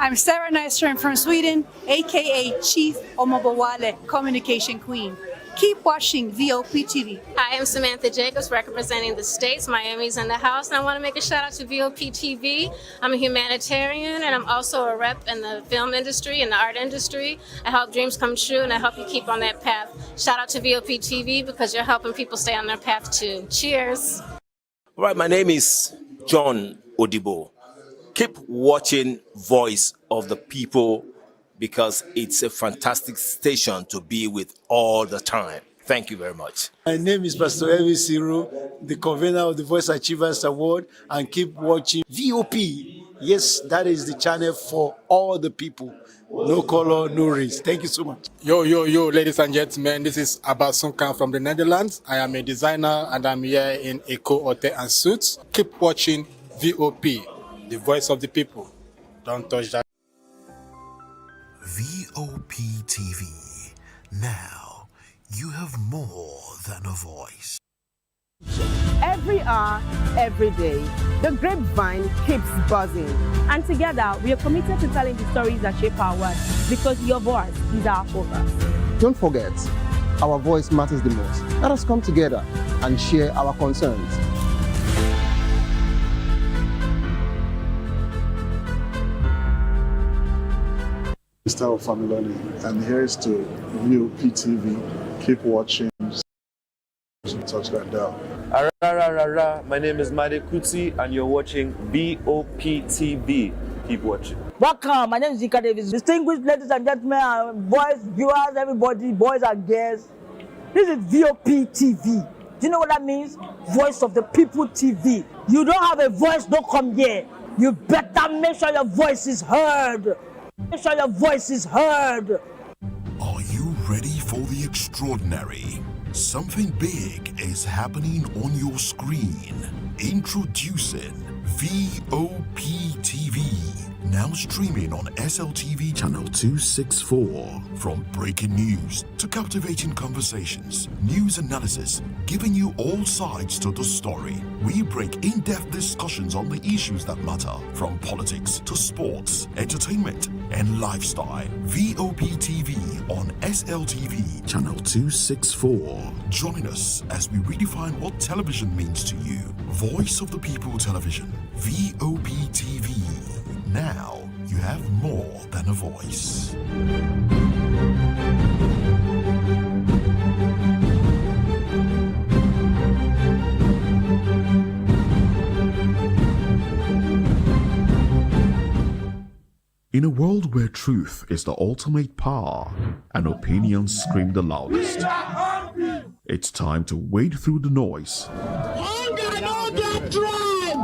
I'm Sarah Nystrom from Sweden, aka Chief Omobowale, Communication Queen. Keep watching VOP TV. Hi, I'm Samantha Jacobs representing the States. Miami's in the house, and I want to make a shout out to VOP TV. I'm a humanitarian, and I'm also a rep in the film industry and the art industry. I help dreams come true, and I help you keep on that path. Shout out to VOP TV because you're helping people stay on their path too. Cheers. All right, my name is John Odibo. Keep watching Voice of the People because it's a fantastic station to be with all the time. Thank you very much. My name is Pastor Elvis Ciro, the convener of the Voice Achievers Award, and keep watching VOP. Yes, that is the channel for all the people. No color, no race. Thank you so much. Yo, ladies and gentlemen, this is Abbas Sunkan from the Netherlands. I am a designer and I'm here in Eco Hotel and Suits. Keep watching VOP, the voice of the people. Don't touch that. VOP TV. Now, you have more than a voice. Every hour, every day, the grapevine keeps buzzing. And together, we are committed to telling the stories that shape our world because your voice is our focus. Don't forget, our voice matters the most. Let us come together and share our concerns. Mr. Familoni, and here's to VOP TV. Keep watching. Touch that down. My name is Made Kuti, and you're watching VOP TV. Keep watching. Welcome. My name is Zika Davis. Distinguished ladies and gentlemen, boys, viewers, everybody, boys and girls. This is VOP TV. Do you know what that means? Voice of the People TV. You don't have a voice, don't come here. You better make sure your voice is heard. Make sure your voice is heard. Are you ready for the extraordinary? Something big is happening on your screen. Introducing VOP TV. Now streaming on SLTV channel 264. From breaking news to captivating conversations, news analysis, giving you all sides to the story. We break in-depth discussions on the issues that matter, from politics to sports, entertainment, and lifestyle. VOP TV on SLTV channel 264. Join us as we redefine what television means to you. Voice of the People Television, VOP TV. Now you have more than a voice. In a world where truth is the ultimate power and opinions scream the loudest, it's time to wade through the noise. Hunger no get tribe!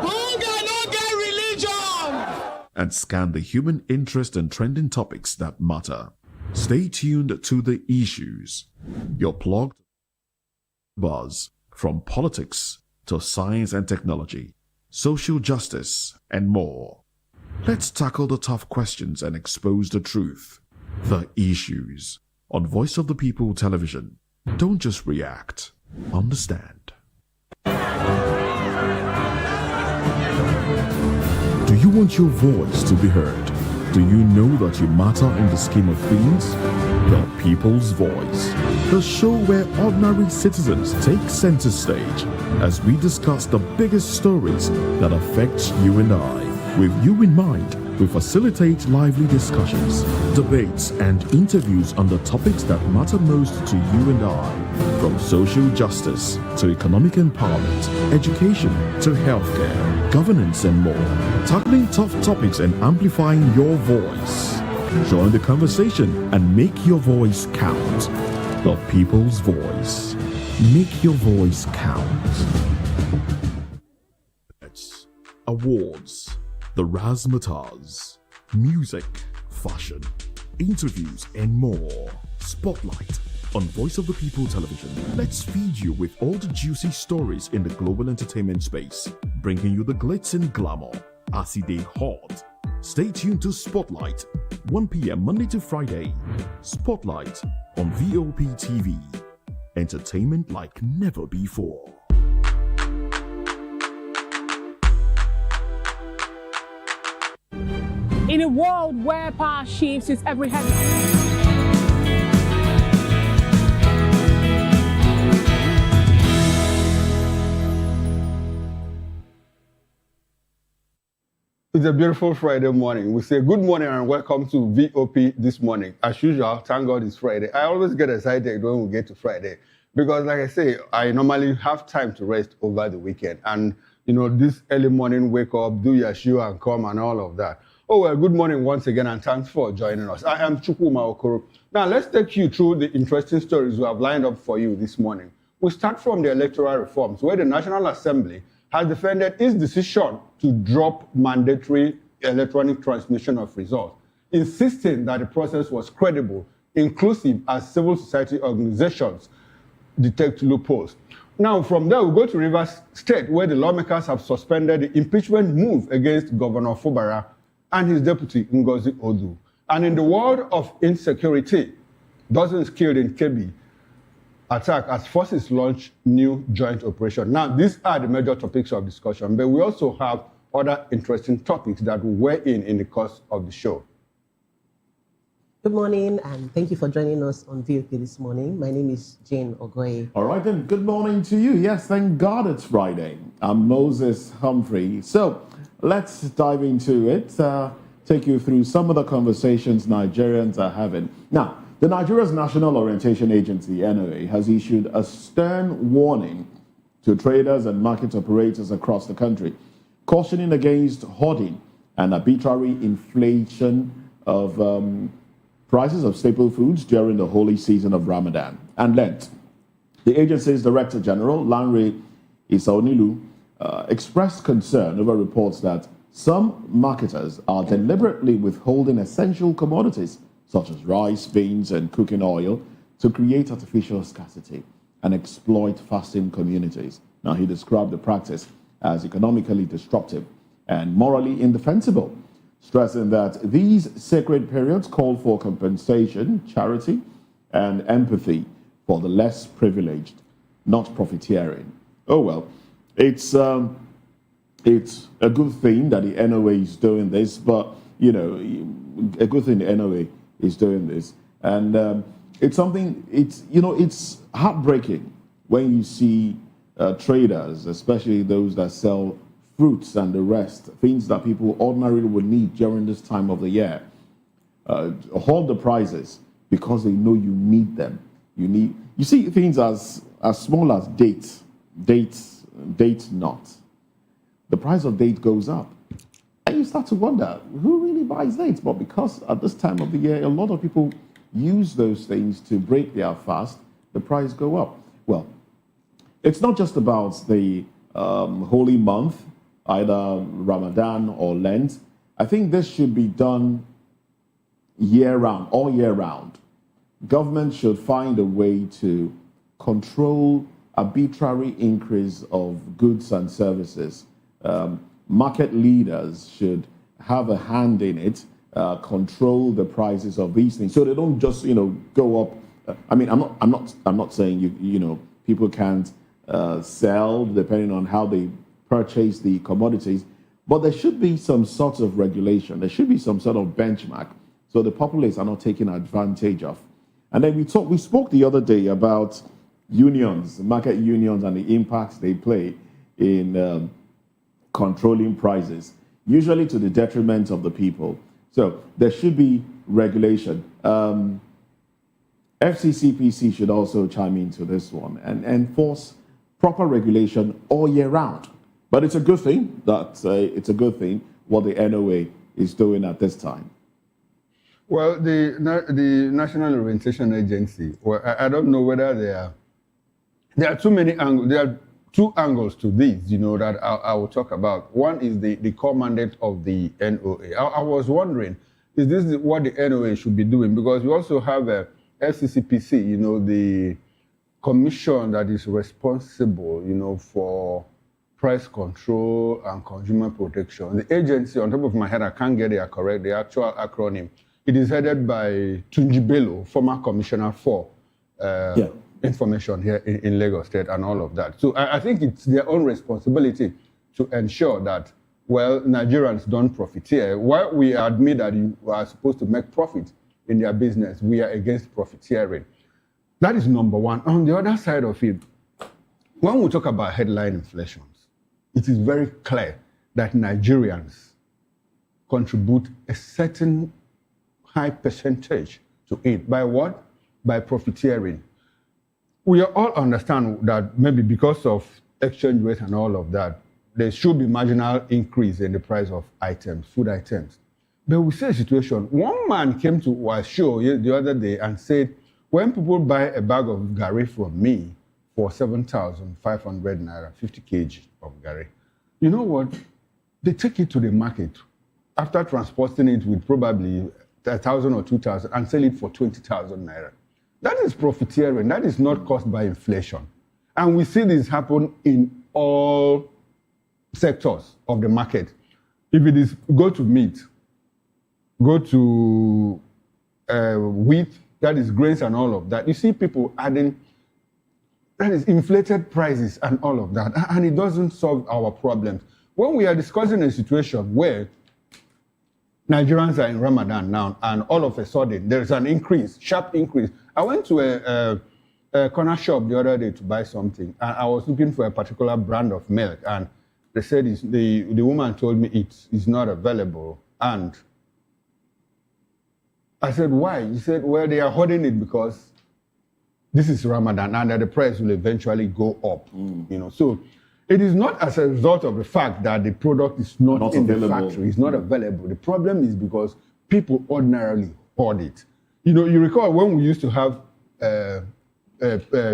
Hunger no get religion! And scan the human interest and trending topics that matter. Stay tuned to The Issues, your plugged buzz from politics to science and technology, social justice, and more. Let's tackle the tough questions and expose the truth. The Issues on Voice of the People Television. Don't just react, understand. Do you want your voice to be heard? Do you know that you matter in the scheme of things? The People's Voice, the show where ordinary citizens take center stage as we discuss the biggest stories that affect you and I. With you in mind, we facilitate lively discussions, debates, and interviews on the topics that matter most to you and I, from social justice to economic empowerment, education to healthcare, governance, and more, tackling tough topics and amplifying your voice. Join the conversation and make your voice count. The People's Voice. Make your voice count. Awards, the razzmatazz, music, fashion, interviews, and more. Spotlight on Voice of the People Television. Let's feed you with all the juicy stories in the global entertainment space, bringing you the glitz and glamour as it is hot. Stay tuned to Spotlight, 1 p.m. Monday to Friday. Spotlight on VOP TV. Entertainment like never before. In a world where power shifts its every headline. It's a beautiful Friday morning. We say good morning and welcome to VOP this morning. As usual, thank God it's Friday. I always get excited when we get to Friday because, like I say, I normally have time to rest over the weekend. And, this early morning wake up, do your shoe and come and all of that. Oh, well, good morning once again and thanks for joining us. I am Chukwuma Okoro. Now, let's take you through the interesting stories we have lined up for you this morning. We start from the electoral reforms, where the National Assembly has defended its decision to drop mandatory electronic transmission of results, insisting that the process was credible, inclusive as civil society organizations detect loopholes. Now, from there, we go to Rivers State, where the lawmakers have suspended the impeachment move against Governor Fubara and his deputy, Ngozi Odu. And in the world of insecurity, dozens killed in Kebbi attack as forces launch new joint operation. Now, these are the major topics of discussion, but we also have other interesting topics that will weigh in the course of the show. Good morning, and thank you for joining us on VOP this morning. My name is Jane Ogoye. All right, then. Good morning to you. Yes, thank God it's Friday. I'm Moses Humphrey. So let's dive into it, take you through some of the conversations Nigerians are having. Now, the Nigeria's National Orientation Agency, NOA, has issued a stern warning to traders and market operators across the country, cautioning against hoarding and arbitrary inflation of prices of staple foods during the holy season of Ramadan and Lent. The agency's Director General, Lanre Isaonilu, expressed concern over reports that some marketers are deliberately withholding essential commodities such as rice, beans, and cooking oil to create artificial scarcity and exploit fasting communities. Now, he described the practice as economically disruptive and morally indefensible, stressing that these sacred periods call for compensation, charity, and empathy for the less privileged, not profiteering. Oh, well, it's a good thing that the NOA is doing this, but, a good thing the NOA is doing this. And it's something, it's heartbreaking when you see traders, especially those that sell fruits and the rest, things that people ordinarily would need during this time of the year, hold the prices because they know you need them. You see things as small as date not. The price of date goes up. And you start to wonder, who really buys dates? But because at this time of the year, a lot of people use those things to break their fast, the price go up. Well, it's not just about the holy month, either Ramadan or Lent. I think this should be done year-round, all year round. Government should find a way to control arbitrary increase of goods and services. Market leaders should have a hand in it, control the prices of these things, so they don't just go up. I mean, I'm not saying people can't sell depending on how they purchase the commodities, but there should be some sort of regulation. There should be some sort of benchmark so the populace are not taken advantage of. And then we spoke the other day about unions, market unions, and the impacts they play in controlling prices, usually to the detriment of the people. So there should be regulation. FCCPC should also chime into this one and enforce proper regulation all year round. But it's a good thing what the NOA is doing at this time. Well, the National Orientation Agency, well, I don't know whether there are too many angles. There are two angles to this, that I will talk about. One is the core mandate of the NOA. I was wondering, is this what the NOA should be doing? Because we also have a FCCPC, the commission that is responsible, for price control and consumer protection. The agency, on top of my head, I can't get it correct, the actual acronym. It is headed by Tunji Bello, former commissioner for information here in Lagos State and all of that. So I think it's their own responsibility to ensure that well, Nigerians don't profiteer. While we admit that you are supposed to make profit in their business, we are against profiteering. That is number one. On the other side of it, when we talk about headline inflations, it is very clear that Nigerians contribute a certain high percentage to it. By what? By profiteering. We all understand that maybe because of exchange rate and all of that, there should be marginal increase in the price of items, food items. But we see a situation. One man came to our show the other day and said, when people buy a bag of garri from me for 7,500 naira, 50 kg of garri, you know what? They take it to the market after transporting it with probably 1,000 or 2,000 and sell it for 20,000 naira. That is profiteering. That is not caused by inflation. And we see this happen in all sectors of the market. If it is, go to meat, go to wheat, that is grains and all of that. You see people adding, that is inflated prices and all of that. And it doesn't solve our problems. When we are discussing a situation where Nigerians are in Ramadan now, and all of a sudden there's an increase, sharp increase. I went to a corner shop the other day to buy something, and I was looking for a particular brand of milk, and they said the woman told me it's not available. And I said, why? He said, well, they are holding it because this is Ramadan and that the price will eventually go up. You know, so it is not as a result of the fact that the product is not in available. The factory, it's not available. The problem is because people ordinarily hoard it. You know, you recall when we used to have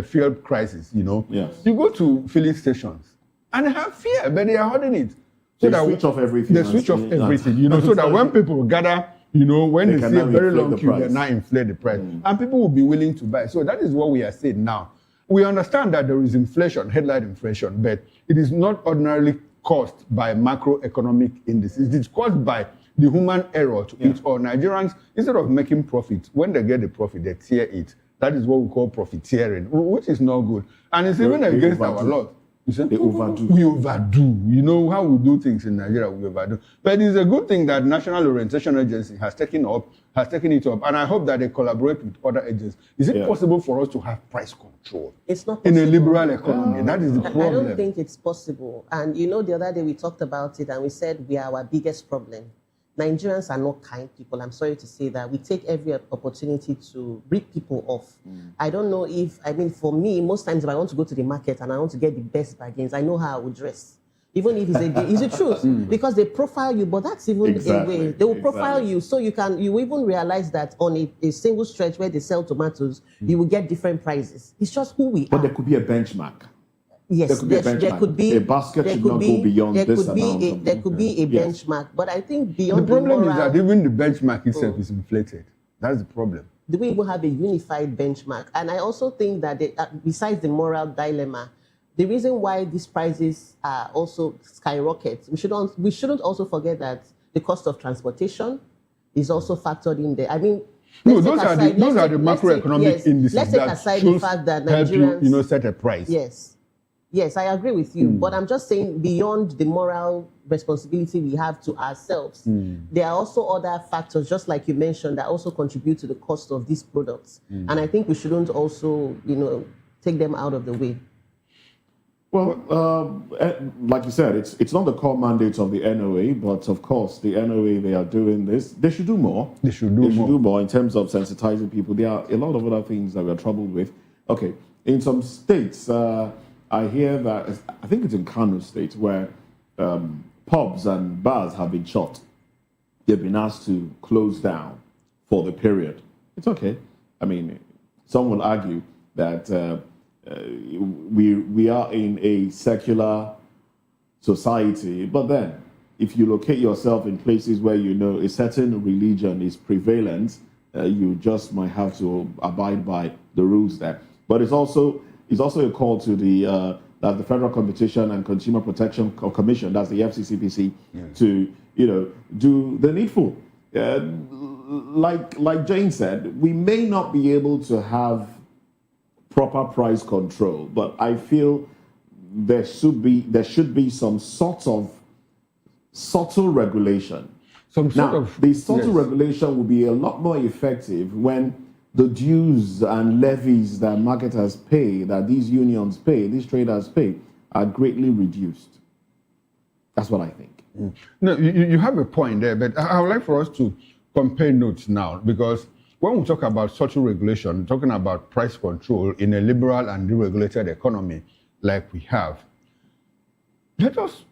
fuel crisis, you know, yes. You go to filling stations and they have fuel, but they are hoarding it. So they switch off everything. They switch off everything, you know, so that when people gather, you know, when they see a very long queue, they now inflate the price. And people will be willing to buy. So that is what we are saying now. We understand that there is inflation, headline inflation, but it is not ordinarily caused by macroeconomic indices. It is caused by the human error to eat all. Nigerians, instead of making profit, when they get the profit, they tear it. That is what we call profiteering, which is not good. And it's even against our law. They overdo. We overdo. You know how we do things in Nigeria, we overdo. But it's a good thing that National Orientation Agency has taken it up, and I hope that they collaborate with other agencies. Is it possible for us to have price control? It's not possible. In a liberal economy. That is the problem. I don't think it's possible. And you know, the other day we talked about it and we said we are our biggest problem. Nigerians are not kind people. I'm sorry to say that. We take every opportunity to rip people off. I don't know if, I mean, for me, most times if I want to go to the market and I want to get the best bargains, I know how I would dress. Even if it's the truth. Because they profile you, but that's even a way. They will profile you so you even realize that on a single stretch where they sell tomatoes, you will get different prices. It's just who we are. But there could be a benchmark. Yes, there could be a basket should not go beyond this amount. There could be a benchmark, but I think beyond the problem is that even the benchmark itself is inflated. That's the problem. Do we even have a unified benchmark? And I also think that besides the moral dilemma, the reason why these prices are also skyrocket, we shouldn't also forget that the cost of transportation is also factored in there. I mean, those are the macroeconomic indices. Let's take aside the fact that Nigerians help you set a price. Yes, I agree with you. But I'm just saying beyond the moral responsibility we have to ourselves, there are also other factors, just like you mentioned, that also contribute to the cost of these products. And I think we shouldn't also, take them out of the way. Well, like you said, it's not the core mandate of the NOA, but of course, the NOA, they are doing this. They should do more. They should do more in terms of sensitizing people. There are a lot of other things that we are troubled with. Okay, in some states, I hear that, I think it's in Kano State, where pubs and bars have been shut. They've been asked to close down for the period. It's okay. I mean, some will argue that we are in a secular society, but then if you locate yourself in places where you know a certain religion is prevalent, you just might have to abide by the rules there. But it's also a call to the Federal Competition and Consumer Protection Commission, that's the FCCPC, to do the needful. Like Jane said, we may not be able to have proper price control, but I feel there should be some sort of subtle regulation. Some sort now, of the subtle regulation will be a lot more effective when the dues and levies that marketers pay, that these unions pay, these traders pay, are greatly reduced. That's what I think. No, you have a point there, but I would like for us to compare notes now, because when we talk about social regulation, talking about price control in a liberal and deregulated economy like we have, let us,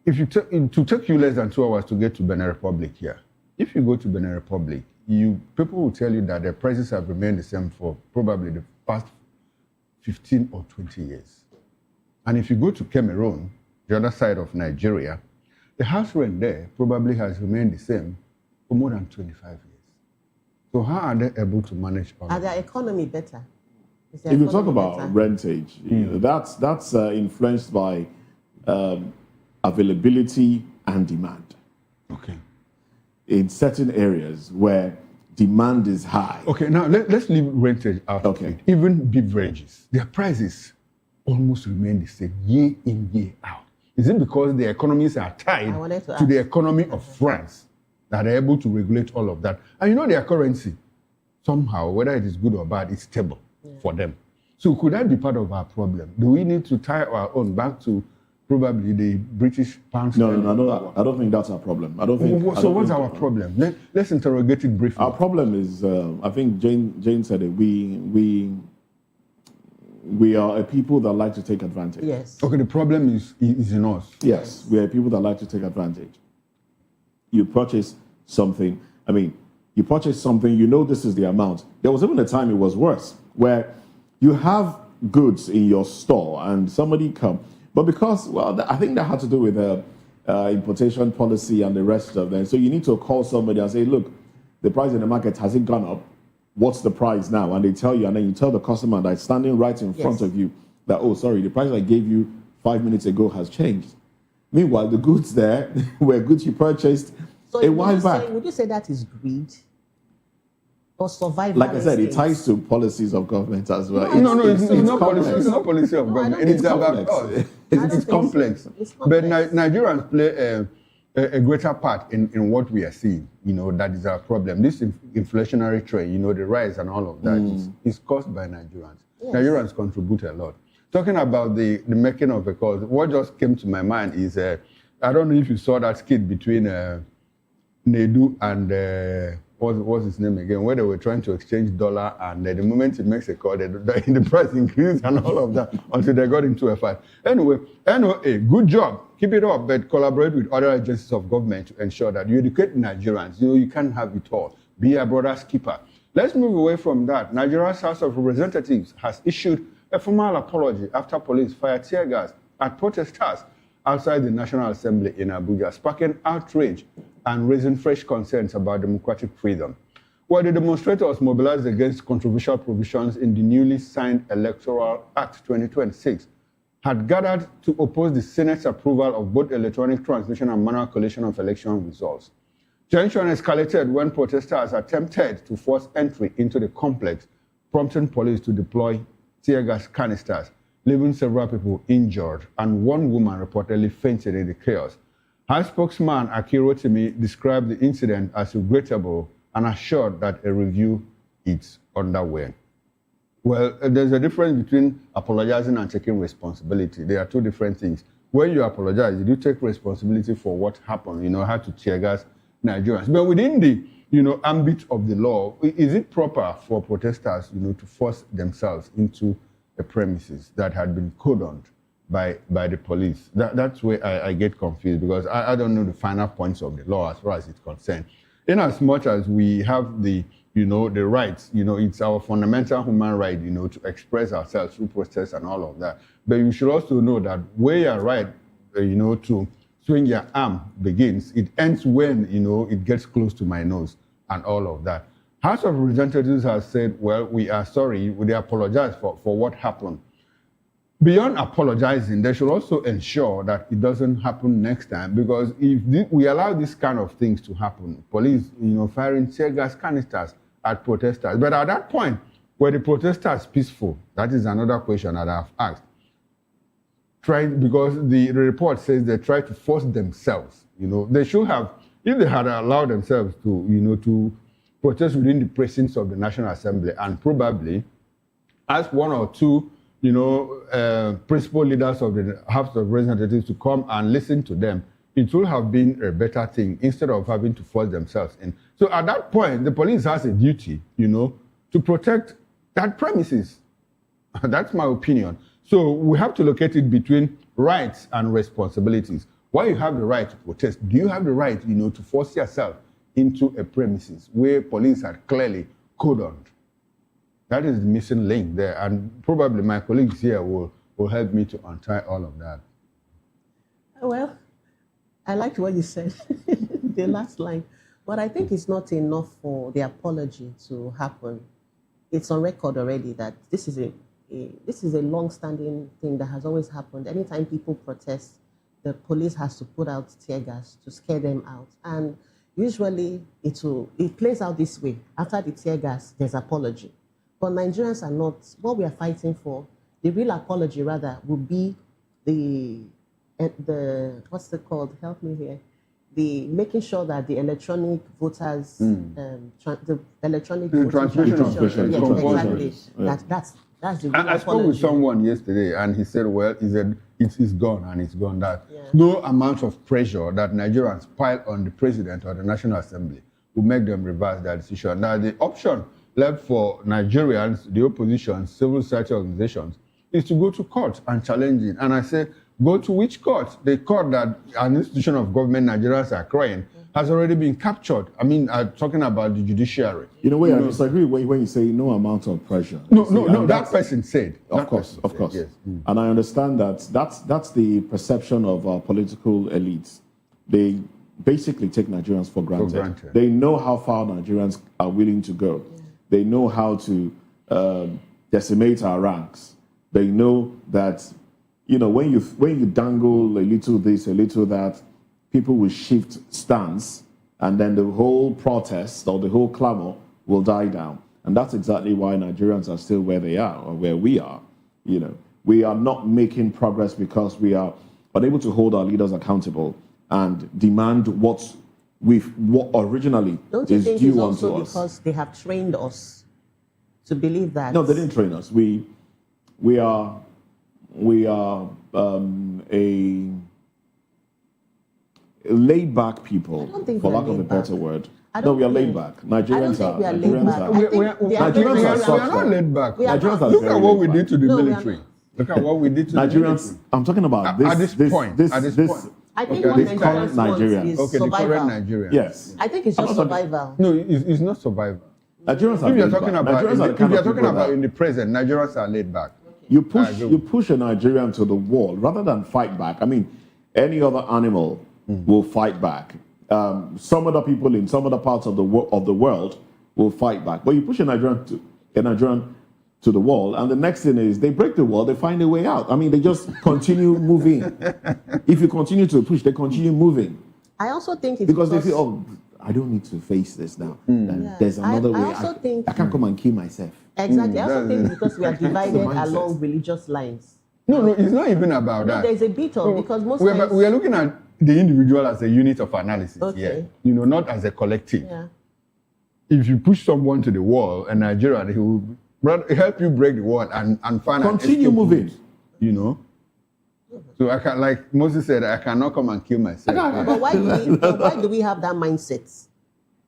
if you to take you less than 2 hours to get to Benin Republic here, if you go to Benin Republic, people will tell you that the prices have remained the same for probably the past 15 or 20 years. And if you go to Cameroon, the other side of Nigeria, the house rent there probably has remained the same for more than 25 years. So how are they able to manage all Are their economy better? If you talk about rentage, that's influenced by availability and demand. Okay. In certain areas where demand is high. Okay, now let's leave rentage out of it. Even beverages, their prices almost remain the same year in, year out. Is it because the economies are tied to the economy of France that are able to regulate all of that? And you know their currency, somehow, whether it is good or bad, it's stable for them. So could that be part of our problem? Do we need to tie our own back to probably the British pound? No, I don't think that's our problem. I don't think. So what's our problem? Let's interrogate it briefly. Our problem is, I think Jane said it. We are a people that like to take advantage. Yes. Okay, the problem is in us. Yes, we are people that like to take advantage. You purchase something. You purchase something. You know this is the amount. There was even a time it was worse, where you have goods in your store and somebody come. But because, I think that had to do with importation policy and the rest of them. So you need to call somebody and say, look, the price in the market, has it gone up? What's the price now? And they tell you, and then you tell the customer that's standing right in front of you that, oh, sorry, the price I gave you 5 minutes ago has changed. Meanwhile, the goods there were goods you purchased a while back. Would you say that is greed? Or survival? Like I said, it ties to policies of government as well. No, it's not policy. It's not policy of government. It is about us. It's complex. But Nigerians play a greater part in what we are seeing. That is our problem. This inflationary trend, the rise and all of that is caused by Nigerians. Yes. Nigerians contribute a lot. Talking about the making of a cause, what just came to my mind is, I don't know if you saw that skit between Nedu and what's his name again, where they were trying to exchange dollar, and the moment he makes a call, the price increased and all of that until they got into a fight. Anyway, NOA, good job. Keep it up, but collaborate with other agencies of government to ensure that you educate Nigerians. You can't have it all. Be a brother's keeper. Let's move away from that. Nigeria's House of Representatives has issued a formal apology after police fired tear gas at protesters outside the National Assembly in Abuja, sparking outrage and raising fresh concerns about democratic freedom. While the demonstrators mobilized against controversial provisions in the newly signed Electoral Act 2026, had gathered to oppose the Senate's approval of both electronic transmission and manual collation of election results. Tension escalated when protesters attempted to force entry into the complex, prompting police to deploy tear gas canisters, leaving several people injured and one woman reportedly fainted in the chaos. House spokesman Akiro Timi described the incident as regrettable and assured that a review is underway. Well, there's a difference between apologizing and taking responsibility. They are two different things. When you apologize, you do take responsibility for what happened, how to tear gas Nigerians. But within the, ambit of the law, is it proper for protesters, to force themselves into the premises that had been cordoned by the police? That's where I get confused, because I don't know the final points of the law as far as it's concerned. In as much as we have the rights, it's our fundamental human right, to express ourselves through protest and all of that. But you should also know that where you're right, to swing your arm begins, it ends when, it gets close to my nose and all of that. House of Representatives has said, well, we are sorry, we apologize for what happened. Beyond apologizing, they should also ensure that it doesn't happen next time, because if we allow these kind of things to happen, police, firing tear gas canisters at protesters. But at that point, were the protesters peaceful? That is another question that I've asked. tried, because the report says they tried to force themselves. They should have, if they had allowed themselves to, to protest within the precincts of the National Assembly and probably ask one or two, principal leaders of the House of Representatives to come and listen to them, it would have been a better thing instead of having to force themselves in. So at that point, the police has a duty, to protect that premises. That's my opinion. So we have to locate it between rights and responsibilities. While you have the right to protest, do you have the right, to force yourself into a premises where police are clearly cordoned? That is the missing link there, and probably my colleagues here will help me to untie all of that. Well, I liked what you said, the last line, but I think it's not enough for the apology to happen. It's on record already that this is a long-standing thing that has always happened. Anytime people protest, the police has to put out tear gas to scare them out, and usually it plays out this way. After the tear gas, there's apology. But Nigerians are not, what we are fighting for, the real apology rather, would be the what's it called? Help me here. The making sure that the electronic voters, the electronic transmission. Yes, exactly. Yeah. That's the real I spoke with someone yesterday, and he said, it's gone, and it's gone. That no amount of pressure that Nigerians pile on the president or the National Assembly will make them reverse that decision. Now, the option left for Nigerians, the opposition, civil society organizations, is to go to court and challenge it. And I say, go to which court? The court that an institution of government Nigerians are crying has already been captured. I mean, I'm talking about the judiciary. I disagree when you say no amount of pressure. No, that person said. Of course. Yes. And I understand that's the perception of our political elites. They basically take Nigerians for granted. They know how far Nigerians are willing to go. They know how to decimate our ranks. They know that, when you dangle a little this, a little that, people will shift stance, and then the whole protest or the whole clamor will die down. And that's exactly why Nigerians are still where they are, or where we are. We are not making progress because we are unable to hold our leaders accountable and demand what originally Don't you is think due it's unto also us. because they have trained us to believe that? No, they didn't train us. We are a laid-back people, for lack of a better word. No, we are laid-back. Nigerians are. Nigerians are not laid-back. Look at what we did to the military. Look at what we did to the military. I'm talking about this. At this point. I think what current Nigerians want is the survival. current Nigerians. Yes. I think it's just survival. No, it's not survival. Nigerians are If you're laid-back. talking about in the present, Nigerians are laid back. You push a Nigerian to the wall rather than fight back. I mean, any other animal will fight back. Some other people in some other parts of the world will fight back. But you push a Nigerian to the wall, and the next thing is they break the wall, they find a way out. I mean, they just continue moving. If you continue to push, they continue moving. I also think it's because they feel, oh, I don't need to face this now. There's another way. I can't come and kill myself. Exactly. I also think because we are divided along religious lines. No, it's not even about that. There's a bit of, because most we times... are looking at the individual as a unit of analysis, not as a collective. Yeah. If you push someone to the wall, a Nigerian, he will help you break the wall and find continue moving. So I can, like Moses said, I cannot come and kill myself. But why do we have that mindset?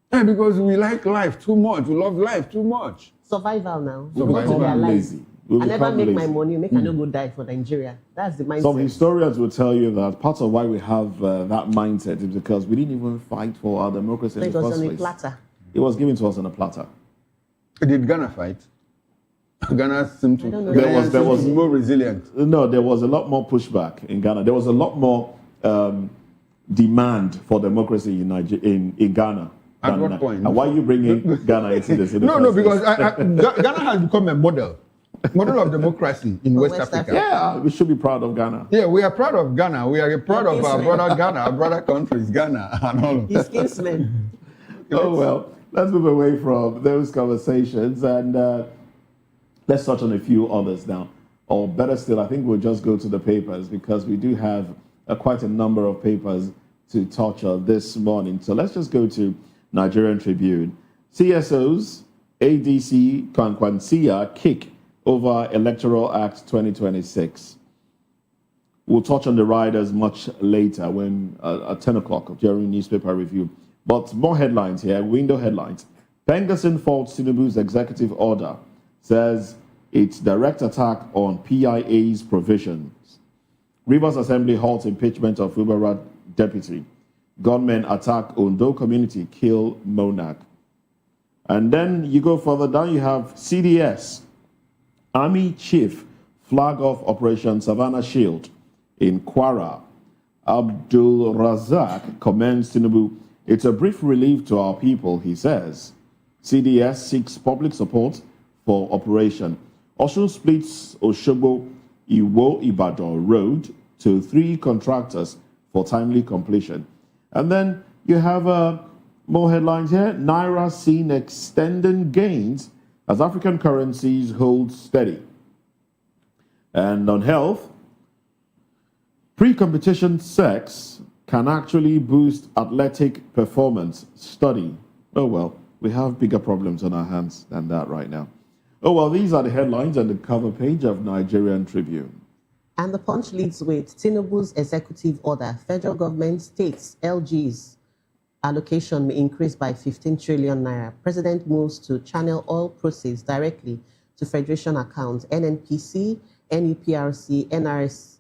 Because we like life too much. We love life too much. Survival now. Because we are lazy. I never make my money. Make I no go die for Nigeria. That's the mindset. Some historians will tell you that part of why we have that mindset is because we didn't even fight for our democracy in the first place. It was on a platter. It was given to us on a platter. Did Ghana fight? Ghana seemed to. There was more resilient. No, there was a lot more pushback in Ghana. There was a lot more demand for democracy in Ghana. At what point? And why are you bringing Ghana into this? No, because Ghana has become a model of democracy in West Africa. Yeah, we should be proud of Ghana. Yeah, we are proud of Ghana. We are proud of our brother Ghana, our brother countries, Ghana, and all of his kinsmen. Oh, well, let's move away from those conversations and let's touch on a few others now. or better still, I think we'll just go to the papers because we do have quite a number of papers to touch on this morning. So let's just go to Nigerian Tribune. CSOs, ADC, Kwankwansia kick over Electoral Act 2026. We'll touch on the riders much later when at 10 o'clock during newspaper review. But more headlines here, window headlines. Pengasson faults Tinubu's executive order, says it's direct attack on PIA's provisions. Rivers Assembly halts impeachment of Fubara deputy. Gunmen attack Ondo community, kill monarch. And then you go further down, you have CDS. Army chief flag off Operation Savannah Shield in Kwara. Abdul Razak commends Tinubu. It's a brief relief to our people, he says. CDS seeks public support for operation. Osun splits Oshobo Iwo Ibadan Road to 3 contractors for timely completion. And then you have more headlines here. Naira seen extending gains as African currencies hold steady. And on health, pre-competition sex can actually boost athletic performance. Study. Oh well, we have bigger problems on our hands than that right now. Oh well, these are the headlines on the cover page of Nigerian Tribune. And the Punch leads with Tinubu's executive order. Federal government states LG's allocation may increase by 15 trillion naira. President moves to channel all proceeds directly to Federation accounts. NNPC, NUPRC, NRS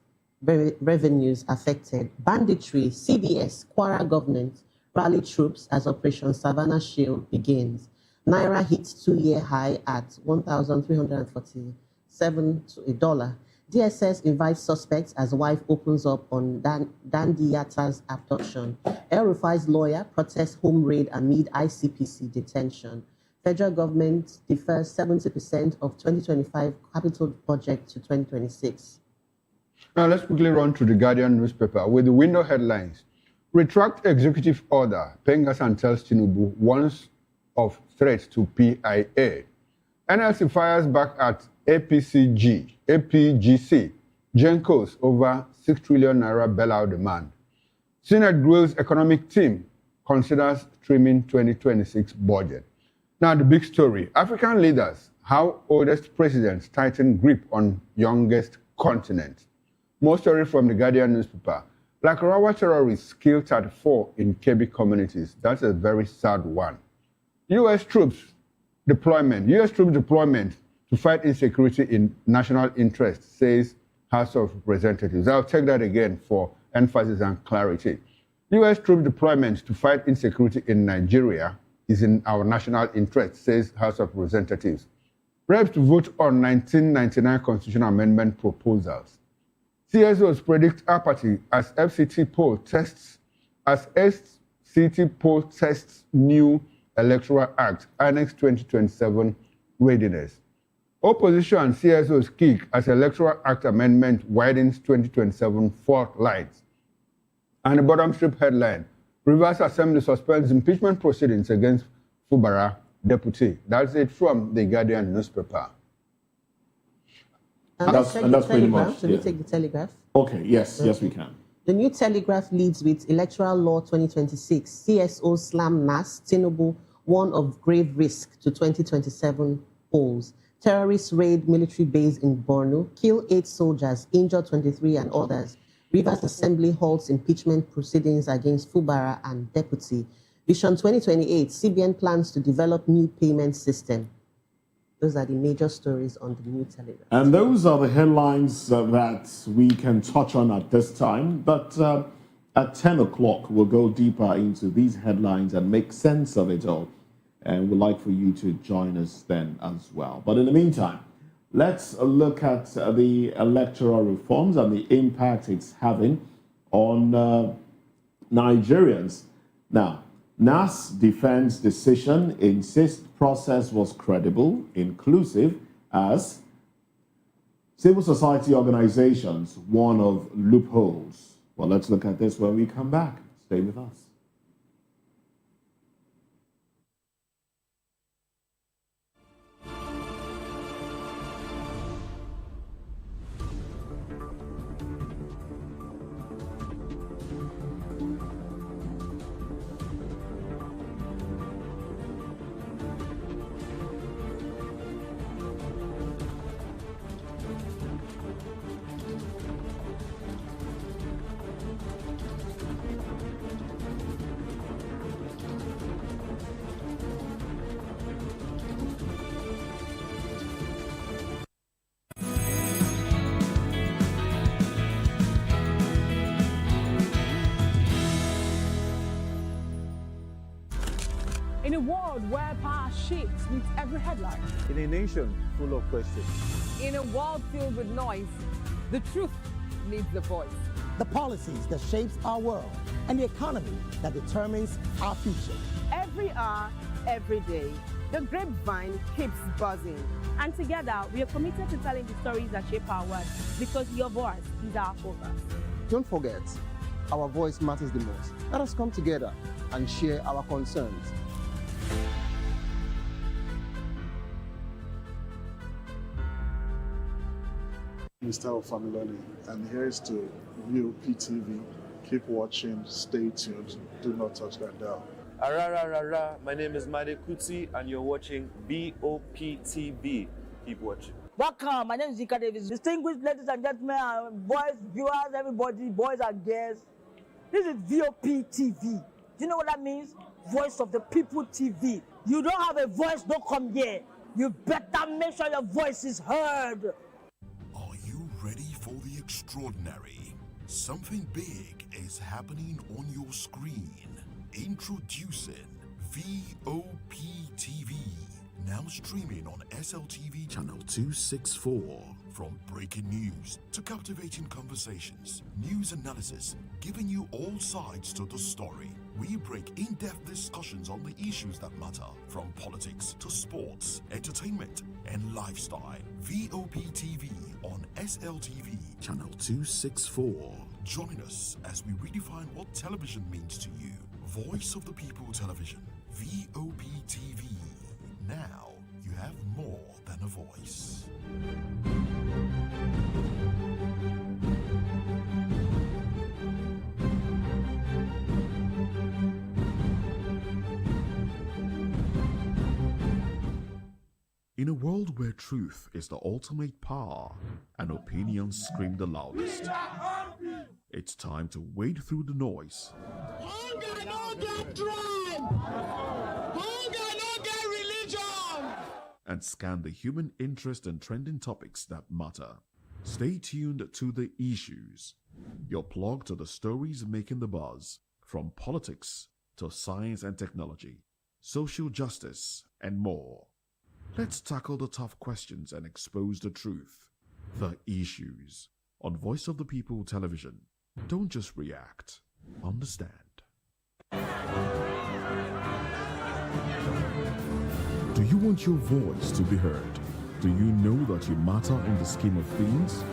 revenues affected. Banditry, CBS, Kwara government rally troops as Operation Savannah Shield begins. Naira hits 2-year high at 1,347 to $1. DSS invites suspects as wife opens up on Dandi Yatta's abduction. El-Rufai's lawyer protests home raid amid ICPC detention. Federal government defers 70% of 2025 capital budget to 2026. Now let's quickly run to the Guardian newspaper with the window headlines. Retract executive order. Pengasson tells Tinubu warns of threat to PIA. NLC fires back at APGC, Gencos over 6 trillion naira bailout demand. Senate grills economic team, considers trimming 2026 budget. Now the big story, African leaders, how oldest presidents tighten grip on youngest continent. More story from the Guardian newspaper. Like Rawa terrorists killed 34 in Kebbi communities. That's a very sad one. U.S. troops deployment to fight insecurity in national interest, says House of Representatives. I'll take that again for emphasis and clarity. U.S. troop deployment to fight insecurity in Nigeria is in our national interest, says House of Representatives. Reps to vote on 1999 constitutional amendment proposals. CSOs predict apathy as FCT poll tests new Electoral Act, Annex 2027 readiness. Opposition and CSOs kick as Electoral Act amendment widens 2027 fault lines. And the bottom strip headline, Rivers Assembly suspends impeachment proceedings against Fubara deputy. That's it from the Guardian newspaper. That's pretty much. Should we take the Telegraph? Okay, yes, we can. The New Telegraph leads with Electoral Law 2026. CSO slam NAS, Tinubu, warn of grave risk to 2027 polls. Terrorists raid military base in Borno, kill 8 soldiers, injure 23 and others. Rivers Assembly halts impeachment proceedings against Fubara and deputy. Vision 2028, CBN plans to develop new payment system. Those are the major stories on the New Telegraph. And those are the headlines that we can touch on at this time. But at 10 o'clock, we'll go deeper into these headlines and make sense of it all. And we'd like for you to join us then as well. But in the meantime, let's look at the electoral reforms and the impact it's having on Nigerians. Now, NAS defense decision insists process was credible, inclusive, as civil society organizations warn of loopholes. Well, let's look at this when we come back. Stay with us. world where power shifts with every headline. In a nation full of questions. In a world filled with noise, the truth needs a voice. The policies that shapes our world and the economy that determines our future. Every hour, every day, the grapevine keeps buzzing. And together, we are committed to telling the stories that shape our world because your voice is our focus. Don't forget, our voice matters the most. Let us come together and share our concerns. Mr. Ofamiloni, and here's to VOP TV. Keep watching, stay tuned, do not touch that dial. My name is Made Kuti, and you're watching VOP TV. Keep watching. Welcome, my name is Zika Davis. Distinguished ladies and gentlemen, boys, viewers, everybody, boys and girls. This is VOP TV. Do you know what that means? Voice of the People TV. You don't have a voice, don't come here. You better make sure your voice is heard. Are you ready for the extraordinary? Something big is happening on your screen. Introducing VOP TV. Now streaming on SLTV channel 264. From breaking news to captivating conversations, news analysis, giving you all sides to the story. We break in-depth discussions on the issues that matter, from politics to sports, entertainment, and lifestyle. VOP TV on SLTV channel 264. Join us as we redefine what television means to you. Voice of the People Television, VOP TV. Now you have more than a voice. In a world where truth is the ultimate power and opinions scream the loudest, it's time to wade through the noise. Hunger no get tribe. Hunger no get religion. And scan the human interest and trending topics that matter. Stay tuned to The Issues, your plug to the stories making the buzz, from politics to science and technology, social justice, and more. Let's tackle the tough questions and expose the truth. The Issues on Voice of the People Television. Don't just react, understand. Do you want your voice to be heard? Do you know that you matter in the scheme of things?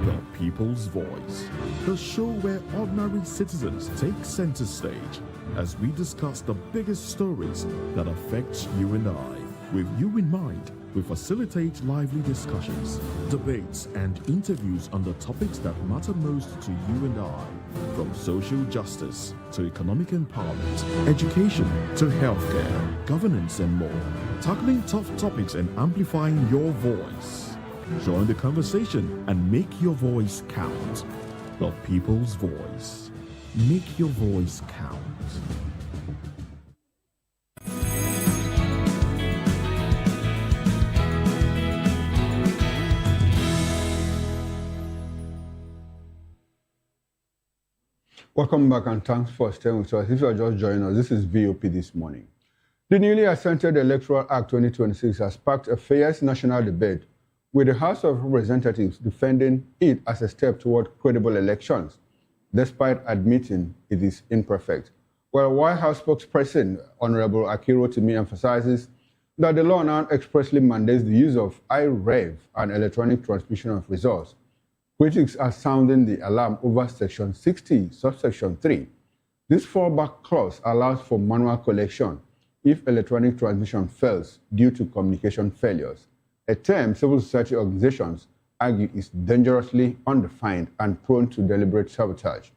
The People's Voice, the show where ordinary citizens take center stage as we discuss the biggest stories that affect you and I. With you in mind, we facilitate lively discussions, debates, and interviews on the topics that matter most to you and I. From social justice to economic empowerment, education to healthcare, governance, and more. Tackling tough topics and amplifying your voice. Join the conversation and make your voice count. The People's Voice. Make your voice count. Welcome back and thanks for staying with us. If you are just joining us, this is VOP This Morning. The newly assented Electoral Act 2026 has sparked a fierce national debate, with the House of Representatives defending it as a step toward credible elections, despite admitting it is imperfect. While White House spokesperson Honorable Akiro Timi emphasizes that the law now expressly mandates the use of Arraign and electronic transmission of results, critics are sounding the alarm over Section 60, subsection 3. This fallback clause allows for manual collection if electronic transmission fails due to communication failures, a term civil society organizations argue is dangerously undefined and prone to deliberate sabotage.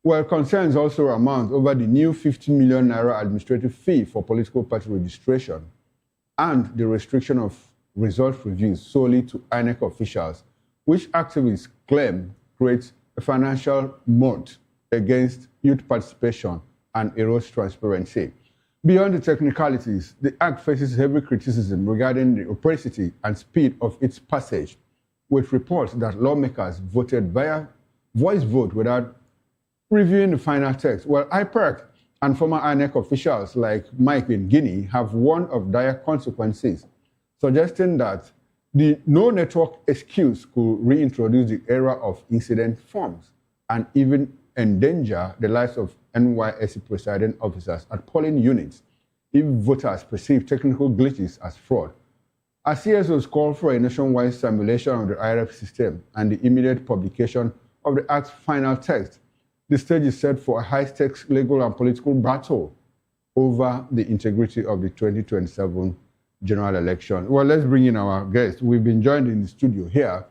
While concerns also amount over the new 50 million naira administrative fee for political party registration and the restriction of result reviews solely to INEC officials, which activists claim creates a financial moat against youth participation and erodes transparency. Beyond the technicalities, the Act faces heavy criticism regarding the opacity and speed of its passage, with reports that lawmakers voted via voice vote without reviewing the final text, while IPERC and former INEC officials like Mike in Guinea have warned of dire consequences, suggesting that the no network excuse could reintroduce the era of incident forms and even endanger the lives of NYSC presiding officers at polling units if voters perceive technical glitches as fraud. As CSOs call for a nationwide simulation of the IRF system and the immediate publication of the Act's final text, the stage is set for a high-stakes legal and political battle over the integrity of the 2027 general election. Well, let's bring in our guest. We've been joined in the studio here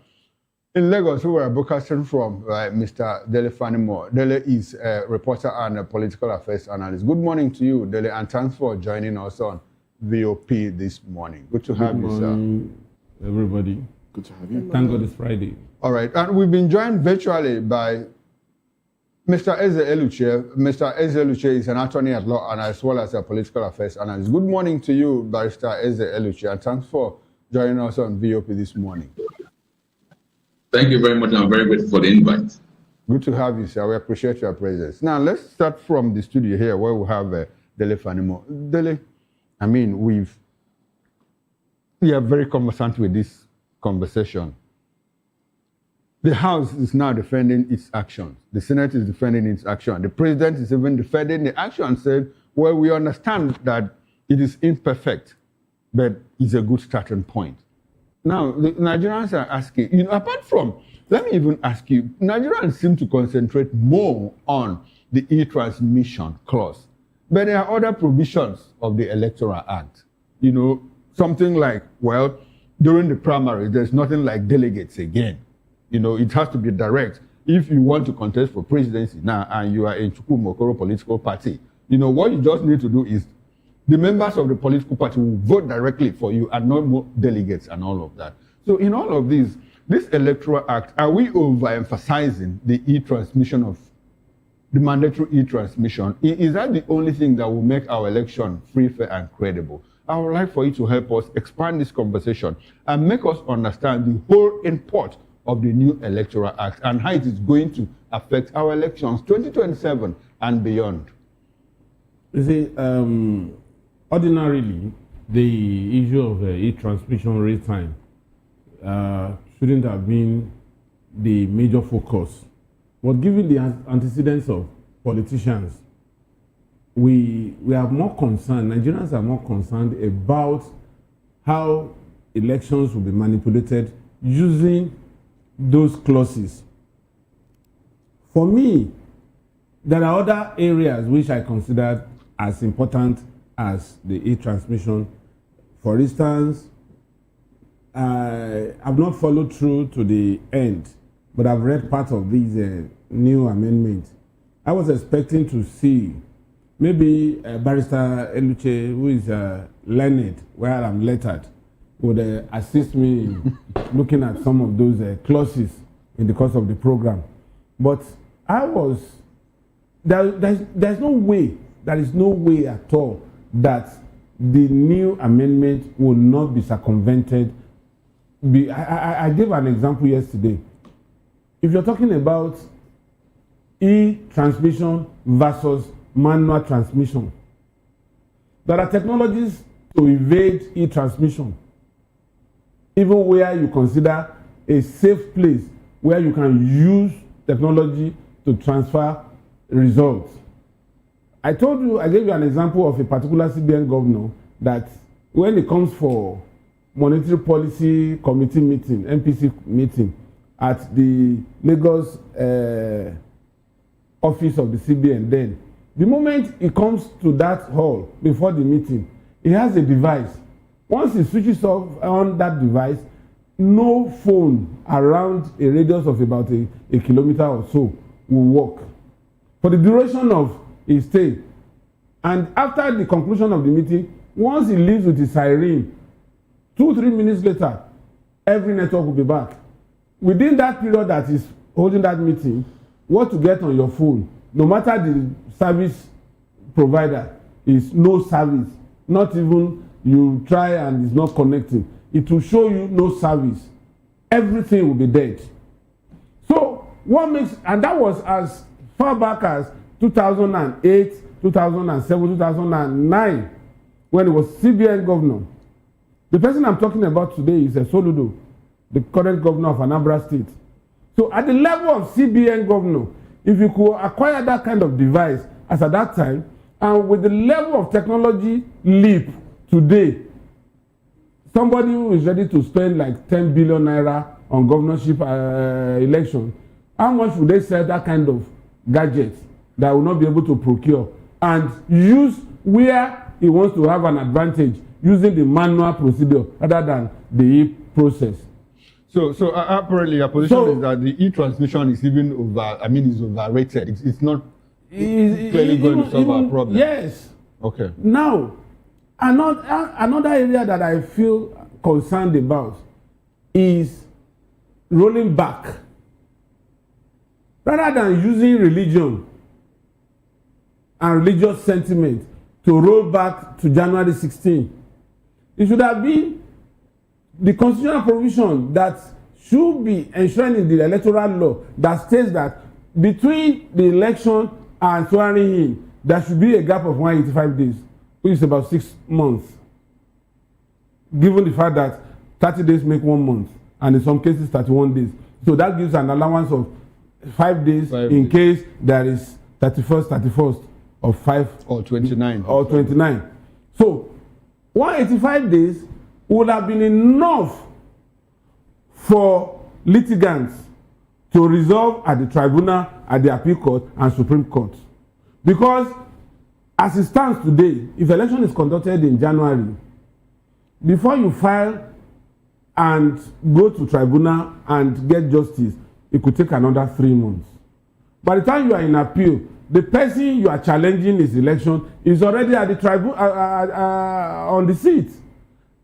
in Lagos, we are broadcasting from Mr. Dele Fanimo. Dele is a reporter and a political affairs analyst. Good morning to you, Dele, and thanks for joining us on VOP this morning. Good to have you, sir. Good morning, everybody. Good to have you. Thank God it's Friday. All right, and we've been joined virtually by Mr. Eze Eluche. Mr. Eze Eluche is an attorney at law and as well as a political affairs analyst. Good morning to you, Barrister Eze Eluche, and thanks for joining us on VOP this morning. Thank you very much. I'm very grateful for the invite. Good to have you, sir. We appreciate your presence. Now, let's start from the studio here where we have Dele Fanimo. Dele, I mean, we are very conversant with this conversation. The House is now defending its actions. The Senate is defending its action. The President is even defending the action and said, well, we understand that it is imperfect, but it's a good starting point. Now, the Nigerians are asking, apart from, let me even ask you, Nigerians seem to concentrate more on the e-transmission clause, but there are other provisions of the Electoral Act. Something like, well, during the primaries, there's nothing like delegates again. It has to be direct. If you want to contest for presidency now and you are a Chukwumokoro political party, what you just need to do is the members of the political party will vote directly for you and not more delegates and all of that. So in all of this Electoral Act, are we overemphasizing the e-transmission of the mandatory e-transmission? Is that the only thing that will make our election free, fair, and credible? I would like for you to help us expand this conversation and make us understand the whole import of the new Electoral Act and how it is going to affect our elections 2027 and beyond. You see, ordinarily, the issue of e-transmission rate time shouldn't have been the major focus. But given the antecedents of politicians, we are more concerned, Nigerians are more concerned about how elections will be manipulated using those clauses. For me, there are other areas which I consider as important as the e-transmission. For instance, I've not followed through to the end, but I've read part of these new amendments. I was expecting to see maybe Barrister Eluche, who is learned, while I'm lettered, would assist me in looking at some of those clauses in the course of the program. But there's no way, there is no way at all that the new amendment will not be circumvented. I gave an example yesterday. If you're talking about e-transmission versus manual transmission, there are technologies to evade e-transmission, even where you consider a safe place where you can use technology to transfer results. I gave you an example of a particular CBN governor that when it comes for monetary policy committee meeting, MPC meeting, at the Lagos office of the CBN, then the moment he comes to that hall before the meeting, he has a device. Once he switches off on that device, no phone around a radius of about a kilometer or so will work for the duration of his stay. And after the conclusion of the meeting, once he leaves with his siren, 2-3 minutes later, every network will be back. Within that period that is holding that meeting, what to get on your phone, no matter the service provider, is no service. Not even you try and it's not connecting. It will show you no service. Everything will be dead. So what makes, and that was as far back as 2008, 2007, 2009, when he was CBN governor. The person I'm talking about today is Soludo, the current governor of Anambra State. So at the level of CBN governor, if you could acquire that kind of device as at that time, and with the level of technology leap today, somebody who is ready to spend like 10 billion naira on governorship election, how much would they sell that kind of gadget that will not be able to procure and use where he wants to have an advantage using the manual procedure rather than the e-process? So apparently your position is that the e-transmission is even is overrated. It's not clearly going to solve our problem. Yes. Okay. Now, another area that I feel concerned about is rolling back. Rather than using religion and religious sentiment to roll back to January 16, it should have been the constitutional provision that should be enshrined in the electoral law that states that between the election and swearing in, there should be a gap of 185 days, which is about 6 months. Given the fact that 30 days make 1 month, and in some cases 31 days. So that gives an allowance of 5 days in case there is 31st of 5 or 29. Or 29. So 185 days would have been enough for litigants to resolve at the tribunal, at the appeal court, and Supreme Court. Because as it stands today, if election is conducted in January, before you file and go to tribunal and get justice, it could take another 3 months. By the time you are in appeal, the person you are challenging his election is already at the tribunal on the seat,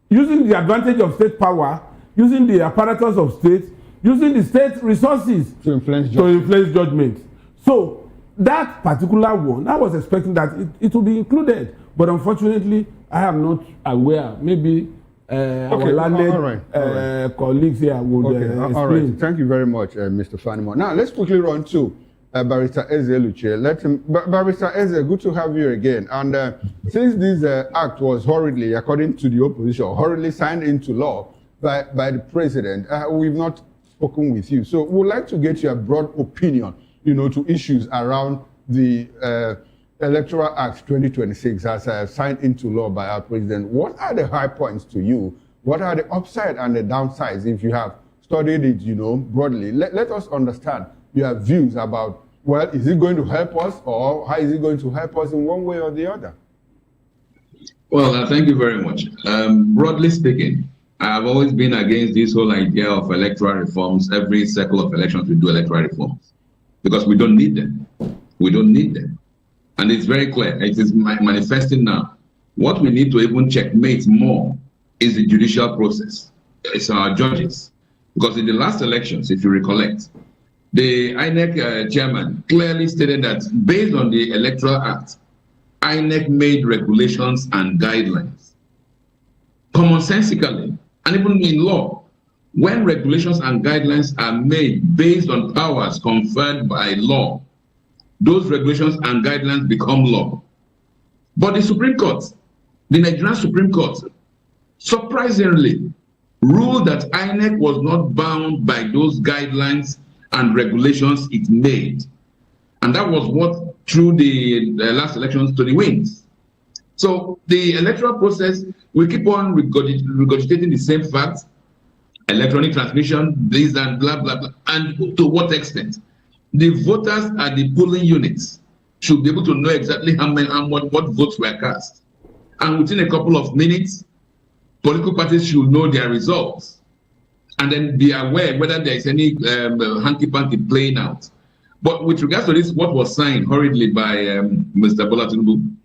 using the advantage of state power, using the apparatus of state, using the state resources to influence judgment. So that particular one, I was expecting that it would be included, but unfortunately, I am not aware. Maybe our learned colleagues here would explain. All right. Thank you very much, Mr. Fanimo. Now, let's quickly run to Barrister Eze Luche. Barrister Eze, good to have you again. And since this act was hurriedly, according to the opposition, hurriedly signed into law by the president, we've not spoken with you. So we'd like to get your broad opinion, to issues around the Electoral Act 2026 as signed into law by our president. What are the high points to you? What are the upside and the downsides if you have studied it, broadly? Let us understand your views about, well, is it going to help us or how is it going to help us in one way or the other? Well, thank you very much. Broadly speaking, I have always been against this whole idea of electoral reforms. Every cycle of elections, we do electoral reforms because we don't need them. We don't need them. And it's very clear. It is manifesting now. What we need to even checkmate more is the judicial process. It's our judges. Because in the last elections, if you recollect, the INEC chairman clearly stated that based on the Electoral Act, INEC made regulations and guidelines. Commonsensically, and even in law, when regulations and guidelines are made based on powers conferred by law, those regulations and guidelines become law. But the Supreme Court, the Nigerian Supreme Court, surprisingly ruled that INEC was not bound by those guidelines and regulations it made. And that was what threw the last elections to the winds. So the electoral process, we keep on regurgitating the same facts, electronic transmission, this and blah, blah, blah. And to what extent? The voters at the polling units should be able to know exactly what votes were cast. And within a couple of minutes, political parties should know their results and then be aware whether there is any hanky-panky playing out. But with regards to this, what was signed hurriedly by Mr. Bola Tinubu,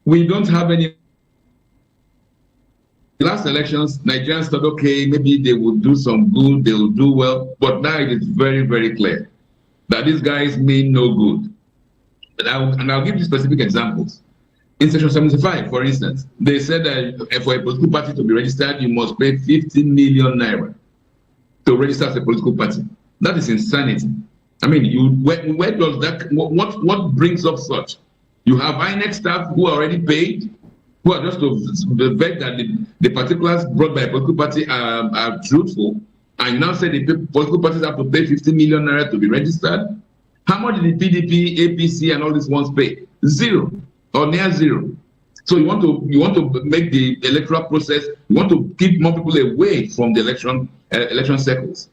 we don't have any. Last elections, Nigerians thought, okay, maybe they will do some good, they will do well, but now it is very, very clear that these guys mean no good. And I'll give you specific examples. In Section 75, for instance, they said that for a political party to be registered, you must pay 15 million naira to register as a political party. That is insanity. I mean, where does that, what brings up such? You have INEC staff who are already paid, who are just to vet that the particulars brought by a political party are truthful. And now say the political parties have to pay 50 million naira to be registered. How much did the PDP, APC, and all these ones pay? Zero or near zero. So you want to make the electoral process. You want to keep more people away from the election circles.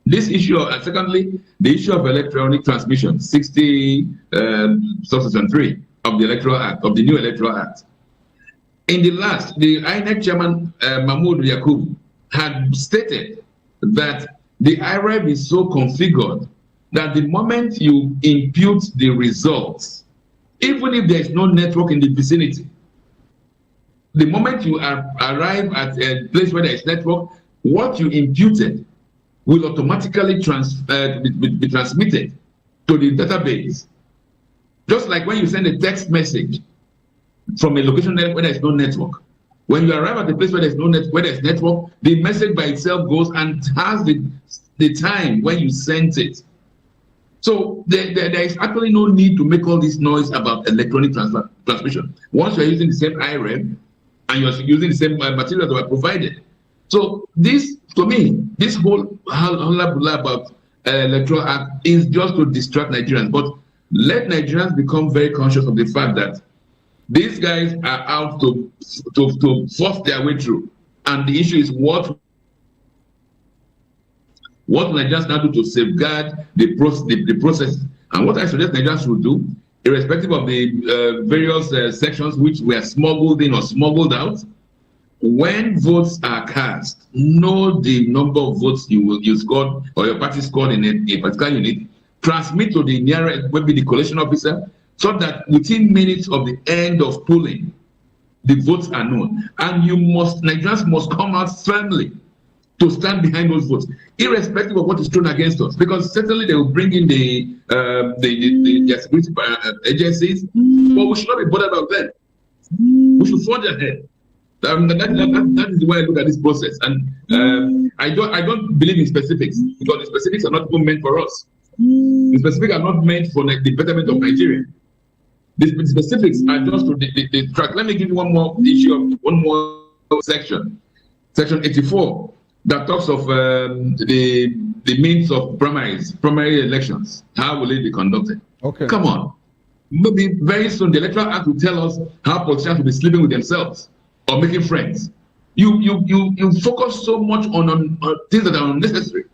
This issue, and secondly, the issue of electronic transmission, 60 subsection 3 of the Electoral Act, of the new Electoral Act. In the INEC chairman Mahmoud Yakub had stated that the IREB is so configured that the moment you impute the results, even if there is no network in the vicinity, the moment you arrive at a place where there is network, what you imputed will automatically be transmitted to the database. Just like when you send a text message from a location where there is no network. When you arrive at the place where there is no where there is network, the message by itself goes and has the time when you sent it. So there is actually no need to make all this noise about electronic transmission. Once you are using the same IREB and you are using the same materials that were provided. So this, to me, this whole hullabaloo about Electoral Act is just to distract Nigerians. But let Nigerians become very conscious of the fact that these guys are out to force their way through. And the issue is what Nigerians now do to safeguard the process. And what I suggest Nigerians should do, irrespective of the various sections which were smuggled in or smuggled out, when votes are cast, know the number of votes you scored or your party scored in a particular unit, transmit to the nearest, maybe the collation officer, so that within minutes of the end of polling, the votes are known. And Nigerians must come out firmly to stand behind those votes, irrespective of what is thrown against us, because certainly they will bring in the security agencies, but we should not be bothered about them. We should forge ahead. That is the way I look at this process, and I don't believe in specifics, because the specifics are not even meant for us. The specifics are not meant for the betterment of Nigeria. The specifics are just to the track. Let me give you one more section, section 84, that talks of the means of primary elections. How will it be conducted? Okay. Come on. Maybe very soon the Electoral Act will tell us how politicians will be sleeping with themselves or making friends. You focus so much on things that are unnecessary,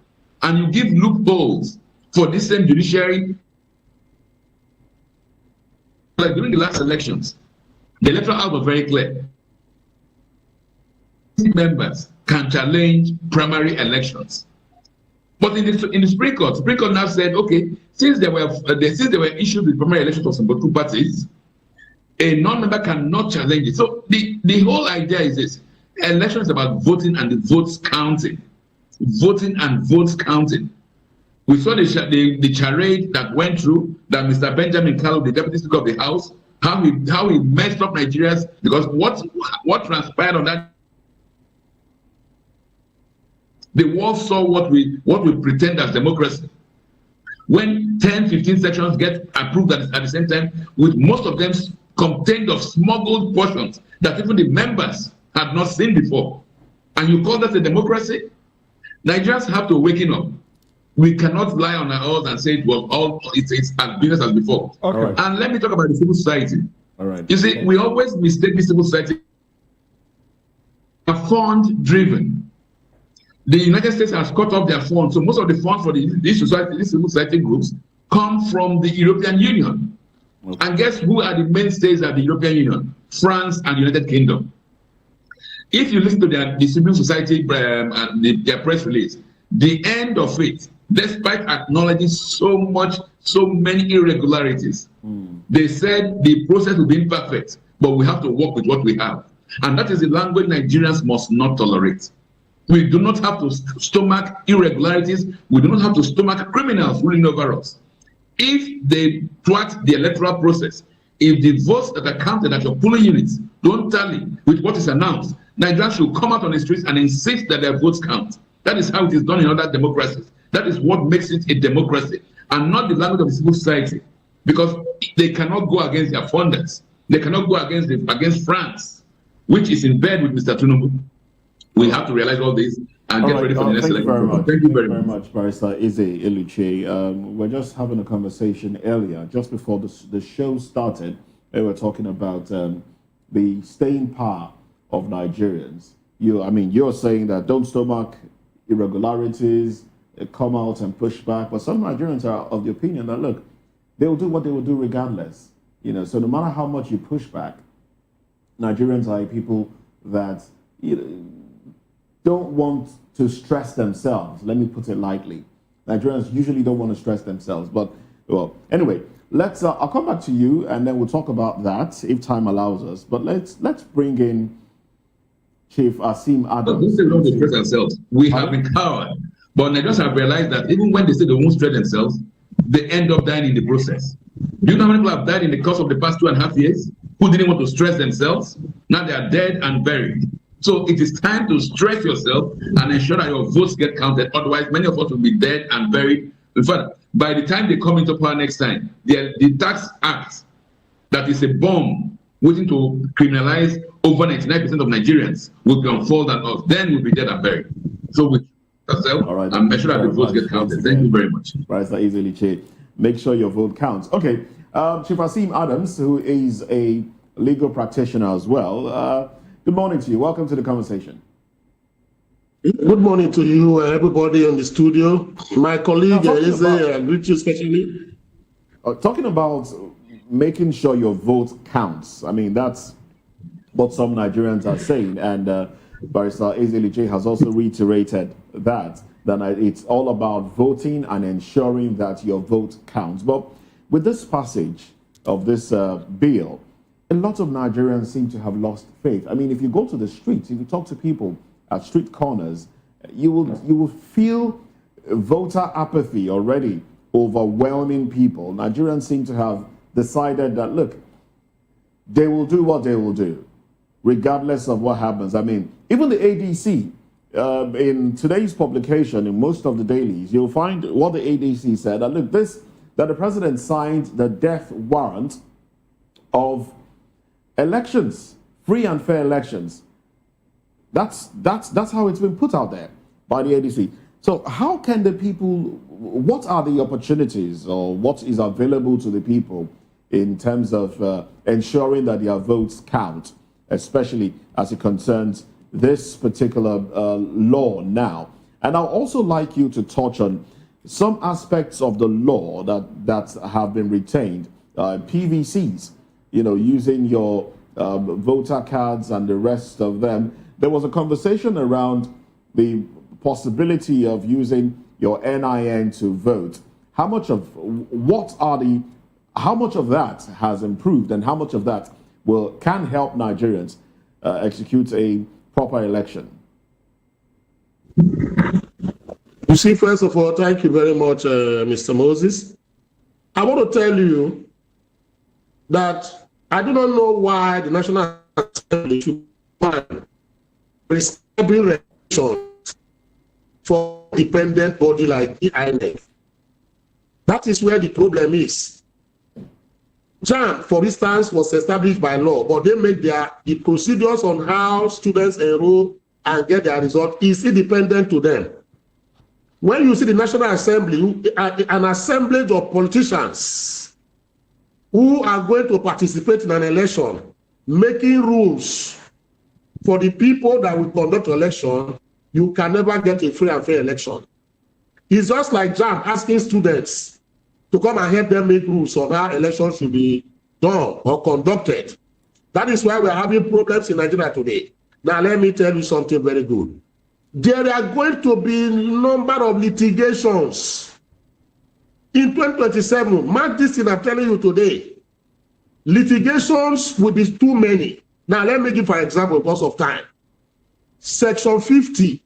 and you give loopholes for this same judiciary. Like during the last elections, the Electoral Act was very clear. Members can challenge primary elections. But in the Supreme Court now said, okay, since there were issues with primary elections for some political parties, a non-member cannot challenge it. So the whole idea is this: election is about voting and the votes counting. Voting and votes counting. We saw the charade that went through, that Mr. Benjamin Kalu, the Deputy Speaker of the House, how he messed up Nigerians, because what transpired on that, the world saw what we pretend as democracy. When 10, 15 sections get approved at the same time, with most of them contained of smuggled portions that even the members had not seen before, and you call that a democracy? Nigerians have to waken up. We cannot lie on our oars and say it was it's as business as before. Okay. Right. And let me talk about the civil society. All right. You see, we always mistake the civil society as fund-driven. The United States has cut off their funds, so most of the funds for these civil society groups come from the European Union. Okay. And guess who are the mainstays of the European Union? France and the United Kingdom. If you listen to the civil society and their press release, the end of it, despite acknowledging so many irregularities, they said the process will be imperfect, but we have to work with what we have. And that is the language Nigerians must not tolerate. We do not have to stomach irregularities. We do not have to stomach criminals ruling over us. If they thwart the electoral process, if the votes that are counted at your polling units don't tally with what is announced, Nigerians should come out on the streets and insist that their votes count. That is how it is done in other democracies. That is what makes it a democracy, and not the language of the civil society. because they cannot go against their funders. They cannot go against France, which is in bed with Mr. Tinubu. We have to realize all this and get ready for the next election. Thank you very much, Barrister Eze Eluche. We're just having a conversation earlier, just before the show started. They were talking about the staying power of Nigerians. You're saying that don't stomach irregularities, come out and push back. But some Nigerians are of the opinion that, look, they will do what they will do regardless. So no matter how much you push back, Nigerians are people that don't want to stress themselves. Let me put it lightly. Nigerians usually don't want to stress themselves. But, well, anyway, I'll come back to you and then we'll talk about that if time allows us. But let's bring in Chief Asim Adams. They don't want to stress themselves. We have been cowed. But Nigerians have realized that even when they say they won't stress themselves, they end up dying in the process. Do you know how many people have died in the course of the past 2.5 years who didn't want to stress themselves? Now they are dead and buried. So it is time to stress yourself and ensure that your votes get counted. Otherwise, many of us will be dead and buried. In fact, by the time they come into power next time, the tax act that is a bomb waiting to criminalize over 99% of Nigerians will be unfolded and us. Then we'll be dead and buried. So we ourselves and make sure that the votes get counted. Thank you very much. Right, so easily, Chief. Make sure your vote counts. Okay, Chief Asim Adams, who is a legal practitioner as well. Good morning to you. Welcome to the conversation. Good morning to you, everybody in the studio. My colleague is greet you especially. Talking about making sure your vote counts. That's what some Nigerians are saying, and Barrister Eze Eluche has also reiterated that it's all about voting and ensuring that your vote counts. But with this passage of this bill, a lot of Nigerians seem to have lost faith. If you go to the streets, if you talk to people at street corners, you will feel voter apathy already overwhelming people. Nigerians seem to have decided that, look, they will do what they will do, regardless of what happens. Even the ADC, in today's publication, in most of the dailies, you'll find what the ADC said, that look, that the president signed the death warrant of elections, free and fair elections. That's how it's been put out there by the ADC. So how can the people, what are the opportunities or what is available to the people in terms of ensuring that their votes count, especially as it concerns this particular law now? And I'd also like you to touch on some aspects of the law that have been retained, PVCs, using your voter cards and the rest of them. There was a conversation around the possibility of using your NIN to vote. How much of that has improved and how much of that can help Nigerians execute a proper election? You see, first of all, thank you very much, Mr. Moses. I want to tell you that I do not know why the National Assembly should prescribing regulations for a dependent body like the INEC. That is where the problem is. JAM, for instance, was established by law, but they make the procedures on how students enroll and get their result is independent to them. When you see the National Assembly, an assemblage of politicians who are going to participate in an election, making rules for the people that will conduct election, you can never get a free and fair election. It's just like JAM asking students to come and help them make rules on how elections should be done or conducted. That is why we're having problems in Nigeria today. Now, let me tell you something very good. There are going to be a number of litigations in 2027. Mark this thing I'm telling you today. Litigations will be too many. Now, let me give an example because of time. Section 50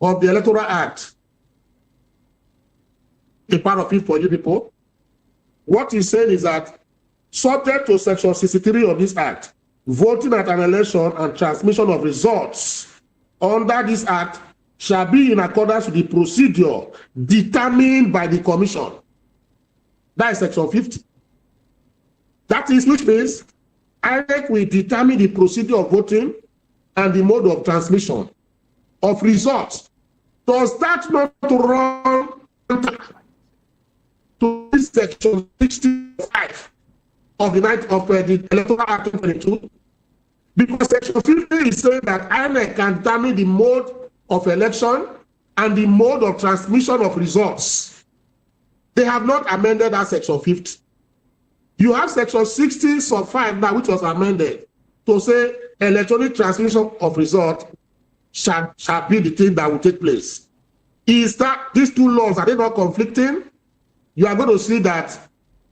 of the Electoral Act, a part of it for you people. What he's saying is that, subject to Section 63 of this Act, voting at an election and transmission of results under this Act shall be in accordance with the procedure determined by the Commission. That is Section 50. That is, which means INEC will determine the procedure of voting and the mode of transmission of results. Does that not run to this section 65 of the Electoral Act 22? Because section 50 is saying that INEC can determine the mode of election and the mode of transmission of results. They have not amended that section 50. You have section 60 sub 5 now, which was amended to say electronic transmission of results shall be the thing that will take place. Is that these two laws, are they not conflicting? You are going to see that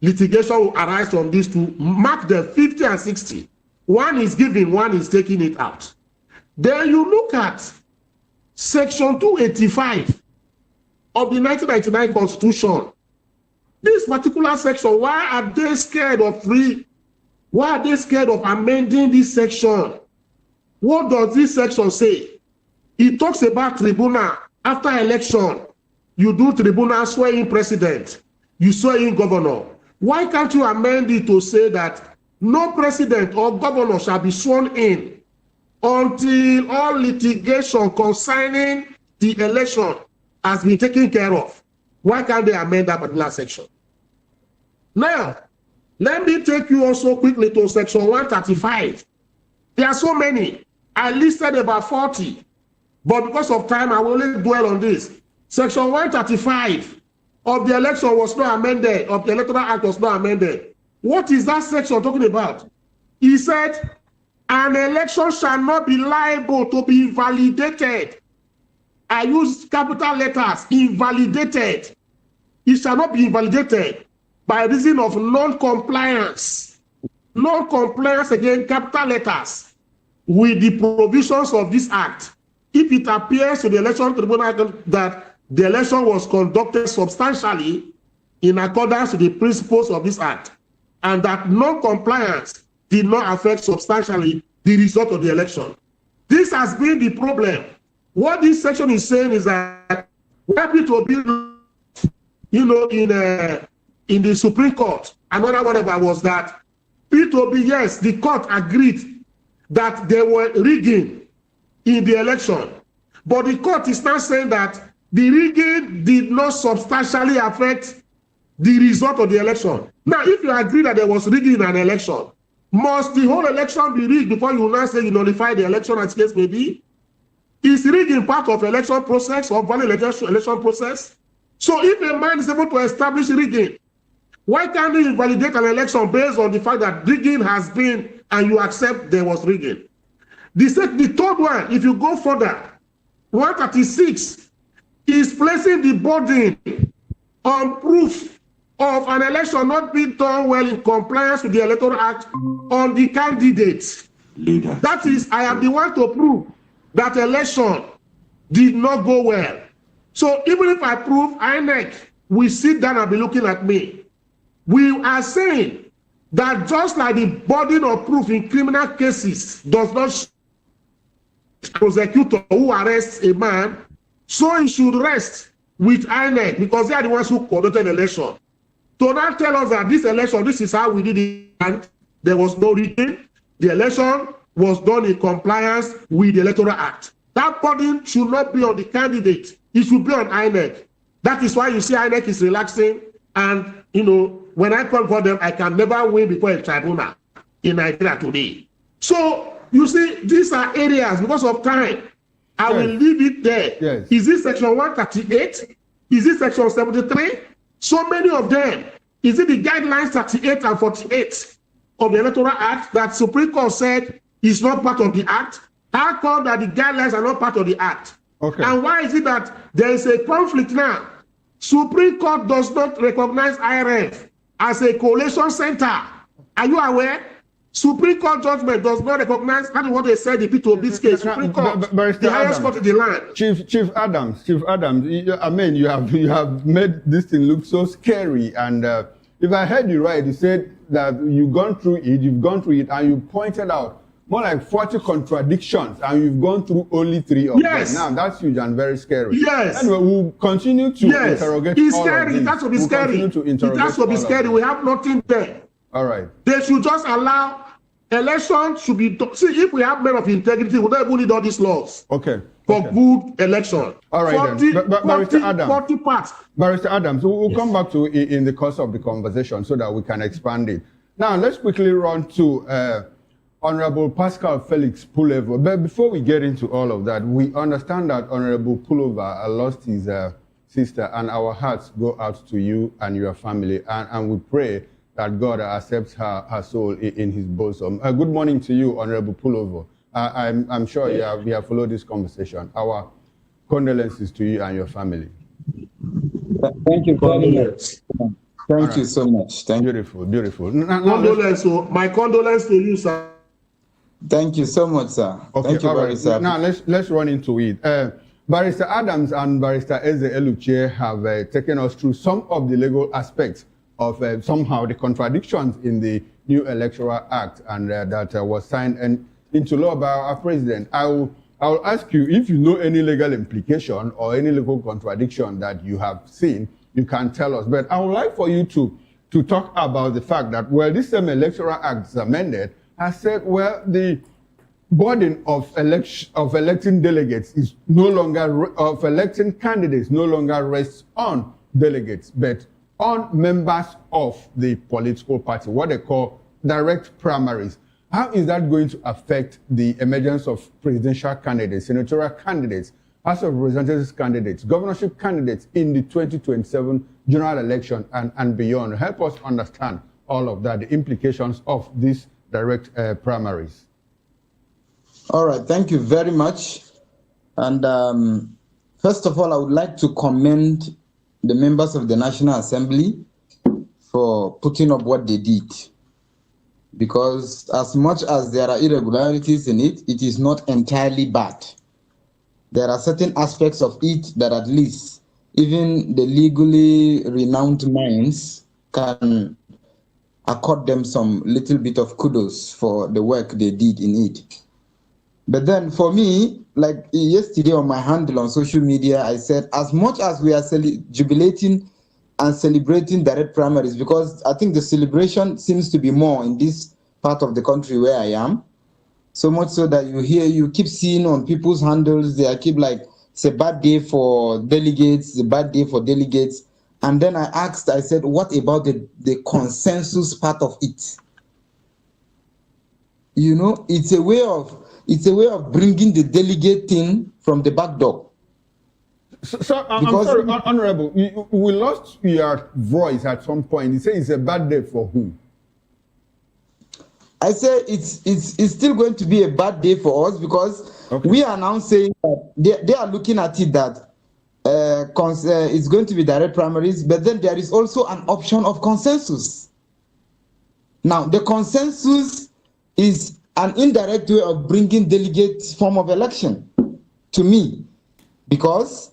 litigation will arise from these two. Mark the 50 and 60. One is giving, one is taking it out. Then you look at section 285 of the 1999 Constitution. This particular section, why are they scared of why are they scared of amending this section? What does this section say? It talks about tribunal. After election, you do tribunal swearing president, you swear in governor. Why can't you amend it to say that no president or governor shall be sworn in until all litigation concerning the election has been taken care of? Why can't they amend that particular section? Now, let me take you also quickly to section 135. There are so many. I listed about 40. But because of time, I will only dwell on this. Section 135 of the election was not amended, of the Electoral Act was not amended. What is that section talking about? He said, an election shall not be liable to be invalidated. I use capital letters, invalidated. It shall not be invalidated by reason of non-compliance. Non-compliance, again, capital letters, with the provisions of this act. If it appears to the election tribunal that the election was conducted substantially in accordance with the principles of this act, and that non-compliance did not affect substantially the result of the election. This has been the problem. What this section is saying is that where it be, in the Supreme Court, another whatever was that P2B, yes, the court agreed that they were rigging in the election, but the court is now saying that the rigging did not substantially affect the result of the election. Now, if you agree that there was rigging in an election, must the whole election be rigged before you now say you nullify the election as case may be? Is rigging part of election process or valid election process? So if a man is able to establish rigging, why can't he invalidate an election based on the fact that rigging has been and you accept there was rigging? The third one, if you go further, 136 is placing the burden on proof of an election not being done well in compliance with the Electoral Act on the candidates. That is, I am the one to prove that election did not go well. So even if I prove INEC will sit down and be looking at me, we are saying that just like the burden of proof in criminal cases does not prosecutor who arrests a man, so he should rest with INEC because they are the ones who conducted the election. To now tell us that this election, this is how we did it, and there was no rigging, the election was done in compliance with the Electoral Act. That burden should not be on the candidate, it should be on INEC. That is why you see INEC is relaxing, and when I call for them, I can never win before a tribunal in Nigeria today. So you see, these are areas, because of time, I will leave it there. Yes. Is this section 138? Is this section 73? So many of them. Is it the guidelines 38 and 48 of the Electoral Act that Supreme Court said is not part of the Act? How come that the guidelines are not part of the Act? Okay. And why is it that there is a conflict now? Supreme Court does not recognize IRF as a collation center. Are you aware? Supreme Court judgment does not recognize, that is what they said in P2B's case. Supreme Court, the highest court in the land. Chief Adams, I mean, you have made this thing look so scary. And if I heard you right, you said that you've gone through it, and you pointed out more like 40 contradictions, and you've gone through only 3 of them. Now, that's huge and very scary. Yes. Anyway, we'll continue to interrogate it's all scary. of It has to be scary. It has to be scary. We have nothing there. All right. They should just allow elections should be see if we have men of integrity, we don't even need all these laws. Okay. For good election. All right 40, then. Barrister Adams. 40 parts. Barrister Adams, we'll come back to it in the course of the conversation so that we can expand it. Now let's quickly run to Honorable Pascal Felix Pullover. But before we get into all of that, we understand that Honorable Pullover lost his sister, and our hearts go out to you and your family, and we pray that God accepts her soul in his bosom. Good morning to you, Honorable Pullover. I'm sure you have followed this conversation. Our condolences to you and your family. Thank you very much. Thank you so much. Beautiful. My condolence to you, sir. Thank you so much, sir. Okay, Thank you, Barrister. Now let's run into it. Barrister Adams and Barrister Eze Eluche have taken us through some of the legal aspects of somehow the contradictions in the new Electoral Act and that was signed into law by our president. I will ask you if you know any legal implication or any legal contradiction that you have seen, you can tell us. But I would like for you to talk about the fact that, well, this same Electoral Act is amended, has said, well, the burden of electing delegates is no longer, of electing candidates no longer rests on delegates, but on members of the political party, what they call direct primaries. How is that going to affect the emergence of presidential candidates, senatorial candidates, House of Representatives candidates, governorship candidates in the 2027 general election and beyond? Help us understand all of that, the implications of these direct primaries. All right, thank you very much. And first of all, I would like to commend the members of the National Assembly for putting up what they did. Because as much as there are irregularities in it, it is not entirely bad. There are certain aspects of it that at least even the legally renowned minds can accord them some little bit of kudos for the work they did in it. But then for me, like yesterday on my handle on social media, I said, as much as we are jubilating and celebrating direct primaries, because I think the celebration seems to be more in this part of the country where I am. So much so that you keep seeing on people's handles, they keep like, it's a bad day for delegates, it's a bad day for delegates. And then I said, what about the consensus part of it? You know, it's a way of bringing the delegate thing from the back door. So I'm sorry, Honorable, we lost your voice at some point. You say it's a bad day for who? I say it's still going to be a bad day for us because we are now saying that they are looking at it that it's going to be direct primaries, but then there is also an option of consensus. Now, the consensus is an indirect way of bringing delegates form of election to me, because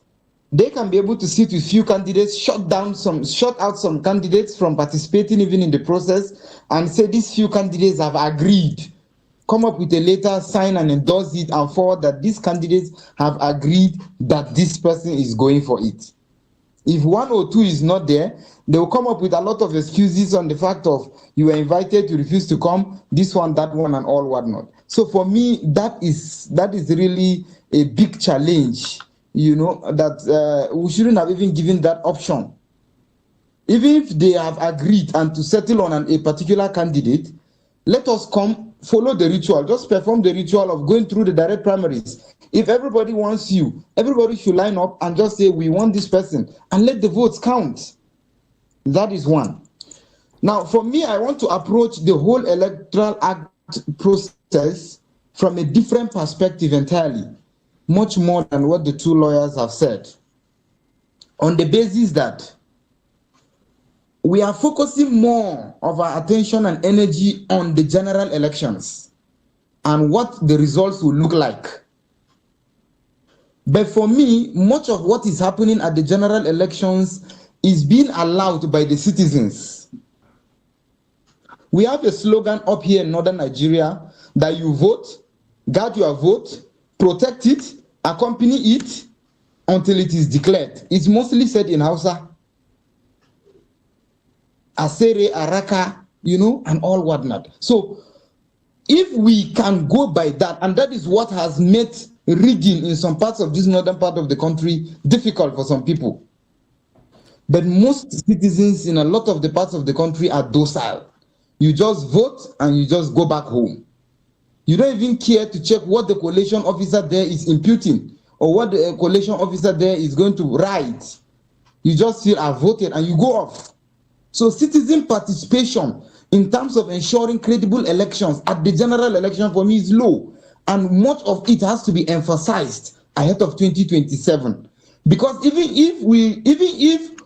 they can be able to sit with few candidates, shut out some candidates from participating even in the process, and say these few candidates have agreed, come up with a letter, sign and endorse it, and forward that these candidates have agreed that this person is going for it. If one or two is not there, they will come up with a lot of excuses on the fact of you were invited, you refused to come, this one, that one, and all whatnot. So for me, that is really a big challenge. You know, that we shouldn't have even given that option. Even if they have agreed and to settle on a particular candidate, let us come, follow the ritual, just perform the ritual of going through the direct primaries. If everybody wants you, everybody should line up and just say, we want this person, and let the votes count. That is one. Now, for me, I want to approach the whole Electoral Act process from a different perspective entirely, much more than what the two lawyers have said, on the basis that we are focusing more of our attention and energy on the general elections and what the results will look like. But for me, much of what is happening at the general elections is being allowed by the citizens. We have a slogan up here in northern Nigeria that you vote, guard your vote, protect it, accompany it until it is declared. It's mostly said in Hausa. Asere Araka and all whatnot. So if we can go by that, and that is what has made rigging in some parts of this northern part of the country difficult for some people. But most citizens in a lot of the parts of the country are docile. You just vote and you just go back home. You don't even care to check what the collation officer there is imputing or what the collation officer there is going to write. You just feel I've voted and you go off. So citizen participation in terms of ensuring credible elections at the general election for me is low. And much of it has to be emphasized ahead of 2027. Because even if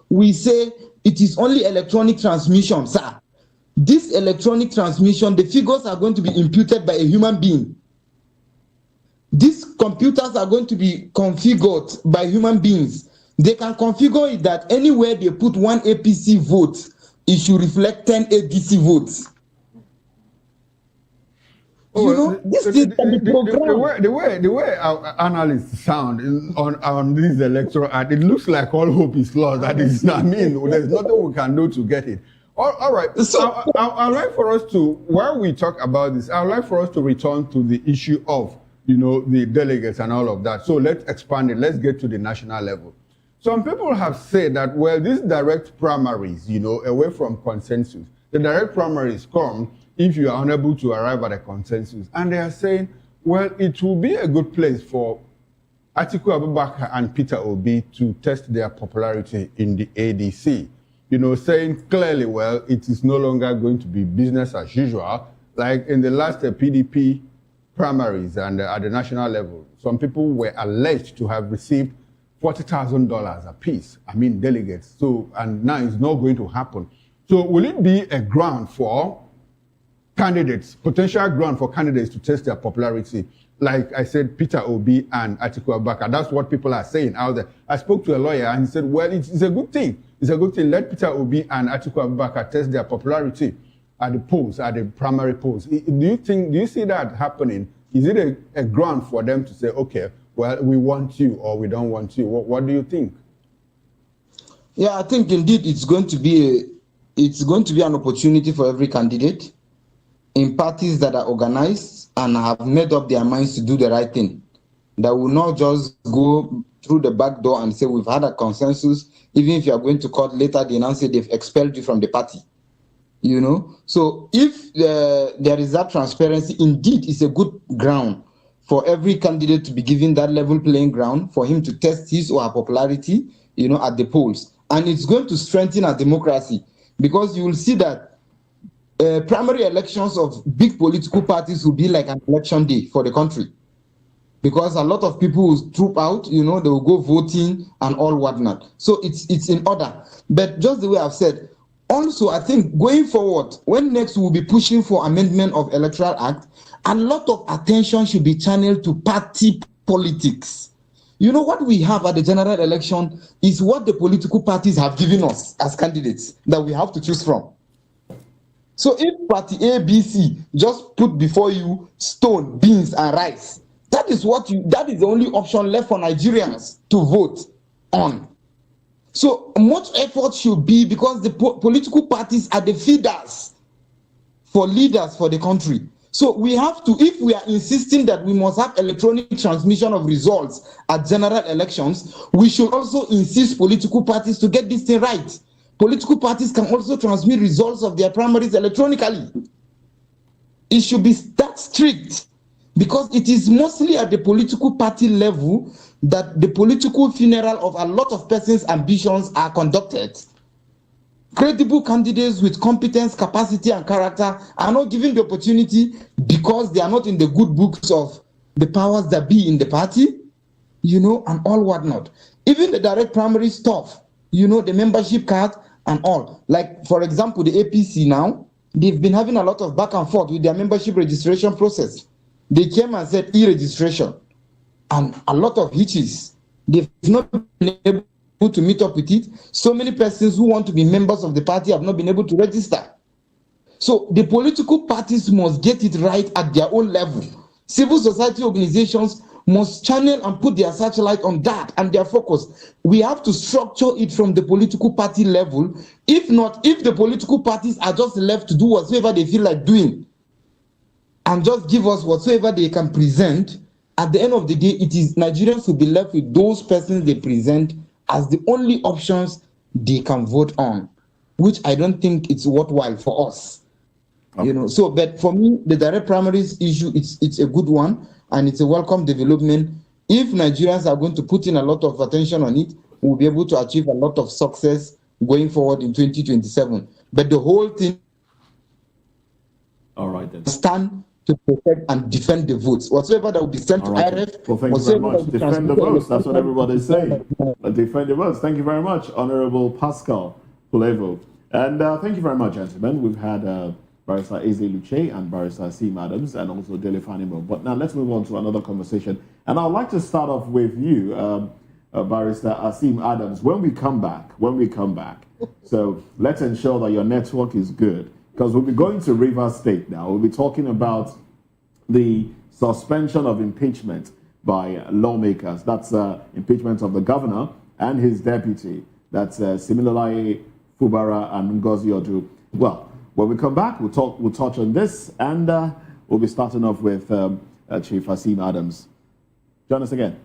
we say it is only electronic transmission, sir, this electronic transmission, the figures are going to be imputed by a human being. These computers are going to be configured by human beings. They can configure it that anywhere they put one APC vote, it should reflect 10 ADC votes. The way our analysts sound on this electoral act, it looks like all hope is lost. That is, there's nothing we can do to get it. All right. So I'd like for us to, while we talk about this, I'd like for us to return to the issue of, the delegates and all of that. So let's expand it. Let's get to the national level. Some people have said that, well, these direct primaries, away from consensus, the direct primaries come if you are unable to arrive at a consensus. And they are saying, well, it will be a good place for Atiku Abubakar and Peter Obi to test their popularity in the ADC. Saying clearly, well, it is no longer going to be business as usual. Like in the last PDP primaries and at the national level, some people were alleged to have received $40,000 apiece, delegates. So, and now it's not going to happen. So will it be a ground for candidates, potential ground for candidates to test their popularity? Like I said, Peter Obi and Atiku Abubakar, that's what people are saying out there. I spoke to a lawyer and he said, well, it's a good thing. It's a good thing. Let Peter Obi and Atiku Abubakar test their popularity at the polls, at the primary polls. Do you see that happening? Is it a ground for them to say, okay, well, we want you or we don't want you? What do you think? Yeah, I think indeed it's going to be an opportunity for every candidate in parties that are organized and have made up their minds to do the right thing. That will not just go through the back door and say we've had a consensus. Even if you are going to court later, they now say they've expelled you from the party. So if there is that transparency, indeed it's a good ground for every candidate to be given that level playing ground for him to test his or her popularity, at the polls. And it's going to strengthen our democracy because you will see that primary elections of big political parties will be like an election day for the country. Because a lot of people will troop out, they will go voting and all whatnot. So it's in order. But just the way I've said, also I think going forward, when next we'll be pushing for amendment of Electoral Act, a lot of attention should be channeled to party politics. What we have at the general election is what the political parties have given us as candidates that we have to choose from. So if party A, B, C just put before you stone, beans, and rice, that is the only option left for Nigerians to vote on. So much effort should be because the political parties are the feeders for leaders for the country. So we have to, if we are insisting that we must have electronic transmission of results at general elections, we should also insist political parties to get this thing right. Political parties can also transmit results of their primaries electronically. It should be that strict because it is mostly at the political party level that the political funeral of a lot of persons' ambitions are conducted. Credible candidates with competence, capacity, and character are not given the opportunity because they are not in the good books of the powers that be in the party, and all whatnot. Even the direct primary stuff, the membership card and all. Like, for example, the APC now, they've been having a lot of back and forth with their membership registration process. They came and said e-registration and a lot of hitches. They've not been able to meet up with it. So many persons who want to be members of the party have not been able to register. So the political parties must get it right at their own level. Civil society organizations must channel and put their searchlight on that and their focus. We have to structure it from the political party level. If not, if the political parties are just left to do whatsoever they feel like doing and just give us whatsoever they can present, at the end of the day, it is Nigerians will be left with those persons they present as the only options they can vote on, which I don't think it's worthwhile for us. You know, so but for me, the direct primaries issue, it's a good one and it's a welcome development. If Nigerians are going to put in a lot of attention on it, we'll be able to achieve a lot of success going forward in 2027. But the whole thing, all right, then, stand to protect and defend the votes. Whatsoever that will be sent to IRF. Well, thank you very much. Defend the votes. That's what everybody's saying. Defend the votes. Thank you very much, Honorable Pascal Pulevo. And thank you very much, gentlemen. We've had Barrister Eze Luche and Barrister Asim Adams and also Dele Fanimo. But now let's move on to another conversation. And I'd like to start off with you, Barrister Asim Adams. When we come back, so let's ensure that your network is good, because we'll be going to Rivers State now. We'll be talking about the suspension of impeachment by lawmakers. That's impeachment of the governor and his deputy. That's Siminalayi Fubara and Ngozi Odu. Well, when we come back, we'll touch on this, and we'll be starting off with Chief Asim Adams. Join us again.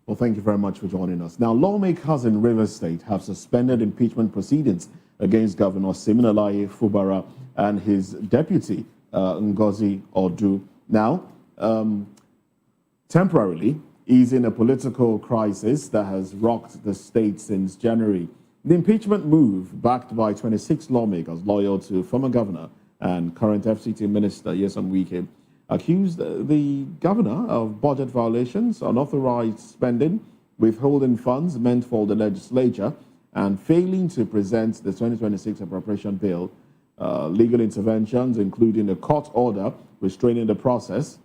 Well, thank you very much for joining us. Now, lawmakers in Rivers State have suspended impeachment proceedings against Governor Siminalayi Fubara and his deputy, Ngozi Odu. Now, temporarily easing a political crisis that has rocked the state since January. The impeachment move, backed by 26 lawmakers loyal to former governor and current FCT minister Nyesom Wike, accused the governor of budget violations, unauthorized spending, withholding funds meant for the legislature, and failing to present the 2026 appropriation bill, legal interventions, including a court order restraining the process,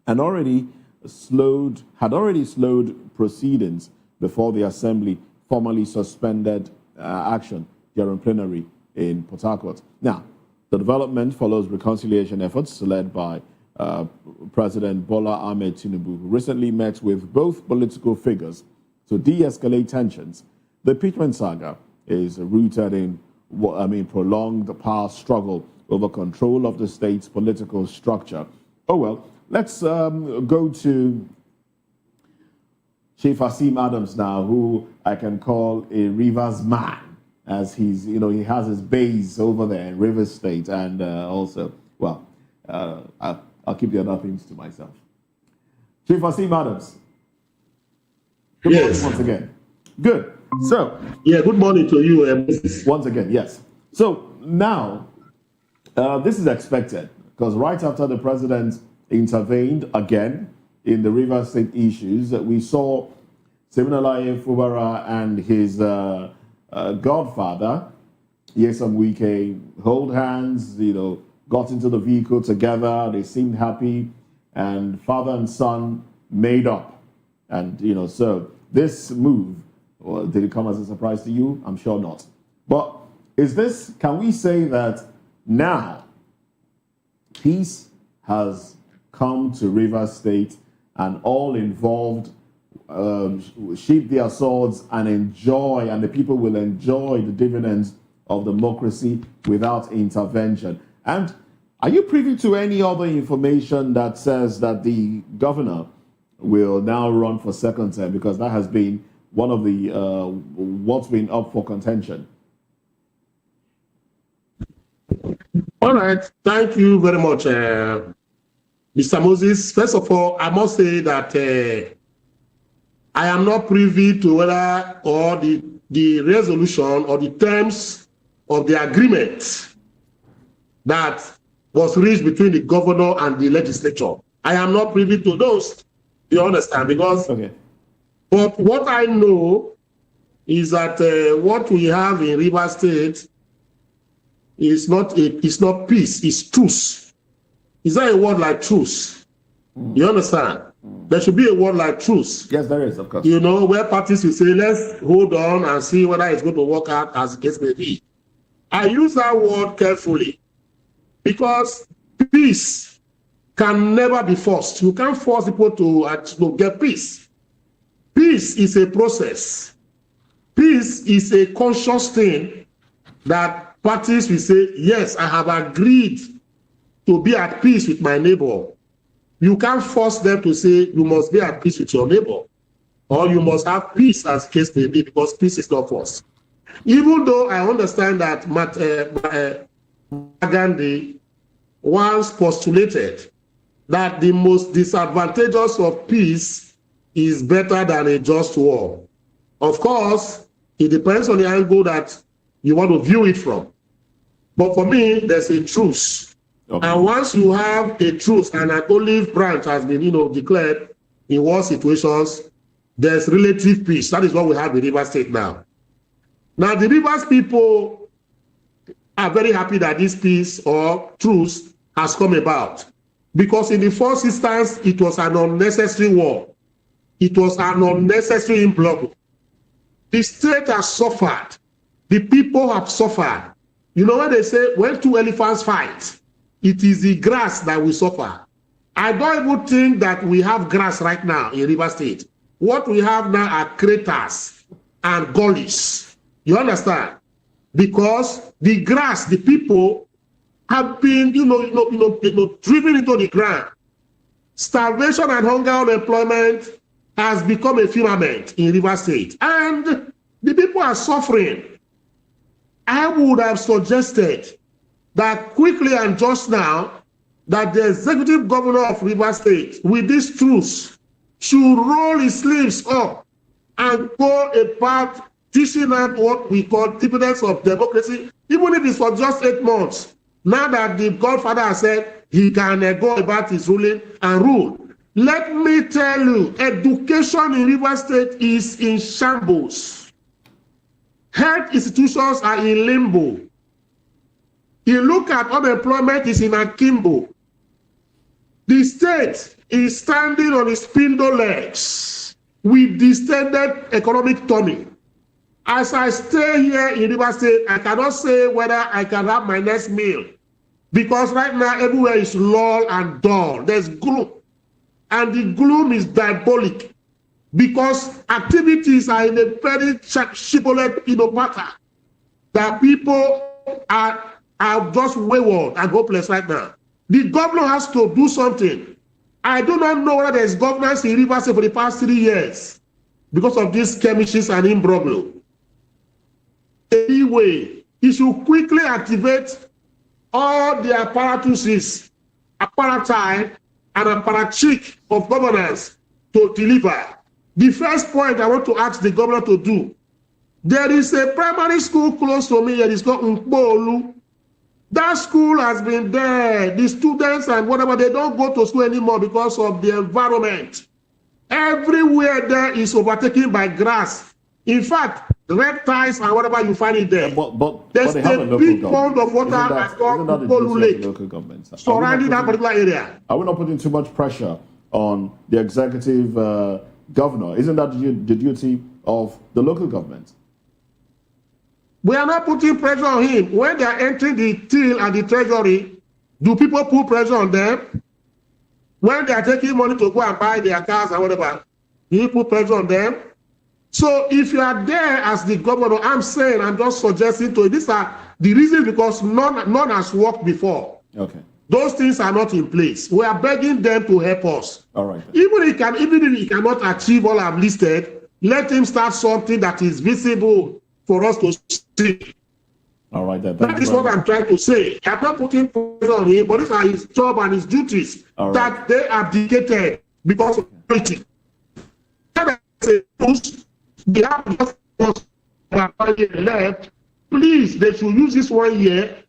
and had already slowed proceedings before the assembly formally suspended action during plenary in Port Harcourt. Now, the development follows reconciliation efforts led by President Bola Ahmed Tinubu, who recently met with both political figures to de-escalate tensions. The impeachment saga is rooted in prolonged power struggle over control of the state's political structure. Oh well, let's go to Chief Asim Adams now, who I can call a Rivers man, as he has his base over there in Rivers State, and also, well, I'll keep the other things to myself. Chief Asim Adams. Good morning once again. Good. So. Yeah, good morning to you. Once again, yes. So now, this is expected, because right after the president intervened again in the Rivers State issues, we saw Siminalayi Fubara and his godfather, Nyesom Wike, hold hands, got into the vehicle together, they seemed happy, and father and son made up. And, so this move, did it come as a surprise to you? I'm sure not. But can we say that now peace has come to Rivers State and all involved sheath their swords and enjoy, and the people will enjoy the dividends of democracy without intervention. And are you privy to any other information that says that the governor will now run for second term? Because that has been one of the what's been up for contention. All right, thank you very much, Mr. Moses. First of all, I must say that I am not privy to whether or the resolution or the terms of the agreement that was reached between the governor and the legislature. I am not privy to those. You understand? Because but what I know is that what we have in Rivers State is not peace, it's truce. Is there a word like truce? You understand? There should be a word like truce. Yes, there is, of course. You know, where parties will say, let's hold on and see whether it's going to work out as the case may be. I use that word carefully because peace can never be forced. You can't force people to get peace. Peace is a process. Peace is a conscious thing that parties will say, yes, I have agreed to be at peace with my neighbor. You can't force them to say you must be at peace with your neighbor or you must have peace as case may be, because peace is not forced. Even though I understand that Gandhi once postulated that the most disadvantageous of peace is better than a just war. Of course, it depends on the angle that you want to view it from. But for me, there's a truce. Okay. And once you have a truce and an olive branch has been, declared in war situations, there's relative peace. That is what we have in Rivers State now. Now, the Rivers people are very happy that this peace or truce has come about. Because in the first instance, it was an unnecessary war. It was an unnecessary imbroglio. The state has suffered. The people have suffered. You know what they say? When two elephants fight, it is the grass that will suffer. I don't even think that we have grass right now in Rivers State. What we have now are craters and gullies. You understand? Because the grass, the people have been, driven into the ground. Starvation and hunger, unemployment has become a firmament in Rivers State. And the people are suffering. I would have suggested that quickly and just now, that the executive governor of Rivers State, with this truce, should roll his sleeves up and go about teaching out what we call dividends of democracy, even if it's for just 8 months. Now that the Godfather has said he can go about his ruling and rule. Let me tell you, education in Rivers State is in shambles. Health institutions are in limbo. You look at unemployment is in akimbo. The state is standing on its spindle legs with distended economic tummy. As I stay here in Rivers State, I cannot say whether I can have my next meal because right now everywhere is lull and dull. There's gloom, and the gloom is diabolic because activities are in a very shibboleth pattern that people are just wayward and hopeless right now. The governor has to do something. I do not know whether there is governance in Rivers State for the past 3 years because of these skirmishes and imbroglio. Anyway, he should quickly activate all the apparatuses, apparati, and apparatchik of governance to deliver. The first point I want to ask the governor to do, there is a primary school close to me, it is called Nkpolu. That school has been there. The students and whatever, they don't go to school anymore because of the environment. Everywhere there is overtaken by grass. In fact, reptiles and whatever you find it there. There's a big pond of water at Nkpolu Lake surrounding that particular area. Are we not putting too much pressure on the executive governor? Isn't that the duty of the local government? We are not putting pressure on him. When they are entering the till and the treasury, do people put pressure on them? When they are taking money to go and buy their cars and whatever, Do you put pressure on them? So if you are there as the governor, I'm just suggesting to you, these are the reasons because none has worked before. Okay. Those things are not in place. We are begging them to help us. All right. Even if he cannot achieve all I've listed, let him start something that is visible for us to see. All right. That is what I'm trying to say. I'm not putting pressure on him, but these are his job and his duties that they abdicated because of politics. They have just left. Please, they should use this 1 year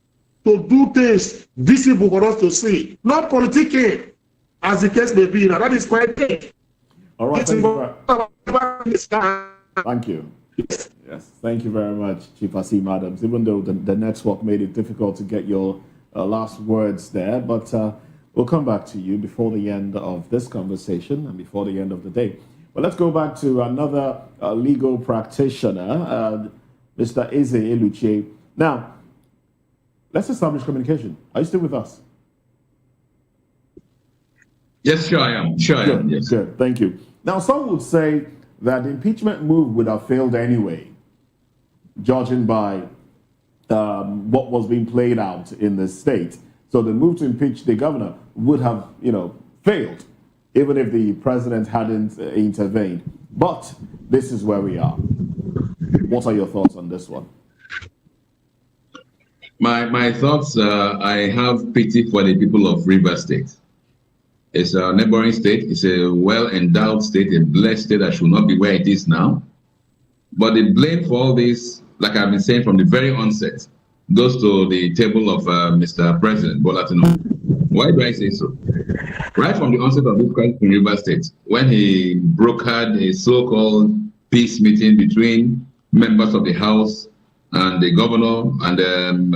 to do things visible for us to see, not politicking, as the case may be. Now, that is quite big. All right. Thank you. Yes, thank you very much, Chief Asim Adams. Even though the network made it difficult to get your last words there, but we'll come back to you before the end of this conversation and before the end of the day. But let's go back to another legal practitioner, Mr. Eze Eluche. Now, let's establish communication. Are you still with us? Yes, sure I am. Sure I am. Yes. Good. Thank you. Now, some would say that the impeachment move would have failed anyway, judging by what was being played out in the state. So the move to impeach the governor would have, failed, even if the president hadn't intervened. But this is where we are. What are your thoughts on this one? My thoughts, I have pity for the people of Rivers State. It's a neighboring state. It's a well-endowed state, a blessed state that should not be where it is now. But the blame for all this, like I've been saying from the very onset, goes to the table of Mr. President Bola Tinubu. Why do I say so? Right from the onset of this crisis in Rivers State, when he brokered a so-called peace meeting between members of the House and the governor and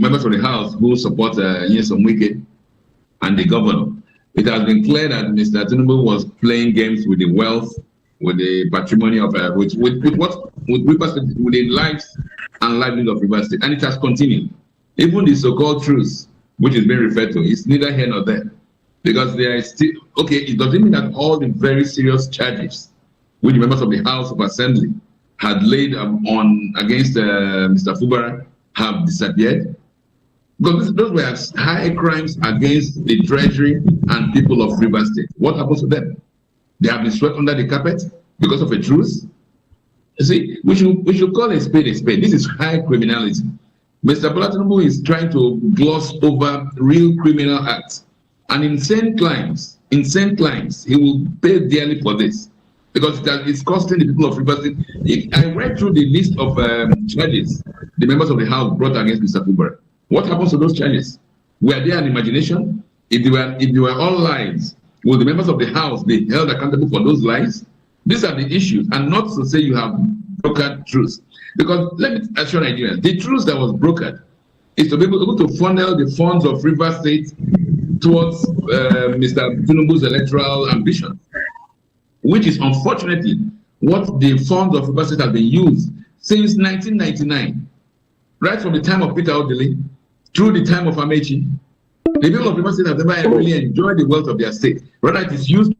members of the House who support Nyesom Wike and the governor, it has been clear that Mr. Tinubu was playing games with the wealth, with the patrimony of with Rivers State, with the lives and livelihood of Rivers State, and it has continued. Even the so-called truce, which is being referred to, is neither here nor there, because there is still it doesn't mean that all the very serious charges which the members of the House of Assembly had laid on against Mr. Fubara have disappeared. Because those were high crimes against the treasury and people of Rivers State. What happens to them? They have been swept under the carpet because of a truce. You see, we should call a spade a spade. This is high criminality. Mr. Bola Tinubu is trying to gloss over real criminal acts. And insane crimes, he will pay dearly for this. Because it's costing the people of Rivers State. I read through the list of charges the members of the House brought against Mr. Fubara. What happens to those charges? Were they an imagination? If they were all lies, will the members of the House be held accountable for those lies? These are the issues, and not to say you have brokered truth. Because let me assure Nigerians, the truth that was brokered is to be able to funnel the funds of Rivers State towards Mr. Tinubu's electoral ambition, which is unfortunately what the funds of Rivers State have been used since 1999, right from the time of Peter Odili through the time of Amechi. The people of Rivers State have never really enjoyed the wealth of their state. Rather, it is used.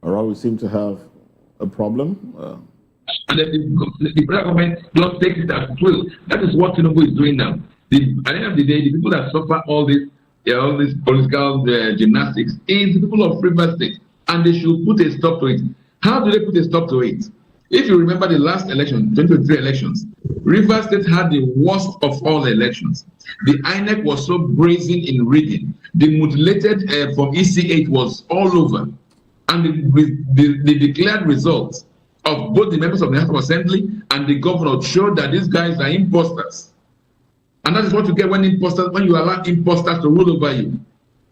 All right, we seem to have a problem. And then the federal government just takes it as it will. That is what Tinubu is doing now. At the end of the day, the people that suffer all this political gymnastics is the people of Rivers State, and they should put a stop to it. How do they put a stop to it? If you remember the last election, 2023 elections, Rivers State had the worst of all the elections. The INEC was so brazen in rigging. The mutilated from EC8 was all over. And the declared results of both the members of the House of Assembly and the governor showed that these guys are imposters. And that is what you get when you allow imposters to rule over you.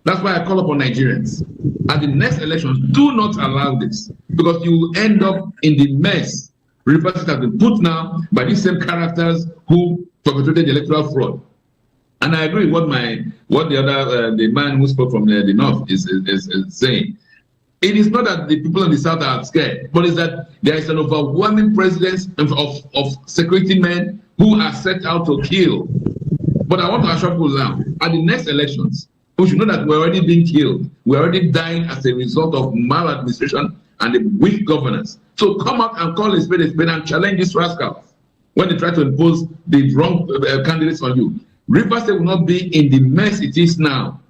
That's why I call upon Nigerians. At the next elections, do not allow this, because you will end up in the mess Rivers State has been put now by these same characters who perpetrated the electoral fraud. And I agree with what the man who spoke from the north is saying. It is not that the people in the south are scared, but it's that there is an overwhelming presence of security men who are set out to kill But I want to assure people now, at the next elections, we should know that we're already being killed. We're already dying as a result of maladministration and the weak governance. So come out and call a spade and challenge these rascals when they try to impose the wrong candidates on you. Rivers State will not be in the mess it is now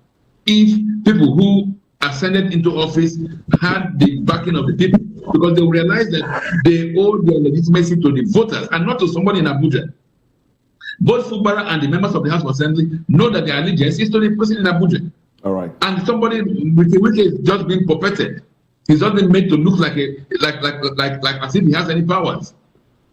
if people who ascended into office had the backing of the people, because they will realize that they owe their legitimacy to the voters and not to somebody in Abuja. Both Fubara and the members of the House of Assembly know that their allegiance is to the person in Abuja. All right. And somebody with the wicked is just being puppeted. He's not been made to look like as if he has any powers.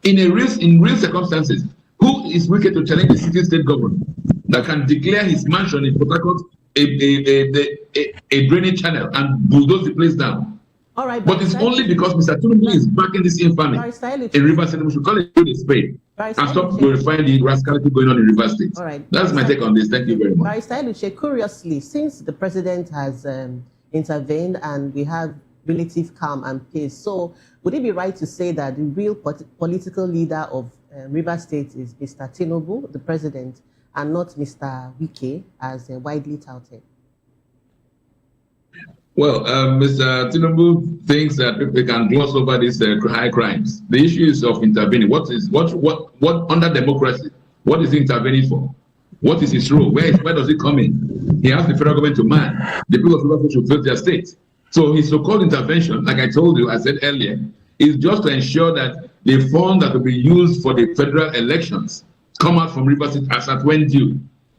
In real circumstances, who is wicked to challenge the city state government that can declare his mansion in Port Harcourt a drainage channel and bulldoze the place down? All right, but it's only because Mr. Tinubu is backing this infamy in Rivers State. We should call it a spade and stop glorifying the rascality going on in Rivers State. All right. That's my take on this. Thank you very much. Barrister Eluche, curiously, since the president has intervened and we have relative calm and peace, so would it be right to say that the real political leader of Rivers State is Mr. Tinubu, the president, and not Mr. Wike, as widely touted? Well, Mr. Tinubu thinks that people can gloss over these high crimes. The issue is of intervening. What under democracy? What is he intervening for? What is his role? Where does it come in? He has the federal government to man. The people of Rivers should build their state. So his so-called intervention, like I told you, I said earlier, is just to ensure that the funds that will be used for the federal elections come out from Rivers State as at when due.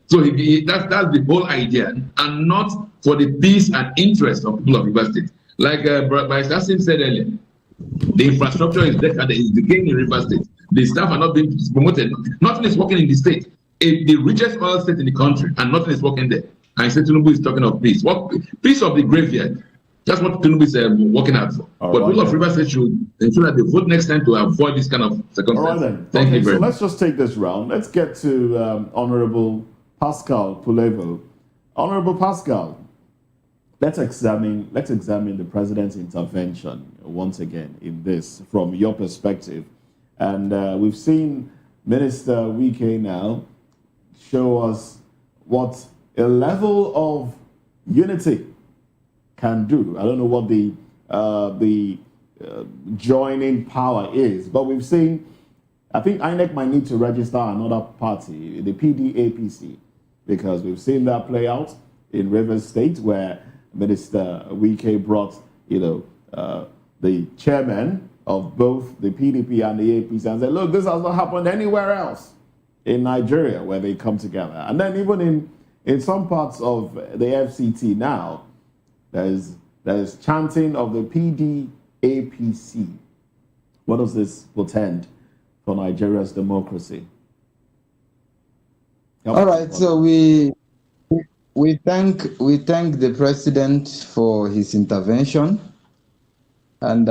So that's the whole idea, and not for the peace and interest of people of Rivers State. Like Barrister Sim said earlier, the infrastructure is decaying in Rivers State. The staff are not being promoted. Nothing is working in the state. The richest oil state in the country, and nothing is working there. And Tinubu is talking of peace. What peace of the graveyard? That's what Tinubu is working out for. But people of Rivers State should ensure that they vote next time to avoid this kind of circumstances. All right, then. Thank you very much. Let's just take this round. Let's get to Honorable Pascal Pulevo. Honorable Pascal, let's examine the president's intervention once again in this from your perspective. And we've seen Minister Wike now show us what a level of unity can do. I don't know what the joining power is, but we've seen, I think INEC might need to register another party, the PDAPC, because we've seen that play out in Rivers State, where Minister Wike brought, the chairman of both the PDP and the APC and said, look, this has not happened anywhere else in Nigeria where they come together. And then even in some parts of the FCT now, there's chanting of the PDAPC. What does this portend for Nigeria's democracy? All right, so we thank the president for his intervention, and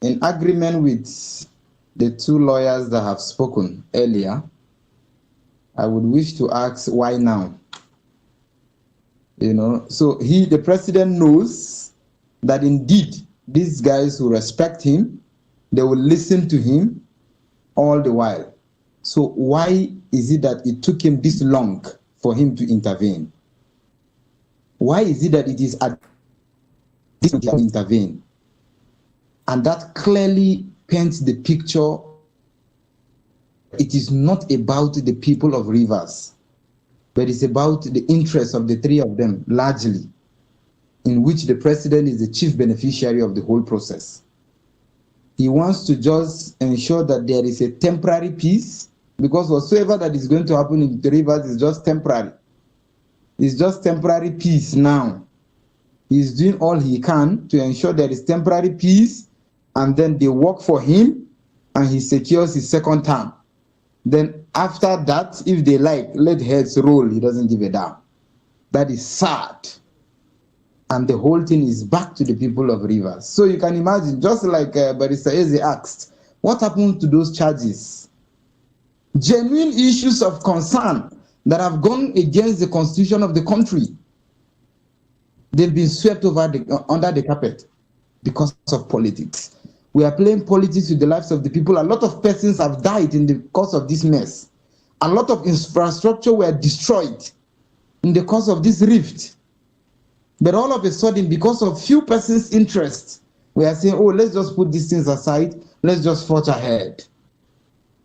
in agreement with the two lawyers that have spoken earlier, I would wish to ask why now. So the president knows that indeed these guys who respect him, they will listen to him all the while. So why is it that it took him this long for him to intervene? Why is it that it is at this point to intervene? And that clearly paints the picture. It is not about the people of Rivers, but it's about the interests of the three of them, largely, in which the president is the chief beneficiary of the whole process. He wants to just ensure that there is a temporary peace, because whatsoever that is going to happen in the Rivers is just temporary. It's just temporary peace now. He's doing all he can to ensure there is temporary peace, and then they work for him, and he secures his second term. Then after that, if they like, let heads roll, he doesn't give a damn. That is sad. And the whole thing is back to the people of Rivers. So you can imagine, just like Barrister Eze asked, what happened to those charges? Genuine issues of concern that have gone against the constitution of the country. They've been swept under the carpet because of politics. We are playing politics with the lives of the people. A lot of persons have died in the course of this mess. A lot of infrastructure were destroyed in the course of this rift. But all of a sudden, because of few persons' interest, we are saying, oh, let's just put these things aside, let's just forge ahead.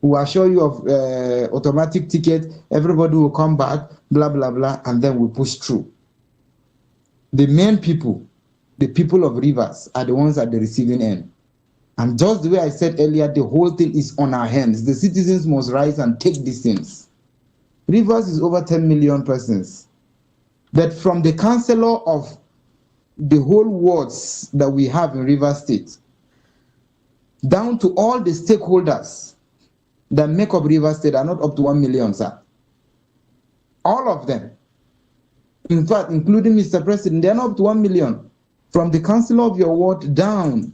We assure you of automatic ticket, everybody will come back, blah, blah, blah, and then we push through. The main people, the people of Rivers, are the ones at the receiving end. And just the way I said earlier, the whole thing is on our hands. The citizens must rise and take these things. Rivers is over 10 million persons. But from the councillor of the whole wards that we have in Rivers State, down to all the stakeholders that make up Rivers State are not up to 1 million, sir. All of them. In fact, including Mr. President, they are not up to 1 million. From the councillor of your ward down,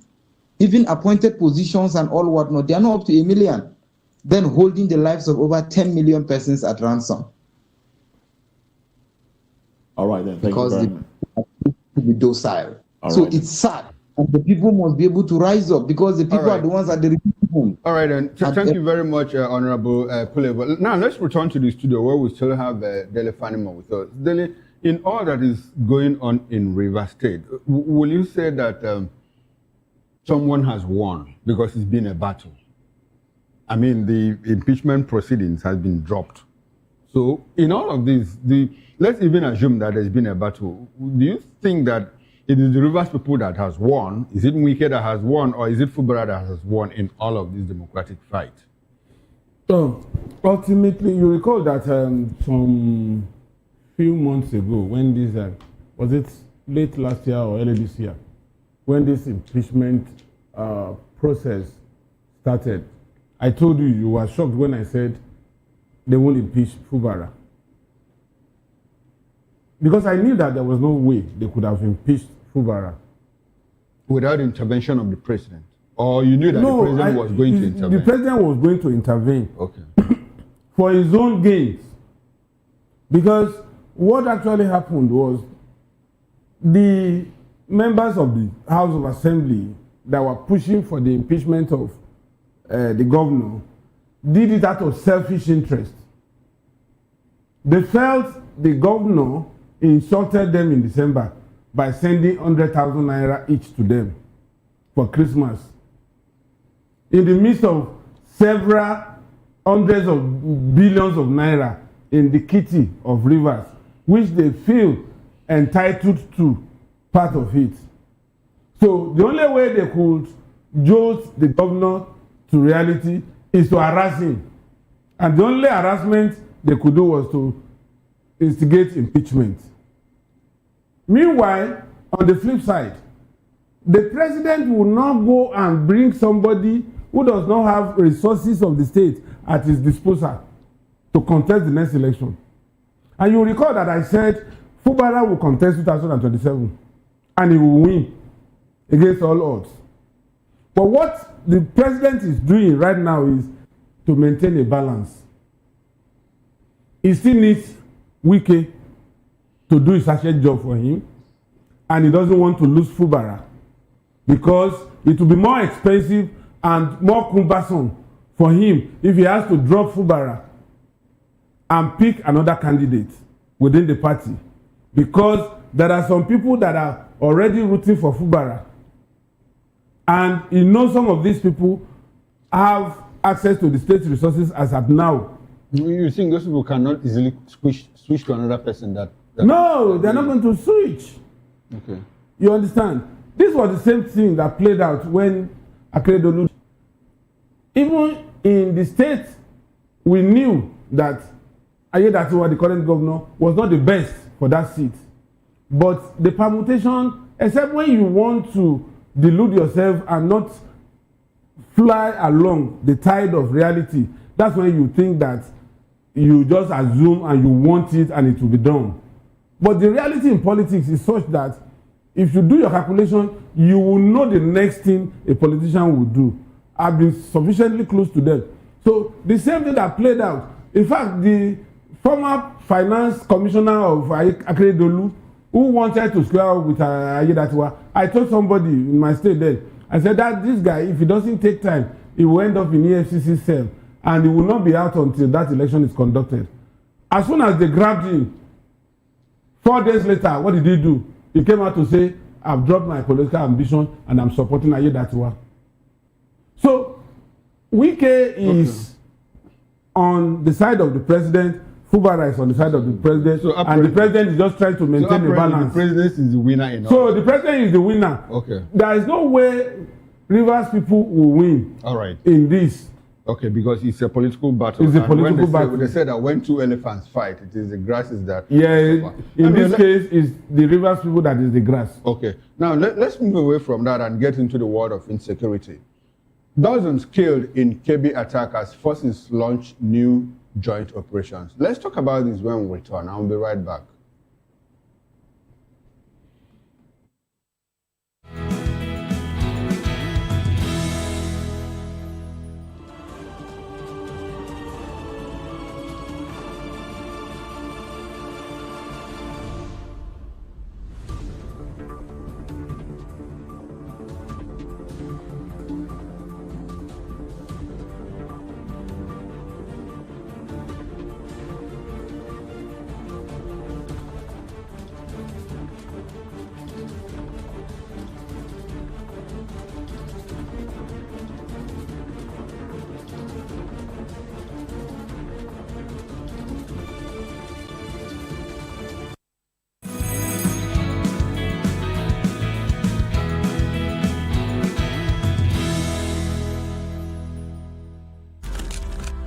even appointed positions and all whatnot, they are not up to 1 million. Then holding the lives of over 10 million persons at ransom. All right, then. Thank you very much. To be docile. All so right. it's sad. And the people must be able to rise up because the people are the ones at the home. All right, then. Thank you very much, Honorable Puleva. Now, let's return to the studio where we still have Dele Fanima with us. Dele, in all that is going on in Rivers State, will you say that someone has won because it's been a battle? I mean, the impeachment proceedings has been dropped. So, in all of this, let's even assume that there's been a battle. Do you think that it is the Rivers people that has won? Is it Wike that has won, or is it Fubara that has won in all of this democratic fight? So, ultimately, you recall that some few months ago, when this, was it late last year or early this year, when this impeachment process started, I told you were shocked when I said they won't impeach Fubara. Because I knew that there was no way they could have impeached Fubara. Without intervention of the president? Or you knew that the president was going to intervene? The president was going to intervene. Okay. For his own gains. Because what actually happened was the members of the House of Assembly that were pushing for the impeachment of the governor did it out of selfish interest. They felt the governor insulted them in December by sending 100,000 naira each to them for Christmas. In the midst of several hundreds of billions of naira in the kitty of Rivers, which they feel entitled to part of it. So the only way they could jolt the governor to reality is to harass him. And the only harassment they could do was to instigate impeachment. Meanwhile, on the flip side, the president will not go and bring somebody who does not have resources of the state at his disposal to contest the next election. And you recall that I said Fubara will contest 2027 and he will win against all odds. But what the president is doing right now is to maintain a balance. He still needs Wike to do his sachet job for him, and he doesn't want to lose Fubara because it will be more expensive and more cumbersome for him if he has to drop Fubara and pick another candidate within the party, because there are some people that are already rooting for Fubara, and he knows some of these people have access to the state resources as at now. You think those people cannot easily switch to another person that no, they're not going to switch. Okay. You understand? This was the same thing that played out when Akeredolu. Even in the state, we knew that Ayedatiwa, the current governor, was not the best for that seat. But the permutation, except when you want to delude yourself and not fly along the tide of reality, that's when you think that you just assume and you want it and it will be done. But the reality in politics is such that if you do your calculation, you will know the next thing a politician will do. I've been sufficiently close to them. So the same thing that played out. In fact, the former finance commissioner of Akeredolu, who wanted to square up with Ayedatiwa, I told somebody in my state then, I said that this guy, if he doesn't take time, he will end up in EFCC cell and he will not be out until that election is conducted. As soon as they grabbed him, 4 days later, what did he do? He came out to say, I've dropped my political ambition and I'm supporting Ayedatiwa. So, Wike is on the side of the president, Fubara is on the side of the president, so and the president is just trying to maintain a balance. The president is the winner in all. So the president is the winner. Okay. There is no way Rivers people will win. All right. In this. Okay, because it's a political battle. It's a political battle. They said that when two elephants fight, it is the grasses that. Yeah, in this case, it's the Rivers people that is the grass. Okay. Now let's move away from that and get into the world of insecurity. Dozens killed in Kebbi attack as forces launch new joint operations. Let's talk about this when we return. I'll be right back.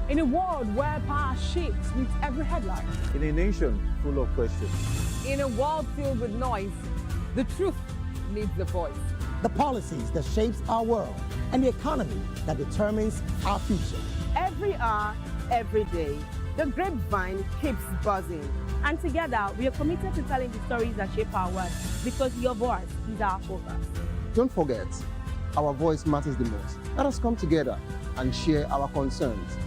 In a world where power shifts with every headline. In a nation full of questions. In a world filled with noise, the truth needs a voice. The policies that shapes our world and the economy that determines our future. Every hour, every day, the grapevine keeps buzzing. And together, we are committed to telling the stories that shape our world because your voice is our focus. Don't forget, our voice matters the most. Let us come together and share our concerns.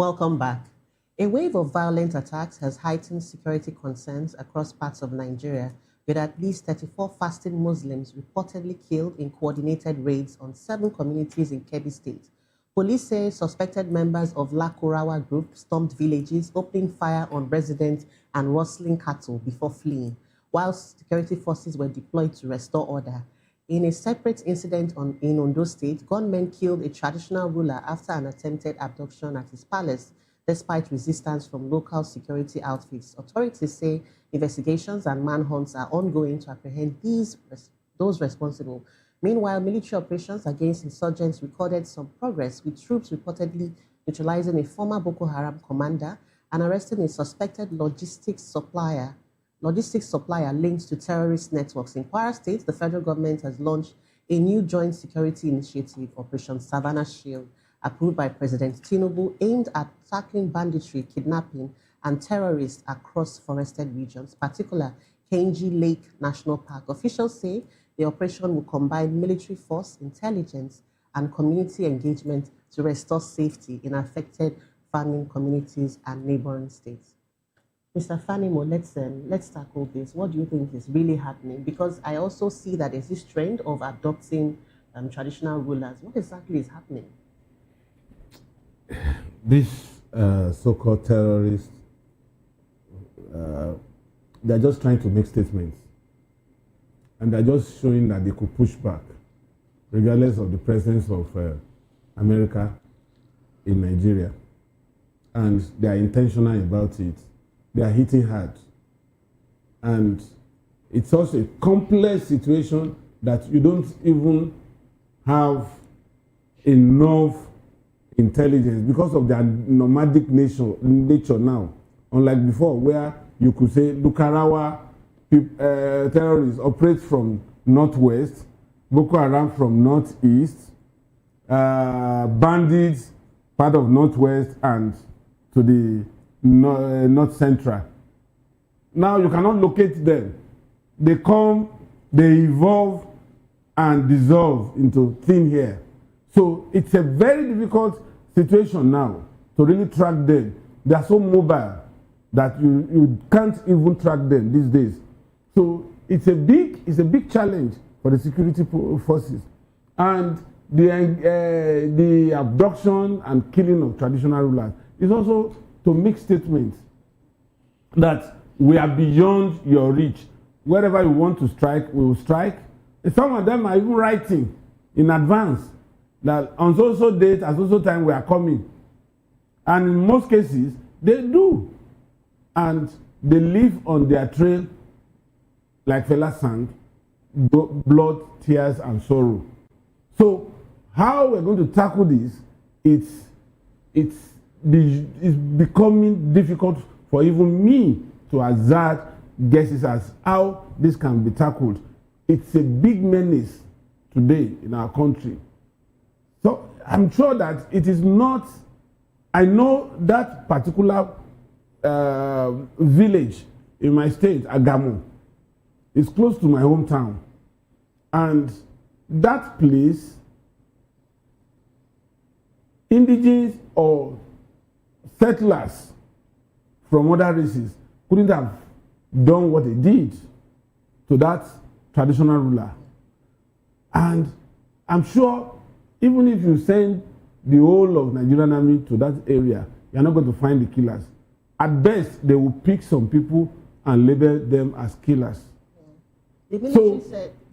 Welcome back. A wave of violent attacks has heightened security concerns across parts of Nigeria, with at least 34 fasting Muslims reportedly killed in coordinated raids on 7 communities in Kebbi State. Police say suspected members of Lakurawa group stormed villages, opening fire on residents and rustling cattle before fleeing, while security forces were deployed to restore order. In a separate incident in Ondo State, gunmen killed a traditional ruler after an attempted abduction at his palace, despite resistance from local security outfits. Authorities say investigations and manhunts are ongoing to apprehend those responsible. Meanwhile, military operations against insurgents recorded some progress, with troops reportedly neutralizing a former Boko Haram commander and arresting a suspected logistics supplier linked to terrorist networks. In Kwara State, the federal government has launched a new joint security initiative, Operation Savannah Shield, approved by President Tinubu, aimed at tackling banditry, kidnapping, and terrorists across forested regions, particularly Kainji Lake National Park. Officials say the operation will combine military force, intelligence, and community engagement to restore safety in affected farming communities and neighboring states. Mr. Fanimo, let's tackle this. What do you think is really happening? Because I also see that there's this trend of adopting traditional rulers. What exactly is happening? These so-called terrorists, they're just trying to make statements. And they're just showing that they could push back, regardless of the presence of America in Nigeria. And they are intentional about it. They are hitting hard. And it's also a complex situation that you don't even have enough intelligence because of their nomadic nature now. Unlike before, where you could say Lukarawa terrorists operate from northwest, Boko Haram from northeast, bandits part of northwest and to the north central. Now you cannot locate them. They come, they evolve and dissolve into thin air. So it's a very difficult situation now to really track them. They are so mobile that you can't even track them these days. So it's a big challenge for the security forces. And the abduction and killing of traditional rulers is also to make statements that we are beyond your reach. Wherever you want to strike, we will strike. And some of them are even writing in advance that on so date, at so time, we are coming. And in most cases, they do. And they live on their trail, like Fela sang, blood, tears, and sorrow. So how we're going to tackle this, it's becoming difficult for even me to hazard guesses as how this can be tackled. It's a big menace today in our country. So I'm sure that it is not, I know that particular village in my state, Agamo, is close to my hometown. And that place, indigenous or settlers from other races couldn't have done what they did to that traditional ruler. And I'm sure even if you send the whole of Nigerian army to that area, you're not going to find the killers. At best, they will pick some people and label them as killers. The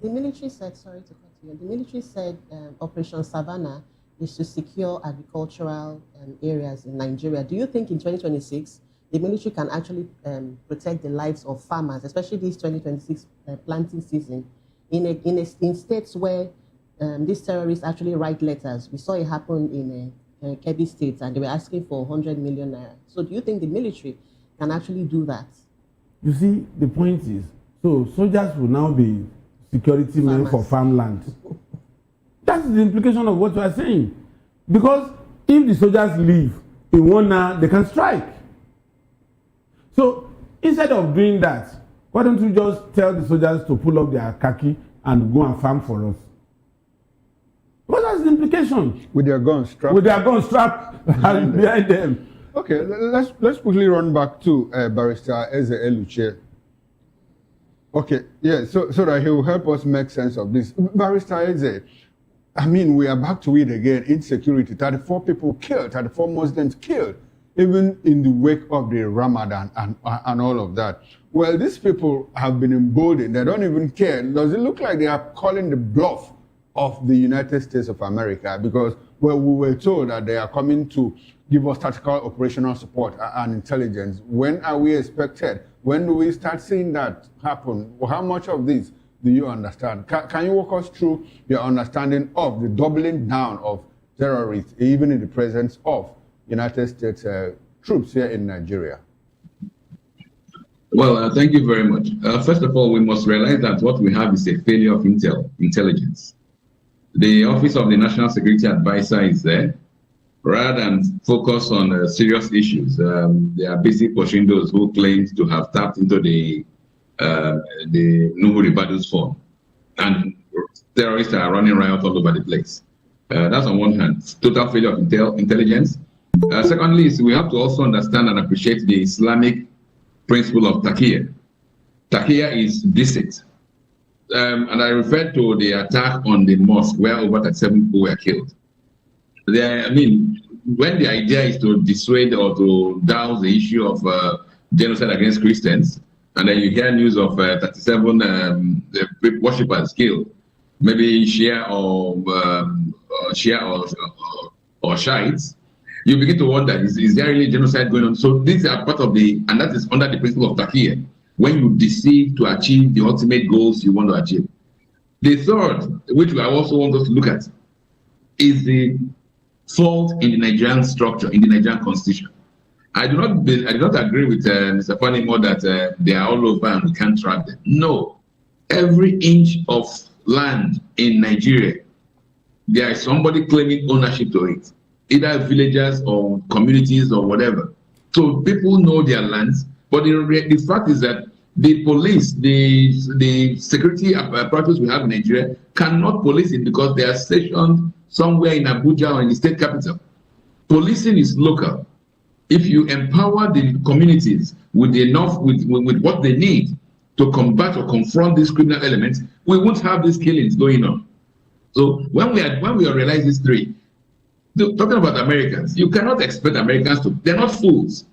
military said, sorry to cut you, the military said Operation Savannah is to secure agricultural areas in Nigeria. Do you think in 2026, the military can actually protect the lives of farmers, especially this 2026 planting season, in states where these terrorists actually write letters? We saw it happen in Kebbi State, and they were asking for 100 million naira. So do you think the military can actually do that? You see, the point is, so soldiers will now be security men for farmland. That's the implication of what you are saying. Because if the soldiers leave in 1 hour, they can strike. So instead of doing that, why don't you just tell the soldiers to pull up their khaki and go and farm for us? What is the implication? With their guns strapped. With their guns strapped behind them. Okay, let's quickly run back to Barrister El-Rufai. Okay, yeah, so that he will help us make sense of this. Barrister Eze, I mean, we are back to it again. Insecurity, 34 people killed, 34 Muslims killed, even in the wake of the Ramadan and all of that. Well, these people have been emboldened. They don't even care. Does it look like they are calling the bluff of the United States of America? Because, well, we were told that they are coming to give us tactical operational support and intelligence. When are we expected? When do we start seeing that happen? How much of this do you understand? Can you walk us through your understanding of the doubling down of terrorists, even in the presence of United States troops here in Nigeria? Well, thank you very much. First of all, we must realize that what we have is a failure of intelligence. The Office of the National Security Advisor is there. Rather than focus on serious issues, they are busy pushing those who claim to have tapped into the Nuhu Ribadu's phone. And terrorists are running riot all over the place. That's on one hand, total failure of intelligence. Secondly, is we have to also understand and appreciate the Islamic principle of taqiyya. Taqiyya is deceit. And I referred to the attack on the mosque where over 37 people were killed. I mean, when the idea is to dissuade or to douse the issue of genocide against Christians, and then you hear news of 37 worshippers killed, maybe Shia or Shiites, you begin to wonder, is there really genocide going on? So these are part of and that is under the principle of taqiyya, when you deceive to achieve the ultimate goals you want to achieve. The third, which I also want us to look at, is the fault in the Nigerian structure, in the Nigerian constitution. I do not agree with Mr. Fanimo that they are all over and we can't track them. No, every inch of land in Nigeria, there is somebody claiming ownership to it, either villagers or communities or whatever. So people know their lands, but the fact is that the police, the security apparatus we have in Nigeria cannot police it because they are stationed somewhere in Abuja or in the state capital. Policing is local. If you empower the communities with what they need to combat or confront these criminal elements, we won't have these killings going on. So when we realize these three, talking about Americans, you cannot expect Americans they're not fools.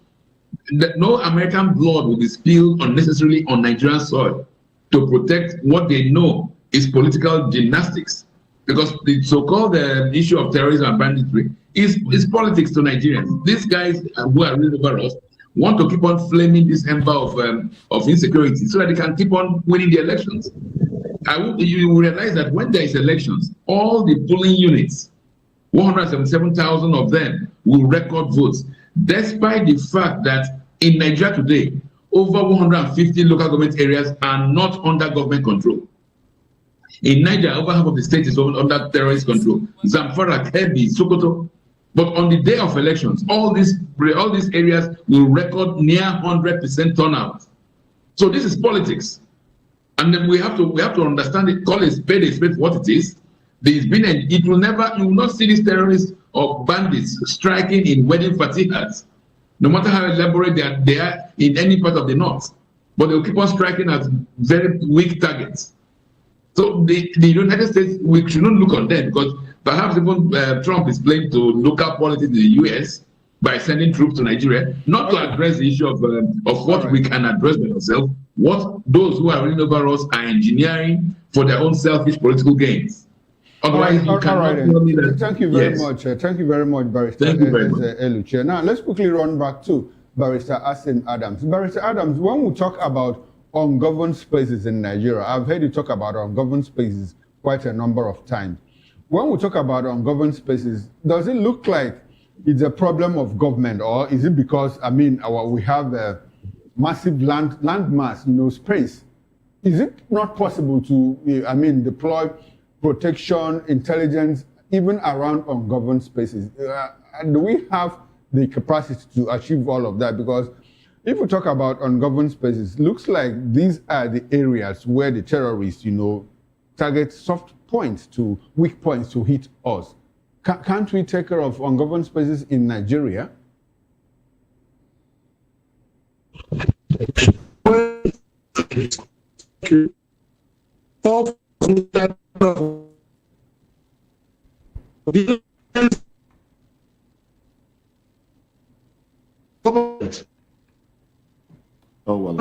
No American blood will be spilled unnecessarily on Nigerian soil to protect what they know is political gymnastics. Because the so-called issue of terrorism and banditry is politics to Nigerians. These guys who are really over us want to keep on flaming this ember of insecurity so that they can keep on winning the elections. You will realize that when there is elections, all the polling units, 177,000 of them will record votes, despite the fact that in Nigeria today, over 150 local government areas are not under government control. In Nigeria, over half of the state is under terrorist control. Zamfara, Kebbi, Sokoto. But on the day of elections, all these areas will record near 100% turnout. So this is politics. And then we have to understand it, call it spade for what it is. You will not see these terrorists or bandits striking in wedding fatihas, no matter how elaborate they are in any part of the north. But they'll keep on striking at very weak targets. So the United States, we should not look on them because perhaps even Trump is playing to local politics in the US by sending troops to Nigeria, not to address the issue of what we can address by ourselves, what those who are running over us are engineering for their own selfish political gains. Otherwise, you cannot tell me that. Thank you very much. Thank you very much, Barrister El-Rufai. Now, let's quickly run back to Barrister Asim Adams. Barrister Adams, when we talk about ungoverned spaces in Nigeria, I've heard you talk about ungoverned spaces quite a number of times. When we talk about ungoverned spaces, does it look like it's a problem of government, or is it because, we have a massive land mass, space? Is it not possible to, deploy protection, intelligence, even around ungoverned spaces? Do we have the capacity to achieve all of that? Because if we talk about ungoverned spaces, looks like these are the areas where the terrorists, target soft points to weak points to hit us. Can't we take care of ungoverned spaces in Nigeria? Oh, well,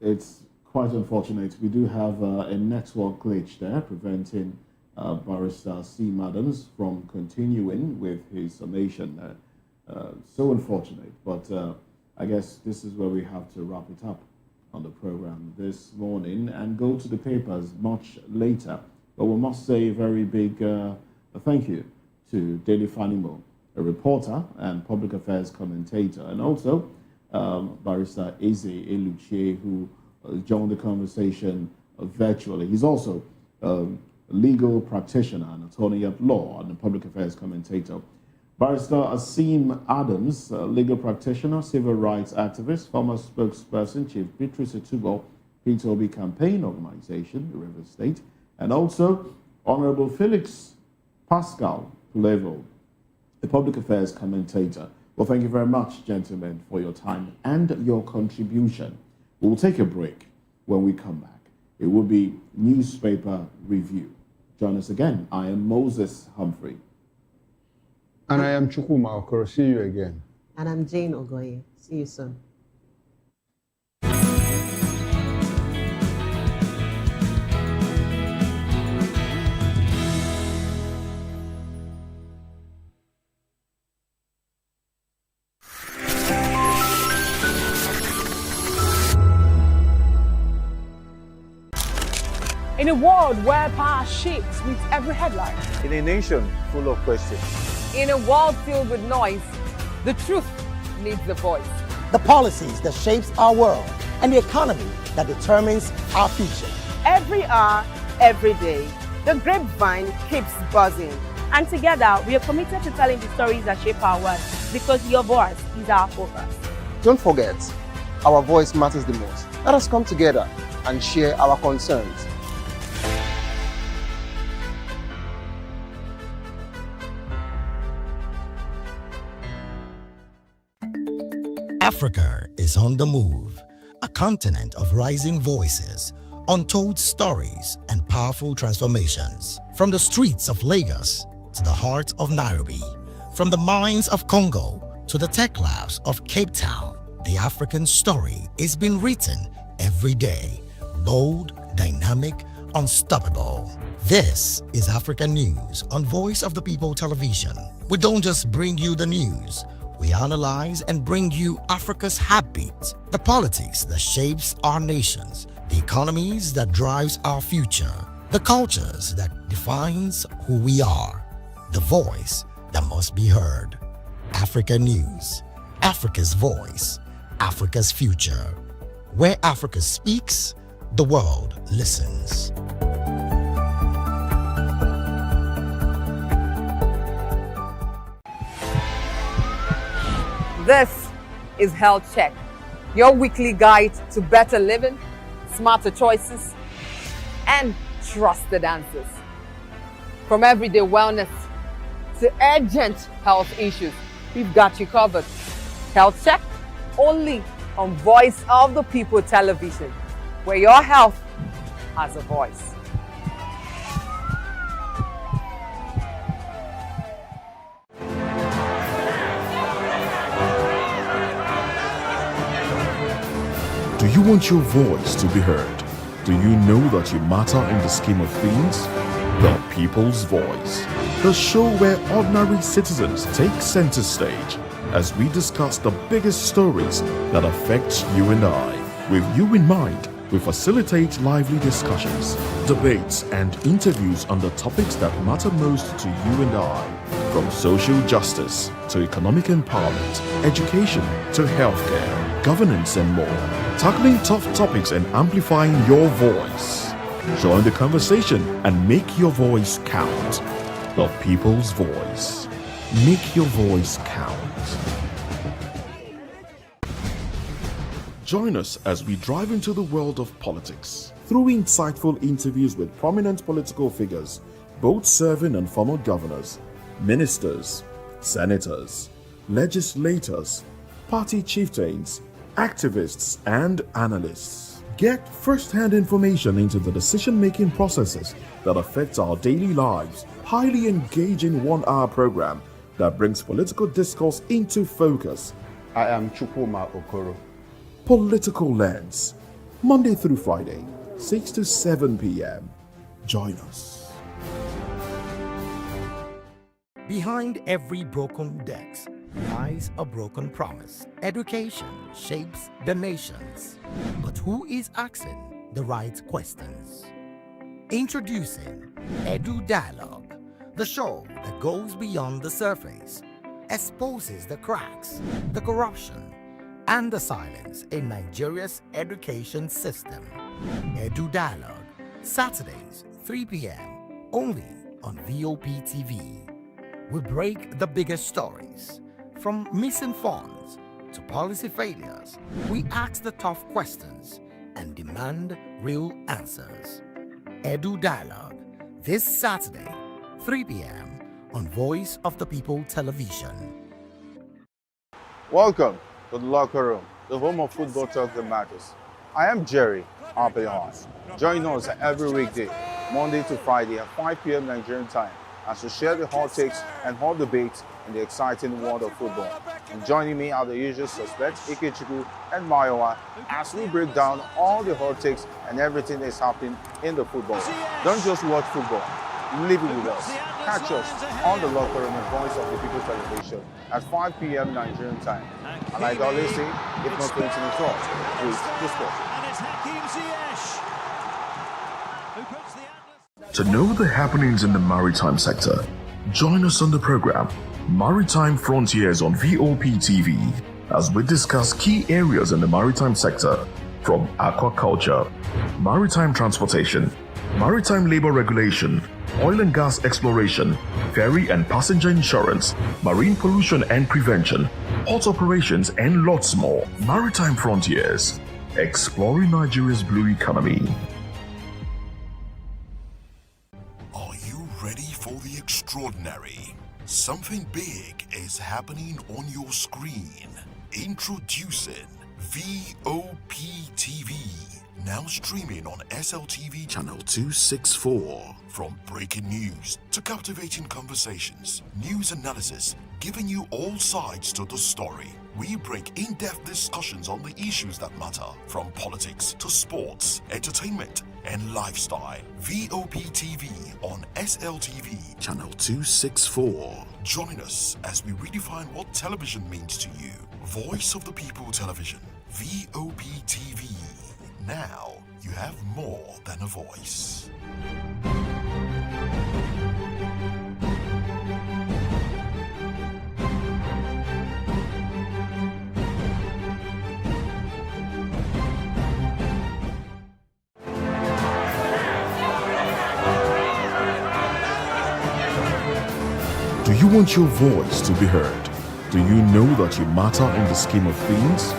it's quite unfortunate. We do have a network glitch there preventing Barrister Asim Adams from continuing with his summation. So unfortunate, but I guess this is where we have to wrap it up on the program this morning and go to the papers much later. But we must say a very big thank you to Daily Fanimo, a reporter and public affairs commentator, and also Barrister Eze Eluchie, who joined the conversation virtually. He's also a legal practitioner, an attorney at law, and a public affairs commentator. Barrister Asim Adams, legal practitioner, civil rights activist, former spokesperson, Chief Beatrice Etubo, P2B campaign organization, River State, and also Honorable Felix Pascal Level, a public affairs commentator. Well, thank you very much, gentlemen, for your time and your contribution. We'll take a break. When we come back, it will be newspaper review. Join us again. I am Moses Humphrey. And I am Chukuma Okoro. See you again. And I'm Jane Ogoye. See you soon. In a world where power shifts with every headline. In a nation full of questions. In a world filled with noise, the truth needs a voice. The policies that shapes our world and the economy that determines our future. Every hour, every day, the grapevine keeps buzzing. And together, we are committed to telling the stories that shape our world because your voice is our focus. Don't forget, our voice matters the most. Let us come together and share our concerns. Africa is on the move, a continent of rising voices, untold stories, and powerful transformations. From the streets of Lagos to the heart of Nairobi, from the mines of Congo to the tech labs of Cape Town, the African story is being written every day. Bold, dynamic, unstoppable. This is African News on Voice of the People Television. We don't just bring you the news. We analyze and bring you Africa's heartbeat, the politics that shapes our nations, the economies that drives our future, the cultures that defines who we are, the voice that must be heard. Africa News, Africa's voice, Africa's future. Where Africa speaks, the world listens. This is Health Check, your weekly guide to better living, smarter choices, and trusted answers. From everyday wellness to urgent health issues, we've got you covered. Health Check, only on Voice of the People Television, where your health has a voice. Do you want your voice to be heard? Do you know that you matter in the scheme of things? The People's Voice, the show where ordinary citizens take center stage as we discuss the biggest stories that affect you and I. With you in mind, we facilitate lively discussions, debates, and interviews on the topics that matter most to you and I. From social justice to economic empowerment, education to healthcare, governance, and more. Tackling tough topics and amplifying your voice. Join the conversation and make your voice count. The People's Voice. Make your voice count. Join us as we drive into the world of politics through insightful interviews with prominent political figures, both serving and former governors, ministers, senators, legislators, party chieftains, activists, and analysts. Get first-hand information into the decision-making processes that affect our daily lives. Highly engaging one-hour program that brings political discourse into focus. I am Chukuma Okoro. Political Lens, Monday through Friday, 6 to 7 p.m. Join us. Behind every broken desk lies a broken promise. Education shapes the nations. But who is asking the right questions? Introducing Edu Dialogue, the show that goes beyond the surface, exposes the cracks, the corruption, and the silence in Nigeria's education system. Edu Dialogue, Saturdays, 3 p.m., only on VOP TV. We break the biggest stories. From missing funds to policy failures, we ask the tough questions and demand real answers. Edu Dialogue, this Saturday, 3 p.m. on Voice of the People Television. Welcome to the locker room, the home of football talk that matters. I am Jerry Arpayon. Join us every weekday, Monday to Friday at 5 p.m. Nigerian time, as we share the hot takes and hot debates in the exciting world of football. And joining me are the usual suspects, Ikechukwu and Mayowa, as we break down all the hot takes and everything that's happening in the football. Don't just watch football, live it with us. Catch us on the locker room and Voice of the People Television at 5 p.m. Nigerian time. And like I always say, if not 20 minutes off, please the sport. To know the happenings in the maritime sector, join us on the program Maritime Frontiers on VOP TV as we discuss key areas in the maritime sector, from aquaculture, maritime transportation, maritime labor regulation, oil and gas exploration, ferry and passenger insurance, marine pollution and prevention, port operations, and lots more. Maritime Frontiers, exploring Nigeria's blue economy. Are you ready for the extraordinary? Something big is happening on your screen. Introducing VOP TV. Now streaming on SLTV channel 264. From breaking news to captivating conversations, news analysis, giving you all sides to the story. We bring in-depth discussions on the issues that matter, from politics to sports, entertainment, and lifestyle. VOP TV on SLTV channel 264. Join us as we redefine what television means to you. Voice of the People Television, VOP TV. Now you have more than a voice. Do you want your voice to be heard? Do you know that you matter in the scheme of things?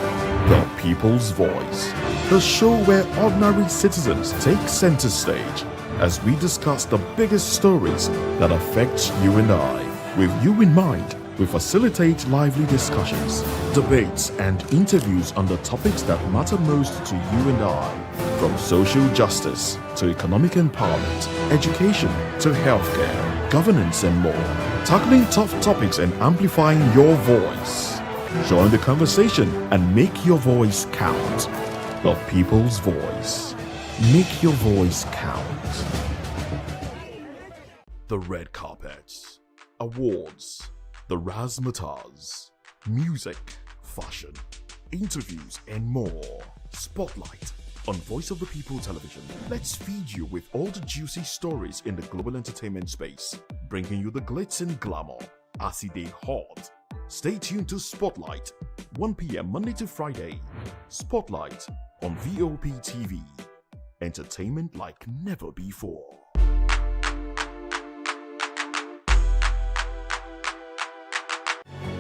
The People's Voice, the show where ordinary citizens take center stage as we discuss the biggest stories that affect you and I. With you in mind, we facilitate lively discussions, debates, and interviews on the topics that matter most to you and I, from social justice to economic empowerment, education to healthcare, governance, and more, tackling tough topics and amplifying your voice. Join the conversation and make your voice count. The People's Voice. Make your voice count. The red carpets, awards, the razzmatazz, music, fashion, interviews, and more. Spotlight on Voice of the People Television. Let's feed you with all the juicy stories in the global entertainment space, bringing you the glitz and glamour as it is hot. Stay tuned to Spotlight, 1 p.m. Monday to Friday. Spotlight on VOP TV. Entertainment like never before.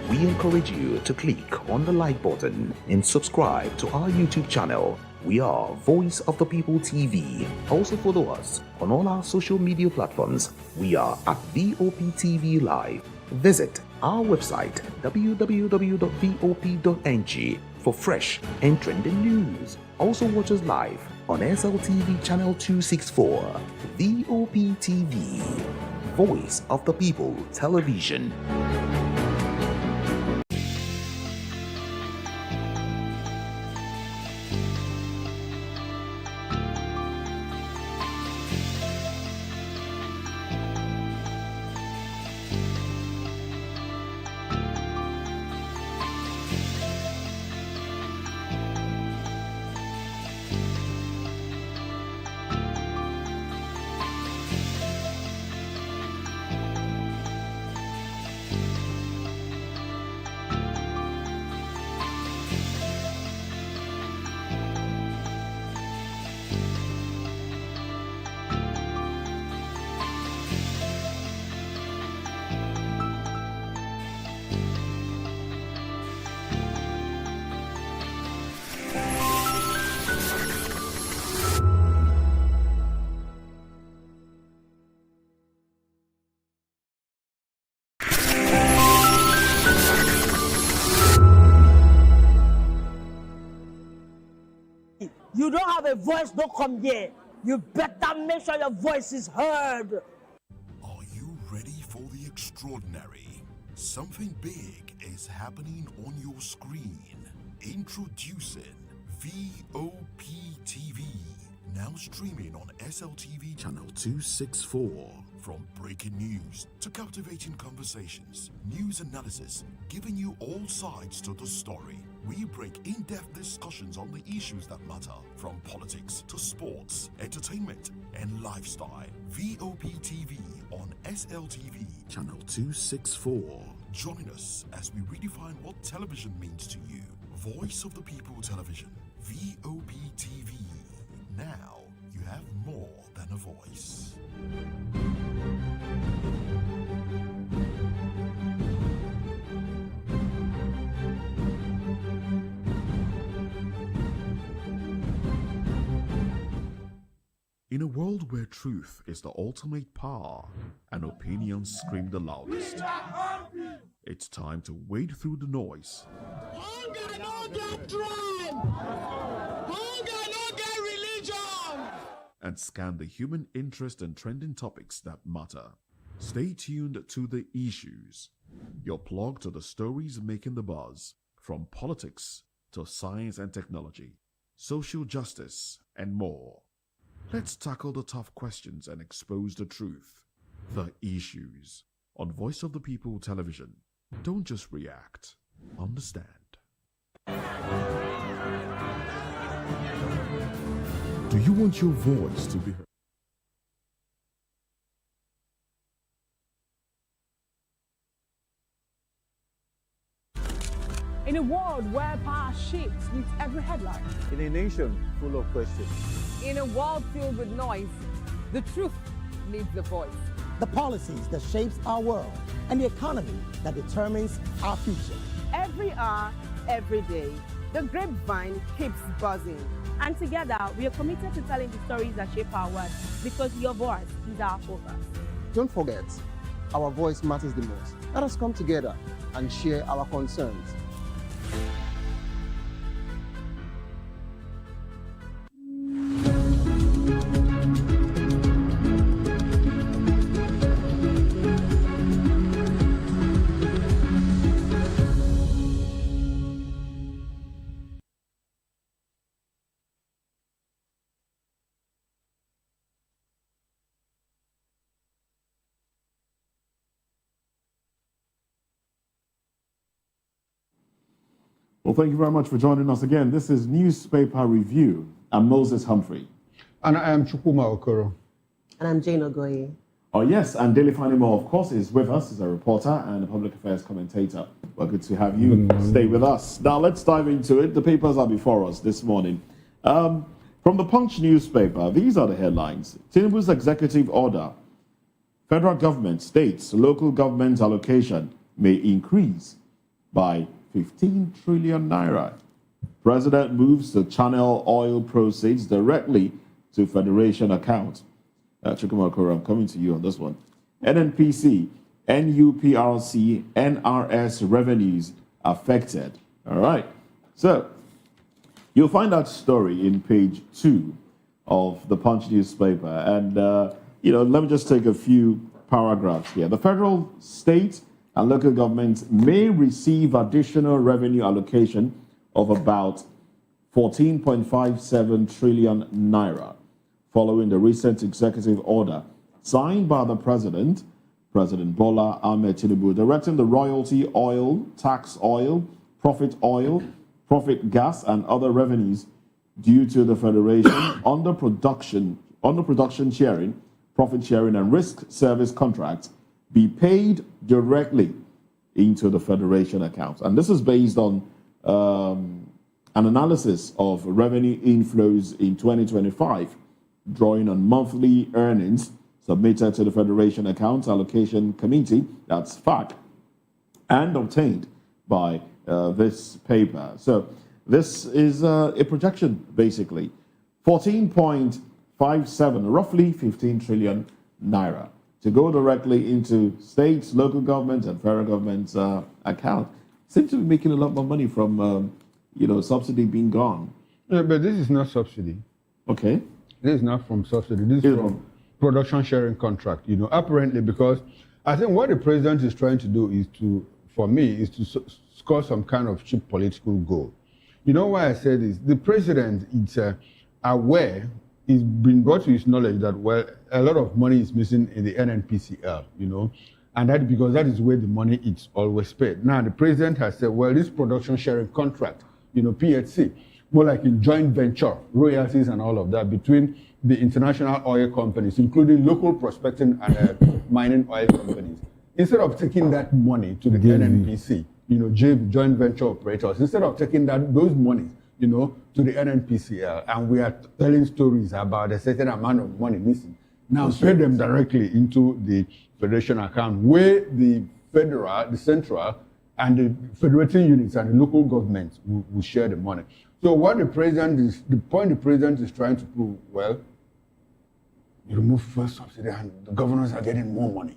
We encourage you to click on the like button and subscribe to our YouTube channel. We are Voice of the People TV. Also follow us on all our social media platforms. We are at VOP TV Live. Visit our website www.vop.ng for fresh and trending news. Also watch us live on SLTV channel 264. VOP TV, Voice of the People Television. you don't have a voice, don't come here. You better make sure your voice is heard. Are you ready for the extraordinary? Something big is happening on your screen. Introducing VOP TV. Now streaming on SLTV channel 264. From breaking news to captivating conversations, news analysis, giving you all sides to the story. We break in-depth discussions on the issues that matter, from politics to sports, entertainment, and lifestyle. VOP TV on SLTV channel 264. Join us as we redefine what television means to you. Voice of the People Television, VOP TV. Now you have more than a voice. In a world where truth is the ultimate power and opinions scream the loudest, it's time to wade through the noise. Hunger no get tribe. Hunger no get religion. And scan the human interest and trending topics that matter. Stay tuned to The Issues, your plug to the stories making the buzz, from politics to science and technology, social justice, and more. Let's tackle the tough questions and expose the truth. The Issues on Voice of the People Television. Don't just react, understand. Do you want your voice to be heard? In a world where power shifts with every headline. In a nation full of questions. In a world filled with noise, the truth needs a voice. The policies that shapes our world and the economy that determines our future. Every hour, every day, the grapevine keeps buzzing. And together, we are committed to telling the stories that shape our world, because your voice is our focus. Don't forget, our voice matters the most. Let us come together and share our concerns. Well, thank you very much for joining us again. This is Newspaper Review. I'm Moses Humphrey. And I am Chukwuma Okoro. And I'm Jane Ogoye. Oh, yes, and Daily Fanimo, of course, is with us as a reporter and a public affairs commentator. Well, good to have you stay with us. Now, let's dive into it. The papers are before us this morning. From the Punch newspaper, these are the headlines. Tinubu's executive order. Federal government, states, local government allocation may increase by 15 trillion naira. President moves to channel oil proceeds directly to Federation account. Chukwuma Okoro, I'm coming to you on this one. NNPC, NUPRC, NRS revenues affected. All right. So you'll find that story in page 2 of the Punch newspaper. And, let me just take a few paragraphs here. The federal, state, and local governments may receive additional revenue allocation of about 14.57 trillion naira following the recent executive order signed by the President Bola Ahmed Tinubu, directing the royalty oil, tax oil, profit gas, and other revenues due to the Federation under production sharing, profit sharing, and risk service contracts be paid directly into the Federation account. And this is based on an analysis of revenue inflows in 2025, drawing on monthly earnings submitted to the Federation Accounts Allocation Committee, that's FAC, and obtained by this paper. So this is a projection, basically. 14.57, roughly 15 trillion naira, to go directly into states, local governments, and federal government's account. Seems to be making a lot more money from, subsidy being gone. Yeah, but this is not subsidy. Okay. This is not from subsidy. This is from production sharing contract. Apparently, because I think what the president is trying to do is to score some kind of cheap political goal. You know why I say this? The president is aware, it's been brought to his knowledge that, well, a lot of money is missing in the NNPCL, and that because that is where the money is always paid. Now, the president has said, well, this production sharing contract, PHC, more like in joint venture, royalties and all of that between the international oil companies, including local prospecting and mining oil companies. Instead of taking that money to the NNPC, joint venture operators, instead of taking those monies, to the NNPCL, and we are telling stories about a certain amount of money missing. Now pay them directly into the federation account, where the federal, the central, and the federating units and the local governments will share the money. So what the point the president is trying to prove, well, you remove fuel subsidy and the governors are getting more money.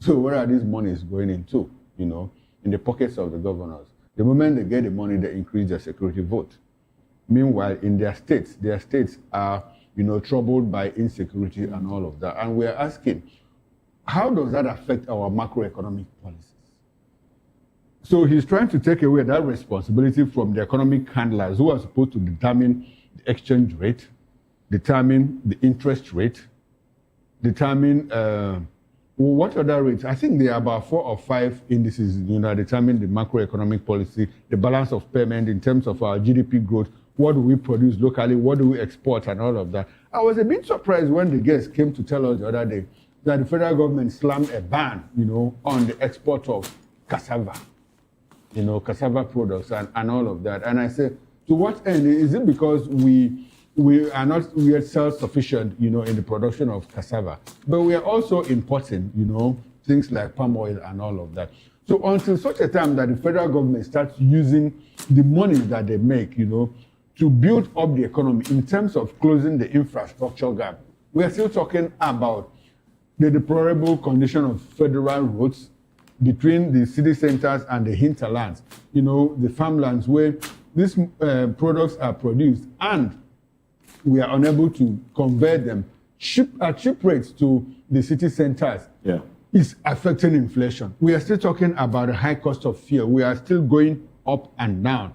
So where are these monies going into? In the pockets of the governors. The moment they get the money, they increase their security vote. Meanwhile, in their states are, troubled by insecurity and all of that. And we are asking, how does that affect our macroeconomic policies? So he's trying to take away that responsibility from the economic handlers who are supposed to determine the exchange rate, determine the interest rate, determine what other rates? I think there are about 4 or 5 indices, that determine the macroeconomic policy, the balance of payment in terms of our GDP growth, what do we produce locally, what do we export, and all of that. I was a bit surprised when the guests came to tell us the other day that the federal government slammed a ban, on the export of cassava, cassava products and all of that. And I said, to what end? Is it because we are self-sufficient, in the production of cassava, but we are also importing, things like palm oil and all of that. So until such a time that the federal government starts using the money that they make, to build up the economy in terms of closing the infrastructure gap, we are still talking about the deplorable condition of federal roads between the city centers and the hinterlands, the farmlands where these products are produced, and we are unable to convert them at cheap rates to the city centers. Yeah. It's affecting inflation. We are still talking about a high cost of fuel. We are still going up and down,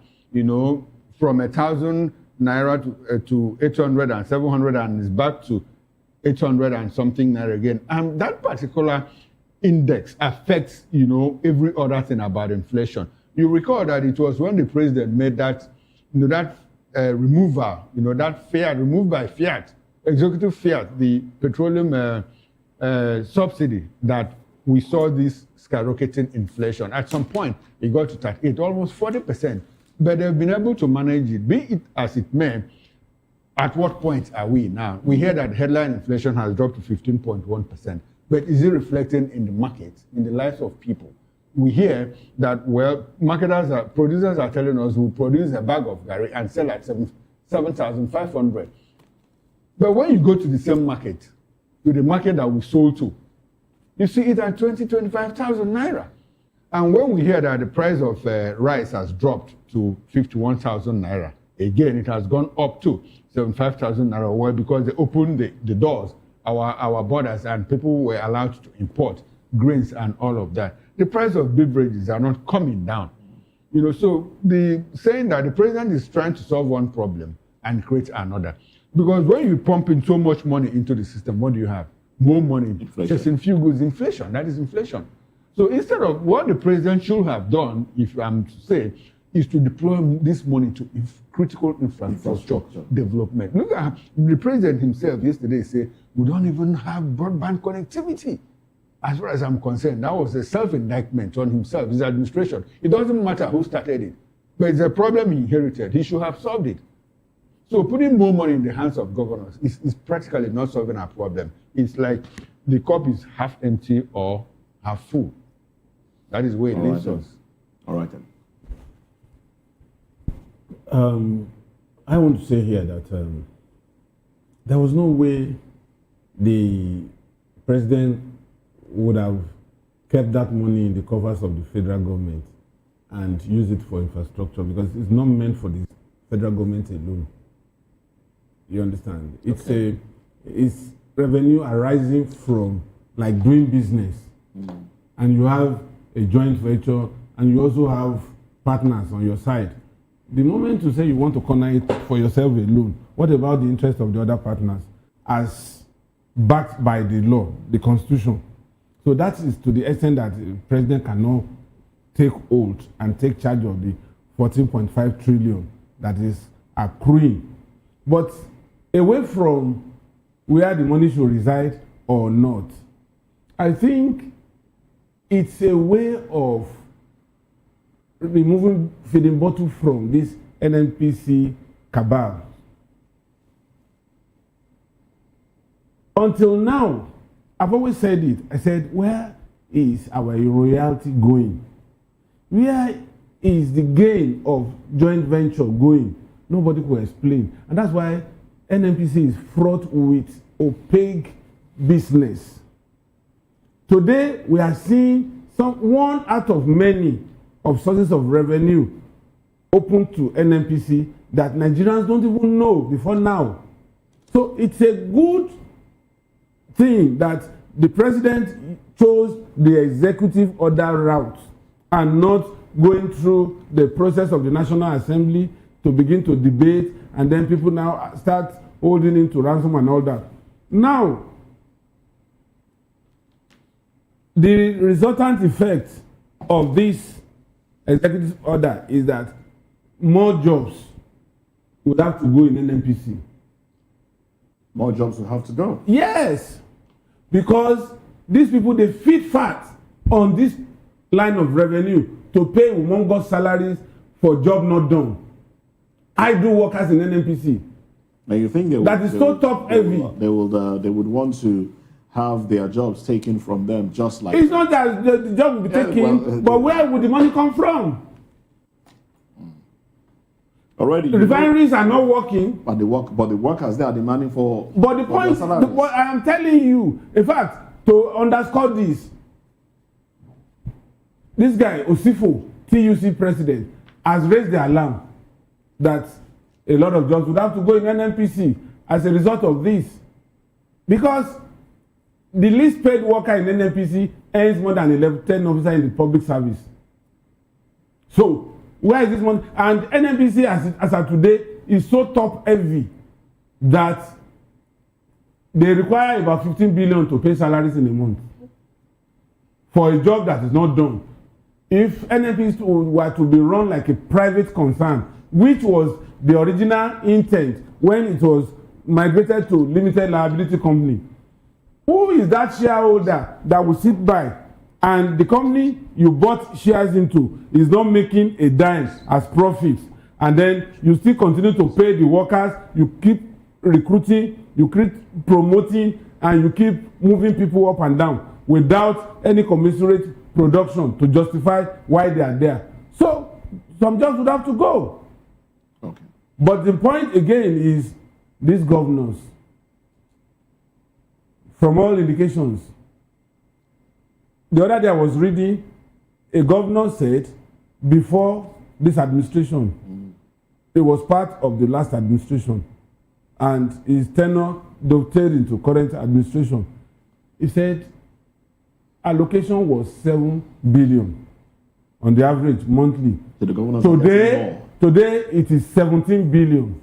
from 1,000 naira to 800 and 700, and it's back to 800 and something naira again. And that particular index affects, every other thing about inflation. You recall that it was when the president made that, removal, that Fiat, removed by Fiat, executive Fiat, the petroleum subsidy, that we saw this skyrocketing inflation. At some point, it got to 38, almost 40%. But they've been able to manage it, be it as it may. At what point are we now? We hear that headline inflation has dropped to 15.1%. But is it reflecting in the market, in the lives of people? We hear that, well, producers are telling us we'll produce a bag of gari and sell at 7,500. But when you go to the same market, to the market that we sold to, you see it at 25,000 naira. And when we hear that the price of rice has dropped to 51,000 naira, again, it has gone up to 75,000 naira. Well, because they opened the doors, our borders, and people were allowed to import grains and all of that. The price of beverages are not coming down. So the saying that the president is trying to solve one problem and create another. Because when you pump in so much money into the system, what do you have? More money. Just in few goods, inflation. That is inflation. So instead of what the president should have done, if I'm to say, is to deploy this money to critical infrastructure development. Look at the president himself yesterday said, we don't even have broadband connectivity. As far as I'm concerned, that was a self-indictment on himself, his administration. It doesn't matter who started it, but it's a problem he inherited. He should have solved it. So putting more money in the hands of governors is practically not solving our problem. It's like the cup is half empty or half full. That is where it leaves us. All right then. I want to say here that there was no way the president would have kept that money in the coffers of the federal government and use it for infrastructure, because it's not meant for the federal government alone. You understand? It's revenue arising from like doing business, and you have a joint venture, and you also have partners on your side. The moment you say you want to corner it for yourself alone, what about the interest of the other partners as backed by the law, the constitution? So that is to the extent that the president cannot take hold and take charge of the 14.5 trillion that is accruing. But away from where the money should reside or not, I think it's a way of removing feeding bottle from this NNPC cabal. Until now, I've always said it. I said, where is our royalty going? Where is the gain of joint venture going? Nobody could explain. And that's why NNPC is fraught with opaque business. Today, we are seeing one out of many of sources of revenue open to NNPC that Nigerians don't even know before now. So it's a good thing that the president chose the executive order route and not going through the process of the National Assembly to begin to debate, and then people now start holding him to ransom and all that. Now, the resultant effect of this executive order is that more jobs would have to go in NNPC. More jobs will have to go? Yes, because these people, they feed fat on this line of revenue to pay humongous salaries for job not done. I do workers in NNPC. Now you think that is so top heavy. They would want to have their jobs taken from them, just like it's not that the job will be taken, but where would the money come from? Already, the refineries are not working. But the workers, they are demanding for. But the point, what I am telling you, in fact, to underscore this guy Osifo, TUC president, has raised the alarm that a lot of jobs would have to go in NNPC as a result of this, because the least paid worker in NNPC earns more than 10 officers in the public service. So, where is this money? And NNPC, as of today, is so top heavy that they require about 15 billion to pay salaries in a month for a job that is not done. If NNPC were to be run like a private concern, which was the original intent when it was migrated to limited liability company, who is that shareholder that will sit by and the company you bought shares into is not making a dime as profit, and then you still continue to pay the workers, you keep recruiting, you keep promoting, and you keep moving people up and down without any commensurate production to justify why they are there? So some jobs would have to go. Okay. But the point again is these governors, from all indications. The other day I was reading, a governor said before this administration, it was part of the last administration, and his tenure dovetailed into current administration. He said allocation was 7 billion on the average monthly. To the governors. Today it is 17 billion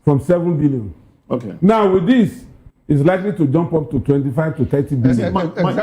from 7 billion. Okay. Now with this, is likely to jump up to 25 to 30 billion. My point.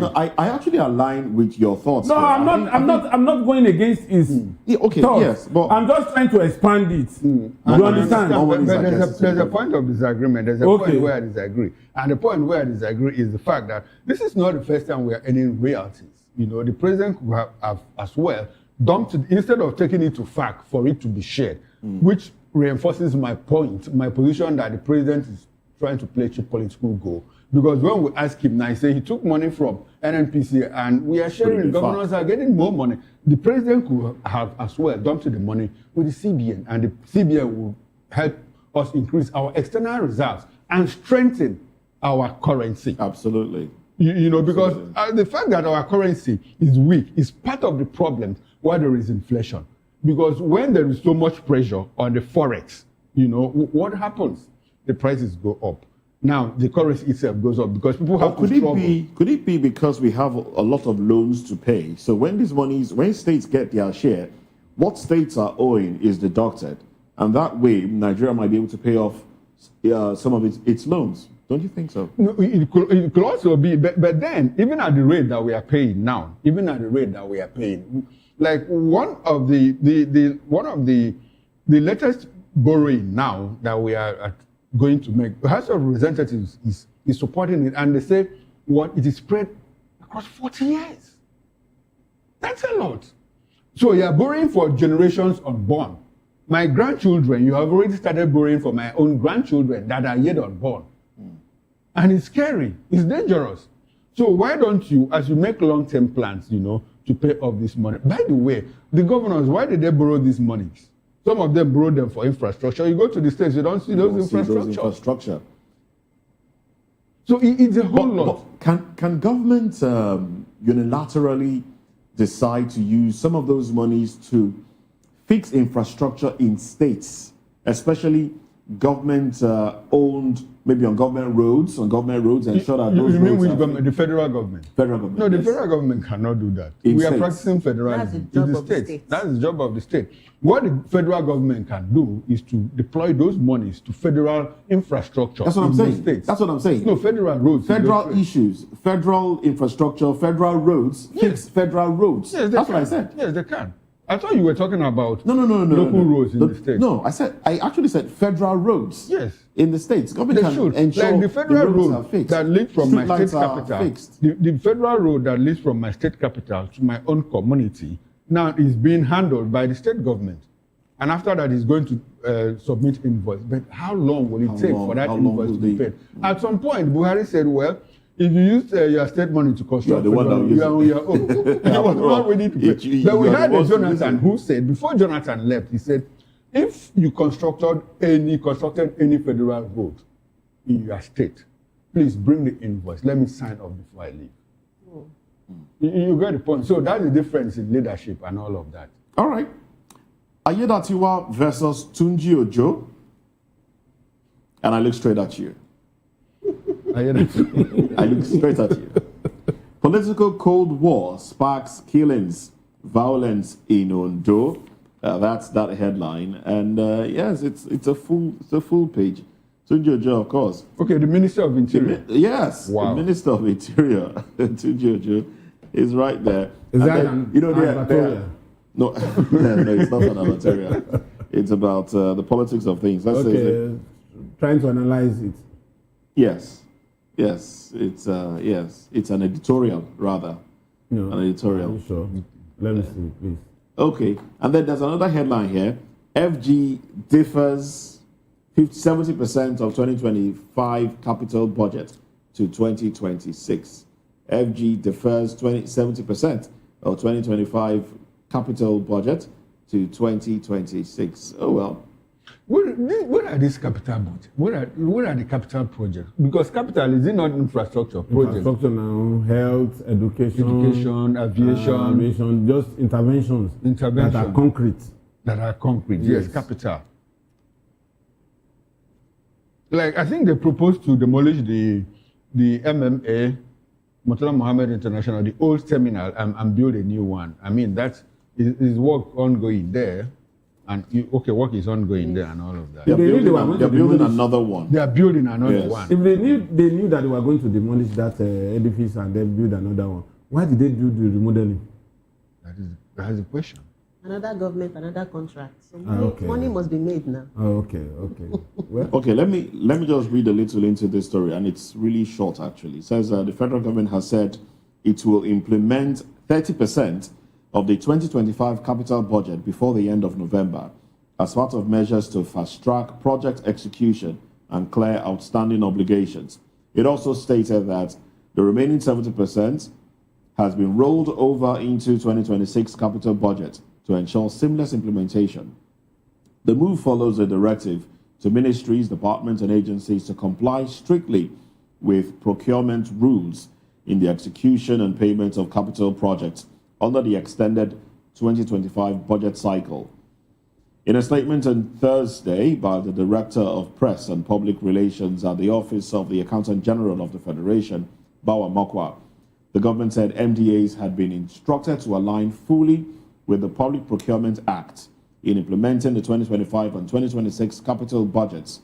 No, I actually align with your thoughts. No, I'm not going against his okay, thoughts. yes, but I'm just trying to expand it. You understand? There's a point of disagreement. There's a point where I disagree. And the point where I disagree is the fact that this is not the first time we are earning royalties. You know, the president could have as well dumped it instead of taking it to FAC for it to be shared, which reinforces my point, my position that the president is trying to play cheap political goal. Because when we ask him now, he said he took money from NNPC and we are sharing, the governors are getting more money. The president could have as well dumped the money with the CBN, and the CBN will help us increase our external reserves and strengthen our currency. Absolutely. You know, because the fact that our currency is weak is part of the problem why there is inflation. Because when there is so much pressure on the forex, you know, what happens? The prices go up. Now, the currency itself goes up because people have to struggle. Could it be because we have a lot of loans to pay? So when states get their share, what states are owing is deducted. And that way, Nigeria might be able to pay off some of its loans. Don't you think so? No, it could also be, but then, even at the rate that we are paying now, like one of the latest borrowing now that we are going to make, the House of Representatives is supporting it, and they say it is spread across 40 years. That's a lot. So you are borrowing for generations unborn. My grandchildren, you have already started borrowing for my own grandchildren that are yet unborn. And it's scary, it's dangerous. So why don't you, as you make long-term plans, you know, to pay off this money? By the way, the governors, why did they borrow these monies? Some of them borrow them for infrastructure. You go to the states, you don't see those infrastructure. So it's a whole lot. Can government unilaterally decide to use some of those monies to fix infrastructure in states, especially government-owned, maybe on government roads, and ensure that those You mean roads which are government? The federal government? Federal government. No, the yes. federal government cannot do that. In We are states. practicing federalism in the states. That's the job of the state. What the federal government can do is to deploy those monies to federal infrastructure. That's what I'm in saying. the states. That's what I'm saying. No, federal roads. Federal issues, federal infrastructure, federal roads, fix federal roads. Yes, That's what I said. Yes, they can. I thought you were talking about No, local roads in the states. No, I actually said federal roads. Yes. In the states. Government They can should. ensure Like the federal roads are road fixed. that leads from my Street state lights are capital, fixed. the federal road that leads from my state capital to my own community now is being handled by the state government. And after that, it's going to submit invoice. But how long will it take for that invoice to be paid? At some point, Buhari said, well, if you use your state money to construct, you are on your own. That was what we need to pay. But we had a Jonathan who said, before Jonathan left, he said, if you constructed any federal road in your state, please bring the invoice. Let me sign off before I leave. You get the point. So that's the difference in leadership and all of that. All right. Ayedatiwa versus Tunji Ojo. And I look straight at you. I look straight at you. Political Cold War sparks killings, violence in Ondo. That's that headline. And yes, it's a full page. Tunji Ojo, of course. Okay, the Minister of Interior. Yes, wow. The Minister of Interior, Tunji Ojo, is right there. Is that an No, no, it's not an advertorial. It's about the politics of things. That's trying to analyze it. Yes, it's an editorial rather. No, an editorial. Sure. Let me see, please. Okay, and then there's another headline here. FG differs 70% of 2025 capital budget to 2026. FG defers 70% of 2025 capital budget to 2026. Oh well. What are these capital budgets? What are the capital projects? Because capital is not infrastructure projects. Infrastructure now, health, education, aviation, just interventions that are concrete. Yes, capital. Like I think they proposed to demolish the MMA, Murtala Mohammed International, the old terminal, and build a new one. I mean that's is work ongoing there. And work is ongoing there and all of that. They're building another one. They are building another one. If they knew that they were going to demolish that edifice and then build another one, why did they do the remodeling? That is the question. Another government, another contract. So money must be made now. Oh, okay. Well, okay, let me just read a little into this story, and it's really short actually. It says the federal government has said it will implement 30% of the 2025 capital budget before the end of November as part of measures to fast-track project execution and clear outstanding obligations. It also stated that the remaining 70% has been rolled over into 2026 capital budget to ensure seamless implementation. The move follows a directive to ministries, departments, and agencies to comply strictly with procurement rules in the execution and payment of capital projects under the extended 2025 budget cycle. In a statement on Thursday by the Director of Press and Public Relations at the Office of the Accountant General of the Federation, Bawa Mokwa, the government said MDAs had been instructed to align fully with the Public Procurement Act in implementing the 2025 and 2026 capital budgets.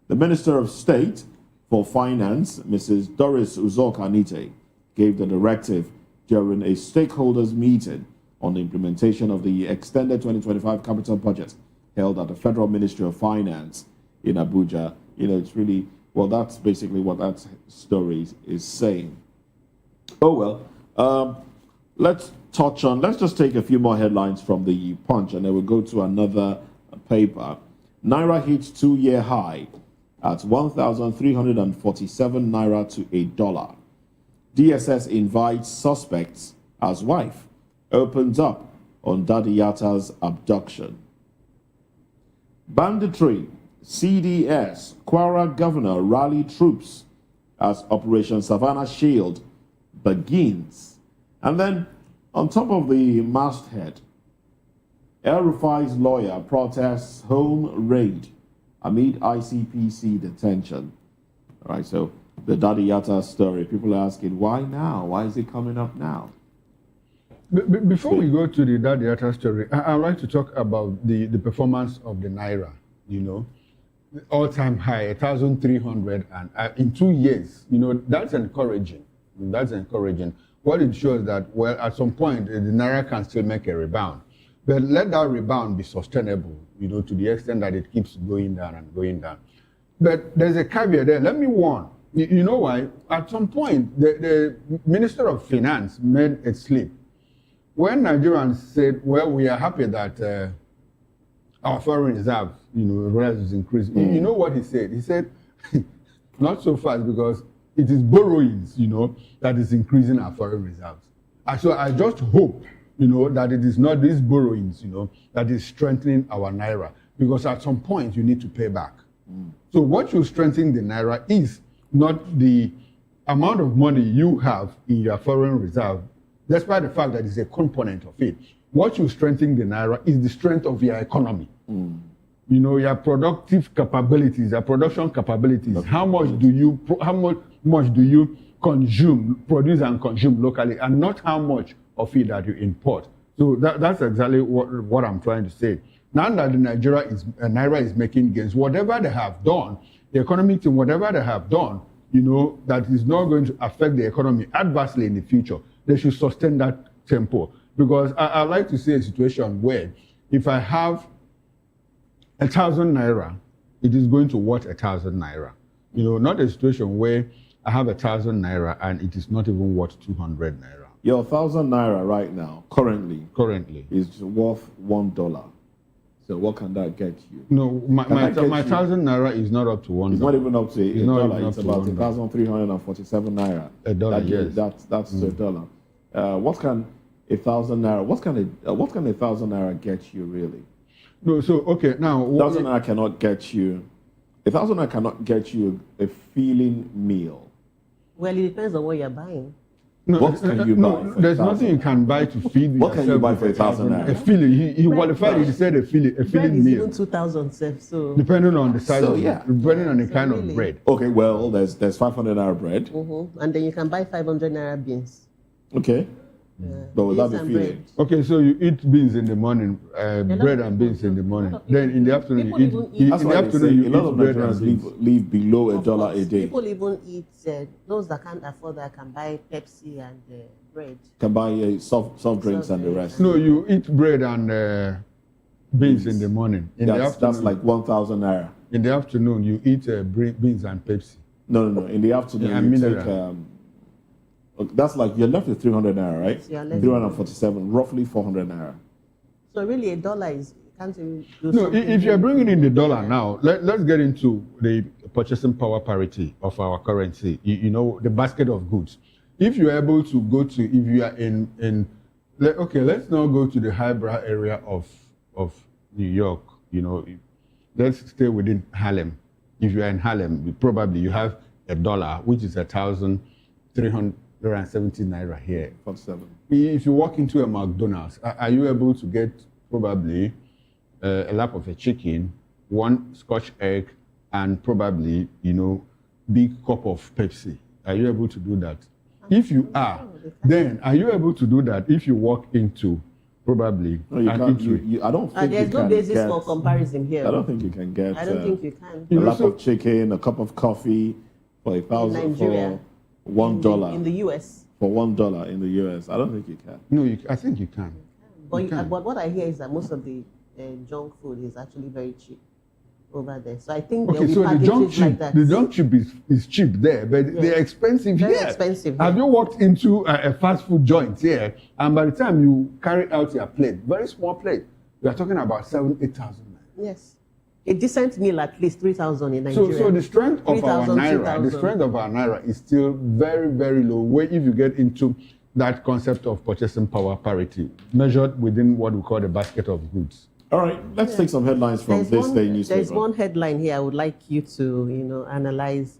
The Minister of State for Finance, Mrs. Doris Uzoka-Anite, gave the directive during a stakeholders meeting on the implementation of the extended 2025 capital budget held at the Federal Ministry of Finance in Abuja. It's really, well, that's basically what that story is saying. Oh, well, let's just take a few more headlines from the Punch and then we'll go to another paper. Naira hits 2-year high at 1,347 Naira to $1. DSS invites suspects as wife opens up on Daddy Yatta's abduction. Banditry, CDS, Kwara governor rally troops as Operation Savannah Shield begins. And then on top of the masthead, El-Rufai's lawyer protests home raid amid ICPC detention. All right, so the Daddy Yatta story, people are asking, why now? Why is it coming up now? Before we go to the Daddy Yatta story, I'd like to talk about the performance of the Naira, all-time high, 1,300, and in 2 years, that's encouraging. That's encouraging. What it shows that, well, at some point, the Naira can still make a rebound. But let that rebound be sustainable, to the extent that it keeps going down and going down. But there's a caveat there. Let me warn. You know why? At some point, the Minister of Finance made a slip. When Nigerians said, well, we are happy that our foreign reserve, is increasing. You know what he said? He said, not so fast because it is borrowings, that is increasing our foreign reserves. So I just hope, that it is not these borrowings, that is strengthening our Naira. Because at some point, you need to pay back. So what you strengthen the Naira is not the amount of money you have in your foreign reserve, despite the fact that it's a component of it. What you strengthen the Naira is the strength of your economy. Your productive capabilities, your production capabilities. How much do you produce and consume locally, and not how much of it that you import. So that's exactly what I'm trying to say. Now that the Naira is making gains, whatever they have done, the economic team, whatever they have done, that is not going to affect the economy adversely in the future. They should sustain that tempo. Because I like to see a situation where if I have 1,000 Naira, it is going to worth 1,000 Naira. Not a situation where I have 1,000 Naira and it is not even worth 200 Naira. Your 1,000 Naira right now, currently is worth $1. So what can that get you? No, my 1,000 Naira is not up to $1. It's not even up to $1. It's about 1,347 Naira. $1, yes. That's $1. What can 1,000 Naira? What can 1,000 Naira get you really? No, so okay now. 1,000 Naira cannot get you. 1,000 Naira cannot get you a filling meal. Well, it depends on what you're buying. No, what can you buy? There's nothing you can buy to feed. What can you buy for 1,000 Naira? A filling. He qualified. He said a filling meal. Even 2,000, so depending on the size. Depending on the kind of bread. Okay, well, there's 500 Naira bread. And then you can buy 500 Naira beans. Okay. But will that be filling? Okay, so you eat beans in the morning, bread and beans in the morning. Then in the afternoon, you eat. That's why they say a lot of Nigerians live below $1 a day. People even eat, those that can't afford that can buy Pepsi and bread. Can buy soft drinks and the rest. No, you eat bread and beans in the morning. In the afternoon, that's like 1,000 Naira. In the afternoon, you eat beans and Pepsi. No. In the afternoon, you take... that's like you're left with 300 Naira, right? 347, roughly 400 Naira. So really $1 is, can't you do no, if you're bringing in the dollar now, let's get into the purchasing power parity of our currency, the basket of goods. If you're able to go to, if you are let's now go to the highbrow area of New York, let's stay within Harlem. If you are in Harlem, probably you have $1, which is 1,370 Naira here. 47. If you walk into a McDonald's, are you able to get probably a lap of a chicken, 1 Scotch egg, and probably, big cup of Pepsi. Are you able to do that? If you are, then are you able to do that if you walk into probably no, you an can't, eatery? I don't think there's you no can basis get, for comparison here. I don't think you can get I don't think you can. a lap of chicken, a cup of coffee for Nigeria, $1 in the US. For $1 in the US. I don't think you can. No, I think you can. But what I hear is that most of the junk food is actually very cheap over there. So I think Okay, so the junk chip is cheap there, but they're expensive Very here. expensive Have you walked into a fast food joint here, and by the time you carry out your plate, very small plate, we are talking about 7,000-8,000. Yes. A decent meal at least 3,000 in Nigeria. So the strength of our 3,000, naira, 2,000. is still very, very low. Where if you get into that concept of purchasing power parity, measured within what we call the basket of goods. All right, let's take some headlines from this day newspaper. There's one headline here I would like you to, analyze.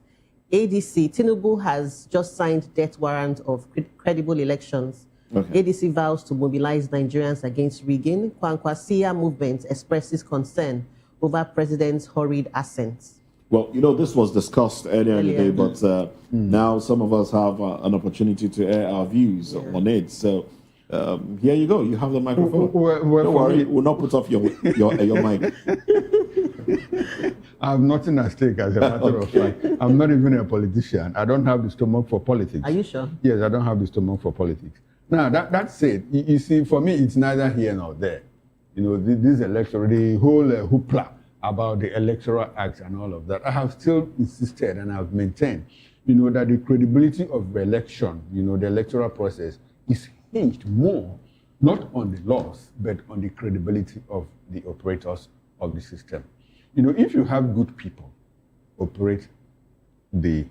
ADC, Tinubu has just signed death warrant of credible elections. Okay. ADC vows to mobilize Nigerians against rigging. Kwankwasiya movement expresses concern over president's hurried ascent. Well, this was discussed earlier in the day, but now some of us have an opportunity to air our views on it. So here you go. You have the microphone. Don't worry, we'll not put off your mic. I have nothing at stake, as a matter of fact. I'm not even a politician. I don't have the stomach for politics. Are you sure? Yes, I don't have the stomach for politics. Now, that said, you see, for me, it's neither here nor there. This election, the whole hoopla about the Electoral Act and all of that, I have still insisted and I've maintained, that the credibility of the election, the electoral process is hinged more, not on the laws, but on the credibility of the operators of the system. If you have good people operate the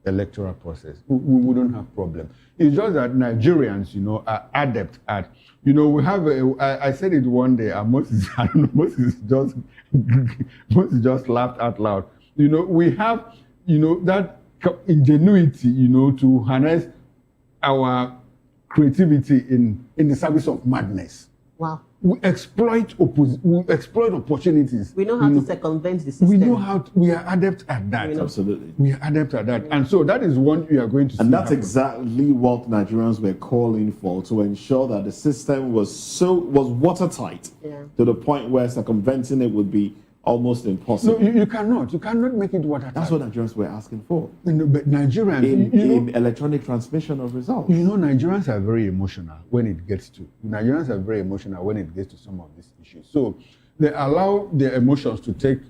electoral process, we wouldn't have problem. It's just that Nigerians, are adept at, we have, I said it one day, and Moses just laughed out loud. We have, that ingenuity, to harness our creativity in the service of madness. Wow. We exploit opportunities. We know how to circumvent the system. We are adept at that. Absolutely. We are adept at that. And so that is what we are going to see. And that's happen. exactly what Nigerians were calling for, to ensure that the system was watertight to the point where circumventing it would be almost impossible. No, you cannot make it watertight. That's what Nigerians were asking for. But Nigerians, in electronic transmission of results. Nigerians are very emotional when it gets to some of these issues. So they allow their emotions to take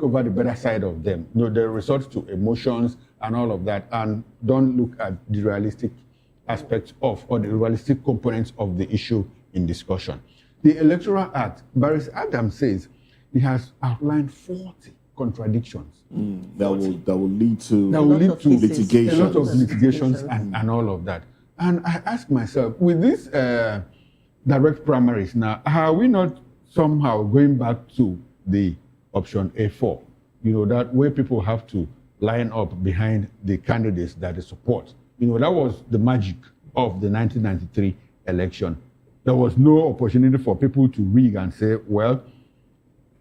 over the better side of them. They resort to emotions and all of that, and don't look at the realistic aspects of, or the realistic components of the issue in discussion. The Electoral Act, Barrister Adam says, he has outlined 40 contradictions. That will lead to litigation. A lot of litigations and all of that. And I ask myself, with these direct primaries now, are we not somehow going back to the option A4? That where people have to line up behind the candidates that they support. That was the magic of the 1993 election. There was no opportunity for people to rig and say, well,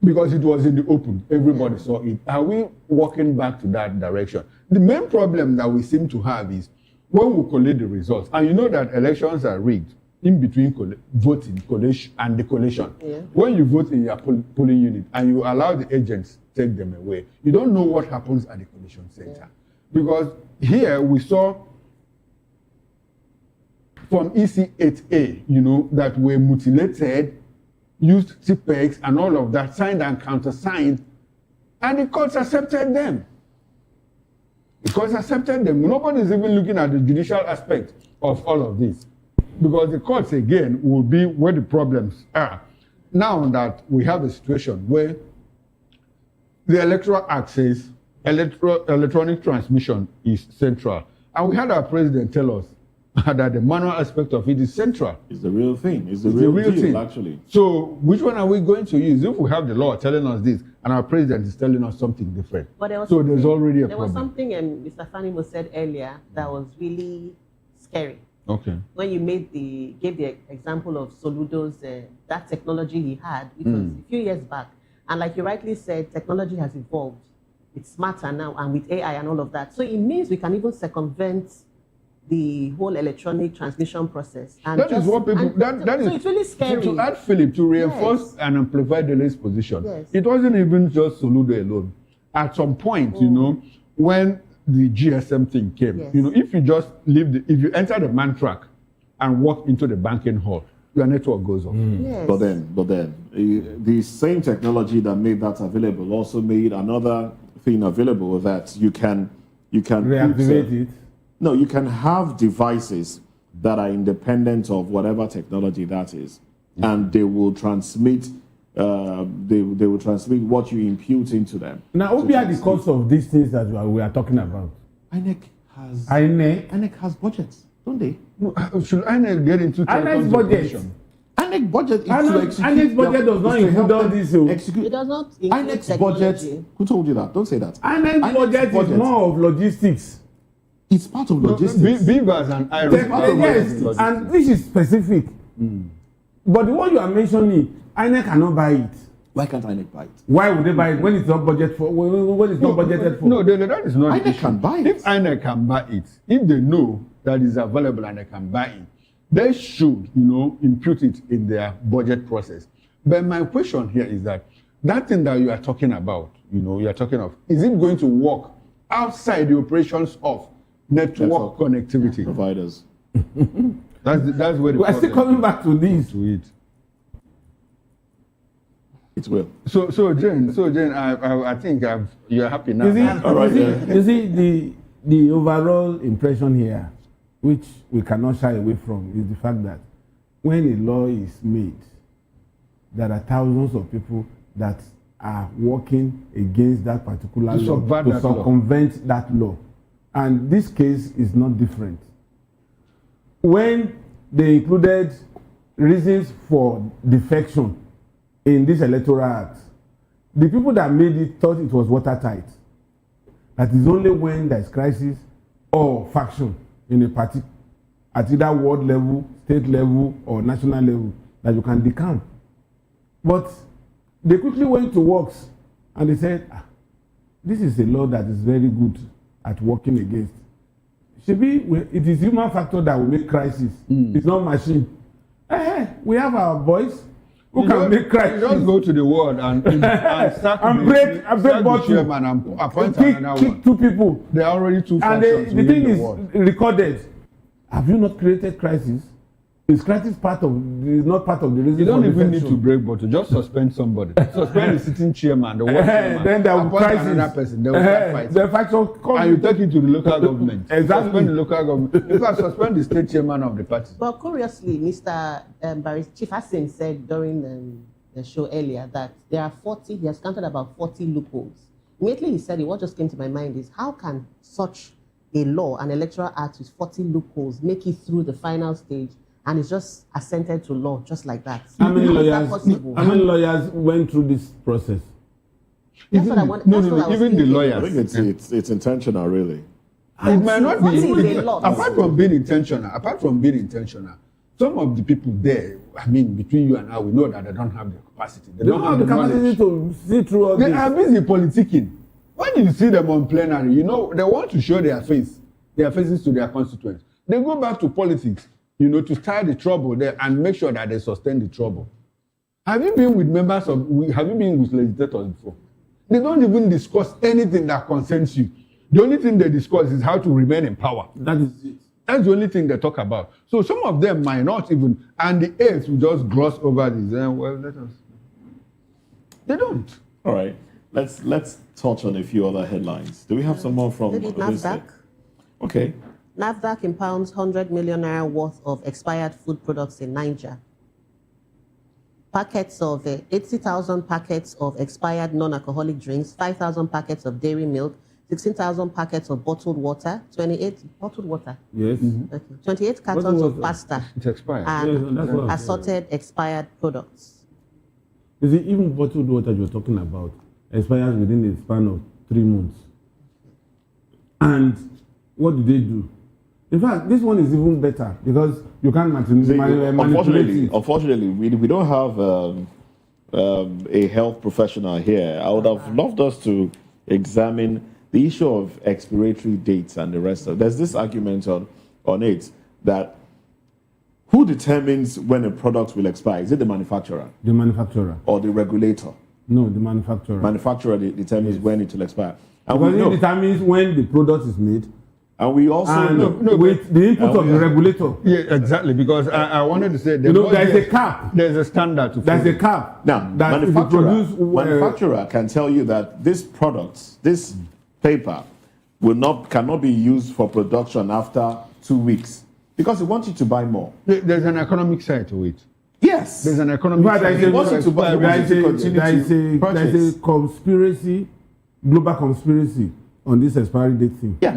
because it was in the open, everybody saw it. Are we walking back to that direction? The main problem that we seem to have is when we collate the results, and that elections are rigged in between voting collation and the collation. Yeah. When you vote in your polling unit and you allow the agents to take them away, you don't know what happens at the collation center. Because here we saw from EC8A, that were mutilated, used TPEX and all of that, signed and countersigned, and the courts accepted them. Nobody is even looking at the judicial aspect of all of this. Because the courts, again, will be where the problems are. Now that we have a situation where the Electoral Act says electronic transmission is central. And we had our president tell us that the manual aspect of it is central. It's the real thing. It's the real deal, thing, actually. So which one are we going to use? If we have the law telling us this and our president is telling us something different. But there's already a problem. There was something Mr. Fanimo said earlier that was really scary. Okay. When you gave the example of Soludo's, that technology he had, it was a few years back. And like you rightly said, technology has evolved. It's smarter now, and with AI and all of that. So it means we can even circumvent the whole electronic transmission process. And That is what people. That is. So it's really scary. To add Philip, to reinforce and amplify Dele's position, it wasn't even just Soludo alone. At some point, you know, when the GSM thing came, you know, if you just if you enter the man track and walk into the banking hall, your network goes off. But then, the same technology that made that available also made another thing available that you can reactivate it. No, you can have devices that are independent of whatever technology that is, and they will transmit. They will transmit what you impute into them. Now, what are the costs of these things that we are talking about? INEC has budgets, don't they? Should INEC get into INEC's budget? INEC budget is to execute. INEC's budget does not include all this. It does not include INEC's technology. budget. Who told you that? Don't say that. INEC's budget is more of logistics. It's part of logistics. Beavers and iron. Yes, and this is specific. But the one you are mentioning, INEC cannot buy it. Why can't INEC buy it? Why would they buy it when it's not budgeted for? When it's not budgeted for? No, that is not. INEC can buy it. If INEC can buy it, if they know that it's available and they can buy it, they should, you know, impute it in their budget process. But my question here is that thing that you are talking about, you know, you are talking of, is it going to work outside the operations of network connectivity providers? That's where the We're still coming back to this. To it. It will. So Jane, I think you're happy now. You see, the overall impression here, which we cannot shy away from, is the fact that when a law is made, there are thousands of people that are working against that particular law to circumvent that law. And this case is not different. When they included reasons for defection in this electoral act, the people that made it thought it was watertight. That is only when there is crisis or faction in a party at either world level, state level, or national level that you can decamp. But they quickly went to works and they said, this is a law that is very good at working against. It is human factor that will make crisis. It's not machine. We have our boys who can make crisis. You just go to the world and start and break bottle and appoint another kick one. Two people. There are already two and factions the thing is world. recorded. Have you not created crisis? Is crisis is not part of the reason? You don't even need to break bottle. Just suspend somebody. Suspend the sitting chairman, the world chairman. Then there will crisis. Another person. There will start fighting. The faction comes. And you take it to the local government. Exactly. Suspend the local government. In fact, suspend the state chairman of the party. But curiously, Mr. Chief Hassan said during the show earlier that there are 40, he has counted about 40 loopholes. Immediately he said it, what just came to my mind is how can such a law, an electoral act with 40 loopholes, make it through the final stage and it's just assented to law just like that? How many lawyers went through this process? That's what I want. No, even the lawyers. I think it's intentional, really. It might not be. Apart from being intentional, some of the people there, I mean, between you and I, we know that they don't have the capacity. They don't have the capacity to see through all this. They are busy politicking. When you see them on plenary, you know, they want to show their faces to their constituents. They go back to politics, you know, to start the trouble there and make sure that they sustain the trouble. Have you been with legislators before? They don't even discuss anything that concerns you. The only thing they discuss is how to remain in power. That is it. That's the only thing they talk about. So some of them might not even, and the aides will just gloss over this. Well, let us. They don't. All right. Let's touch on a few other headlines. Do we have some more from NAFDAC? Okay. NAFDAC impounds 100 million naira worth of expired food products in Niger. Packets of 80,000 packets of expired non-alcoholic drinks, 5,000 packets of dairy milk, 16,000 packets of bottled water, 28 bottled water. Yes. Okay. 28 cartons of pasta. It's expired. And assorted expired products. You see, even bottled water you're talking about expires within the span of 3 months. And what do? In fact, this one is even better because you can't manipulate it. Unfortunately, we don't have a health professional here. I would have loved us to examine the issue of expiratory dates and the rest of. There's this argument on it that who determines when a product will expire? Is it the manufacturer? The manufacturer. Or the regulator? No, the manufacturer. Manufacturer determines when it will expire. And because it determines when the product is made. And we also with the input of the regulator. Yeah, exactly. Because I wanted to say there's a cap. There's a standard to follow. There's a cap. Now, that manufacturer can tell you that this product, this paper, cannot be used for production after 2 weeks because he wants you to buy more. There's an economic side to it. Yes. There's an economic side. He wants you to buy. There is a conspiracy, global conspiracy on this expiry date thing. Yeah.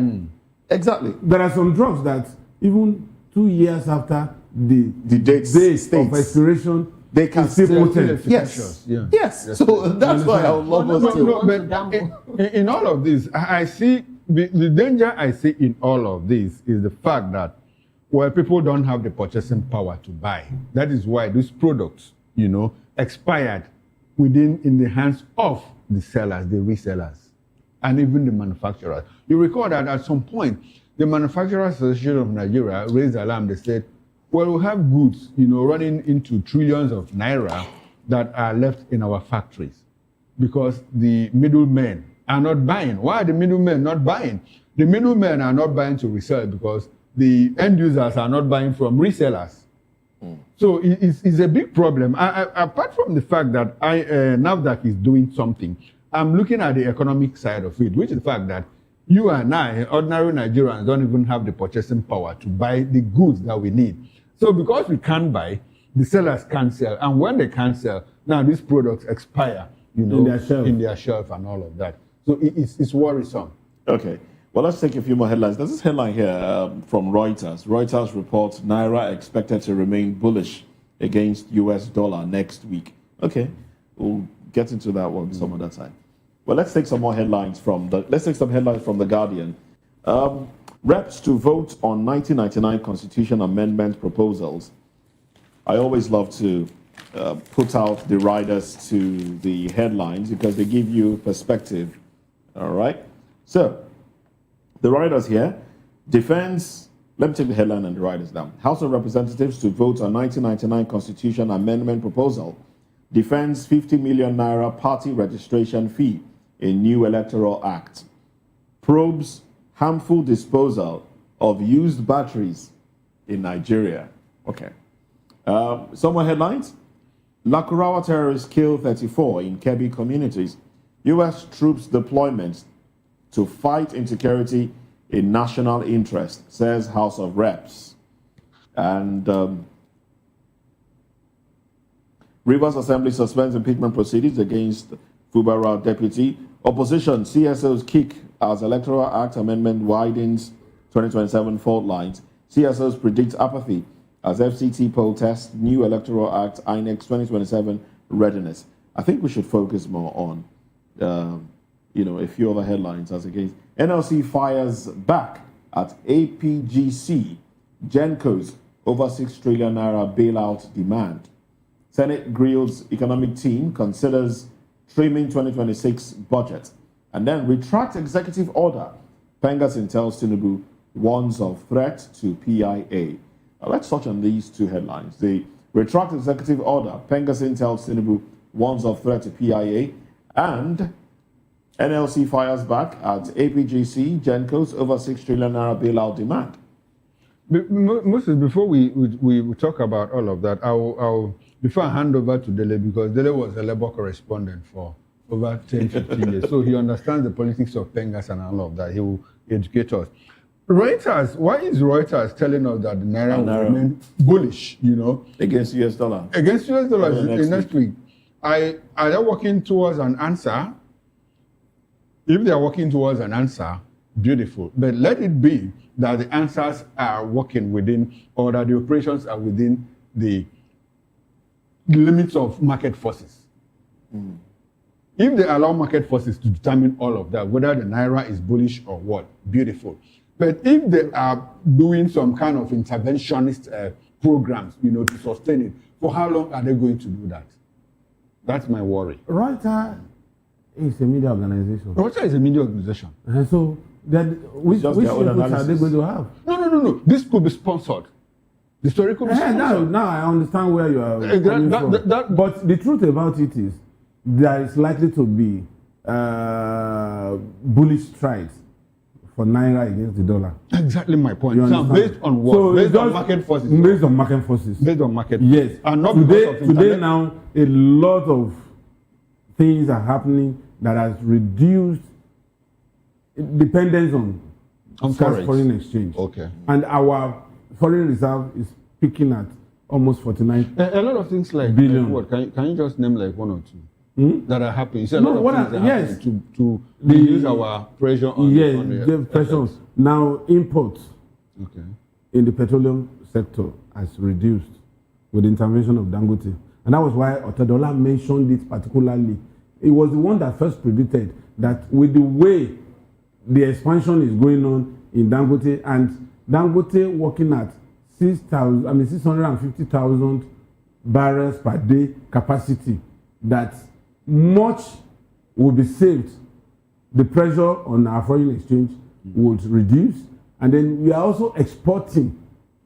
Exactly. There are some drugs that even 2 years after the date of expiration, they can still potent. Yes. Yeah. Yes. So that's why I would love us to. But in all of this, I see the danger I see in all of this is the fact that people don't have the purchasing power to buy. That is why these products, expired in the hands of the sellers, the resellers, and even the manufacturers. You recall that at some point, the Manufacturers Association of Nigeria raised alarm. They said, well, we have goods, running into trillions of naira that are left in our factories because the middlemen are not buying. Why are the middlemen not buying? The middlemen are not buying to resell because the end users are not buying from resellers. So it's a big problem. Apart from the fact that NAFDAC is doing something, I'm looking at the economic side of it, which is the fact that you and I, ordinary Nigerians, don't even have the purchasing power to buy the goods that we need. So because we can't buy, the sellers can't sell. And when they can't sell, now these products expire, in their shelf and all of that. So it's worrisome. Okay. Well, let's take a few more headlines. There's this headline here from Reuters. Reuters reports Naira expected to remain bullish against US dollar next week. Okay. We'll get into that one some other time. Well, let's take some more headlines from the Guardian. Reps to vote on 1999 Constitution Amendment proposals. I always love to put out the riders to the headlines because they give you perspective. All right. So the riders here, defense. Let me take the headline and the riders down. House of Representatives to vote on 1999 Constitution Amendment proposal. Defends 50 million naira party registration fee in new electoral act. Probes harmful disposal of used batteries in Nigeria. Okay. Some more headlines. Lakurawa terrorists kill 34 in Kebbi communities. U.S. troops deployment to fight insecurity in national interest, says House of Reps. And Rivers Assembly suspends impeachment proceedings against Fubara deputy. Opposition, CSOs kick as Electoral Act amendment widens 2027 fault lines. CSOs predict apathy as FCT poll tests new Electoral Act, INEX 2027 readiness. I think we should focus more on, a few other headlines as against. NLC fires back at APGC. Gencos over 6 trillion naira bailout demand. Senate grills economic team considers trimming 2026 budget. And then retract executive order. Pengasin tells Tinubu warns of threat to PIA. Now let's touch on these two headlines. The retract executive order. Pengasin tells Tinubu warns of threat to PIA. And NLC fires back at APGC. Gencos over 6 trillion naira bailout demand. Moses, before we talk about all of that, I'll before I hand over to Dele, because Dele was a Labour correspondent for over 10, 15 years, so he understands the politics of Pengas and all of that. He will educate us. Reuters, why is Reuters telling us that the Naira will remain bullish, against US dollar? Against US dollars next week. Are they working towards an answer? If they are working towards an answer, beautiful. But let it be that the answers are working within, or that the operations are within the limits of market forces. If they allow market forces to determine all of that, whether the Naira is bullish or what, beautiful. But if they are doing some kind of interventionist programs, to sustain it, for how long are they going to do that? That's my worry. Reuters is a media organization. Reuters is a media organization. And so, which inputs are they going to have? No. This could be sponsored. The story could be sponsored. Now I understand where you are coming from. But the truth about it is, there is likely to be bullish strides for Naira against the dollar. Exactly my point. So based on what? So based on market forces. Based on market forces. Based on market yes. forces. And not today now, a lot of things are happening that has reduced dependence on foreign exchange. Okay. And our foreign reserve is peaking at almost 49 a lot of things like billion. What? Can you just name like one or two that are happening? A lot of things yes. happening to reduce our pressure on the pressure. Now imports in the petroleum sector has reduced with the intervention of Dangote. And that was why Otedola mentioned it particularly. It was the one that first predicted that with the way the expansion is going on in Dangote, and Dangote working at 650,000 barrels per day capacity, that much will be saved. The pressure on our foreign exchange would reduce, and then we are also exporting,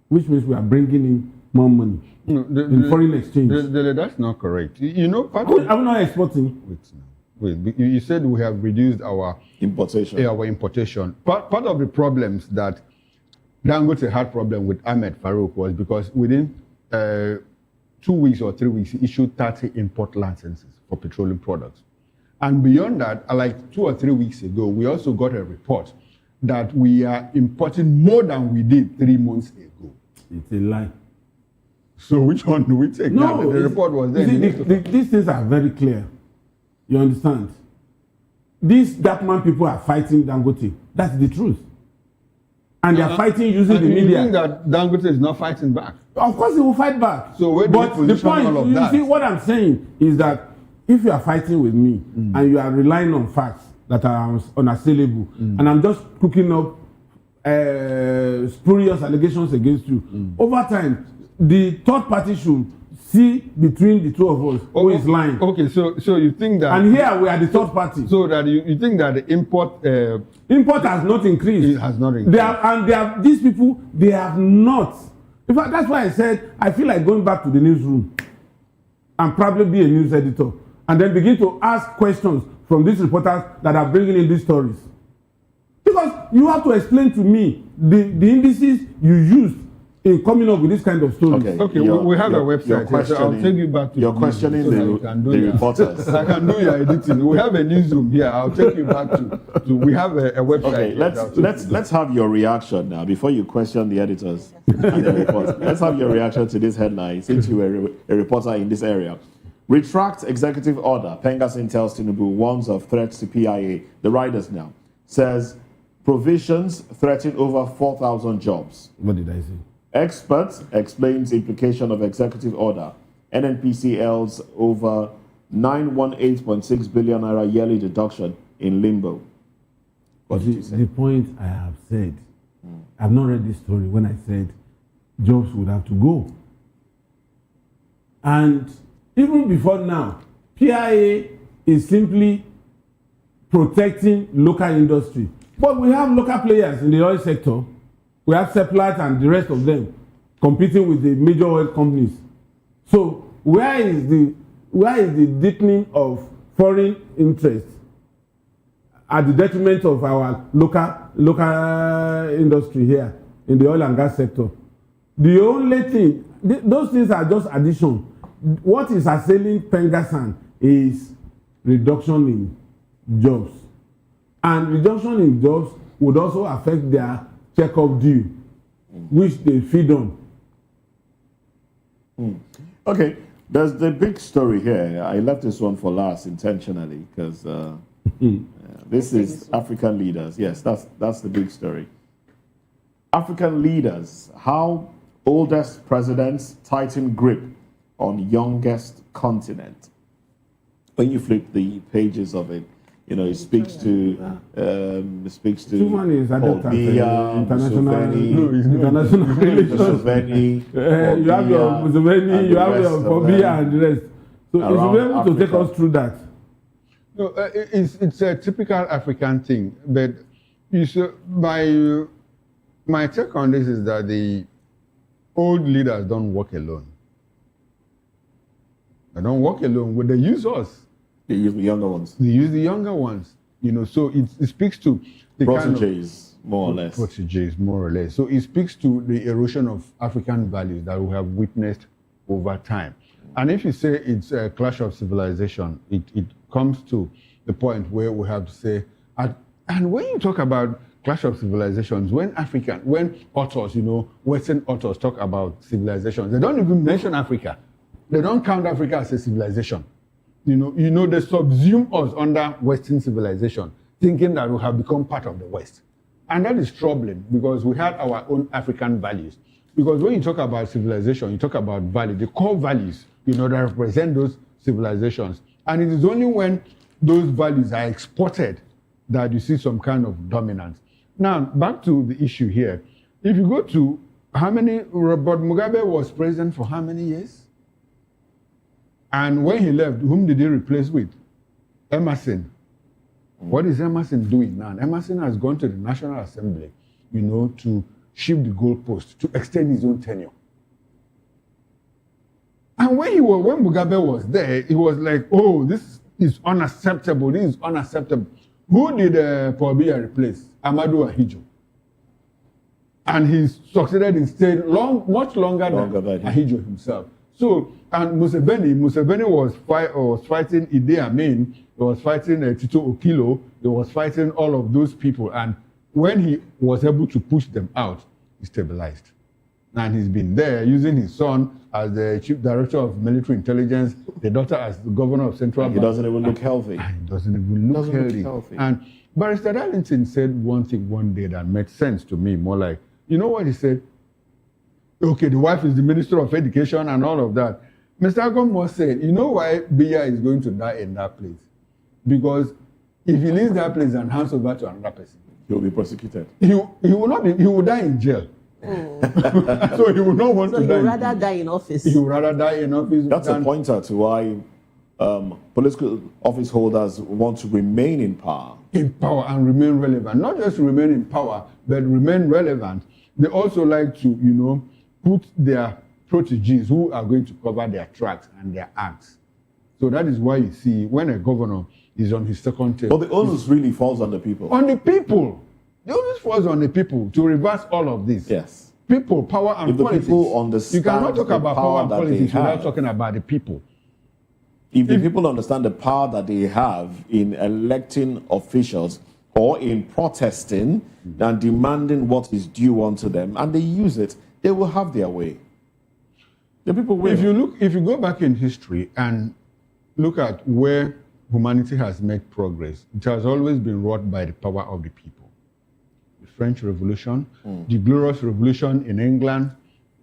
which means we are bringing in more money in foreign exchange. That's not correct. I'm not exporting. Wait, you said we have reduced our importation. Our importation. Part of the problems that Dangote had problem with Ahmed Farouk was because within 2 weeks or 3 weeks, he issued 30 import licenses for petroleum products. And beyond that, like 2 or 3 weeks ago, we also got a report that we are importing more than we did 3 months ago. It's a lie. So which one do we take? No, the report was there. These things are very clear. You understand? These Darkman people are fighting Dangote. That's the truth. And they are fighting using the media. You think that Dangote is not fighting back? Of course, he will fight back. So where do you position all of that? You see, what I'm saying is that if you are fighting with me and you are relying on facts that are unassailable, and I'm just cooking up spurious allegations against you, over time, the third party should see between the two of us who is lying. Okay, so you think that... And here we are the third party. So that you think that the import... import has not increased. It has not increased. These people, they have not. In fact, that's why I said, I feel like going back to the newsroom and probably be a news editor and then begin to ask questions from these reporters that are bringing in these stories. Because you have to explain to me the indices you used in coming up with this kind of story. Okay, we have a website. So I'll take you back to you're questioning the reporters. I can do your editing. We have a newsroom here. I'll take you back to we have a website. Okay, let's have your reaction now before you question the editors and the reporters. Let's have your reaction to this headline since you were a reporter in this area. Retract executive order. Pengasin tells Tinubu warns of threats to PIA. The riders now says provisions threaten over 4,000 jobs. What did I say? Expert explains implication of executive order. NNPCL's over 918.6 billion naira yearly deduction in limbo. What did you say? The point I have said, I've not read this story when I said jobs would have to go. And even before now, PIA is simply protecting local industry. But we have local players in the oil sector. We have Seplat and the rest of them competing with the major oil companies. So where is the deepening of foreign interest at the detriment of our local industry here in the oil and gas sector? The only thing, those things are just addition. What is assailing Pengasan is reduction in jobs. And reduction in jobs would also affect their check-up due, which they feed on. Okay, there's the big story here. I left this one for last intentionally because this is African leaders. Yes, that's the big story. African leaders, how oldest presidents tighten grip on youngest continent. When you flip the pages of it, You know, it speaks to Tumani is adept at international relations. You have your Museveni, you have your Fobia and the rest. So you should be able to take us through that. No, it's a typical African thing. But you see, my take on this is that the old leaders don't work alone. They don't work alone. When they use us, they use the younger ones. They use the younger ones. You know, so it speaks to the proteges, more or less. Proteges, more or less. So it speaks to the erosion of African values that we have witnessed over time. And if you say it's a clash of civilization, it comes to the point where we have to say, and when you talk about clash of civilizations, when authors, Western authors talk about civilizations, they don't even mention Africa. They don't count Africa as a civilization. They subsume us under Western civilization, thinking that we have become part of the West. And that is troubling because we had our own African values. Because when you talk about civilization, you talk about value, the core values, that represent those civilizations. And it is only when those values are exported that you see some kind of dominance. Now, back to the issue here. If you go to Robert Mugabe was president for how many years? And when he left, whom did he replace with? Emerson. What is Emerson doing now? Emerson has gone to the National Assembly, to shift the goalpost, to extend his own tenure. And when Mugabe was there, he was like, oh, this is unacceptable, this is unacceptable. Who did Paul Biya replace? Amadou Ahidjo. And he succeeded in staying much longer than Ahidjo himself. So, and Museveni was fighting Idi Amin, he was fighting Tito Okilo, he was fighting all of those people. And when he was able to push them out, he stabilized. And he's been there using his son as the chief director of military intelligence, the daughter as the governor of Central Bank. He doesn't even look healthy. He doesn't even look healthy. And Barrister Darlington said one thing one day that made sense to me, more like, you know what he said? Okay, the wife is the Minister of Education and all of that. Mr. Agommo said, you know why Biya is going to die in that place? Because if he leaves that place and hands over to another person, he will be prosecuted. He will die in jail. Oh. So he would not want to die. So he would rather die in office. He would rather die in office. That's a pointer to why political office holders want to remain in power. In power and remain relevant. Not just remain in power, but remain relevant. They also like to, put their proteges who are going to cover their tracks and their acts. So that is why you see when a governor is on his second term. But the onus really falls on the people. On the people. The onus falls on the people to reverse all of this. Yes. People, power, and if the politics. People understand, you cannot talk about power and politics without without talking about the people. If the people understand the power that they have in electing officials or in protesting and demanding what is due unto them, and they use it, they will have their way. The people will. If you go back in history and look at where humanity has made progress, it has always been wrought by the power of the people. The French Revolution, the Glorious Revolution in England,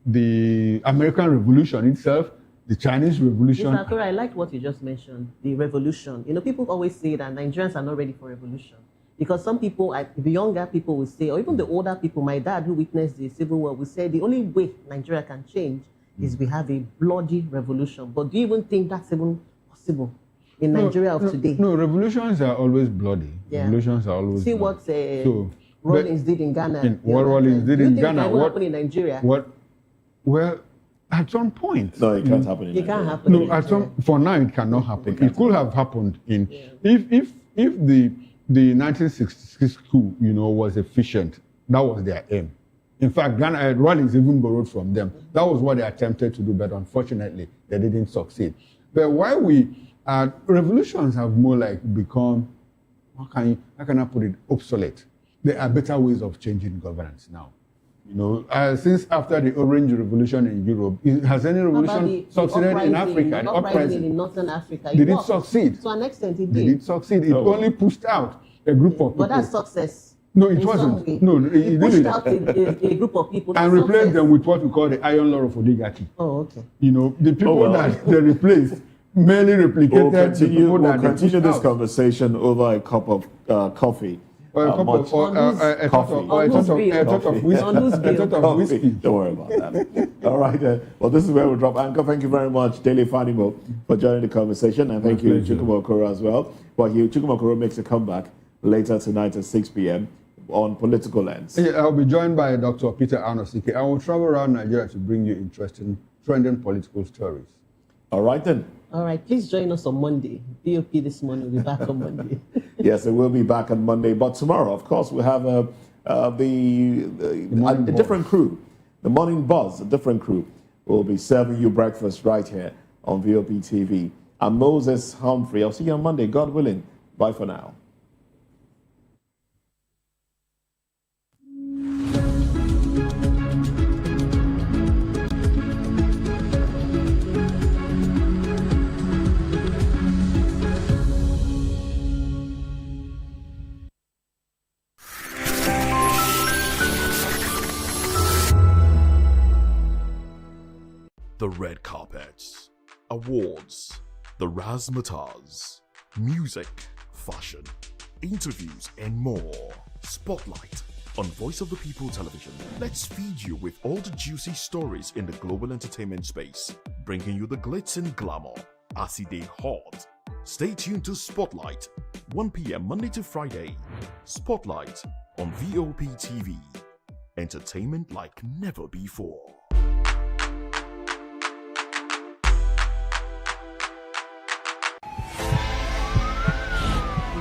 the American Revolution itself, the Chinese Revolution. Mr. Akora, I liked what you just mentioned, the revolution. People always say that Nigerians are not ready for revolution. Because some people, the younger people will say, or even the older people, my dad who witnessed the Civil War will say, the only way Nigeria can change is we have a bloody revolution. But do you even think that's even possible in Nigeria of today? No, revolutions are always bloody. Yeah. Revolutions are always See bloody. what Rawlings did in Ghana. What Rawlings did in Ghana. What happened in Nigeria? Well, at some point. No, it can't happen in Nigeria. It can't happen in Nigeria. For now it cannot happen. It could have happened in... Yeah. If the 1966 coup, was efficient, that was their aim. In fact, Rawlings even borrowed from them. That was what they attempted to do, but unfortunately, they didn't succeed. But why revolutions have more like become, how can I put it, obsolete. There are better ways of changing governance now. Since after the Orange Revolution in Europe, has any revolution succeeded in Africa? The uprising in Northern Africa. Did it succeed? To an extent, it did. Did it succeed? It only pushed out a group of people. But that's success. No, it wasn't. No, it pushed out a group of people. And replaced them with what we call the iron law of oligarchy. Oh, okay. The people that they replaced mainly replicated the people We'll that they continue pushed this out. conversation over a cup of coffee. Or a cup of, or a tot of whiskey. Don't worry about that. All right. Well, this is where we'll drop anchor. Thank you very much, Dele Fanimo, for joining the conversation. And thank you, Chukwuma Okoro, as well. Well, Chukwuma Okoro makes a comeback later tonight at 6 p.m. on Political Lens. Yeah, I'll be joined by Dr. Peter Anosike. I will travel around Nigeria to bring you interesting, trending political stories. All right, then. All right, please join us on Monday. BOP this morning will be back on Monday. Yes, it will be back on Monday. But tomorrow, of course, we have a different crew. The Morning Buzz, a different crew, will be serving you breakfast right here on VOP TV. I'm Moses Humphrey. I'll see you on Monday, God willing. Bye for now. The red carpets, awards, the razzmatazz, music, fashion, interviews, and more. Spotlight on Voice of the People Television. Let's feed you with all the juicy stories in the global entertainment space, bringing you the glitz and glamour as it is hot. Stay tuned to Spotlight, 1 p.m. Monday to Friday. Spotlight on VOP TV. Entertainment like never before.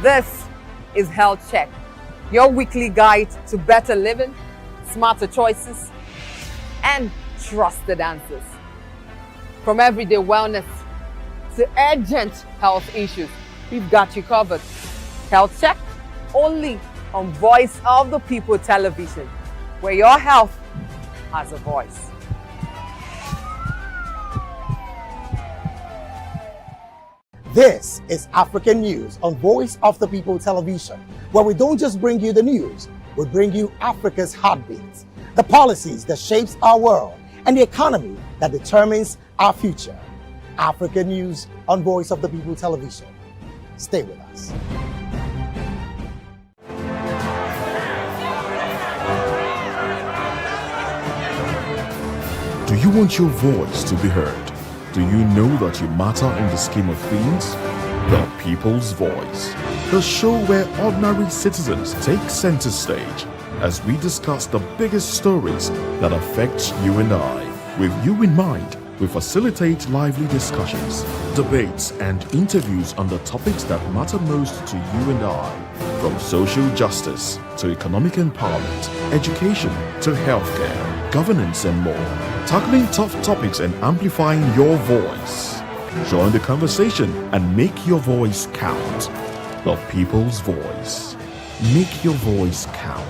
This is Health Check, your weekly guide to better living, smarter choices, and trusted answers. From everyday wellness to urgent health issues, we've got you covered. Health Check, only on Voice of the People Television, where your health has a voice. This is African News on Voice of the People Television, where we don't just bring you the news, we bring you Africa's heartbeats, the policies that shapes our world, and the economy that determines our future. African News on Voice of the People Television. Stay with us. Do you want your voice to be heard? Do you know that you matter in the scheme of things? The People's Voice, the show where ordinary citizens take center stage as we discuss the biggest stories that affect you and I. With you in mind, we facilitate lively discussions, debates, and interviews on the topics that matter most to you and I. From social justice to economic empowerment, education to healthcare, governance, and more. Tackling tough topics and amplifying your voice. Join the conversation and make your voice count. The People's Voice. Make your voice count.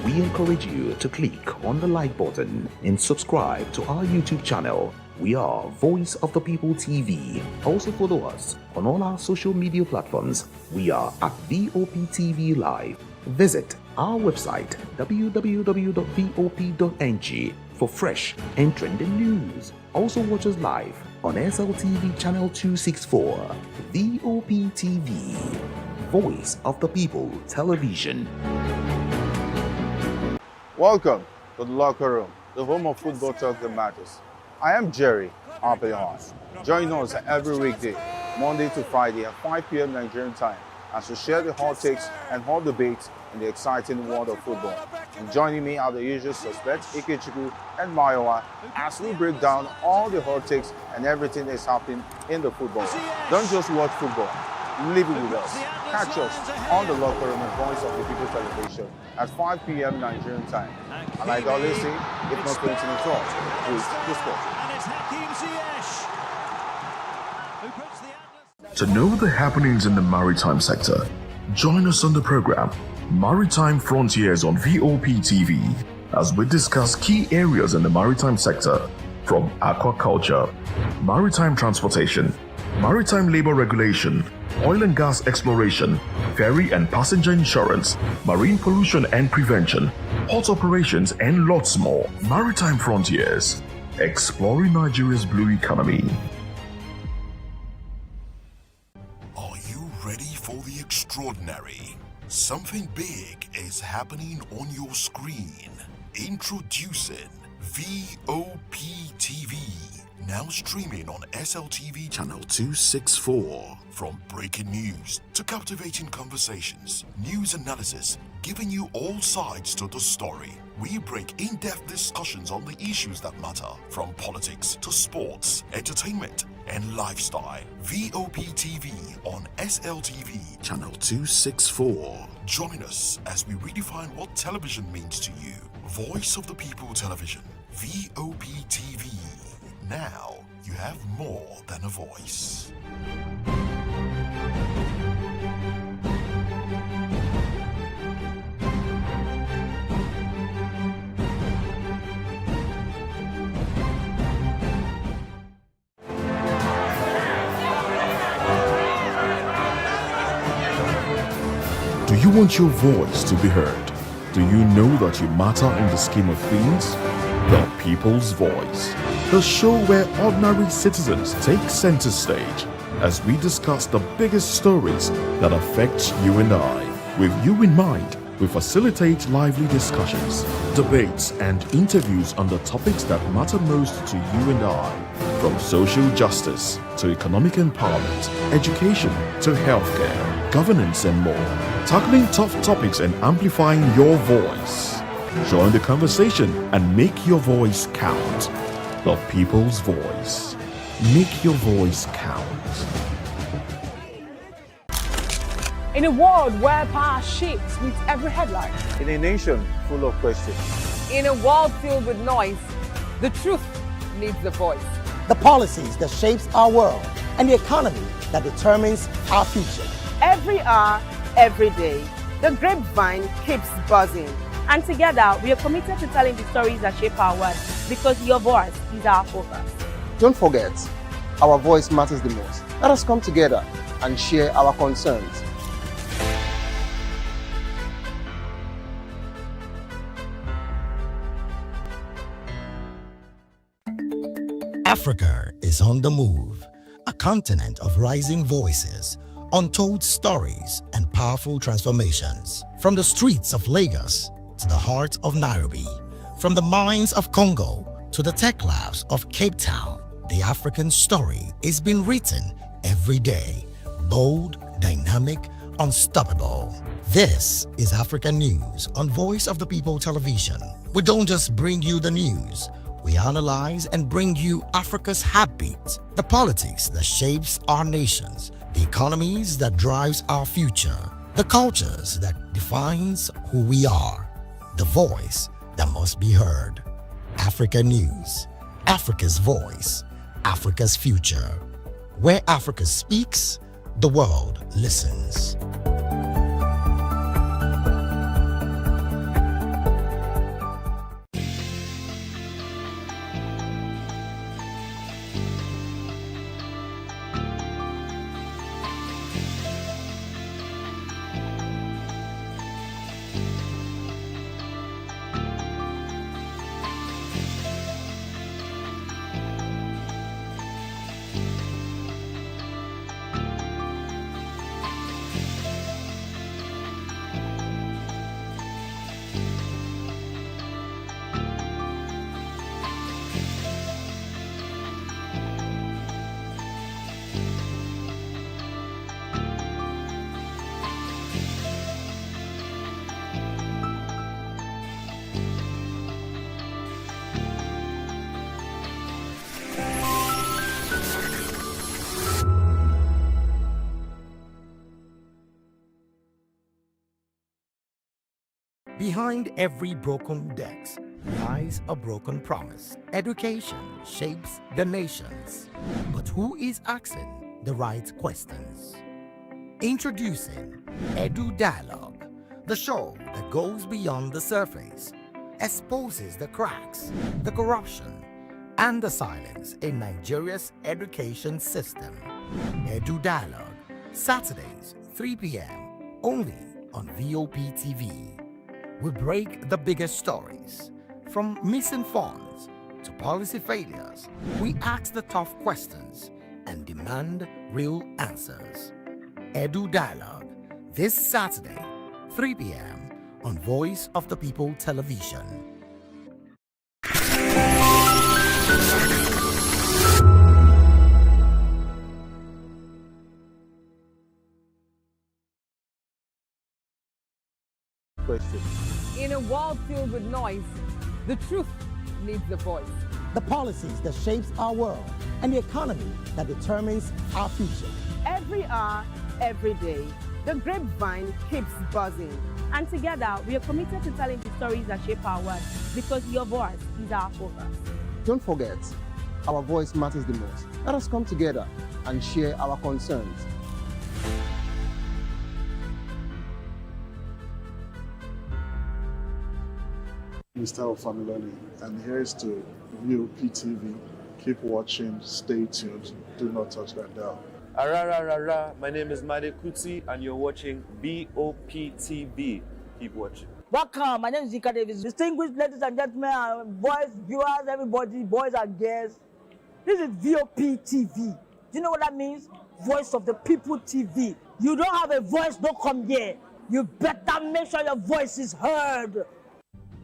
We encourage you to click on the like button and subscribe to our YouTube channel. We are Voice of the People TV. Also follow us on all our social media platforms. We are at VOP TV Live. Visit our website www.vop.ng for fresh and trending news. Also watch us live on SLTV channel 264. VOP TV, Voice of the People Television. Welcome to the locker room, the home of football talk that matters. I am Jerry Arraign. Join us every weekday, Monday to Friday at 5 p.m. Nigerian time, as we share the hot takes and hot debates in the exciting world of football. And joining me are the usual suspects, Ikechukwu and Mayowa, as we break down all the hot takes and everything that's happening in the football. Don't just watch football, live it with us. Catch us on the locker room and Voice of the People Television at 5 p.m. Nigerian time. And like I always say, if not going to the talk, please the sport. To know the happenings in the maritime sector, join us on the program Maritime Frontiers on VOP TV as we discuss key areas in the maritime sector, from aquaculture, maritime transportation, maritime labor regulation, oil and gas exploration, ferry and passenger insurance, marine pollution and prevention, port operations, and lots more. Maritime Frontiers, exploring Nigeria's blue economy. Are you ready for the extraordinary? Something big is happening on your screen. Introducing VOP TV. Now streaming on SLTV channel 264. From breaking news to captivating conversations, news analysis, giving you all sides to the story. We bring in-depth discussions on the issues that matter, from politics to sports, entertainment, and lifestyle. VOP TV on SLTV channel 264. Join us as we redefine what television means to you. Voice of the People Television, VOP TV. Now you have more than a voice. Do you want your voice to be heard? Do you know that you matter in the scheme of things? The People's Voice, the show where ordinary citizens take center stage as we discuss the biggest stories that affect you and I. With you in mind, we facilitate lively discussions, debates, and interviews on the topics that matter most to you and I. From social justice to economic empowerment, education to healthcare, governance, and more. Tackling tough topics and amplifying your voice. Join the conversation and make your voice count. The People's Voice. Make your voice count. In a world where power shifts with every headline. In a nation full of questions. In a world filled with noise, the truth needs a voice. The policies that shapes our world and the economy that determines our future. Every hour, every day, the grapevine keeps buzzing. And together, we are committed to telling the stories that shape our world because your voice is our focus. Don't forget, our voice matters the most. Let us come together and share our concerns. Africa is on the move, a continent of rising voices, untold stories, and powerful transformations. From the streets of Lagos to the heart of Nairobi, from the mines of Congo to the tech labs of Cape Town, the African story is being written every day. Bold, dynamic, unstoppable. This is African News on Voice of the People Television. We don't just bring you the news. We analyze and bring you Africa's heartbeat, the politics that shapes our nations, the economies that drives our future, the cultures that defines who we are, the voice that must be heard. Africa News, Africa's voice, Africa's future. Where Africa speaks, the world listens. Behind every broken desk lies a broken promise. Education shapes the nations. But who is asking the right questions? Introducing Edu Dialogue, the show that goes beyond the surface, exposes the cracks, the corruption, and the silence in Nigeria's education system. Edu Dialogue, Saturdays, 3 p.m., only on VOP TV. We break the biggest stories, from missing funds to policy failures, we ask the tough questions and demand real answers. Edu Dialogue, this Saturday, 3 p.m. on Voice of the People Television. In a world filled with noise, the truth needs a voice. The policies that shapes our world and the economy that determines our future. Every hour, every day, the grapevine keeps buzzing. And together, we are committed to telling the stories that shape our world because your voice is our focus. Don't forget, our voice matters the most. Let us come together and share our concerns. Mr. Ofamiloni, and here's to VOP TV. Keep watching, stay tuned, do not touch that dial. My name is Made Kuti, and you're watching BOP TV. Keep watching. Welcome, my name is Zika Davis. Distinguished ladies and gentlemen, boys, viewers, everybody, boys and girls. This is VOP TV. Do you know what that means? Voice of the People TV. You don't have a voice, don't come here. You better make sure your voice is heard.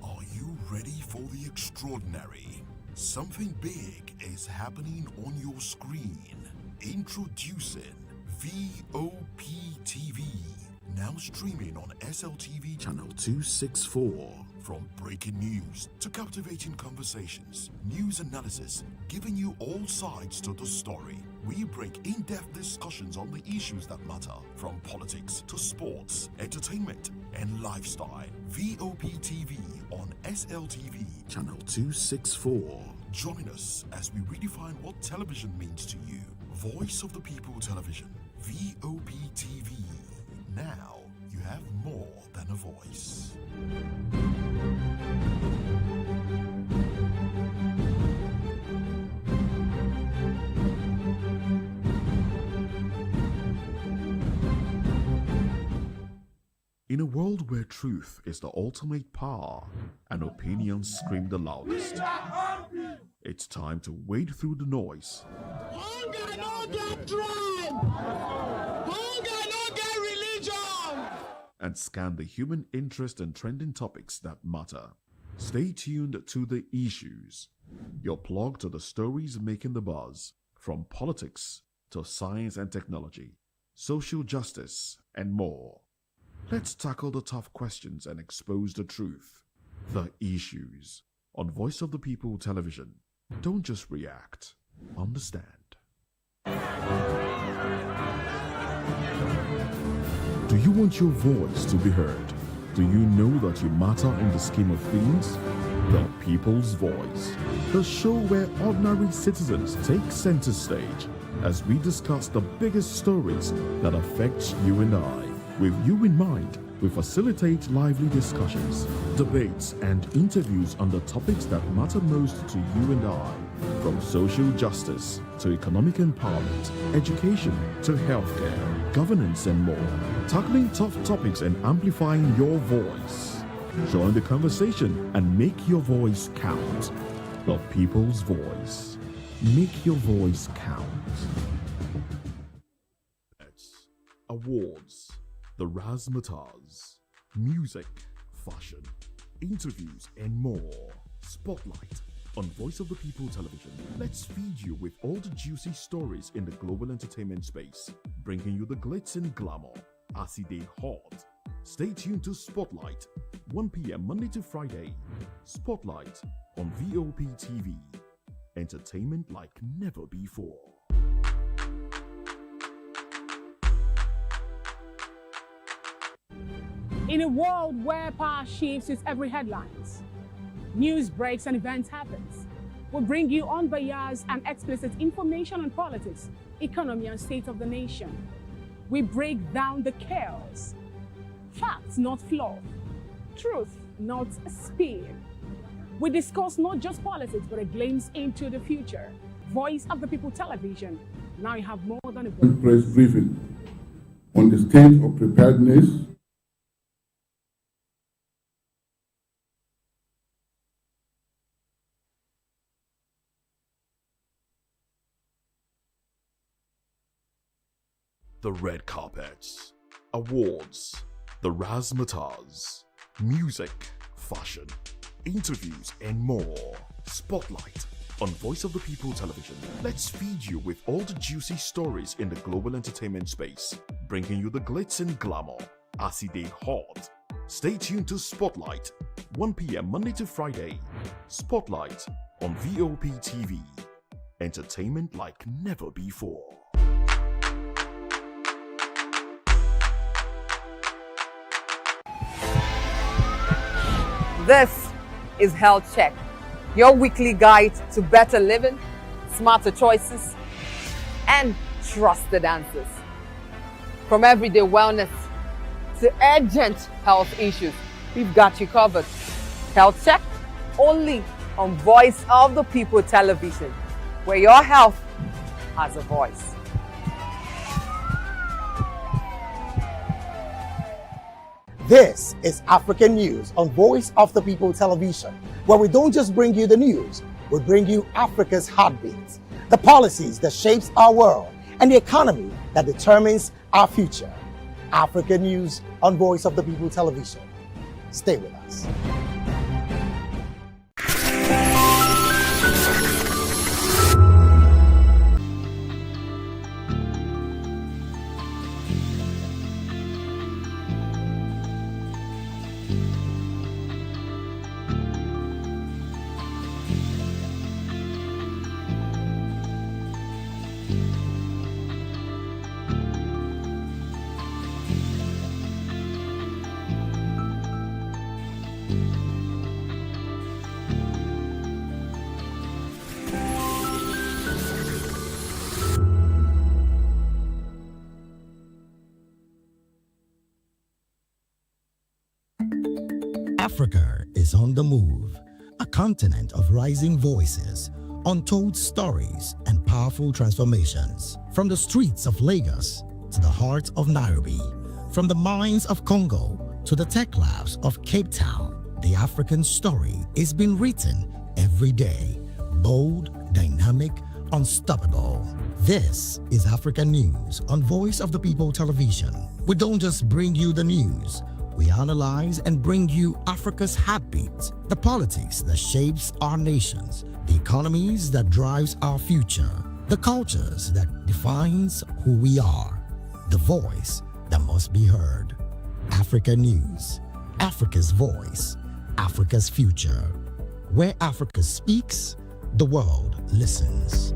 Are you ready for the extraordinary? Something big is happening on your screen. Introducing VOP TV. Now streaming on SLTV channel 264. From breaking news to captivating conversations, news analysis, giving you all sides to the story. We bring in-depth discussions on the issues that matter, from politics to sports, entertainment, and lifestyle. VOP TV on SLTV channel 264. Join us as we redefine what television means to you. Voice of the People Television, VOP TV. Now you have more than a voice. In a world where truth is the ultimate power and opinions scream the loudest, it's time to wade through the noise. Hunger no get tribe. Hunger no get religion. And scan the human interest and trending topics that matter. Stay tuned to The Issues, your plug to the stories making the buzz, from politics to science and technology, social justice, and more. Let's tackle the tough questions and expose the truth. The Issues on Voice of the People Television. Don't just react, understand. Do you want your voice to be heard? Do you know that you matter in the scheme of things? The People's Voice, the show where ordinary citizens take center stage as we discuss the biggest stories that affect you and I. With you in mind, we facilitate lively discussions, debates, and interviews on the topics that matter most to you and I. From social justice to economic empowerment, education to healthcare, governance, and more. Tackling tough topics and amplifying your voice. Join the conversation and make your voice count. The People's Voice. Make your voice count. Awards, the razzmatazz, music, fashion, interviews, and more. Spotlight on Voice of the People Television. Let's feed you with all the juicy stories in the global entertainment space, bringing you the glitz and glamour as they hot. Stay tuned to Spotlight, 1 p.m. Monday to Friday. Spotlight on VOP TV. Entertainment like never before. In a world where power shifts its every headlines, news breaks and events happens, we bring you unbiased and explicit information on politics, economy, and state of the nation. We break down the chaos. Facts, not fluff. Truth, not spin. We discuss not just politics, but a glimpse into the future. Voice of the People Television. Now you have more than a voice. Press briefing on the state of preparedness The red carpets, awards, the razzmatazz, music, fashion, interviews, and more. Spotlight on Voice of the People Television. Let's feed you with all the juicy stories in the global entertainment space, bringing you the glitz and glamour as it is hot. Stay tuned to Spotlight, 1 p.m. Monday to Friday. Spotlight on VOP TV. Entertainment like never before. This is Health Check, your weekly guide to better living, smarter choices, and trusted answers. From everyday wellness to urgent health issues, we've got you covered. Health Check, only on Voice of the People Television, where your health has a voice. This is African News on Voice of the People Television, where we don't just bring you the news, we bring you Africa's heartbeat, the policies that shapes our world, and the economy that determines our future. African News on Voice of the People Television. Stay with us. Africa is on the move, a continent of rising voices, untold stories, and powerful transformations. From the streets of Lagos to the heart of Nairobi, from the mines of Congo to the tech labs of Cape Town, the African story is being written every day. Bold, dynamic, unstoppable. This is African News on Voice of the People Television. We don't just bring you the news, we analyze and bring you Africa's heartbeat, the politics that shapes our nations, the economies that drives our future, the cultures that defines who we are, the voice that must be heard. Africa News, Africa's voice, Africa's future. Where Africa speaks, the world listens.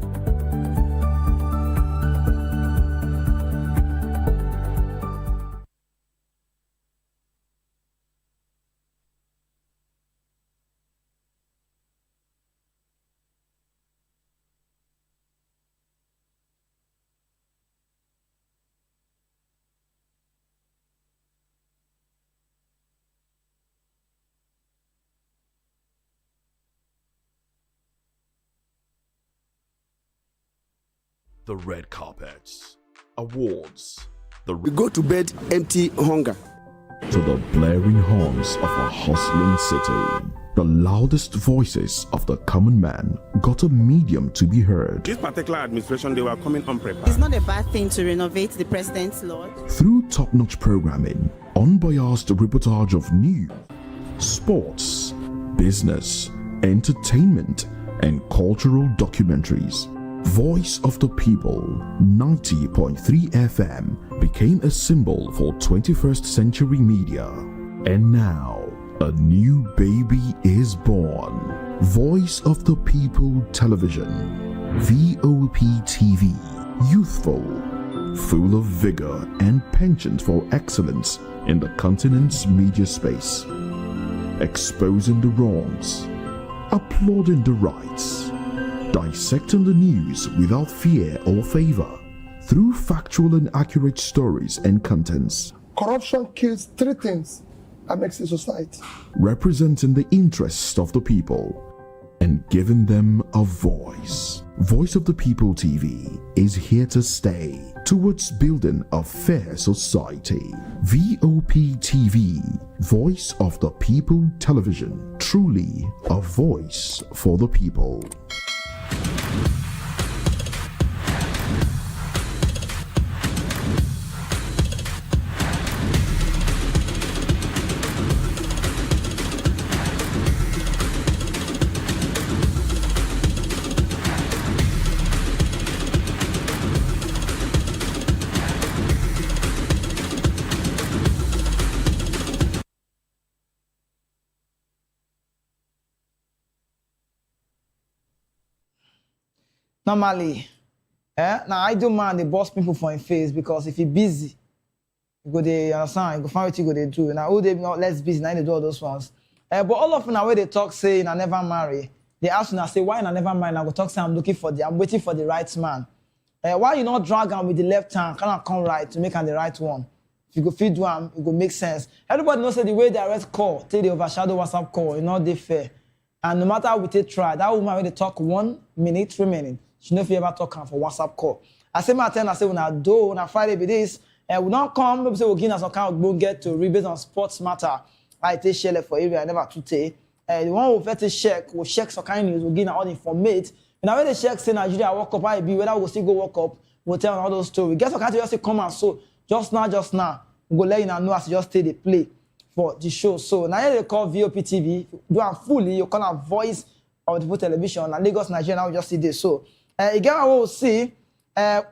The red carpets, awards, We go to bed empty hunger. to the blaring horns of a hustling city. The loudest voices of the common man got a medium to be heard. This particular administration, they were coming unprepared. It's not a bad thing to renovate the president's lodge. Through top-notch programming, unbiased reportage of news, sports, business, entertainment, and cultural documentaries, Voice of the People 90.3 FM became a symbol for 21st century media. And now, a new baby is born. Voice of the People Television, VOP TV, youthful, full of vigor and penchant for excellence in the continent's media space, exposing the wrongs, applauding the rights, dissecting the news without fear or favor, through factual and accurate stories and contents, Corruption kills three things that makes a society. representing the interests of the people and giving them a voice. Voice of the People TV is here to stay towards building a fair society. VOP TV, Voice of the People Television, truly a voice for the people. normally, now I do man the boss people for him face because if he busy, you go they understand, you go find what you go they do. Now all they not less busy, now they do all those ones. But all of them now where they talk saying I never marry. They ask me I say why I never marry. I go talk say I'm waiting for the right man. Why you not drag him with the left hand? Cannot come right to make him the right one. If you go feed one, it go make sense. Everybody knows that the way direct call, take the overshadow WhatsApp call, you know they fair. And no matter how we take try, that woman when they talk 1 minute, 3 minutes, she know if you ever talk her for WhatsApp call. I say my turn, I say when I Friday be this, we don't come, maybe say we'll give us some kind of go get to read based on sports matter. I take share for area, I never to take. The one who first check, will check some kind of news, we'll give all the informate. And when they check say Nigeria walk up, I be whether we'll still go walk up, we'll tell all those stories. Guess what kind of just say come and so just now, we go let you know as you just stay the play for the show. So now they call VOP TV, do it fully, you call a voice of the television and Lagos, Nigeria, now we just see this. So again, I will see.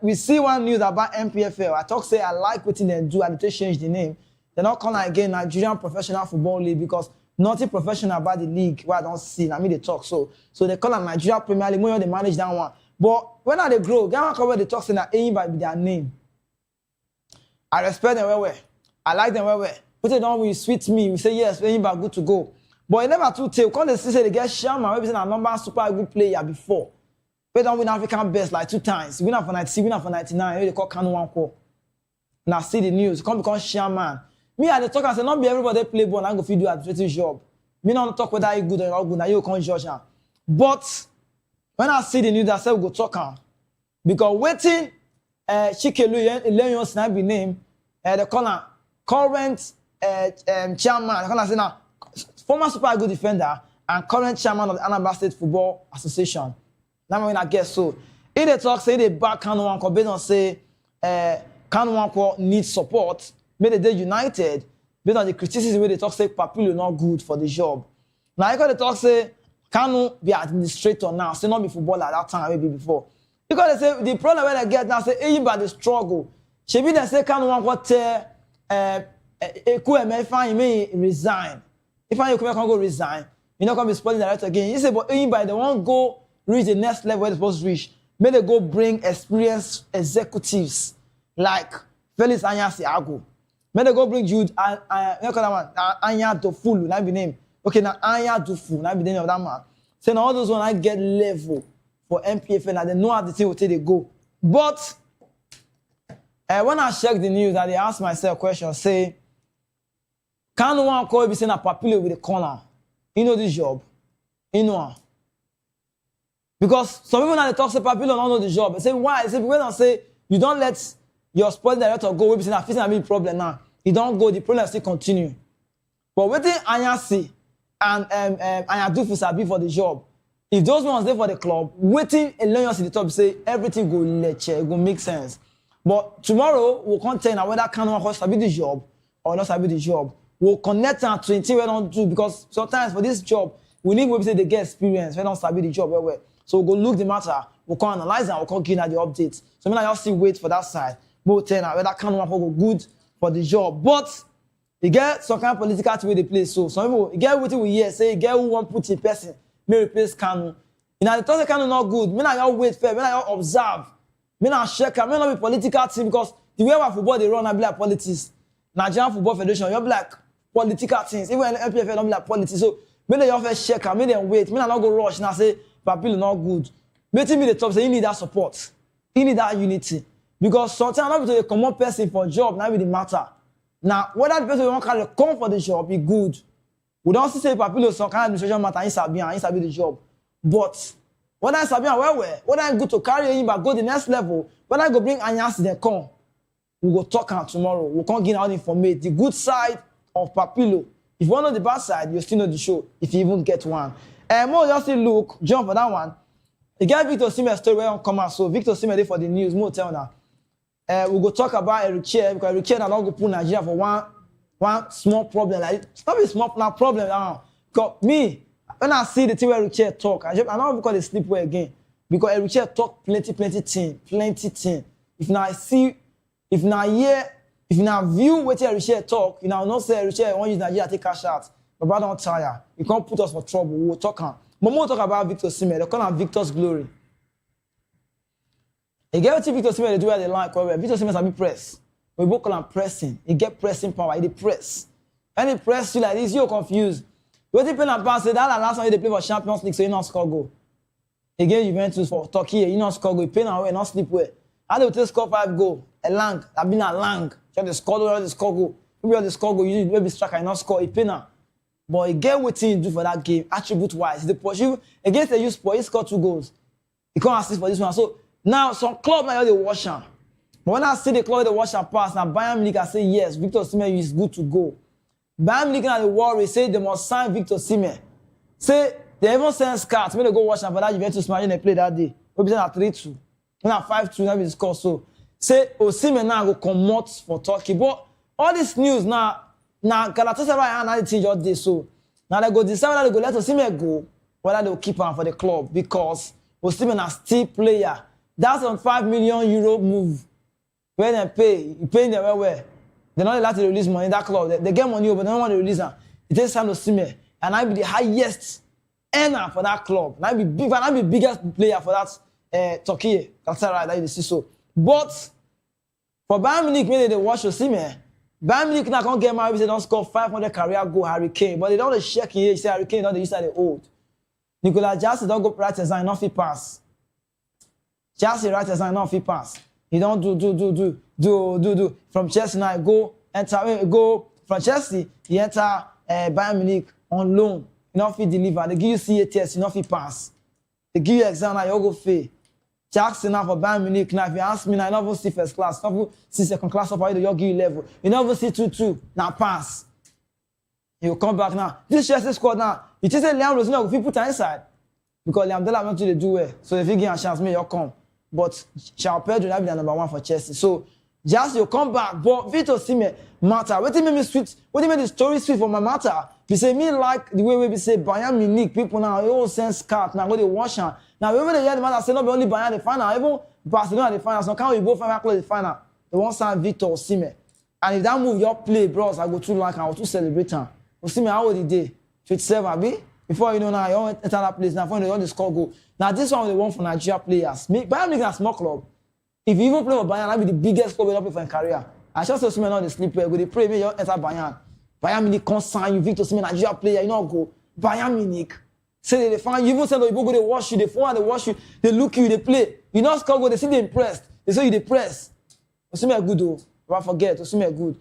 We see one news about MPFL. I talk say I like what they do and they change the name. They're not calling again Nigerian Professional Football League because nothing professional about the league where I don't see. I mean they talk so they call it Nigeria Premier League. When they manage that one, but when they grow, Ghana cover they talk say that aim by their name. I respect them well. I like them well. Put it on, we sweet me. We say yes, aim by good to go. But it never too tell. When they say they get Sharma, maybe say a number super good player before. They don't win African best like 2 times. Winner for 90, winner for 99. They call Kanu one call. Now see the news. Come become Sharman. Me I the talk and say not be everybody play ball and go feed you administrative job. Me not talk whether you good or not good. Now you can't judge her. But when I see the news, I say we go talk her. Because waiting, Chikelu Leon Snipe name, the corner current chairman. The corner say now former super good defender and current chairman of the Anambra State Football Association. Now when I guess so, if they talk say they back Kanu Nwankwo based on say Kanu Nwankwo needs support, make the day united based on the criticism where they talk say Papilo not good for the job. Now because they talk say Kanu be administrator now, say not be footballer at that time maybe before. Because they say the problem where they get now say even by the struggle, she be they say Kanu Nwankwo tell Ekueme if I may resign. If I Ekueme can go resign, you know come be sporting director again. He say but even by the one go reach the next level where they're supposed to reach. May they go bring experienced executives like Felix Anya-Siago. May they go bring Jude Anya Dofulu, that be name. Okay, now Anya Dofu, that be the name of that man. So now all those when I get level for MPFL, and they know how the thing will take they go. But when I check the news, I ask myself a question, say, can no one call be saying a Papilo with the corner? You know this job? You know. Because some people now they talk say Papilo don't know the job. They say why? They say when I say you don't let your sporting director go, we say that facing a big problem now. He don't go, the problem still continue. But waiting Anyasi and Anyadufu sabi for the job. If those ones there for the club, waiting alone in the top say everything go lecture, it go make sense. But tomorrow we'll contain whether Kanu sabi the job or not sabi the job. We'll connect and 20 we don't do because sometimes for this job we need we say they get experience. We don't sabi the job well. So we'll go look the matter, we'll go analyze and we'll go give the updates. So I just still wait for that side. We'll tell whether Kanu go good for the job. But you get some kind of political to where they play. So some people you get what we hear, say you get who want put in person, may replace Kanu. You know, the thought Kanu not good. Me not wait fair, me not observe. Me not check, me not be political team because the way our football they run I be like politics. Nigerian Football Federation, you're like political things. Even MPFL don't be like politics. So me they first check, me then wait. Me not go rush now say Papilo not good. Meeting me the top say you need that support. You need that unity. Because sometimes not be to a common person for a job, not be the matter. Now, whether the person want to come for the job, be good. We don't say Papilo some kind of administration matter, he sabi the job. But whether I sabi whether I'm good to carry him but go the next level, whether I go bring Anyasi then come, we go talk out tomorrow. We can't get out information. The good side of Papilo. If you want to know the bad side, you still know the show. If you even get one. And more just look, jump for that one. You get Victor Osimhen story where on come out. So Victor Osimhen there for the news. More tell now. We go talk about Eric Chair because Eric Chair not go put Nigeria for one small problem. Like it's not a small problem now. Because me, when I see the thing where Eric Chair talk, I don't because they sleep well again. Because Eric Chair talk plenty thing. If now I see, if now hear, if now view what Eric Chair talk, you know not say Eric Chair want use Nigeria take cash out. But don't tire. You can't put us for trouble. We'll talk on. But more talk about Victor Osimhen. They call him Victor's glory. He get what Victor Osimhen they do where they like. Victor Osimhen sabi press. We both call him pressing. He get pressing power. He dey press. And he press you like this, you're confused. What he play and pass? That last time they play for Champions League, so you not score goal. Again, Juventus for Turkey, you not score goal. You play now, not sleep well. How they will score 5 goal? A lang, that been a lang. You the score, the score goal. Maybe the score goal. You maybe striker, you not score. You play now. But he get what he do for that game, attribute wise. The pursue against the youth sport, he scored 2 goals. He can't assist for this one. So now some club now they wash him. But when I see the club they wash and pass, now Bayern Munich I say yes, Victor Osimhen is good to go. Bayern Munich now the worry say they must sign Victor Osimhen. Say they even send scouts when they go watch and for that Juventus match they play that day. We be at 3-2, now 5-2 now we score. So say Osimhen now go come out for Turkey. But all this news now Galatasaray and the team just did so. Now they go decide whether they go let Osimhen go, whether they will keep him for the club because Osimhen is still player. That's on €5 million move. When they pay, you pay them well. They're not allowed to release money in that club. They get money, but they don't want to release them. It takes time to Osimhen, and I be the highest earner for that club. And I be big, and I be biggest player for that Turkey. That's right, that you see so. But for Bayern Munich, when they watch Osimhen, Bayern Munich now can't get married. They don't score 500 career goal Arraign, but they don't check here. You say Arraign, don't they use that they old. Nicolas Jackson don't go right design, not fit pass. Chelsea right design, not fit pass. He don't do. From Chelsea now, go from Chelsea, he enter Bayern Munich on loan. You not fit deliver. They give you CATS, you not fit pass. They give you exam now, you go fail. Jackson now for Bayern Munich now, if you ask me now, you not even see first class, not even see second class up, you give you level. You not even see 2-2, now pass. You come back now. This Chelsea squad now, you just say Liam Rosino, if you put her inside, because Liam Delap not to do well. So if you give a chance, me, you'll come. But Charles Pedro will be the number 1 for Chelsea. So just you come back. But Victor Osimhen matter. What do you make me sweet? What do you make the story sweet for my matter? You say me like the way we say Bayern Munich people now they all send scout now go they wash her. Now even the hear the matter say not be only Bayern the final, even Barcelona the final. So can we both find close the final? They want sign Victor Osimhen. And if that move your play, bros, I go too like I will too celebrate him. Osimhen how old the day? 27 abi? Before you know now, you don't enter that place now. Before you don't score goal. Now this one they want for Nigeria players. Bayern Munich is a small club. If you even play for Bayern, that'll be the biggest club you play for in career. I just Osimhen not the sleeper. They pray me you enter Bayern. Bayern Munich can't sign you, Victor Osimhen, Nigeria player. You know go Bayern Munich. Say they find you even send you go they watch you, they phone they watch you, they look you, they play. You not score goal, they see they impressed. They say you they press. Osimhen good though. Don't forget Osimhen good.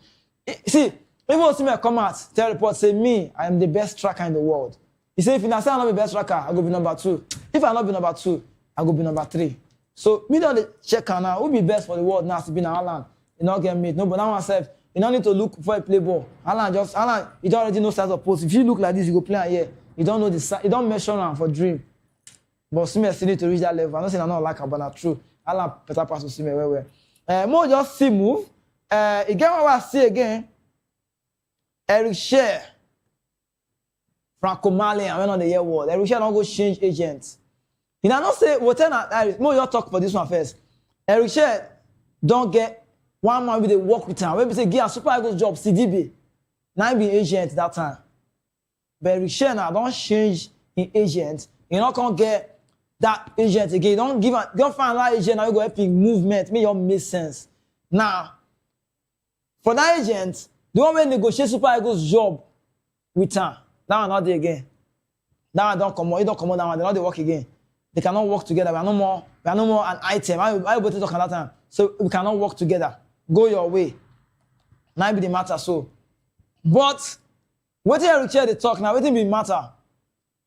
See, even Osimhen come out, tell report say me, I am the best striker in the world. He say if you say I'm not the best striker, I go be number 2. If I not be number 2, I go be number 3. So me don't check now. Who be best for the world now to be in Haaland? You not get me. No, but now myself, you don't need to look for a play ball. Haaland, you don't already know size of post. If you look like this, you go play here. You don't know the size. You don't measure around for dream. But Osimhen still need to reach that level. I'm not saying I'm not like her, but that's true. Haaland better pass Osimhen well. More just see move. Again, what I see again. Eric Scher. Franco Mali, I went on the year world. Eric Scher don't go change agents. You know, not say, more you talk for this one first. Eric Scher don't get one man with a work with him. When we say, give a Super Eagles job, CDB. Now be agent that time. But Eric Scher now don't change in agent. You not gonna get that agent again. Don't find that agent now you go help in movement. Make your make sense. Now, for that agent, the one when negotiate Super Eagles job with him. That one not there again. That one don't come on. You don't come on that one. They not they work again. They cannot work together. We are no more an item. I able to talk at that time. So we cannot work together. Go your way. Now be the matter so. But what Eric Scher they talk now, what be matter?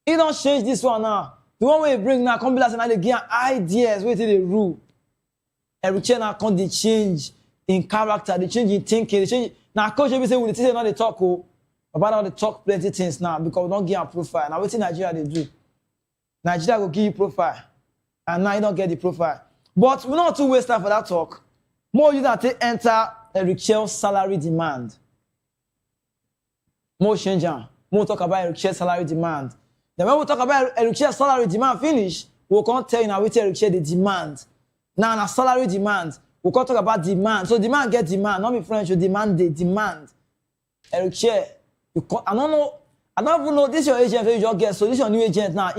He don't change this one now. The one way he bring now, come be like now they give ideas, wait till they rule. Eric Scher now come they change in character, they change in thinking, they change. Now coach be say we the now they talk about how they talk plenty things now because we don't give a profile. Now what in Nigeria they do? Nigeria will give you profile. And now you don't get the profile. But we're not too waste time for that talk. More you that enter Eric Scher's salary demand. More change. More talk about Eric Scher's salary demand. Then when we talk about Eric Scher's salary demand finish, we can't tell you now what Eric Scher the demand. Now salary demand. We can't talk about demand. So demand get demand. Not be French, you demand the demand. Eric Scher, I don't know. I don't even know this your agent you just get. So this your new agent now.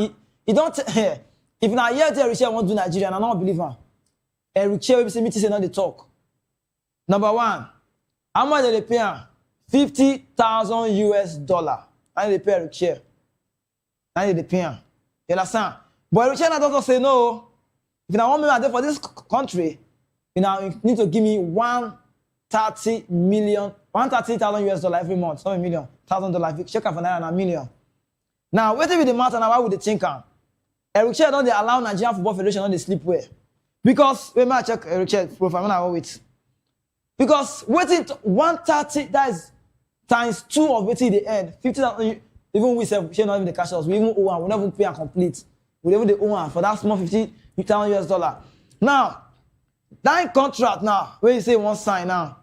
He don't if now here Eric Scher want to do Nigeria, and I don't believe him. Eric Chair, we say meeting say not the talk. Number one, how much they pay? $50,000. And they pay Eric Chair. And they pay. You understand? But Eric Chair doesn't say no. If you want me to for this country, you need to give me $130,000 every month, not $1,000,000. Check out for naira and $1 million. Now, wait till the matter now, why would they think? Eric Chair don't they allow Nigerian Football Federation not to sleep well. Because, wait, I check Eric Chair profile, when I wait. Because waiting 130, that is times 2 of waiting the end. 50,000, even we say, we not even the cash us, we even owe one, we never pay and complete. We even the owe one for that small $50,000. Now, that contract now, where you say one sign now,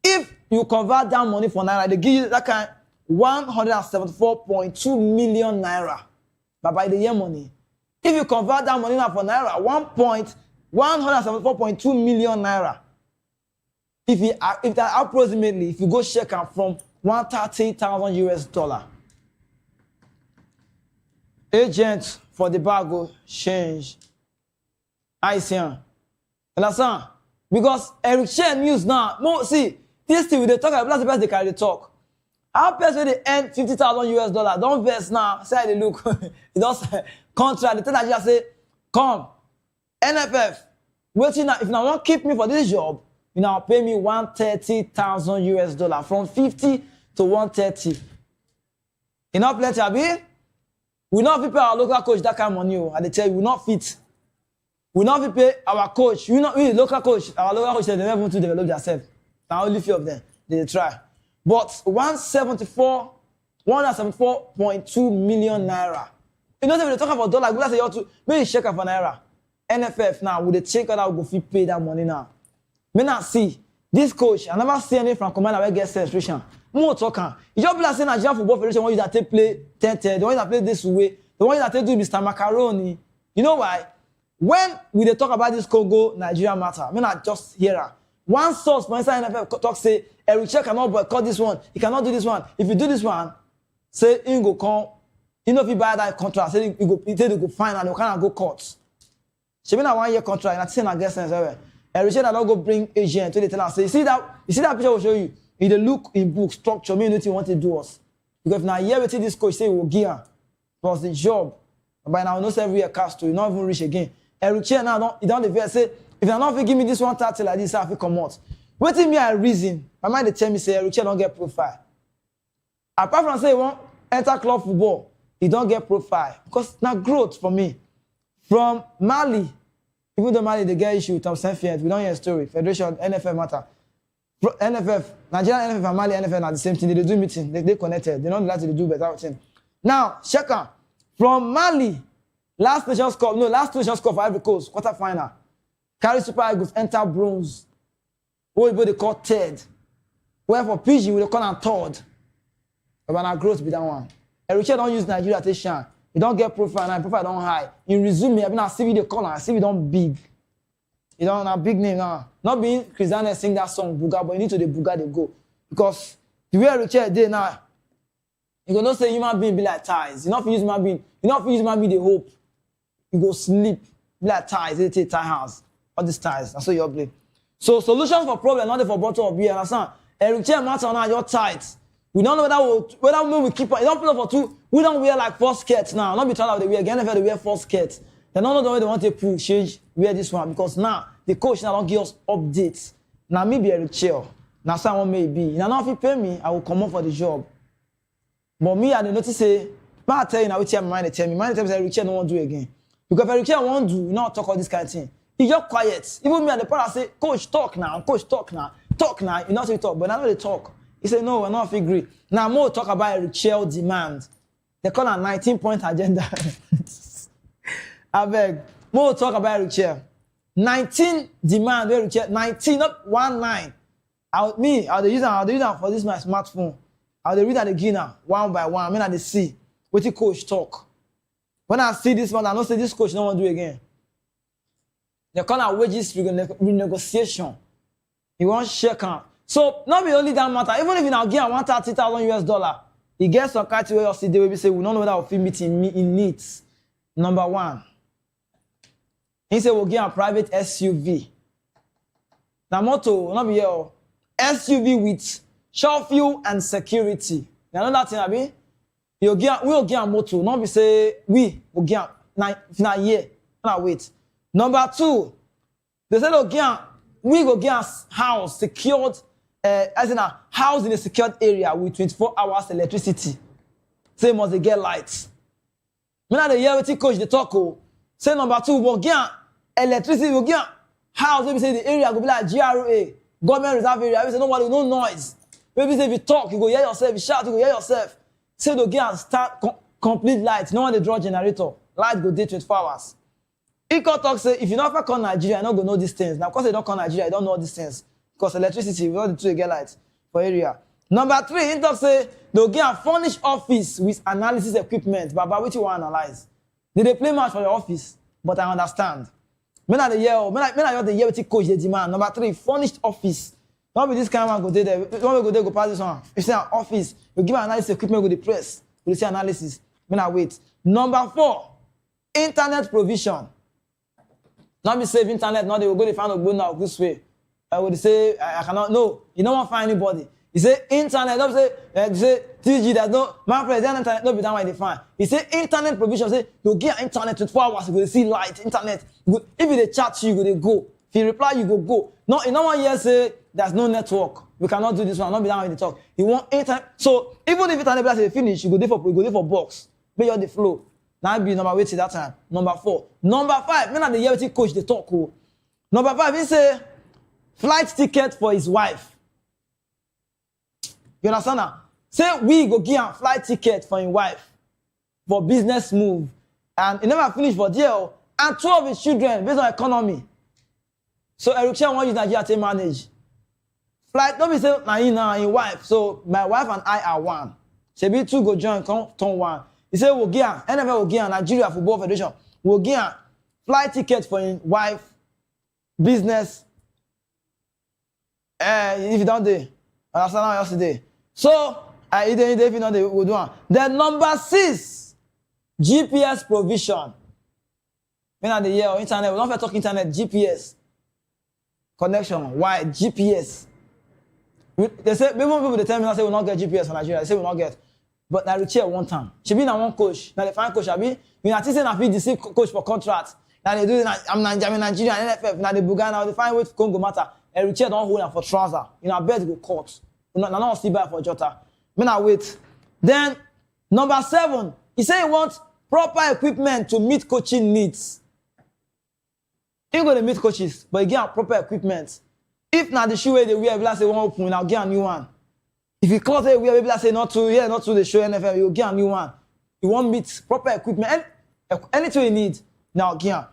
if you convert that money for naira, they give you that kind 174.2 million naira. But by the year money, if you convert that money now for naira, 174.2 million naira. If that approximately, if you go check out from $130,000. Agent for the bag will change. I see. Understand? Because Eric Chair news now, see, this thing they talk about, that's the best they carry the talk. How person they earn $50,000? Don't vex now. Say they look. It does contract. The thing that just say, come, NFF, waiting now. If you want to keep me for this job, you now pay me $130,000 from 50 to 130. You know plenty, Abi? We not pay our local coach that kind of money. And they tell you, we not fit. We not pay our coach. We local coach. Our local coach, they never want to develop themselves. Now only few of them, they try. But 174.2 million naira. You know, when they talk about dollar, we say you have to maybe check out for naira. NFF now, would they check out how go fit pay that money now? Me not see this coach. I never see any from commander where get celebration. More talking. You just be like saying Nigerian Football Federation want you that take play 10-10, the one that play this way, the one that take do Mr. Macaroni. You know why? When we they talk about this Congo Nigeria matter, me not just hear her. One source for inside NFF talk say Eric Chair cannot boycott this one. He cannot do this one. If you do this one, say he go come. You know if you buy that contract, say he go fine and they cannot go court. She mean a 1 year contract and I say I get sense everywhere. Eric Chair don't go bring agent to the tell and say, you see that picture will show you. If they look in book structure, me nothing want to do us. Because now here we see this coach say we will give her. Plus the job. By now, no say every year cast to you, not even reach again. Eric Chair now he don't say, if you're not give me this 130 like this, I have to come out. Waiting me a reason. My mind they tell me say Eric Chair don't get profile. Apart from say he won't enter club football, he don't get profile. Because now growth for me. From Mali, even though Mali they get issue with Thompson Fiat, we don't hear a story. Federation, NFF matter. NFF, Nigeria NFF and Mali NFF are the same thing. They do meeting. They connected. They don't like to do better thing. Now, Sheka, from Mali, last Nations Cup for Ivory Coast, quarterfinal. Carry Super Eagles enter bronze. What they call third. Where for PG, we call them third. But our growth be that one. Eric Chair don't use Nigeria to shine. You don't get profile now, profile don't high. You resume me, I mean, I see video call and I see we don't big. You don't have a big name now. Not being Christiane sing that song, Buga, but you need to the Buga they go. Because the way Eric Chair did now, you go not say human being be like ties. You not use human being, you not use human being the hope. You go sleep, be like ties, they take tie house. All these ties, that's what you're playing. So solutions for problem, not for bottle of beer, understand? Eric Chair matter now, you're tight. We don't know whether we keep on. You don't play for two. We don't wear like four skirts now. Not be told they wear again. If they wear four skirts, they don't know the way they want to pull change. Wear this one because now the coach now don't give us updates. Now me be Eric Chair. Now someone may be. Now if you pay me, I will come up for the job. But me, I notice say, I tell you now, which my mind they tell me. Mind tell me Eric Chair don't want to do again. Because if Eric Chair won't do, you not talk all this kind of thing. He just quiet. Even me at the part I say, coach talk now, talk now. You not say talk, but now they talk. He said, no, we're not agree. Now, more talk about Eric Chair demand. They call it a 19-point agenda. I beg. More talk about Eric Chair. 19 demand, Eric Chair. 19, not 19. I'll use them for this my smartphone. I'll read at the beginner, one by one. I mean, I see what the coach talk. When I see this one, I know say this coach don't want to do again. They call it wages renegotiation. He won't shake out. So, not be only that matter. Even if you now give $130,000, he gets some kind of way of see the way we say, we don't know whether we'll fit meeting in needs. Number one. He said, we'll give a private SUV. Now motto, not be here. SUV with short fuel and security. Now another thing, abi, we will get a motto. Not be say we will get na year. Now wait. Number 2, they say we go get a house secured, as in a house in a secured area with 24 hours electricity. Say must they get lights. Me na the year wetin coach dey talk o. Say number 2, we get electricity, we get house. Maybe say the area go be like GRA, government reserve area. Maybe say nobody, no noise. Maybe say if you talk, you go hear yourself. If you shout, you go hear yourself. Say they get start complete light. No one dey draw generator. Light go dey 24 hours. Iko talk say if you never come Nigeria, you no go know these things. Now, because they don't come Nigeria, you don't know these things. Because electricity, we want to get light for area. Number 3, he talk say they'll get a furnished office with analysis equipment. But which you want to analyze? They play match for your office, but I understand. Me na the year with coach the demand. Number 3, furnished office. Don't be this kind of man go there. Don't go there, go pass this one. If say an office, you give analysis equipment with the press. You see analysis. Me na wait. Number 4, internet provision. Not be save internet, now they will go to find a good now this way. I would say I cannot. No, you don't want to find anybody. He say internet. Don't say 3G. There's no my friend. There's internet. Don't be that way they find. He say internet provision. Say you get internet 24 hours. You go see light internet. If they chat you, they go. If you reply, you go. No, in no one year say there's no network. We cannot do this one. Not be that way they talk. You want internet. So even if internet say finish, you go there for box. Make your the flow. Now be number 8 that time. Number 4. Number 5. Me na the year with coach they talk. Oh. Number 5, he say flight ticket for his wife. You understand now? Say we go give him flight ticket for his wife for business move. And he never finish for there. And 2 of his children based on economy. So El-Rufai want use Nigeria to manage. Flight, don't be say na his wife. So my wife and I are one. Shebi 2 go join, come turn 1. He said, we'll give NFL will give Nigeria Football Federation. We'll give flight ticket for his wife, business. If you don't do, understand how yesterday. So, if you don't do, we'll do one. Then number 6, GPS provision. When at the year internet, we don't talk internet, GPS. Connection. Why? GPS. They say, people they tell me, say, we'll not get GPS for Nigeria. They say, we'll not get. But na Richie one time. She be na one coach. Now they find coach. Abi, you na think say na fit deceive coach for contract. Now they do. I'm Nigerian NFF. Now they buga now they find way to Congo matter. And Richie don't hold am for trouser. You know, bed go court. You know, not see by for Jota. Me na wait. Then number 7, he say he wants proper equipment to meet coaching needs. He go to meet coaches, but he get proper equipment. If na the shoe way they wear, like say one open, now get a new one. If you call say we are able to say not to the show NFL, you get a new one. You want meet proper equipment, anything you need. Now get.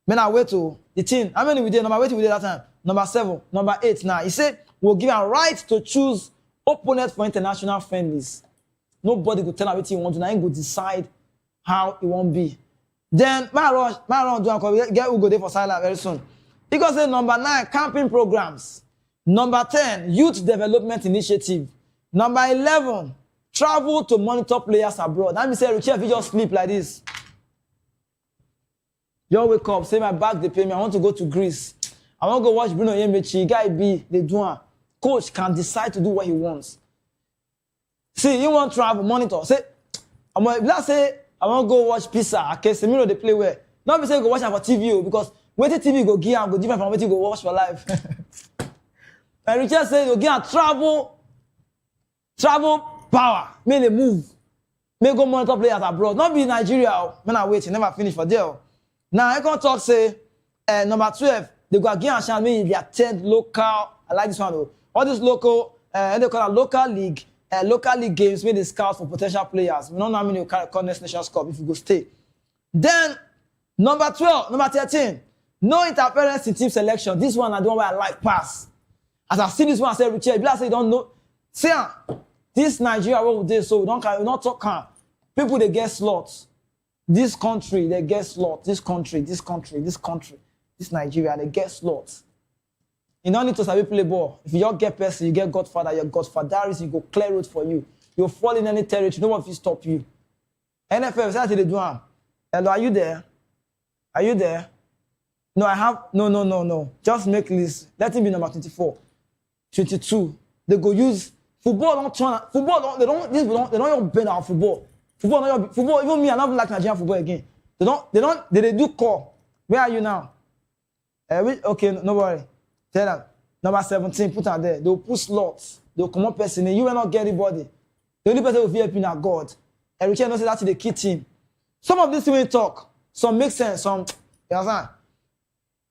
Men I wait to the team. How many we did? Number 8 we did that time. Number 7, number 8 now. He said we'll give a right to choose opponent for international friendlies. Nobody could tell him what he want to. Now he go decide how it won't be. Then my run do get who go there for silent very soon. He go say number 9, camping programs. Number 10, youth development initiative. Number 11, travel to monitor players abroad. That means say, Richie, if you just sleep like this, you wake up, say my back they pay me. I want to go to Greece. I want to go watch Bruno Yemechi. Guy B, they do one. Coach can decide to do what he wants. See, you want travel monitor. Say, let's say I want to go watch Pisa. Okay, Semiro they play well. Not be say go watch it for TV because when the TV go give go different from what you go watch for live. And Richard say you give travel power, make they move, make go monitor players abroad. Not be Nigeria, when I wait, you never finish for there. Now I can talk say number 12, they go again and chance me they attend local. I like this one though. All this local, they call it local league games, make the scouts for potential players. We don't know how many you call next Nations Cup if you go stay. Then number 12, number 13, no interference in team selection. This one I don't want I like pass. As I see this one, I say Richard, if you say you don't know, say this Nigeria what we did, so we not talk. People they get slots. This country they get slots. This country, this Nigeria they get slots. You don't need to sabi play ball. If you just get person, you get Godfather. Your Godfatherism, you go clear road for you. You fall in any territory. No one will stop you. NFL, say they do. Hello, are you there? Are you there? No, I have no. Just make list. Let it be number 24, 22. They go use football. They don't even bend our football. Football. Even me, I don't like Nigerian football again. They do call. Where are you now? Okay, no worry. Tell them. Number 17, put her there. They'll put slots. They'll come up person in. You will not get anybody. The only person who will VIP now God. And Richard knows that's the key team. Some of this will talk. Some make sense. Some, you understand?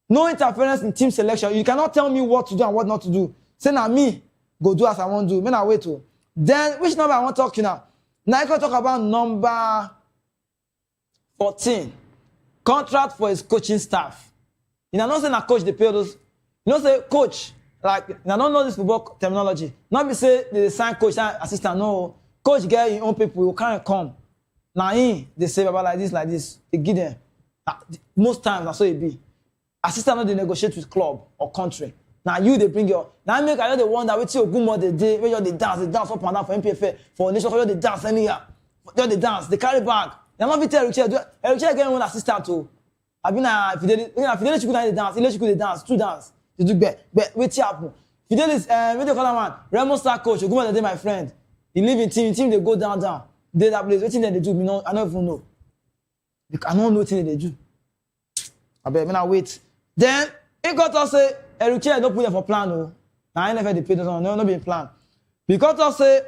No interference in team selection. You cannot tell me what to do and what not to do. Say now me, go do as I want to do. Me now wait to. Then, which number I want to talk to now? Now I can talk about number 14. Contract for his coaching staff. You know, not saying a coach, they pay those. You know, say coach, like, I don't know this football terminology. Not be say they sign coach and assistant. No, coach get your own people, you can't come. Now, they say about like this. They give them. Most times, that's what it be. Assistant, they negotiate with club or country. Now, you, they bring your. Now, I make the one that we see a good more they where they dance up and down for MPFA, for nation, they dance anyhow. They dance, they carry bag. They're not be tell Richard get one assistant too. I've been Fidelis could dance, Fidelis could dance, two dance. They do bet, wait happen. Fidelis, what do you call that man? Remo Star coach, you go on the day, my friend. He live in team, they go down. They that place, what thing they do, I don't even know. I don't know what they do. I bet, I wait. Then, he got to say, Richard don't put them for plan, no. Now, I never pay those on, no be in plan. Because to say,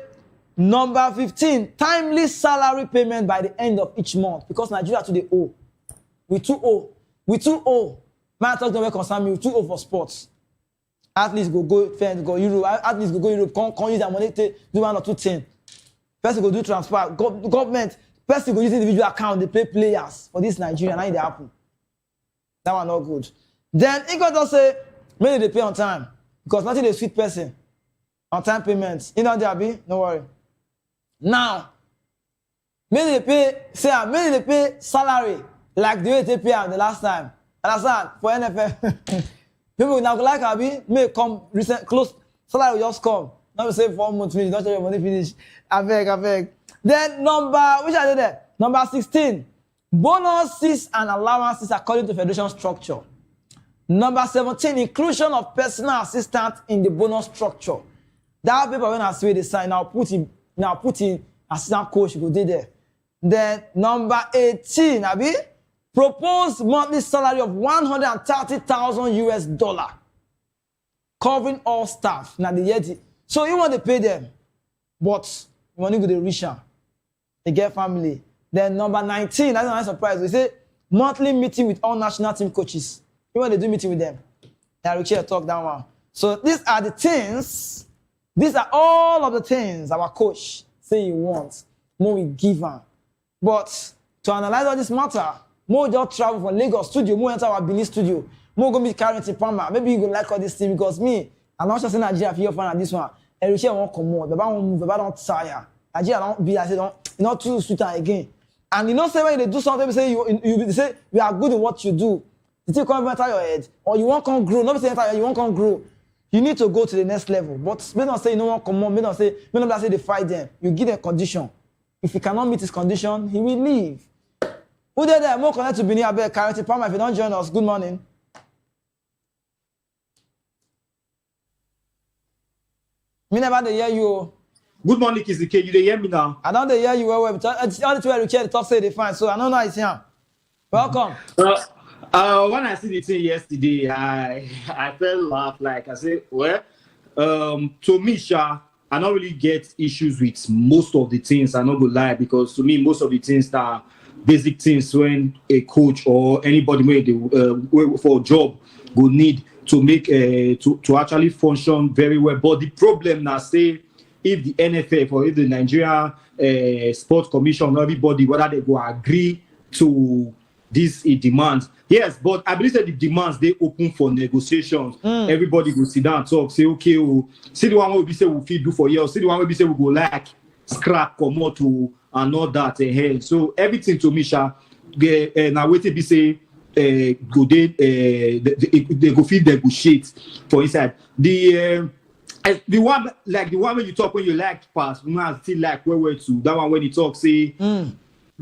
number 15, timely salary payment by the end of each month. Because Nigeria today owe. We too owe. Man, talk to me concern me. We too owe for sports. Athletes go fans go Europe. Athletes go Europe. Can't use their money to do one or two things. Person go do transfer. Government. Person go use individual account. They play players for this Nigeria. Now it happen. That one not good. Then he got to say, maybe they pay on time because nothing is sweet person. On time payments. You know there be. No worry. Now, maybe they pay salary. Like the way they pay the last time. Understand? For NFL. People now like Abi may come recent close salary will just come. Now we say 4 months finish, don't tell your money finish. I beg. Then which are they there? Number 16. Bonuses and allowances according to federation structure. Number 17. Inclusion of personal assistant in the bonus structure. That paper when I say they sign, now put in assistant coach, you go there. Then number 18, Abi. Proposed monthly salary of $130,000 covering all staff. Now the year, so you want to pay them, but you want to go to reach them. They get family. Then number 19, that's not a surprise. We say monthly meeting with all national team coaches. You want to do meeting with them. Now Richard talk that one. So these are the things. These are all of the things our coach say he wants. More we give him. But to analyze all this matter. More just travel from Lagos studio, more enter our Benin studio, more go meet Karen Tipama. Maybe you go like all this thing because me, I'm not just in Nigeria for your fan at this one. And Richard won't come more. The baba won't move, the baba don't tire. Nigeria don't be, I say, not too sweeter again. And you know, say when they do something, say you say you are good in what you do. You still come enter your head, or you won't come grow. Nobody say enter, you won't come grow. You need to go to the next level. But may not say no one come on, may not say they fight them. You give them condition. If he cannot meet his condition, he will leave. Who there? More connect to Benin Abel, Karate Palmer. If you don't join us, good morning. Me never they hear you. Good morning, Kizike. You dey hear me now? I don't they hear you well. All the two Richard talk say they fine. So I don't know it's here. Welcome. When I see the thing yesterday, I felt laugh. Like I said, well, to me, Sha, I don't really get issues with most of the things. I not go lie because to me, most of the things that basic things when a coach or anybody for a job will need to make to actually function very well. But the problem now, say if the NFF or if the Nigeria Sports Commission or everybody whether they go agree to this demands. Yes, but I believe that the demands they open for negotiations. Everybody will sit down, talk, say okay, see the one where we say we feel do for years, see the one where we say we go like scrap come out to and all that. So everything to me, Sha, now wait till be say go they go feel negotiate for inside the one when you talk when you like pass, I still like where to that one when you talk say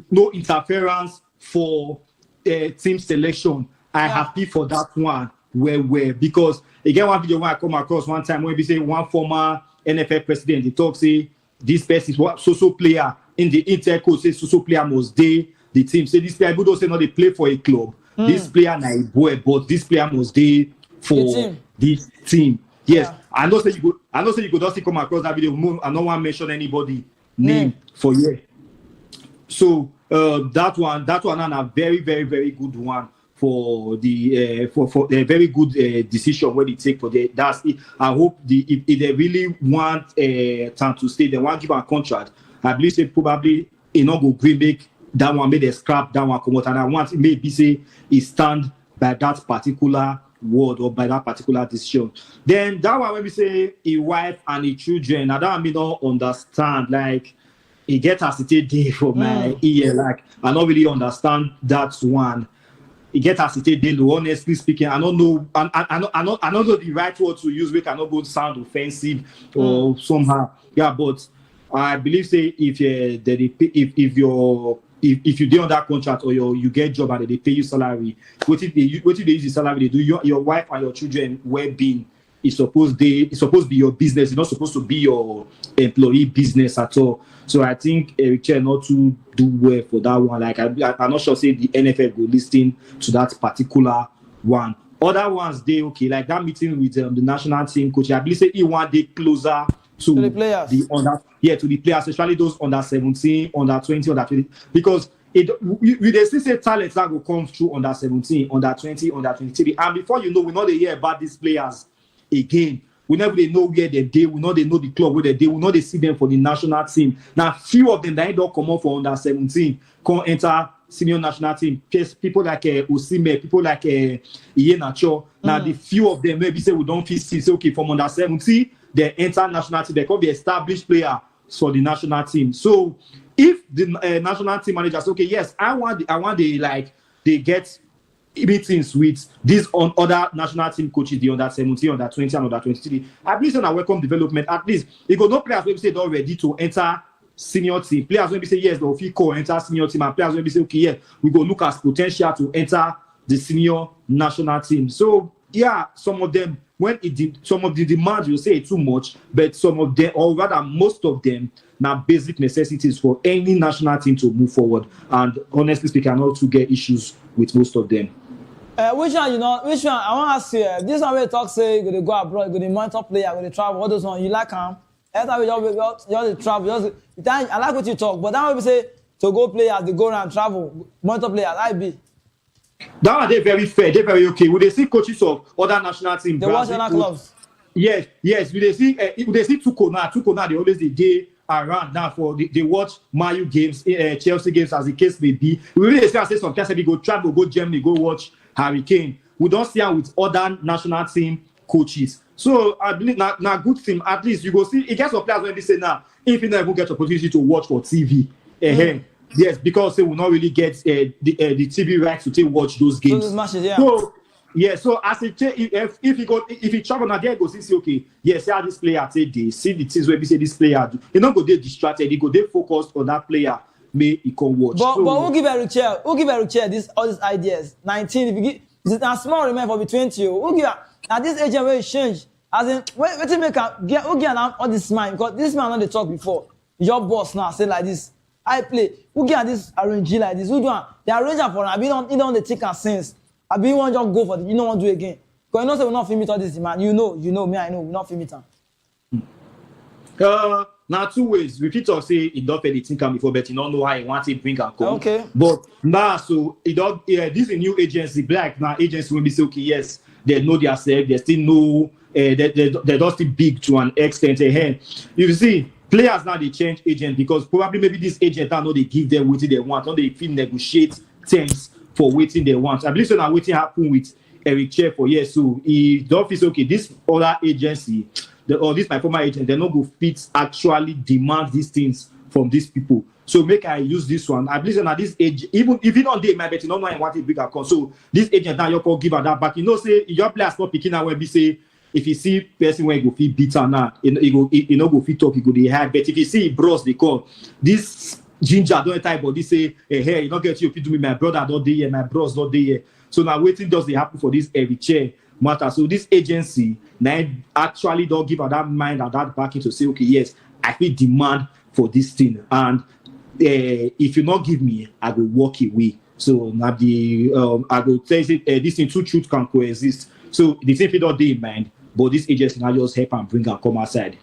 no interference for team selection I happy for that one. Where because again one video when I come across one time when we say one former NFL president, they talk say this person is what so player in the intercourse say so player must day the team. Say this player don't say no they play for a club. This player na a boy, but this player must day for this team. Yes, I know say you could just come across that video. I don't want to mention anybody name for you. So that one and a very, very, very good one for the for a very good decision when they take for the that's it. I hope if they really want time to stay, they want to give a contract. I believe they probably not go green make that one made a scrap that one come out, and I want maybe say he stand by that particular word or by that particular decision. Then that one when we say a wife and a children, I don't don't understand like. He get as it day for my ear, like I don't really understand that one. He get as it day, honestly speaking. I don't know, I don't know the right word to use. We cannot both sound offensive or somehow. Yeah, but I believe say if you do on that contract or you get job and they pay you salary, what if they use the salary? They do your wife and your children well-being. It's supposed to be your business. It's not supposed to be your employee business at all. So I think Eric Chair not to do well for that one. Like I'm not sure say the NFL go listen to that particular one. Other ones they okay. Like that meeting with the national team coach. I believe say he want day closer to the players. To the players, especially those under 17, under 20, under 20, because they still say talents that will come through under 17, under 20, under 23, and before you know, we know they hear about these players again. We never they know where they do. We know they know the club where they do. We know they see them for the national team. Now, few of them that don't come up for under 17 come enter senior national team. People like Osime, people like Iheanacho. Now, the few of them maybe say we don't feel say okay from under 17 they enter national team. They can be established player for the national team. So if the national team manager says okay, yes, I want they get meetings with these on other national team coaches, the under 17, under 20, and under 23. I believe on a welcome development, at least because no players will say they're ready to enter senior team. Players will be say yes, they'll feel enter senior team, and players will be say okay, yeah, we go look at potential to enter the senior national team. So yeah, some of them some of the demands will say too much, but some of them, or rather most of them, now basic necessities for any national team to move forward. And honestly speaking, I know to get issues with most of them. Which one Which one? I want to ask you. This one we talk say you go abroad, you go monitor player, you go travel. All those one you like them? Every time we just travel, I like what you talk, but that one we say to go players, they go around travel, monitor players. I be. That one they very fair, they very okay. Would they see coaches of other national teams? They watch other clubs. Yes. Would they see Tukona? They always they around now for they watch Mayu games, Chelsea games as the case may be. We really say sometimes we go travel, go Germany, go watch Hurricane. We don't see them with other national team coaches. So I believe now good thing. At least you go see it gets some players when they say now if you never get opportunity to watch for TV. Yes, because they will not really get the TV rights to watch those games. Those matches, yeah. So so as if he travel now there go see okay, yes, how this player say they see the things where we say this player do. He not go there distracted, he go there focused on that player. May he can watch. But who give Eric Chair? Who give Eric Chair all these ideas? 19, if you give it's a small remember for between you. Who give at this age where it change? As in what make who give all this mind? Because this man not they talk before. Your boss now say like this. I play. Who get this arrange like this? Who do they arrange for? I be don't they take a sense. I be want just go for it. You don't want to do it again. Because you know say we not film it all this man. You know me. I know we not film it. Now two ways. We fit say it don't pay the thing before, but you don't know how he want to bring and come. Okay. But now so it don't. This is a new agency. Black now agency will be say okay. Yes, they know themselves. They still know. They don't still big to an extent. You see. Players now they change agent because probably maybe this agent now know they give them what they want, or they feel negotiate terms for waiting they want. I believe so now waiting happen with Eric Chair for years. So he don't feel okay. This other agency, or this my former agent, they not go fit actually demand these things from these people. So make I use this one. I believe so now this age, even if you don't date my bet, you don't know I want a bigger account. So this agent now you can give her that back. You know, say your players not picking out when we say. If you see person when you go feel bitter now, you know go fit talk, you go dey hide. But if you see bros, they call this ginger don't type body say, hey, you don't get you fit do me, my brother don't dey here, my bros don't dey here. So now waiting does they happen for this every chair matter. So this agency now actually don't give her that mind and that backing to say, okay, yes, I feel demand for this thing, and if you not give me, I will walk away. So now I will tell you this thing, two truths can coexist. So the thing don't in mind, but this agency now just help and bring her come outside.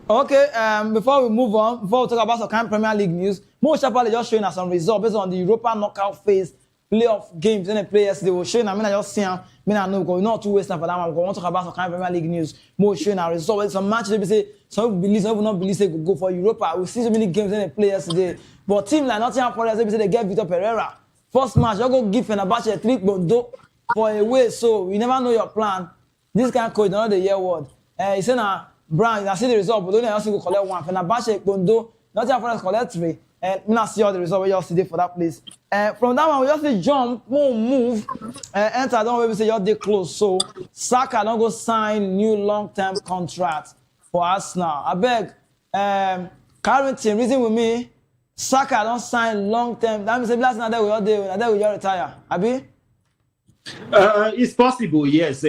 Okay, before we move on, before we talk about some kind of Premier League news, Mo Shapali just showing us some results based on the Europa knockout phase playoff games in the players. They will show you. I mean, I just see them. I mean, I know because not too wasting for that one. We want to talk about some kind of Premier League news. More showing our results. Some matches they say some people believe, some people not believe they could go for Europa. We see so many games in the players today. But team like Nottingham Forest, they say they get Vitor Pereira. First match, you go give Fenerbahce 3 bondo for a way. So you never know your plan. This kind of coach, not the year word. He said now, Brown, I see the result, but only I go collect one. Fenerbahce bondo, Nottingham Forest collect 3. And we not see all the results we just see there for that place. From that one, we just say jump, move, enter. Don't maybe say you're there close. So Saka don't go sign new long-term contract for Arsenal. I beg, Carrington, reason with me, Saka don't sign long-term. That means if last night we all there, and then we all retire. Abi? It's possible, yes,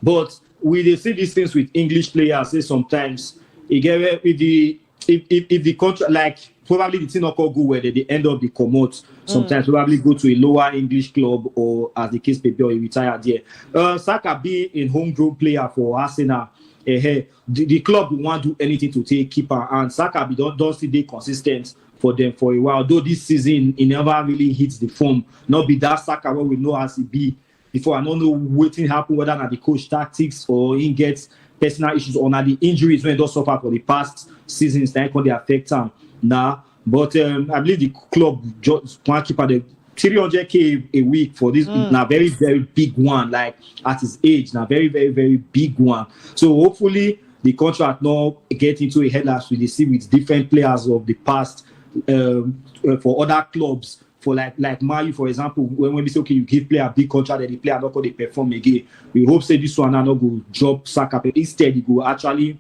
but we see these things with English players. Say sometimes you get with the if the contract like. Probably the team not go well, they end up the commode. Sometimes probably go to a lower English club or as the case may be, or he retire there. Saka be a homegrown player for Arsenal. The club will want to do anything to take keeper, and Saka be don't see they consistent for them for a while. Though this season he never really hits the form. Not be that Saka what we know as he be before. I don't know what happen whether not the coach tactics or he gets personal issues or not the injuries when he does suffer for the past seasons that can affect him. Nah, but I believe the club just want to keep at the 300k a week for this. Now very very big one, like at his age, now very very very big one. So hopefully the contract now get into a headlines with the see with different players of the past for other clubs. For like Mayu, for example, when we say okay, you give player a big contract, and the player not going to perform again. We hope say this one now not go drop Saka, but instead he go actually.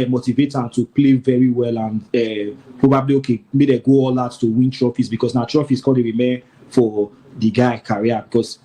Motivate them to play very well and probably okay maybe they go all out to win trophies because now trophies called remain for the guy career because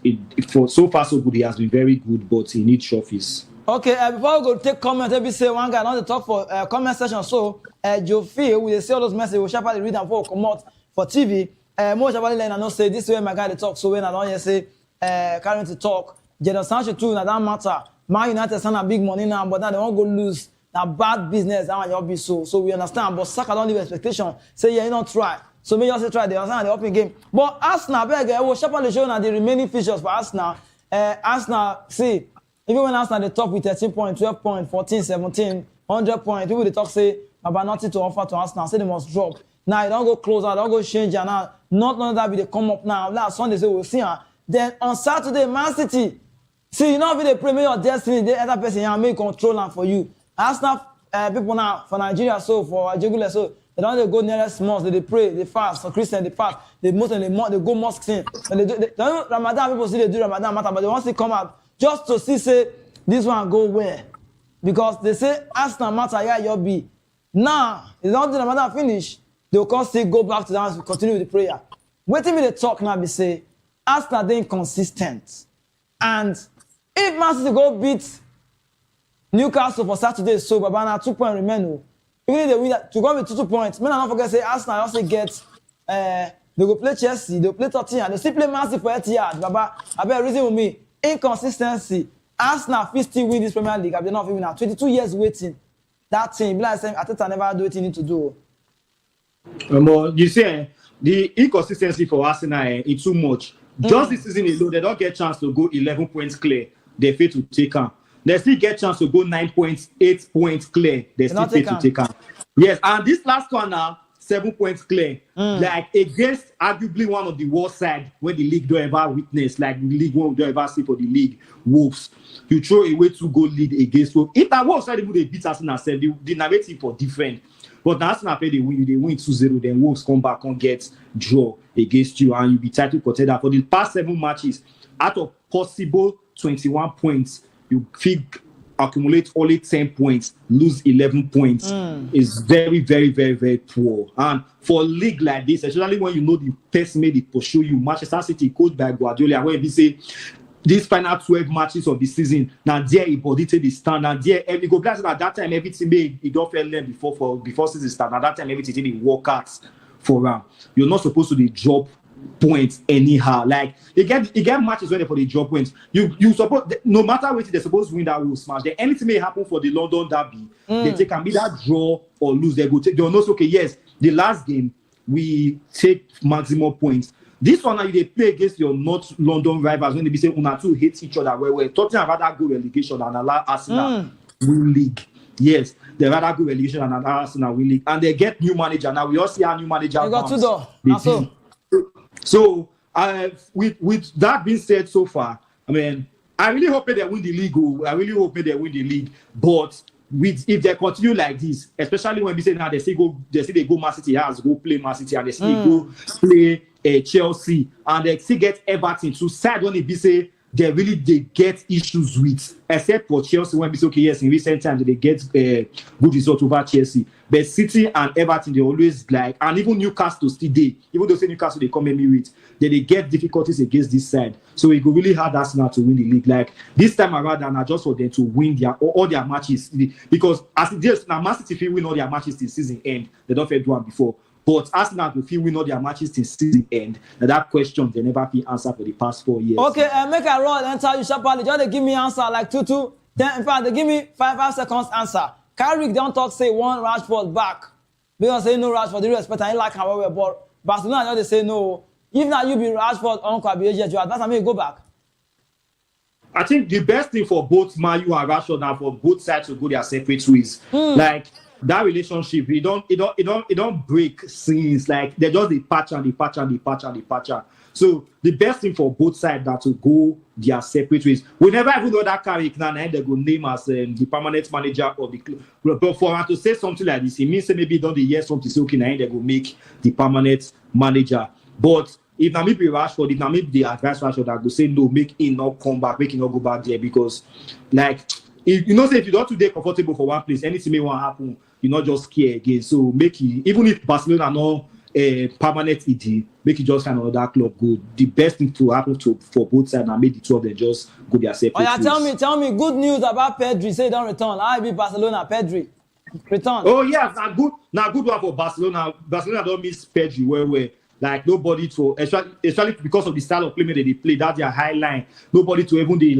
for so far so good he has been very good but he needs trophies. Okay, before we go take comments, let me say one guy not to talk for comment section. So Joe Phil, we see all those messages. We sharply read them for come out for TV. More sharply let I know say this way my guy they talk. So when I don't hear say carrying to talk, Jadon Sancho too. Now that matter. Man United send a big money now, but now they won't go lose. Now bad business, that one you'll be so we understand. But Saka don't leave expectation. Say yeah, you don't try. So maybe also try the opening game. But Arsenal, beg, will sharply show now the remaining features for Arsenal. Arsenal, see, even when Arsenal they talk with 13 points, 12 points, 14, 17, 100 points, people they talk say about nothing to offer to Arsenal. Say they must drop. Now you don't go closer, don't go change and now. Not none of that will they come up now. Last Sunday say we'll see her. Then on Saturday, Man City. See, you know if they premier your destiny, the other person here make control them for you. Arsenal people now for Nigeria, so for Jegule, so they don't go nearest mosque, they pray, they fast. For Christian, they fast. They Muslim, they go mosques in. And they don't Ramadan, people see they do Ramadan matter, but they want to come out just to see say this one go where. Because they say Arsenal matter, yeah, you'll be. Now, if don't do Ramadan finish, they'll come still go back to the house, continue with the prayer. Waiting me they talk now, be say Arsenal they inconsistent. And if Man City go beat Newcastle for Saturday, so Babana 2 points remain. Even if they win that, to go with 2 points, men not forget say Arsenal also get they go play Chelsea, they play Tottenham, they still play Man City for Etihad. Baba, I bet reason with me inconsistency. Arsenal still win this Premier League. They're not even now 22 years waiting. That team, like I said, Ateta never do what you need to do. You see, the inconsistency for Arsenal is too much. Just this season alone, they don't get chance to go 11 points clear. They fail to take on. They still get chance to go 9 points, 8 points clear. They still fail to take on. Yes, and this last one now, 7 points clear. Like against arguably one of the worst side when the league don't ever witness, like the league won't ever see for the league, Wolves. You throw away 2-goal lead against Wolves. If that Wolves side they beat Arsenal, the narrative for different. But now Arsenal they win 2-0, then Wolves come back and get draw against you, and you be title contender for the past 7 matches. Out of possible 21 points, you feel accumulate only 10 points, lose 11 points is very, very, very, very poor. And for a league like this, especially when you know the person made it pursue you, Manchester City coached by Guardiola, where he say these final 12 matches of the season, now there he body take the stand, and there every go blast at that time everything made he don't feel them before season start. At that time everything they work out for round. You're not supposed to be drop points anyhow. Like you get matches when they for the drop points. You suppose no matter what they're supposed to win that will smash. Then anything may happen for the London derby. They can be that draw or lose. They'll know okay, yes, the last game we take maximum points. This one now they play against your North London rivals when they be saying una two hate each other. Where we're talking about that good relegation and allow Arsenal win league. Yes, they rather good relegation and allow Arsenal win league. And they get new manager. Now we all see our new manager. You got two door. So with that being said so far, I mean, I really hope they win the league. I really hope they win the league. But if they continue like this, especially when we say now they say they go Man City has go play Man City and they say go play Chelsea and they still get Everton to side when they say they get issues with, except for Chelsea when we say okay, yes, in recent times they get good result over Chelsea. But City and Everton they always like, and even Newcastle still they, even though say Newcastle they come in with, they get difficulties against this side. So it go really hard Arsenal to win the league. Like this time around, and just for them to win all their matches, because as it is now, Man City if win all their matches till season end, they don't fail do one before. But Arsenal will feel win all their matches till season end. Now that question they never been answered for the past 4 years. Okay, make a roll and tell you sharply. Just they give me answer like 2-2. Then in fact they give me 5 seconds answer. Carrick don't talk say one Rashford back. Because say no Rashford, they respect and he like how well, but Barcelona just they say no. If not you be Rashford, Uncle be agent, you advance and make go back. I think the best thing for both Man U and Rashford now for both sides to go their separate ways. Like that relationship, it don't break since like they just the patch. So the best thing for both sides that to go their separate ways. We never even know that Carrick now they go name as the permanent manager of the club. But for him to say something like this, it means maybe don't they hear something say okay now they go make the permanent manager. But if now maybe Rashford, if now maybe the advice Rashford that go say no, make him not come back, make him not go back there because like if you know say if you don't today comfortable for one place, anything may want happen, you not just care again. So make it even if Barcelona no permanent ED, make it just kind of that club good. The best thing to happen for both sides and make the two of them just go their separate ways. Tell me good news about Pedri. Say don't return. I be Barcelona Pedri. Return. Oh yes, now good one for Barcelona. Barcelona don't miss Pedri where like nobody to especially because of the style of play that they play, that's their high line. Nobody to even they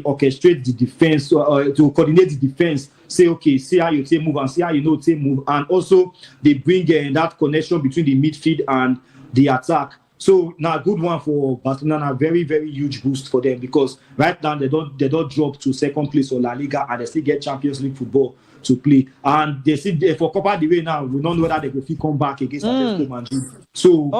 orchestrate the defense to coordinate the defense. Say okay, see how you take move and see how you know take move, and also they bring that connection between the midfield and the attack. So now good one for Barcelona, very very huge boost for them because right now they don't drop to second place or La Liga and they still get Champions League football to play, and they see for Copa del Rey now. We don't know whether they will come back against Atletico Madrid. So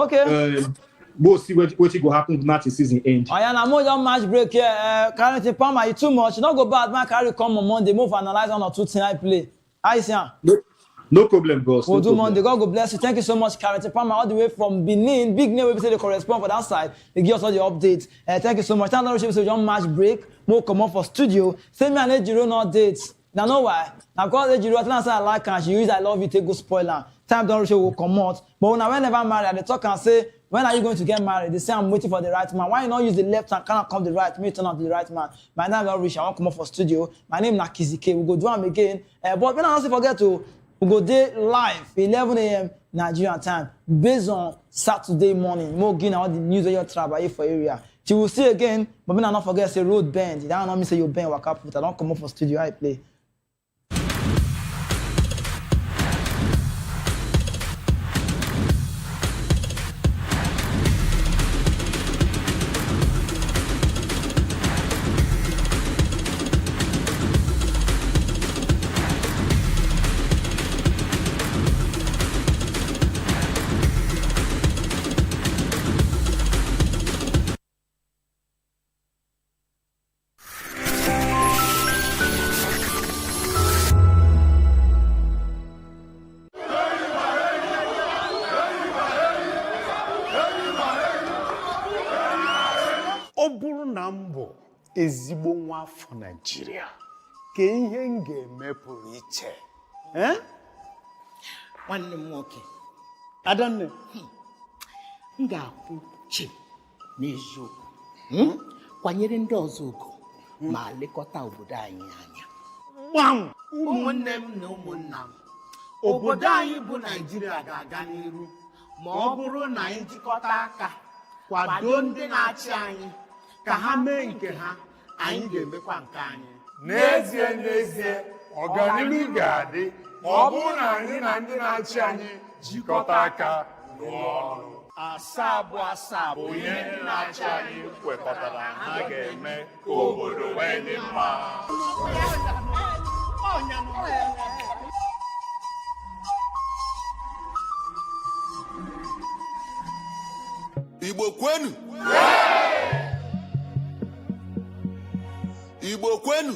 we'll see what will happen now till season end. I am more than match break here. Currently, Palmer, it's too much. Don't go bad. Man, carry come on Monday. Move analyze 1 or 2 tonight play. I see. No problem, boss. We'll do Monday. God bless you. Thank you so much, Currently, Palmer, all the way from Benin. Big name. We say they correspond for that side. They give us all the updates. Thank you so much. Thank you so much. Match break. More come up for studio. Send me an Ejiro updates. Now know why? Now because Ejiro I like and she use I love you take go spoiler. Time don't show will come out. But when I never married, they talk and say, when are you going to get married? They say I'm waiting for the right man. Why you not use the left hand? Cannot come the right. Me turn out the right man. My name is Rich. I want to come up for studio. My name is Nakizike. We go do them again. But when I also forget to, we go day live 11 a.m. Nigerian time based on Saturday morning. More gain all the news of your travel for area. You will see again. But when I not forget say road bend. You don't know me say you bend waka put. I don't come up for studio. I play. Ezigbo nwa afọ Nigeria ka ihe m ga-eme pụrụ iche. Nwanne m nwoke, Adanne, m ga-akwụ chi n'eziokwu kwanyere ndị ọzọ ugwu ma lekọta obodo anyị anya. Gbam! Ụmụnne m na ụmụnna m, obodo anyị bụ Naịjirịa ga-aga n'iru ma ọ bụrụ na anyị jikọta aka kwado ndị na-achị anyị ka ha mee nke ha, anyị ga-emekwa nke anyị. N'ezie, ọganihu ga-adị ma ọ bụrụ na anyị na ndị na-achị anyị jikọta aka rụọ ọrụ. Asaa bụ ihe ndị na-achị anyị kwekọtara ha ga-eme ka obodo wee dị mma. Igbo kwenu! Igbo kwenu!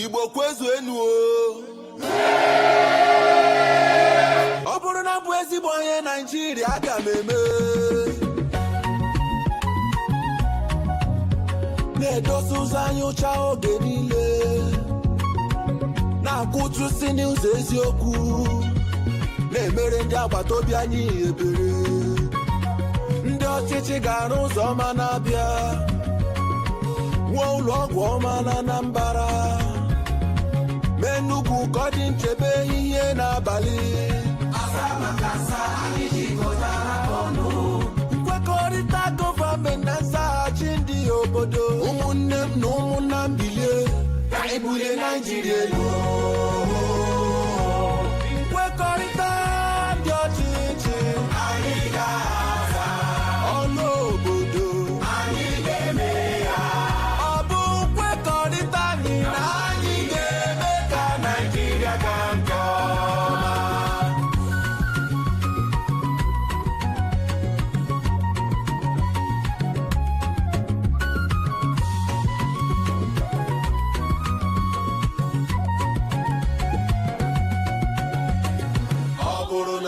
Igbo kwezuenu o! Ọ bụrụ na bụ ezigbo onye Naịjirịa aga m eme na-edozi ụzọ anyị ụcha oge niile na-akwụtụsi n'ụzọ eziokwu na-emere ndị agbata obi anyị ebere. Ndị ọchịchị ga-arụ ụzọ ọma na-abịa wuo ụlọ ọgwụ ọma na Anambra mee Enugu ka ọ dị nchebe ihe n'abalị. Nkwekọrịta gọọmenti na nzaghachi ndị obodo, ụmụnne m na ụmụnna m bilie ka anyị bulie Naịjirịa elu. Nkwekọrịta ndị ọchịchị anyị ga-aza, ọnụ obodo anyị ga-eme ya. Ọ bụ nkwekọrịta anyị na anyị ga-eme ka Naịjirịa gaa nke ọma.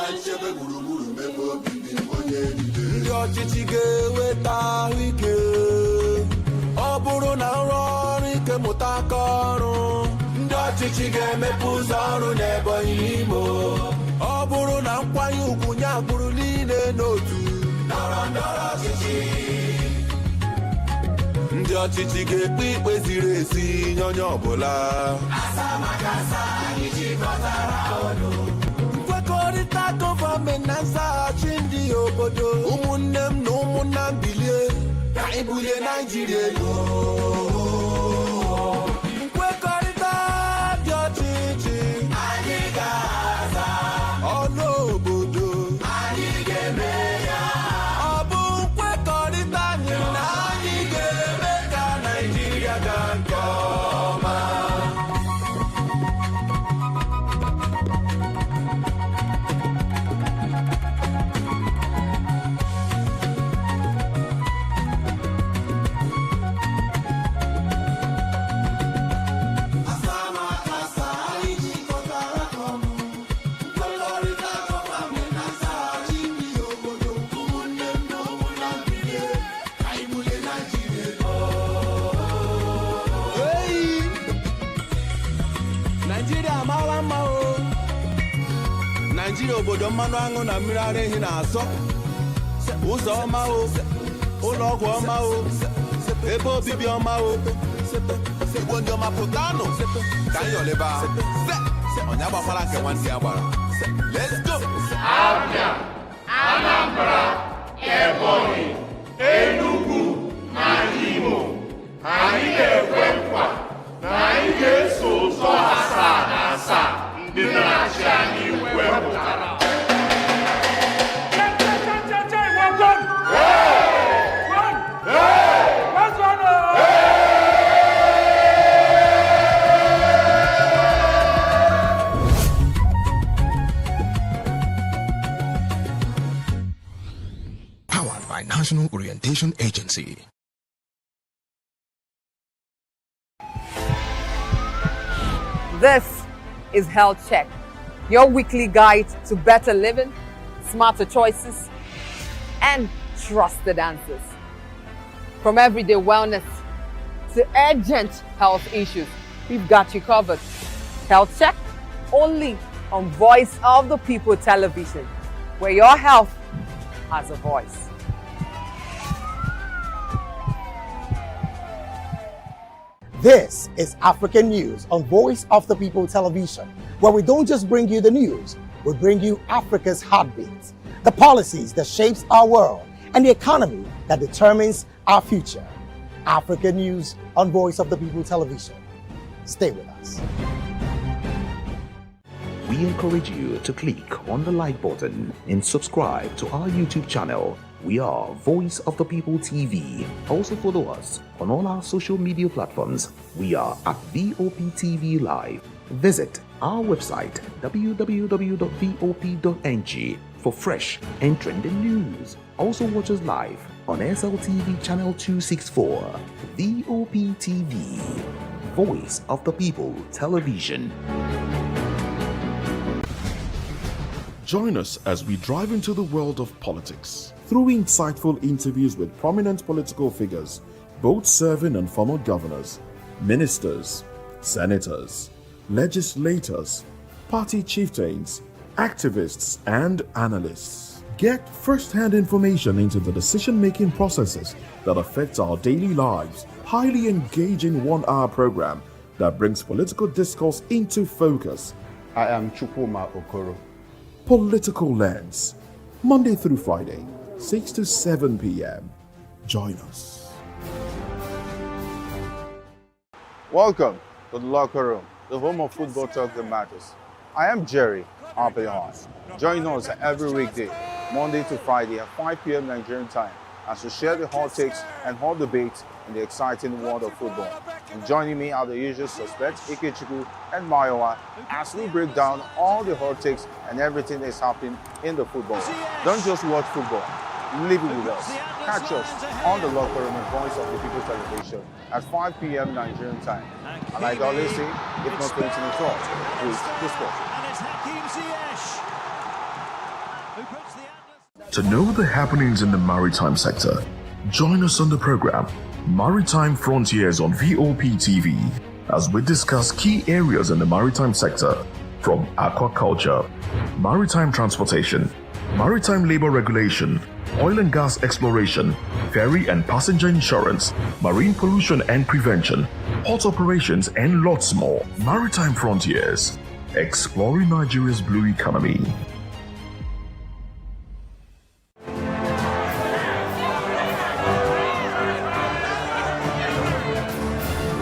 Nchebe gburugburu mebe obibi onye niile. Ndị ọchịchị ga-eweta ahụike. Ọ bụrụ na nrọ ọrụ ike mụta aka ọrụ, ndị ọchịchị ga-emepe ụzọ ọrụ n'Ebonyi n'Imo. Ọ bụrụ na nkwanye ugwu nye agbụrụ niile n'otu ndọrọ ndọrọ ọchịchị, ndị ọchịchị ga-ekpe ikpe ziri ezi nye onye ọbụla. Asa maka asa anyị jikọtara ọnụ. Nkwekọrịta gọọmenti na nzaghachi ndị obodo, ụmụnne m na ụmụnna m bilie ka anyị bulie Naịjirịa elu. Nkwekọrịta dị ọchịchị anyị ga-aza, ọnụ obodo anyị ga-eme ya. Ọ bụ nkwekọrịta anyị na anyị ga-eme ka Naịjirịa gaa nke ọma. Naijiria obodo mmanụ aṅụ na mmiri ara ehi na-asọ, ụzọ ọma o, ụlọ ọgwụ ọma o, ebe obibi ọma o. Igbo ndị ọma pụtanụ ka anyị yọleba onye agbakwara nke nwanne ya gbara. Let's go! Abia, Anambra, Ebonyi, Enugu na Imo, anyị na-ekwe nkwa na anyị ga-eso ụzọ asaa na asaa ndị na-achị anyị wepụtara. Powered by National Orientation Agency. This is Health Check, your weekly guide to better living, smarter choices, and trusted answers. From everyday wellness to urgent health issues, we've got you covered. Health Check, only on Voice of the People television, where your health has a voice. This is African News on Voice of the People television, where we don't just bring you the news, we bring you Africa's heartbeat, the policies that shapes our world, and the economy that determines our future. African News on Voice of the People television. Stay with us. We encourage you to click on the like button and subscribe to our YouTube channel. We are Voice of the People TV. Also follow us on all our social media platforms. We are at VOP TV Live. Visit our website www.vop.ng for fresh and trending news. Also watch us live on SLTV channel 264. VOP TV, Voice of the People television. Join us as we drive into the world of politics through insightful interviews with prominent political figures, both serving and former governors, ministers, senators, legislators, party chieftains, activists, and analysts. Get first-hand information into the decision-making processes that affect our daily lives. Highly engaging one-hour program that brings political discourse into focus. I am Chukwuma Okoro. Political Lens, Monday through Friday, 6 to 7 p.m. Join us. Welcome to the locker room, the home of football talk that matters. I am Jerry Apeon. Join us every weekday, Monday to Friday at 5 p.m. Nigerian time, as we share the hot takes and hot debates in the exciting world of football. And joining me are the usual suspects, Ikechukwu and Mayowa, as we break down all the hot takes and everything that's happening in the football. Don't just watch football, live it with us. Catch us on the locker room and Voice of the People television at 5 p.m. Nigerian time. And like I always say, if not 20 minutes off, please discuss. To know the happenings in the maritime sector, join us on the program Maritime Frontiers on VOP TV as we discuss key areas in the maritime sector, from aquaculture, maritime transportation, maritime labor regulation, oil and gas exploration, ferry and passenger insurance, marine pollution and prevention, port operations, and lots more. Maritime Frontiers, exploring Nigeria's blue economy.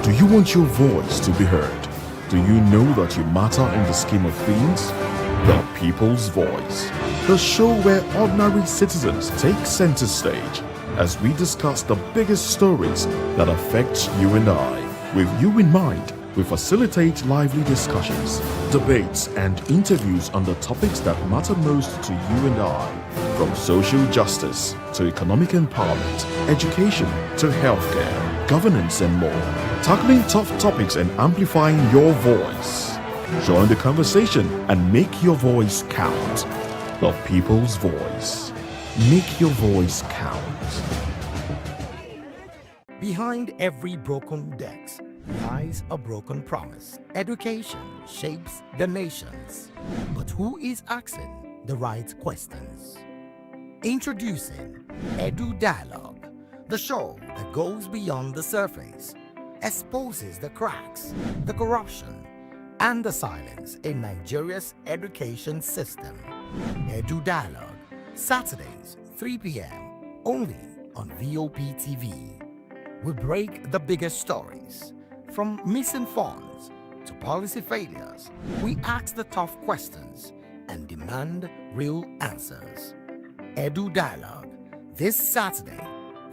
Do you want your voice to be heard? Do you know that you matter in the scheme of things? The People's Voice, the show where ordinary citizens take center stage as we discuss the biggest stories that affect you and I. With you in mind, we facilitate lively discussions, debates, and interviews on the topics that matter most to you and I, from social justice to economic empowerment, education to healthcare, governance, and more. Tackling tough topics and amplifying your voice. Join the conversation and make your voice count. The People's Voice. Make your voice count. Behind every broken desk lies a broken promise. Education shapes the nations. But who is asking the right questions? Introducing Edu Dialogue, the show that goes beyond the surface, exposes the cracks, the corruption, and the silence in Nigeria's education system. Edu Dialogue, Saturdays, 3 p.m., only on VOP TV. We break the biggest stories, from missing funds to policy failures. We ask the tough questions and demand real answers. Edu Dialogue, this Saturday,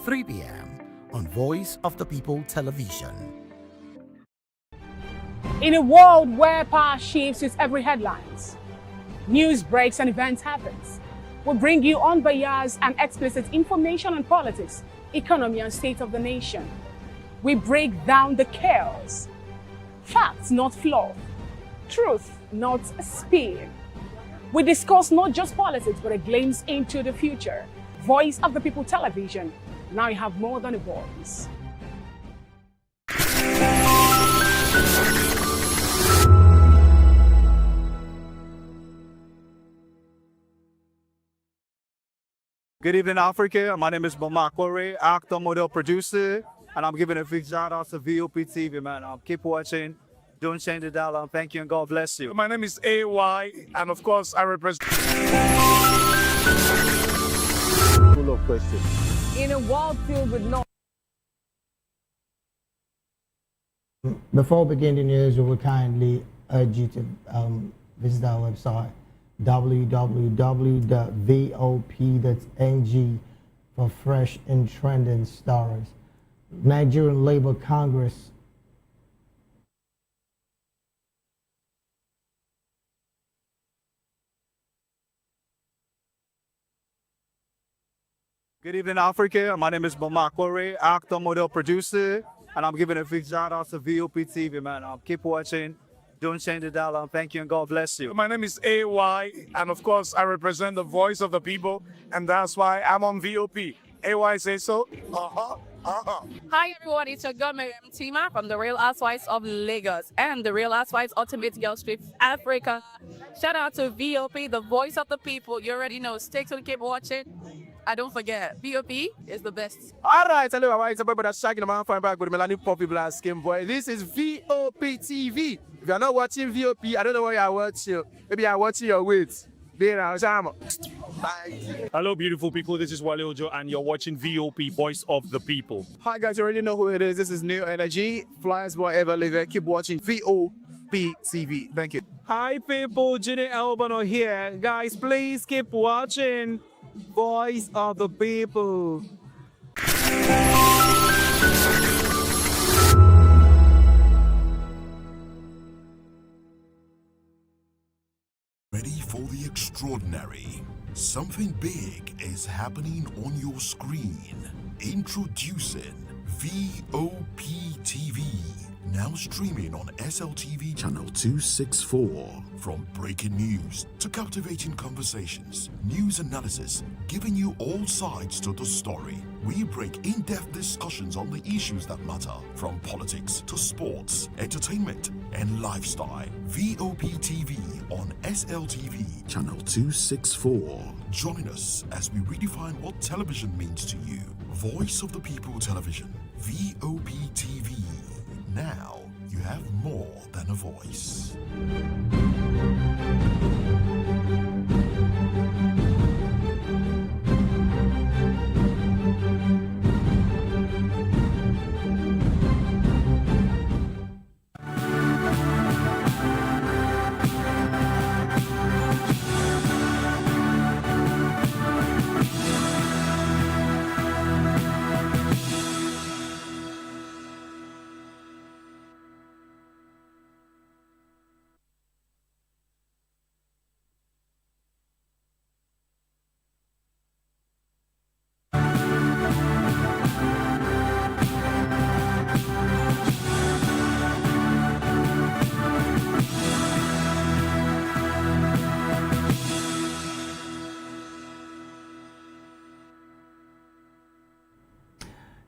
3 p.m. on Voice of the People television. In a world where power shifts its every headlines, news breaks and events happens, we bring you unbiased and explicit information on politics, economy, and state of the nation. We break down the chaos. Facts, not fluff. Truth, not spin. We discuss not just politics, but a glimpse into the future. Voice of the People television. Now you have more than a voice. Good evening, Africa. My name is Mama Kore, actor, model, producer, and I'm giving a big shout out to VOP TV, man. Keep watching. Don't change the dial. Thank you and God bless you. My name is AY, and of course, I represent. Full of questions. In a world filled with noise. Before we begin the news, we will kindly urge you to visit our website www.vop.ng for fresh and trending stories. Nigerian Labour Congress Good evening, Africa. My name is Mama Kore, actor, model, producer, and I'm giving a big shout out to VOP TV, man. Keep watching. Don't change the dial. Thank you and God bless you. My name is AY, and of course, I represent the voice of the people, and that's why I'm on VOP. AY say so. Hi everyone, it's your girl Miriam Tima from the Real Housewives of Lagos and the Real Housewives Ultimate Girls Trip Africa. Shout out to VOP, the voice of the people. You already know. Stay tuned, keep watching. And don't forget, VOP is the best. All right, hello, everyone. It's about that shagging man fine back with Melanie Poppy Black Skin Boy. This is VOP TV. If you're not watching VOP, I don't know what you're watching. Maybe you're watching your weight. Hello, beautiful people. This is Wale Ojo, and you're watching VOP, Voice of the People. Hi, guys. You already know who it is. This is New Energy. Flyers boy ever live. Keep watching VOP TV. Thank you. Hi, people. Ginny Albano here. Guys, please keep watching Voice of the People. Ready for the extraordinary? Something big is happening on your screen. Introducing VOP TV. Now streaming on SLTV channel 264. From breaking news to captivating conversations, news analysis, giving you all sides to the story. We break in-depth discussions on the issues that matter, from politics to sports, entertainment, and lifestyle. VOP TV on SLTV channel 264. Join us as we redefine what television means to you. Voice of the People Television, VOP TV. Now you have more than a voice.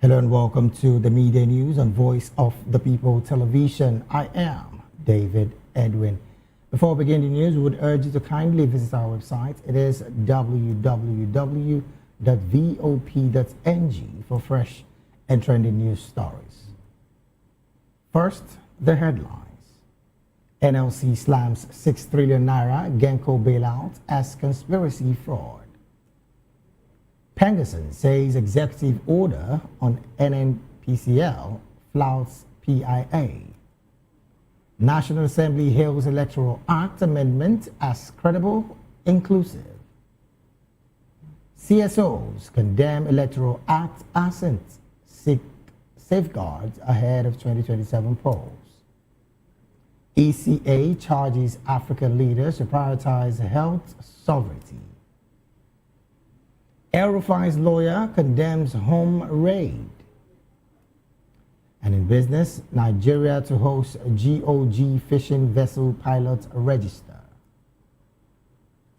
Hello and welcome to the media news on Voice of the People Television. I am David Edwin. Before we begin the news, we would urge you to kindly visit our website. It is www.vop.ng for fresh and trending news stories. First, the headlines. NLC slams 6 trillion naira Genco bailout as conspiracy fraud. Pengerson says executive order on NNPCL flouts PIA. National Assembly hails Electoral Act amendment as credible, inclusive. CSOs condemn Electoral Act assent, seek safeguards ahead of 2027 polls. ECA charges African leaders to prioritize health sovereignty. El-Rufai's lawyer condemns home raid. And in business, Nigeria to host GOG fishing vessel pilot register.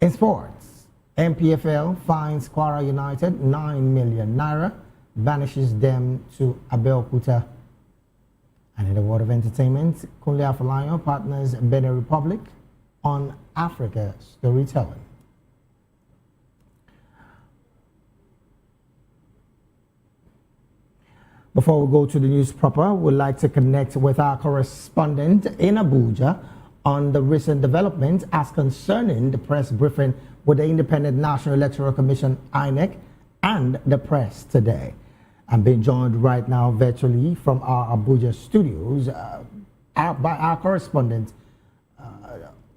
In sports, MPFL fines Kwara United 9 million naira, banishes them to Abeokuta. And in the world of entertainment, Kunle Afolayan partners Benin Republic on Africa storytelling. Before we go to the news proper, we'd like to connect with our correspondent in Abuja on the recent developments as concerning the press briefing with the Independent National Electoral Commission, INEC, and the press today. I'm being joined right now virtually from our Abuja studios by our correspondent,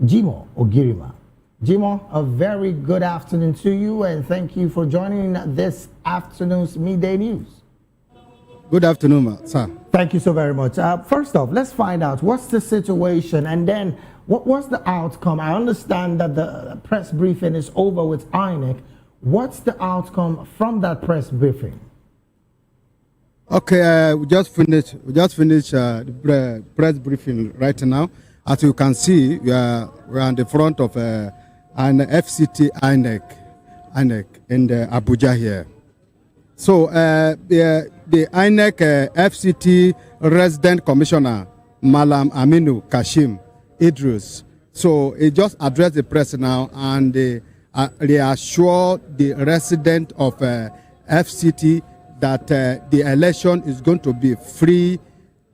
Jimo Ogirima. Jimo, a very good afternoon to you, and thank you for joining this afternoon's midday news. Good afternoon, sir. Thank you so very much. First off, let's find out what's the situation, and then what was the outcome? I understand that the press briefing is over with INEC. What's the outcome from that press briefing? Okay, we just finished the press briefing right now. As you can see, we're on the front of an FCT INEC in the Abuja here. So the INEC FCT resident commissioner, Malam Aminu Kashim Idris. So he just addressed the press now, and they assure the resident of FCT that the election is going to be free,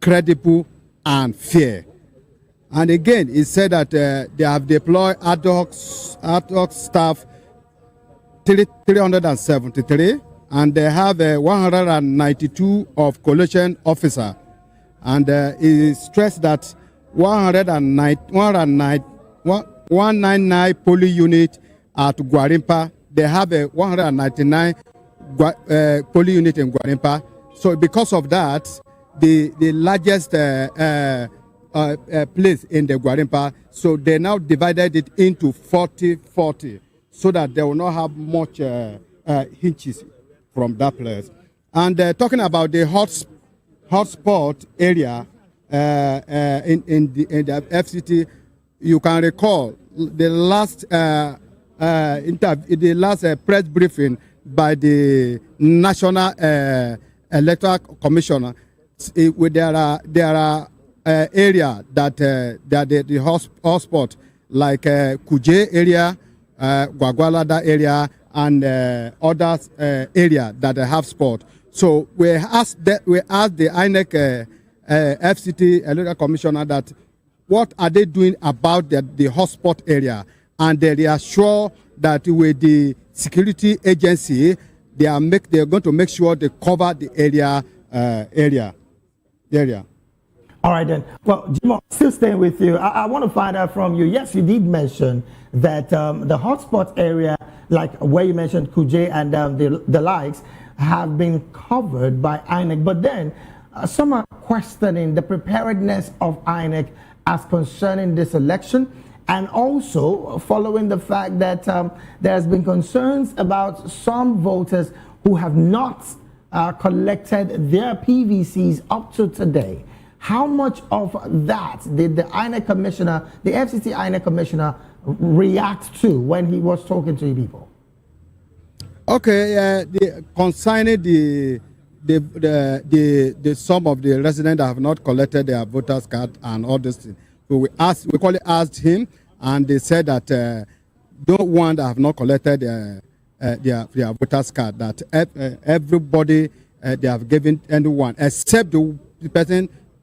credible, and fair. And again, he said that they have deployed ad hoc staff 373, and they have 192 of collation officer. And he stressed that 199 polling unit at Gwarimpa, they have a 199 polling unit in Gwarimpa. So because of that, the largest place in the Gwarimpa, so they now divided it into 40-40 so that they will not have much hinges from that place. And talking about the hotspot area in the FCT, you can recall the last press briefing by the National Electoral Commissioner. There are area that the hotspot like Kuje area, Gwagwalada area, and other area that they have spot. So we asked the INEC FCT Electoral Commissioner that what are they doing about the hotspot area, and they reassure that with the security agency they're going to make sure they cover the area. All right then. Well, Jimo, still staying with you. I want to find out from you. Yes, you did mention that the hotspot area, like where you mentioned Kuje and the likes, have been covered by INEC. But then some are questioning the preparedness of INEC as concerning this election, and also following the fact that there has been concerns about some voters who have not collected their PVCs up to today. How much of that did the INEC commissioner, the FCC INEC commissioner, react to when he was talking to you people? Okay, concerning the some of the residents that have not collected their voters card and all this thing. So we asked him, and they said that no one that have not collected their voters card, that everybody they have given anyone except the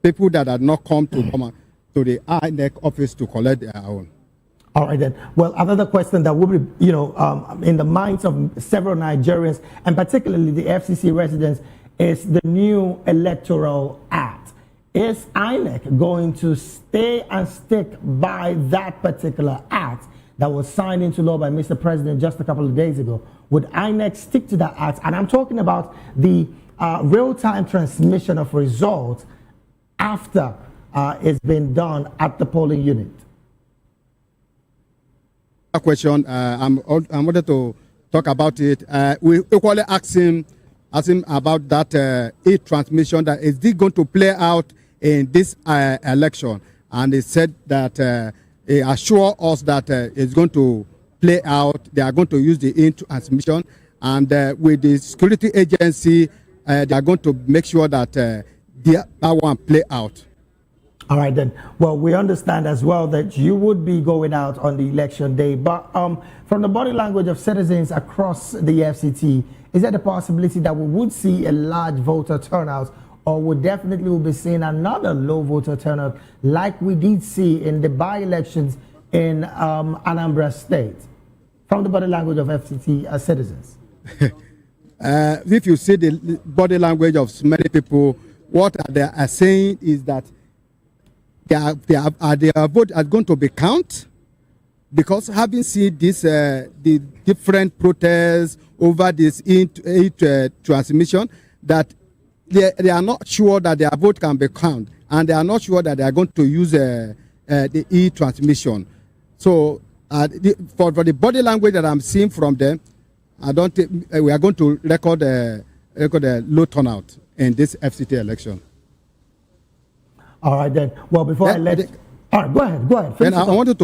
people that had not come to the INEC office to collect their own. All right then. Well, another question that will be, in the minds of several Nigerians, and particularly the FCC residents, is the new Electoral Act. Is INEC going to stay and stick by that particular act that was signed into law by Mr. President just a couple of days ago? Would INEC stick to that act? And I'm talking about the real-time transmission of results after it's been done at the polling unit. Question. I wanted to talk about it. We equally asked him about that e-transmission. That is this going to play out in this election? And he said that he assured us that it's going to play out. They are going to use the e-transmission, and with the security agency, they are going to make sure that that one play out. All right then. Well, we understand as well that you would be going out on the election day, but from the body language of citizens across the FCT, is there the possibility that we would see a large voter turnout or we definitely will be seeing another low voter turnout like we did see in the by-elections in Anambra State, from the body language of FCT citizens? If you see the body language of many people, what they are saying is that their vote is going to be counted, because having seen this, the different protests over this transmission, that they are not sure that their vote can be counted, and they are not sure that they are going to use the e-transmission. So for the body language that I'm seeing from them, I don't think we are going to record a low turnout in this FCT election. All right then. Well, before I let all right, go ahead. Then I wanted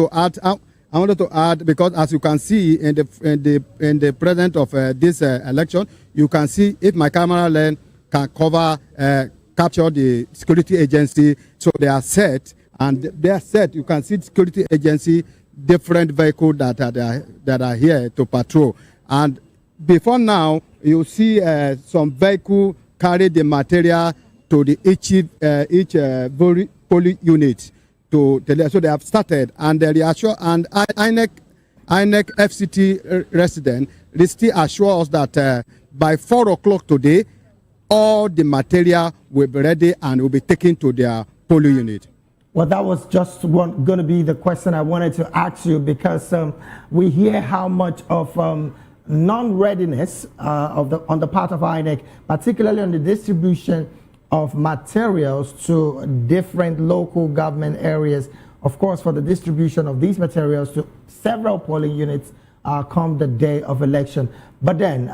to add, because as you can see in the present of this election, you can see if my camera lens can capture the security agency. So they are set, and they are set. You can see the security agency, different vehicles that are here to patrol. And before now, you see some vehicle carry the material to the each polling unit. So they have started, and they reassure, and INEC FCT resident still assure us that by 4 o'clock today, all the material will be ready and will be taken to their polling unit. Well, that was just going to be the question I wanted to ask you, because we hear how much of non-readiness on the part of INEC, particularly on the distribution of materials to different local government areas, of course, for the distribution of these materials to several polling units come the day of election. But then,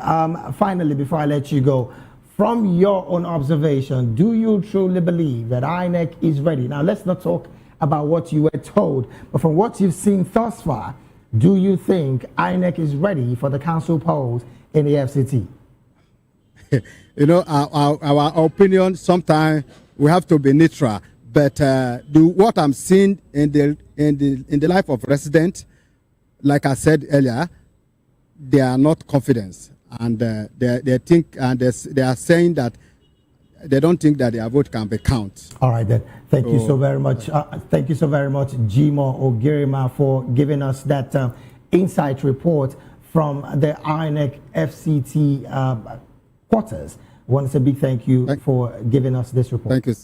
finally, before I let you go, from your own observation, do you truly believe that INEC is ready? Now, let's not talk about what you were told, but from what you've seen thus far, do you think INEC is ready for the council polls in the FCT? You know, our opinion, sometimes we have to be neutral, but what I'm seeing in the life of residents, like I said earlier, they are not confident, and they think, and they are saying that they don't think that their vote can be counted. All right then. Thank you so very much. Thank you so very much, Jimo Ogirima, for giving us that insight report from the INEC FCT quarters. I want to say a big thank you for giving us this report. Thank you.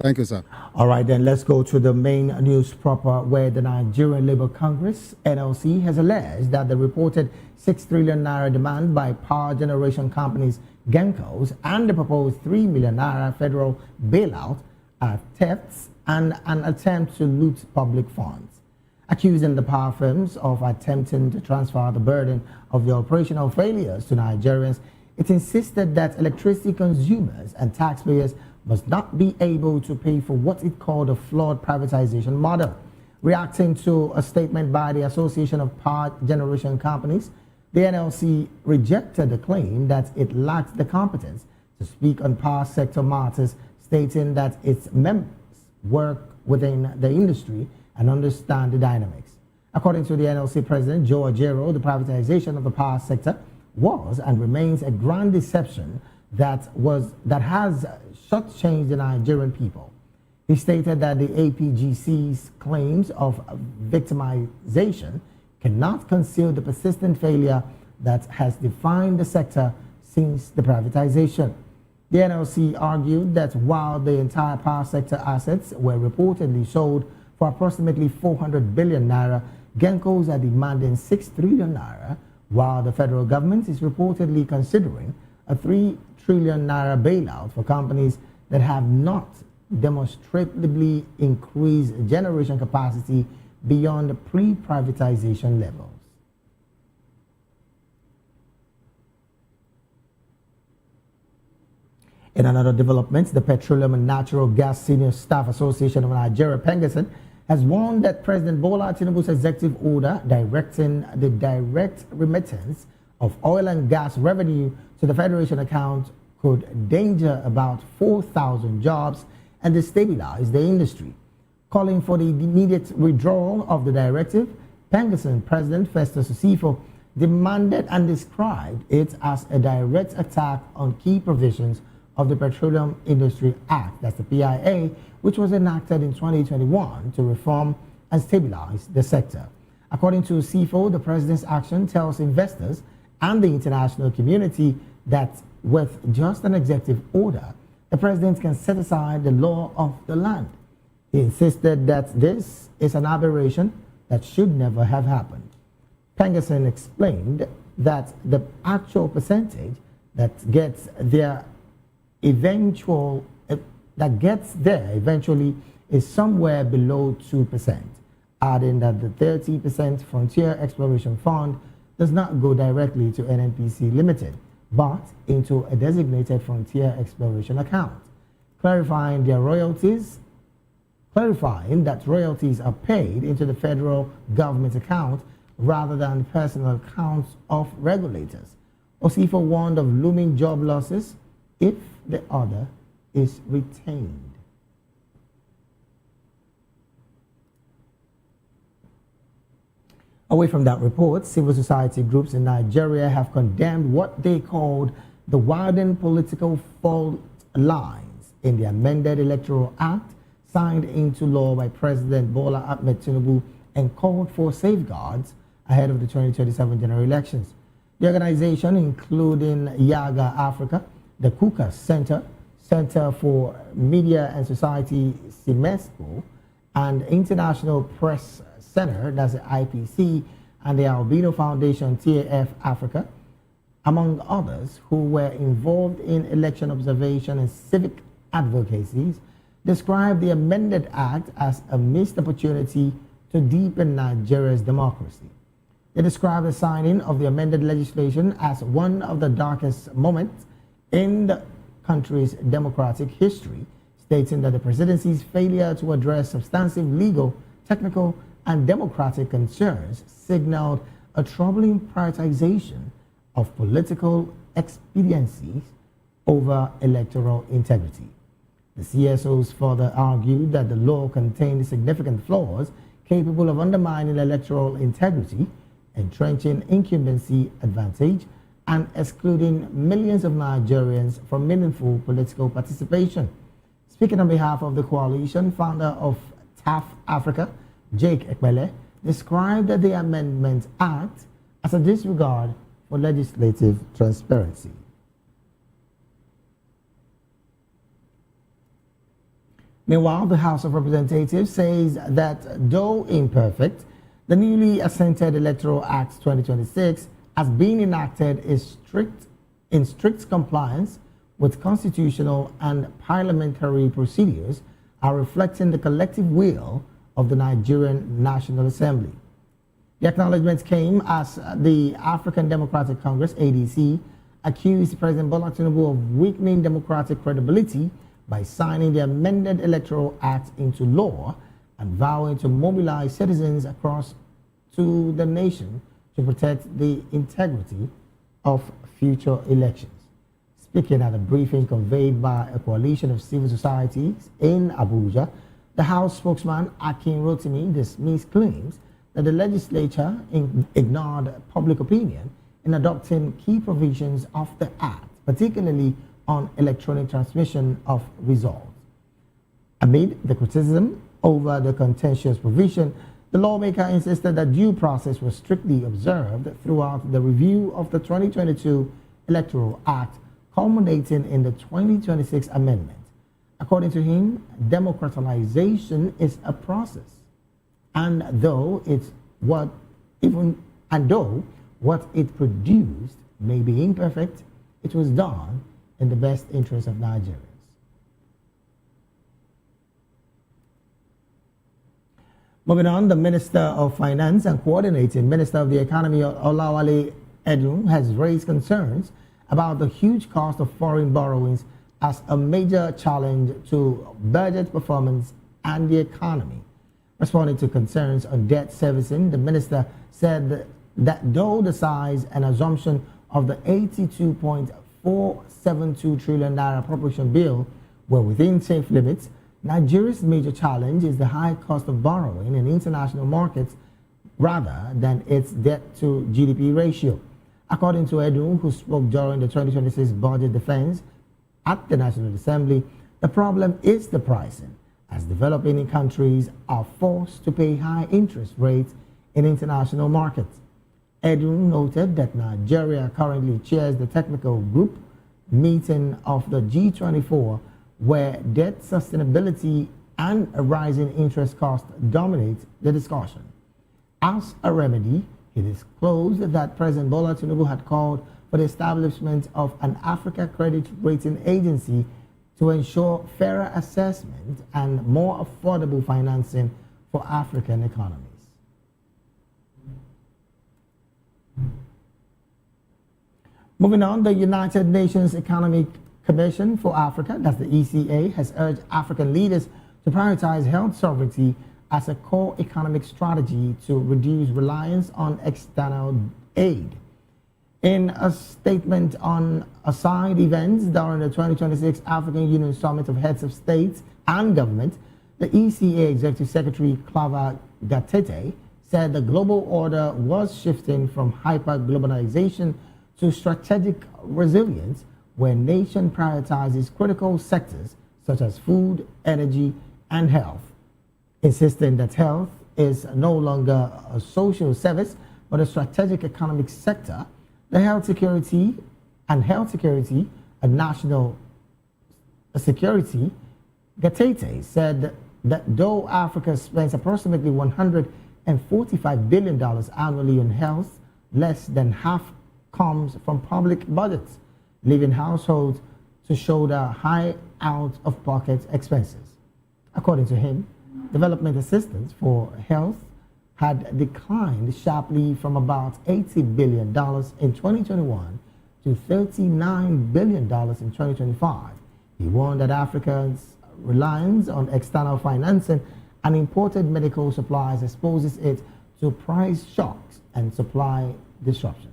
Thank you, sir. All right, then let's go to the main news proper, where the Nigerian Labour Congress, NLC, has alleged that the reported 6 trillion naira demand by power generation companies Gencos and the proposed 3 million naira federal bailout are thefts and an attempt to loot public funds. Accusing the power firms of attempting to transfer the burden of the operational failures to Nigerians, it insisted that electricity consumers and taxpayers must not be able to pay for what it called a flawed privatization model. Reacting to a statement by the Association of Power Generation Companies, the NLC rejected the claim that it lacks the competence to speak on power sector matters, stating that its members work within the industry and understand the dynamics. According to the NLC president, Joe Ajero, the privatization of the power sector was and remains a grand deception that has shortchanged the Nigerian people. He stated that the APGC's claims of victimization cannot conceal the persistent failure that has defined the sector since the privatization. The NLC argued that while the entire power sector assets were reportedly sold for approximately 400 billion naira, Gencos are demanding 6 trillion naira, while the federal government is reportedly considering a 3 trillion naira bailout for companies that have not demonstrably increased generation capacity beyond pre-privatization levels. In another development, the Petroleum and Natural Gas Senior Staff Association of Nigeria, Pengassan, has warned that President Bola Tinubu's executive order directing the direct remittance of oil and gas revenue to the Federation account could endanger about 4,000 jobs and destabilize the industry. Calling for the immediate withdrawal of the directive, Pengassan President Festus Osifo demanded and described it as a direct attack on key provisions of the Petroleum Industry Act, that's the PIA, which was enacted in 2021 to reform and stabilize the sector. According to CFO, the president's action tells investors and the international community that with just an executive order, the president can set aside the law of the land. He insisted that this is an aberration that should never have happened. Pengerson explained that the actual percentage that gets there eventually is somewhere below 2%, adding that the 30% Frontier Exploration Fund does not go directly to NNPC Limited, but into a designated Frontier Exploration account, clarifying that royalties are paid into the federal government account rather than personal accounts of regulators. Osifo warned of looming job losses if the order is retained. Away from that report, civil society groups in Nigeria have condemned what they called the widened political fault lines in the amended Electoral Act signed into law by President Bola Ahmed Tinubu and called for safeguards ahead of the 2027 general elections. The organization, including Yaga Africa, the Kuka Center, Center for Media and Society, CIMESCO, and International Press Center, that's the IPC, and the Albino Foundation, TAF Africa, among others who were involved in election observation and civic advocacies, described the amended act as a missed opportunity to deepen Nigeria's democracy. They described the signing of the amended legislation as one of the darkest moments in the country's democratic history, stating that the presidency's failure to address substantive legal, technical, and democratic concerns signaled a troubling prioritization of political expediencies over electoral integrity. The CSOs further argued that the law contained significant flaws capable of undermining electoral integrity, entrenching incumbency advantage, and excluding millions of Nigerians from meaningful political participation. Speaking on behalf of the coalition, founder of TAF Africa, Jake Ekpele, described the Amendment Act as a disregard for legislative transparency. Meanwhile, the House of Representatives says that though imperfect, the newly assented Electoral Act 2026 has been enacted in strict compliance with constitutional and parliamentary procedures, are reflecting the collective will of the Nigerian National Assembly. The acknowledgements came as the African Democratic Congress, ADC, accused President Bola Tinubu of weakening democratic credibility by signing the amended Electoral Act into law and vowing to mobilize citizens across to the nation to protect the integrity of future elections. Speaking at a briefing conveyed by a coalition of civil societies in Abuja, the House spokesman Akin Rotimi dismissed claims that the legislature ignored public opinion in adopting key provisions of the Act, particularly on electronic transmission of results. Amid the criticism over the contentious provision, the lawmaker insisted that due process was strictly observed throughout the review of the 2022 Electoral Act, culminating in the 2026 amendment. According to him, democratization is a process, and though what it produced may be imperfect, it was done in the best interest of Nigerians. Moving on, the Minister of Finance and Coordinating Minister of the Economy, Olawale Edun, has raised concerns about the huge cost of foreign borrowings as a major challenge to budget performance and the economy. Responding to concerns on debt servicing, the minister said that though the size and assumption of the 82.472 trillion naira appropriation bill were within safe limits, Nigeria's major challenge is the high cost of borrowing in international markets rather than its debt to GDP ratio. According to Edu, who spoke during the 2026 budget defense at the National Assembly, the problem is the pricing, as developing countries are forced to pay high interest rates in international markets. Edu noted that Nigeria currently chairs the technical group meeting of the G24, where debt sustainability and a rising interest cost dominate the discussion. As a remedy, he disclosed that President Bola Tinubu had called for the establishment of an Africa Credit Rating Agency to ensure fairer assessment and more affordable financing for African economies. Moving on, the United Nations Economic Commission for Africa, that's the ECA, has urged African leaders to prioritize health sovereignty as a core economic strategy to reduce reliance on external aid. In a statement on side events during the 2026 African Union Summit of Heads of States and Government, the ECA Executive Secretary Clava Gatete said the global order was shifting from hyper-globalization to strategic resilience, where nation prioritizes critical sectors such as food, energy, and health, insisting that health is no longer a social service but a strategic economic sector. The health security, a national security, Gatete said that though Africa spends approximately $145 billion annually on health, less than half comes from public budgets, leaving households to shoulder high out-of-pocket expenses. According to him, development assistance for health had declined sharply from about $80 billion in 2021 to $39 billion in 2025. He warned that Africa's reliance on external financing and imported medical supplies exposes it to price shocks and supply disruptions.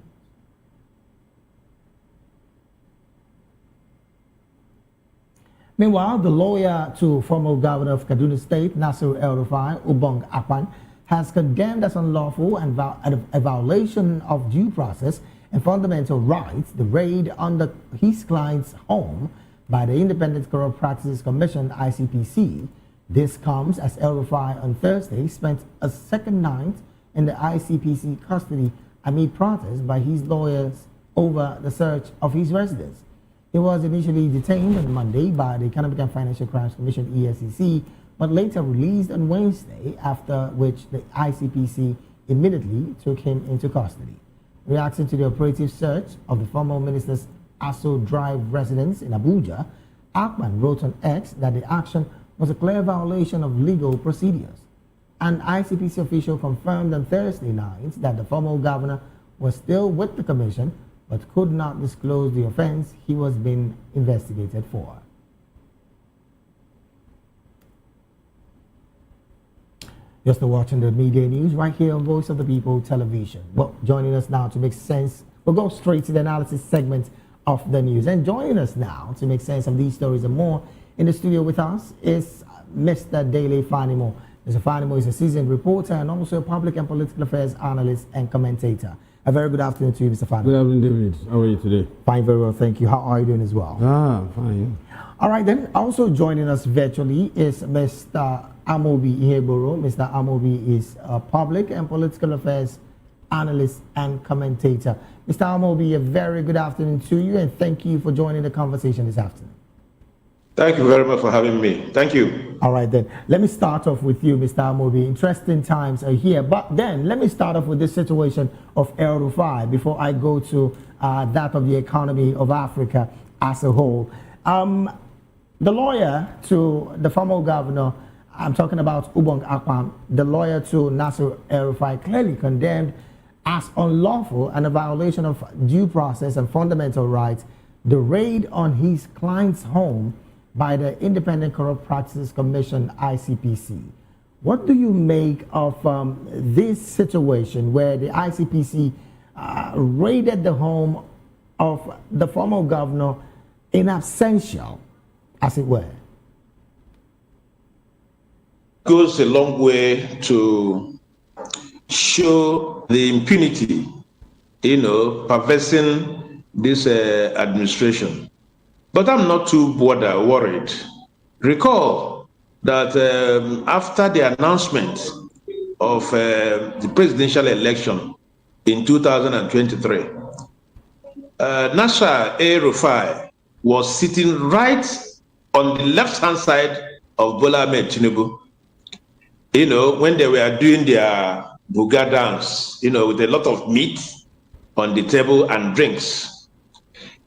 Meanwhile, the lawyer to former governor of Kaduna State, Nasir El-Rufai, Ubong Akpan, has condemned as unlawful and a violation of due process and fundamental rights the raid on his client's home by the Independent Corrupt Practices Commission, ICPC. This comes as El-Rufai on Thursday spent a second night in the ICPC custody amid protests by his lawyers over the search of his residence. He was initially detained on Monday by the Economic and Financial Crimes Commission, EFCC, but later released on Wednesday, after which the ICPC immediately took him into custody. Reacting to the operative search of the former minister's Aso Drive residence in Abuja, Akpan wrote on X that the action was a clear violation of legal procedures. An ICPC official confirmed on Thursday night that the former governor was still with the commission but could not disclose the offense he was being investigated for. You're still watching the Media News right here on Voice of the People Television. Well, joining us now to make sense, we'll go straight to the analysis segment of the news. And joining us now to make sense of these stories and more in the studio with us is Mr. Dele Fanimo. Mr. Fanimo is a seasoned reporter and also a public and political affairs analyst and commentator. A very good afternoon to you, Mr. Fanimo. Good afternoon, David. How are you today? Fine, very well, thank you. How are you doing as well? Fine. All right, then. Also joining us virtually is Mr. Amobi Iheboro. Mr. Amobi is a public and political affairs analyst and commentator. Mr. Amobi, a very good afternoon to you, and thank you for joining the conversation this afternoon. Thank you very much for having me. Thank you. All right, then. Let me start off with you, Mr. Amobi. Interesting times are here. But then let me start off with this situation of El-Rufai before I go to that of the economy of Africa as a whole. The lawyer to the former governor, I'm talking about Ubong Akpan, the lawyer to Nasir El-Rufai, clearly condemned as unlawful and a violation of due process and fundamental rights the raid on his client's home by the Independent Corrupt Practices Commission, ICPC. What do you make of this situation where the ICPC raided the home of the former governor in absentia, as it were? Goes a long way to show the impunity, perversing this administration. But I'm not too worried. Recall that after the announcement of the presidential election in 2023, Nasser El-Rufai was sitting right on the left-hand side of Bola Ahmed Tinubu, when they were doing their Buga dance, with a lot of meat on the table and drinks.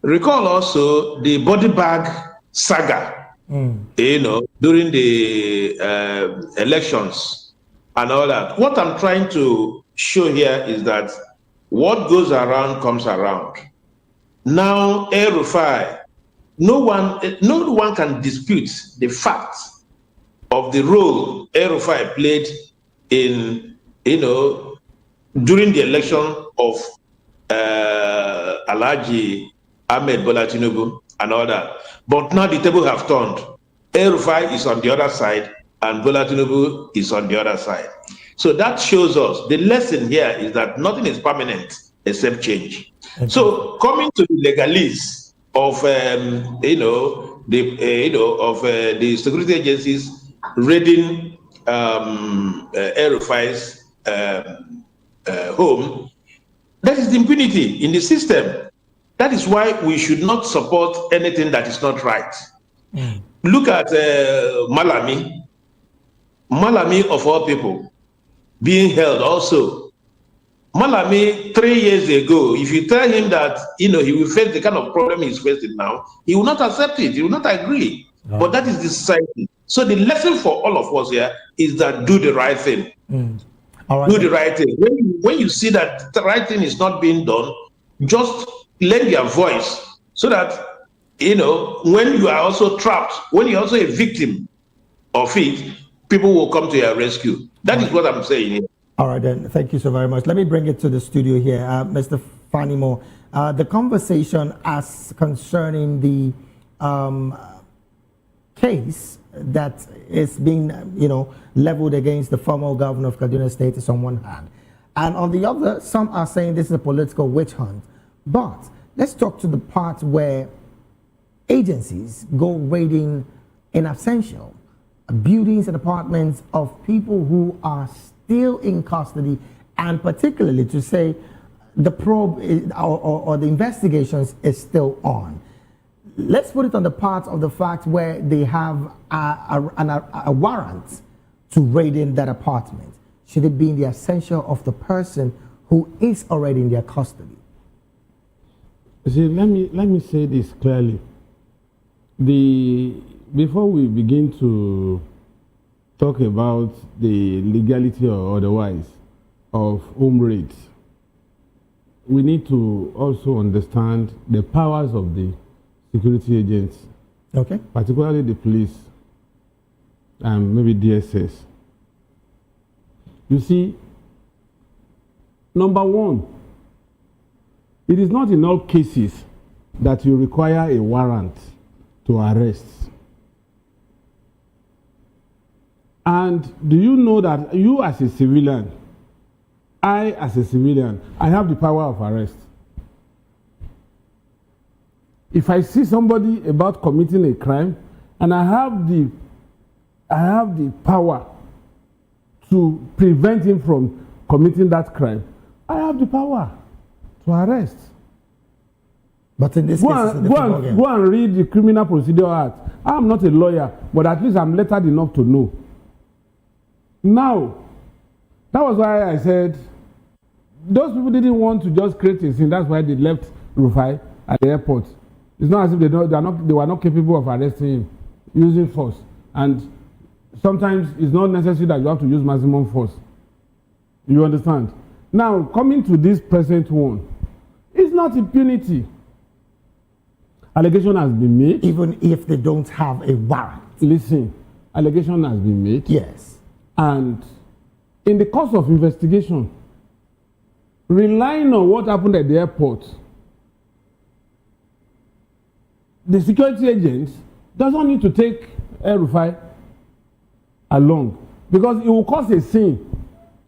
Recall also the body bag saga, during the elections and all that. What I'm trying to show here is that what goes around comes around. Now, El-Rufai, no one can dispute the fact of the role El-Rufai played in, during the election of Alhaji Ahmed Bola Tinubu and all that. But now the table have turned. El-Rufai is on the other side and Bola Tinubu is on the other side. So that shows us the lesson here is that nothing is permanent except change. So coming to the legalese of the security agencies raiding El-Rufai's home, that is the impunity in the system. That is why we should not support anything that is not right. Look at Malami of all people being held also. Malami 3 years ago, if you tell him that he will face the kind of problem he's facing now, he will not accept it, he will not agree. But that is the society. So the lesson for all of us here is that do the right thing. All right. Do the right thing. When you see that the right thing is not being done, just lend your voice so that when you are also trapped, when you're also a victim of it, people will come to your rescue. That is what I'm saying here. All right, then. Thank you so very much. Let me bring it to the studio here. Mr. Fanimo, the conversation as concerning the case that is being, leveled against the former governor of Kaduna State is on one hand. And on the other, some are saying this is a political witch hunt. But let's talk to the part where agencies go raiding in absentia buildings and apartments of people who are still in custody, and particularly to say the probe or the investigations is still on. Let's put it on the part of the fact where they have a warrant to raid in that apartment. Should it be in the absentia of the person who is already in their custody? See, let me say this clearly. Before we begin to talk about the legality or otherwise of home raids, we need to also understand the powers of the security agents, okay, particularly the police and maybe DSS. You see, number one, it is not in all cases that you require a warrant to arrest. And do you know that you as a civilian, I as a civilian, I have the power of arrest. If I see somebody about committing a crime and I have the power to prevent him from committing that crime, I have the power to arrest. But in this case, go and read the Criminal Procedure Act. I'm not a lawyer, but at least I'm lettered enough to know. Now, that was why I said those people didn't want to just create a scene. That's why they left Rufai at the airport. It's not as if they were not capable of arresting him using force. And sometimes it's not necessary that you have to use maximum force. You understand? Now, coming to this present one, it's not impunity. Allegation has been made. Even if they don't have a warrant. Listen, allegation has been made. Yes. And in the course of investigation, relying on what happened at the airport, the security agents doesn't need to take El-Rufai along, because it will cause a scene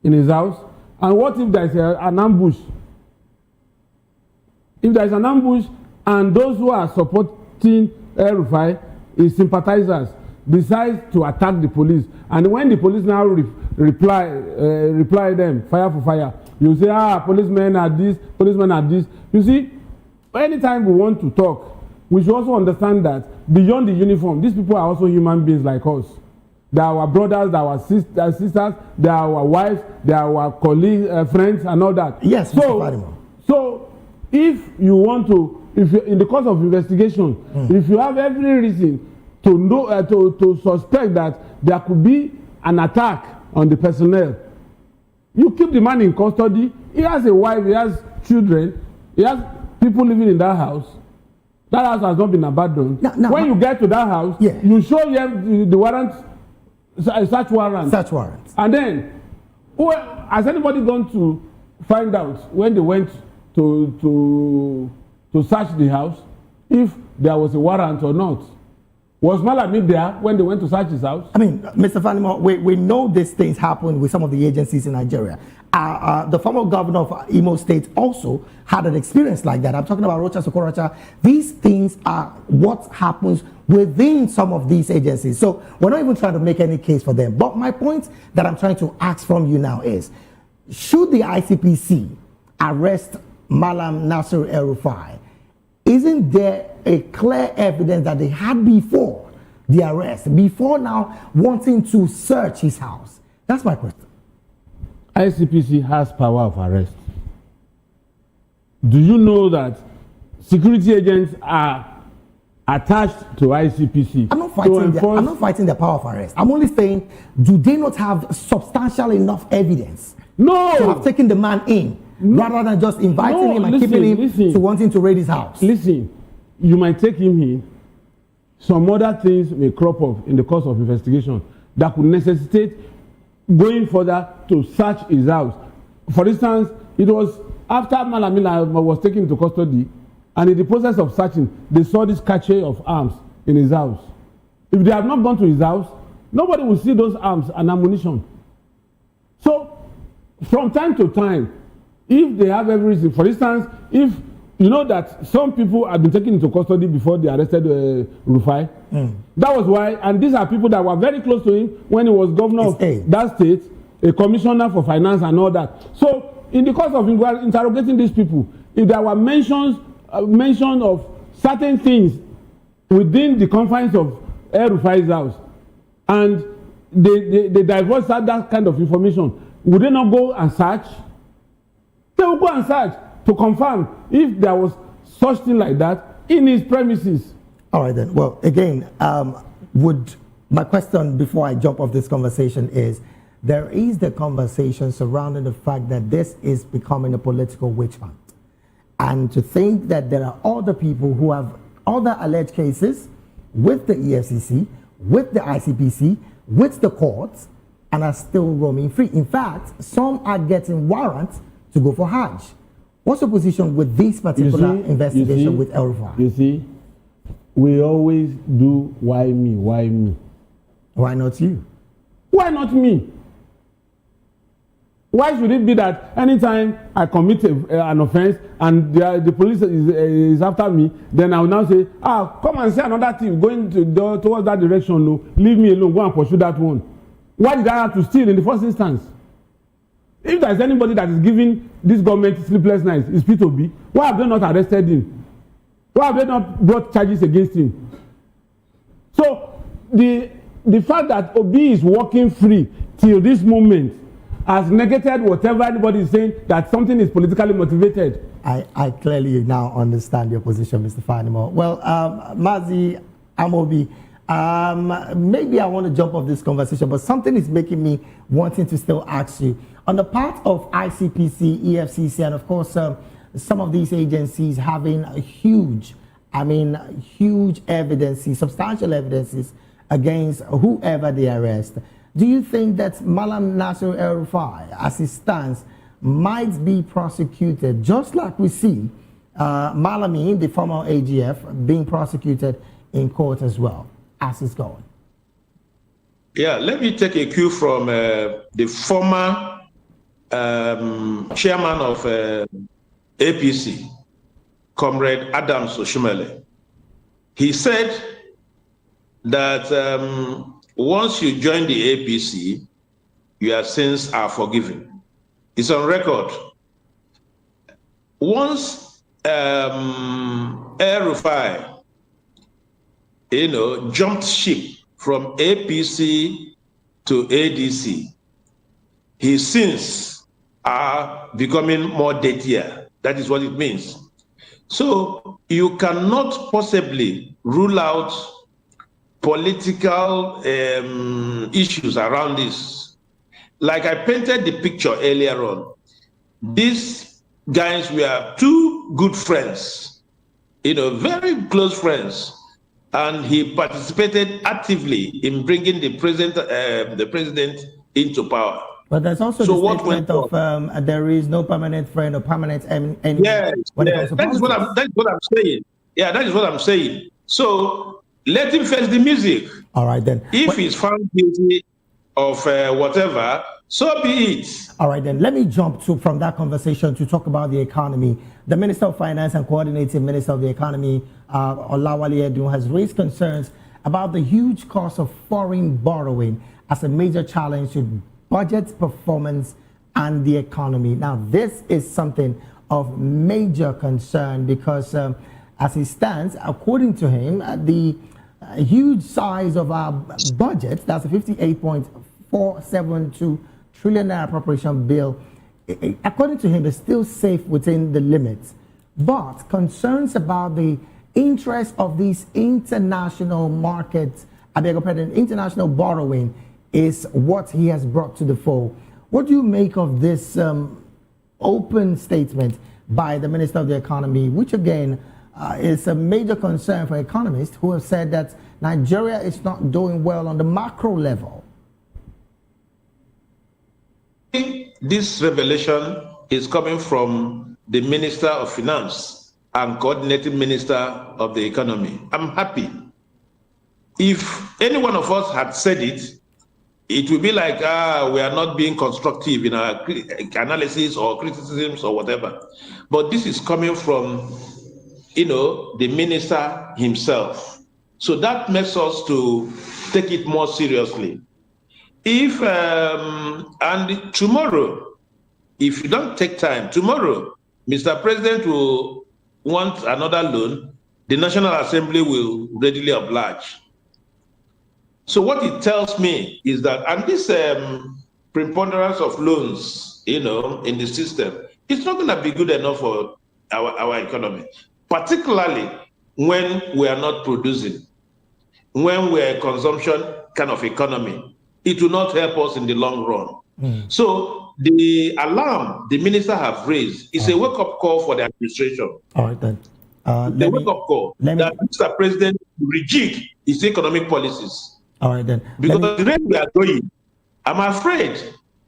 in his house. And what if there is an ambush? If there is an ambush and those who are supporting El-Rufai, his sympathizers, decides to attack the police. And when the police now reply them, fire for fire, you say, policemen are this, policemen are this. You see, anytime we want to talk, we should also understand that beyond the uniform, these people are also human beings like us. They are our brothers, they are our sisters, they are our wives, they are our colleagues, friends, and all that. Yes, Mr. Fadimo. So, if you want to, if you, in the course of investigation, if you have every reason to know, to suspect that there could be an attack on the personnel, you keep the man in custody. He has a wife, he has children, he has people living in that house. That house has not been abandoned. When you get to that house, you show them the warrant, search warrant. Search warrant. And then, has anybody gone to find out when they went to search the house if there was a warrant or not? Was Malami there when they went to search his house? I mean, Mr. Fanimo, we know these things happen with some of the agencies in Nigeria. The former governor of Imo State also had an experience like that. I'm talking about Rocha Sokoracha. These things are what happens within some of these agencies. So we're not even trying to make any case for them. But my point that I'm trying to ask from you now is, should the ICPC arrest Malam Nasir El-Rufai, isn't there a clear evidence that they had before the arrest, before now wanting to search his house? That's my question. ICPC has power of arrest. Do you know that security agents are attached to ICPC? I'm not fighting the power of arrest. I'm only saying, do they not have substantial enough evidence to have taken the man in, rather than just inviting him and keeping him to wanting to raid his house? Listen, you might take him in. Some other things may crop up in the course of investigation that could necessitate going further to search his house. For instance, it was after Malamila was taken into custody, and in the process of searching, they saw this cache of arms in his house. If they have not gone to his house, nobody will see those arms and ammunition. So, from time to time, if they have every reason, for instance, if you know that some people have been taken into custody before they arrested Rufai, that was why, and these are people that were very close to him when he was governor of that state, a commissioner for finance and all that. So, in the course of interrogating these people, if there were mention of certain things within the confines of El-Rufai's house, and they divulged that kind of information, would they not go and search? They will go and search to confirm if there was such thing like that in his premises. All right then. Well, again, my question before I jump off this conversation is, there is the conversation surrounding the fact that this is becoming a political witch hunt. And to think that there are other people who have other alleged cases with the EFCC, with the ICPC, with the courts, and are still roaming free. In fact, some are getting warrants to go for Hajj. What's your position with this particular investigation with El-Rufai? You see, we always do why me, why me. Why not you? Why not me? Why should it be that anytime I commit an offense and the police is after me, then I will now say, come and see another thief going towards that direction. No, leave me alone, go and pursue that one. Why did I have to steal in the first instance? If there is anybody that is giving this government sleepless nights, it's P2B. Why have they not arrested him? Why have they not brought charges against him? So the fact that Obi is walking free till this moment has negated whatever anybody is saying that something is politically motivated. I clearly now understand your position, Mr. Fanimo. Well, Mazi Amobi, maybe I want to jump off this conversation, but something is making me wanting to still ask you. On the part of ICPC, EFCC, and of course, some of these agencies having a huge evidences, substantial evidences against whoever they arrest, do you think that Malam Nasir El-Rufai, as it stands, might be prosecuted, just like we see Malami, the former AGF, being prosecuted in court as well, as it's going? Yeah, let me take a cue from the former chairman of APC, Comrade Adams Oshumele. He said that once you join the APC, your sins are forgiven. It's on record. Once El-Rufai, jumped ship from APC to ADC, his sins are becoming more dirtier. That is what it means. So you cannot possibly rule out political issues around this. Like I painted the picture earlier on, these guys were two good friends, very close friends, and he participated actively in bringing the president into power. But there's also the statement of there is no permanent friend or permanent enemy. Yes, that is what I'm saying. Yeah, that is what I'm saying. So let him face the music. All right then. If he's found guilty of whatever, so be it. All right then. Let me jump from that conversation to talk about the economy. The Minister of Finance and Coordinating Minister of the Economy, Olawale Edun, has raised concerns about the huge cost of foreign borrowing as a major challenge to budget performance and the economy. Now, this is something of major concern because as it stands, according to him, the huge size of our budget, that's a 58.472 trillion naira appropriation bill, according to him, is still safe within the limits. But concerns about the interest of these international markets, international borrowing, is what he has brought to the fore. What do you make of this open statement by the Minister of the Economy, which again is a major concern for economists who have said that Nigeria is not doing well on the macro level? This revelation is coming from the Minister of Finance and Coordinating Minister of the Economy. I'm happy. If any one of us had said it, it would be like, we are not being constructive in our analysis or criticisms or whatever. But this is coming from, the minister himself. So that makes us to take it more seriously. If, and tomorrow, if you don't take time, tomorrow, Mr. President will want another loan, the National Assembly will readily oblige. So what it tells me is that, and this preponderance of loans, in the system, it's not going to be good enough for our economy, particularly when we are not producing, when we're a consumption kind of economy. It will not help us in the long run. So the alarm the minister have raised is a wake-up call for the administration. All right then. The wake-up call that Mr. President rejig his economic policies. All right then. Because the rate we are going, I'm afraid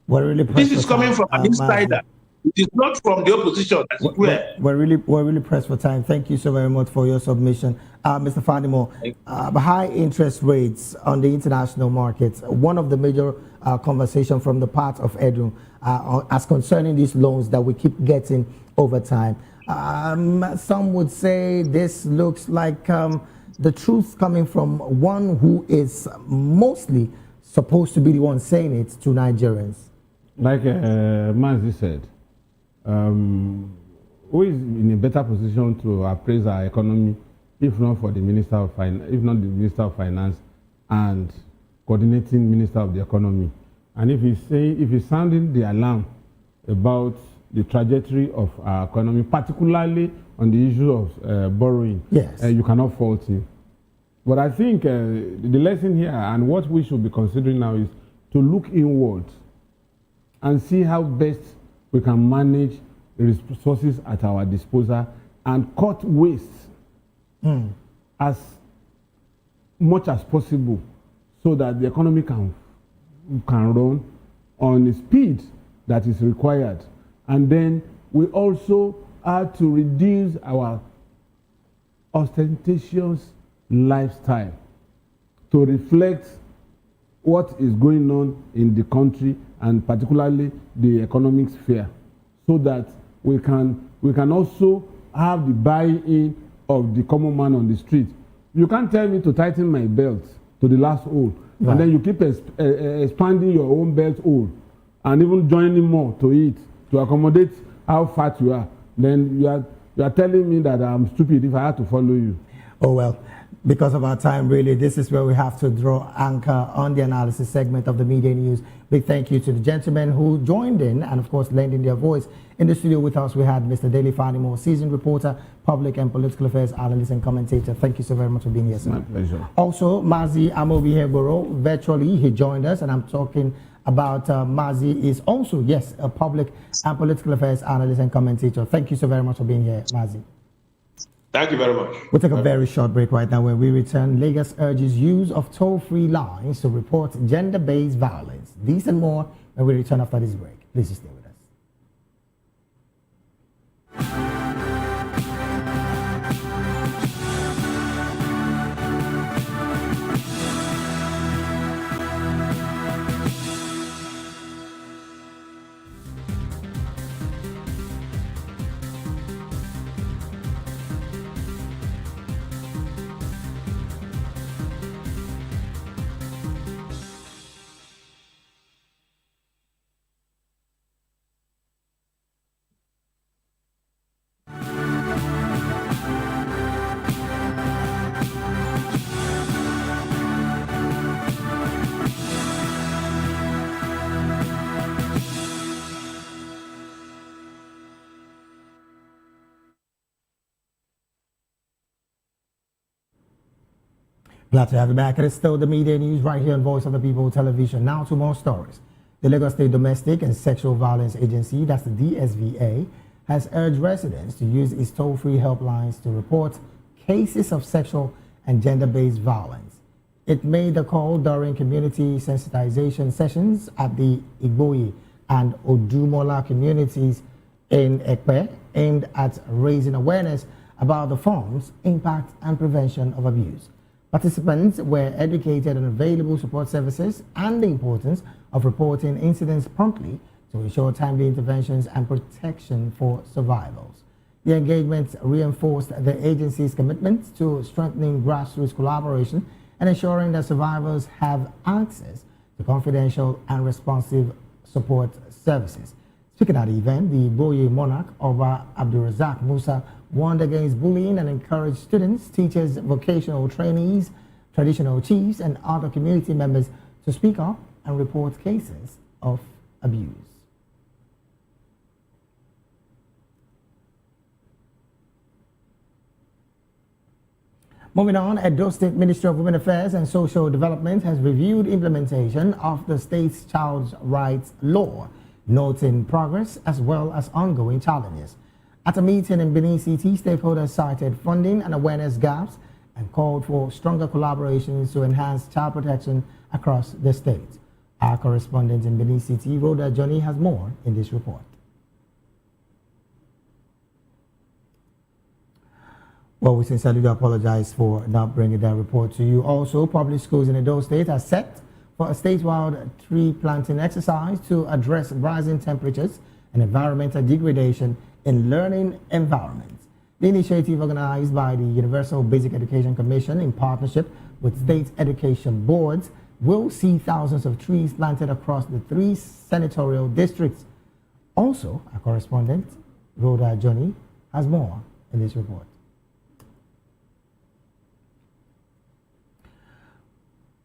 this is coming from an insider. It is not from the opposition, as it were. We're really pressed for time. Thank you so very much for your submission. Mr. Fadimo, high interest rates on the international markets, one of the major conversation from the part of Edun as concerning these loans that we keep getting over time. Some would say this looks like the truth coming from one who is mostly supposed to be the one saying it to Nigerians. Like Manzi said, who is in a better position to appraise our economy if not for the Minister of Finance, if not the Minister of Finance and Coordinating Minister of the Economy? And if he's sounding the alarm about the trajectory of our economy, particularly on the issue of borrowing, yes, you cannot fault him. But I think the lesson here and what we should be considering now is to look inward and see how best we can manage the resources at our disposal and cut waste as much as possible so that the economy can run on the speed that is required. And then we also have to reduce our ostentatious lifestyle to reflect what is going on in the country and particularly the economic sphere, so that we can also have the buy-in of the common man on the street. You can't tell me to tighten my belt to the last hole, right, and then you keep expanding your own belt hole and even joining more to it to accommodate how fat you are. Then you are telling me that I'm stupid if I have to follow you. Oh, well, because of our time, really, this is where we have to draw anchor on the analysis segment of the Media News. Big thank you to the gentlemen who joined in and, of course, lending their voice. In the studio with us, we had Mr. Daly Fanimo, seasoned reporter, public and political affairs analyst and commentator. Thank you so very much for being here, sir. My pleasure. Also, Mazi Amobihegboro, virtually, he joined us, and I'm talking about Mazi is also, yes, a public and political affairs analyst and commentator. Thank you so very much for being here, Mazi. Thank you very much. We'll take a very short break right now. When we return, Lagos urges use of toll-free lines to report gender-based violence. These and more when we return after this break. Please stay with us. Glad to have you back. It is still the Media News right here on Voice of the People Television. Now to more stories. The Lagos State Domestic and Sexual Violence Agency, that's the DSVA, has urged residents to use its toll-free helplines to report cases of sexual and gender-based violence. It made the call during community sensitization sessions at the Igboyi and Odumola communities in Ekpe, aimed at raising awareness about the forms, impact, and prevention of abuse. Participants were educated on available support services and the importance of reporting incidents promptly to ensure timely interventions and protection for survivors. The engagement reinforced the agency's commitment to strengthening grassroots collaboration and ensuring that survivors have access to confidential and responsive support services. Speaking at the event, the Boye monarch, Oba Abdulrazak Musa, warned against bullying and encouraged students, teachers, vocational trainees, traditional chiefs, and other community members to speak up and report cases of abuse. Moving on, Edo State Ministry of Women Affairs and Social Development has reviewed implementation of the state's child rights law, noting progress as well as ongoing challenges. At a meeting in Benin City, stakeholders cited funding and awareness gaps and called for stronger collaborations to enhance child protection across the state. Our correspondent in Benin City, Rhoda Johnny, has more in this report. Well, we sincerely do apologize for not bringing that report to you. Also, public schools in Edo State are set for a statewide tree planting exercise to address rising temperatures and environmental degradation in learning environments. The initiative, organized by the Universal Basic Education Commission in partnership with state education boards, will see thousands of trees planted across the 3 senatorial districts. Also, our correspondent, Rhoda Johnny, has more in this report.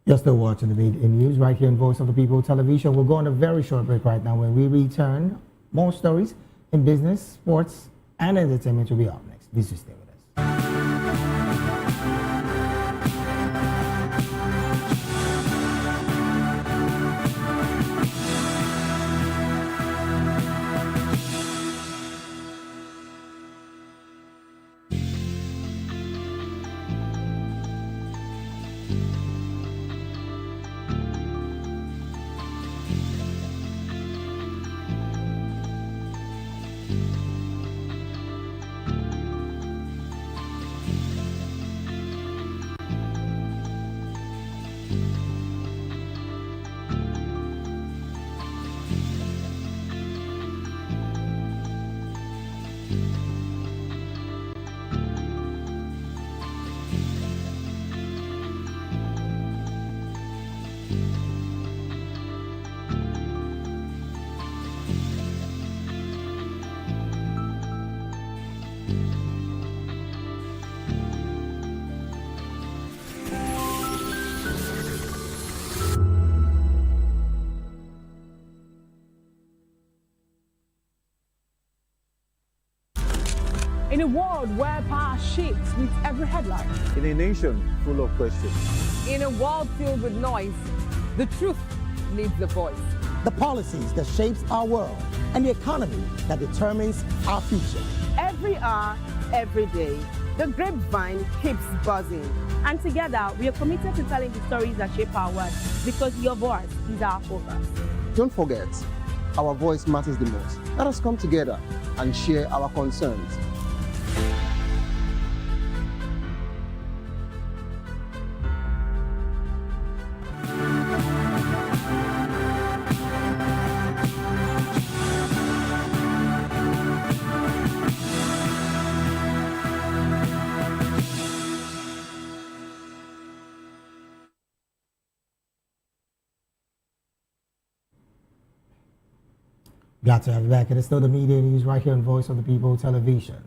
You're still watching the Media News right here on Voice of the People Television. We'll go on a very short break right now. When we return, more stories in business, sports, and entertainment will be up next. Please stay with us. In a world where power shifts with every headline. In a nation full of questions. In a world filled with noise, the truth needs a voice. The policies that shapes our world and the economy that determines our future. Every hour, every day, the grapevine keeps buzzing. And together, we are committed to telling the stories that shape our world, because your voice is our focus. Don't forget, our voice matters the most. Let us come together and share our concerns. Glad to have you back. It is still the media news right here on Voice of the People Television.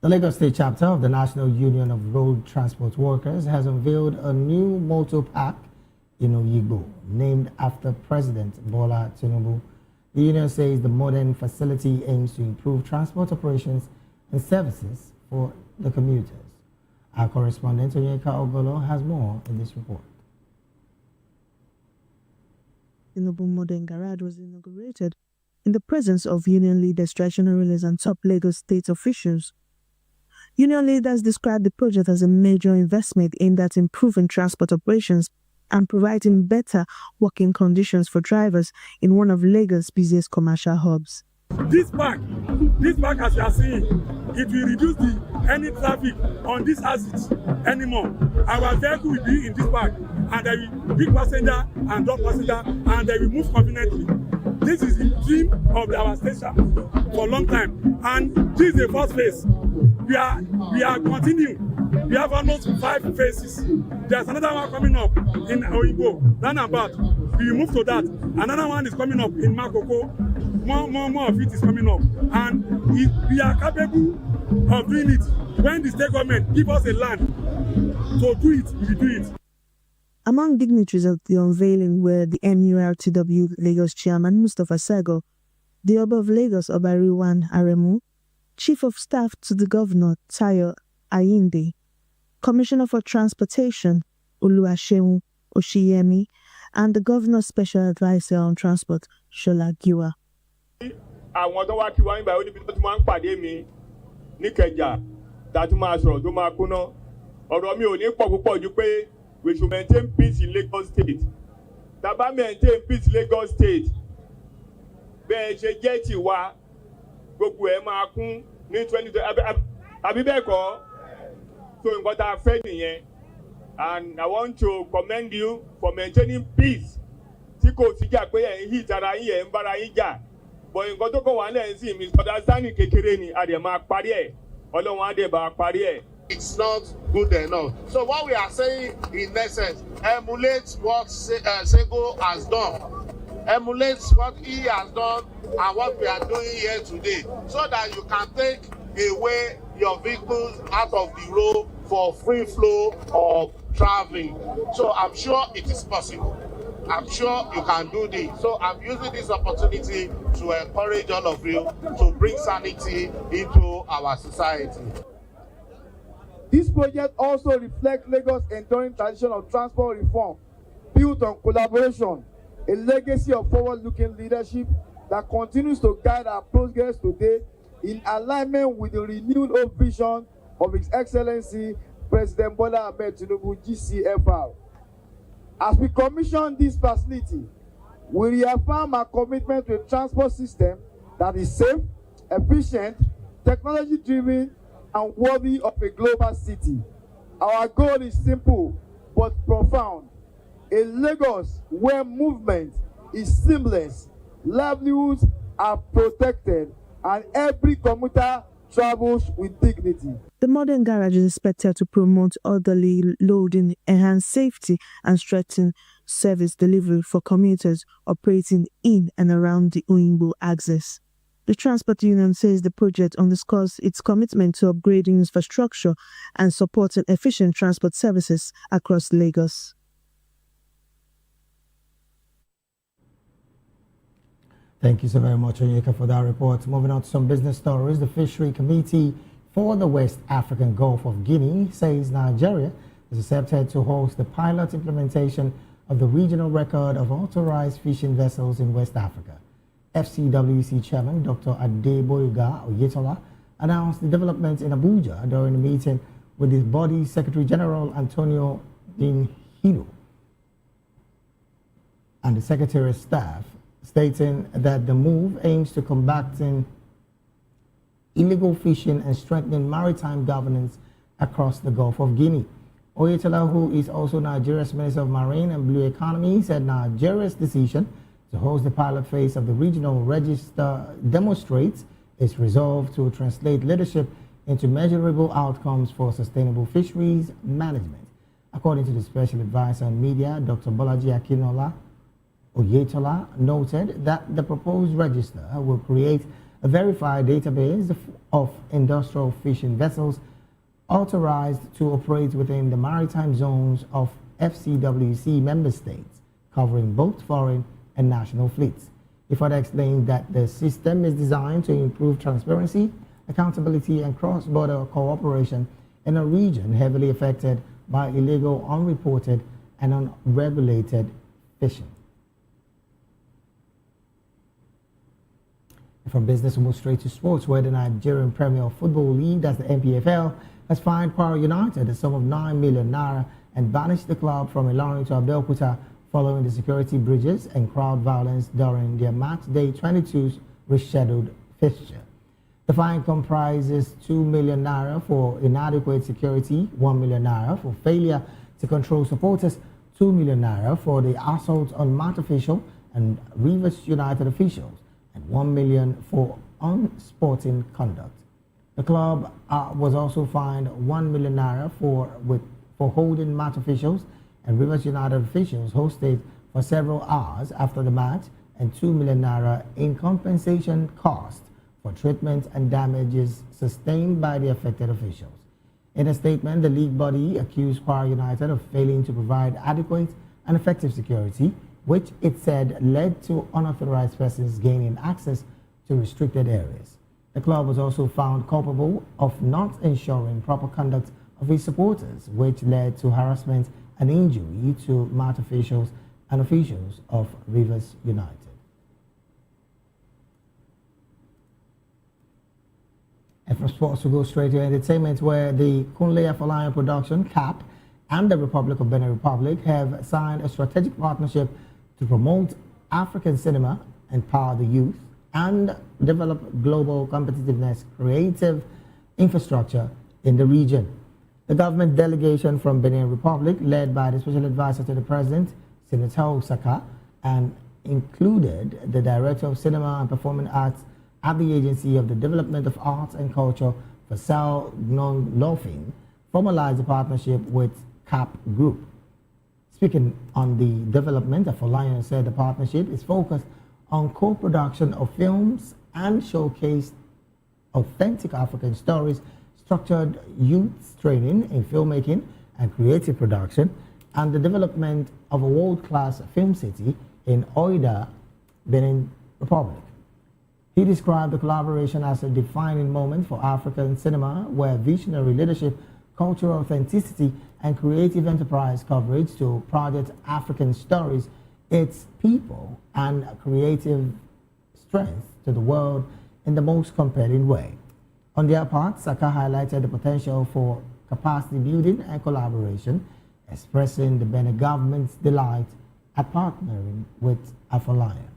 The Lagos State chapter of the National Union of Road Transport Workers has unveiled a new motor park in Oyigbo, named after President Bola Tinubu. The union says the modern facility aims to improve transport operations and services for the commuters. Our correspondent Onyeka Ogolo has more in this report. Tinubu Modern Garage was inaugurated in the presence of union leaders, traditional rulers, and top Lagos state officials. Union leaders described the project as a major investment aimed at improving transport operations and providing better working conditions for drivers in one of Lagos' busiest commercial hubs. This park as you are seeing, it will reduce any traffic on this axis anymore. Our vehicle will be in this park, and there will be passenger and drop passenger, and they will move conveniently. This is the dream of our station for a long time, and this is the first phase. We are continuing. We have almost 5 phases. There's another one coming up in Oyigbo, roundabout. We will move to that. Another one is coming up in Makoko. More of it is coming up, and we are capable of doing it. When the state government give us a land to do it, we will do it. Among dignitaries at the unveiling were the NURTW Lagos Chairman Mustafa Sego, the Oba of Lagos Obariwan Aremu, Chief of Staff to the Governor Tayo Ayinde, Commissioner for Transportation Oluwaseun Oshiyemi, and the Governor's Special Advisor on Transport Shola Giwa. Àwọn tó wá kí wá nígbà níbi tó ti máa ń pàdé mi níkẹjà tá a tún máa sọ̀rọ̀ tó máa kúná ọ̀rọ̀ mi ò ní pọ̀ púpọ̀ ju pé we should maintain peace in Lagos State. Tá bá maintain peace in Lagos State bẹ́ẹ̀ ṣe jẹ́ tiwa gbogbo ẹ̀ máa kún ní 2020 àbí bẹ́ẹ̀ kọ́ so nǹkan tá a fẹ́ nìyẹn, and I want to commend you for maintaining peace tí kò sí jà pé ẹ̀ ń hí ìtara yín ẹ̀ ń bára yín jà. But nǹkan tó kọ̀ wá lẹ́yìn sí misunderstanding kékeré ni a dẹ̀ máa parí ẹ̀ Ọlọ́run á dẹ̀ bá parí ẹ̀. It's not good enough. So what we are saying in essence, emulate what Sego has done. Emulate what he has done and what we are doing here today, so that you can take away your vehicles out of the road for free flow of traveling. So I'm sure it is possible. I'm sure you can do this. So I'm using this opportunity to encourage all of you to bring sanity into our society. This project also reflects Lagos' enduring tradition of transport reform, built on collaboration, a legacy of forward-looking leadership that continues to guide our progress today in alignment with the renewed hope vision of His Excellency President Bola Ahmed Tinubu, GCFR. As we commission this facility, we reaffirm our commitment to a transport system that is safe, efficient, technology-driven, and worthy of a global city. Our goal is simple but profound: a Lagos where movement is seamless, livelihoods are protected, and every commuter travels with dignity. The modern garage is expected to promote orderly loading, enhance safety, and strengthen service delivery for commuters operating in and around the Oyigbo axis. The Transport Union says the project underscores its commitment to upgrading infrastructure and supporting efficient transport services across Lagos. Thank you so very much, Onyeka, for that report. Moving on to some business stories. The Fishery Committee for the West African Gulf of Guinea says Nigeria is accepted to host the pilot implementation of the regional record of authorized fishing vessels in West Africa. FCWC Chairman Dr. Adeboyega Oyetola announced the development in Abuja during a meeting with the body's Secretary General Antonio Dinhilo and the Secretariat staff, stating that the move aims to combating illegal fishing and strengthening maritime governance across the Gulf of Guinea. Oyetola, who is also Nigeria's Minister of Marine and Blue Economy, said Nigeria's decision to host the pilot phase of the regional register demonstrates its resolve to translate leadership into measurable outcomes for sustainable fisheries management. According to the Special Advisor on Media, Dr. Bolaji Akinola, Oyetola noted that the proposed register will create a verified database of industrial fishing vessels authorized to operate within the maritime zones of FCWC member states, covering both foreign and national fleets. He further explained that the system is designed to improve transparency, accountability, and cross-border cooperation in a region heavily affected by illegal, unreported, and unregulated fishing. From business, we'll move straight to sports, where the Nigerian Premier Football League, that's the NPFL, has fined Kwara United a sum of 9 million naira and banished the club from Ilorin to Abeokuta following the security breaches and crowd violence during their match day 22's rescheduled fixture. The fine comprises 2 million naira for inadequate security, 1 million naira for failure to control supporters, 2 million naira for the assault on match official and Rivers United officials, and 1 million for unsporting conduct. The club was also fined 1 million naira for holding match officials and Rivers United officials hosted for several hours after the match, and 2 million naira in compensation cost for treatment and damages sustained by the affected officials. In a statement, the league body accused Kwara United of failing to provide adequate and effective security, which it said led to unauthorized persons gaining access to restricted areas. The club was also found culpable of not ensuring proper conduct of its supporters, which led to harassment and injury to match officials and officials of Rivers United. And from sports, we go straight to entertainment, where the Kunle Afolayan production, CAP, and the Republic of Benin Republic have signed a strategic partnership to promote African cinema, empower the youth, and develop global competitiveness, creative infrastructure in the region. The government delegation from Benin Republic, led by the Special Advisor to the President, Senator Osaka, and included the Director of Cinema and Performing Arts at the Agency of the Development of Arts and Culture for Sao Lofin, formalized the partnership with CAP Group. Speaking on the development, Afolayan said the partnership is focused on co-production of films and showcase authentic African stories, structured youth training in filmmaking and creative production, and the development of a world-class film city in Oida, Benin Republic. He described the collaboration as a defining moment for African cinema, where visionary leadership, cultural authenticity, and creative enterprise coverage to project African stories, its people, and creative strength to the world in the most compelling way. On their part, Saka highlighted the potential for capacity building and collaboration, expressing the Benin government's delight at partnering with Afolayan.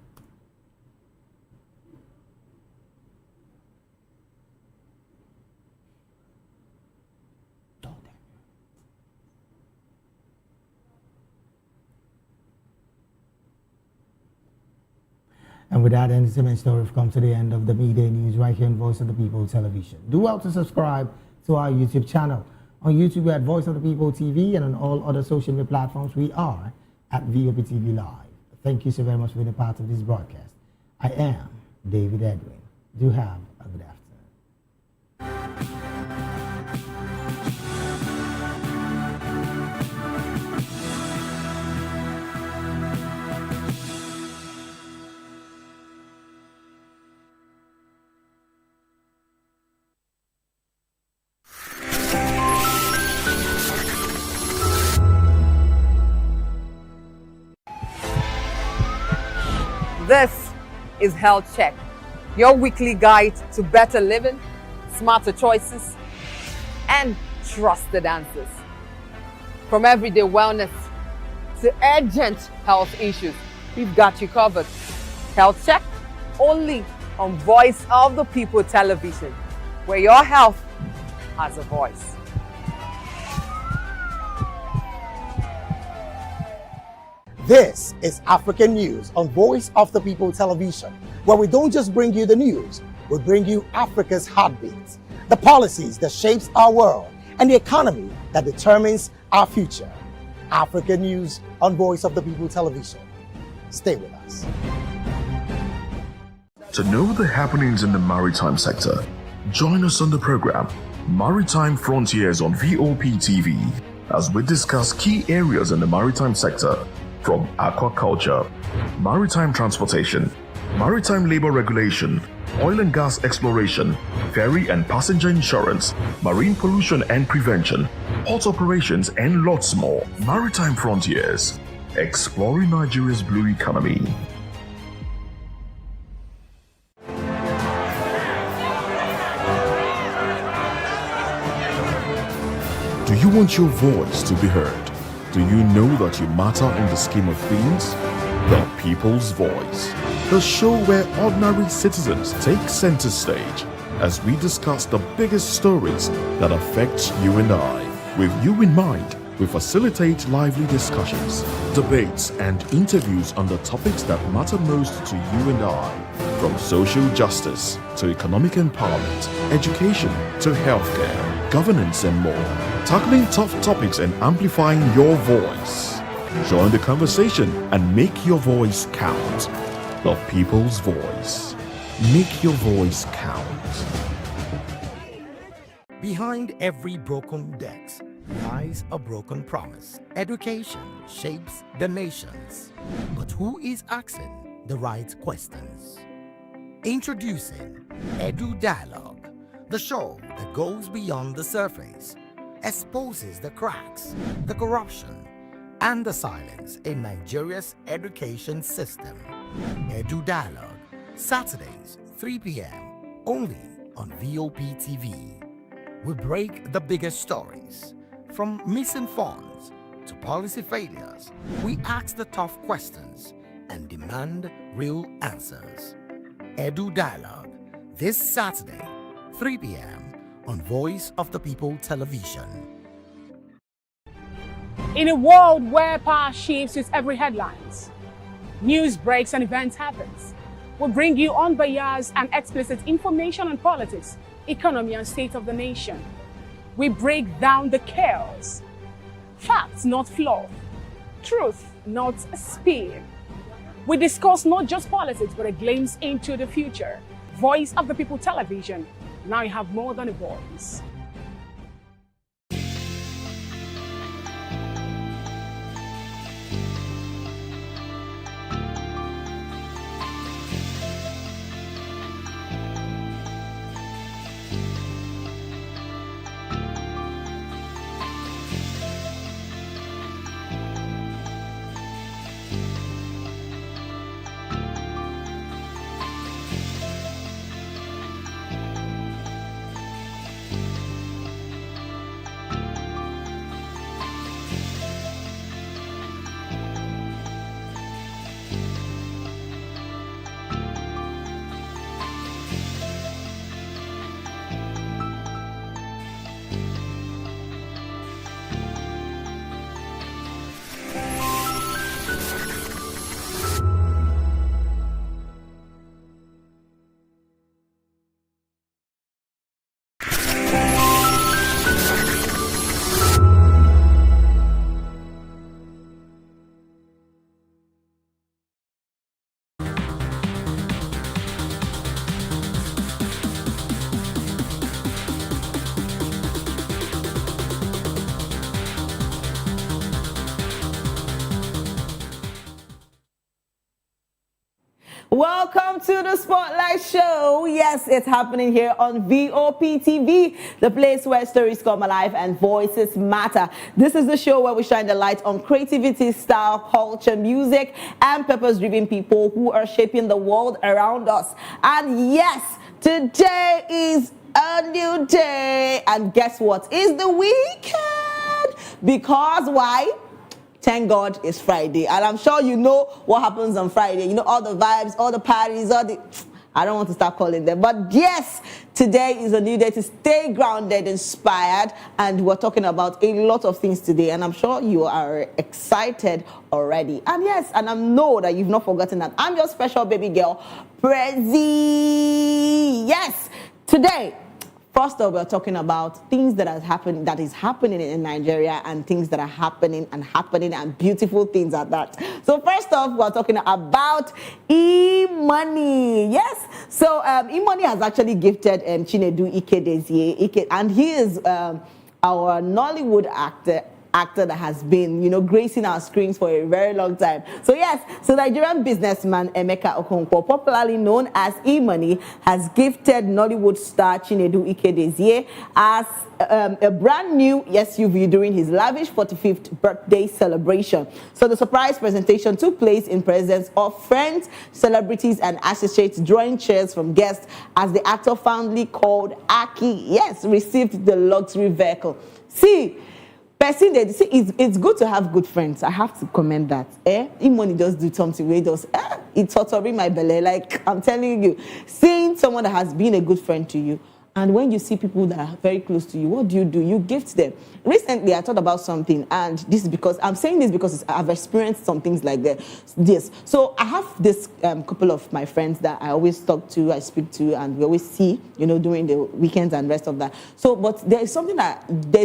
And with that entertainment story, we've come to the end of the midday news right here on Voice of the People Television. Do well to subscribe to our YouTube channel. On YouTube, we're at Voice of the People TV, and on all other social media platforms, we are at VOP TV Live. Thank you so very much for being a part of this broadcast. I am David Edwin. Do have a good afternoon. This is Health Check, your weekly guide to better living, smarter choices, and trusted answers. From everyday wellness to urgent health issues, we've got you covered. Health Check, only on Voice of the People television, where your health has a voice. This is African News on Voice of the People television, where we don't just bring you the news, we bring you Africa's heartbeat, the policies that shapes our world, and the economy that determines our future. African News on Voice of the People television. Stay with us. To know the happenings in the maritime sector, join us on the program Maritime Frontiers on VOP TV as we discuss key areas in the maritime sector, from aquaculture, maritime transportation, maritime labor regulation, oil and gas exploration, ferry and passenger insurance, marine pollution and prevention, port operations, and lots more. Maritime Frontiers, exploring Nigeria's blue economy. Do you want your voice to be heard? Do you know that you matter in the scheme of things? The People's Voice, the show where ordinary citizens take center stage as we discuss the biggest stories that affect you and I. With you in mind, we facilitate lively discussions, debates, and interviews on the topics that matter most to you and I, from social justice to economic empowerment, education to healthcare, governance, and more, tackling tough topics and amplifying your voice. Join the conversation and make your voice count. The People's Voice. Make your voice count. Behind every broken desk lies a broken promise. Education shapes the nations. But who is asking the right questions? Introducing Edu Dialogue, the show that goes beyond the surface, exposes the cracks, the corruption, and the silence in Nigeria's education system. Edu Dialogue, Saturdays, 3 p.m., only on VOP TV. We break the biggest stories, from missing funds to policy failures. We ask the tough questions and demand real answers. Edu Dialogue, this Saturday, 3 p.m. on Voice of the People television. In a world where power shifts with every headlines, news breaks and events happens, we bring you unbiased and explicit information on politics, economy, and state of the nation. We break down the chaos. Facts, not fluff. Truth, not spin. We discuss not just politics, but a glimpse into the future. Voice of the People television. Now you have more than a voice. to the Spotlight Show. Yes, it's happening here on VOP TV, the place where stories come alive and voices matter. This is the show where we shine the light on creativity, style, culture, music, and purpose-driven people who are shaping the world around us. And yes, today is a new day. And guess what? It's the weekend. Because why? Thank God it's Friday. And I'm sure you know what happens on Friday. You know, all the vibes, all the parties, all the... I don't want to start calling them. But yes, today is a new day to stay grounded, inspired. And we're talking about a lot of things today. And I'm sure you are excited already. And yes, and I know that you've not forgotten that I'm your special baby girl, Prezi. Yes, today... First of all, we're talking about things that is happening in Nigeria and things that are happening and beautiful things at that. So first off, we're talking about E-Money. Yes. So E-Money has actually gifted Chinedu Ike, and he is our Nollywood actor that has been, gracing our screens for a very long time. So yes, so Nigerian businessman Emeka Okonkwo, popularly known as E-Money, has gifted Nollywood star Chinedu Ike as a brand new SUV during his lavish 45th birthday celebration. So the surprise presentation took place in presence of friends, celebrities, and associates, drawing cheers from guests as the actor fondly called Aki, yes, received the luxury vehicle. See, it's good to have good friends. I have to commend that. E-Money just do something where it does. It's torturing my belly. Like I'm telling you, seeing someone that has been a good friend to you, and when you see people that are very close to you, what do? You gift them. Recently, I thought about something, and this is because I'm saying this because I've experienced some things like this. So I have this couple of my friends that I always talk to, I speak to, and we always see, during the weekends and rest of that. So, but there's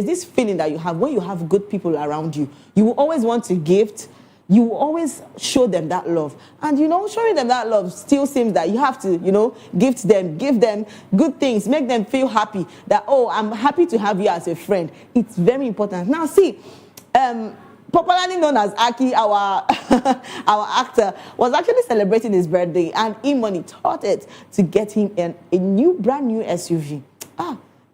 this feeling that you have when you have good people around you. You will always want to gift. You will always show them that love. And, showing them that love still seems that you have to, give them good things, make them feel happy that, oh, I'm happy to have you as a friend. It's very important. Now, see, popularly known as Aki, our actor, was actually celebrating his birthday, and E-Money taught it to get him a brand new SUV.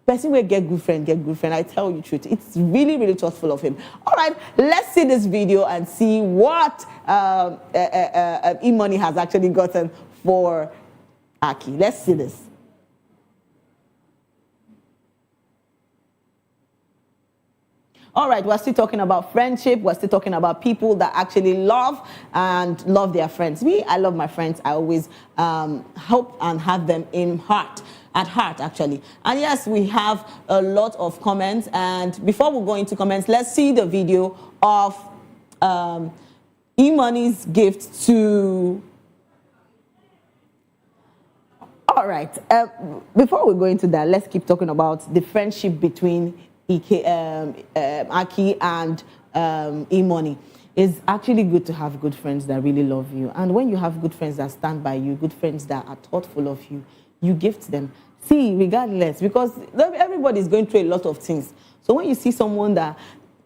Person will get good friend. I tell you the truth. It's really, really thoughtful of him. All right, let's see this video and see what E-Money has actually gotten for Aki. Let's see this. All right, we're still talking about friendship. We're still talking about people that actually love their friends. Me, I love my friends. I always hope and have them at heart, actually. And yes, we have a lot of comments. And before we go into comments, let's see the video of E-Money's gift to... All right, before we go into that, let's keep talking about the friendship between Aki and E-Money. It's actually good to have good friends that really love you. And when you have good friends that stand by you, good friends that are thoughtful of you, you gift them. See, regardless, because everybody's going through a lot of things. So when you see someone that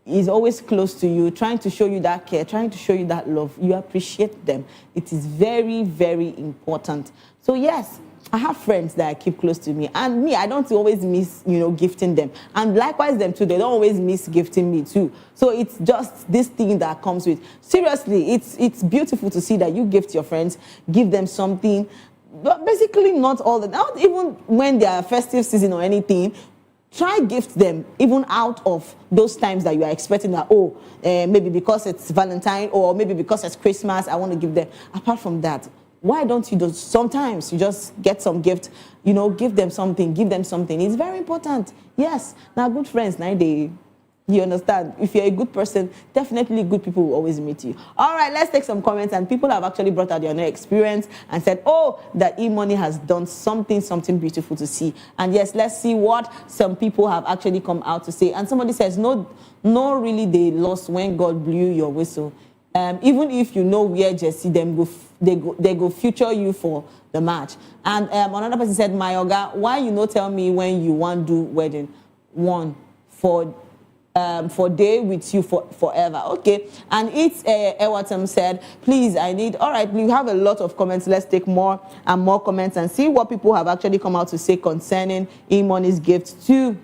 is always close to you, trying to show you that care, trying to show you that love, you appreciate them. It is very, very important. So yes, I have friends that I keep close to me, and me, I don't always miss, gifting them. And likewise, them too, they don't always miss gifting me too. So it's just this thing that comes with. Seriously, it's beautiful to see that you gift your friends, give them something. But basically not even when they are festive season or anything, try gift them even out of those times that you are expecting that, maybe because it's Valentine or maybe because it's Christmas, I want to give them. Apart from that, why don't you sometimes you just get some gift, give them something. It's very important. Yes, now good friends, you understand? If you're a good person, definitely good people will always meet you. All right, let's take some comments. And people have actually brought out their own experience and said, that E-Money has done something beautiful to see. And yes, let's see what some people have actually come out to say. And somebody says, no, really, they lost when God blew your whistle. Even if you know where Jesse, they go future you for the match. And another person said, my Oga, why you no tell me when you want do wedding? One, for for day with you forever. Okay. And it's Ewatam said, please, I need, all right, we have a lot of comments. Let's take more and more comments and see what people have actually come out to say concerning E-Money's gift to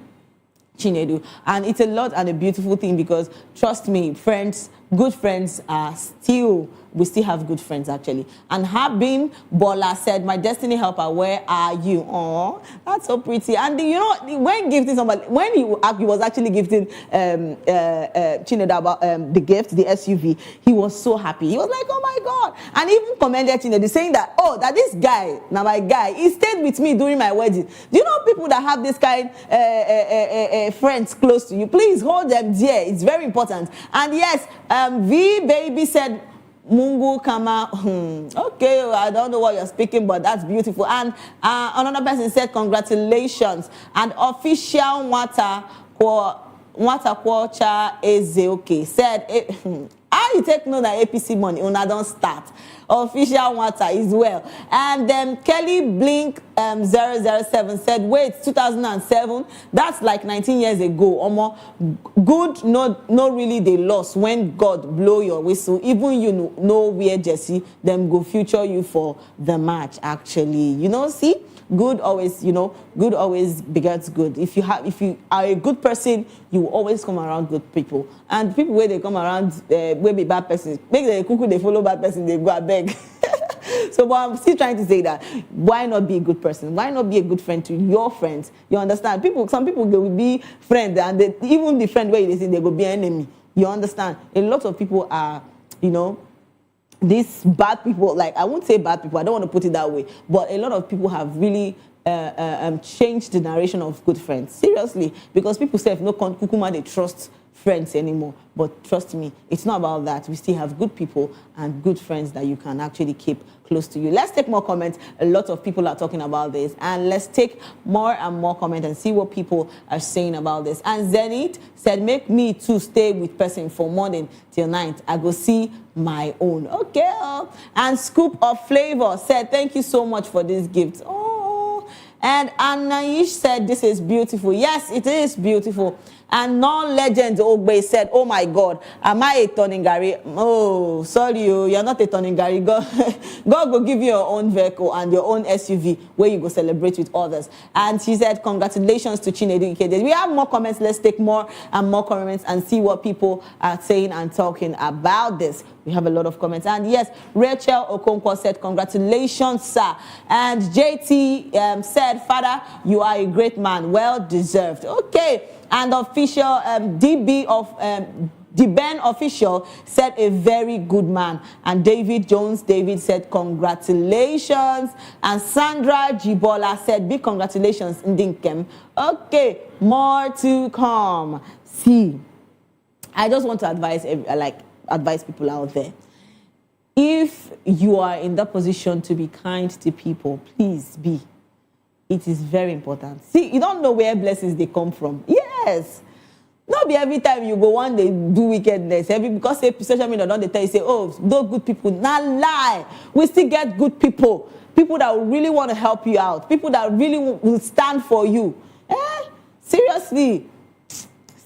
Chinedu. And it's a lot and a beautiful thing because, trust me, friends, good friends are still, we still have good friends actually. And Habim Bola said, my destiny helper, where are you? Oh, that's so pretty. And you know, when gifting somebody, when he was actually gifting Chinedu about the gift, the SUV, he was so happy. He was like, oh my God. And even commended Chinedu saying that, oh, that this guy, now my guy, he stayed with me during my wedding. Do you know people that have this kind friends close to you? Please hold them dear. It's very important. And yes, V Baby said, Mungu Kama, okay, I don't know what you're speaking, but that's beautiful. And another person said, congratulations. And official Nwata Kwocha Ezeoke said, how you take note that APC money, una don't start. Official water is well. And then Kelly Blink 007 said, wait, 2007, that's like 19 years ago. Omo, good, no really they lost when God blow your whistle. Even you know where Jesse, them go future you for the match, actually. You know, see? Good always, you know, good always begets good. If you are a good person, you will always come around good people. And people where they come around, where be bad persons, make the cuckoo they follow bad person, they go and beg. So, but I'm still trying to say that why not be a good person? Why not be a good friend to your friends? You understand? Some people they will be friends, and even the friend where they say they will be enemy. You understand? A lot of people are, you know, these bad people, like, I won't say bad people, I don't want to put it that way, but a lot of people have really changed the narration of good friends. Seriously, because people say, no, kukuma, they trust friends anymore. But trust me, it's not about that. We still have good people and good friends that you can actually keep close to you. Let's take more comments. A lot of people are talking about this. And let's take more and more comments and see what people are saying about this. And Zenith said, make me too stay with person from morning till night. I go see my own. Okay. And Scoop of Flavor said, thank you so much for this gift. Oh. And Anaish said, this is beautiful. Yes, it is beautiful. And non-legend Ogbe said, oh my God, am I a Toningari? Oh, sorry, you're not a Toningari. God will give you your own vehicle and your own SUV where you go celebrate with others. And she said, congratulations to Chinedu Ikede. We have more comments. Let's take more and more comments and see what people are saying and talking about this. We have a lot of comments. And yes, Rachel Okonkwo said, congratulations, sir. And JT said, Father, you are a great man. Well deserved. Okay. And official DB of the Ben official said a very good man. And David said congratulations. And Sandra Jibola said big congratulations, Ndinkem. Okay, more to come. See, I just want to advise people out there. If you are in that position to be kind to people, please be. It is very important. See, you don't know where blessings they come from. Yes. Not be every time you go one day do wickedness. Because social media don't they tell you, say, oh, those good people. Not lie. We still get good people. People that really want to help you out. People that really will stand for you. Seriously.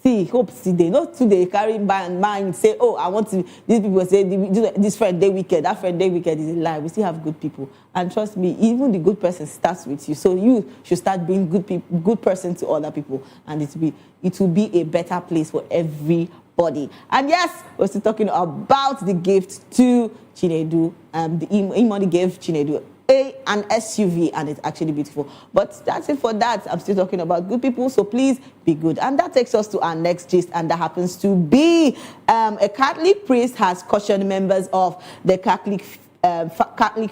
See, hope see they not today carry mind say, oh, I want to. These people say this friend they wicked, that friend they wicked is a lie. We still have good people, and trust me, even the good person starts with you. So you should start being good person to other people, and it will be a better place for everybody. And yes, we're still talking about the gift to Chinedu. The E-Money gave Chinedu an SUV, and it's actually beautiful. But that's it for that. I'm still talking about good people, so please be good. And that takes us to our next gist, and that happens to be a Catholic priest has cautioned members of the Catholic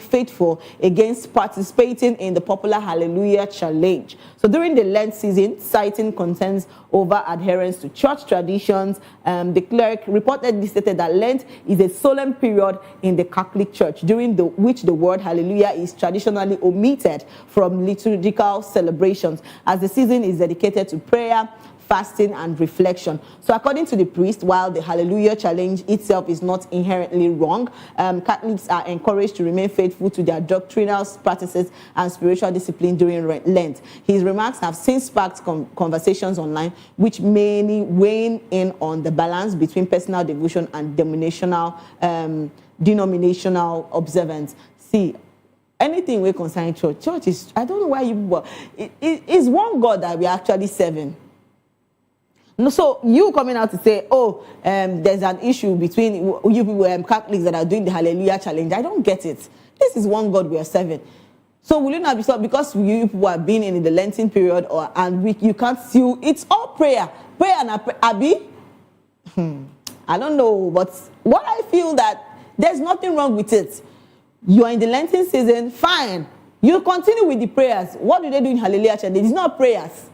faithful against participating in the popular Hallelujah Challenge. So during the Lent season, citing concerns over adherence to church traditions, the cleric reportedly stated that Lent is a solemn period in the Catholic Church, during which the word Hallelujah is traditionally omitted from liturgical celebrations, as the season is dedicated to prayer, fasting and reflection. So according to the priest, while the Hallelujah challenge itself is not inherently wrong, Catholics are encouraged to remain faithful to their doctrinal practices and spiritual discipline during Lent. His remarks have since sparked conversations online, which mainly weigh in on the balance between personal devotion and denominational observance. See, anything we concern church is, I don't know why it is one God that we are actually serving. No, so you coming out to say, there's an issue between you people Catholics that are doing the Hallelujah challenge. I don't get it. This is one God we are serving. So will you not be so because you people are being in the Lenten period you can't see? It's all prayer and Abi. I don't know, but what I feel that there's nothing wrong with it. You are in the Lenten season, fine. You continue with the prayers. What do they do in Hallelujah challenge? It's not prayers.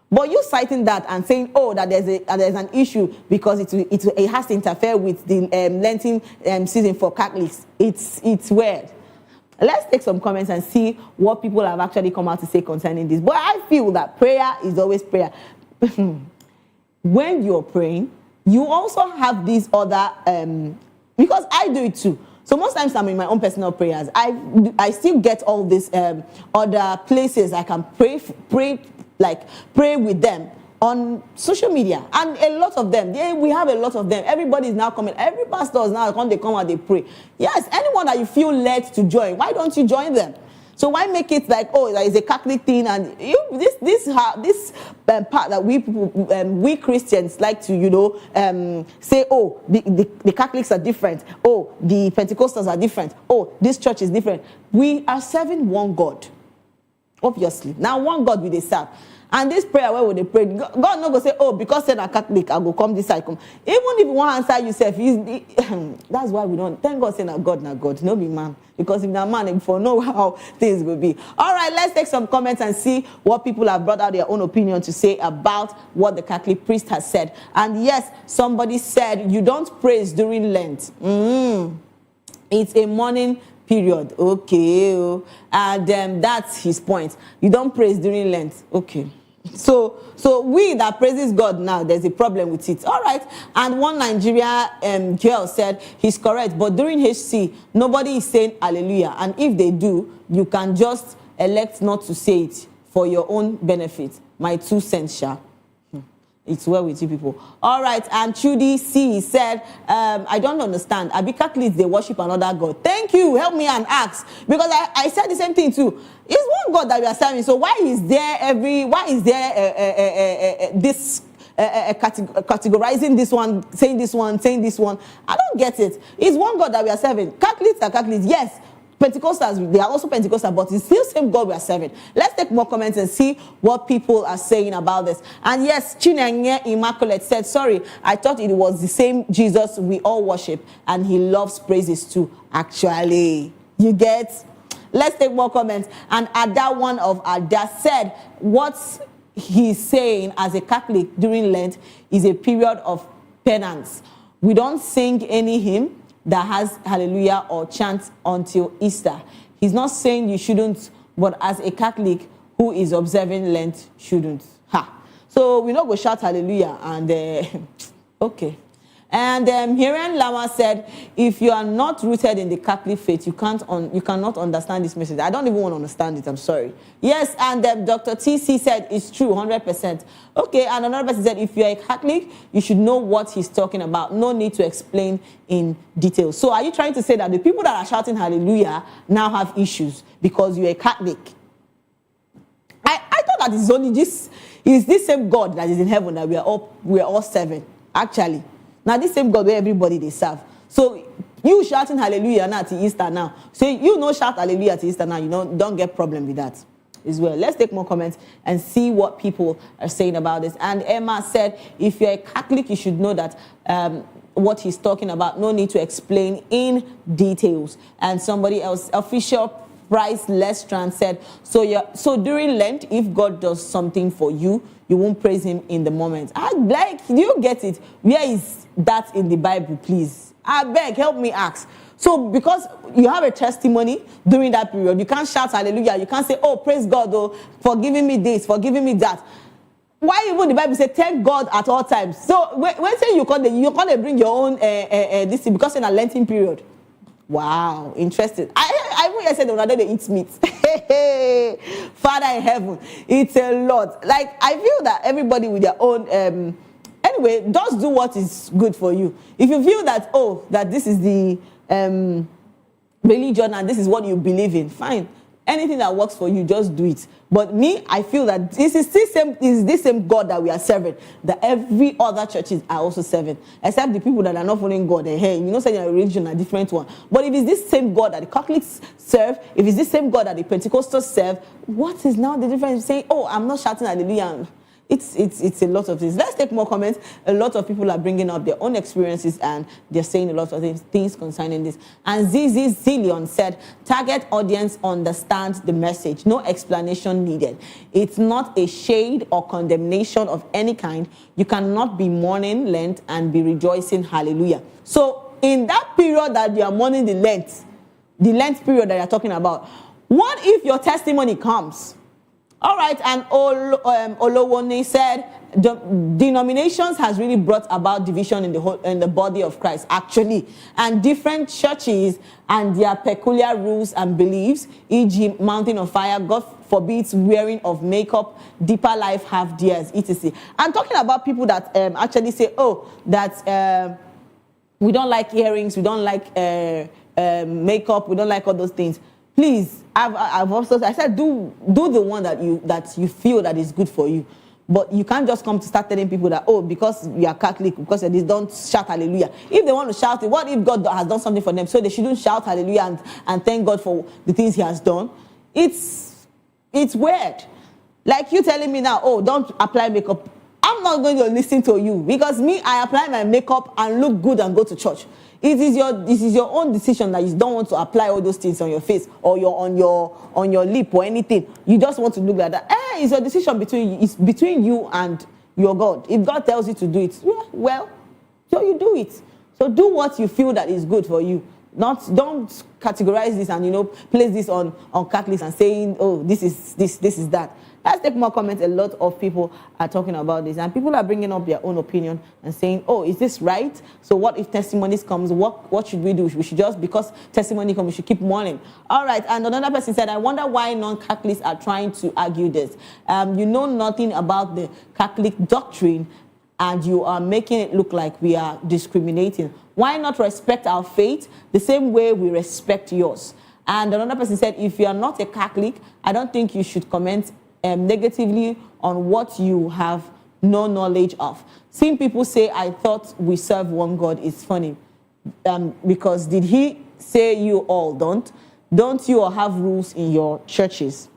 But you citing that and saying, that there's an issue because it has to interfere with the Lenten season for Catholics. It's weird. Let's take some comments and see what people have actually come out to say concerning this. But I feel that prayer is always prayer. When you're praying, you also have these other, because I do it too. So most times I'm in my own personal prayers. I still get all these other places I can pray with them on social media, and a lot of them. We have a lot of them. Everybody is now coming. Every pastor is now when they come and they pray. Yes, anyone that you feel led to join, why don't you join them? So why make it like that is a Catholic thing? And this part that we Christians like to say the Catholics are different. The Pentecostals are different. This church is different. We are serving one God. Obviously, now one God we they serve. And this prayer, where would they pray? God not go say, because they're a Catholic, I go come this side. Come. Even if you want to answer yourself, that's why we don't. Thank God, say na God, no be man. Because if na man, if we know how things will be. All right, let's take some comments and see what people have brought out their own opinion to say about what the Catholic priest has said. And yes, somebody said, you don't praise during Lent. It's a mourning period. Okay. And that's his point. You don't praise during Lent. Okay. So we that praises God now, there's a problem with it. All right. And one Nigeria girl said he's correct, but during HC, nobody is saying hallelujah. And if they do, you can just elect not to say it for your own benefit. My 2 cents, sha. It's well with you people. All right, and Trudy C said, I don't understand. Abi Catholics, they worship another God. Thank you. Help me and ask. Because I said the same thing too. It's one God that we are serving. So why is there this categorizing this one, saying this one, saying this one? I don't get it. It's one God that we are serving. Catholics are Catholics, yes. Pentecostals, they are also Pentecostal, but it's still the same God we are serving. Let's take more comments and see what people are saying about this. And yes, Chinenye Immaculate said, sorry, I thought it was the same Jesus we all worship, and he loves praises too. Actually, you get? Let's take more comments. And Ada, one of Ada, said, what he's saying as a Catholic during Lent is a period of penance. We don't sing any hymn that has hallelujah or chant until Easter. He's not saying you shouldn't, but as a Catholic who is observing Lent shouldn't. So we not go shout hallelujah and okay. And Hiren Lama said, if you are not rooted in the Catholic faith, you cannot understand this message. I don't even want to understand it, I'm sorry. Yes, and Dr. TC said, it's true, 100%. Okay, and another person said, if you're a Catholic, you should know what he's talking about. No need to explain in detail. So are you trying to say that the people that are shouting hallelujah now have issues because you're a Catholic? I thought that it's only this same God that is in heaven that we're all serving, actually. Now, this same God where everybody they serve. So, you shouting hallelujah now to Easter now. So, you know shout hallelujah to Easter now. You don't get problem with that as well. Let's take more comments and see what people are saying about this. And Emma said, if you're a Catholic, you should know that what he's talking about. No need to explain in details. And somebody else, official Price Lestran said, so during Lent, if God does something for you, you won't praise him in the moment. Do you get it? Where is that in the Bible, please? I beg, help me ask. So because you have a testimony during that period, you can't shout hallelujah. You can't say, praise God, for giving me this, for giving me that. why even the Bible say thank God at all times? So when say you can't bring your own this thing because in a Lenten period. Wow, interesting. I even said the other day they eat meat. Father in heaven, it's a lot. Like I feel that everybody with their own anyway, just do what is good for you. If you feel that that this is the religion and this is what you believe in, fine. Anything that works for you, just do it. But me, I feel that this same God that we are serving, that every other churches are also serving, except the people that are not following God. And hey, say your religion a different one. But if it's this same God that the Catholics serve, if it's this same God that the Pentecostals serve, what is now the difference? Saying, I'm not shouting hallelujah. It's a lot of things. Let's take more comments. A lot of people are bringing up their own experiences and they're saying a lot of things concerning this. And Zizi Zillion said, target audience understands the message. No explanation needed. It's not a shade or condemnation of any kind. You cannot be mourning Lent and be rejoicing hallelujah. So in that period that you are mourning the Lent period that you're talking about, what if your testimony comes? All right, and Olowone said, denominations has really brought about division in the body of Christ, actually. And different churches and their peculiar rules and beliefs, e.g. Mountain of Fire, God forbids wearing of makeup, Deeper Life have theirs, etc. I'm talking about people that actually say, that we don't like earrings, we don't like makeup, we don't like all those things. Please, I said do the one that you feel that is good for you. But you can't just come to start telling people that, because you are Catholic, because they don't shout hallelujah. If they want to shout it, what if God has done something for them? So they shouldn't shout hallelujah and thank God for the things he has done. It's weird. Like you telling me now, don't apply makeup. I'm not going to listen to you because me, I apply my makeup and look good and go to church. It is your own decision that you don't want to apply all those things on your face or on your lip or anything. You just want to look like that. It's your decision between you and your God. If God tells you to do it, so you do it. So do what you feel that is good for you. Don't categorize this and place this on Catholics and saying, this is that. Let's take more comments. A lot of people are talking about this, and people are bringing up their own opinion and saying, is this right? So what if testimonies comes? What should we do? We should just, because testimony comes, we should keep mourning. All right, and another person said, I wonder why non-Catholics are trying to argue this. You know nothing about the Catholic doctrine, and you are making it look like we are discriminating. Why not respect our faith the same way we respect yours? And another person said, if you are not a Catholic, I don't think you should comment negatively on what you have no knowledge of. Seeing people say, I thought we serve one God is funny. Because did he say you all don't? Don't you all have rules in your churches?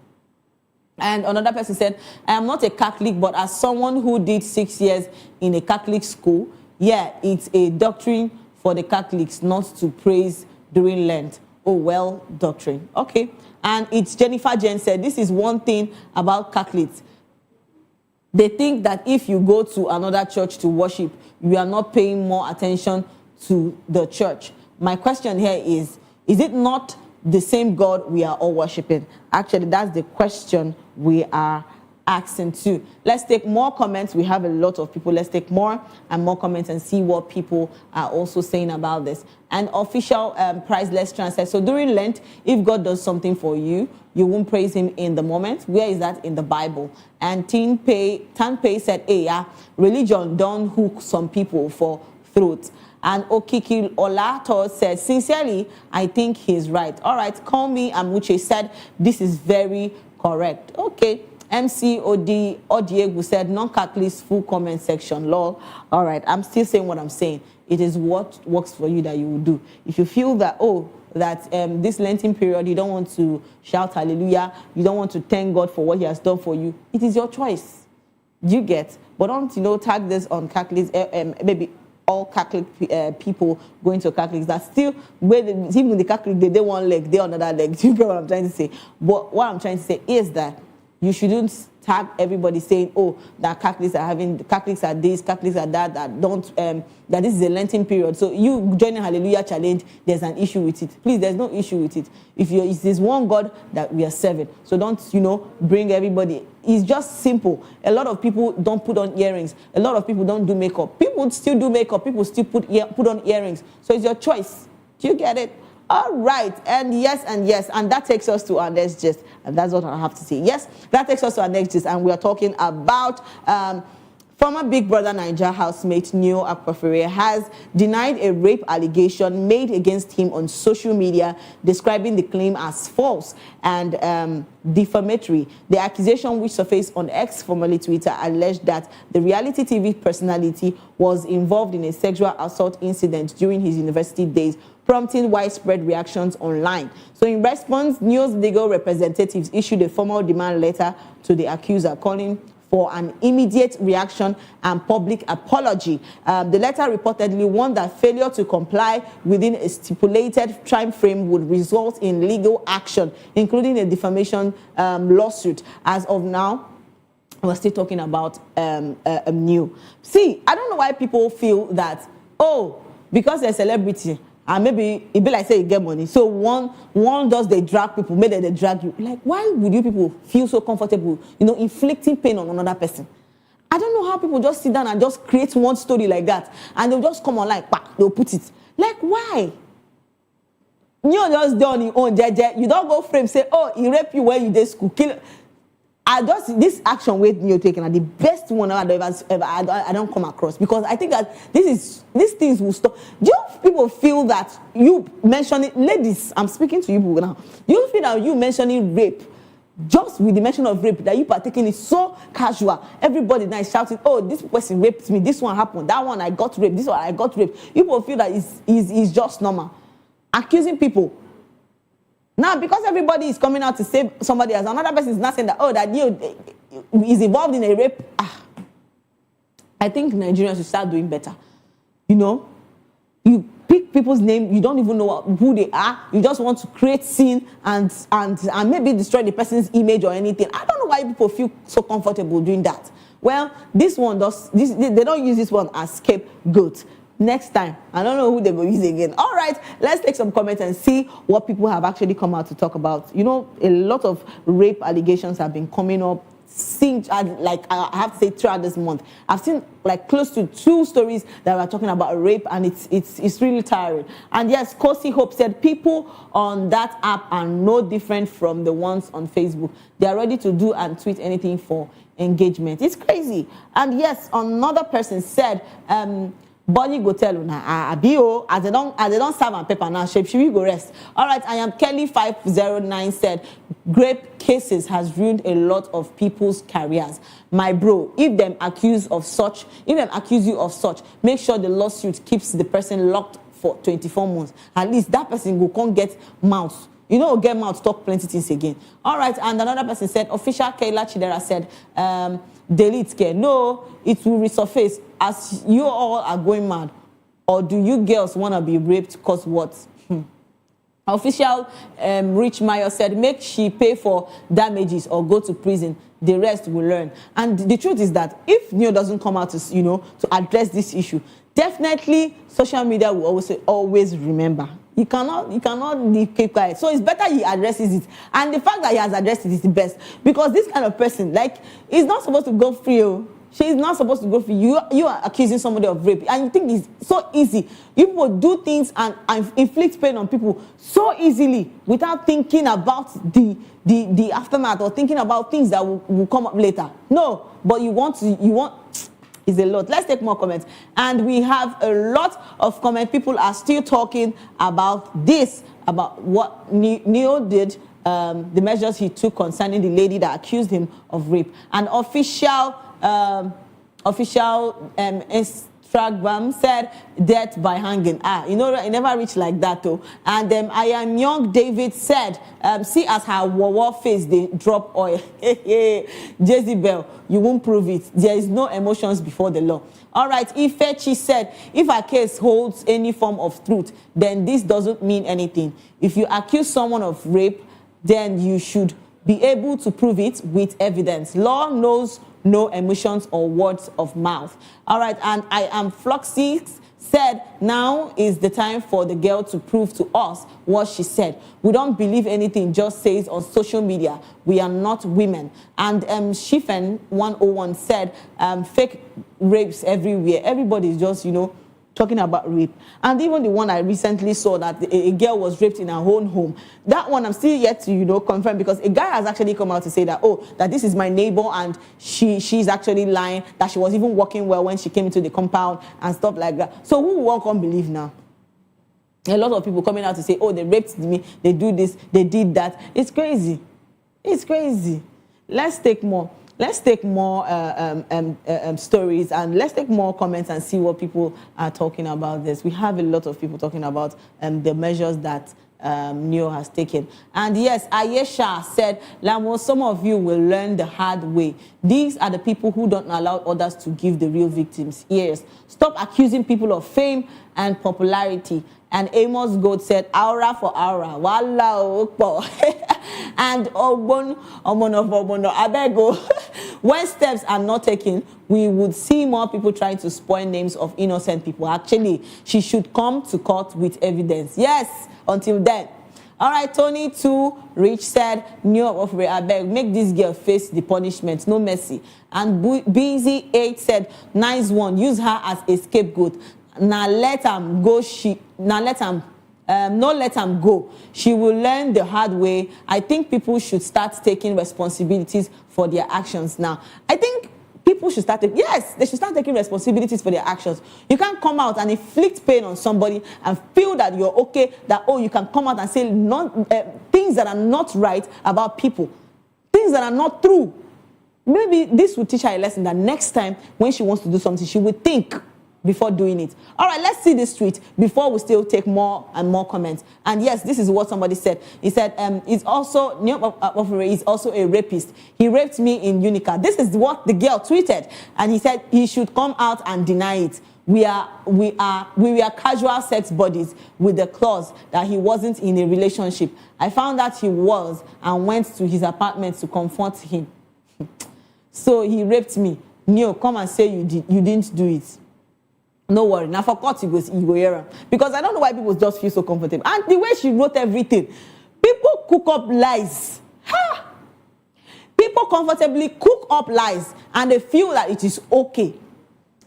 And another person said, I am not a Catholic, but as someone who did 6 years in a Catholic school, it's a doctrine for the Catholics not to praise during Lent. Doctrine. Okay. And it's Jennifer Jen said, this is one thing about Catholics. They think that if you go to another church to worship, you are not paying more attention to the church. My question here is it not the same God we are all worshiping? Actually, that's the question we are asking too. Let's take more comments. We have a lot of people. Let's take more and more comments and see what people are also saying about this. And official priceless transfer. So during Lent, if God does something for you, you won't praise him in the moment. Where is that in the Bible? And Tanpei said, religion don't hook some people for throat. And Okiki Olato said, sincerely, I think he's right. All right, call me Amuche said, this is very correct. Okay. MC Odiegu said, non-Catholics full comment section, lol. All right, I'm still saying what I'm saying. It is what works for you that you will do. If you feel that, this Lenten period, you don't want to shout hallelujah, you don't want to thank God for what he has done for you, it is your choice. You get. But don't, tag this on Catholics, maybe all Catholic people going to Catholics that still, even the Catholic, they one leg, they another leg. Do you get what I'm trying to say? But what I'm trying to say is that You shouldn't tag everybody saying, oh, that Catholics are this, Catholics are that, that this is a Lenten period. So you joining Hallelujah Challenge, there's an issue with it. Please, there's no issue with it. If there's one God that we are serving. So don't, bring everybody. It's just simple. A lot of people don't put on earrings. A lot of people don't do makeup. People still do makeup. People still put on earrings. So it's your choice. Do you get it? All right, and yes, and that takes us to our next gist, and that's what I have to say. Yes, that takes us to our next gist, and we are talking about former Big Brother Naija housemate Neo Akpofere has denied a rape allegation made against him on social media, describing the claim as false and defamatory. The accusation, which surfaced on X, formerly Twitter, alleged that the reality TV personality was involved in a sexual assault incident during his university days, prompting widespread reactions online. So in response, Neo's legal representatives issued a formal demand letter to the accuser, calling for an immediate reaction and public apology. The letter reportedly warned that failure to comply within a stipulated time frame would result in legal action, including a defamation lawsuit. As of now, we're still talking about Neo. See, I don't know why people feel that, oh, because they're a celebrity, and maybe it be like say you get money. So one does they drag people, maybe they drag you. Like, why would you people feel so comfortable, inflicting pain on another person? I don't know how people just sit down and just create one story like that, and they'll just come online, they'll put it. Like, why? You just done your own, you don't go frame say, oh, he raped you when you did school, kill. This action with you taking are the best one I don't come across, because I think that these things will stop. Do you people feel that you mentioning, ladies, I'm speaking to you people now, do you feel that you mentioning rape, just with the mention of rape, that you partaking is so casual? Everybody now is shouting, oh, this person raped me, this one happened, that one I got raped, this one I got raped. People feel that is just normal. Accusing people. Now, because everybody is coming out to save somebody else, another person is not saying that, oh, that you is involved in a rape. I think Nigerians should start doing better. You pick people's name, you don't even know who they are. You just want to create scene and maybe destroy the person's image or anything. I don't know why people feel so comfortable doing that. Well, this one does. They don't use this one as scapegoat. Next time, I don't know who they will use again. All right, let's take some comments and see what people have actually come out to talk about. A lot of rape allegations have been coming up since, like I have to say, throughout this month. I've seen like close to 2 stories that are talking about rape, and it's really tiring. And yes, Kosi Hope said people on that app are no different from the ones on Facebook. They are ready to do and tweet anything for engagement. It's crazy. And yes, another person said, Bonnie go tell una abio as they don't serve and paper now shape. Should we go rest? All right, I am Kelly 509 said rape cases has ruined a lot of people's careers. My bro, if them accuse you of such, make sure the lawsuit keeps the person locked for 24 months. At least that person can't get mouth. Get mouth talk plenty things again. All right, and another person said, official Kayla Chidera said, delete care. No, it will resurface as you all are going mad. Or do you girls want to be raped? Cause what? Official Rich Mayo said, make she pay for damages or go to prison. The rest will learn. And the truth is that if Neo doesn't come out to, to address this issue, definitely social media will always remember. You cannot keep quiet. So it's better he addresses it. And the fact that he has addressed it is the best. Because this kind of person, is not supposed to go free. She's not supposed to go free. You are accusing somebody of rape. And you think it's so easy. People do things and inflict pain on people so easily without thinking about the aftermath or thinking about things that will come up later. No, but you want is a lot. Let's take more comments. And we have a lot of comments. People are still talking about this, about what Neo did, the measures he took concerning the lady that accused him of rape. And official Instagram said death by hanging. It never reached like that though. And I am young David said, see as her war face they drop oil. Jezebel, you won't prove it. There is no emotions before the law. All right, Ifechi said, if a case holds any form of truth, then this doesn't mean anything. If you accuse someone of rape, then you should be able to prove it with evidence. Law knows no emotions or words of mouth. All right, and I am Floxy said, now is the time for the girl to prove to us what she said. We don't believe anything just says on social media. We are not women. And Shifen 101 said, fake rapes everywhere. Everybody is just, talking about rape. And even the one I recently saw that a girl was raped in her own home. That one I'm still yet to, confirm, because a guy has actually come out to say that, that this is my neighbor and she's actually lying, that she was even working well when she came into the compound and stuff like that. So who will come believe now? A lot of people coming out to say, they raped me, they do this, they did that. It's crazy. It's crazy. Let's take more stories, and let's take more comments and see what people are talking about this. We have a lot of people talking about the measures that Neo has taken. And yes, Ayesha said, Lamo, some of you will learn the hard way. These are the people who don't allow others to give the real victims ears. Stop accusing people of fame and popularity. And Amos Gold said, aura for aura. Wallah. And Obono, Abego. When steps are not taken, we would see more people trying to spoil names of innocent people. Actually, she should come to court with evidence. Yes, until then. All right, Tony 2 Rich said, New of Abeg, make this girl face the punishment, no mercy. And Busy 8 said, nice one, use her as a scapegoat. Now let him go. No, let them go. She will learn the hard way. I think people should start taking responsibilities for their actions now. I think people should start they should start taking responsibilities for their actions. You can't come out and inflict pain on somebody and feel that you're okay, that, you can come out and say things that are not right about people, things that are not true. Maybe this will teach her a lesson that next time when she wants to do something, she will think before doing it. All right, let's see this tweet before we still take more and more comments. And yes, this is what somebody said. He said, he's also a rapist. He raped me in Unica. This is what the girl tweeted. And he said he should come out and deny it. We were casual sex buddies with the clause that he wasn't in a relationship. I found out he was and went to his apartment to confront him. So he raped me. Neo, come and say you didn't do it. No worry. Now for court, you go here. Because I don't know why people just feel so comfortable. And the way she wrote everything, people cook up lies. Ha! People comfortably cook up lies and they feel that it is okay.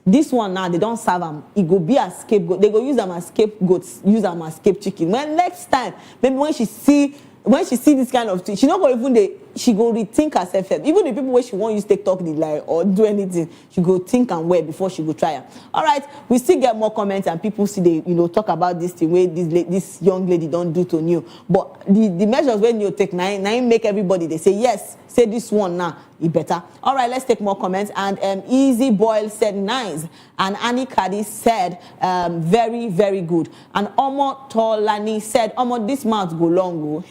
This one now, they don't serve them. It go be a scapegoat. They go use them as scapegoats, use them as scape chicken. When next time, maybe when she see this kind of thing, she not go even she go rethink herself. Even the people where she won't use TikTok the lie or do anything, she go think and wear before she go try it. All right, we still get more comments and people see they talk about this thing where this young lady don't do to Neo. But the measures when Neo take now make everybody they say yes. Say this one now, it better. All right, let's take more comments. And Easy Boyle said nice. And Annie Kadi said very, very good. And Omo Tolani said, Omo, this month go long.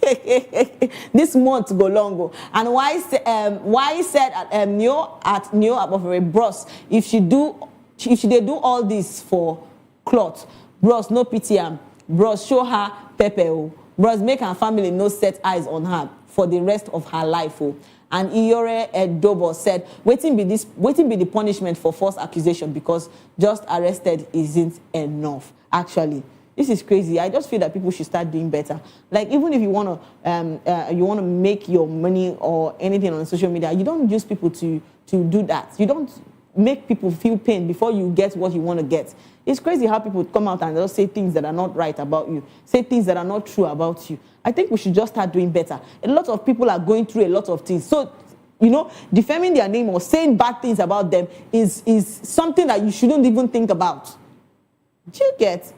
This month go long. And why said Neo above bros, if they do all this for cloth, bros, no pity am. Bros, show her Pepe. Bros, make her family no set eyes on her for the rest of her life. And Iyore Edobo said, waiting be the punishment for false accusation because just arrested isn't enough. Actually, this is crazy. I just feel that people should start doing better. Like even if you wanna make your money or anything on social media, you don't use people to do that. You don't make people feel pain before you get what you want to get. It's crazy how people come out and they'll say things that are not right about you, say things that are not true about you. I think we should just start doing better. A lot of people are going through a lot of things. So, defaming their name or saying bad things about them is something that you shouldn't even think about. Do you get?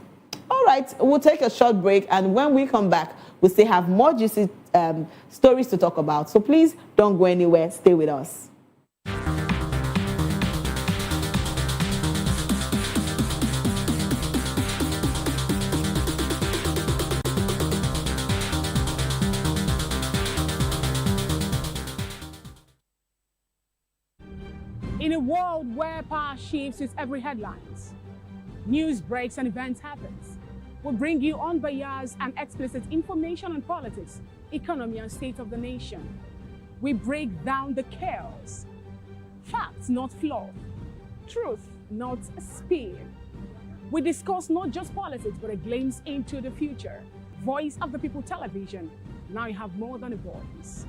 All right, we'll take a short break. And when we come back, we'll still have more juicy stories to talk about. So please don't go anywhere. Stay with us. In a world where power shifts its every headlines, news breaks and events happens, we'll bring you unbiased and explicit information on politics, economy, and state of the nation. We break down the chaos. Facts, not fluff. Truth, not spin. We discuss not just politics, but a glimpse into the future. Voice of the People Television. Now you have more than a voice.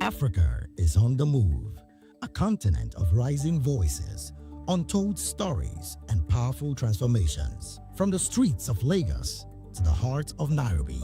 Africa is on the move, a continent of rising voices, untold stories, and powerful transformations. From the streets of Lagos to the heart of Nairobi,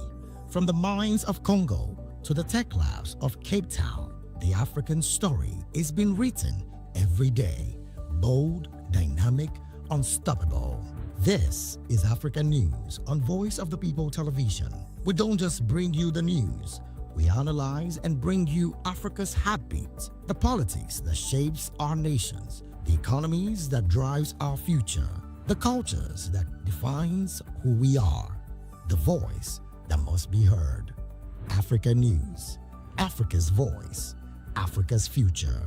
from the mines of Congo to the tech labs of Cape Town, the African story is being written every day. Bold, dynamic, unstoppable. This is African News on Voice of the People Television. We don't just bring you the news. We analyze and bring you Africa's heartbeat, the politics that shapes our nations, the economies that drives our future, the cultures that defines who we are, the voice that must be heard. Africa News, Africa's voice, Africa's future.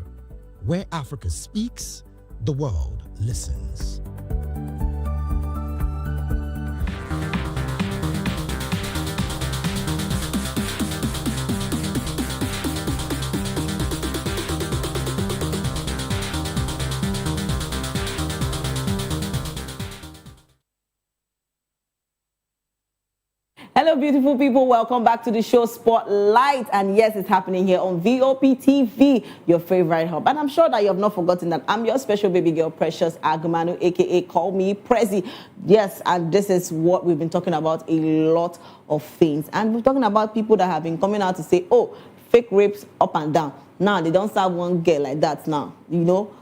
Where Africa speaks, the world listens. Hello, beautiful people. Welcome back to the show Spotlight. And yes, it's happening here on VOP TV, your favorite hub. And I'm sure that you have not forgotten that I'm your special baby girl, Precious Agumanu, aka Call Me Prezi. Yes, and this is what we've been talking about, a lot of things. And we're talking about people that have been coming out to say, oh, fake rapes up and down. Now, they don't serve one girl like that now, you know.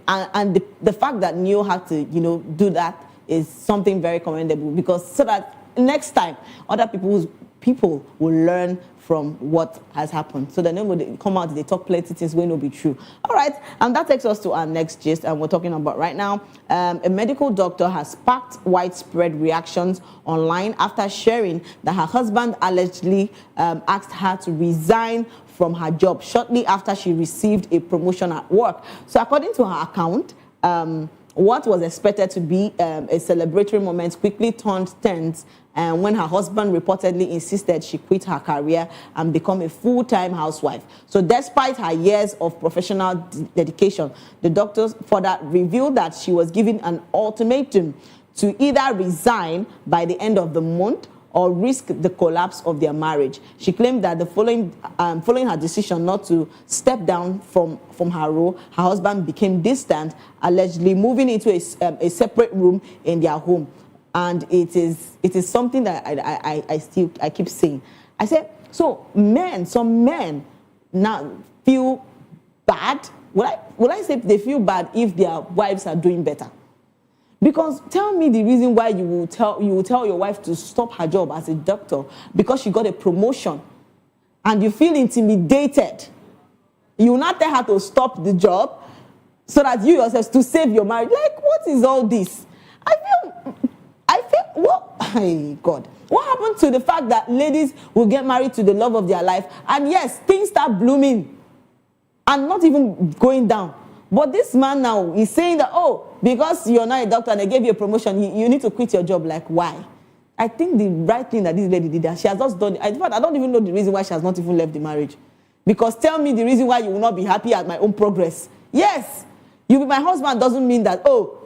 and the fact that Neo had to, you know, do that is something very commendable, because so that next time other people will learn from what has happened, so that nobody come out, they talk plenty things will not be true. All right, and that takes us to our next gist, and we're talking about right now a medical doctor has sparked widespread reactions online after sharing that her husband allegedly asked her to resign from her job shortly after she received a promotion at work. So according to her account, what was expected to be a celebratory moment quickly turned tense when her husband reportedly insisted she quit her career and become a full-time housewife. So despite her years of professional dedication, the doctors further revealed that she was given an ultimatum to either resign by the end of the month or risk the collapse of their marriage. She claimed that following her decision not to step down from her role, her husband became distant, allegedly moving into a separate room in their home. And it is something that I keep saying. I said, so some men now feel bad. Will I say they feel bad if their wives are doing better? Because tell me the reason why you will tell your wife to stop her job as a doctor because she got a promotion and you feel intimidated. You will not tell her to stop the job so that you yourself to save your marriage. Like, what is all this? I feel what? Hey, God. What happened to the fact that ladies will get married to the love of their life and yes, things start blooming and not even going down? But this man now is saying that, oh, because you're not a doctor and they gave you a promotion, you need to quit your job. Like, why? I think the right thing that this lady did, that she has just done. In fact, I don't even know the reason why she has not even left the marriage. Because tell me the reason why you will not be happy at my own progress. Yes, you be my husband doesn't mean that, oh,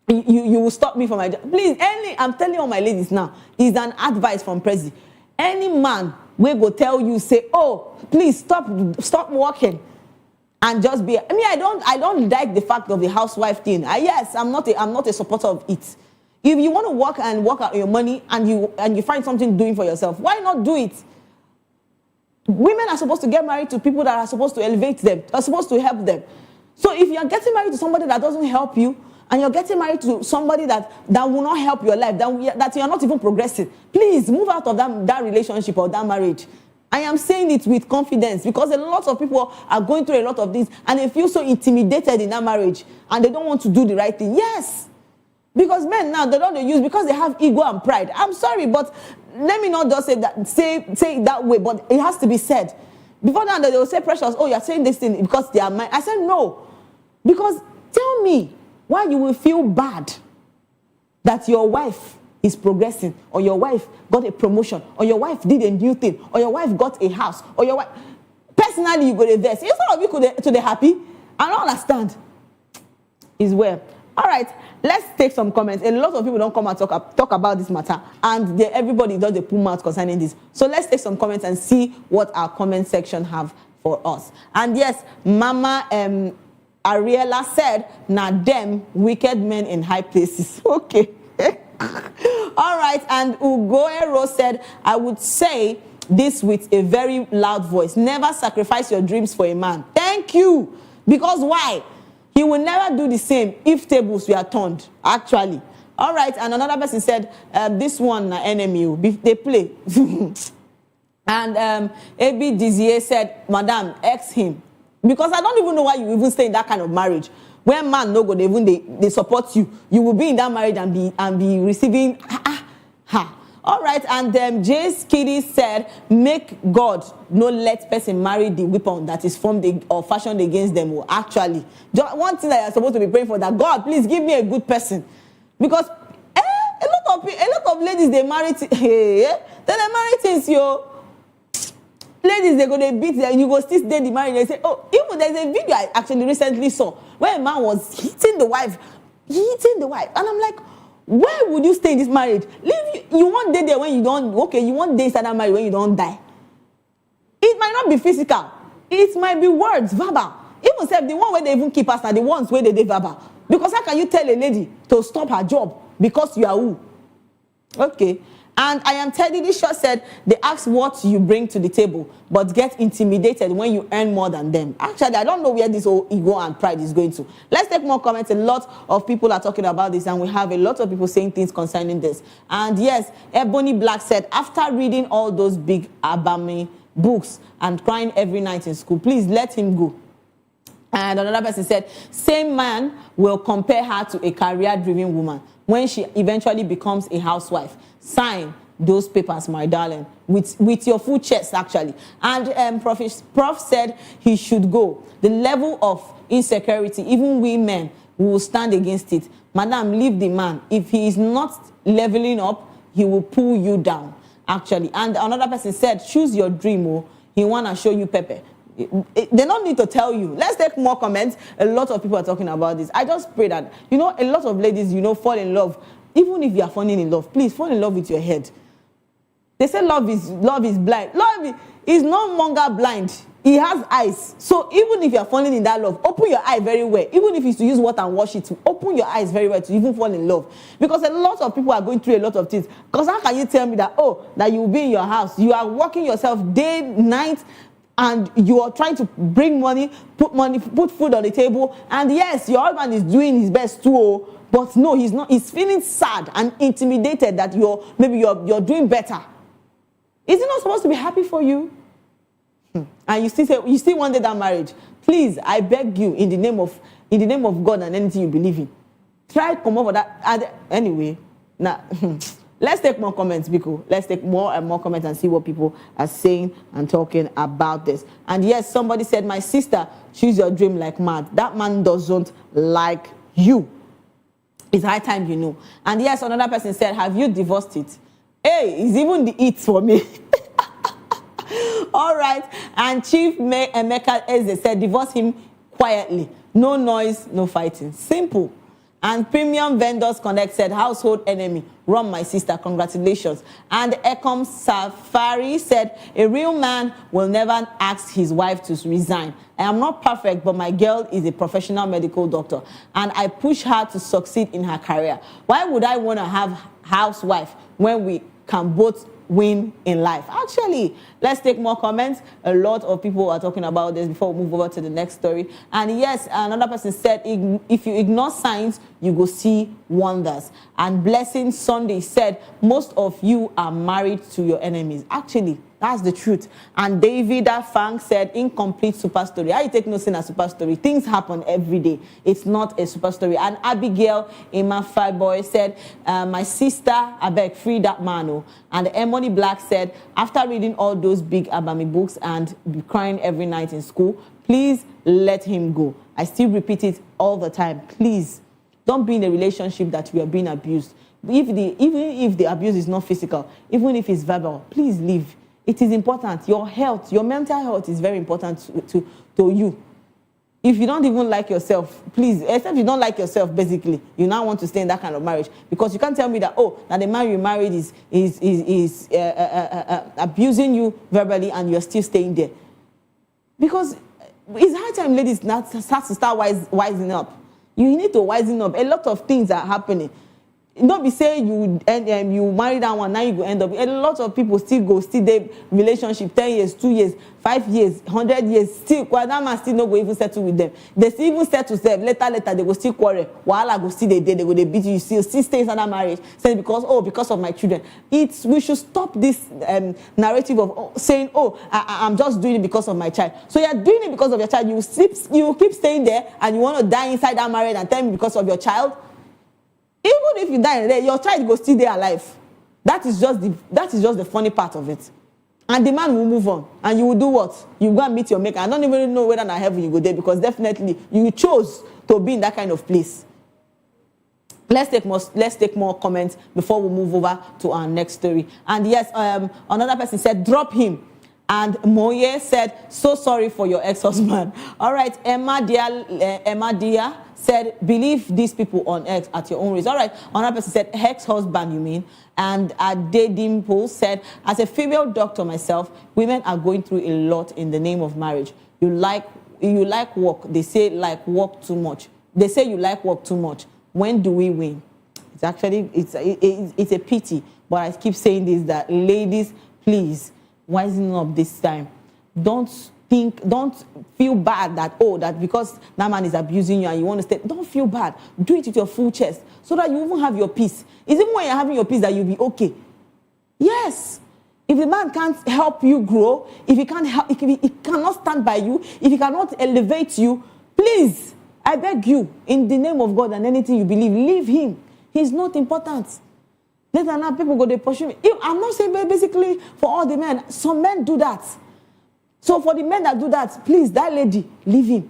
you will stop me from my job. Please, I'm telling all my ladies now, is an advice from Prezi. Any man will go tell you, say, oh, please stop working and just be. I mean, I don't like the fact of the housewife thing. Yes, I'm not a supporter of it. If you want to work out your money and you find something doing for yourself, why not do it? Women are supposed to get married to people that are supposed to elevate them, are supposed to help them. So if you're getting married to somebody that doesn't help you, and you're getting married to somebody that will not help your life, that you're not even progressing, please move out of that relationship or that marriage. I am saying it with confidence because a lot of people are going through a lot of this and they feel so intimidated in that marriage and they don't want to do the right thing. Yes. Because men now, they don't use because they have ego and pride. I'm sorry, but let me not just say it that way, but it has to be said. Before now, they will say, Precious, oh, you're saying this thing because they are mine. I said, no. Because tell me why you will feel bad that your wife is progressing, or your wife got a promotion, or your wife did a new thing, or your wife got a house, or your wife. Personally, you go to this. Instead of you to the happy, I don't understand. Is where. All right, let's take some comments. A lot of people don't come and talk about this matter, and everybody does the pull out concerning this. So let's take some comments and see what our comment section have for us. And yes, Mama Ariella said, "Na them wicked men in high places." Okay. All right, and Ugoero said, "I would say this with a very loud voice: never sacrifice your dreams for a man." Thank you. Because why? He will never do the same if tables were turned, actually. All right, and another person said, this one, enemy, they play. And A.B. Dizier said, Madam, ex him. Because I don't even know why you even stay in that kind of marriage. When man no go, they support you. You will be in that marriage and be receiving, All right, and Jay's Kitty said, make God no let person marry the weapon that is formed or fashioned against them. Well, actually, one thing that you're supposed to be praying for, that God, please give me a good person. Because a lot of ladies, they marry things, yo. Ladies, they're going to beat them, you go still stay the marriage. They say, oh, even there's a video I actually recently saw where a man was hitting the wife. And I'm like, where would you stay in this marriage? You won't date there when you don't, you won't date inside that marriage when you don't die. It might not be physical. It might be words, verbal. Even say the one where they even keep us are the ones where they verbal. Because how can you tell a lady to stop her job because you are who? Okay. And I am Teddy this short said, they ask what you bring to the table, but get intimidated when you earn more than them. Actually, I don't know where this whole ego and pride is going to. Let's take more comments. A lot of people are talking about this, and we have a lot of people saying things concerning this. And yes, Ebony Black said, after reading all those big Abami books and crying every night in school, please let him go. And another person said, same man will compare her to a career-driven woman when she eventually becomes a housewife. Sign those papers, my darling, with your full chest, actually. And Prof said he should go. The level of insecurity, even women will stand against it. Madam, leave the man. If he is not leveling up, he will pull you down, actually. And another person said, choose your dream, oh. He want to show you Pepe. They don't need to tell you. Let's take more comments. A lot of people are talking about this. I just pray that, a lot of ladies, fall in love. Even if you are falling in love, please fall in love with your head. They say love is blind. Love is no longer blind. He has eyes. So even if you are falling in that love, open your eye very well. Even if it's to use water and wash it, open your eyes very well to even fall in love. Because a lot of people are going through a lot of things. Because how can you tell me that, that you will be in your house, you are working yourself day, night, and you are trying to bring money, put food on the table, and yes, your husband is doing his best too, but no, he's not. He's feeling sad and intimidated that you're doing better. Is he not supposed to be happy for you? And you still wanted that marriage. Please, I beg you, in the name of God and anything you believe in, try to come over that. Anyway, now let's take more comments, Biko. Let's take more and more comments and see what people are saying and talking about this. And yes, somebody said, my sister, choose your dream like mad. That man doesn't like you. It's high time you know. And yes, another person said, have you divorced it? Hey, it's even the it for me. All right. And Chief Emeka Eze said, divorce him quietly. No noise, no fighting. Simple. And Premium Vendors Connect said, household enemy, run my sister, congratulations. And Ecom Safari said, a real man will never ask his wife to resign. I am not perfect, but my girl is a professional medical doctor, and I push her to succeed in her career. Why would I want to have housewife when we can both win in life? Actually, let's take more comments. A lot of people are talking about this before we move over to the next story. And yes, another person said, if you ignore signs, you go see wonders. And Blessing Sunday said, most of you are married to your enemies. Actually, that's the truth. And David Fang said, incomplete super story. How you take no sin as super story? Things happen every day. It's not a super story. And Abigail Emma Fireboy said, my sister, I beg, free that man. Oh. And Emily Black said, after reading all those big Abami books and crying every night in school, please let him go. I still repeat it all the time. Please, don't be in a relationship that you are being abused. Even if the abuse is not physical, even if it's verbal, please leave. It is important. Your health, your mental health is very important to you. If you don't even like yourself, please, except you don't like yourself, basically, you now want to stay in that kind of marriage. Because you can't tell me that, oh, that the man you married is abusing you verbally and you're still staying there. Because it's high time ladies start to wising up. You need to wisen up. A lot of things are happening. Not be saying you marry that one, now you go end up. A lot of people still their relationship 10 years, 2 years, 5 years, 100 years, still, that man still not go even settle with them. They still even settle them. Later, they go still quarrel. While I go still they go they beat you, still stay in that marriage. Saying because of my children. We should stop this narrative of saying, I'm just doing it because of my child. So you're doing it because of your child. You keep staying there and you want to die inside that marriage and tell me because of your child. Even if you die there, your child will still there alive. That is just the funny part of it. And the man will move on. And you will do what? You go and meet your maker. I don't even know whether in heaven you go there, because definitely you chose to be in that kind of place. Let's take more comments before we move over to our next story. And yes, another person said, drop him. And Moye said, so sorry for your ex-husband. All right, Emma Dia said, believe these people on X at your own risk. All right, another person said, ex-husband, you mean? And Adedimpo said, as a female doctor myself, women are going through a lot in the name of marriage. You like work. They say like work too much. They say you like work too much. When do we win? It's actually, it's a pity. But I keep saying this, that ladies, please, wisen up this time. Don't feel bad that because that man is abusing you and you want to stay. Don't feel bad. Do it with your full chest so that you even have your peace. It's even when you're having your peace that you'll be okay. Yes. If the man can't help you grow, if he cannot stand by you, if he cannot elevate you, please, I beg you, in the name of God and anything you believe, leave him. He's not important. Later now, people go, they pursue me. I'm not saying basically for all the men. Some men do that. So for the men that do that, please, that lady, leave him.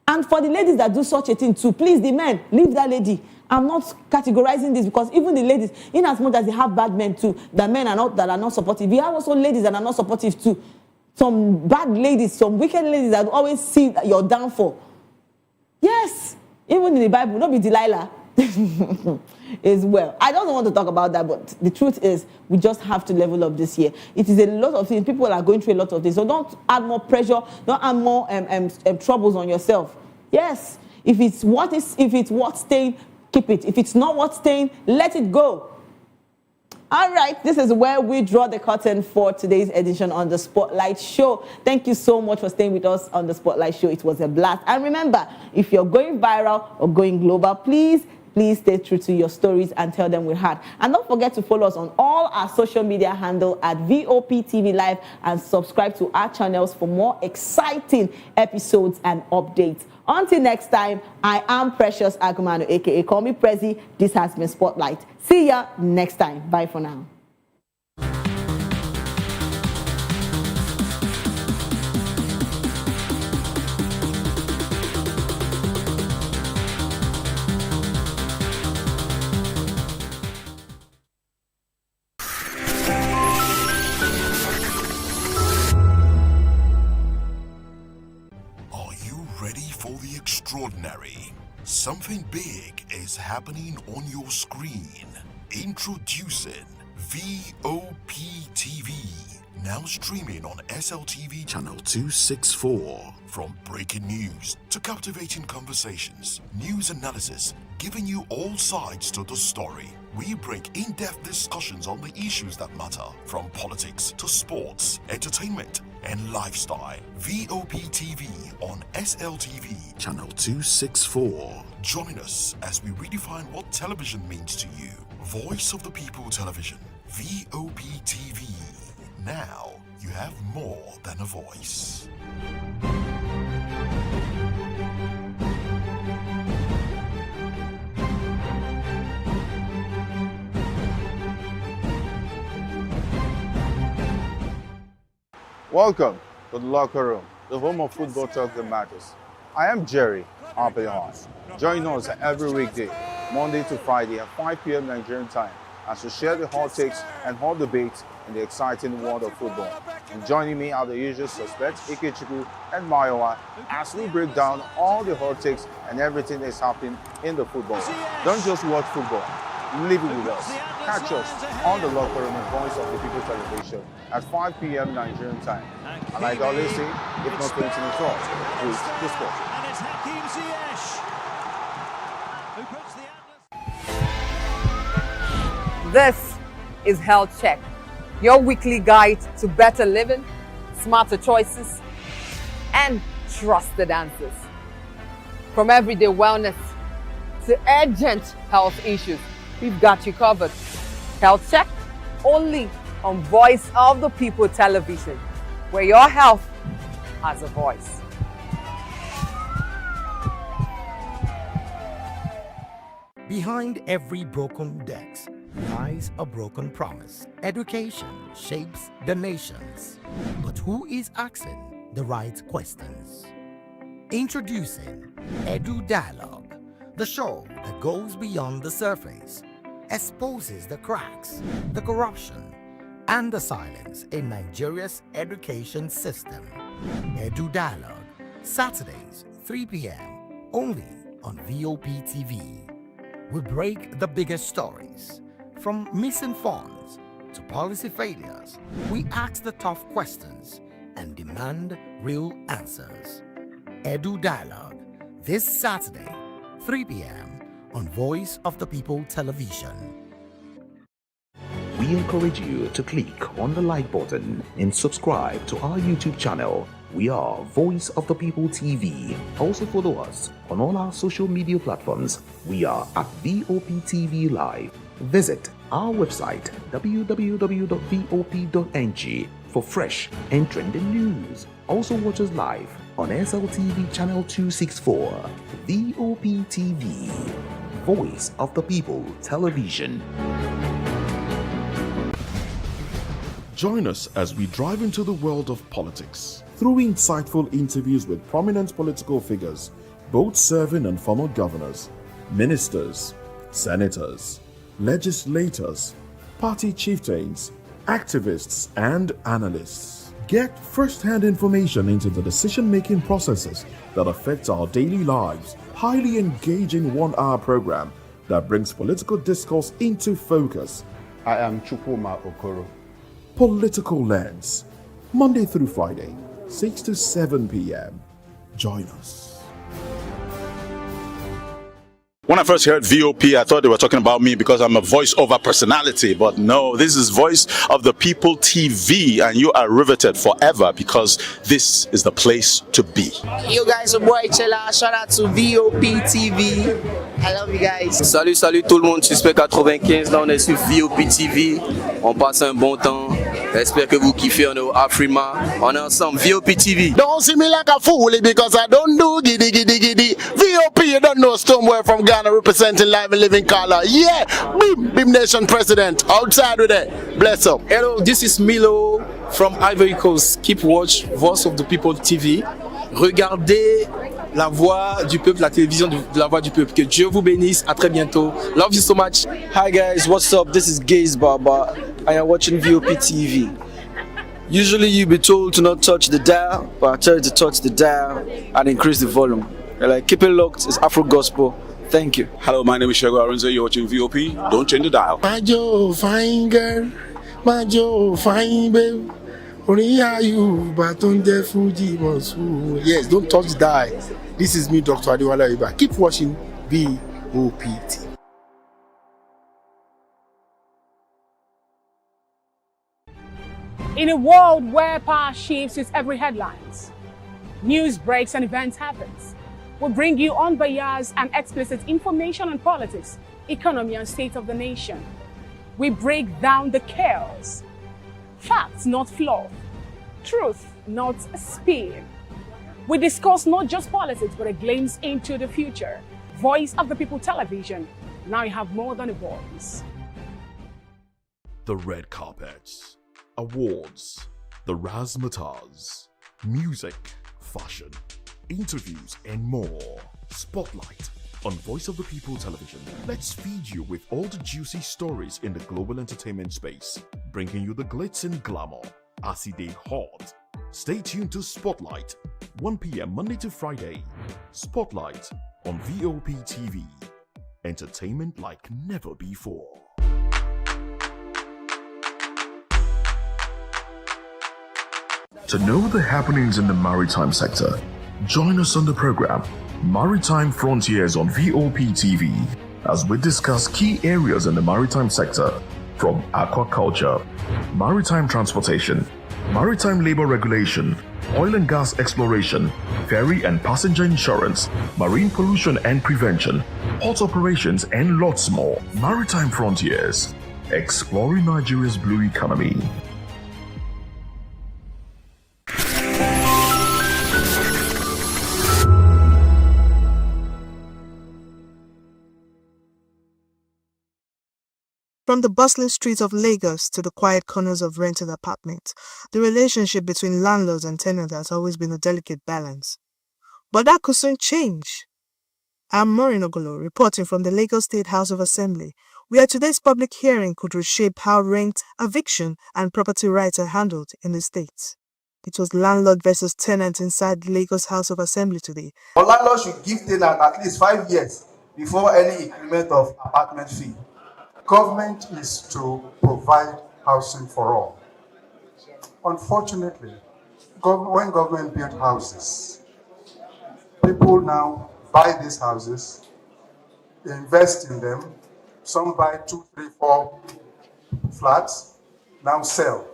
And for the ladies that do such a thing too, please, the men, leave that lady. I'm not categorizing this because even the ladies, in as much as they have bad men too, the men that are not supportive, we have also ladies that are not supportive too. Some bad ladies, some wicked ladies that always see your downfall. Yes, even in the Bible, not be Delilah. Is well. I don't want to talk about that, but the truth is we just have to level up this year. It is a lot of things. People are going through a lot of things. So don't add more pressure. Don't add more troubles on yourself. Yes. If it's worth staying, keep it. If it's not worth staying, let it go. All right, this is where we draw the curtain for today's edition on the Spotlight Show. Thank you so much for staying with us on the Spotlight Show. It was a blast. And remember, if you're going viral or going global, please stay true to your stories and tell them we had. And don't forget to follow us on all our social media handle at VOP TV Live and subscribe to our channels for more exciting episodes and updates. Until next time, I am Precious Agumanu, aka Call Me Prezi. This has been Spotlight. See ya next time. Bye for now. Ready for the extraordinary? Something big is happening on your screen. Introducing VOP TV. Now streaming on SLTV channel 264. From breaking news to captivating conversations, news analysis, giving you all sides to the story. We break in-depth discussions on the issues that matter, from politics to sports, entertainment, and lifestyle. VOP TV on SLTV channel 264. Join us as we redefine what television means to you. Voice of the People Television, VOP TV. Now you have more than a voice. Welcome to the locker room, the home of football talk that matters. I am Jerry Arraign. Join us every weekday, Monday to Friday at 5 p.m. Nigerian time, as we share the hot takes and hot debates in the exciting world of football. And joining me are the usual suspects, Ikechukwu and Mayowa, as we break down all the hot takes and everything that's happening in the football. Don't just watch football, live it with us. Catch us on the locker room and Voice of the People Television at 5 p.m. Nigerian time. And like I always say, if not 20 minutes off, please the sport. And it's Hakim Ziyech who puts the This is Health Check, your weekly guide to better living, smarter choices, and trusted answers. From everyday wellness to urgent health issues, we've got you covered. Health Check, only on Voice of the People Television, where your health has a voice. Behind every broken desk lies a broken promise. Education shapes the nations. But who is asking the right questions? Introducing Edu Dialogue, the show that goes beyond the surface, exposes the cracks, the corruption, and the silence in Nigeria's education system. Edu Dialogue, Saturdays, 3 p.m., only on VOP TV. We break the biggest stories, from missing funds to policy failures. We ask the tough questions and demand real answers. Edu Dialogue, this Saturday, 3 p.m. on Voice of the People Television. We encourage you to click on the like button and subscribe to our YouTube channel. We are Voice of the People TV. Also follow us on all our social media platforms. We are at VOP TV Live. Visit our website www.vop.ng for fresh and trending news. Also watch us live on SLTV channel 264. VOP TV, Voice of the People Television. Join us as we drive into the world of politics through insightful interviews with prominent political figures, both serving and former governors, ministers, senators, legislators, party chieftains, activists, and analysts. Get first-hand information into the decision-making processes that affect our daily lives. Highly engaging 1-hour program that brings political discourse into focus. I am Chukwuma Okoro. Political Lens, Monday through Friday, 6 to 7 p.m. Join us. When I first heard VOP, I thought they were talking about me because I'm a voice-over personality. But no, this is Voice of the People TV, and you are riveted forever because this is the place to be. Yo guys, your boy Chela. Shout out to VOP TV. I love you guys. Salut, salut tout le monde. Suspect 95. Là, on est sur VOP TV. On passe un bon temps. J'espère que vous kiffez. On est au Afrima. On est ensemble. VOP TV. Don't see me like a fool because I don't do giddy giddy giddy. VOP, you don't know somewhere from Ghana representing live and living color. Yeah, Beam Nation President. Outside with it. Bless up. Hello, this is Milo from Ivory Coast. Keep watch Voice of the People TV. Regardez la voix du peuple, la télévision de la voix du peuple. Que Dieu vous bénisse. À très bientôt. Love you so much. Hi guys, what's up? This is Gaze Baba. I am watching VOP TV. Usually you'll be told to not touch the dial, but I tell you to touch the dial and increase the volume. Like, keep it locked. It's Afro Gospel. Thank you. Hello, my name is Shego Aronzo. You're watching VOP. Don't change the dial. Majo, fine girl. Majo, fine babe. Only you, but don't dare Fuji. Yes, don't touch the dial. This is me, Dr. Adewale Iba. Keep watching VOPT. In a world where power shifts its every headlines, news breaks and events happens, we bring you unbiased and explicit information on politics, economy and state of the nation. We break down the chaos. Facts, not fluff. Truth, not spin. We discuss not just politics, but a glimpse into the future. Voice of the People Television. Now you have more than a voice. The red carpets, awards, the razzmatazz, music, fashion, interviews, and more. Spotlight on Voice of the People Television. Let's feed you with all the juicy stories in the global entertainment space, bringing you the glitz and glamour as it is hot. Stay tuned to Spotlight, 1 p.m. Monday to Friday. Spotlight on VOP TV. Entertainment like never before. To know the happenings in the maritime sector, join us on the program Maritime Frontiers on VOP TV as we discuss key areas in the maritime sector from aquaculture, maritime transportation, maritime labor regulation, oil and gas exploration, ferry and passenger insurance, marine pollution and prevention, port operations, and lots more. Maritime Frontiers, exploring Nigeria's blue economy. From the bustling streets of Lagos to the quiet corners of rented apartments, the relationship between landlords and tenants has always been a delicate balance. But that could soon change. I'm Maureen Ogolo, reporting from the Lagos State House of Assembly, where today's public hearing could reshape how rent, eviction, and property rights are handled in the state. It was landlord versus tenant inside the Lagos House of Assembly today. But landlord should give tenant at least 5 years before any increment of apartment fee. Government is to provide housing for all. Unfortunately, when government build houses, people now buy these houses, invest in them, some buy 2, 3, 4 flats, now sell.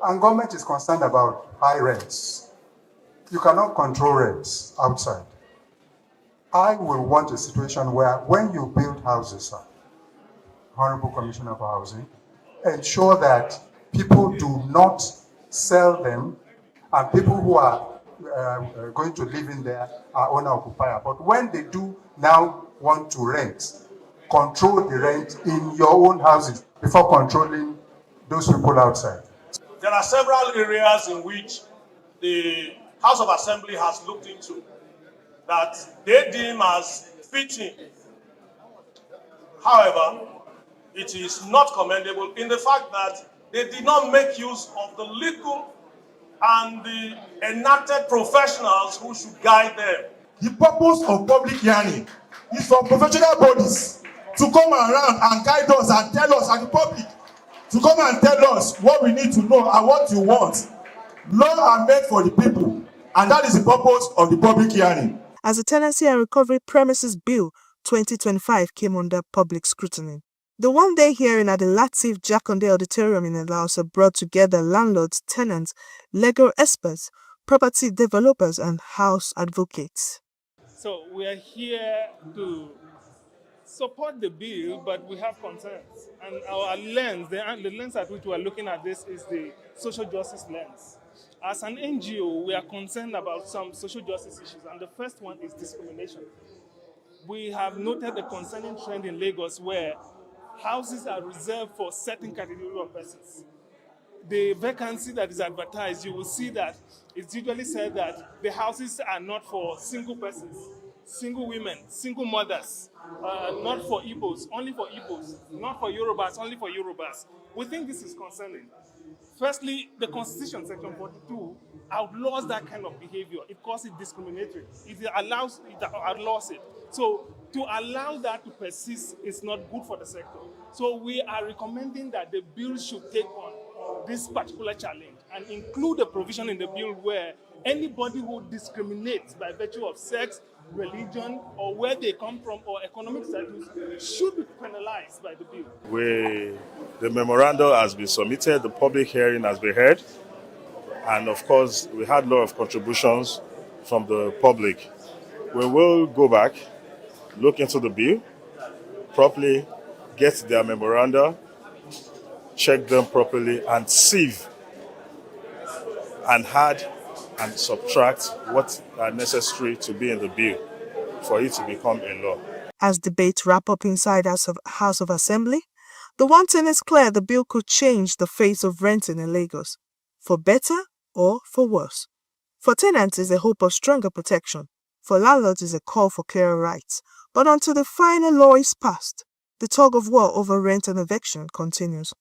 And government is concerned about high rents. You cannot control rents outside. I will want a situation where when you build houses, Honorable Commissioner for Housing, ensure that people do not sell them and people who are going to live in there are owner-occupier. But when they do now want to rent, control the rent in your own houses before controlling those people outside. There are several areas in which the House of Assembly has looked into that they deem as fitting. However, it is not commendable in the fact that they did not make use of the legal and the enacted professionals who should guide them. The purpose of public hearing is for professional bodies to come around and guide us and tell us and the public to come and tell us what we need to know and what you want. Laws are made for the people, and that is the purpose of the public hearing. As the Tenancy and Recovery Premises Bill 2025 came under public scrutiny, the one-day hearing at the Latif Jakonde Auditorium in Elausa brought together landlords, tenants, legal experts, property developers, and house advocates. So we are here to support the bill, but we have concerns. And our lens, the lens at which we are looking at this is the social justice lens. As an NGO, we are concerned about some social justice issues, and the first one is discrimination. We have noted a concerning trend in Lagos where houses are reserved for certain category of persons. The vacancy that is advertised, you will see that it's usually said that the houses are not for single persons, single women, single mothers, not for Igbos, only for Igbos, not for Yorubas, only for Yorubas. We think this is concerning. Firstly, the Constitution, Section 42, outlaws that kind of behavior. It calls it discriminatory. It outlaws it. So to allow that to persist is not good for the sector. So we are recommending that the bill should take on this particular challenge and include a provision in the bill where anybody who discriminates by virtue of sex, religion, or where they come from, or economic status should be penalized by the bill. The memorandum has been submitted, the public hearing has been held, and of course, we had a lot of contributions from the public. We will go back, look into the bill properly, get their memoranda, check them properly, and sieve and add and subtract what are necessary to be in the bill for it to become a law. As debates wrap up inside House of Assembly, the one thing is clear: the bill could change the face of renting in Lagos, for better or for worse. For tenants, is a hope of stronger protection. For landlords, is a call for clearer rights. But until the final law is passed, the tug of war over rent and eviction continues.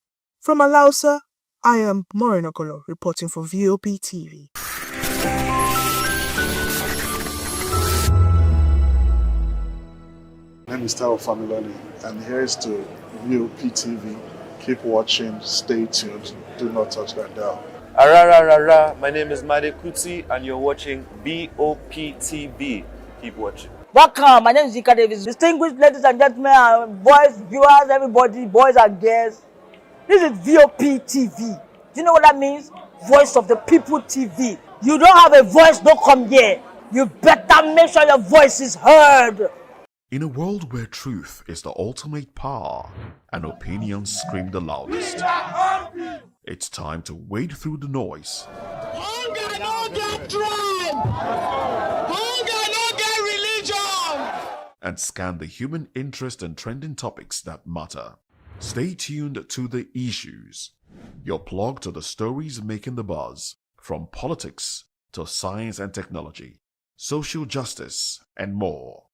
From Alausa, I am Maureen Okolo, reporting for VOP TV. My name is Tao Familoni, and here's to VOP TV. Keep watching, stay tuned, do not touch that dial. Arraign, my name is Made Kuti, and you're watching VOP TV. Keep watching. Welcome, my name is Ika Davis. Distinguished ladies and gentlemen, boys, viewers, everybody, boys and girls. This is VOP TV. Do you know what that means? Voice of the People TV. You don't have a voice, don't come here. You better make sure your voice is heard. In a world where truth is the ultimate power and opinions scream the loudest, it's time to wade through the noise. Hunger no get tribe. Hunger no get religion. And scan the human interest and trending topics that matter. Stay tuned to The Issues, your plug to the stories making the buzz, from politics to science and technology, social justice, and more.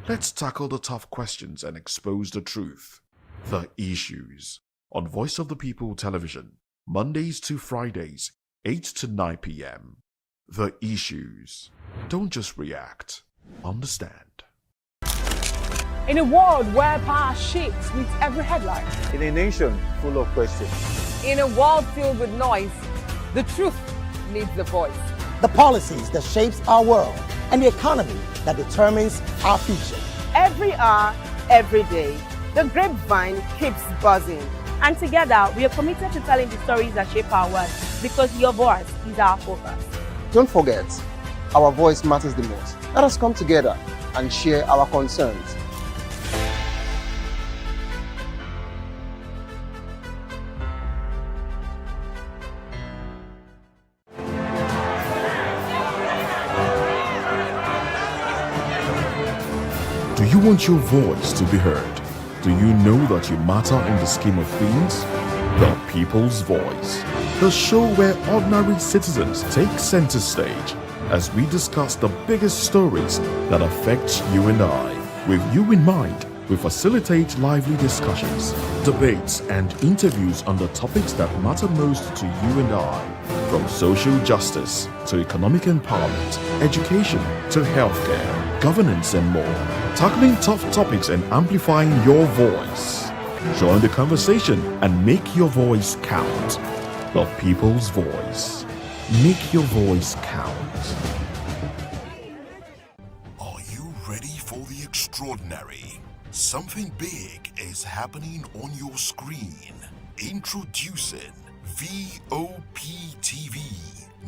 Let's tackle the tough questions and expose the truth. The Issues, on Voice of the People Television, Mondays to Fridays, 8 to 9 p.m. The Issues. Don't just react, understand. In a world where power shakes with every headline. In a nation full of questions. In a world filled with noise, the truth needs a voice. The policies that shapes our world and the economy that determines our future. Every hour, every day, the grapevine keeps buzzing. And together, we are committed to telling the stories that shape our world, because your voice is our focus. Don't forget, our voice matters the most. Let us come together and share our concerns. Do you want your voice to be heard? Do you know that you matter in the scheme of things? The People's Voice, the show where ordinary citizens take center stage as we discuss the biggest stories that affect you and I. With you in mind, we facilitate lively discussions, debates, and interviews on the topics that matter most to you and I, from social justice to economic empowerment, education to healthcare, governance, and more, tackling tough topics and amplifying your voice. Join the conversation and make your voice count. The People's Voice. Make your voice count. Are you ready for the extraordinary? Something big is happening on your screen. Introducing VOP TV.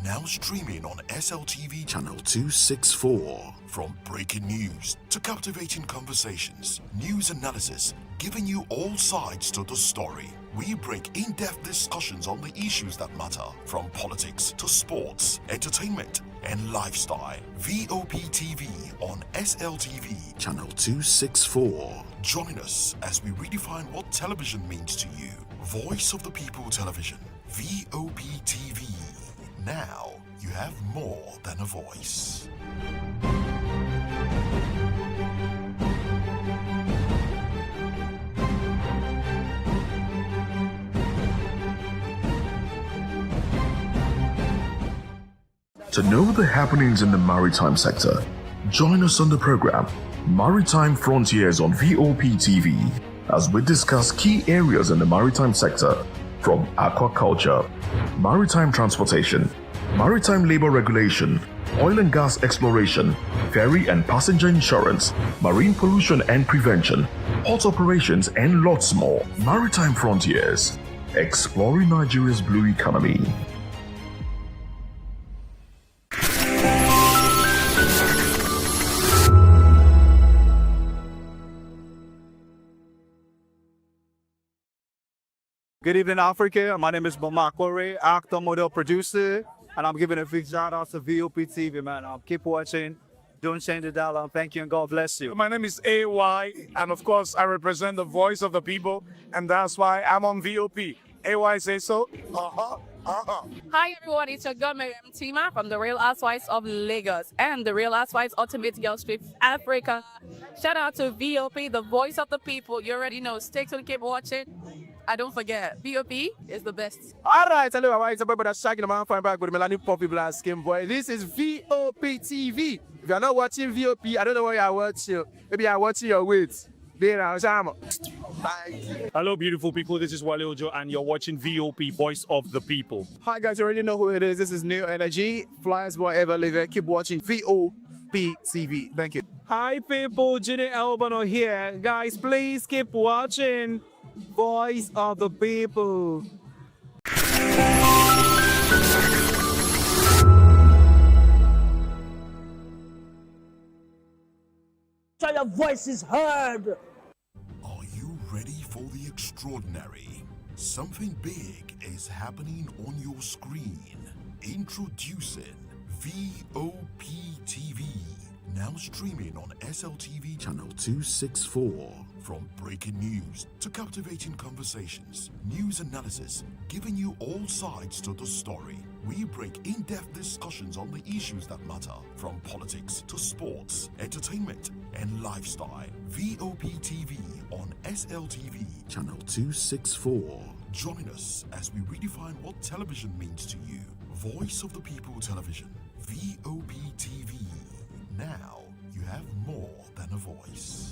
Now streaming on SLTV channel 264. From breaking news to captivating conversations, news analysis, giving you all sides to the story. We break in-depth discussions on the issues that matter, from politics to sports, entertainment, and lifestyle. VOP TV on SLTV channel 264. Join us as we redefine what television means to you. Voice of the People Television, VOP TV. Now you have more than a voice. To know the happenings in the maritime sector, join us on the program Maritime Frontiers on VOP TV as we discuss key areas in the maritime sector from aquaculture, maritime transportation, maritime labor regulation, oil and gas exploration, ferry and passenger insurance, marine pollution and prevention, port operations, and lots more. Maritime Frontiers, exploring Nigeria's blue economy. Good evening, Africa. My name is Bamakore, actor, model, producer, and I'm giving a big shout out to VOP TV, man. Keep watching. Don't change the dial. Thank you and God bless you. My name is AY, and of course, I represent the voice of the people, and that's why I'm on VOP. AY say so. Hi everyone, it's your girl Miriam Tima from the Real Housewives of Lagos and the Real Housewives Ultimate Girls Trip Africa. Shout out to VOP, the voice of the people. You already know. Stay tuned, keep watching. And don't forget, VOP is the best. All right, hello, everybody. It's about shaking the man fine back with Melanie Poppy Black Skin Boy. This is VOP TV. If you're not watching VOP, I don't know why you're watching. Maybe you're watching your weight. Hello, beautiful people. This is Wale Ojo, and you're watching VOP, Voice of the People. Hi, guys. You already know who it is. This is New Energy. Flyers wherever live. Keep watching VOP TV. Thank you. Hi, people. Ginny Albano here. Guys, please keep watching Voice of the People. So your voice is heard. Are you ready for the extraordinary? Something big is happening on your screen. Introducing VOP TV. Now streaming on SLTV channel 264. From breaking news to captivating conversations, news analysis, giving you all sides to the story. We break in-depth discussions on the issues that matter, from politics to sports, entertainment, and lifestyle. VOP TV on SLTV channel 264. Join us as we redefine what television means to you. Voice of the People Television, VOP TV. Now you have more than a voice.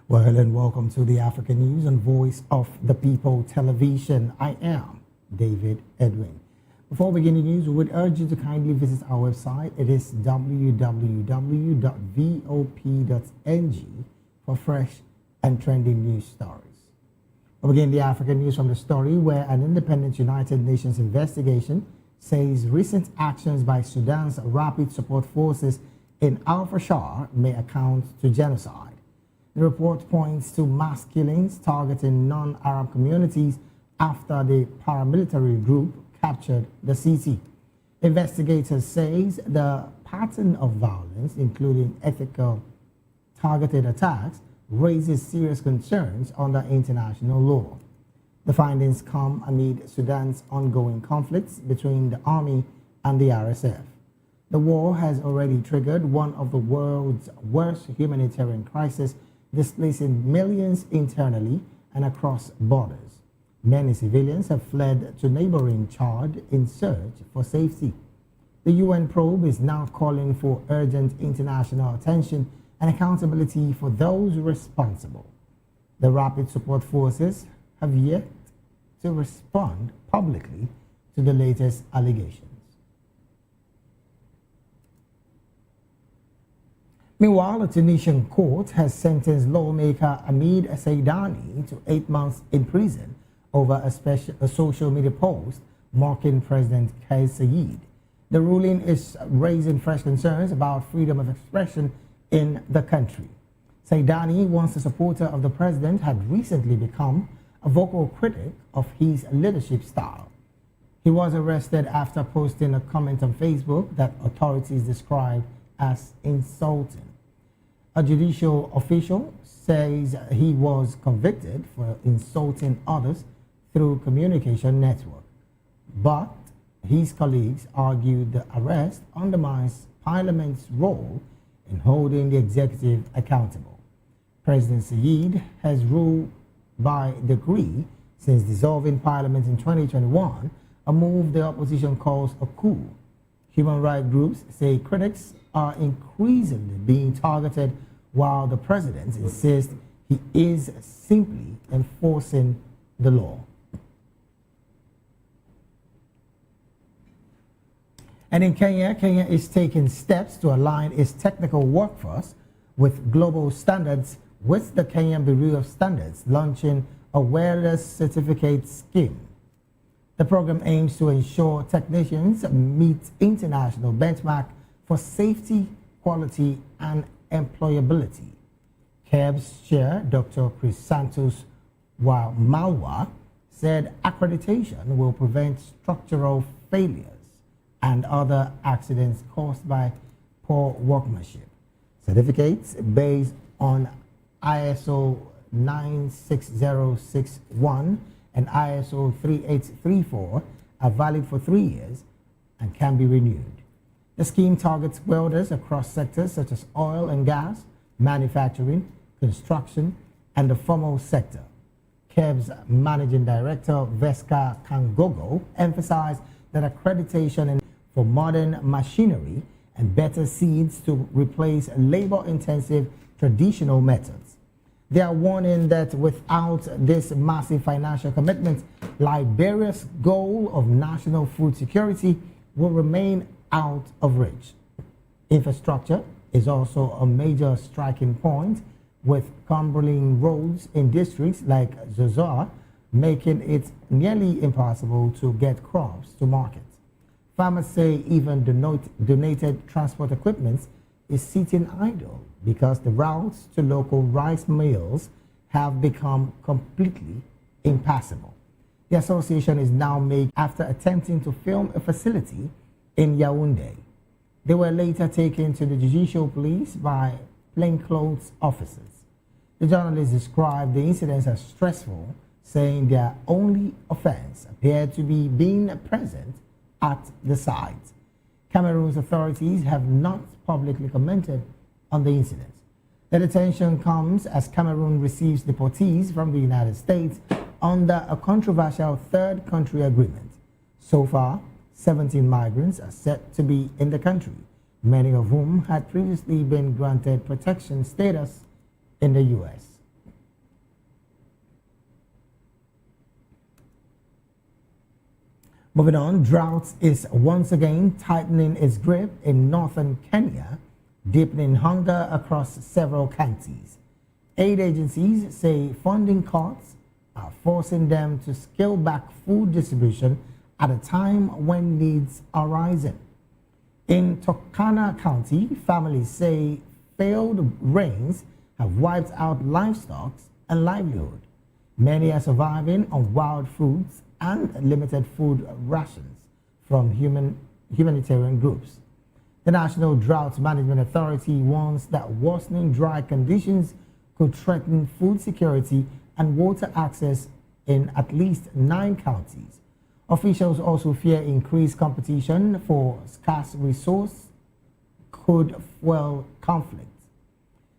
Well, and welcome to the African News and Voice of the People Television. I am David Edwin. Before we begin the news, we would urge you to kindly visit our website. It is www.vop.ng for fresh and trending news stories. We'll begin the African News from the story where an independent United Nations investigation says recent actions by Sudan's Rapid Support Forces in Al-Fashar may account to genocide. The report points to mass killings targeting non-Arab communities after the paramilitary group captured the city. Investigators say the pattern of violence, including ethical targeted attacks, raises serious concerns under international law. The findings come amid Sudan's ongoing conflicts between the army and the RSF. The war has already triggered one of the world's worst humanitarian crises, displacing millions internally and across borders. Many civilians have fled to neighboring Chad in search for safety. The UN probe is now calling for urgent international attention and accountability for those responsible. The Rapid Support Forces have yet to respond publicly to the latest allegations. Meanwhile, a Tunisian court has sentenced lawmaker Hamid Saidani to 8 months in prison over a social media post mocking President Kais Saied. The ruling is raising fresh concerns about freedom of expression in the country. Saidani, once a supporter of the president, had recently become a vocal critic of his leadership style. He was arrested after posting a comment on Facebook that authorities described as insulting. A judicial official says he was convicted for insulting others through communication network, but his colleagues argued the arrest undermines Parliament's role in holding the executive accountable. President Said has ruled by decree since dissolving Parliament in 2021, a move the opposition calls a coup. Human rights groups say critics are increasingly being targeted, while the president insists he is simply enforcing the law. And in Kenya, Kenya is taking steps to align its technical workforce with global standards, with the Kenyan Bureau of Standards launching a wearer's certificate scheme. The program aims to ensure technicians meet international benchmark for safety, quality, and employability. KEB's chair, Dr. Chris Santos Malwa, said accreditation will prevent structural failures and other accidents caused by poor workmanship. Certificates based on ISO 96061 and ISO 3834 are valid for 3 years and can be renewed. The scheme targets welders across sectors such as oil and gas, manufacturing, construction, and the formal sector. KEB's Managing Director, Veska Kangogo, emphasized that accreditation for modern machinery and better seeds to replace labor-intensive traditional methods. They are warning that without this massive financial commitment, Liberia's goal of national food security will remain out of reach. Infrastructure is also a major striking point, with crumbling roads in districts like Zozoa making it nearly impossible to get crops to market. Farmers say even donated transport equipment is sitting idle because the routes to local rice mills have become completely impassable. The association is now made after attempting to film a facility in Yaoundé. They were later taken to the judicial police by plainclothes officers. The journalists described the incidents as stressful, saying their only offense appeared to be being present at the site. Cameroon's authorities have not publicly commented on the incident. The detention comes as Cameroon receives deportees from the United States under a controversial third country agreement. So far, 17 migrants are set to be in the country, many of whom had previously been granted protection status in the U.S. Moving on, drought is once again tightening its grip in northern Kenya, deepening hunger across several counties. Aid agencies say funding cuts are forcing them to scale back food distribution at a time when needs are rising. In Turkana County, families say failed rains have wiped out livestock and livelihood. Many are surviving on wild fruits and limited food rations from humanitarian groups. The National Drought Management Authority warns that worsening dry conditions could threaten food security and water access in at least 9 counties. Officials also fear increased competition for scarce resource could fuel conflict.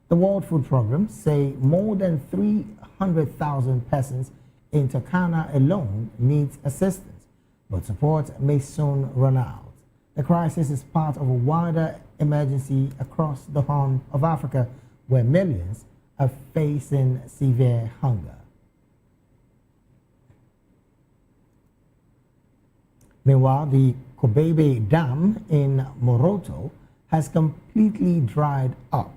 The World Food Programme say more than 300,000 persons in Turkana alone needs assistance, but support may soon run out. The crisis is part of a wider emergency across the Horn of Africa, where millions are facing severe hunger. Meanwhile, the Kobebe Dam in Moroto has completely dried up,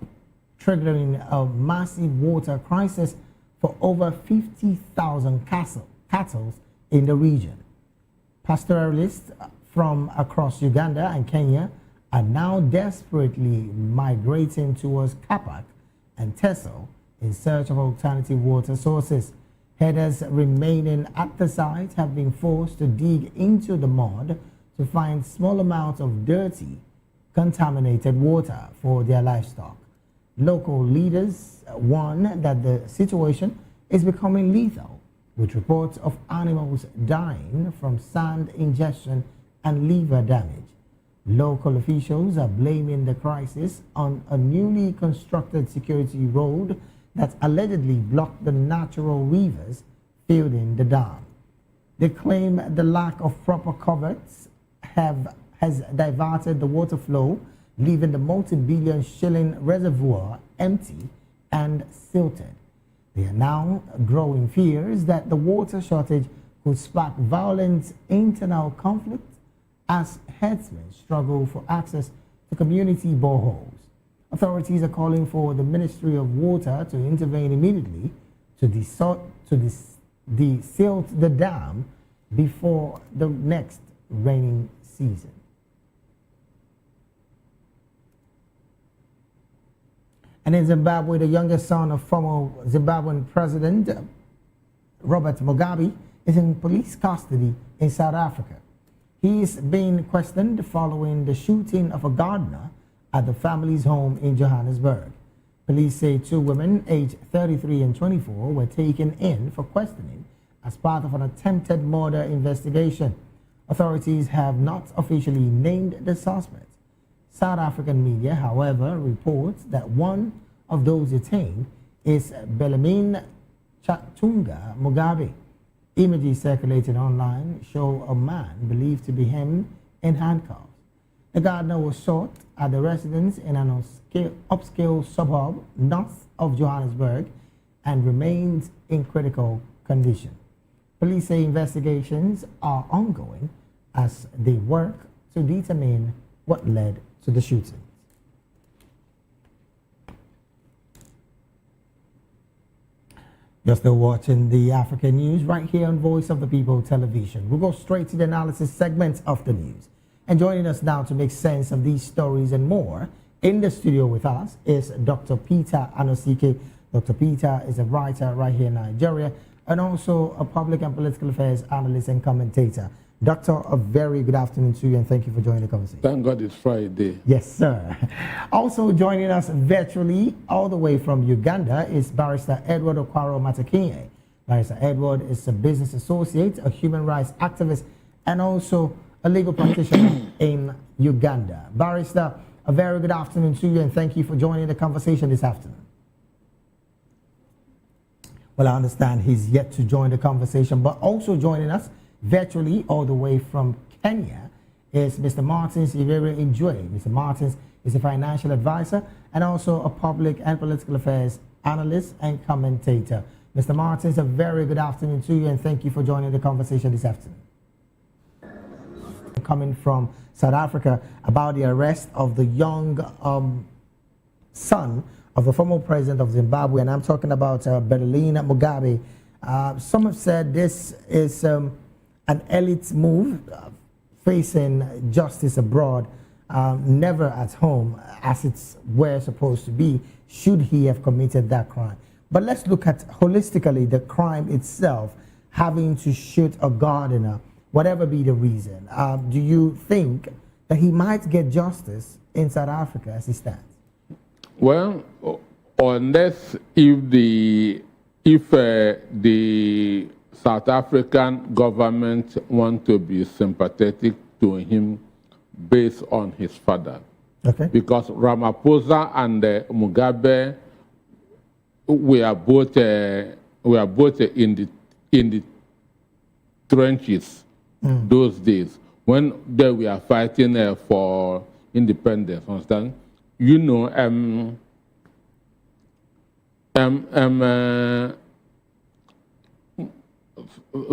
triggering a massive water crisis for over 50,000 cattle in the region. Pastoralists from across Uganda and Kenya are now desperately migrating towards Kapak and Teso in search of alternative water sources. Herders remaining at the site have been forced to dig into the mud to find small amounts of dirty contaminated water for their livestock. Local leaders warn that the situation is becoming lethal, with reports of animals dying from sand ingestion and liver damage. Local officials are blaming the crisis on a newly constructed security road that allegedly blocked the natural rivers filled the dam. They claim the lack of proper coverts has diverted the water flow, leaving the multi-billion shilling reservoir empty and silted. There are now growing fears that the water shortage could spark violent internal conflict as herdsmen struggle for access to community boreholes. Authorities are calling for the Ministry of Water to intervene immediately to desilt the dam before the next rainy season. And in Zimbabwe, the youngest son of former Zimbabwean President Robert Mugabe is in police custody in South Africa. He is being questioned following the shooting of a gardener at the family's home in Johannesburg. Police say two women aged 33 and 24 were taken in for questioning as part of an attempted murder investigation. Authorities have not officially named the suspect. South African media, however, reports that one of those detained is Bellarmine Chatunga Mugabe. Images circulating online show a man believed to be him in handcuffs. The gardener was shot at the residence in an upscale suburb north of Johannesburg and remains in critical condition. Police say investigations are ongoing as they work to determine what led to the shooting. You're still watching the African News right here on Voice of the People television. We'll go straight to the analysis segment of the news. And joining us now to make sense of these stories and more, in the studio with us is Dr. Peter Anosike. Dr. Peter is a writer right here in Nigeria and also a public and political affairs analyst and commentator. Doctor, a very good afternoon to you and thank you for joining the conversation. Thank God it's Friday. Yes, sir. Also joining us virtually all the way from Uganda is Barrister Edward Okwaro Matakinye. Barrister Edward is a business associate, a human rights activist, and also a legal practitioner in Uganda. Barrister, a very good afternoon to you and thank you for joining the conversation this afternoon. Well, I understand he's yet to join the conversation, but also joining us virtually all the way from Kenya is Mr. Martins Ivere Njue. Mr. Martins is a financial advisor and also a public and political affairs analyst and commentator. Mr. Martins, a very good afternoon to you and thank you for joining the conversation this afternoon. Coming from South Africa about the arrest of the young son of the former president of Zimbabwe, and I'm talking about Bellarmine Mugabe. Some have said this is an elite move facing justice abroad, never at home as it's where supposed to be, should he have committed that crime. But let's look at holistically the crime itself, having to shoot a gardener, whatever be the reason. Do you think that he might get justice in South Africa as he stands? Well, unless if the South African government want to be sympathetic to him based on his father. Okay. Because Ramaphosa and Mugabe were both in the trenches those days when they were fighting for independence. Understand? You know,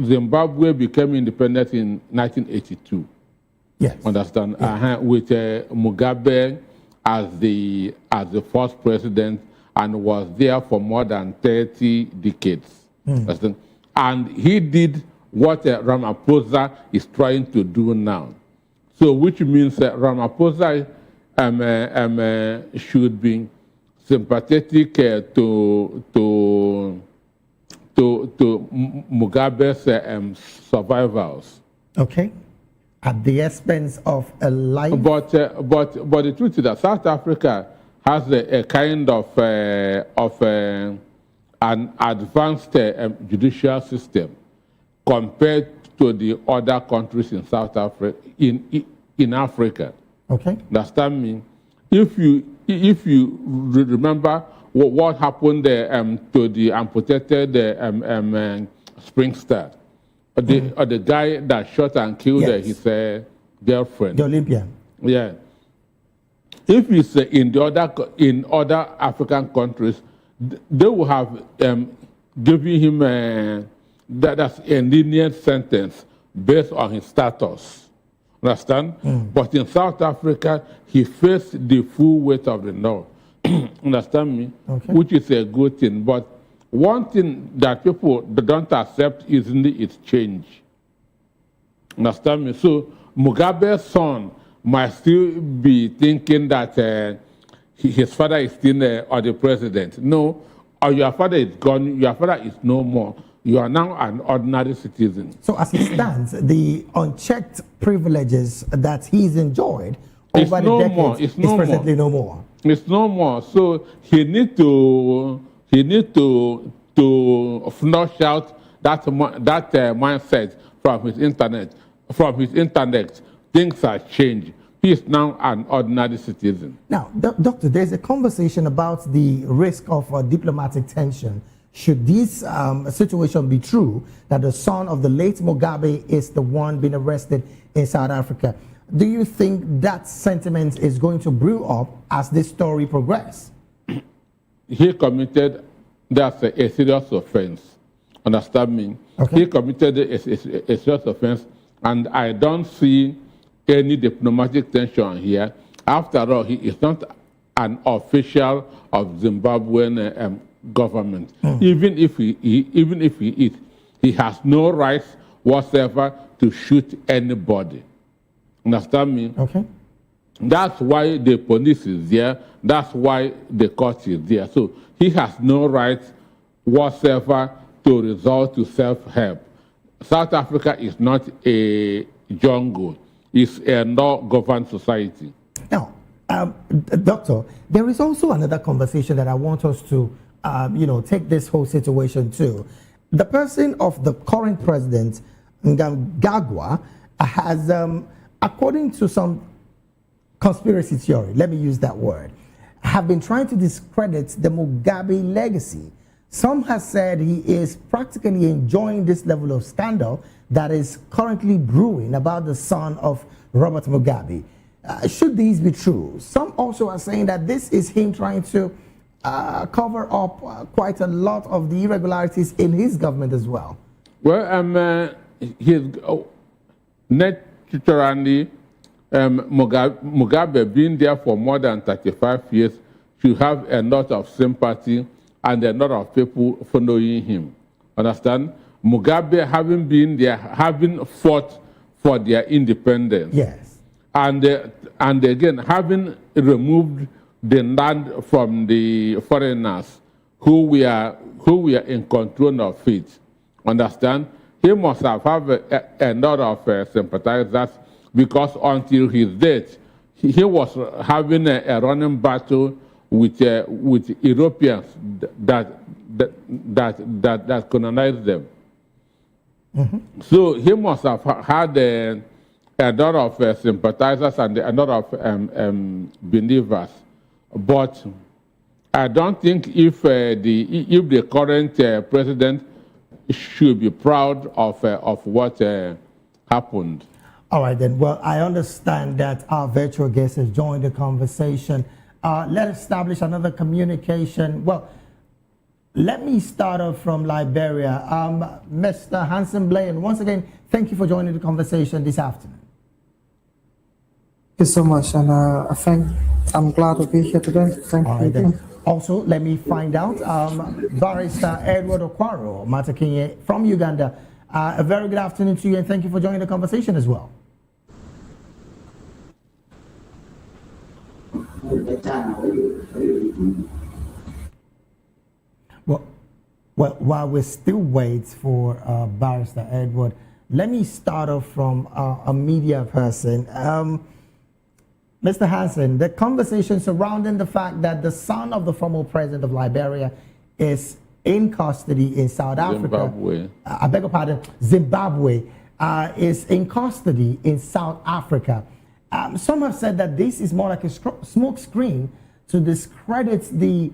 Zimbabwe became independent in 1982. Yes. Understand? With Mugabe as the first president and was there for more than 30 decades. Understand? And he did what Ramaphosa is trying to do now. So, which means that Ramaphosa should be sympathetic to Mugabe's survivors. Okay. at the expense of a life. But the truth is that South Africa has a kind of an advanced judicial system compared to the other countries in South Africa in Africa. Okay. Understand me? If you remember what happened to the amputated Springster, the guy that shot and killed his girlfriend, the Olympian. Yeah. If it's in other African countries, they will have given him that's a lenient sentence based on his status. Understand? But in South Africa, he faced the full weight of the law. Understand me? Okay. Which is a good thing. But one thing that people don't accept is its change. Understand me? So Mugabe's son might still be thinking that his father is still or the president. No, or your father is gone, your father is no more. You are now an ordinary citizen. So as it stands, the unchecked privileges that he's enjoyed over the decades is presently no more. It's no more. So he need to flush out that mindset from his internet. From his intellect, things have changed. He is now an ordinary citizen. Now, Doctor, there's a conversation about the risk of diplomatic tension. Should this situation be true, that the son of the late Mugabe is the one being arrested in South Africa? Do you think that sentiment is going to brew up as this story progresses? He committed, that's a serious offense. Understand me? Okay. He committed a serious offense, and I don't see any diplomatic tension here. After all, he is not an official of Zimbabwean government. Even if he is, he has no rights whatsoever to shoot anybody. Understand me? Okay. That's why the police is there. That's why the court is there. So he has no rights whatsoever to resort to self-help. South Africa is not a jungle. It's a law-governed society. Now, Doctor, there is also another conversation that I want us to take this whole situation to. The person of the current president, Mnangagwa, has, according to some conspiracy theory, let me use that word, have been trying to discredit the Mugabe legacy. Some have said he is practically enjoying this level of scandal that is currently brewing about the son of Robert Mugabe. Should these be true? Some also are saying that this is him trying to cover up quite a lot of the irregularities in his government as well. Well, he's naturally, Mugabe being there for more than 35 years should have a lot of sympathy and a lot of people following him. Understand? Mugabe having been there, having fought for their independence. Yes. And again, having removed the land from the foreigners who were in control of it. Understand? He must have a lot of sympathizers, because until his death, he was having a running battle with Europeans that colonized them. So he must have had a lot of sympathizers and a lot of believers. But I don't think if the current president should be proud of what happened. All right, then. Well, I understand that our virtual guest has joined the conversation. Let's establish another communication. Well, let me start off from Liberia. Mr. Hanson Blaine, once again, thank you for joining the conversation this afternoon. Thank you so much, and I'm glad to be here today. Thank you. Then. Also, let me find out, Barrister Edward Okwaro Matakinye from Uganda. A very good afternoon to you, and thank you for joining the conversation as well. Well, while we still wait for Barrister Edward, let me start off from a media person. Mr. Hansen, the conversation surrounding the fact that the son of the former president of Liberia is in custody in South Africa. Zimbabwe. I beg your pardon, Zimbabwe is in custody in South Africa. Some have said that this is more like a smoke screen to discredit the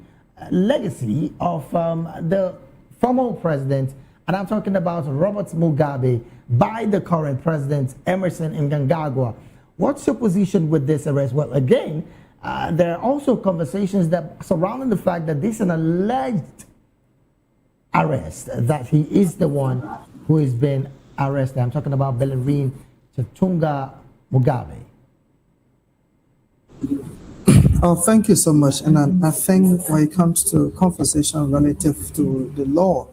legacy of the former president, and I'm talking about Robert Mugabe, by the current president, Emerson Mnangagwa. What's your position with this arrest? Well, again, there are also conversations that surrounding the fact that this is an alleged arrest, that he is the one who has been arrested. I'm talking about Bellarine Chatunga Mugabe. Oh, thank you so much. And I think when it comes to conversation relative to the law,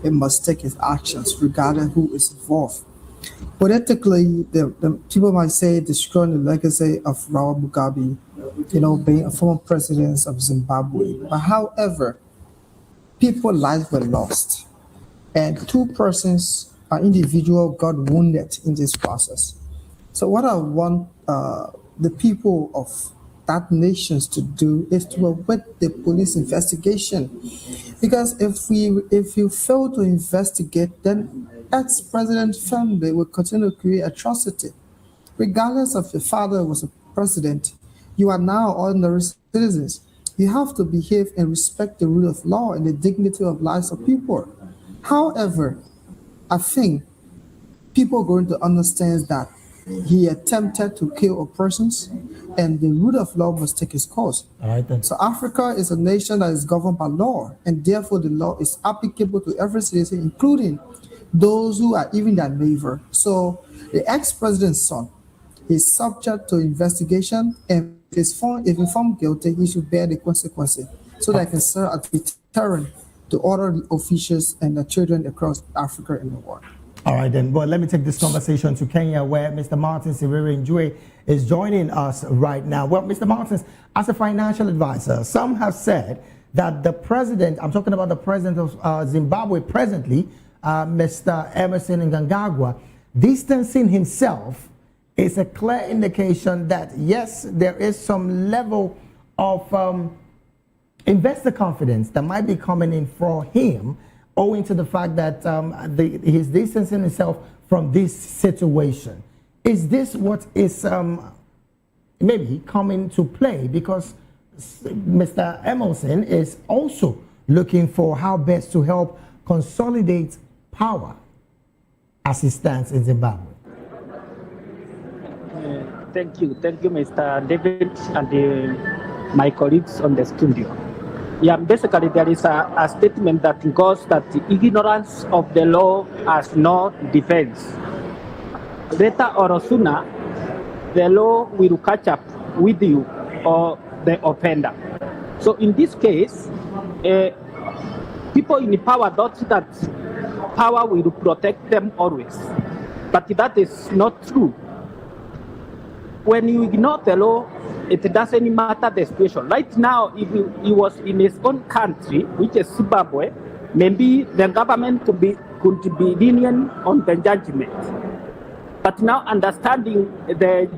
it must take its actions regarding who is involved. Politically, the people might say destroying the legacy of Robert Mugabe, being a former president of Zimbabwe. But however, people's lives were lost, and 2 persons, an individual, got wounded in this process. So what I want the people of that nations to do is to await the police investigation, because if you fail to investigate, then ex-president family will continue to create atrocity. Regardless of your father was a president, you are now ordinary citizens. You have to behave and respect the rule of law and the dignity of lives of people. However, I think people are going to understand that he attempted to kill a person, and the rule of law must take its course. All right, then. So Africa is a nation that is governed by law, and therefore the law is applicable to every citizen, including those who are even their neighbor. So the ex-president's son is subject to investigation, and if he's found guilty, he should bear the consequences, so that he can serve as a deterrent to other officials and the children across Africa and the world. All right, then. Well, let me take this conversation to Kenya, where Mr. Martin Siriri Njue is joining us right now. Well, Mr. Martin, as a financial advisor, some have said that the president, I'm talking about the president of Zimbabwe presently, Mr. Emerson Mnangagwa, distancing himself is a clear indication that, yes, there is some level of investor confidence that might be coming in for him, owing to the fact that he's distancing himself from this situation. Is this what is maybe coming to play? Because Mr. Emerson is also looking for how best to help consolidate power as it stands in Zimbabwe. Thank you, Mr. David and my colleagues on the studio. Yeah, basically there is a statement that goes that ignorance of the law has no defense. Later or sooner, the law will catch up with you or the offender. So in this case, people in power thought that power will protect them always, but that is not true. When you ignore the law, it doesn't matter the situation. Right now, if he was in his own country, which is Zimbabwe, maybe the government could be lenient on the judgment. But now understanding the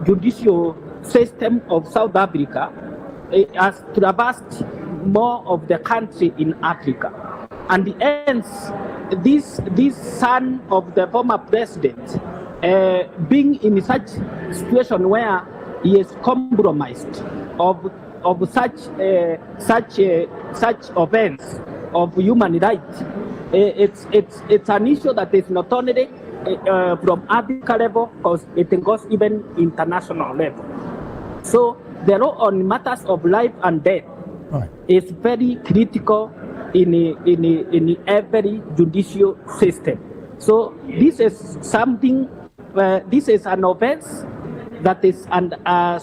judicial system of South Africa, it has traversed more of the country in Africa. And hence, this son of the former president, being in such situation where he is compromised of such offense of human rights, it's an issue that is not only from Africa level, because it goes even international level. So the law on matters of life and death is very critical in every judicial system. So this is something. This is an offense that is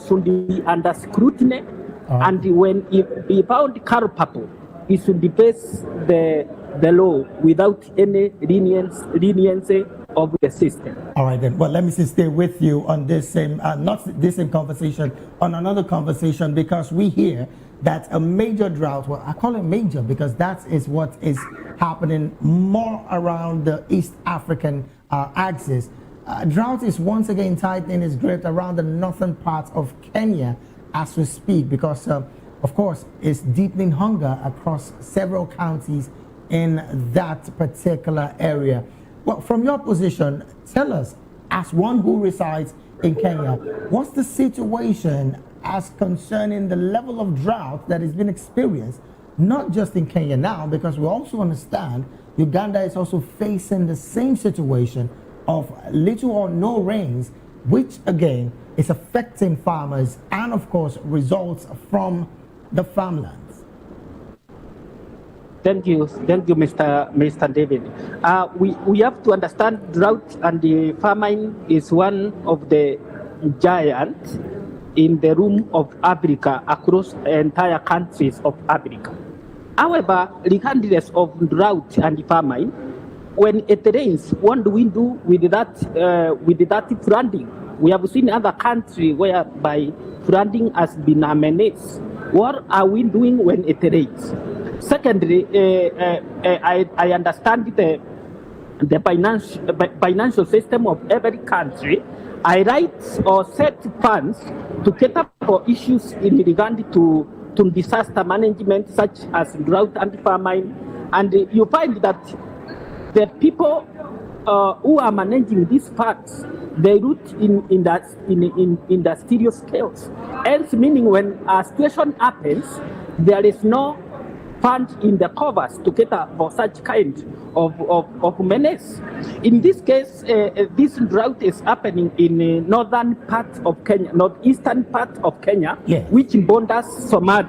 should be under scrutiny, and when he found culpable, he should face the law without any leniency of the system. All right, then. Well, let me stay with you on this same, not this same conversation, on another conversation, because we hear that a major drought, well, I call it major because that is what is happening more around the East African axis. Drought is once again tightening its grip around the northern part of Kenya as we speak, because, of course, it's deepening hunger across several counties in that particular area. Well, from your position, tell us, as one who resides in Kenya, what's the situation as concerning the level of drought that has been experienced, not just in Kenya now, because we also understand Uganda is also facing the same situation of little or no rains, which again is affecting farmers and of course results from the farmlands. Thank you, Mr. David. We have to understand drought and the famine is one of the giants in the room of Africa across entire countries of Africa. However, regardless of drought and famine, when it rains, what do we do with that flooding? We have seen other countries whereby flooding has been a menace. What are we doing when it rains? Secondly, I understand the financial system of every country. I write or set funds to cater for issues in regard to disaster management, such as drought and famine. And you find that the people who are managing these funds, they root in industrial scales. Hence, meaning when a situation happens, there is no fund in the covers to cater for such kind of menace. In this case, this drought is happening in the northern part of Kenya, northeastern part of Kenya, which borders Somalia.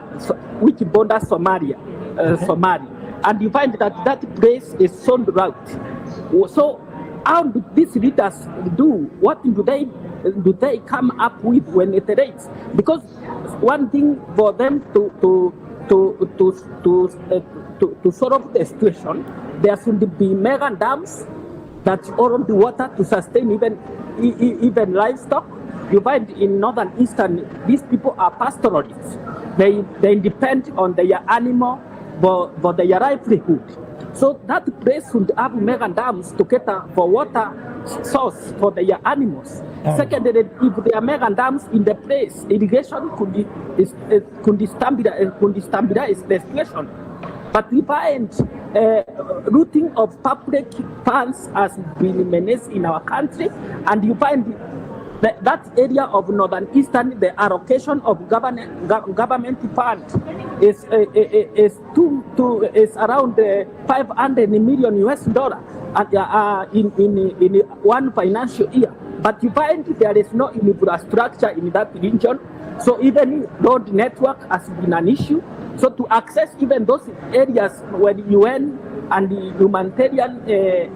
Somalia. And you find that place is so drought. So how do these leaders do? What do they come up with when it rains? Because one thing for them to solve the situation, there should be mega dams that hold the water to sustain even livestock. You find in northern eastern, these people are pastoralists. They depend on their animal for their livelihood. So that place should have mega dams to cater for water source for their animals. Secondly, if there are mega dams in the place, irrigation could stabilize the situation. But we find routing of public funds has been a menace in our country, and you find that area of northern eastern, the allocation of government fund is around $500 million in one financial year. But you find there is no infrastructure in that region, so even road network has been an issue. So to access even those areas where the UN and the humanitarian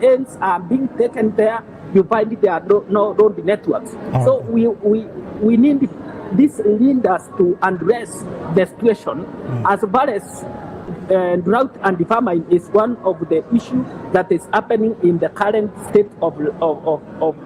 ends are being taken there, you find there are no road networks. So we need these leaders to address the situation as far as drought and famine is one of the issues that is happening in the current state of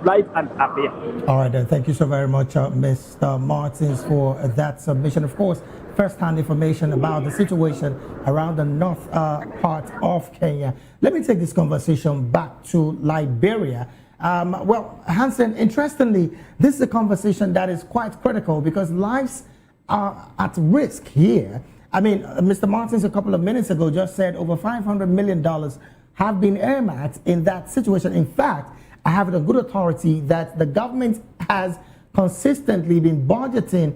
life and affairs. All right, then. Thank you so very much, Mr. Martins, for that submission. Of course, first-hand information about the situation around the north part of Kenya. Let me take this conversation back to Liberia. Well, Hansen, interestingly, this is a conversation that is quite critical because lives are at risk here. I mean, Mr. Martins a couple of minutes ago just said over $500 million have been earmarked in that situation. In fact, I have it on good authority that the government has consistently been budgeting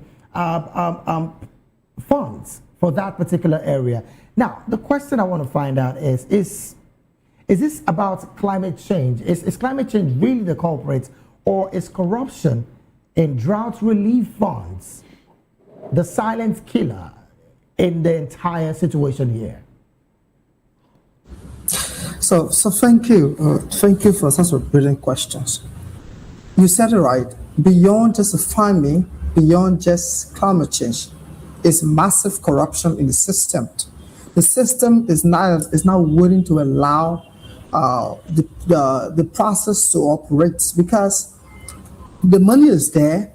funds for that particular area. Now, the question I want to find out is this about climate change? Is climate change really the culprit, or is corruption in drought relief funds the silent killer in the entire situation here? So thank you for such a brilliant questions. You said it right. Beyond just the farming, beyond just climate change, is massive corruption in the system. The system is not willing to allow the process to operate, because the money is there.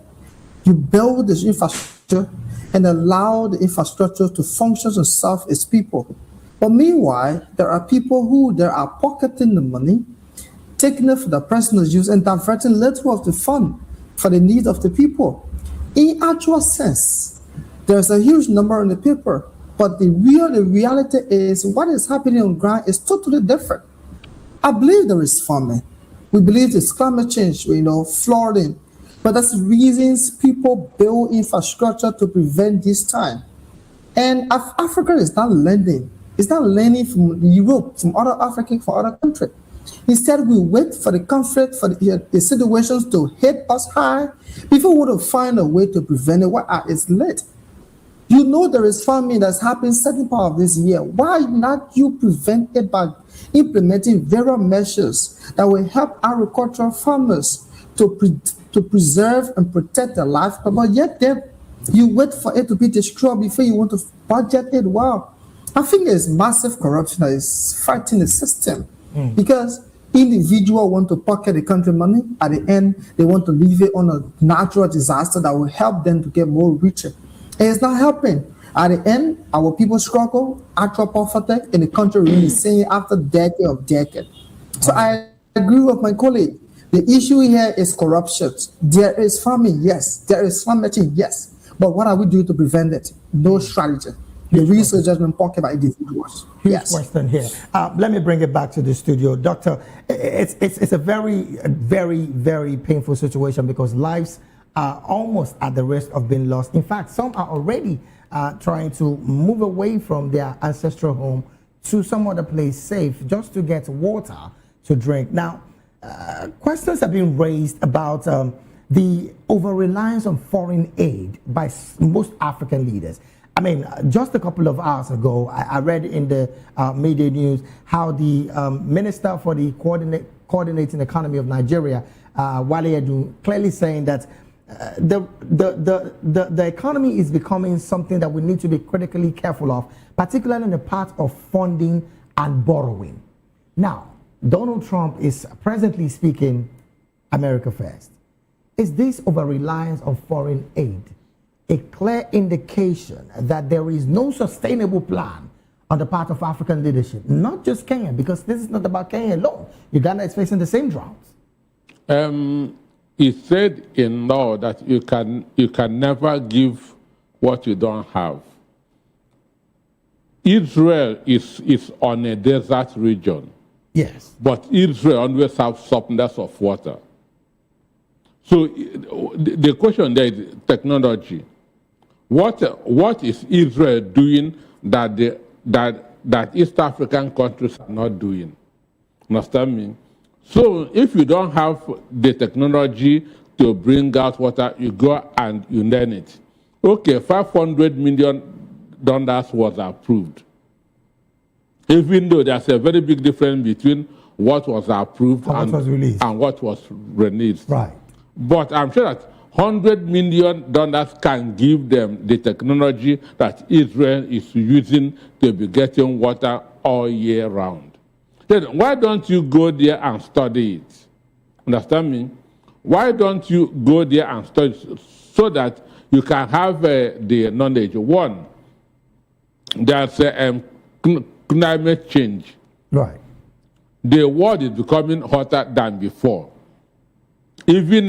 You build this infrastructure and allow the infrastructure to function and serve its people. But meanwhile, there are people who they are pocketing the money, taking it for their personal use, and diverting little of the fund for the needs of the people. In actual sense, there's a huge number on the paper, but the reality is what is happening on ground is totally different. I believe there is farming. We believe there's climate change, flooding. But that's the reasons people build infrastructure to prevent this time. And Africa is not learning. It's not learning from Europe, from other African, from other countries. Instead, we wait for the conflict, for the situations to hit us high before we want to find a way to prevent it. Why it's late? You know there is farming that's happening second part of this year. Why not you prevent it by implementing various measures that will help agricultural farmers to preserve and protect their livestock? But yet then you wait for it to be destroyed before you want to budget it. Wow. I think there's massive corruption that is fighting the system because individuals want to pocket the country money. At the end, they want to leave it on a natural disaster that will help them to get more richer. And it's not helping. At the end, our people struggle, actual poverty, and the country really seeing after decade of decade. So I agree with my colleague. The issue here is corruption. There is farming, yes. There is farming, yes. But what are we doing to prevent it? No strategy. The research has been talking about individuals. Huge question here. Let me bring it back to the studio. Doctor, it's a very, very, very painful situation because lives are almost at the risk of being lost. In fact, some are already trying to move away from their ancestral home to some other place safe just to get water to drink. Now, questions have been raised about the over-reliance on foreign aid by most African leaders. I mean, just a couple of hours ago, I read in the media news how the Minister for the Coordinating Economy of Nigeria, Wale Edun, clearly saying that the economy is becoming something that we need to be critically careful of, particularly in the part of funding and borrowing. Now, Donald Trump is presently speaking America first. Is this over-reliance on foreign aid a clear indication that there is no sustainable plan on the part of African leadership, not just Kenya, because this is not about Kenya alone. Uganda is facing the same droughts. It said in law that you can never give what you don't have. Israel is on a desert region. Yes. But Israel always has surplus of water. So the question there is technology. What is Israel doing that East African countries are not doing? Understand me? So if you don't have the technology to bring out water, you go and you learn it. Okay, $500 million was approved. Even though there's a very big difference between what was approved and what was released. Right. But I'm sure that $100 million can give them the technology that Israel is using to be getting water all year round. Then why don't you go there and study it? Understand me? Why don't you go there and study it so that you can have the knowledge? One, there's climate change. Right. The world is becoming hotter than before. Even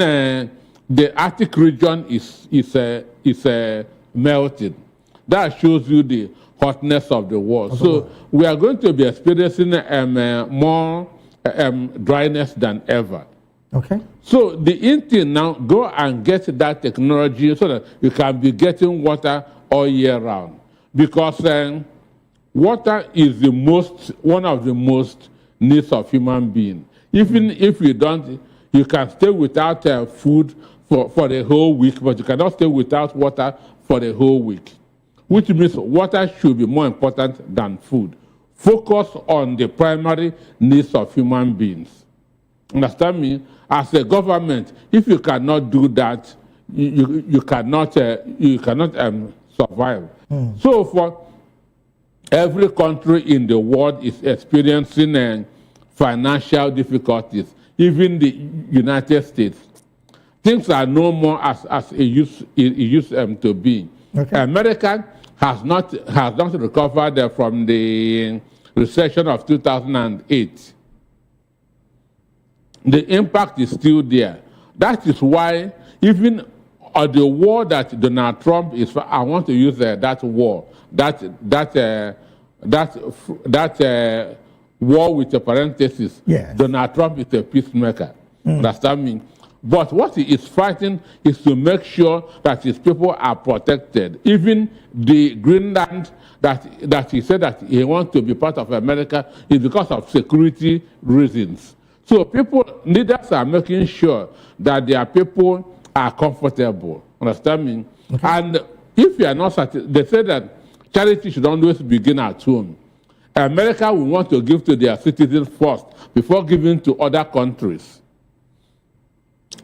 the Arctic region is melting. That shows you the hotness of the world. So we are going to be experiencing more dryness than ever. Okay. So the in now, go and get that technology so that you can be getting water all year round. Because water is one of the most needs of human being. Even if you don't, you can stay without food for the whole week, but you cannot stay without water for the whole week, which means water should be more important than food. Focus on the primary needs of human beings. Understand me? As a government, if you cannot do that, you cannot survive. So for every country in the world is experiencing financial difficulties, even the United States. Things are no more as it used to be. Okay. America has not recovered from the recession of 2008. The impact is still there. That is why even the war that Donald Trump is, I want to use that war, that war with the parenthesis. Yes. Donald Trump is a peacemaker. Understand me? But what he is fighting is to make sure that his people are protected. Even the Greenland that he said that he wants to be part of America is because of security reasons. So leaders are making sure that their people are comfortable. Understand me? Okay. And if you are not satisfied, they say that charity should always begin at home. America will want to give to their citizens first before giving to other countries.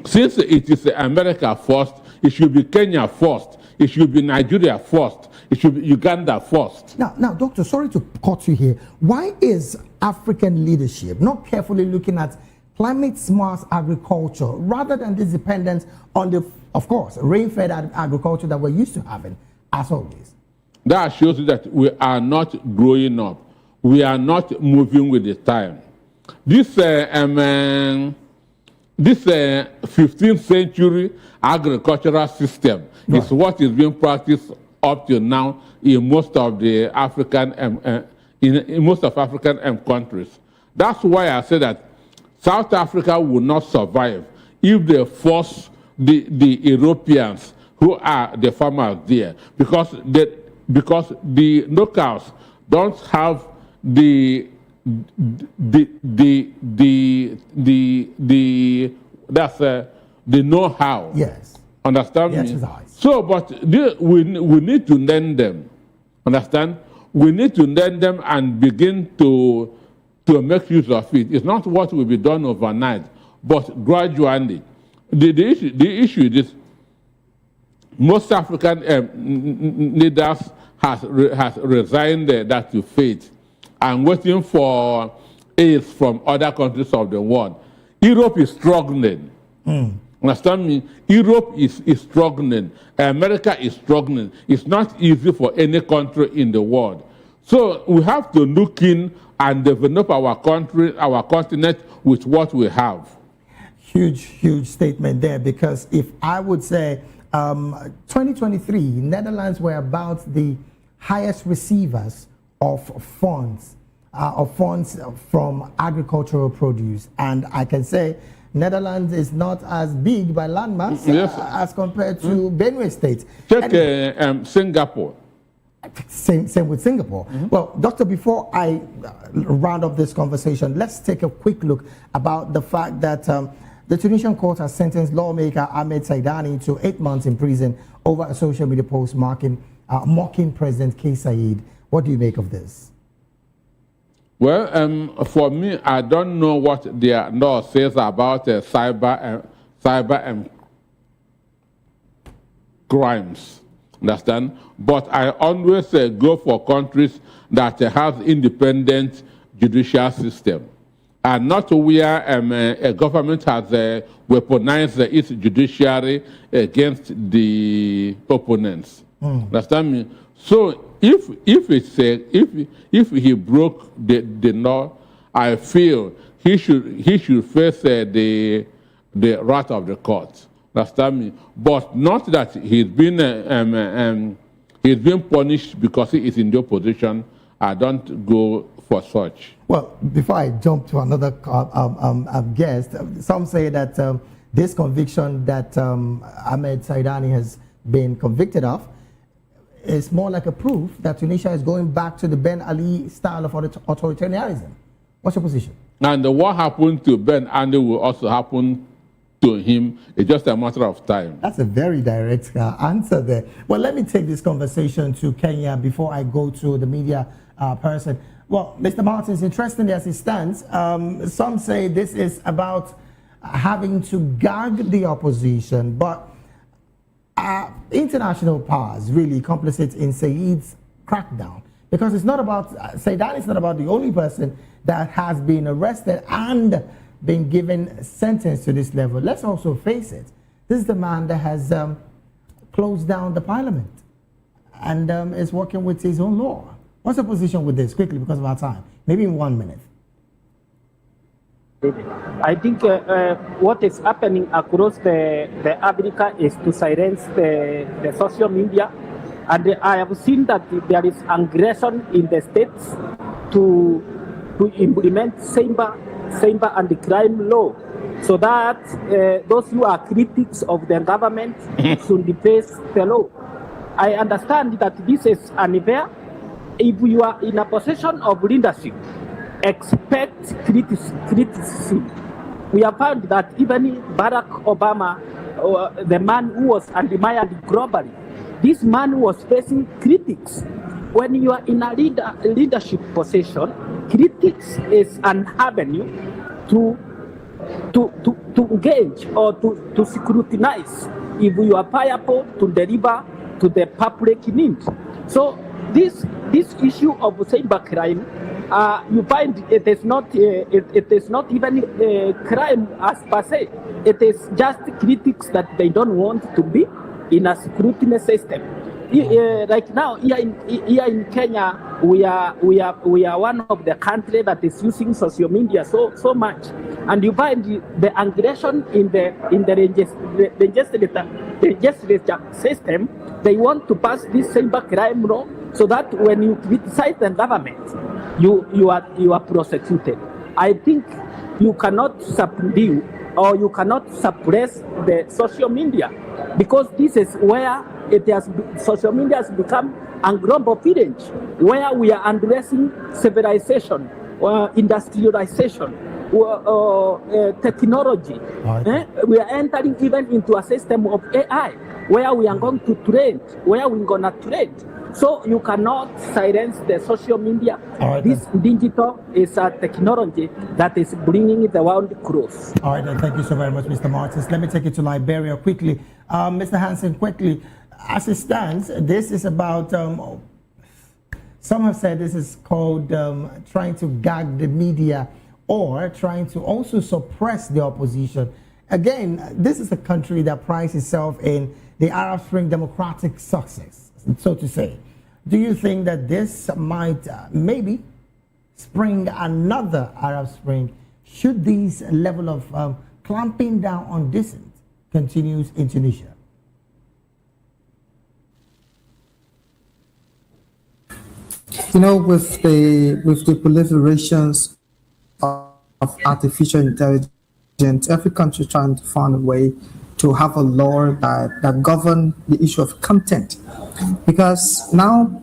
Since it is America first, it should be Kenya first, it should be Nigeria first, it should be Uganda first. Now, Doctor, sorry to cut you here. Why is African leadership not carefully looking at climate-smart agriculture rather than this dependence on the, of course, rain-fed agriculture that we're used to having, as always? That shows you that we are not growing up. We are not moving with the time. This 15th century agricultural system is what is being practiced up to now in most of the African countries. That's why I say that South Africa will not survive if they force the Europeans who are the farmers there, because the locals don't have the know-how. Yes. Understand yes, me? So, but we need to learn them. Understand? We need to learn them and begin to make use of it. It's not what will be done overnight, but gradually. The issue is this: most African leaders has resigned that to fate and waiting for aid from other countries of the world. Europe is struggling. Understand me? Europe is struggling. America is struggling. It's not easy for any country in the world. So we have to look in and develop our country, our continent with what we have. Huge statement there, because if I would say 2023, Netherlands were about the highest receivers of funds from agricultural produce, and I can say Netherlands is not as big by landmass as compared to Benue State. Check Singapore. Same with Singapore. Well, Doctor, before I round up this conversation, let's take a quick look about the fact that the Tunisian court has sentenced lawmaker Ahmed Saidani to 8 months in prison over a social media post mocking President Kais Saied. What do you make of this? Well, for me, I don't know what their law says about cyber crimes. Understand? But I always go for countries that have independent judicial system, and not where a government has weaponized its judiciary against the opponents. Understand me? So if he broke the law, I feel he should face the wrath of the court. Understand me? But not that he's been punished because he is in the opposition. I don't go for such. Well, before I jump to another guest, some say that this conviction that Ahmed Saidani has been convicted of is more like a proof that Tunisia is going back to the Ben Ali style of authoritarianism. What's your position? And what happened to Ben Ali will also happen to him. It's just a matter of time. That's a very direct answer there. Well, let me take this conversation to Kenya before I go to the media person. Well, Mr. Martins, interestingly as it stands, some say this is about having to gag the opposition, but international powers really complicit in Said's crackdown, Because it's not about, Saidan is not about the only person that has been arrested and been given sentence to this level. Let's also face it. This is the man that has closed down the parliament and is working with his own law. What's the position with this? Quickly, because of our time. Maybe in 1 minute. I think what is happening across the Africa is to silence the social media. And I have seen that there is aggression in the states to implement cyber and the crime law, so that those who are critics of the government should face the law. I understand that this is unfair. If you are in a position of leadership, expect criticism. We have found that even Barack Obama, the man who was admired globally, this man was facing critics. When you are in a leadership position, critics is an avenue to engage or to scrutinize if you are powerful to deliver to the public need. So this issue of cybercrime, you find it is not even a crime as per se. It is just critics that they don't want to be in a scrutiny system. Right now, here in Kenya, we are one of the countries that is using social media so much, and you find the aggression in the legislature system. They want to pass this cybercrime law so that when you criticize the government, you are prosecuted. I think you cannot subdue or you cannot suppress the social media, because this is where social media has become a global village where we are addressing civilization, industrialization, technology. We are entering even into a system of AI where we are going to trade, where we're going to trade. So you cannot silence the social media. This digital is a technology that is bringing the world close. All right, then thank you so very much, Mr. Martins. Let me take you to Liberia quickly. Mr. Hansen, quickly, as it stands, this is about, some have said this is called trying to gag the media or trying to also suppress the opposition. Again, this is a country that prides itself in the Arab Spring democratic success, so to say. Do you think that this might maybe spring another Arab Spring should this level of clamping down on dissent continues in Tunisia? You know, with the proliferations of artificial intelligence, every country trying to find a way to have a law that govern the issue of content, because now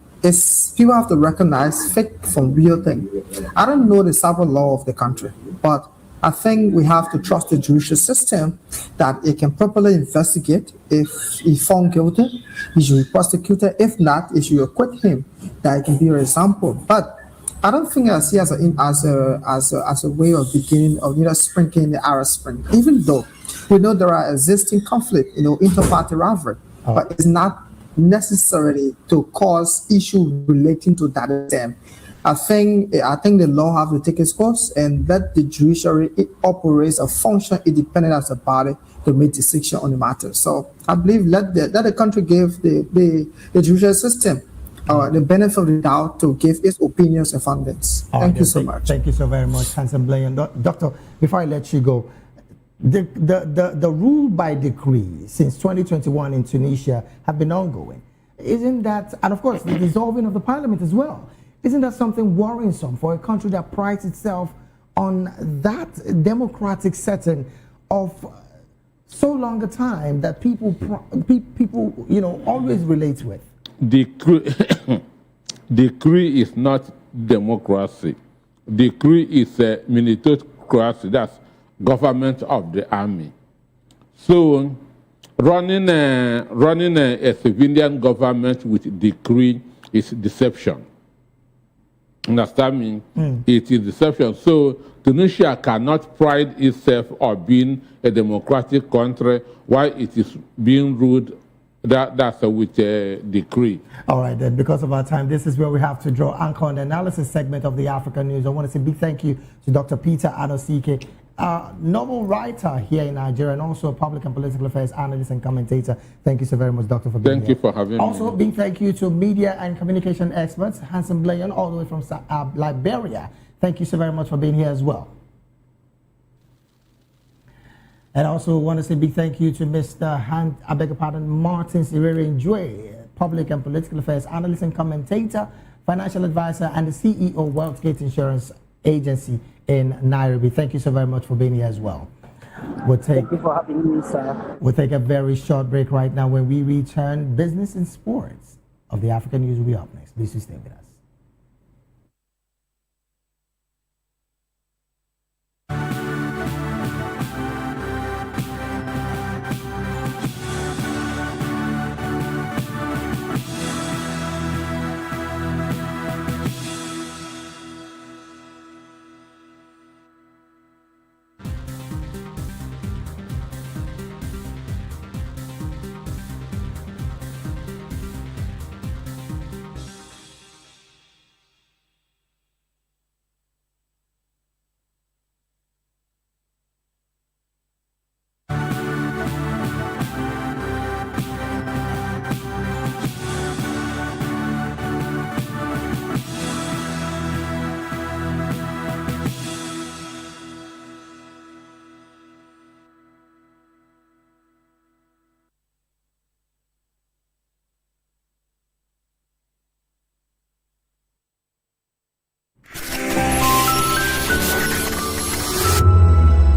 people have to recognize fake from real thing. I don't know the cyber law of the country, but I think we have to trust the judicial system that it can properly investigate. If he's found guilty, he should be prosecuted. If not, it should acquit him. That can be an example. But I don't think I see as a way of beginning of sprinkling the Arab Spring. Even though we know there are existing conflict, inter-party rivalry, but it's not necessarily to cause issue relating to that extent. I think the law have to take its course and let the judiciary operate or function independent as a body to make decision on the matter. So I believe let the country give the judicial system the benefit of the doubt to give its opinions and findings. Thank you so much. Thank you so very much, Hansen Blaine. Doctor, before I let you go, the rule by decree since 2021 in Tunisia have been ongoing. Isn't that, and of course the dissolving of the parliament as well, isn't that something worrisome for a country that prides itself on that democratic setting of so long a time that people always relate with? Decree is not democracy. Decree is a militocracy. That's government of the army. So running a civilian government with decree is deception. Understand me? It is deception. So Tunisia cannot pride itself on being a democratic country while it is being ruled That's with a decree. All right, then, because of our time, this is where we have to draw anchor on the analysis segment of the African News. I want to say a big thank you to Dr. Peter Anosike, a novel writer here in Nigeria and also a public and political affairs analyst and commentator. Thank you so very much, Doctor, for being here. Thank you for having me. Also, big thank you to media and communication experts, Hanson Blayan, all the way from Liberia. Thank you so very much for being here as well. And also want to say a big thank you to Mr. Martin Sirere Njue, public and political affairs analyst and commentator, financial advisor, and the CEO of Wealthgate Insurance Agency in Nairobi. Thank you so very much for being here as well. Thank you for having me, sir. We'll take a very short break right now. When we return, business and sports of the African News will be up next. Please stay with us.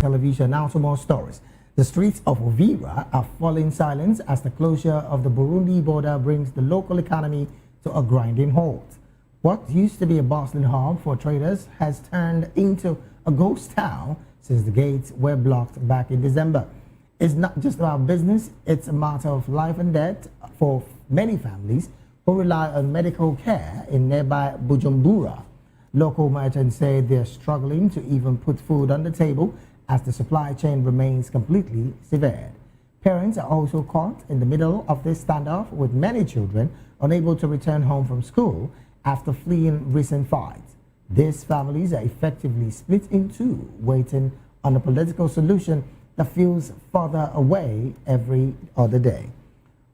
Television. Now to more stories. The streets of Uvira are falling silent as the closure of the Burundi border brings the local economy to a grinding halt. What used to be a bustling hub for traders has turned into a ghost town since the gates were blocked back in December. It's not just about business, it's a matter of life and death for many families who rely on medical care in nearby Bujumbura. Local merchants say they're struggling to even put food on the table as the supply chain remains completely severed. Parents are also caught in the middle of this standoff, with many children unable to return home from school after fleeing recent fights. These families are effectively split in two, waiting on a political solution that feels further away every other day.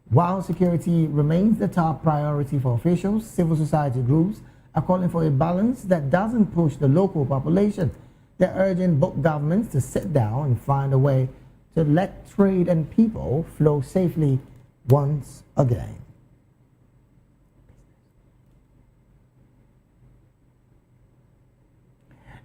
While security remains the top priority for officials, civil society groups are calling for a balance that doesn't push the local population. They're urging both governments to sit down and find a way to let trade and people flow safely once again.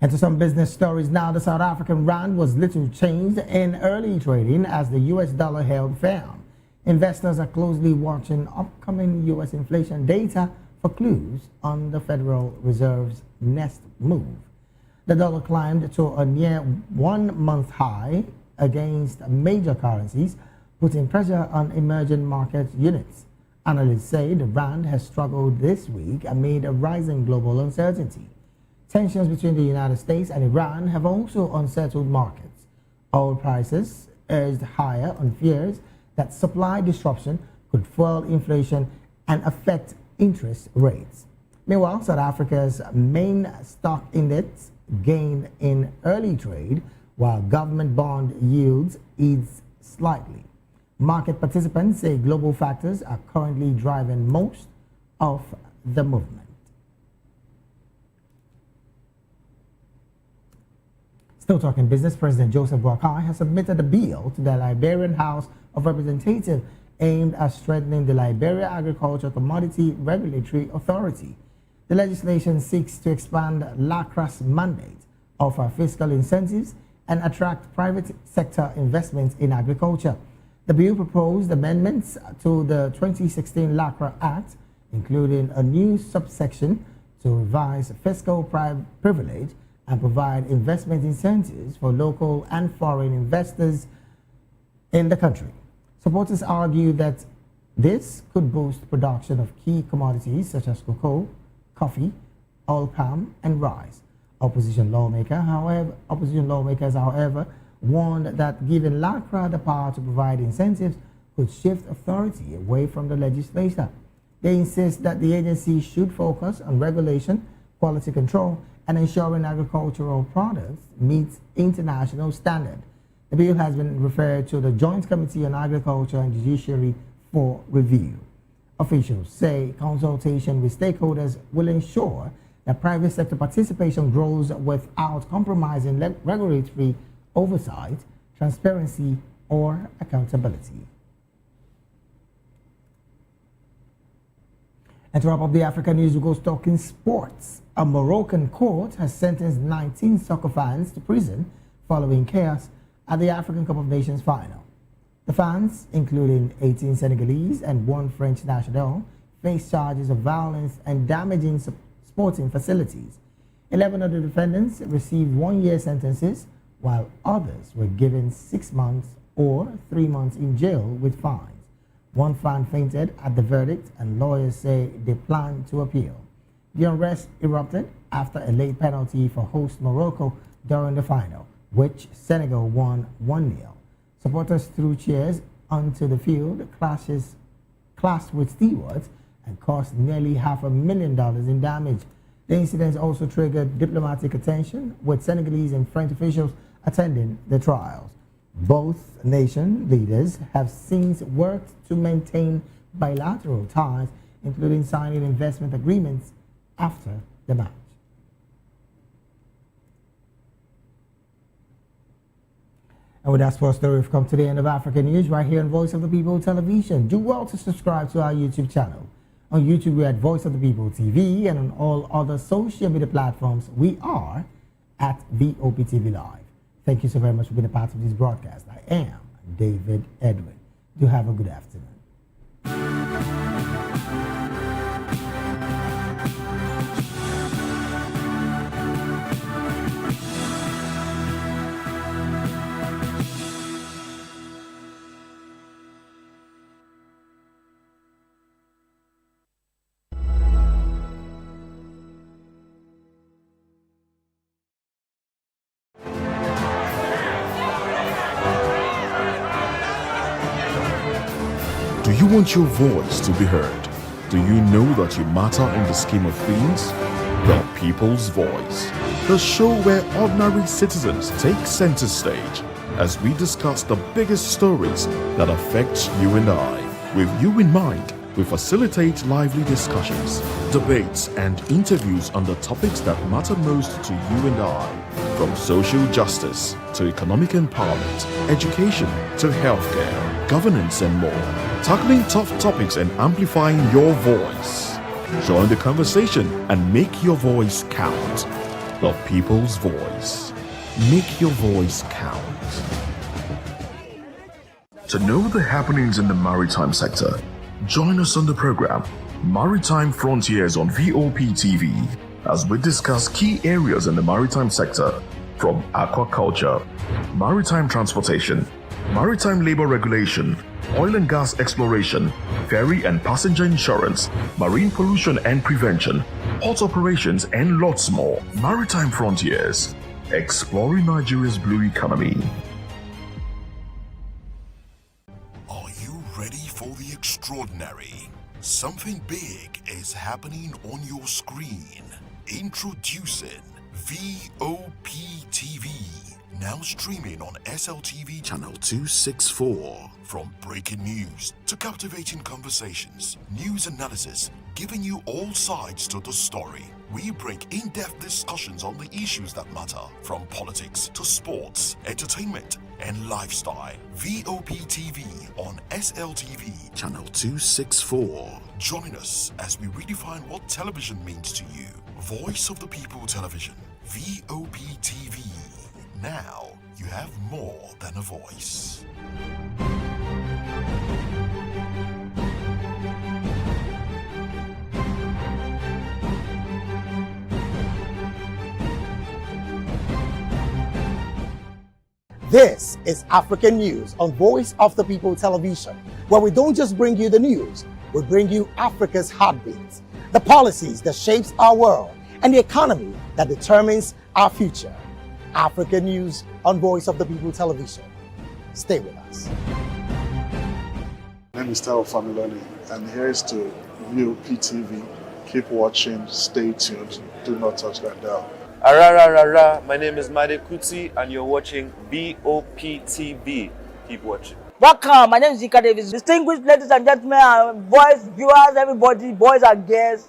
And to some business stories now, the South African rand was little changed in early trading as the US dollar held firm. Investors are closely watching upcoming US inflation data for clues on the Federal Reserve's next move. The dollar climbed to a near 1 month high against major currencies, putting pressure on emerging market units. Analysts say the rand has struggled this week amid a rising global uncertainty. Tensions between the United States and Iran have also unsettled markets. Oil prices edged higher on fears that supply disruption could fuel inflation and affect interest rates. Meanwhile, South Africa's main stock index gained in early trade, while government bond yields eased slightly. Market participants say global factors are currently driving most of the movement. Still talking business, President Joseph Boakai has submitted a bill to the Liberian House of Representatives aimed at strengthening the Liberia Agriculture Commodity Regulatory Authority. The legislation seeks to expand LACRA's mandate, offer fiscal incentives, and attract private sector investments in agriculture. The bill proposed amendments to the 2016 LACRA Act, including a new subsection to revise fiscal privilege and provide investment incentives for local and foreign investors in the country. Supporters argue that this could boost production of key commodities such as cocoa, coffee, oil palm, and rice. Opposition lawmakers, however, warned that giving LACRA the power to provide incentives could shift authority away from the legislature. They insist that the agency should focus on regulation, quality control, and ensuring agricultural products meet international standards. The bill has been referred to the Joint Committee on Agriculture and Judiciary for review. Officials say consultation with stakeholders will ensure that private sector participation grows without compromising regulatory oversight, transparency, or accountability. And to wrap up the Africa news, we go talking sports. A Moroccan court has sentenced 19 soccer fans to prison following chaos at the African Cup of Nations final. The fans, including 18 Senegalese and 1 French national, face charges of violence and damaging sporting facilities. 11 of the defendants received 1-year sentences, while others were given 6 months or 3 months in jail with fines. 1 fan fainted at the verdict, and lawyers say they plan to appeal. The unrest erupted after a late penalty for host Morocco during the final, which Senegal won 1-0. Supporters threw chairs onto the field, clashed with stewards, and cost nearly $500,000 in damage. The incidents also triggered diplomatic attention, with Senegalese and French officials attending the trials. Both nation leaders have since worked to maintain bilateral ties, including signing investment agreements after the match. And with that sports story, we've come to the end of African News right here on Voice of the People Television. Do well to subscribe to our YouTube channel. On YouTube, we're at Voice of the People TV, and on all other social media platforms, we are at VOPTV Live. Thank you so very much for being a part of this broadcast. I am David Edwin. Do have a good afternoon. Do you want your voice to be heard? Do you know that you matter in the scheme of things? The People's Voice, the show where ordinary citizens take center stage as we discuss the biggest stories that affect you and I. With you in mind, we facilitate lively discussions, debates, and interviews on the topics that matter most to you and I. From social justice to economic empowerment, education to healthcare, governance, and more. Tackling tough topics and amplifying your voice. Join the conversation and make your voice count. The People's Voice. Make your voice count. To know the happenings in the maritime sector, join us on the program Maritime Frontiers on VOP TV as we discuss key areas in the maritime sector, from aquaculture, maritime transportation, maritime labor regulation, oil and gas exploration, ferry and passenger insurance, marine pollution and prevention, port operations, and lots more. Maritime Frontiers, exploring Nigeria's blue economy. Are you ready for the extraordinary? Something big is happening on your screen. Introducing VOP TV. Now streaming on SLTV channel 264. From breaking news to captivating conversations, news analysis, giving you all sides to the story. We bring in-depth discussions on the issues that matter, from politics to sports, entertainment, and lifestyle. VOP TV on SLTV channel 264. Join us as we redefine what television means to you. Voice of the People Television, VOP TV. Now you have more than a voice. This is African News on Voice of the People Television, where we don't just bring you the news, we bring you Africa's heartbeat, the policies that shapes our world, and the economy that determines our future. African News on Voice of the People Television. Stay with us. name is Tao Familoni, and here is to view PTV. Keep watching, stay tuned, do not touch that dial. Arraign, my name is Made Kuti, and you're watching BOPTV. Keep watching. Welcome, my name is Zika Davis. Distinguished ladies and gentlemen, boys, viewers, everybody, boys and girls.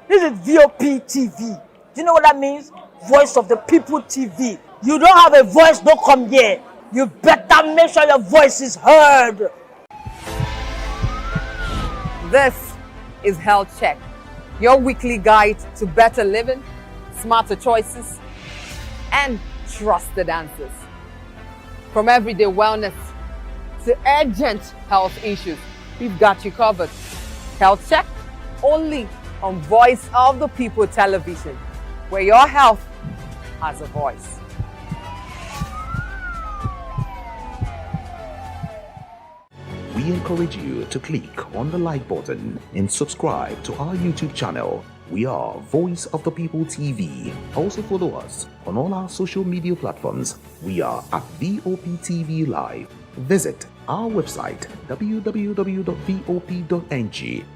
This is VOP TV. Do you know what that means? Voice of the People TV. You don't have a voice, don't come here. You better make sure your voice is heard. This is Health Check, your weekly guide to better living, smarter choices, and trusted answers. From everyday wellness to urgent health issues, we've got you covered. Health Check, only on Voice of the People television, where your health has a voice. We encourage you to click on the like button and subscribe to our YouTube channel. We are Voice of the People TV. Also follow us on all our social media platforms. We are at VOPTV Live. Visit our website www.vop.ng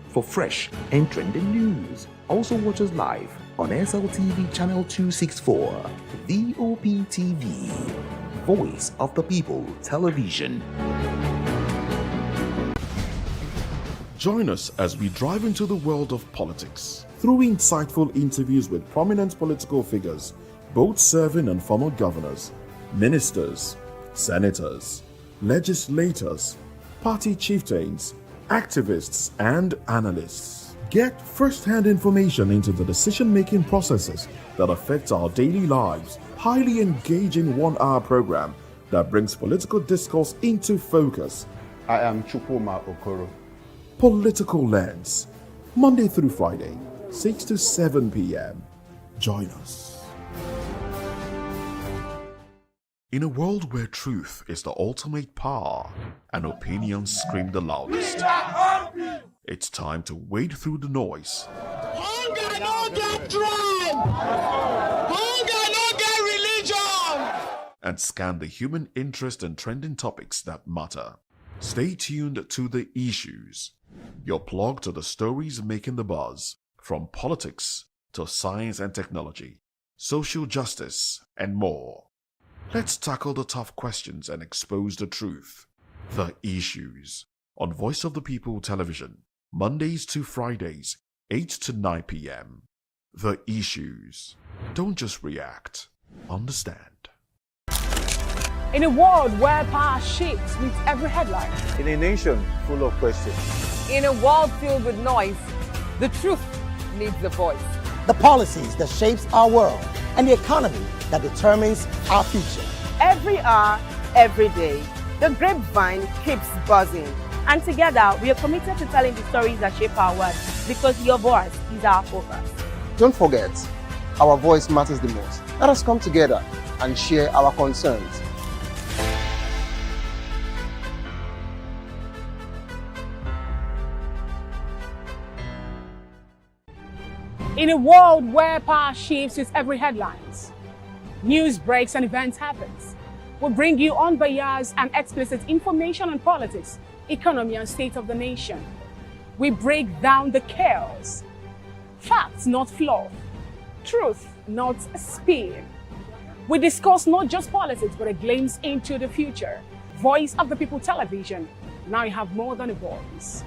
for fresh and trending news. Also watch us live on SLTV channel 264. VOPTV, Voice of the People Television. Join us as we drive into the world of politics through insightful interviews with prominent political figures, both serving and former governors, ministers, senators, legislators, party chieftains, activists, and analysts. Get first-hand information into the decision-making processes that affect our daily lives. Highly engaging one-hour program that brings political discourse into focus. I am Chukwuma Okoro. Political Lens, Monday through Friday, 6 to 7 p.m. Join us. In a world where truth is the ultimate power and opinions scream the loudest, it's time to wade through the noise. Hunger no get tribe. Hunger no get religion. And scan the human interest and trending topics that matter. Stay tuned to The Issues, your plug to the stories making the buzz, from politics to science and technology, social justice, and more. Let's tackle the tough questions and expose the truth. The Issues, on Voice of the People television, Mondays to Fridays, 8 to 9 p.m. The Issues. Don't just react, understand. In a world where power shifts with every headline. In a nation full of questions. In a world filled with noise, the truth needs a voice. The policies that shapes our world and the economy that determines our future. Every hour, every day, the grapevine keeps buzzing. And together, we are committed to telling the stories that shape our world, because your voice is our focus. Don't forget, our voice matters the most. Let us come together and share our concerns. In a world where power shifts with every headlines, news breaks and events happens, we bring you unbiased and explicit information on politics, economy, and state of the nation. We break down the chaos. Facts, not fluff. Truth, not spin. We discuss not just politics, but a glimpse into the future. Voice of the People television. Now you have more than a voice.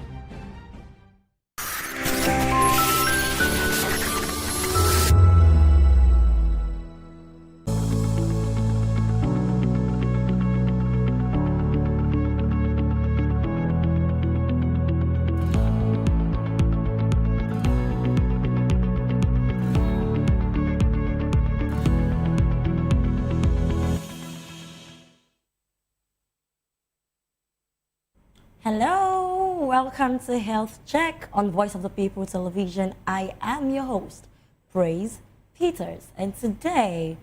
Hello, welcome to Health Check on Voice of the People television. I am your host, Praise Peters, and today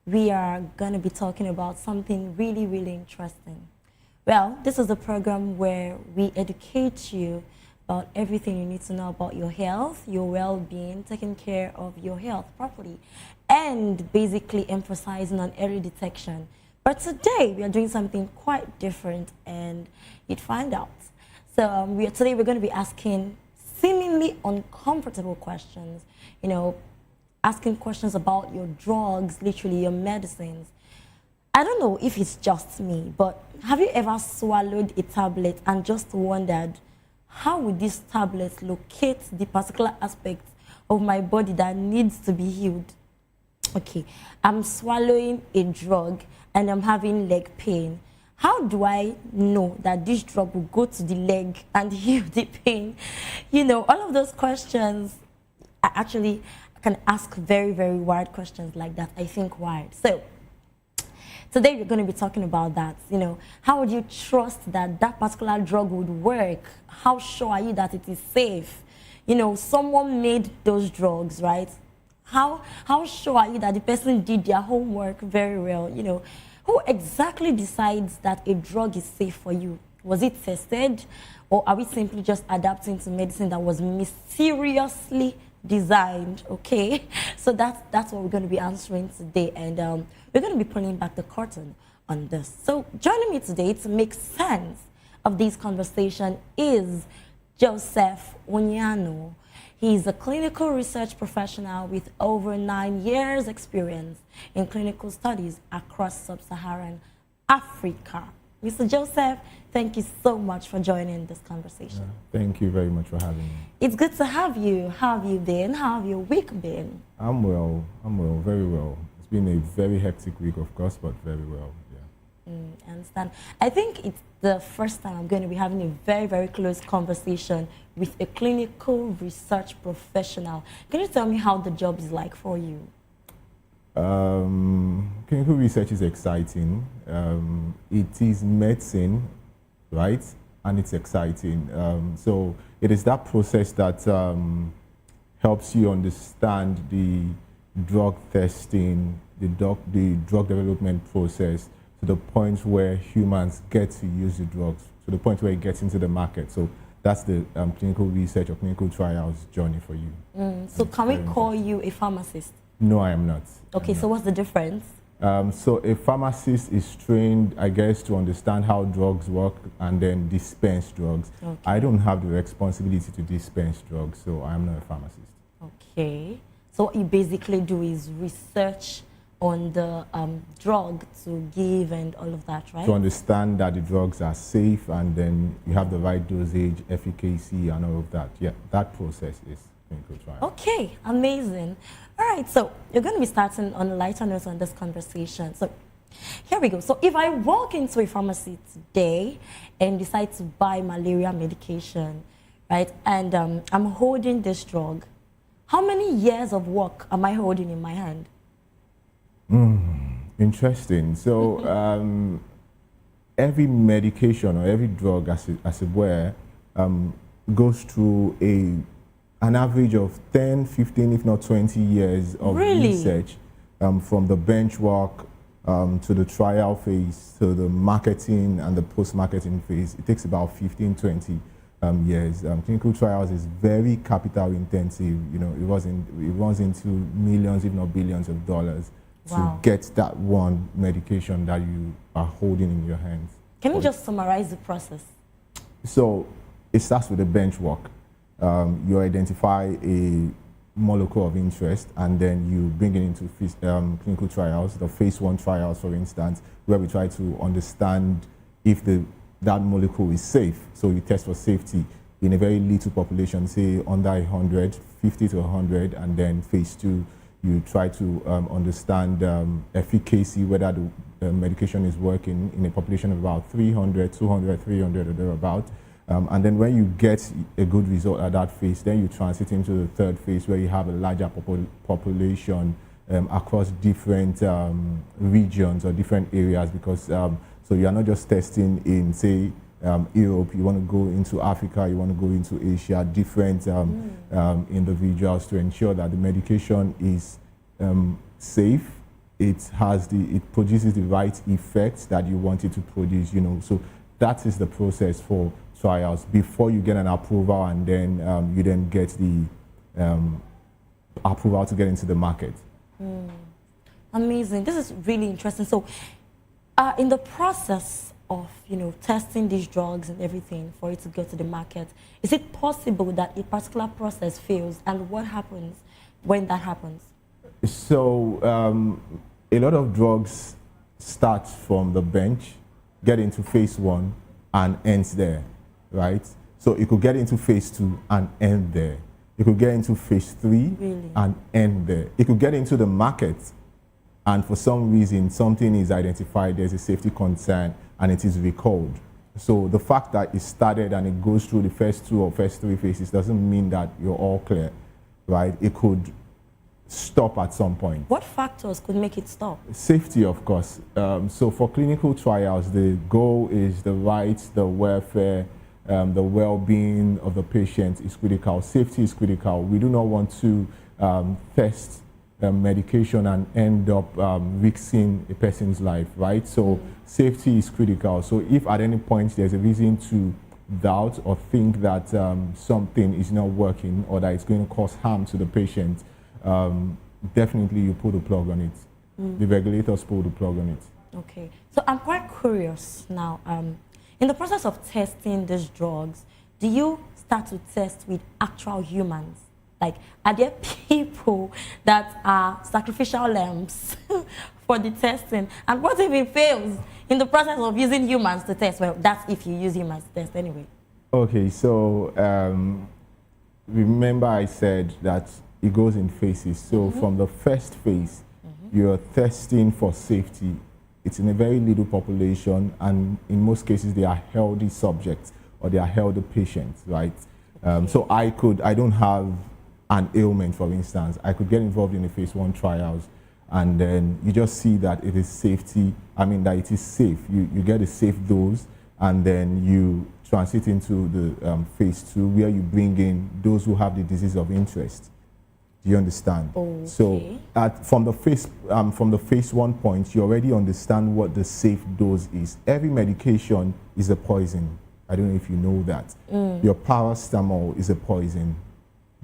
we are going to be talking about something really interesting. Well, this is a program where we educate you about everything you need to know about your health, your well-being, taking care of your health properly, and basically emphasizing on early detection. But today we are doing something quite different, and you'd find out. So today we're going to be asking seemingly uncomfortable questions, you know, asking questions about your drugs, literally your medicines. I don't know if it's just me, but have you ever swallowed a tablet and just wondered, how would this tablet locate the particular aspect of my body that needs to be healed? Okay, I'm swallowing a drug and I'm having leg pain. How do I know that this drug will go to the leg and heal the pain? You know, all of those questions, I can ask very, very wide questions like that. I think wide. So today we're going to be talking about that. You know, how would you trust that that particular drug would work? How sure are you that it is safe? You know, someone made those drugs, right? How sure are you that the person did their homework very well? You know, who exactly decides that a drug is safe for you? Was it tested, or are we simply just adapting to medicine that was mysteriously designed? Okay, so that's what we're going to be answering today, and we're going to be pulling back the curtain on this. So joining me today to make sense of this conversation is Joseph Onyano. He's a clinical research professional with over 9 years experience in clinical studies across sub-Saharan Africa. Mr. Joseph, thank you so much for joining this conversation. Thank you very much for having me. It's good to have you. How have you been? How have your week been? I'm well, very well. It's been a very hectic week, of course, but very well, yeah. I understand. I think it's the first time I'm going to be having a very, very close conversation with a clinical research professional. Can you tell me how the job is like for you? Clinical research is exciting. It is medicine, right? And it's exciting. So it is that process that helps you understand the drug testing, the drug development process, to the point where humans get to use the drugs, to the point where it gets into the market. So that's the clinical research or clinical trials journey for you. So can we call you a pharmacist? No, I am not. Okay, so what's the difference? So a pharmacist is trained, I guess, to understand how drugs work and then dispense drugs. Okay. I don't have the responsibility to dispense drugs, so I'm not a pharmacist. Okay. So what you basically do is research on the drug to give and all of that, right? To understand that the drugs are safe and then you have the right dosage, efficacy, and all of that. Yeah, that process is clinical trial. Okay, amazing. All right, so you're going to be starting on a lighter note on this conversation. So here we go. So if I walk into a pharmacy today and decide to buy malaria medication, right, and I'm holding this drug, how many years of work am I holding in my hand? Interesting. So every medication or every drug, as it were, goes through an average of 10, 15, if not 20 years of research, from the bench work to the trial phase to the marketing and the post-marketing phase. It takes about 15, 20 years. Clinical trials is very capital intensive. You know, it runs into millions, if not billions of dollars. Wow. To get that one medication that you are holding in your hands. Can you just summarize the process? So it starts with the bench work. You identify a molecule of interest and then you bring it into clinical trials, the phase 1 trials, for instance, where we try to understand if that molecule is safe. So you test for safety in a very little population, say under 100, 50 to 100, and then phase 2, you try to understand efficacy, whether the medication is working in a population of about 300, 200, 300 or thereabout. And then when you get a good result at that phase, then you transit into the third phase where you have a larger population across different regions or different areas, because so you are not just testing in, say, Europe, you want to go into Africa, you want to go into Asia, different individuals, to ensure that the medication is safe, it produces the right effects that you want it to produce, you know. So that is the process for trials before you get an approval, and then you then get the approval to get into the market. Amazing. This is really interesting. So in the process of, testing these drugs and everything for it to go to the market, is it possible that a particular process fails, and what happens when that happens? So a lot of drugs start from the bench, get into phase 1 and ends there, right? So it could get into phase 2 and end there. It could get into phase 3 and end there. It could get into the market, and for some reason something is identified, there's a safety concern, and it is recalled. So the fact that it started and it goes through the first 2 or first 3 phases doesn't mean that you're all clear, right? It could stop at some point. What factors could make it stop? Safety, of course. So for clinical trials, the goal is the rights, the welfare, the well-being of the patient is critical. Safety is critical. We do not want to test medication and end up risking a person's life, right? So safety is critical. So if at any point there's a reason to doubt or think that something is not working or that it's going to cause harm to the patient, definitely you pull the plug on it. The regulators pull the plug on it. Okay. So I'm quite curious now. In the process of testing these drugs, do you start to test with actual humans? Like, are there people that are sacrificial lambs for the testing? And what if it fails in the process of using humans to test? Well, that's if you use humans to test anyway. Okay, so remember I said that it goes in phases. So from the first phase, you're testing for safety. It's in a very little population, and in most cases they are healthy subjects or they are healthy patients, right? So I don't have an ailment, for instance. I could get involved in the phase 1 trials, and then you just see that it is that it is safe. You get a safe dose, and then you transit into the phase 2, where you bring in those who have the disease of interest. Do you understand? Okay. So from the phase 1 point, you already understand what the safe dose is. Every medication is a poison. I don't know if you know that. Your paracetamol is a poison,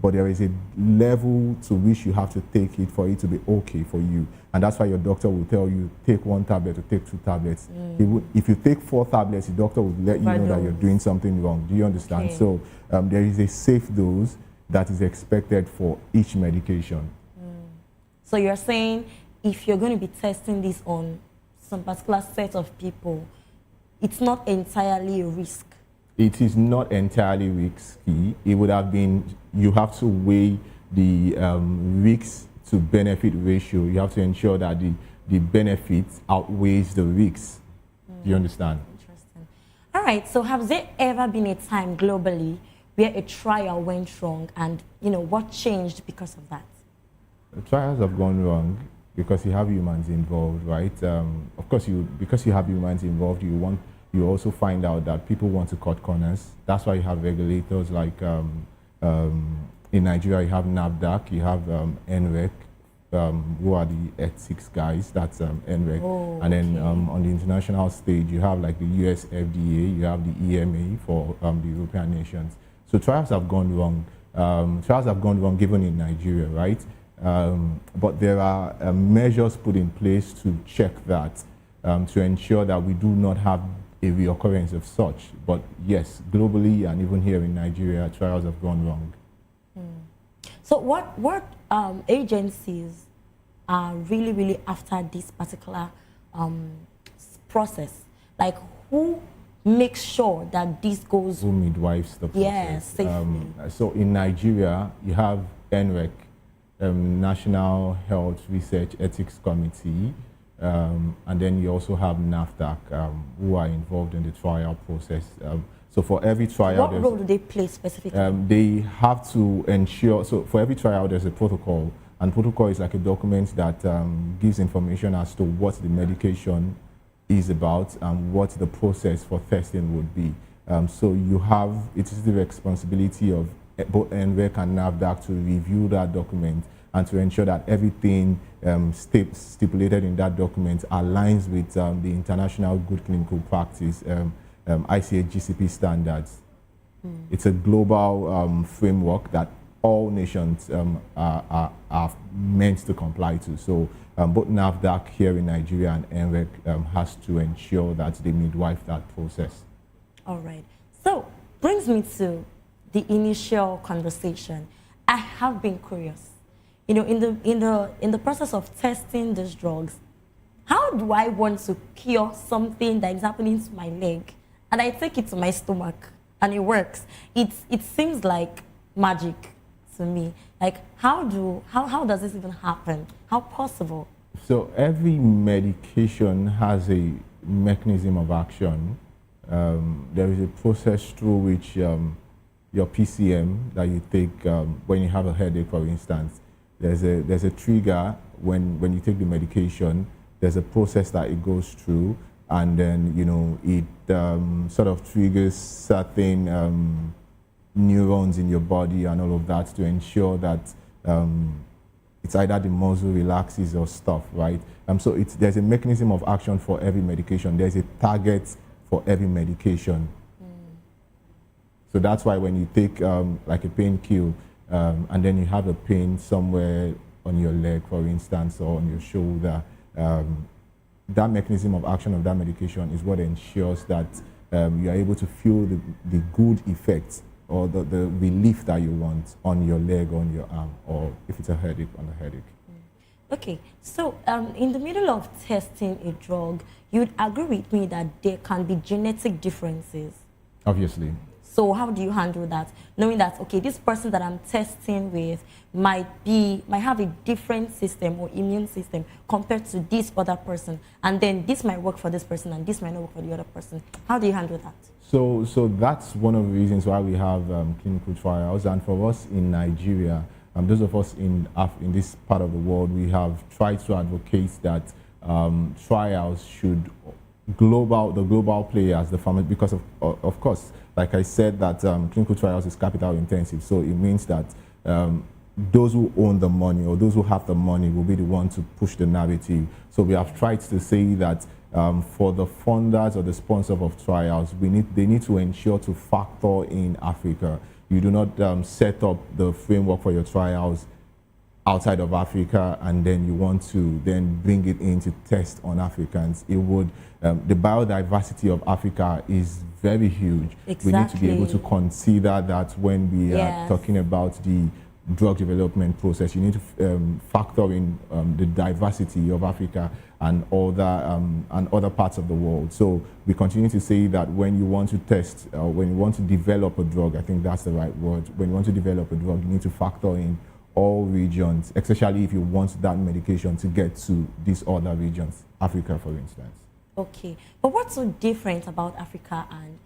but there is a level to which you have to take it for it to be okay for you. And that's why your doctor will tell you, take 1 tablet or take 2 tablets. If you take 4 tablets, the doctor will let you know that you're doing something wrong. Do you understand? Okay. So there is a safe dose that is expected for each medication. So you're saying if you're going to be testing this on some particular set of people, it's not entirely a risk? It is not entirely risky. It would have been, you have to weigh the risks to benefit ratio. You have to ensure that the benefit outweighs the risks. Do you understand? Interesting. All right, so has there ever been a time globally where a trial went wrong, and what changed because of that? The trials have gone wrong because you have humans involved, right? Of course, because you have humans involved, you also find out that people want to cut corners. That's why you have regulators like in Nigeria you have NAFDAC, you have NREC, who are the ethics guys. That's NREC, and then on the international stage you have like the US FDA, you have the EMA for the European nations. So trials have gone wrong. Trials have gone wrong even in Nigeria, right? But there are measures put in place to check that, to ensure that we do not have a reoccurrence of such. But yes, globally and even here in Nigeria, trials have gone wrong. So what agencies are really after this particular process? Like, who makes sure that this goes... Who midwives the process? Yes, safely. So in Nigeria, you have NREC, National Health Research Ethics Committee, and then you also have NAFDAC, who are involved in the trial process. So for every trial... What role do they play specifically? They have to ensure... So for every trial, there's a protocol, and protocol is like a document that gives information as to what the medication is about and what the process for testing would be. So it is the responsibility of both NREC and NAFDAC to review that document and to ensure that everything stipulated in that document aligns with the International Good Clinical Practice, ICH GCP standards. It's a global framework that all nations are meant to comply to. So both NAFDAC here in Nigeria and NREC has to ensure that they midwife that process. All right. So brings me to the initial conversation. I have been curious. You know, in the process of testing these drugs, how do I want to cure something that is happening to my leg, and I take it to my stomach, and it works? It seems like magic to me. Like, how does this even happen? How possible? So every medication has a mechanism of action. There is a process through which your PCM that you take when you have a headache, for instance, there's a trigger when you take the medication. There's a process that it goes through, and then it sort of triggers certain neurons in your body and all of that to ensure that it's either the muscle relaxes or stuff, right? So there's a mechanism of action for every medication. There's a target for every medication. So that's why when you take like a pain kill, and then you have a pain somewhere on your leg, for instance, or on your shoulder, that mechanism of action of that medication is what ensures that you are able to feel the good effects or the relief that you want on your leg, on your arm, or if it's a headache, on the headache. Okay, so in the middle of testing a drug, you'd agree with me that there can be genetic differences? Obviously. So how do you handle that? Knowing that, okay, this person that I'm testing with might have a different system or immune system compared to this other person, and then this might work for this person and this might not work for the other person. How do you handle that? So that's one of the reasons why we have clinical trials, and for us in Nigeria, those of us in this part of the world, we have tried to advocate that trials should the global players, the pharma, because of course, like I said, that clinical trials is capital intensive. So it means that those who own the money or those who have the money will be the ones to push the narrative. So we have tried to say that for the funders or the sponsors of trials, they need to ensure to factor in Africa. You do not set up the framework for your trials outside of Africa and then you want to then bring it in to test on Africans. It would, the biodiversity of Africa is very huge. Exactly. We need to be able to consider that when we are talking about the drug development process. You need to factor in the diversity of Africa and other parts of the world. So we continue to say that when you want to test, when you want to develop a drug, I think that's the right word. When you want to develop a drug, you need to factor in all regions, especially if you want that medication to get to these other regions, Africa, for instance. Okay, but what's so different about Africa and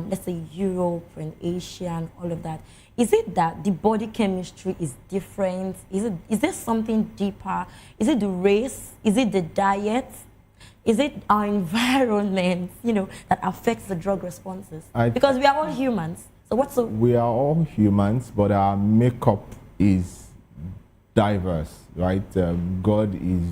let's say Europe and Asia and all of that? Is it that the body chemistry is different? Is there something deeper? Is it the race? Is it the diet? Is it our environment, that affects the drug responses? Because we are all humans. So we are all humans, but our makeup is diverse, right? God is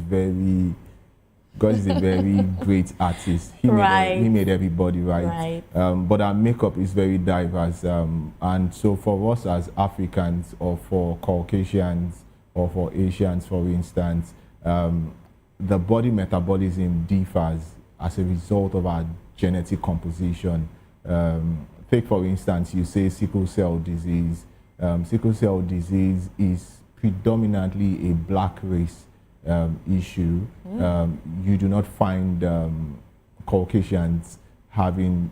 a very great artist. He made everybody, right? But our makeup is very diverse. And so for us as Africans or for Caucasians or for Asians, for instance, the body metabolism differs as a result of our genetic composition. Take, for instance, you say sickle cell disease. Sickle cell disease is predominantly a black race issue. You do not find Caucasians having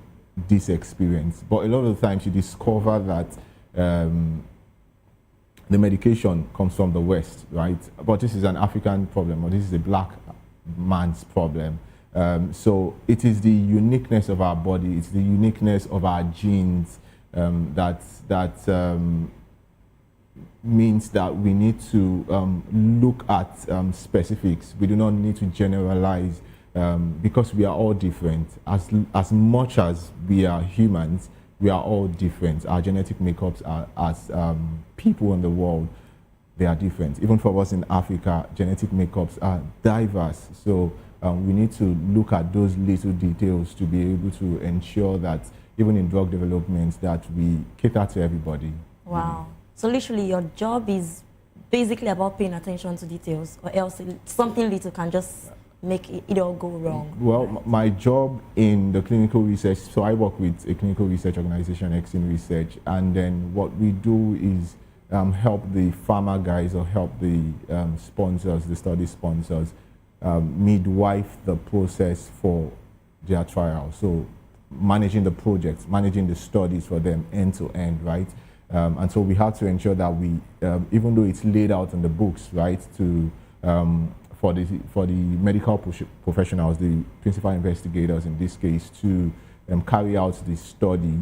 this experience. But a lot of the times you discover that the medication comes from the West, right? But this is an African problem, or this is a black man's problem. So it is the uniqueness of our body, it's the uniqueness of our genes that means that we need to look at specifics. We do not need to generalize because we are all different. As much as we are humans, we are all different. Our genetic makeups are, as people in the world, they are different. Even for us in Africa, genetic makeups are diverse. So we need to look at those little details to be able to ensure that even in drug development that we cater to everybody. Wow. So literally your job is basically about paying attention to details, or else something little can just make it all go wrong. Well, my job in the clinical research, so I work with a clinical research organization, Exim Research, and then what we do is help the pharma guys or help the sponsors, the study sponsors, midwife the process for their trial. So managing the projects, managing the studies for them end to end, right? And so we have to ensure that we, even though it's laid out in the books, right, to for the medical professionals, the principal investigators in this case, to carry out the study,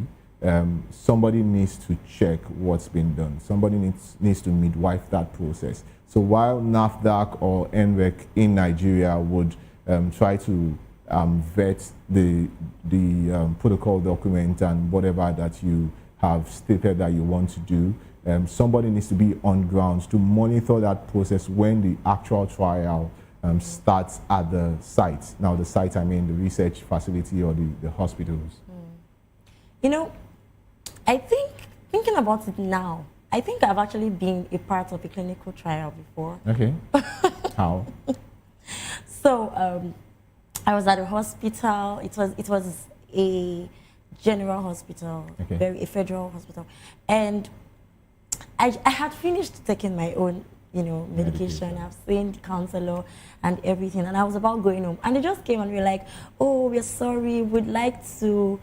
somebody needs to check what's been done. Somebody needs to midwife that process. So while NAFDAC or NREC in Nigeria would try to vet the protocol document and whatever that you have stated that you want to do, somebody needs to be on ground to monitor that process when the actual trial starts at the site. Now the site, I mean the research facility or the hospitals. You know, I think, thinking about it now, I think I've actually been a part of a clinical trial before. Okay. How? So I was at a hospital. It was a general hospital, okay. A federal hospital, and I had finished taking my own, medication. I've seen the counselor and everything, and I was about going home, and they just came and were like, "Oh, we're sorry. We'd like to,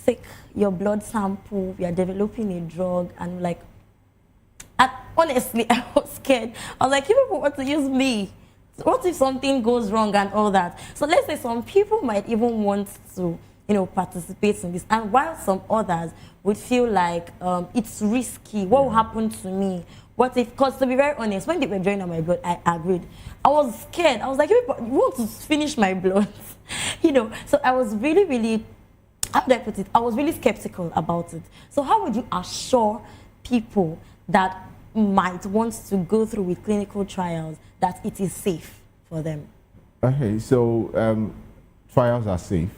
take your blood sample. We are developing a drug," and like, honestly, I was scared. I was like, "You people want to use me? What if something goes wrong and all that?" So let's say some people might even want to, participate in this, and while some others would feel like it's risky. What will happen to me? What if? Because to be very honest, when they were drawing on my blood, I agreed. I was scared. I was like, "You want to finish my blood?" So I was really, really, how do I put it? I was really skeptical about it. So how would you assure people that might want to go through with clinical trials that it is safe for them? Okay, so trials are safe.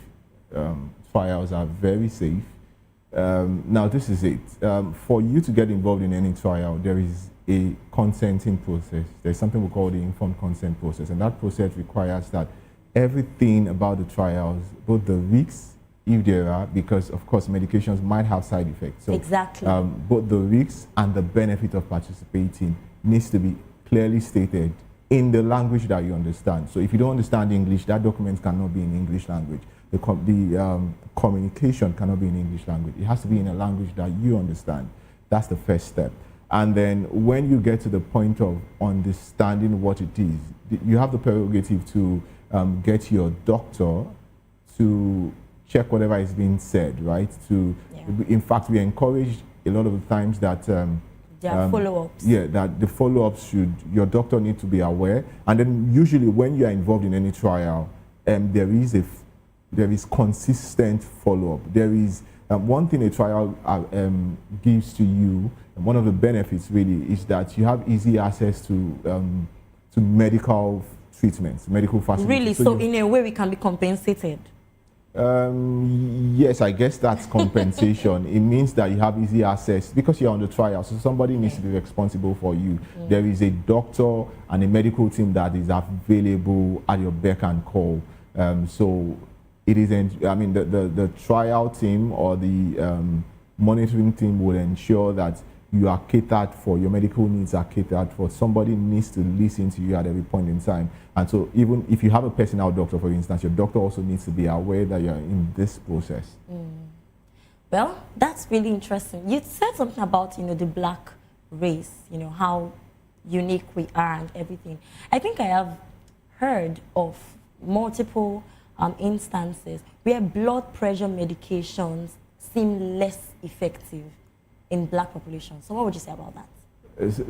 Trials are very safe. Now this is it. For you to get involved in any trial, there is a consenting process. There's something we call the informed consent process, and that process requires that everything about the trials, both the risks, if there are, because of course medications might have side effects. So exactly. Both the risks and the benefit of participating needs to be clearly stated in the language that you understand. So if you don't understand English, that document cannot be in English language. The communication cannot be in English language. It has to be in a language that you understand. That's the first step. And then when you get to the point of understanding what it is, you have the prerogative to get your doctor to check whatever is being said, right? In fact, we encourage a lot of the times that there are follow-ups. Yeah, that the follow-ups your doctor need to be aware. And then usually when you are involved in any trial, there is consistent follow-up. There is one thing a trial gives to you, and one of the benefits really is that you have easy access to medical treatments, medical facilities. Really? So in a way we can be compensated? Yes, I guess that's compensation. It means that you have easy access because you're on the trial, so somebody needs to be responsible for you. There is a doctor and a medical team that is available at your beck and call. So it isn't, I mean, the trial team or the monitoring team will ensure that you are catered for, your medical needs are catered for. Somebody needs to listen to you at every point in time. And so even if you have a personal doctor, for instance, your doctor also needs to be aware that you're in this process. Well, that's really interesting. You said something about, the black race, how unique we are and everything. I think I have heard of multiple instances where blood pressure medications seem less effective in black population. So what would you say about that?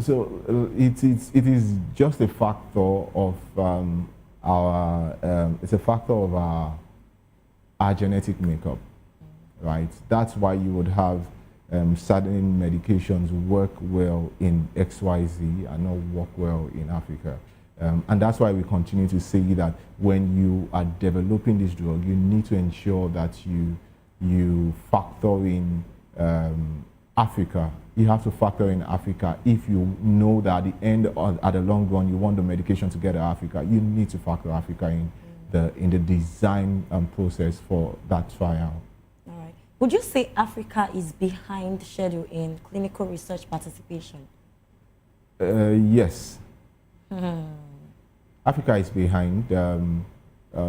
So it is just a factor of our genetic makeup, right? That's why you would have certain medications work well in XYZ and not work well in Africa. And that's why we continue to say that when you are developing this drug, you need to ensure that you factor in Africa. You have to factor in Africa. If you know that at the end or at the long run you want the medication to get to Africa, you need to factor Africa in the design process for that trial. All right. Would you say Africa is behind schedule in clinical research participation? Yes. Africa is behind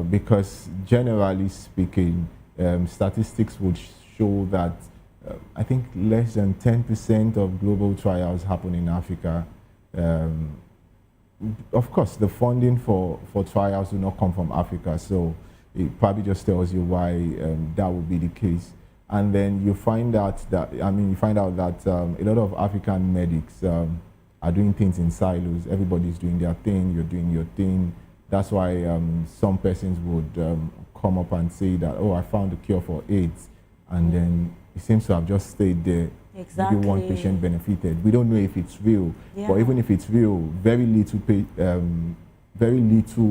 because generally speaking, statistics would show that I think less than 10% of global trials happen in Africa. Of course, the funding for trials do not come from Africa, so it probably just tells you why that would be the case. And then you find out that, a lot of African medics are doing things in silos. Everybody's doing their thing, you're doing your thing. That's why some persons would come up and say that, oh, I found a cure for AIDS, and then it seems to have just stayed there. Exactly. Maybe one patient benefited. We don't know if it's real, but even if it's real, very little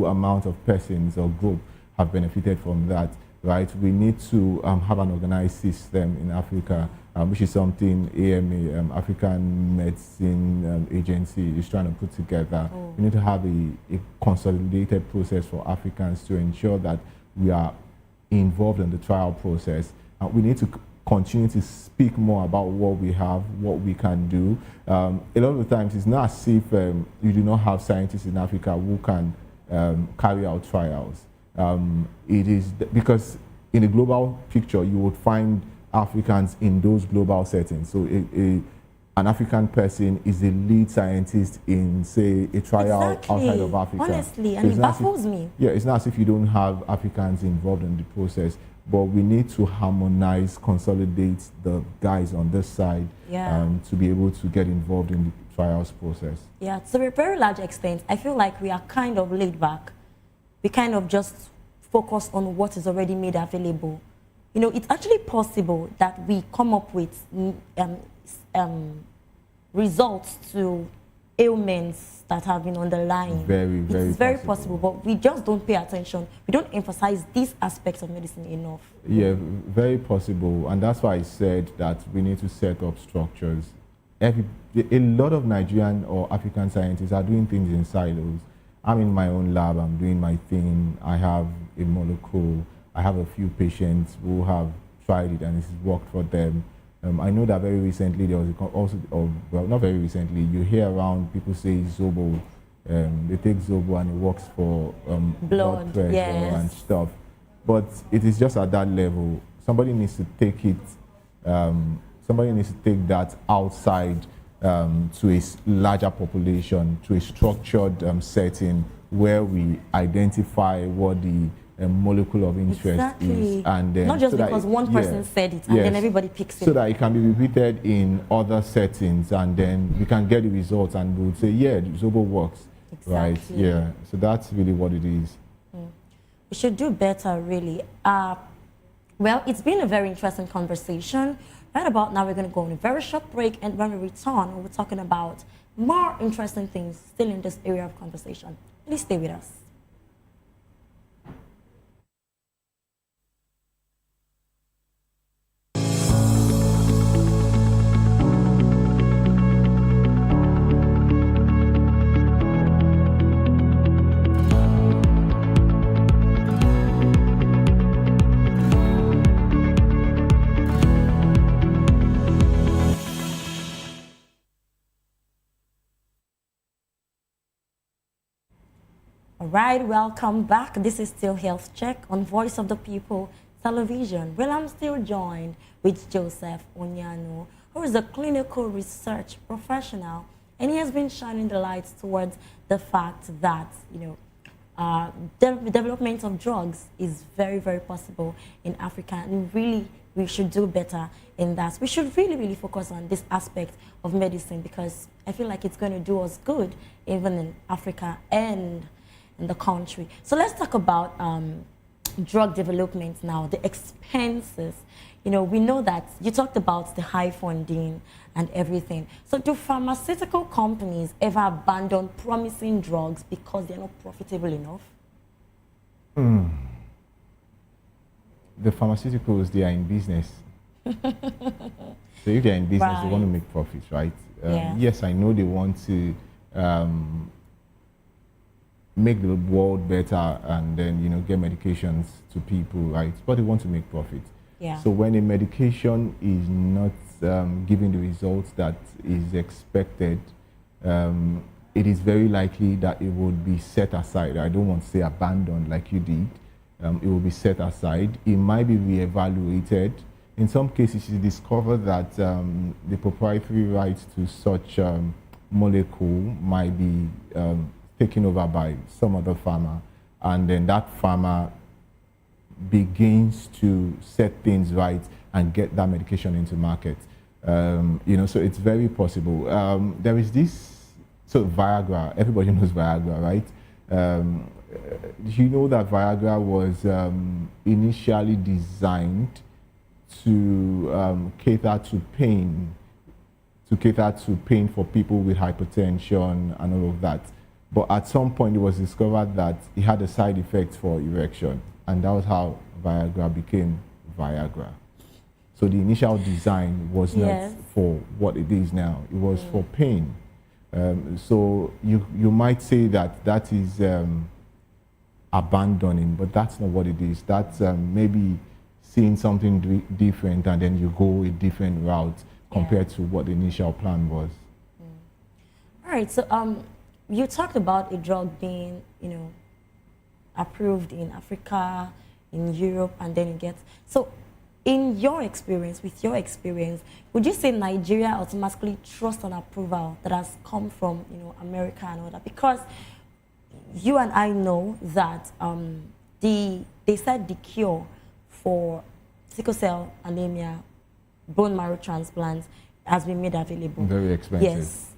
amount of persons or group have benefited from that. Right? We need to have an organized system in Africa, which is something AMA, African Medicine Agency, is trying to put together. We need to have a consolidated process for Africans to ensure that we are involved in the trial process. We need to continue to speak more about what we have, what we can do. A lot of the times, it's not as if you do not have scientists in Africa who can carry out trials. It is because in the global picture, you would find Africans in those global settings. So an African person is the lead scientist in, say, a trial outside of Africa. Honestly, and it baffles me. Yeah, it's not as if you don't have Africans involved in the process, but we need to harmonize, consolidate the guys on this side to be able to get involved in the trials process. Yeah, to a very large extent, I feel like we are kind of laid back. We kind of just focus on what is already made available. You know, it's actually possible that we come up with results to ailments that have been on the line. It's very possible, but we just don't pay attention. We don't emphasize these aspects of medicine enough. Yeah, very possible, and that's why I said that we need to set up structures. A lot of Nigerian or African scientists are doing things in silos. I'm in my own lab, I'm doing my thing, I have a molecule, I have a few patients who have tried it and it's worked for them. I know that very recently there was well, not very recently, you hear around people say Zobo, they take Zobo and it works for blood pressure and stuff. But it is just at that level. Somebody needs to take it, somebody needs to take that outside to a larger population, to a structured setting where we identify what the molecule of interest is, and then not just because one person said it and then everybody picks it. So that it can be repeated in other settings, and then we can get the results, and we would say, yeah, Zobo works, right? Yeah. So that's really what it is. We should do better, really. Well, it's been a very interesting conversation. Right about now, we're going to go on a very short break, and when we return, we're talking about more interesting things still in this area of conversation. Please stay with us. All right, welcome back. This is still Health Check on Voice of the People Television. Well, I'm still joined with Joseph Onyano, who is a clinical research professional, and he has been shining the lights towards the fact that, you know, the development of drugs is very, very possible in Africa, and really we should do better in that. We should really focus on this aspect of medicine, because I feel like it's going to do us good even in Africa and in the country. So let's talk about drug development now, the expenses. You know, we know that you talked about the high funding and everything. So do pharmaceutical companies ever abandon promising drugs because they're not profitable enough? The pharmaceuticals, they are in business. So if they're in business, they want to make profits, right? Yes, I know they want to make the world better and then, you know, get medications to people, right? But they want to make profit. Yeah. So when a medication is not giving the results that is expected, it is very likely that it would be set aside. I don't want to say abandoned like you did. It will be set aside. It might be reevaluated. In some cases, you discover that the proprietary rights to such molecule might be taken over by some other farmer, and then that farmer begins to set things right and get that medication into market. You know, so it's very possible. There is this, so Viagra, everybody knows Viagra, right? You know that Viagra was initially designed to cater to pain for people with hypertension and all of that. But at some point it was discovered that it had a side effect for erection, and that was how Viagra became Viagra. So the initial design was not for what it is now, it was for pain. So you might say that that is abandoning, but that's not what it is. That's maybe seeing something different and then you go a different route compared to what the initial plan was. All right, so you talked about a drug being, you know, approved in Africa, in Europe, and then it gets, so in your experience, with your experience, would you say Nigeria automatically trusts an approval that has come from, you know, America and all that? Because you and I know that they said the cure for sickle cell anemia, bone marrow transplants has been made available. Very expensive. Yes.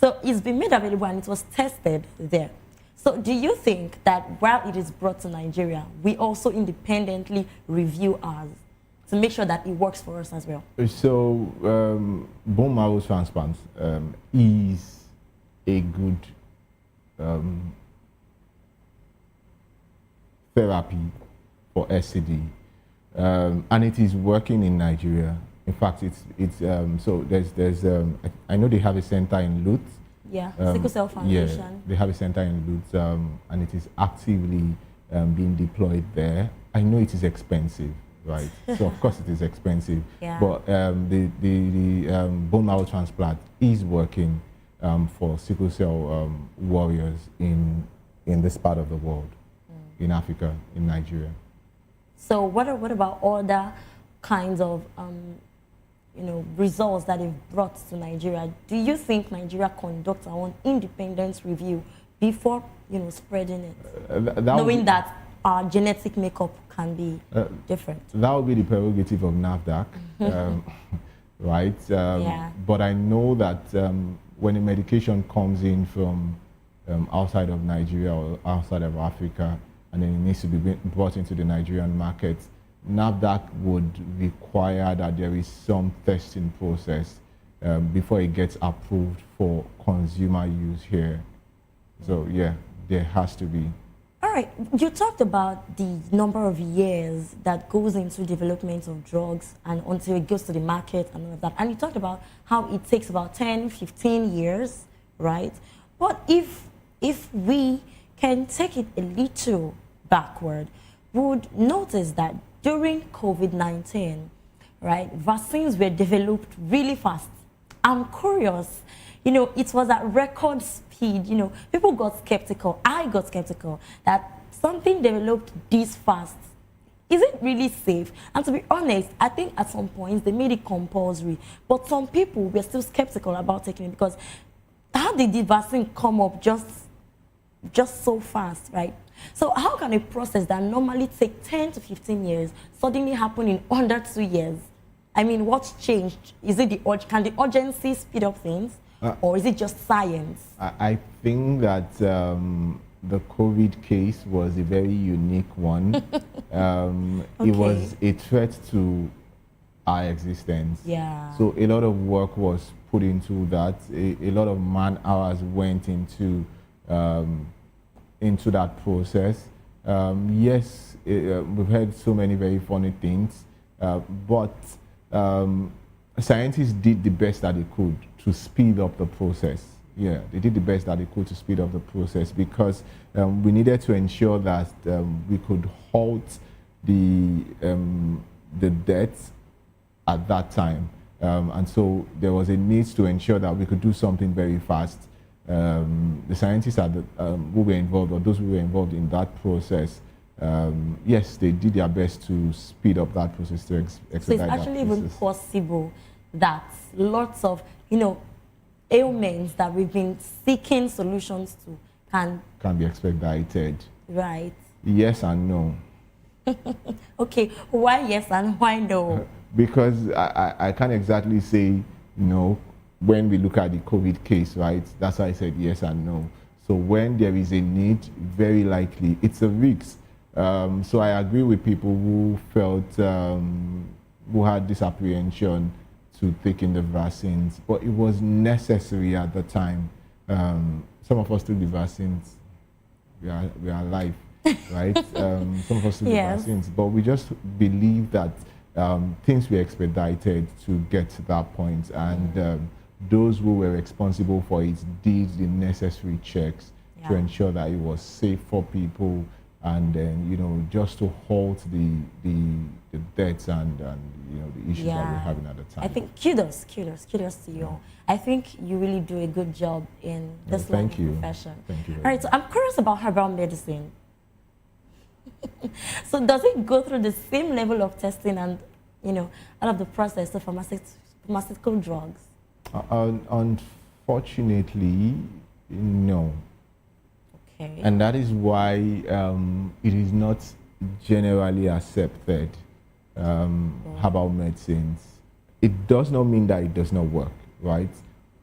So it's been made available and it was tested there. So do you think that while it is brought to Nigeria, we also independently review ours to make sure that it works for us as well? So bone marrow transplants is a good therapy for SCD, and it is working in Nigeria. In fact, it's so there's I know they have a center in Lut. Yeah, Sickle Cell Foundation. Yeah, they have a center in Lut, and it is actively being deployed there. I know it is expensive, right? So of course it is expensive. Yeah. But the bone marrow transplant is working for sickle cell warriors in this part of the world, in Africa, in Nigeria. So what about other kinds of you know, results that they've brought to Nigeria? Do you think Nigeria conducts our own independent review before, you know, spreading it, knowing that our genetic makeup can be different? That would be the prerogative of NAFDAC, right? Yeah. But I know that when a medication comes in from outside of Nigeria or outside of Africa, and then it needs to be brought into the Nigerian market, NAFDAC would require that there is some testing process before it gets approved for consumer use here. So yeah, there has to be. All right, you talked about the number of years that goes into development of drugs and until it goes to the market and all of that. And you talked about how it takes about 10, 15 years, right? But if we can take it a little backward, we would notice that during COVID-19, right, vaccines were developed really fast. I'm curious, you know, it was at record speed. You know, people got skeptical. I got skeptical that something developed this fast. Is it really safe? And to be honest, I think at some points they made it compulsory. But some people were still skeptical about taking it because how did the vaccine come up just so fast, right? So how can a process that normally takes 10 to 15 years suddenly happen in under 2 years? I mean, what's changed? Is it can the urgency speed up things, or is it just science? I think that the COVID case was a very unique one. It was a threat to our existence. Yeah. So a lot of work was put into that. A lot of man hours went into that process. Yes, we've heard so many very funny things. But scientists did the best that they could to speed up the process. Yeah, they did the best that they could to speed up the process because we needed to ensure that we could halt the deaths at that time. And so there was a need to ensure that we could do something very fast. The scientists who were involved, or those who were involved in that process, yes, they did their best to speed up that process, to expedite So it's actually even possible that lots of, ailments that we've been seeking solutions to can be expedited. Right. Yes and no. Okay, why yes and why no? Because I can't exactly say no when we look at the COVID case, right? That's why I said yes and no. So when there is a need, very likely it's a risk. So I agree with people who felt, who had this apprehension to taking the vaccines, but it was necessary at the time. Some of us took the vaccines, we are alive, right? Some of us took the vaccines, but we just believe that things were expedited to get to that point, and those who were responsible for it did the necessary checks to ensure that it was safe for people, and then just to halt the deaths and the issues that we're having at the time. I think kudos to you. I think you really do a good job in this line of profession. Thank you. All right, so I'm curious about herbal medicine. So does it go through the same level of testing and all of the process of pharmaceutical drugs? Unfortunately, no. Okay. And that is why it is not generally accepted, herbal medicines. It does not mean that it does not work, right?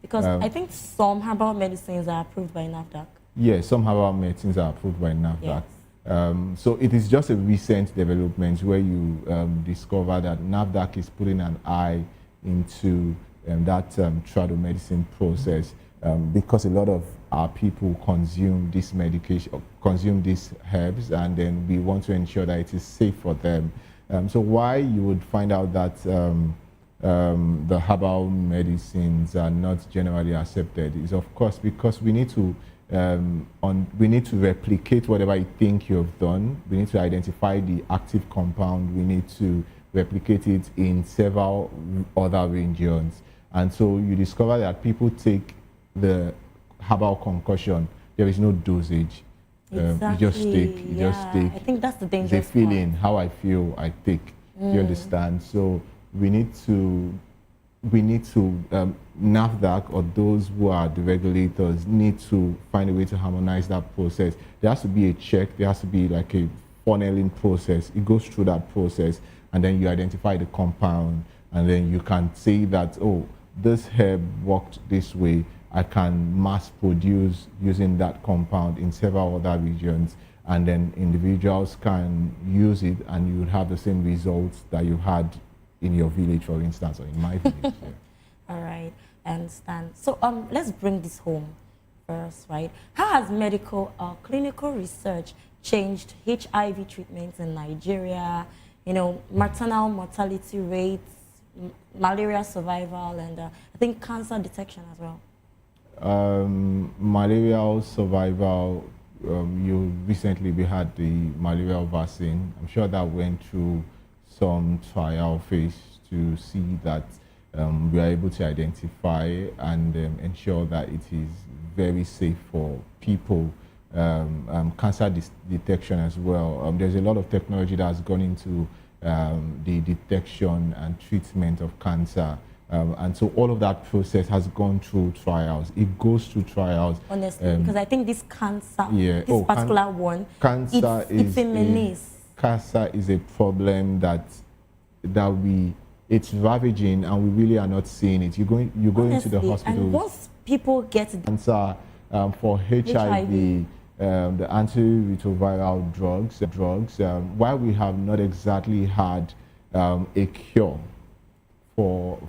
Because I think some herbal medicines are approved by NAFDAC. Yes, some herbal medicines are approved by NAFDAC. Yes. So it is just a recent development where you discover that NAFDAC is putting an eye into that trado medicine process because a lot of our people consume this medication, consume these herbs, and then we want to ensure that it is safe for them. So why you would find out that the herbal medicines are not generally accepted is, of course, because we need to replicate whatever you think you have done. We need to identify the active compound. We need to replicate it in several other regions. And so you discover that people take the herbal concoction. There is no dosage. Exactly. You just take. I think that's the dangerous The feeling, how I feel, I take. You understand? So we need to NAFDAC, or those who are the regulators, need to find a way to harmonize that process. There has to be a check. There has to be like a funneling process. It goes through that process, and then you identify the compound, and then you can say that, oh, this herb worked this way. I can mass produce using that compound in several other regions, and then individuals can use it, and you would have the same results that you had in your village, for instance, or in my village. Yeah. All right, I understand. So let's bring this home first, right? How has medical or clinical research changed HIV treatments in Nigeria? Maternal mortality rates, malaria survival, and I think cancer detection as well. Malarial survival, recently we had the malarial vaccine. I'm sure that went through some trial phase to see that we are able to identify and ensure that it is very safe for people. Cancer detection as well. There's a lot of technology that has gone into the detection and treatment of cancer. And so all of that process has gone through trials. It goes through trials. Honestly, because I think this cancer, this particular one, cancer it's a menace. Cancer is a problem it's ravaging, and we really are not seeing it. You go into the hospital. And once people get cancer for HIV. The antiretroviral drugs, while we have not exactly had a cure for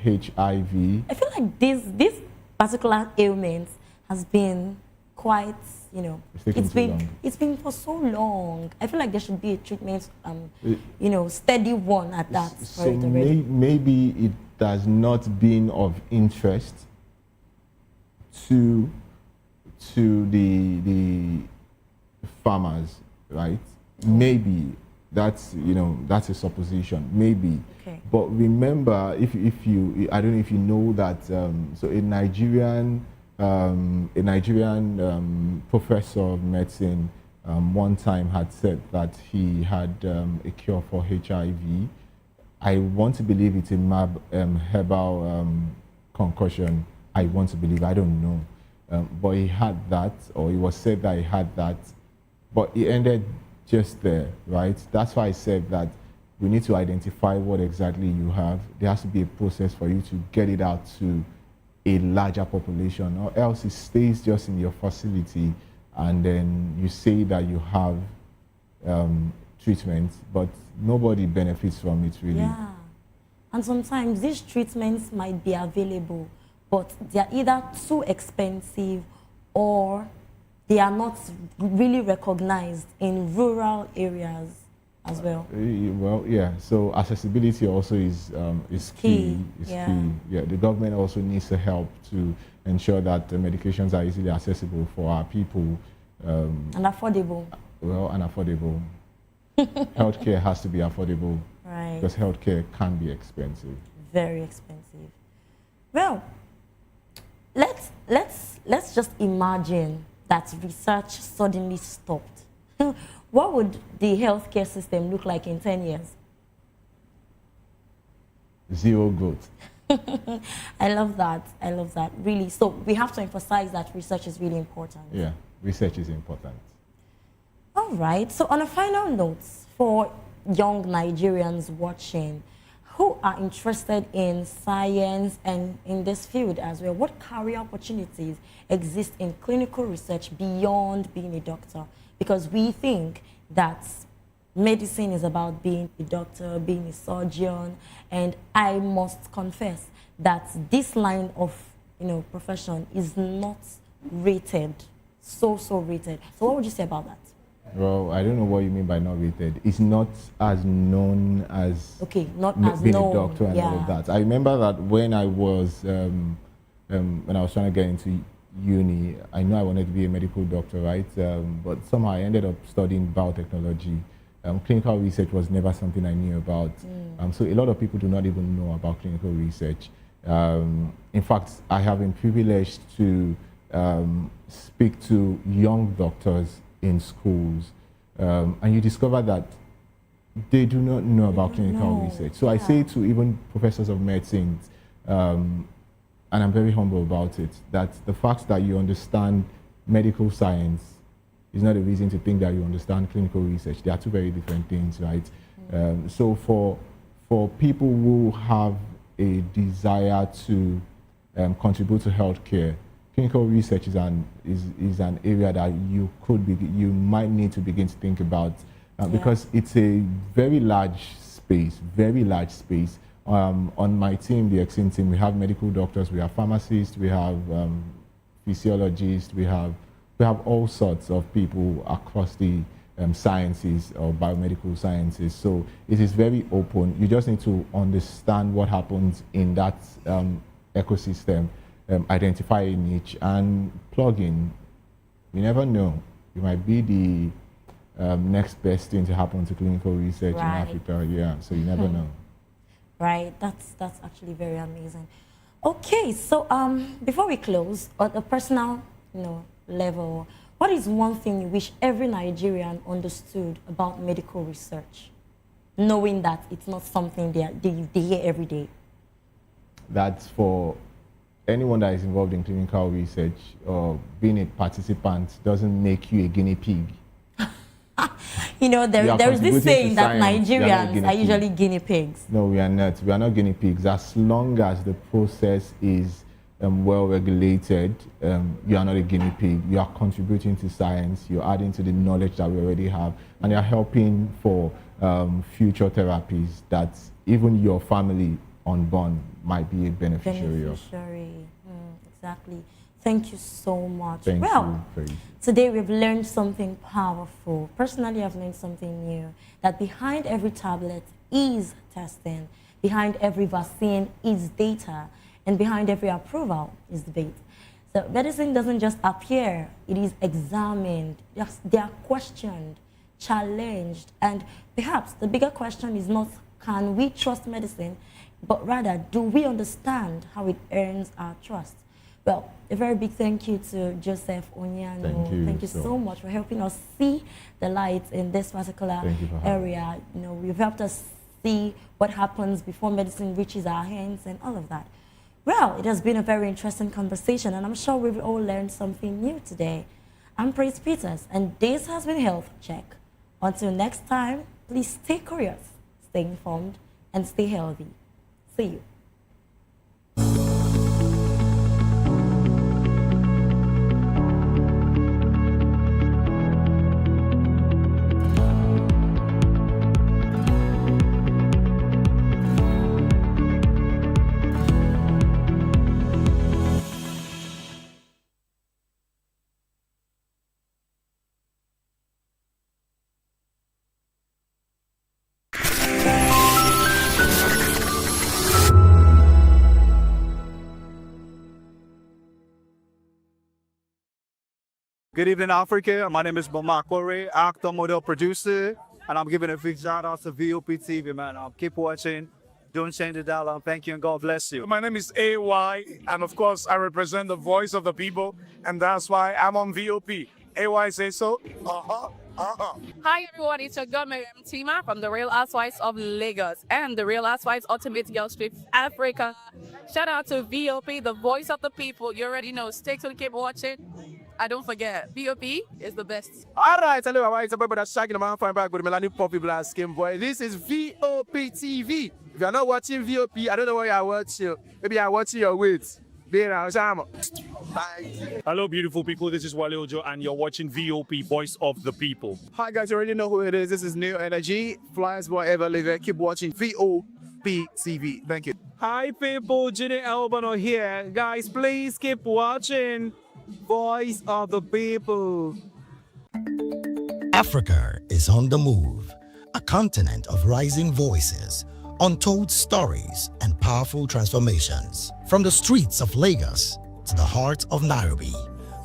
HIV. I feel like this particular ailment has been quite you know, It's been for so long. I feel like there should be a treatment, you know, steady one at that. So maybe it has not been of interest to the farmers, right? Maybe that's, you know, that's a supposition, maybe. Okay. But remember, if you, I don't know if you know that, so a Nigerian professor of medicine one time had said that he had a cure for HIV. I want to believe it's a herbal concussion. I want to believe, I don't know. But he had that, or it was said that he had that, but it ended just there, right? That's why I said that we need to identify what exactly you have. There has to be a process for you to get it out to a larger population, or else it stays just in your facility, and then you say that you have treatment, but nobody benefits from it, really. Yeah, and sometimes these treatments might be available, but they're either too expensive or they are not really recognized in rural areas as well. Well, yeah. So accessibility also is key. Key. Yeah. The government also needs to help to ensure that the medications are easily accessible for our people. And affordable. Well, and affordable. Healthcare has to be affordable. Right. Because healthcare can be expensive. Very expensive. Well, let's just imagine that research suddenly stopped. What would the healthcare system look like in 10 years? Zero growth. I love that. I love that, really. So we have to emphasize that research is really important. Yeah, research is important. All right. So on a final note, for young Nigerians watching who are interested in science and in this field as well, what career opportunities exist in clinical research beyond being a doctor? Because we think that medicine is about being a doctor, being a surgeon, and I must confess that this line of, you know, profession is not rated, so rated. So what would you say about that? Well, I don't know what you mean by not rated. It's not as known as not as being known, a doctor and all of that. I remember that when I was trying to get into uni, I know I wanted to be a medical doctor, right? But somehow I ended up studying biotechnology. Clinical research was never something I knew about. So a lot of people do not even know about clinical research. In fact, I have been privileged to speak to young doctors in schools, and you discover that they do not know about clinical research. So I say to even professors of medicine, and I'm very humble about it, that the fact that you understand medical science is not a reason to think that you understand clinical research. They are two very different things, right? So for people who have a desire to contribute to healthcare, clinical research is an area that you might need to begin to think about, because it's a very large space. On my team, the Exin team, we have medical doctors, we have pharmacists, we have physiologists, we have all sorts of people across the sciences or biomedical sciences. So it is very open. You just need to understand what happens in that ecosystem. Identify a niche and plug in. You never know. You might be the next best thing to happen to clinical research in Africa. Yeah, so you never know. Right, that's actually very amazing. Okay, so before we close, on a personal, level, what is one thing you wish every Nigerian understood about medical research, knowing that it's not something they hear every day? That's for anyone that is involved in clinical research or being a participant doesn't make you a guinea pig. There is this saying that Nigerians are usually guinea pigs. No, we are not. We are not guinea pigs. As long as the process is well regulated, you are not a guinea pig. You are contributing to science. You're adding to the knowledge that we already have, and you're helping for future therapies that even your family unborn might be a beneficiary of. Exactly. Thank you so much. Thank well, you. Today we've learned something powerful. Personally, I've learned something new, that behind every tablet is testing, behind every vaccine is data, and behind every approval is debate. So medicine doesn't just appear, it is examined, they are questioned, challenged, and perhaps the bigger question is not can we trust medicine, but rather do we understand how it earns our trust? Well, a very big thank you to Joseph Onyano. Thank you so much for helping us see the light in this particular area. You know, you've helped us see what happens before medicine reaches our hands and all of that. Well, it has been a very interesting conversation, and I'm sure we've all learned something new today. I'm Praise Peters, and this has been Health Check. Until next time, please stay curious, stay informed, and stay healthy. See you. Good evening, Africa. My name is Mama Kore, actor, model, producer, and I'm giving a big shout out to VOP TV, man. Keep watching. Don't change the dial. Thank you and God bless you. My name is AY, and of course, I represent the voice of the people, and that's why I'm on VOP. AY say so. Hi everyone, it's your girl Miriam Tima from the Real Housewives of Lagos and the Real Housewives Ultimate Girls Trip Africa. Shout out to VOP, the voice of the people. You already know. Stay tuned, keep watching. And don't forget, VOP is the best. All right, hello, it's a brother Shaggy, the man find back with Melanie Poppy Black Skin Boy. This is VOP TV. If you're not watching VOP, I don't know why you're watching. Maybe you're watching your weights. Hello, beautiful people. This is Wale Ojo, and you're watching VOP, Voice of the People. Hi, guys. You already know who it is. This is New Energy. Flyers Boy Ever Live. Keep watching VOP TV. Thank you. Hi, people. Ginny Albano here. Guys, please keep watching Voice of the People. Africa is on the move, a continent of rising voices, untold stories, and powerful transformations. From the streets of Lagos to the heart of Nairobi,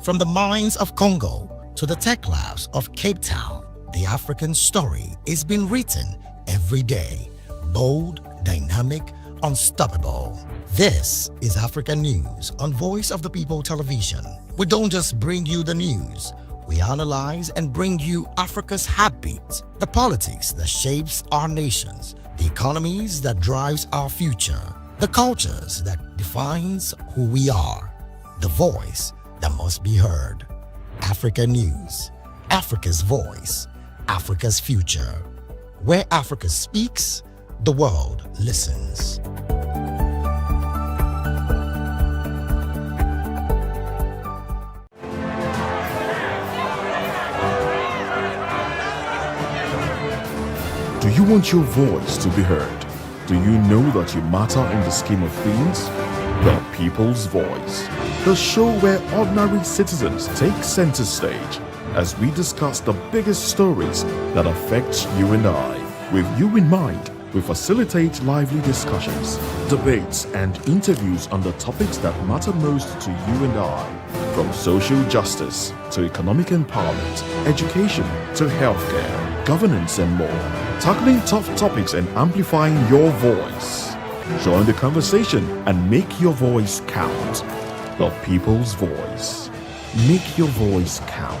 from the mines of Congo to the tech labs of Cape Town, the African story is being written every day. Bold, dynamic, unstoppable. This is African News on Voice of the People Television. We don't just bring you the news, we analyze and bring you Africa's heartbeat, the politics that shapes our nations, the economies that drives our future, the cultures that defines who we are, the voice that must be heard. Africa News, Africa's voice, Africa's future. Where Africa speaks, the world listens. Do you want your voice to be heard? Do you know that you matter in the scheme of things? The People's Voice, the show where ordinary citizens take center stage as we discuss the biggest stories that affect you and I. With you in mind, we facilitate lively discussions, debates, and interviews on the topics that matter most to you and I. From social justice to economic empowerment, education to healthcare, governance, and more. Tackling tough topics and amplifying your voice. Join the conversation and make your voice count. The People's Voice. Make your voice count.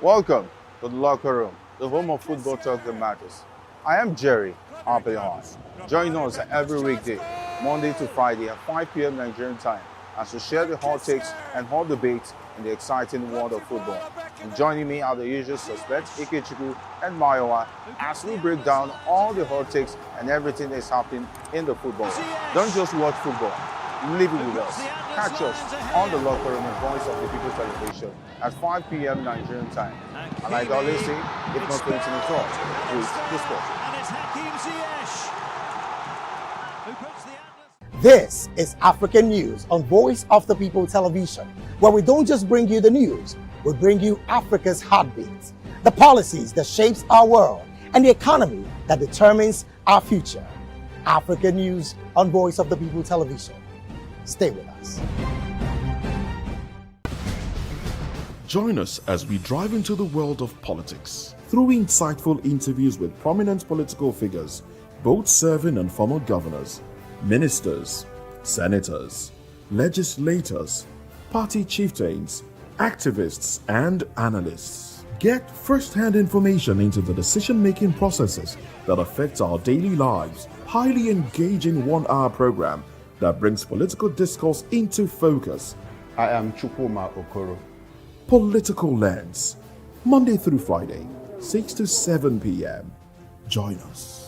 Welcome to the locker room, the home of football talk that matters. I am Jerry Arraign. Join us every weekday, Monday to Friday at 5 p.m. Nigerian time, as we share the hot takes and hot debates in the exciting world of football. And joining me are the usual suspects, Ikechukwu and Mayowa, as we break down all the hot takes and everything that's happening in the football. Don't just watch football, live it with us. Catch us on the locker room and Voice of the People Television at 5 p.m. Nigerian time. And like I always say, if not going to the talk, please discuss. This is African News on Voice of the People Television, where we don't just bring you the news, we bring you Africa's heartbeat, the policies that shapes our world, and the economy that determines our future. African News on Voice of the People Television. Stay with us. Join us as we drive into the world of politics through insightful interviews with prominent political figures, both serving and former governors, ministers, senators, legislators, party chieftains, activists, and analysts. Get first-hand information into the decision-making processes that affect our daily lives. Highly engaging one-hour program that brings political discourse into focus. I am Chukwuma Okoro. Political Lens, Monday through Friday, 6 to 7 p.m. Join us.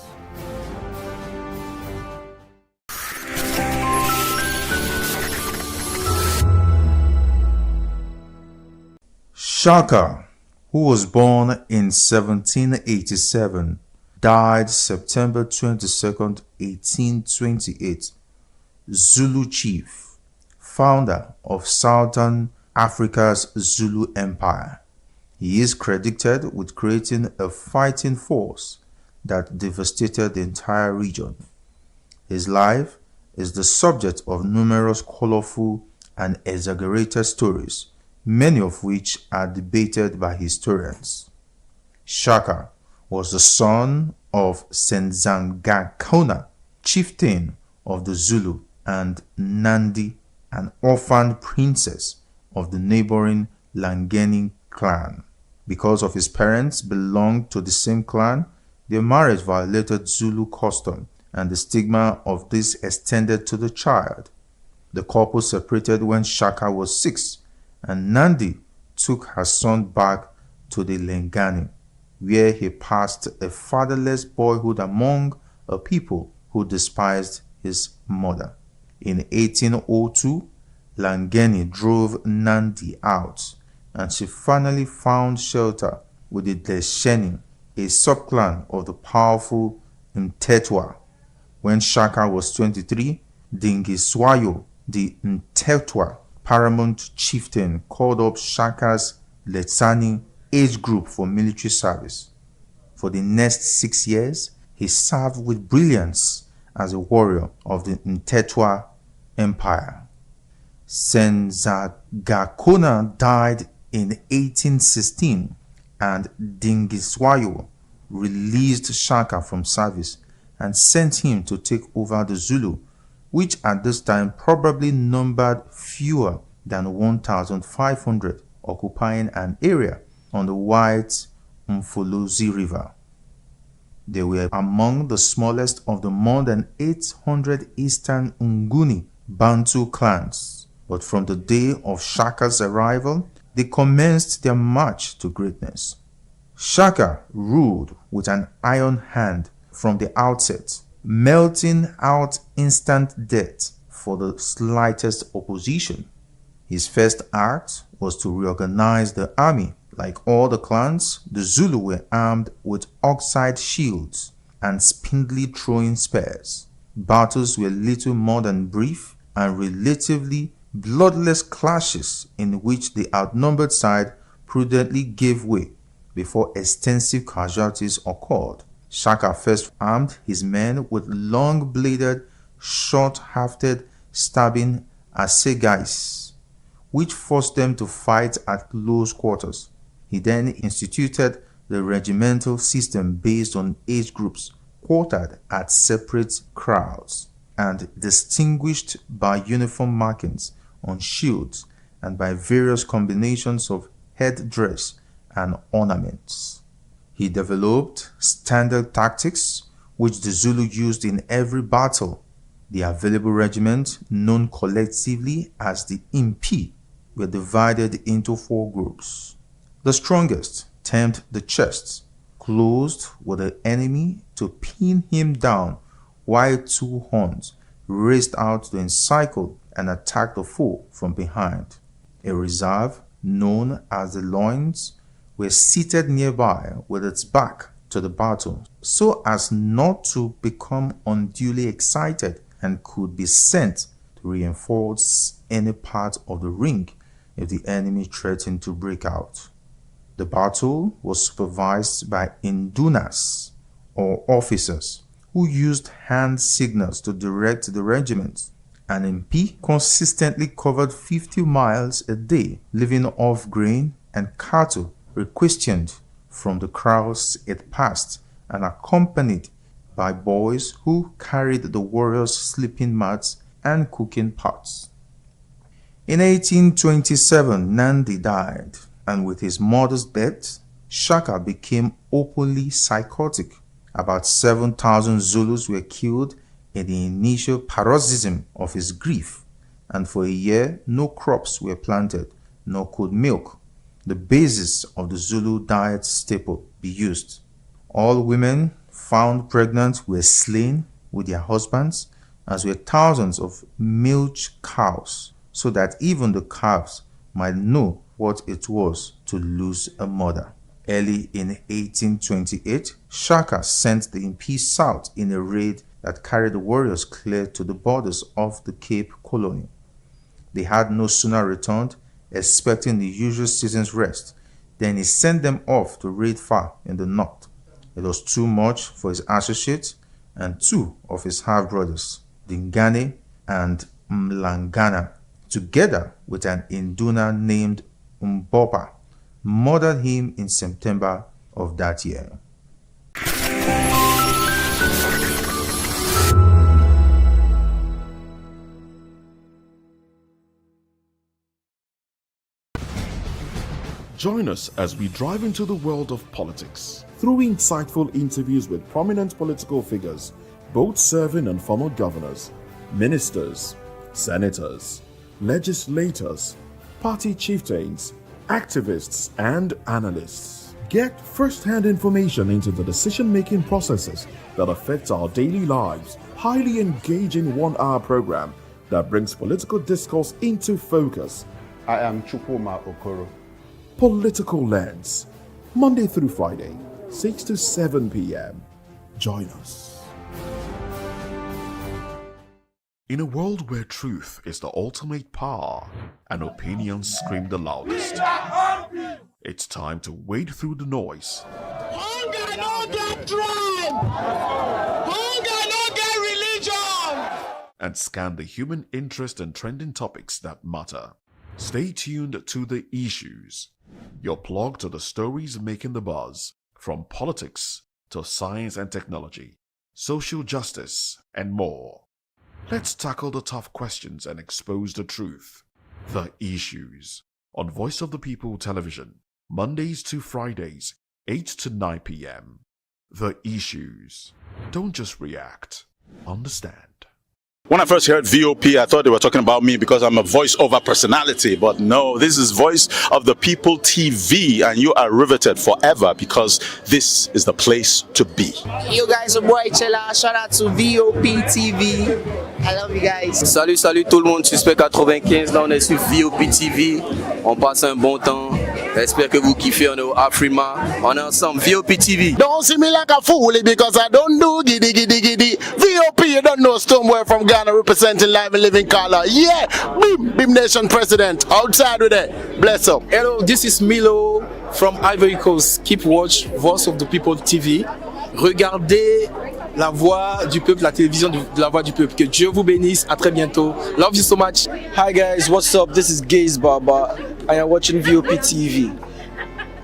Shaka, who was born in 1787, died September 22nd, 1828. Zulu chief, founder of Southern Africa's Zulu Empire. He is credited with creating a fighting force that devastated the entire region. His life is the subject of numerous colorful and exaggerated stories, many of which are debated by historians. Shaka was the son of Senzangakona, chieftain of the Zulu, and Nandi, an orphaned princess of the neighboring Langeni clan. Because of his parents belonged to the same clan, their marriage violated Zulu custom, and the stigma of this extended to the child. The couple separated when Shaka was 6, and Nandi took her son back to the Lengani, where he passed a fatherless boyhood among a people who despised his mother. In 1802, Langeni drove Nandi out, and she finally found shelter with the Desheni, a subclan of the powerful Mtetwa. When Shaka was 23, Dingiswayo, the Mtetwa paramount chieftain, called up Shaka's Letsani age group for military service. For the next 6 years, he served with brilliance as a warrior of the Mtetwa Empire. Senzangakona died in 1816, and Dingiswayo released Shaka from service and sent him to take over the Zulu, which at this time probably numbered fewer than 1,500, occupying an area on the White Mfolozi River. They were among the smallest of the more than 800 Eastern Nguni Bantu clans, but from the day of Shaka's arrival, they commenced their march to greatness. Shaka ruled with an iron hand from the outset, melting out instant death for the slightest opposition. His first act was to reorganize the army. Like all the clans, the Zulu were armed with oxide shields and spindly throwing spears. Battles were little more than brief and relatively bloodless clashes in which the outnumbered side prudently gave way before extensive casualties occurred. Shaka first armed his men with long-bladed, short-hafted, stabbing assegais, which forced them to fight at close quarters. He then instituted the regimental system based on age groups quartered at separate crowds and distinguished by uniform markings on shields and by various combinations of headdress and ornaments. He developed standard tactics which the Zulu used in every battle. The available regiments, known collectively as the Impi, were divided into 4 groups. The strongest, termed the chest, closed with the enemy to pin him down, while 2 horns raced out to encircle and attack the foe from behind. A reserve, known as the loins, were seated nearby with its back to the battle so as not to become unduly excited and could be sent to reinforce any part of the ring if the enemy threatened to break out. The battle was supervised by indunas, or officers, who used hand signals to direct the regiments. An MP consistently covered 50 miles a day, living off grain and cattle requisitioned from the crowds it passed and accompanied by boys who carried the warriors' sleeping mats and cooking pots. In 1827, Nandi died, and with his mother's death, Shaka became openly psychotic. About 7,000 Zulus were killed in the initial paroxysm of his grief, and for a year no crops were planted, nor could milk, the basis of the Zulu diet staple, be used. All women found pregnant were slain with their husbands, as were thousands of milch cows, so that even the calves might know what it was to lose a mother. Early in 1828, Shaka sent the MP south in a raid that carried the warriors clear to the borders of the Cape Colony. They had no sooner returned, expecting the usual season's rest, than he sent them off to raid far in the north. It was too much for his associates, and two of his half-brothers, Dingane and Mlangana, together with an Induna named Mbopa, murdered him in September of that year. Join us as we drive into the world of politics through insightful interviews with prominent political figures, both serving and former governors, ministers, senators, legislators, party chieftains, activists, and analysts. Get first-hand information into the decision-making processes that affect our daily lives. Highly engaging one-hour program that brings political discourse into focus. I am Chukwuma Okoro. Political Lens, Monday through Friday, 6 to 7 p.m. Join us. In a world where truth is the ultimate power and opinions scream the loudest, it's time to wade through the noise. Hunger no get tribe! Hunger no get religion! And scan the human interest and trending topics that matter. Stay tuned to The Issues, your plug to the stories making the buzz, from politics to science and technology, social justice, and more. Let's tackle the tough questions and expose the truth. The Issues, on Voice of the People Television, Mondays to Fridays, 8 to 9 p.m. The Issues. Don't just react, understand. When I first heard VOP, I thought they were talking about me because I'm a voiceover personality. But no, this is Voice of the People TV, and you are riveted forever because this is the place to be. Yo guys, your boy Chela. Shout out to VOP TV. I love you guys. Salut tout le monde, Suspect 95. Là, on est sur VOP TV. On passe un bon temps. J'espère que vous kiffez. On est au Afrima. On est ensemble, VOP TV. Don't see me like a fool because I don't do giddy giddy giddy. VOP, you don't know somewhere from Ghana representing live and living color. Yeah, Beam Nation President. Outside with it. Bless up. Hello, this is Milo from Ivory Coast. Keep watch Voice of the People TV. Regardez la voix du peuple, la télévision de la voix du peuple. Que Dieu vous bénisse. À très bientôt. Love you so much. Hi guys, what's up? This is Gaze Baba. I am watching VOP TV.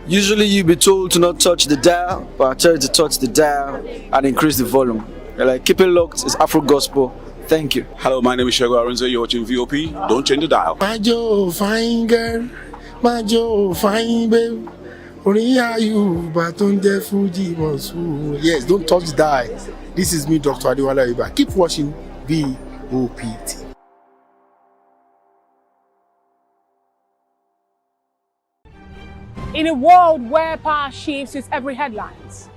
Usually you be told to not touch the dial, but I tell you to touch the dial and increase the volume. You're like, keep it locked. It's Afro Gospel. Thank you. Hello, my name is Shego Aronzo. You're watching VOP. Don't change the dial. My Joe, fine girl. My Joe, fine babe. Only are you, but on the Fuji was. Yes, don't touch the dial. This is me, Dr. Adiwala Iba. Keep watching VOP TV. In a world where power shifts with every headlines,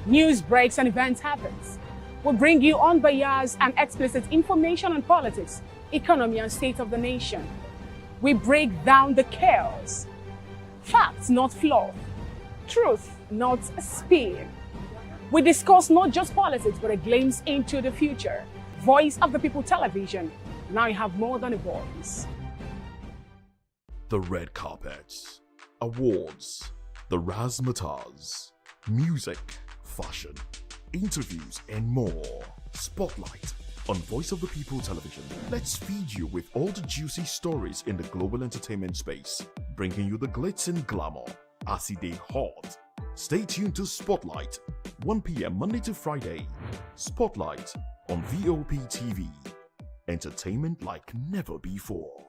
news breaks and events happens, we bring you unbiased and explicit information on politics, economy, and state of the nation. We break down the chaos. Facts, not fluff. Truth, not spin. We discuss not just politics, but a glimpse into the future. Voice of the People Television. Now you have more than a voice. The red carpets, awards, the razzmatazz, music, fashion, interviews, and more. Spotlight on Voice of the People Television. Let's feed you with all the juicy stories in the global entertainment space, bringing you the glitz and glamour as they hot. Stay tuned to Spotlight, 1 p.m. Monday to Friday. Spotlight on VOP TV. Entertainment like never before.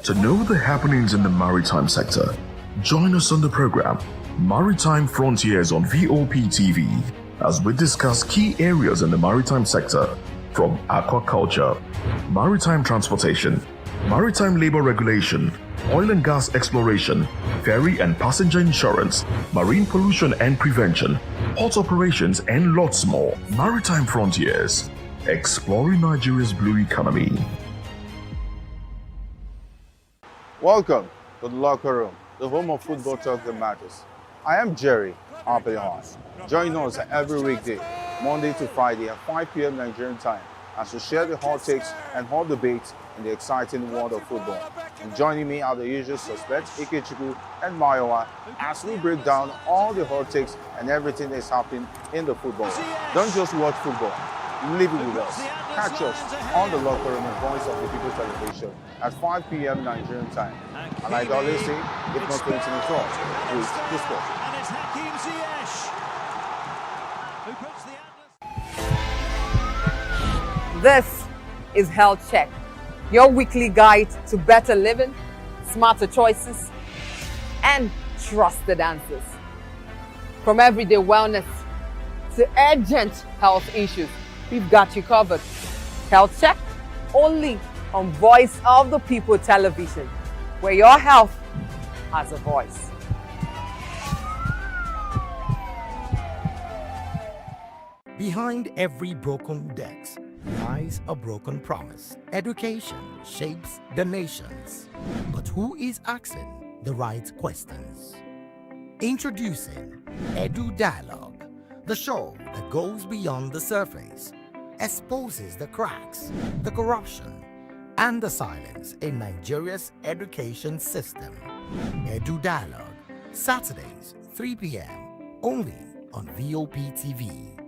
To know the happenings in the maritime sector, join us on the program Maritime Frontiers on VOP TV as we discuss key areas in the maritime sector from aquaculture, maritime transportation, maritime labor regulation, oil and gas exploration, ferry and passenger insurance, marine pollution and prevention, port operations, and lots more. Maritime Frontiers, exploring Nigeria's blue economy. Welcome to the locker room, the home of football talk that matters. I am Jerry Arraign. Join us every weekday, Monday to Friday at 5 p.m. Nigerian time, as we share the hot takes and hot debates in the exciting world of football. And joining me are the usual suspects, Ikechukwu and Mayowa, as we break down all the hot takes and everything that's happening in the football. Don't just watch football, live it with us. Catch us on the locker room and Voice of the People Television at 5 p.m. Nigerian time. And like I always say, if not 20 minutes off, please discuss. And it's Hakim Ziyech who puts the This is Health Check, your weekly guide to better living, smarter choices, and trusted answers. From everyday wellness to urgent health issues, we've got you covered. Health Check, only on Voice of the People Television, where your health has a voice. Behind every broken desk lies a broken promise. Education shapes the nations. But who is asking the right questions? Introducing Edu Dialogue, the show that goes beyond the surface, exposes the cracks, the corruption, and the silence in Nigeria's education system. Edu Dialogue, Saturdays, 3 p.m., only on VOP TV.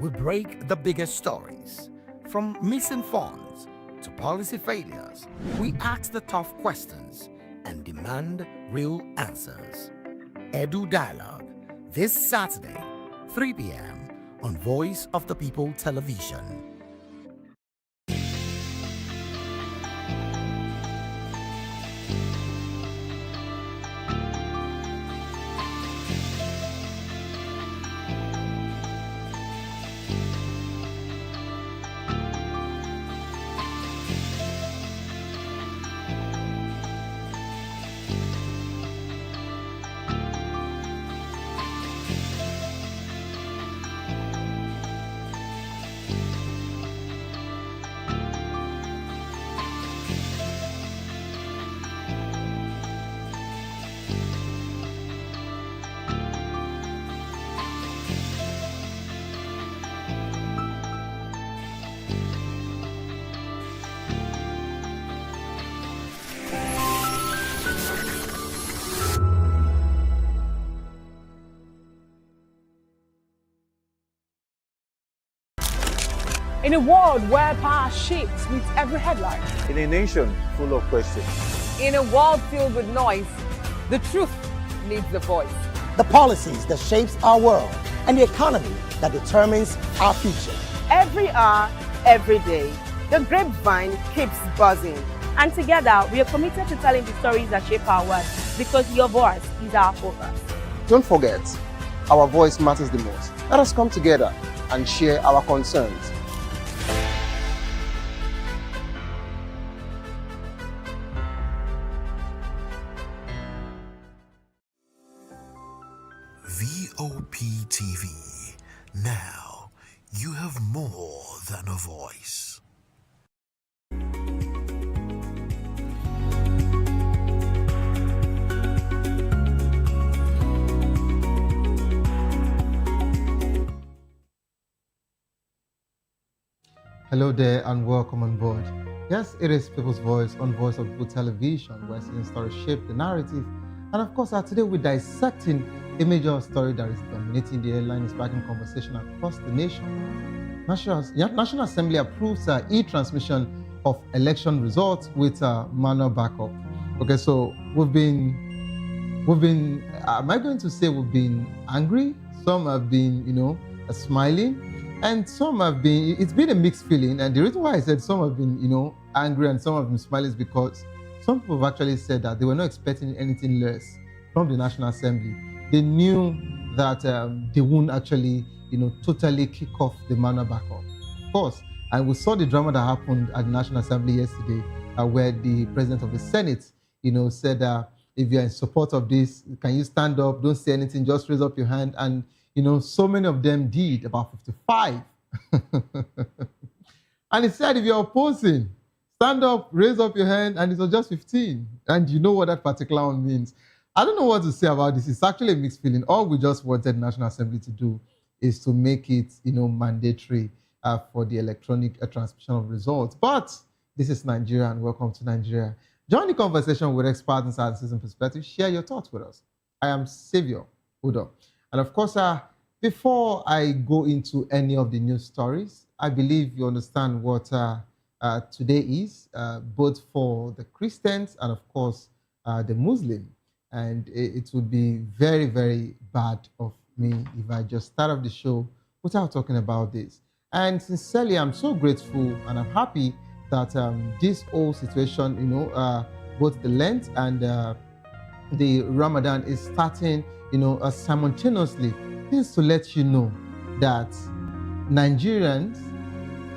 We break the biggest stories, from missing funds to policy failures. We ask the tough questions and demand real answers. Edu Dialogue, this Saturday, 3 p.m. on Voice of the People Television. In a world where power shapes with every headline. In a nation full of questions. In a world filled with noise, the truth needs a voice. The policies that shapes our world and the economy that determines our future. Every hour, every day, the grapevine keeps buzzing. And together, we are committed to telling the stories that shape our world, because your voice is our focus. Don't forget, our voice matters the most. Let us come together and share our concerns. VOP TV. Now, you have more than a voice. Hello there and welcome on board. Yes, it is People's Voice on Voice of People Television, where seeing stories shape the narrative. And of course, today we're dissecting a major story that is dominating the headline, sparking conversation across the nation. National Assembly approves e-transmission of election results with manual backup. Okay, so we've been, am I going to say we've been angry? Some have been, smiling. And some have been, it's been a mixed feeling. And the reason why I said some have been, angry and some have been smiling is because some people have actually said that they were not expecting anything less from the National Assembly. They knew that they wouldn't actually, totally kick off the manual backup. Of course, and we saw the drama that happened at the National Assembly yesterday, where the President of the Senate, said, if you're in support of this, can you stand up? Don't say anything, just raise up your hand. And so many of them did, about 55. And he said, if you're opposing, stand up, raise up your hand, and it was just 15. And you know what that particular one means. I don't know what to say about this. It's actually a mixed feeling. All we just wanted the National Assembly to do is to make it, mandatory for the electronic transmission of results. But this is Nigeria, and welcome to Nigeria. Join the conversation with experts and scientists and perspectives. Share your thoughts with us. I am Savior Udo. And of course, before I go into any of the news stories, I believe you understand what today is, both for the Christians and, of course, the Muslim. And it would be very, very bad of me if I just start off the show without talking about this. And sincerely, I'm so grateful and I'm happy that this whole situation, both the Lent and the Ramadan is starting, simultaneously. This to let you know that Nigerians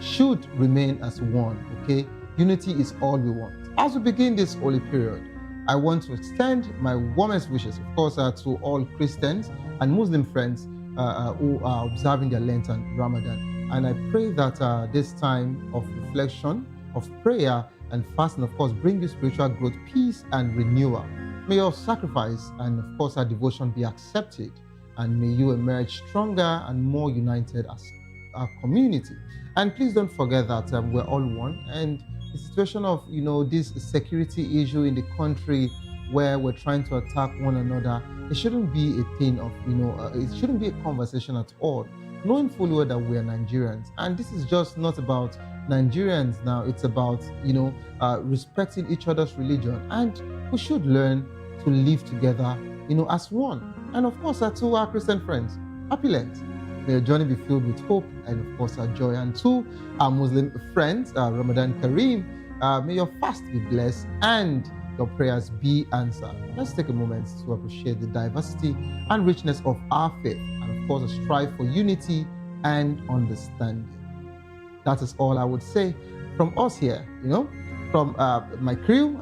should remain as one, okay? Unity is all we want. As we begin this holy period, I want to extend my warmest wishes, of course, to all Christians and Muslim friends who are observing their Lent and Ramadan. And I pray that this time of reflection, of prayer and fasting, of course, bring you spiritual growth, peace and renewal. May your sacrifice and, of course, our devotion be accepted, and may you emerge stronger and more united as a community. And please don't forget that we're all one, and the situation of, this security issue in the country where we're trying to attack one another, it shouldn't be a thing of, it shouldn't be a conversation at all, knowing fully well that we're Nigerians. And this is just not about Nigerians now, it's about, respecting each other's religion, and we should learn to live together, as one. And of course, to our Christian friends, happy Lent. May your journey be filled with hope and, of course, joy. And to our Muslim friends, Ramadan Kareem, may your fast be blessed and your prayers be answered. Let's take a moment to appreciate the diversity and richness of our faith, and, of course, strive for unity and understanding. That is all I would say from us here, from my crew,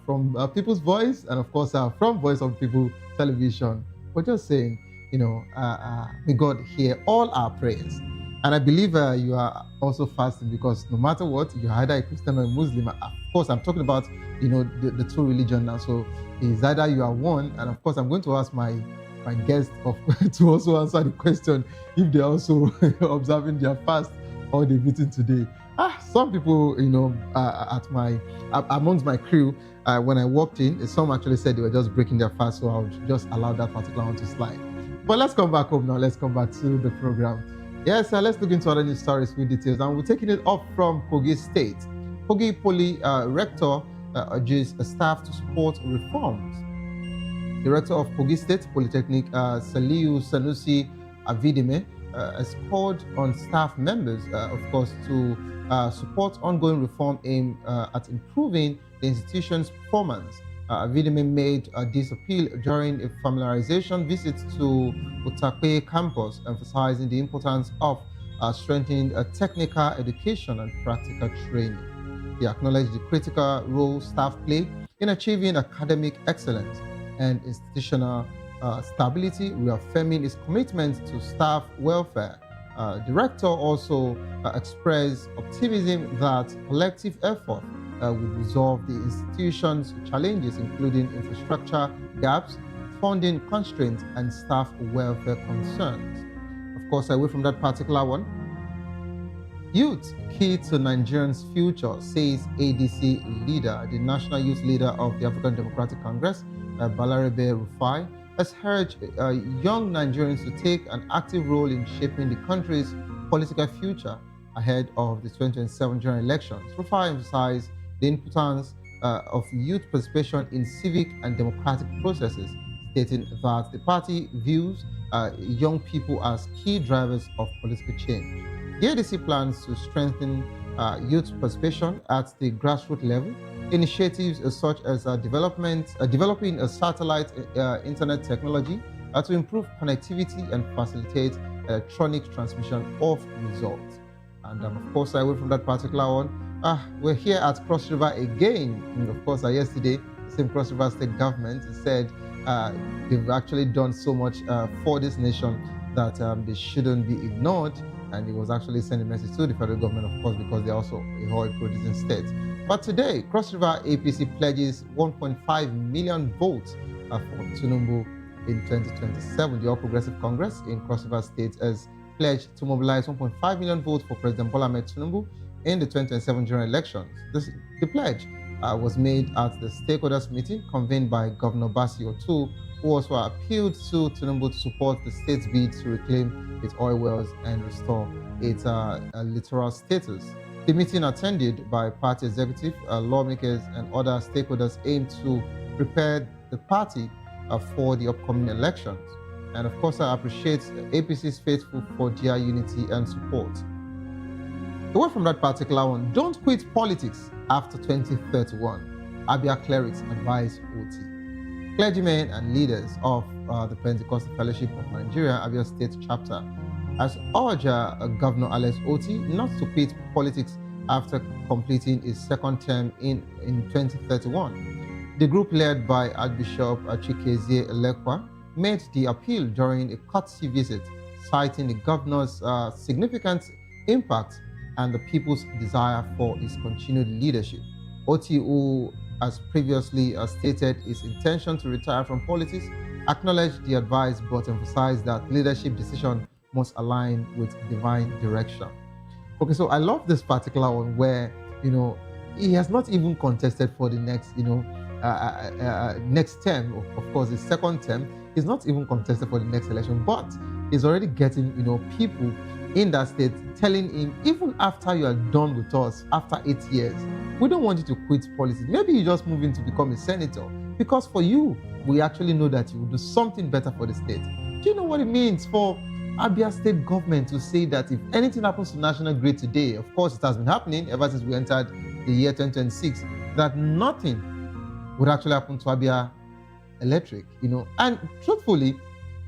from People's Voice, and, of course, from Voice of People Television. We're just saying, may God hear all our prayers. And I believe you are also fasting, because no matter what, you're either a Christian or a Muslim. Of course, I'm talking about, the two religions now. So it's either you are one, and of course, I'm going to ask my guest to also answer the question if they're also observing their fast or they've eaten today. Some people, amongst my crew, when I walked in, some actually said they were just breaking their fast, so I would just allow that particular one to slide. But let's come back home now. Let's come back to the program. Yes, let's look into other news stories with details. And we're taking it up from Kogi State. Kogi Poly Rector urges staff to support reforms. The Rector of Kogi State Polytechnic, Saliu Sanusi Avidime, has called on staff members, of course, to support ongoing reform aimed at improving the institution's performance. Avidime made this appeal during a familiarization visit to Utakwe campus, emphasizing the importance of strengthening technical education and practical training. He acknowledged the critical role staff play in achieving academic excellence and institutional stability, reaffirming his commitment to staff welfare. The rector also expressed optimism that collective effort will resolve the institution's challenges, including infrastructure gaps, funding constraints, and staff welfare concerns. Of course, away from that particular one, Youth, key to Nigerians' future, says ADC leader, the national youth leader of the African Democratic Congress, El-Rufai, has urged young Nigerians to take an active role in shaping the country's political future ahead of the 2027 general elections. Rufai emphasized the importance of youth participation in civic and democratic processes, stating that the party views young people as key drivers of political change. The ADC plans to strengthen youth participation at the grassroots level. Initiatives such as developing a satellite internet technology to improve connectivity and facilitate electronic transmission of results. And of course, away from that particular one, we're here at Cross River again. And of course, yesterday, the same Cross River State government said they've actually done so much for this nation that they shouldn't be ignored. And it was actually sending a message to the federal government, of course, because they're also a oil-producing state. But today, Cross River APC pledges 1.5 million votes for Tinubu in 2027. The All Progressive Congress in Cross River State has pledged to mobilize 1.5 million votes for President Bola Ahmed Tinubu in the 2027 general elections. The pledge was made at the stakeholders meeting convened by Governor Basi Otu, who also appealed to Tinubu to support the state's bid to reclaim its oil wells and restore its littoral status. The meeting, attended by party executive, lawmakers, and other stakeholders, aimed to prepare the party for the upcoming elections. And of course, I appreciate APC's faithful for their unity and support. Away from that particular one, don't quit politics after 2031. Abia clerics advise OT. Clergymen and leaders of the Pentecostal Fellowship of Nigeria, Abia State Chapter, has urged Governor Alex Oti not to quit politics after completing his second term in 2031. The group, led by Archbishop Chikezie Elekwa, made the appeal during a courtesy visit, citing the governor's significant impact and the people's desire for his continued leadership. Oti, who has previously stated his intention to retire from politics, acknowledged the advice but emphasized that leadership decision must align with divine direction. Okay, so I love this particular one where, he has not even contested for the next, next term. Of course, his second term is not even contested for the next election, but he's already getting, people in that state telling him, even after you are done with us, after 8 years, we don't want you to quit politics. Maybe you just move in to become a senator, because for you, we actually know that you will do something better for the state. Do you know what it means for Abia State government to say that if anything happens to national grid today, of course it has been happening ever since we entered the year 2026, that nothing would actually happen to Abia Electric, And truthfully,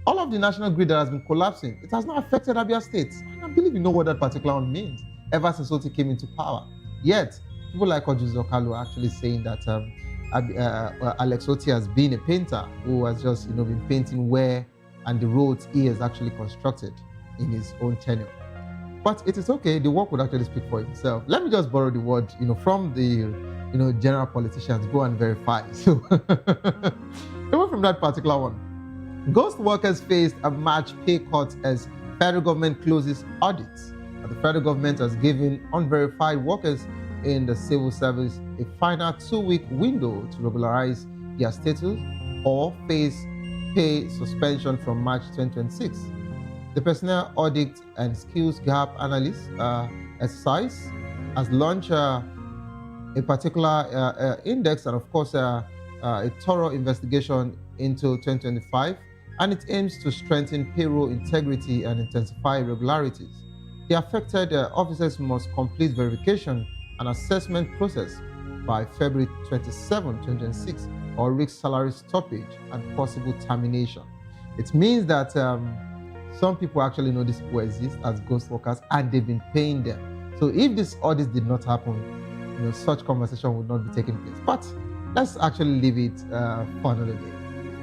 all of the national grid that has been collapsing, it has not affected Abia State. And I believe you know what that particular one means ever since Oti came into power. Yet, people like Oju Zokalu are actually saying that Alex Oti has been a painter who has just been painting where and the roads he has actually constructed in his own tenure. But it is okay, the work would actually speak for itself. Let me just borrow the word from the general politicians, go and verify. So away from that particular one, ghost workers faced a March pay cut as federal government closes audits. The federal government has given unverified workers in the civil service a final 2-week window to regularize their status or face pay suspension from March 2026. The Personnel Audit and Skills Gap Analysis exercise has launched a particular index and, of course, a thorough investigation into 2025, and it aims to strengthen payroll integrity and intensify irregularities. The affected officers must complete verification and assessment process by February 27, 2026, or risk salary stoppage and possible termination. It means that some people actually know these people exist as ghost workers and they've been paying them. So if this audit did not happen, such conversation would not be taking place. But let's actually leave it for another day.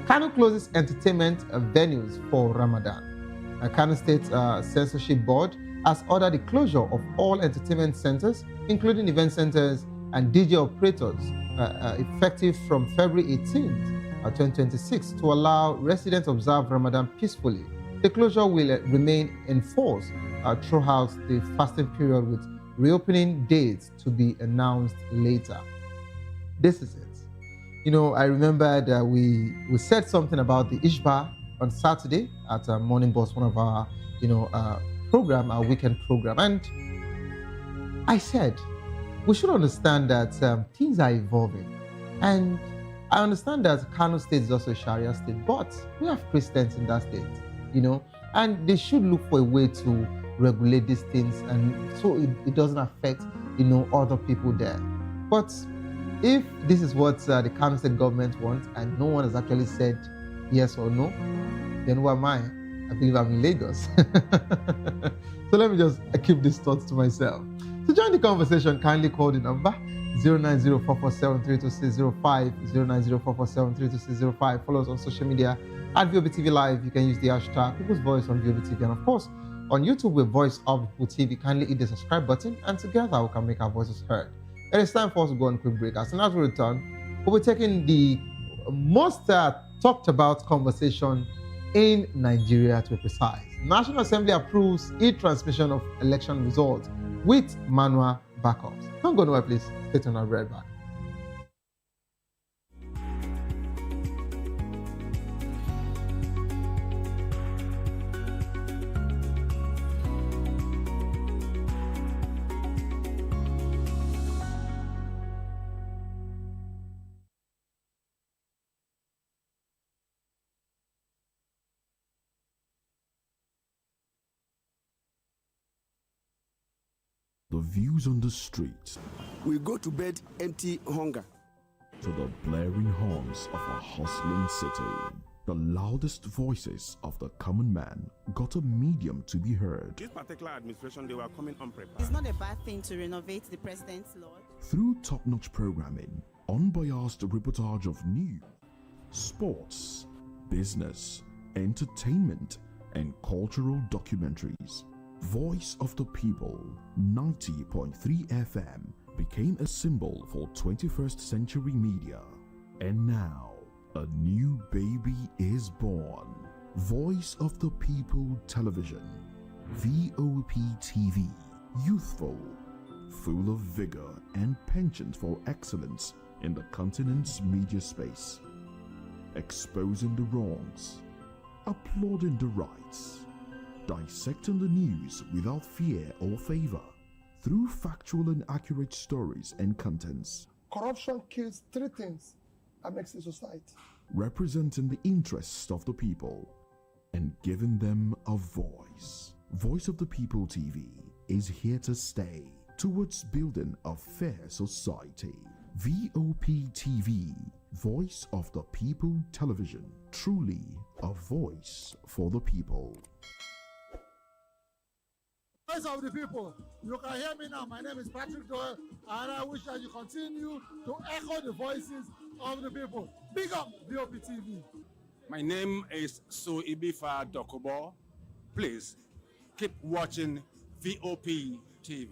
Kano closes entertainment venues for Ramadan. Kano State Censorship Board has ordered the closure of all entertainment centers, including event centers and DJ operators, effective from February 18th, 2026, to allow residents observe Ramadan peacefully. The closure will remain in force throughout the fasting period, with reopening dates to be announced later. This is it. You know, I remember that we said something about the Ishba on Saturday at Morning Boss, one of our, program, our weekend program. And I said, we should understand that things are evolving. And I understand that Kano State is also a Sharia state, but we have Christians in that state, and they should look for a way to regulate these things, and so it doesn't affect, other people there. But if this is what the Kano State government wants, and no one has actually said yes or no, then who am I? I believe I'm in Lagos. So let me just keep these thoughts to myself. To join the conversation, kindly call the number 090-447-32605, 090-447-32605. Follow us on social media at VOBTV Live. You can use the hashtag People's Voice on VOBTV. And of course, on YouTube with Voice of People TV, kindly hit the subscribe button, and together we can make our voices heard. It is time for us to go on a quick break. As soon as we return, we'll be taking the most talked about conversation in Nigeria, to be precise. National Assembly approves e-transmission of election results with manual backups. Don't go nowhere, please. Stay tuned. I'll be right back. The views on the street. We go to bed empty hunger. To the blaring horns of a hustling city. The loudest voices of the common man got a medium to be heard. This particular administration, they were coming unprepared. It's not a bad thing to renovate the president's lawn. Through top-notch programming, unbiased reportage of news, sports, business, entertainment, and cultural documentaries, Voice of the People 90.3 FM became a symbol for 21st century media. And now, a new baby is born. Voice of the People Television, VOP TV, youthful, full of vigor and penchant for excellence in the continent's media space, exposing the wrongs, applauding the rights, dissecting the news without fear or favor, through factual and accurate stories and contents. Corruption kills three things that makes a society. Representing the interests of the people and giving them a voice. Voice of the People TV is here to stay towards building a fair society. VOP TV, Voice of the People Television, truly a voice for the people. Voice of the People, you can hear me now. My name is Patrick Doyle, and I wish that you continue to echo the voices of the people. Big up VOP TV. My name is Soibifa Dokobo. Please keep watching VOP TV.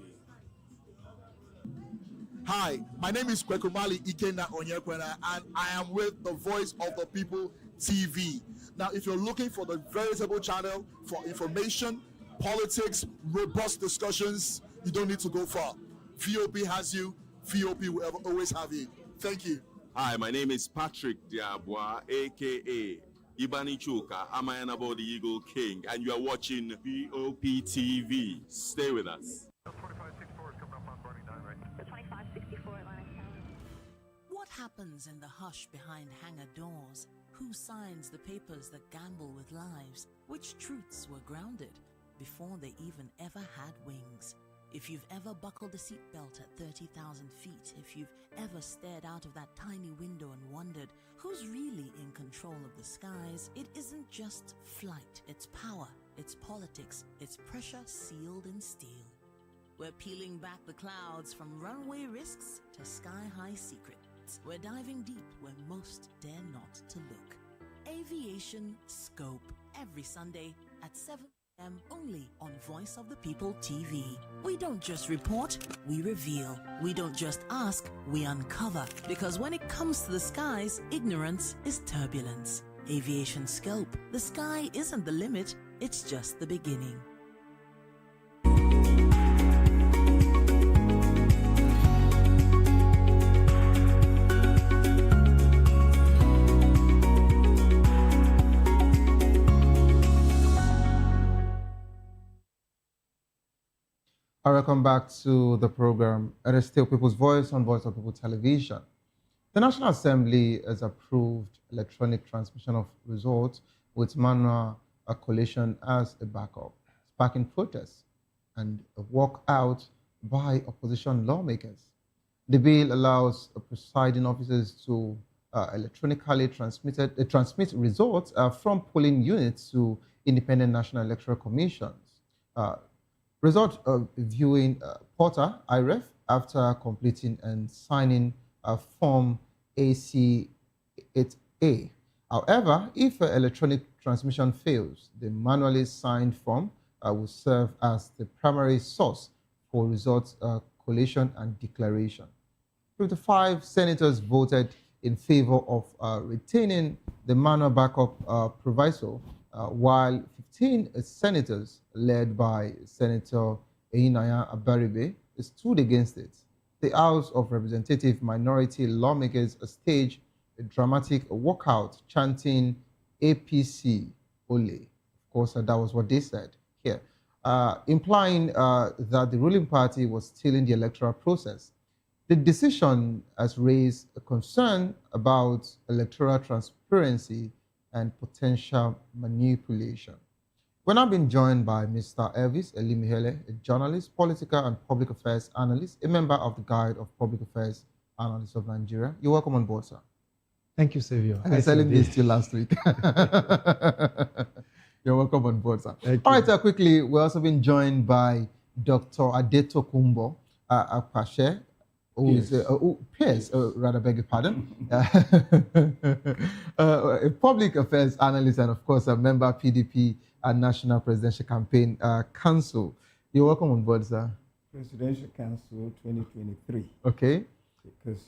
Hi, my name is Kwekumali Ikenda Onyekwena, and I am with the Voice of the People TV. Now, if you're looking for the veritable channel for information, politics, robust discussions, you don't need to go far. VOP has you. VOP will always have you. Thank you. Hi, my name is Patrick Diabwa, aka Ibani Chuka, Amayanabo the Eagle King, and you are watching VOP TV. Stay with us. What happens in the hush behind hangar doors? Who signs the papers that gamble with lives? Which truths were grounded before they even ever had wings? If you've ever buckled a seatbelt at 30,000 feet, if you've ever stared out of that tiny window and wondered who's really in control of the skies, it isn't just flight, it's power, it's politics, it's pressure sealed in steel. We're peeling back the clouds from runway risks to sky-high secrets. We're diving deep where most dare not to look. Aviation Scope, every Sunday at 7 p.m. only on Voice of the People TV. We don't just report, we reveal. We don't just ask, we uncover. Because when it comes to the skies, ignorance is turbulence. Aviation Scope, the sky isn't the limit, It's just the beginning. Welcome back to the program. It is still People's Voice on Voice of People Television. The National Assembly has approved electronic transmission of results with manual collation as a backup, sparking protests and a walkout by opposition lawmakers. The bill allows presiding officers to electronically transmit results from polling units to independent National Electoral Commissions. Result viewing portal IREF after completing and signing Form AC-8A. However, if electronic transmission fails, the manually signed form will serve as the primary source for results collation and declaration. 55 senators voted in favor of retaining the manual backup proviso, while 15 senators, led by Senator Einaya Abaribe, stood against it. The House of Representative minority lawmakers staged a dramatic walkout chanting APC Ole. Of course, that was what they said here, implying that the ruling party was stealing the electoral process. The decision has raised a concern about electoral transparency and potential manipulation. We're now being joined by Mr. Elvis Elimihele, a journalist, political and public affairs analyst, a member of the Guide of Public Affairs Analysts of Nigeria. You're welcome on board, sir. Thank you, Savio. I was telling this to you last week. You're welcome on board, sir. All right, quickly, we're also being joined by Dr. Adetokunbo Akpashe, who is Pierce, rather beg your pardon, a public affairs analyst and, of course, a member of PDP and National Presidential Campaign Council. You're welcome on board, sir. Presidential Council 2023. Okay. Because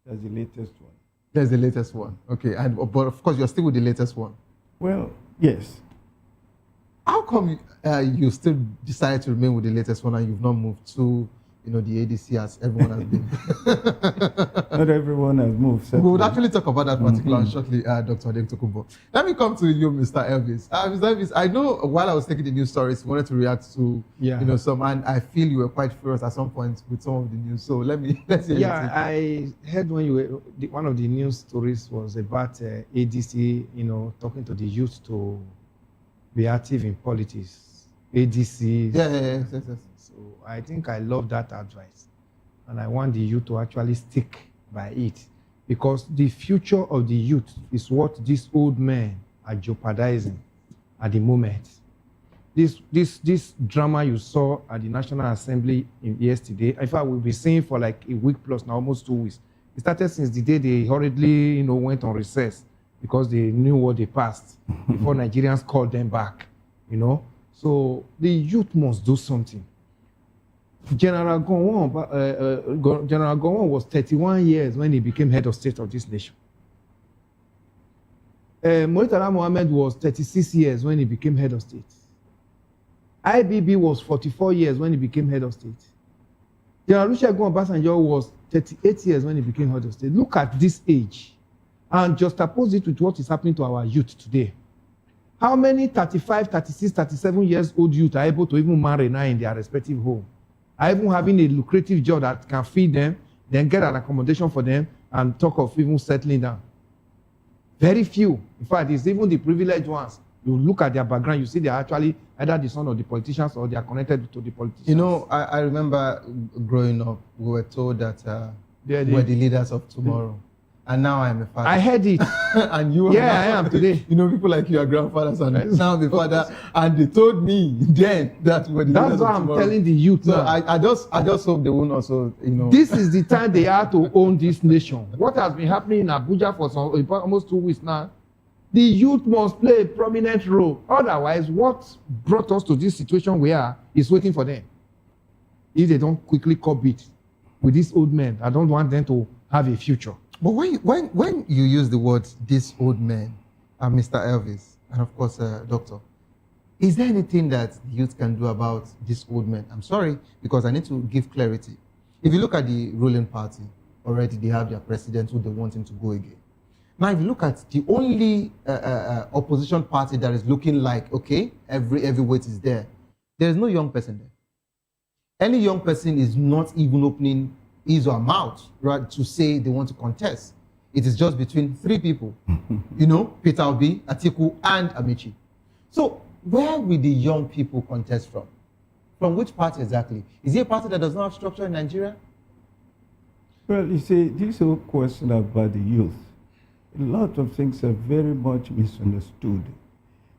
that's the latest one. That's the latest one. Okay, but of course you're still with the latest one. Well, yes. How come you still decided to remain with the latest one and you've not moved to, the ADC as everyone has been? Not everyone has moved. We would actually talk about that particular shortly, Dr. Adetokunbo. Let me come to you, Mr. Elvis. Mr. Elvis, I know while I was taking the news stories, you wanted to react to, some, and I feel you were quite furious at some point with some of the news. So let's hear Yeah, I heard when you were, one of the news stories was about ADC, talking to the youth to be active in politics. ADC. Yes. So I think I love that advice. And I want the youth to actually stick by it. Because the future of the youth is what these old men are jeopardizing at the moment. This drama you saw at the National Assembly yesterday, in fact, we've been seeing for like a week plus now, almost 2 weeks. It started since the day they hurriedly, went on recess because they knew what they passed before Nigerians called them back, So the youth must do something. General Gowon was 31 years when he became head of state of this nation. Murtala Mohammed was 36 years when he became head of state. IBB was 44 years when he became head of state. General Olusegun Obasanjo was 38 years when he became head of state. Look at this age and juxtapose it with what is happening to our youth today. How many 35, 36, 37 years old youth are able to even marry now in their respective home? Are even having a lucrative job that can feed them, then get an accommodation for them, and talk of even settling down? Very few. In fact, it's even the privileged ones. You look at their background, you see they're actually either the son of the politicians or they are connected to the politicians. I remember growing up, we were told that we're the leaders of tomorrow. And now I'm a father. I heard it. And you are I am today. People like your grandfathers and now the father. And they told me then that we're the leaders of tomorrow. That's what I'm telling the youth. So I just hope they won't also, This is the time they are to own this nation. What has been happening in Abuja for almost 2 weeks now, the youth must play a prominent role. Otherwise, what brought us to this situation we are is waiting for them. If they don't quickly curb it with these old men, I don't want them to have a future. But when you use the words "these old men," Mr. Elvis, And of course, Doctor, is there anything that the youth can do about this old man? I'm sorry, because I need to give clarity. If you look at the ruling party, already they have their president who they want him to go again. Now, if you look at the only opposition party that is looking like, okay, every weight is there is no young person there. Any young person is not even opening his or her mouth, right, to say they want to contest. It is just between three people, you know, Peter Obi, Atiku, and Amici. So where will the young people contest from? From which party exactly? Is it a party that does not have structure in Nigeria? Well, you see, this whole question about the youth, a lot of things are very much misunderstood.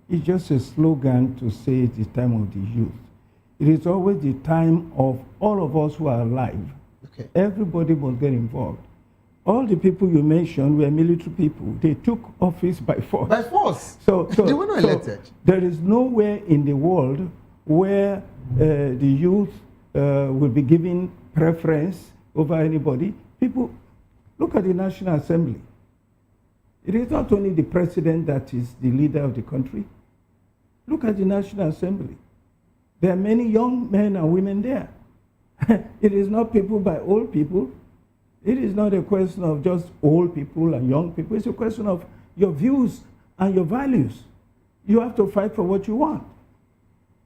It's just a slogan to say it's the time of the youth. It is always the time of all of us who are alive. Okay. Everybody must get involved. All the people you mentioned were military people. They took office by force. By force? So they were not elected. There is nowhere in the world where the youth will be given preference over anybody. People, look at the National Assembly. It is not only the president that is the leader of the country. Look at the National Assembly. There are many young men and women there. It is not people by old people. It is not a question of just old people and young people. It's a question of your views and your values. You have to fight for what you want.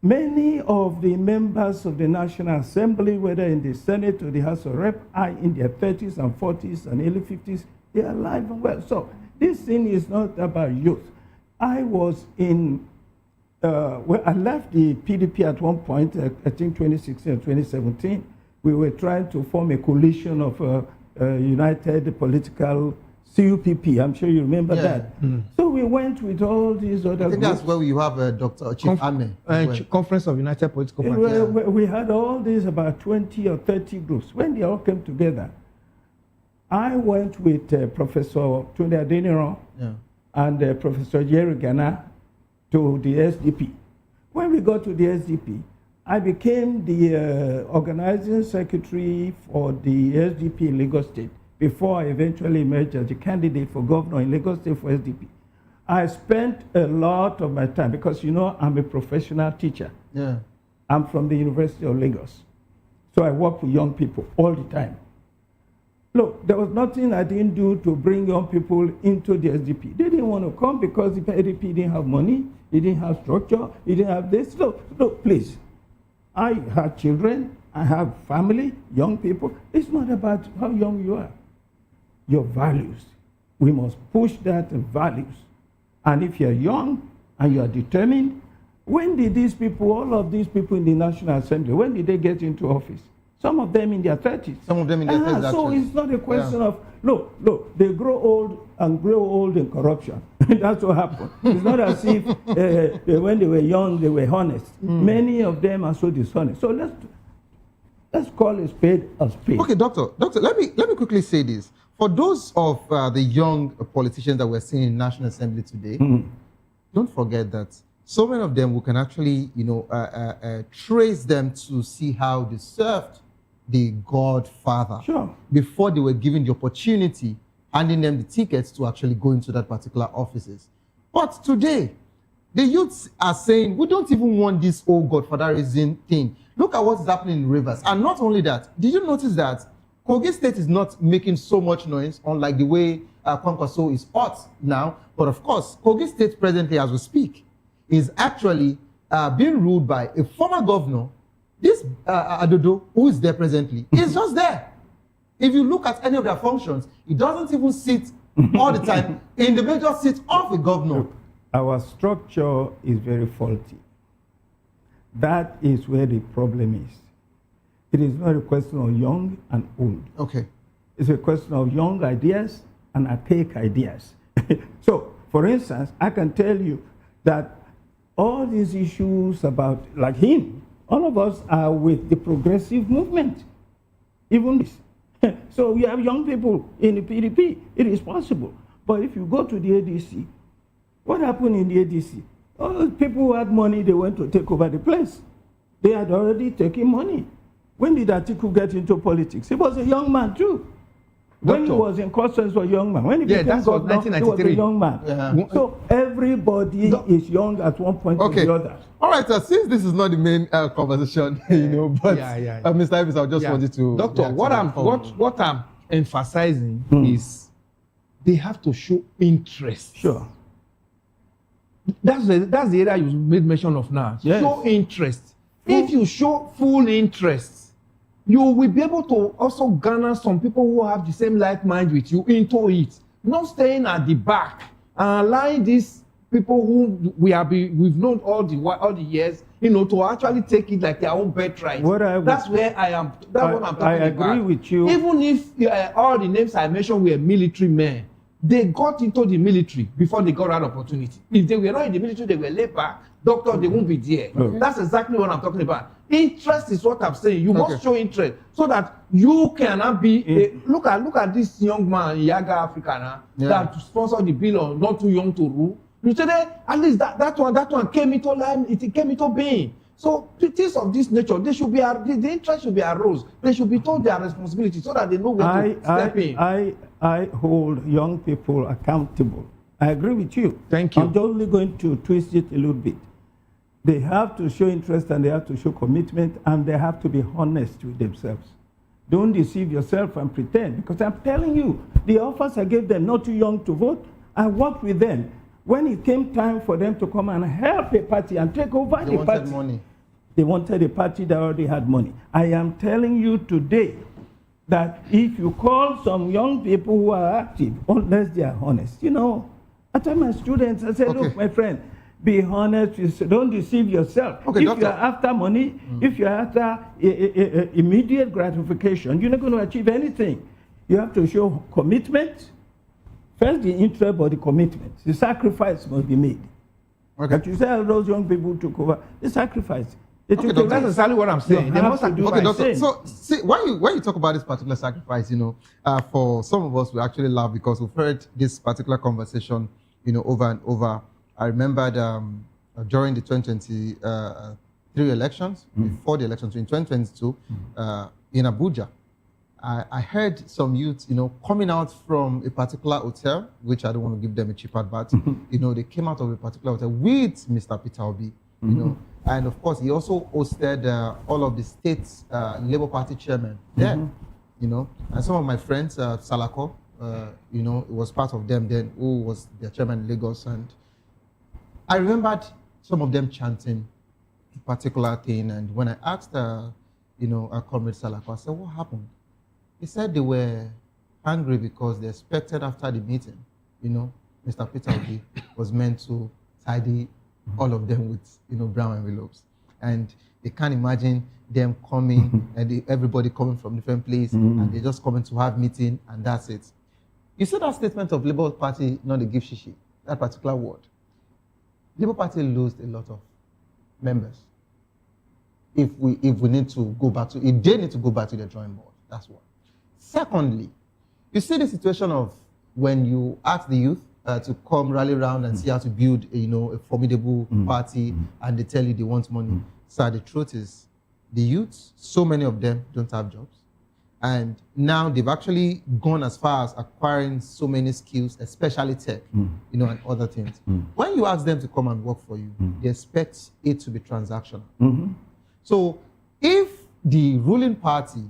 Many of the members of the National Assembly, whether in the Senate or the House of Rep, are in their 30s and 40s and early 50s. They are alive and well. So this thing is not about youth. I was in, well, I left the PDP at one point, I think 2016 or 2017. We were trying to form a coalition of United Political CUPP. I'm sure you remember that. Mm. So we went with all these other I think groups. that's where you have Dr. Chief Ame. Conference of United Political Parties. We had all these about 20 or 30 groups. When they all came together, I went with Professor Tunde Adeniran and Professor Jerry Ghana to the SDP. When we got to the SDP, I became the organizing secretary for the SDP in Lagos State before I eventually emerged as the candidate for governor in Lagos State for SDP. I spent a lot of my time because, you know, I'm a professional teacher. Yeah. I'm from the University of Lagos. So I work with young people all the time. Look, there was nothing I didn't do to bring young people into the SDP. They didn't want to come because the SDP didn't have money, it didn't have structure, it didn't have this. Look, please. I have children, I have family, young people. It's not about how young you are. Your values. We must push that values. And if you're young and you are determined, when did these people, all of these people in the National Assembly, when did they get into office? Some of them in their 30s. Some of them in their 30s, So it's not a question of, look, they grow old and grow old in corruption. That's what happened. It's not as if when they were young, they were honest. Many of them are so dishonest. So let's call a spade a spade. Okay, Doctor, let me quickly say this. For those of the young politicians that we're seeing in National Assembly today, don't forget that so many of them we can actually, you know, trace them to see how they served the Godfather before they were given the opportunity, handing them the tickets to actually go into that particular offices. But today, the youths are saying, we don't even want this old Godfatherism thing. Look at what's happening in Rivers. And not only that, did you notice that Kogi State is not making so much noise, unlike the way Kwankwaso is hot now? But of course, Kogi State presently, as we speak, is actually being ruled by a former governor. This Adodo, who is there presently, is just there. If you look at any of their functions, he doesn't even sit all the time in the major seat of the governor. Our structure is very faulty. That is where the problem is. It is not a question of young and old. Okay. It's a question of young ideas and archaic ideas. So, for instance, I can tell you that all these issues about, like him, all of us are with the progressive movement. Even this. So we have young people in the PDP. It is possible. But if you go to the ADC, what happened in the ADC? All people who had money, they went to take over the place. They had already taken money. When did Atiku get into politics? He was a young man too. When he was in customs, he was a young man. When he became governor, he was a young man. So everybody is young at one point or the other. All right, since this is not the main conversation, but Mr. Evans, I just wanted to... Doctor, what I'm emphasizing is they have to show interest. Sure. That's the area you made mention of now. Yes. Show interest. If you show full interest, you will be able to also garner some people who have the same like mind with you into it. Not staying at the back and allowing these people who we've known all the years, to actually take it like their own birthright. That's where I am. That's what I'm talking about. I agree with you. Even if all the names I mentioned were military men, they got into the military before they got that opportunity. If they were not in the military, they were laid back. Doctor, they won't be there. That's exactly what I'm talking about. Interest is what I'm saying. You must show interest so that you cannot be. Look at this young man, Yaga Africa, that sponsored the bill on not too young to rule. You say at least that one came into life. It came into being. So things of this nature, they should be the interest should be aroused. They should be told their responsibility so that they know where to step in. I hold young people accountable. I agree with you. Thank you. I'm only going to twist it a little bit. They have to show interest and they have to show commitment and they have to be honest with themselves. Don't deceive yourself and pretend, because I'm telling you, the offers I gave them, not too young to vote, I worked with them. When it came time for them to come and help a party and take over the party, they wanted money. They wanted a party that already had money. I am telling you today that if you call some young people who are active, unless they are honest, I tell my students, I say, look, my friend, be honest, don't deceive yourself. If you are after money, if you are after immediate gratification, you're not going to achieve anything. You have to show commitment. First the interest, but the commitment. The sacrifice must be made. Like you said, those young people took over, the sacrifice. That's exactly what I'm saying. They must do doctor. So, see, when you talk about this particular sacrifice, for some of us, we actually laugh because we've heard this particular conversation, over and over. I remembered during the 2023 elections, before the elections in 2022, in Abuja, I heard some youths, coming out from a particular hotel, which I don't want to give them a cheap advert. They came out of a particular hotel with Mr. Peter Obi, and of course, he also hosted all of the state's Labour Party chairmen there, and some of my friends, Salako, it was part of them then, who was their chairman in Lagos, and I remembered some of them chanting a particular thing, and when I asked, our comrade Salako, I said, what happened? He said they were angry because they expected after the meeting, Mr. Peter Obi was meant to tidy all of them with, brown envelopes. And they can't imagine them coming and everybody coming from different places and they just coming to have meeting and that's it. You see that statement of Labour Party, not the give shishi, that particular word. Labour Party lost a lot of members. If they need to go back to the drawing board, that's one. Secondly, you see the situation of when you ask the youth to come rally around and see how to build a formidable party and they tell you they want money. So the truth is, the youths, so many of them don't have jobs. And now they've actually gone as far as acquiring so many skills, especially tech, and other things. When you ask them to come and work for you, they expect it to be transactional. So if the ruling party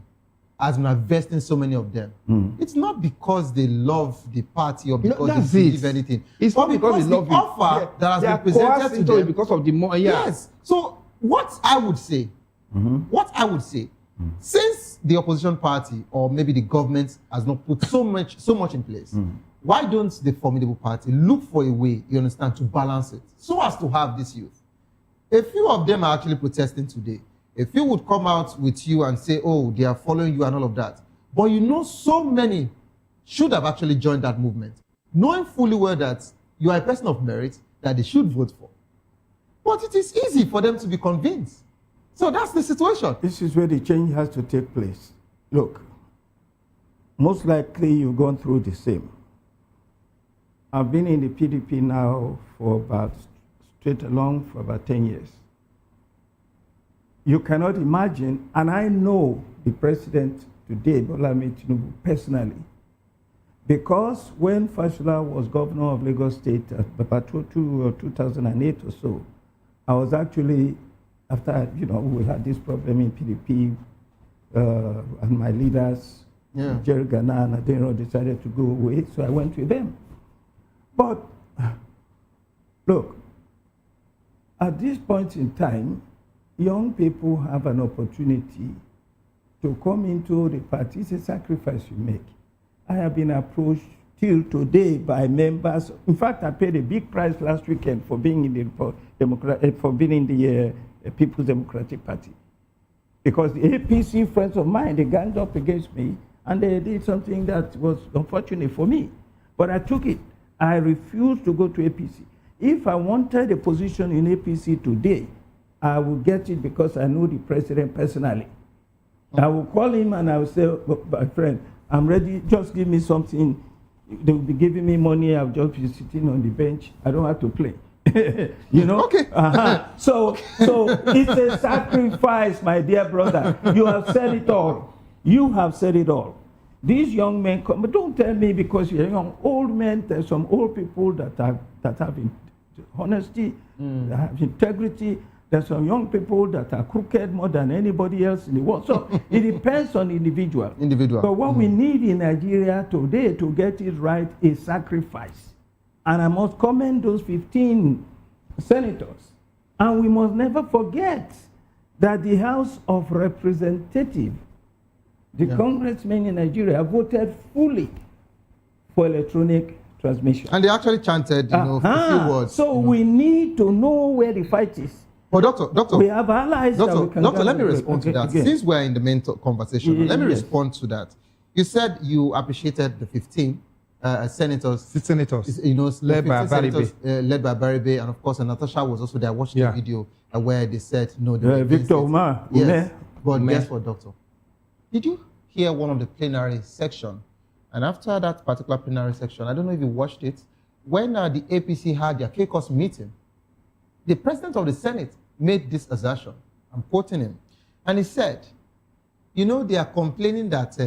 has been investing so many of them, it's not because they love the party or because they believe anything. It's not because they love the offer that has been presented to them because of the money. Yes. So what I would say, since the opposition party or maybe the government has not put so much in place, why don't the formidable party look for a way, you understand, to balance it so as to have this youth? A few of them are actually protesting today. A few would come out with you and say, oh, they are following you and all of that. But so many should have actually joined that movement, knowing fully well that you are a person of merit that they should vote for. But it is easy for them to be convinced. So that's the situation. This is where the change has to take place. Look, most likely you've gone through the same. I've been in the PDP now for about 10 years. You cannot imagine, and I know the president today, Bola Ahmed Tinubu, personally, Because when Fashola was governor of Lagos State about 2008 or so, I was actually, after, we had this problem in PDP, and my leaders, Jerry Ghana and Adeno, decided to go away, so I went with them. But, look, at this point in time, young people have an opportunity to come into the party. It's a sacrifice you make. I have been approached till today by members. In fact, I paid a big price last weekend for being in the People's Democratic Party. Because the APC friends of mine, they ganged up against me, and they did something that was unfortunate for me. But I took it. I refused to go to APC. If I wanted a position in APC today, I will get it because I know the president personally. I will call him and I will say, my friend, I'm ready, just give me something. They will be giving me money, I'll just be sitting on the bench. I don't have to play. Okay. So it's a sacrifice, my dear brother. You have said it all. You have said it all. These young men come, but don't tell me because you're young. Old men, there's some old people that have honesty, that have integrity. There's some young people that are crooked more than anybody else in the world. So it depends on individual. But what we need in Nigeria today to get it right is sacrifice. And I must commend those 15 senators. And we must never forget that the House of Representatives, the congressmen in Nigeria, voted fully for electronic transmission. And they actually chanted, a few words. So we need to know where the fight is. But doctor, we have allies. Doctor, let me respond to that. Since we're in the main conversation, let me respond to that. You said you appreciated the 15 senators. Led by Baribe. Led by Baribe, and of course, Natasha was also there. I watched the video where they said no. Victor Umar. Yes, but guess what, doctor? Did you hear one of the plenary section? And after that particular plenary section, I don't know if you watched it, when the APC had their caucus meeting, the president of the Senate made this assertion. I'm quoting him. And he said, they are complaining that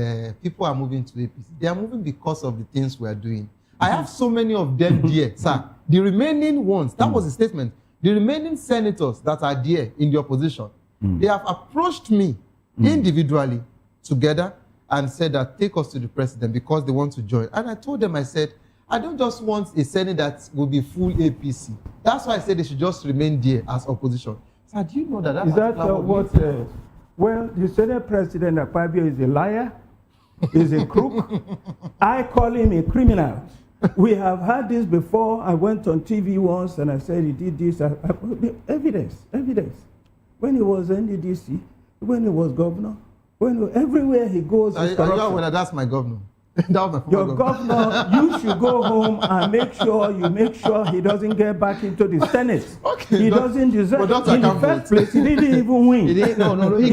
people are moving to APC. They are moving because of the things we are doing. I have so many of them there, sir. The remaining ones, that was the statement, the remaining senators that are there in the opposition, they have approached me individually together and said that take us to the president because they want to join. And I told them, I said, I don't just want a Senate that will be full APC. That's why I said they should just remain there as opposition. So do you know that? Is that what? Well, the Senate President Akpabio is a liar, is a crook. I call him a criminal. We have had this before. I went on TV once and I said he did this. Evidence. When he was NDDC, when he was governor, everywhere he goes, that's my governor. Your governor, you should go home and make sure he doesn't get back into the Senate. He doesn't deserve it. In the first place, he didn't even win. He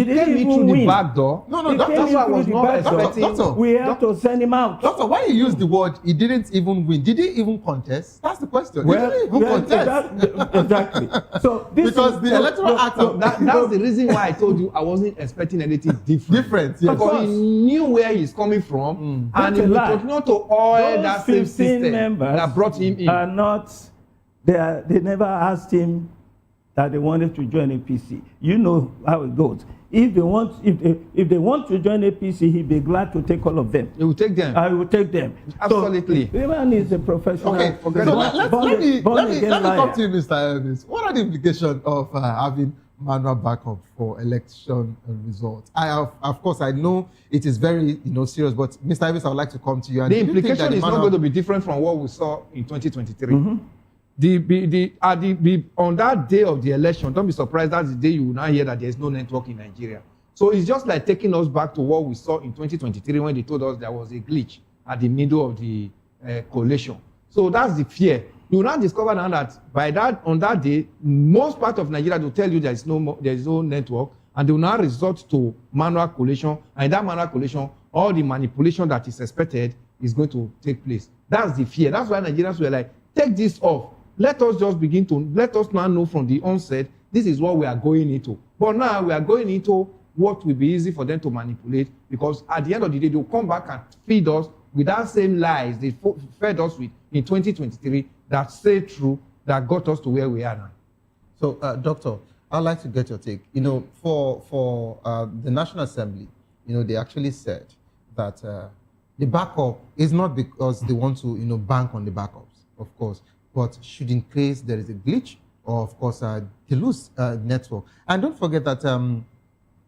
came in through the back door. That's why I was not expecting. We have to send him out. Doctor, why you use the word he didn't even win? Did he even contest? That's the question. Well, he didn't even contest. Exactly. So this because the electoral act that's the reason why I told you I wasn't expecting anything different. Yes. Because he knew where he's coming from. And he was not to oil that same system that brought him in. Are not, they never asked him that they wanted to join APC. You know how it goes. If they want to join APC, he'd be glad to take all of them. He will take them. I will take them. Absolutely. So, the man is a professional. Okay, so let me come to you, Mr. Elvis. What are the implications of having manual backup for election results? Of course, I know it is very serious, but Mr. Elvis, I would like to come to you. And the implication is not going to be different from what we saw in 2023. On that day of the election, don't be surprised, that's the day you will now hear that there is no network in Nigeria. So it's just like taking us back to what we saw in 2023 when they told us there was a glitch at the middle of the coalition. So that's the fear. You will now discover now that on that day, most part of Nigeria will tell you there is no network, and they will now resort to manual collation. And in that manual collation, all the manipulation that is expected is going to take place. That's the fear. That's why Nigerians were like, take this off. Let us now know from the onset, this is what we are going into. But now we are going into what will be easy for them to manipulate, because at the end of the day, they will come back and feed us with that same lies they fed us with in 2023 that stayed true, that got us to where we are now. So, Doctor, I'd like to get your take. You know, for the National Assembly, you know, they actually said that the backup is not because they want to, you know, bank on the backups, of course, but should in case there is a glitch or, of course, they lose network. And don't forget that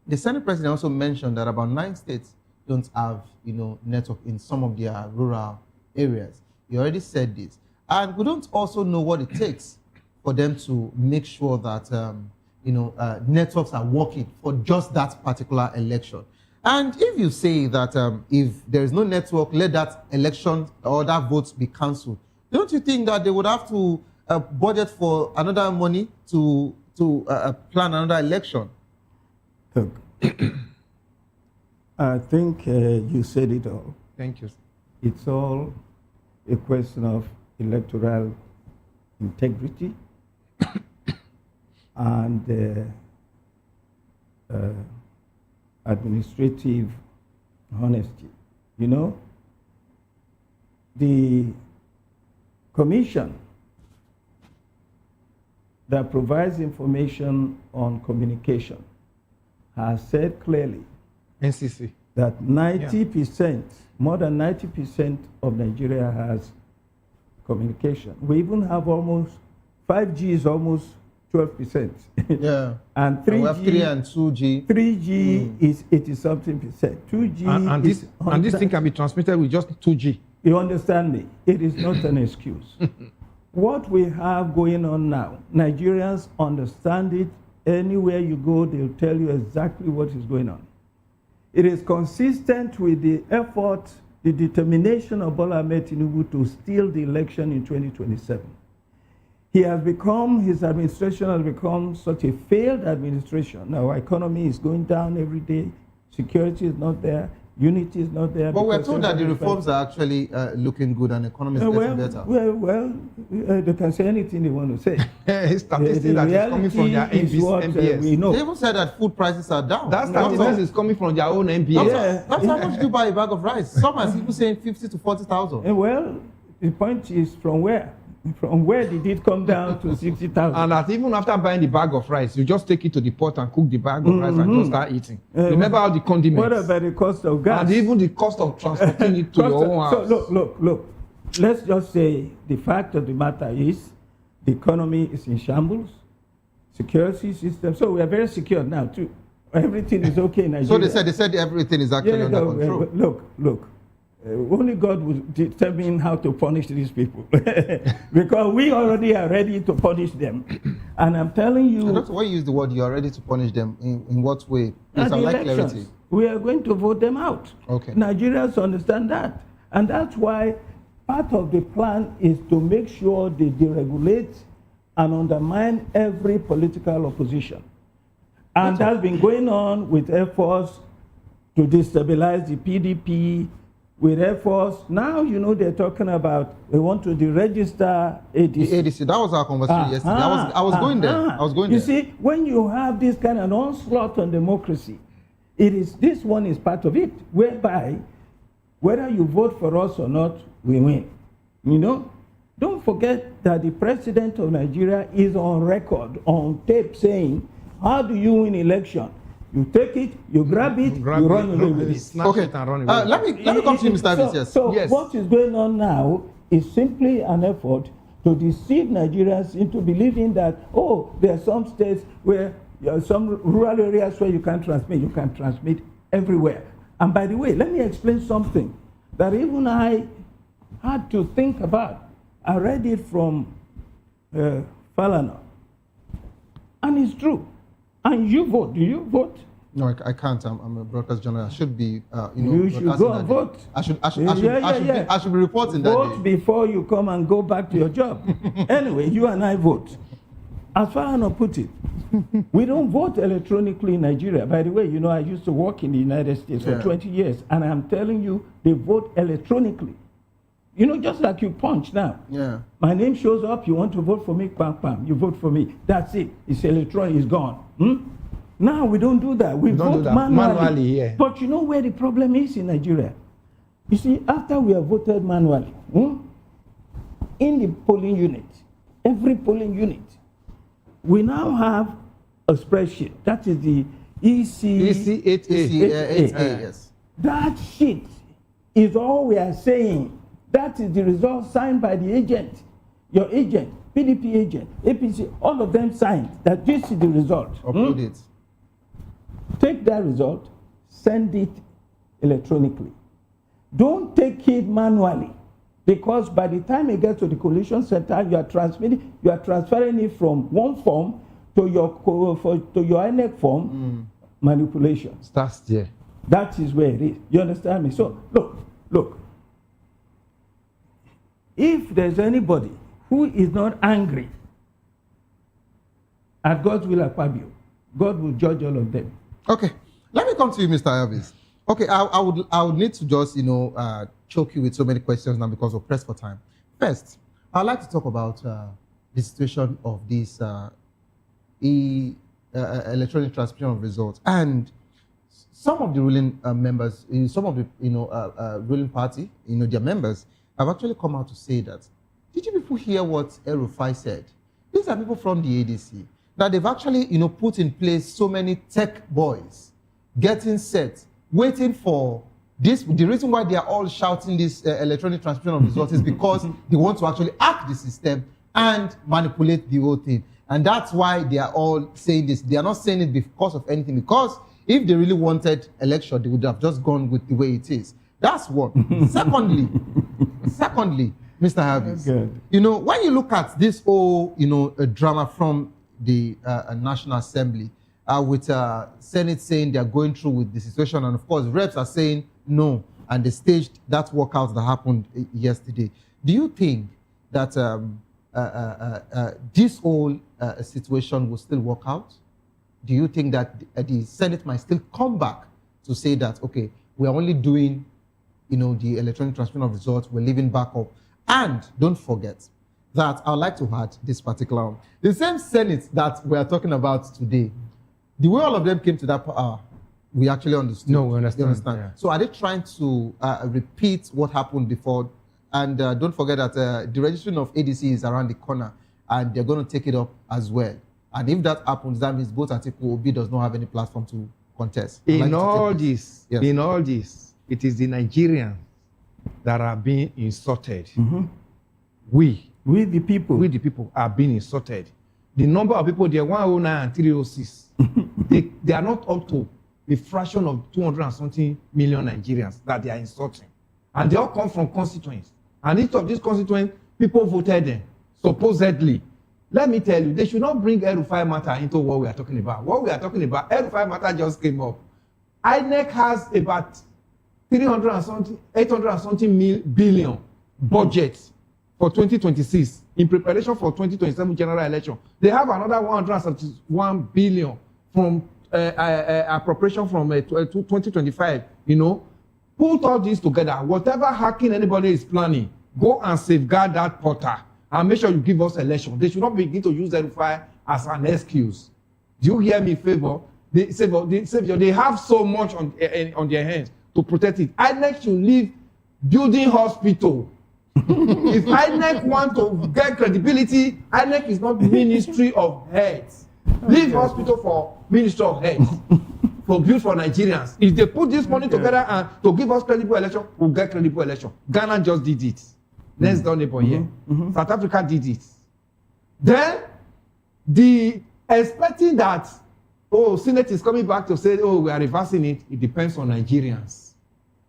the Senate President also mentioned that about 9 states don't have, you know, network in some of their rural areas. He already said this. And we don't also know what it takes for them to make sure that, you know, networks are working for just that particular election. And if you say that if there is no network, let that election or that vote be cancelled, don't you think that they would have to budget for another money to plan another election? Look, I think you said it all. Thank you. It's all a question of electoral integrity and administrative honesty. You know, the commission that provides information on communication has said clearly NCC that 90%, more than 90% of Nigeria has communication. We even have almost 5G is almost 12%. Yeah. And 3G, we have 3 and 2G. 3G is 80-something%. 2G and this thing can be transmitted with just 2G. You understand me? It is not an excuse. What we have going on now, Nigerians understand it. Anywhere you go, they'll tell you exactly what is going on. It is consistent with the effort, the determination of Bola Ahmed Tinubu to steal the election in 2027. His administration has become such a failed administration. Now, our economy is going down every day. Security is not there. Unity is not there. But we're told that the reforms are actually looking good and the economy is getting better. Well, they can say anything they want to say. Statistics that is coming from their MPS. We know. They even said that food prices are down. That statistics is coming from their own MPS. That's how much do you buy a bag of rice? Some are people saying 50 to 40,000. Well, the point is from where? From where did it come down to 60,000? And that even after buying the bag of rice, you just take it to the pot and cook the bag of rice and just start eating. Remember how the condiments. What about the cost of gas? And even the cost of transporting it to your own house. So look. Let's just say the fact of the matter is the economy is in shambles, security system. So we are very secure now too. Everything is okay in Nigeria. So they said everything is actually under control. Look. Only God will determine how to punish these people. Because we already are ready to punish them. And I'm telling you... Doctor, why you use the word you are ready to punish them? In what way? Because I like clarity. We are going to vote them out. Okay. Nigerians understand that. And that's why part of the plan is to make sure they deregulate and undermine every political opposition. And that's been going on with efforts to destabilize the PDP, with efforts. Now, you know, they're talking about they want to deregister ADC. The ADC, that was our conversation yesterday. I was going there. You see, when you have this kind of onslaught on democracy, this one is part of it, whereby whether you vote for us or not, we win. You know? Don't forget that the president of Nigeria is on record, on tape, saying, how do you win election? You take it, you grab it, you run away with it. Okay. Let me come to you, Mr. Davis. Yes. So what is going on now is simply an effort to deceive Nigerians into believing that, oh, there are some states where, some rural areas where you can't transmit. You can transmit everywhere. And by the way, let me explain something that even I had to think about. I read it from Falana. And it's true. And you vote. Do you vote? No, I can't. I'm a broadcast journalist. I should be, you should go and vote. I should be reporting that day. Vote before you come and go back to your job. Anyway, you and I vote. As Falana put it, we don't vote electronically in Nigeria. By the way, you know, I used to work in the United States for 20 years, and I'm telling you, they vote electronically. You know, just like you punch now. Yeah. My name shows up, you want to vote for me, bam, bam, you vote for me. That's it. It's electronic, it's gone. Now we don't do that. We vote manually. Yeah. But you know where the problem is in Nigeria? You see, after we have voted manually, in the polling unit, every polling unit, we now have a spreadsheet. That is the EC8A. Yes. That sheet is all we are saying. That is the result signed by the agent, your agent, PDP agent, APC, all of them signed that this is the result. Upload it. Take that result, send it electronically. Don't take it manually, because by the time it gets to the collation center, you are transferring it from one form to your INEC form. Manipulation starts there. That is where it is. You understand me? So look. If there's anybody who is not angry at God's will Akpabio, God will judge all of them. Okay, let me come to you, Mr. Elvis. Okay, I would need to just choke you with so many questions now because we're pressed for time. First, I'd like to talk about the situation of this electronic transmission of results, and some of the ruling members, some of the ruling party, their members have actually come out to say that. Did you people hear what El-Rufai said? These are people from the ADC that they've actually put in place so many tech boys getting set, waiting for this. The reason why they are all shouting this electronic transmission of results is because they want to actually hack the system and manipulate the whole thing. And that's why they are all saying this. They are not saying it because of anything, because if they really wanted election, they would have just gone with the way it is. That's one. Secondly, Mr. Harvis, when you look at this whole, drama from the National Assembly, with Senate saying they are going through with the situation, and of course, reps are saying no, and they staged that walkout that happened yesterday. Do you think that this whole situation will still work out? Do you think that the Senate might still come back to say that, okay, we're only doing, the electronic transmission of results, we're leaving back up? And don't forget that I'd like to add this particular one. The same Senate that we are talking about today, the way all of them came to that power, we actually understood. No, we understand. You understand? Yeah. So are they trying to repeat what happened before? And don't forget that the registration of ADC is around the corner, and they're going to take it up as well. And if that happens, that means both Atiku Obi does not have any platform to contest. In all this, it is the Nigerians that are being insulted. We the people are being insulted. The number of people there, 109 and 306, they are not up to a fraction of 200 and something million Nigerians that they are insulting. And they all come from constituents. And each of these constituents, people voted them, supposedly. Let me tell you, they should not bring El-Rufai matter into what we are talking about. What we are talking about, El-Rufai matter just came up. INEC has about 800 and something billion budget for 2026 in preparation for 2027 general election. They have another 171 billion from appropriation from 2025. Put all this together. Whatever hacking anybody is planning, go and safeguard that portal and make sure you give us election. They should not begin to use El-Rufai as an excuse. Do you hear me, Favor? They have so much on their hands to protect it. INEC should leave building hospital. If INEC want to get credibility, INEC is not Ministry of Health. Leave hospital for Ministry of Health. For build for Nigerians. If they put this money together and to give us credible election, we'll get credible election. Ghana just did it. Next door neighbor here. South Africa did it. Then the expecting that Senate is coming back to say, we are reversing it. It depends on Nigerians.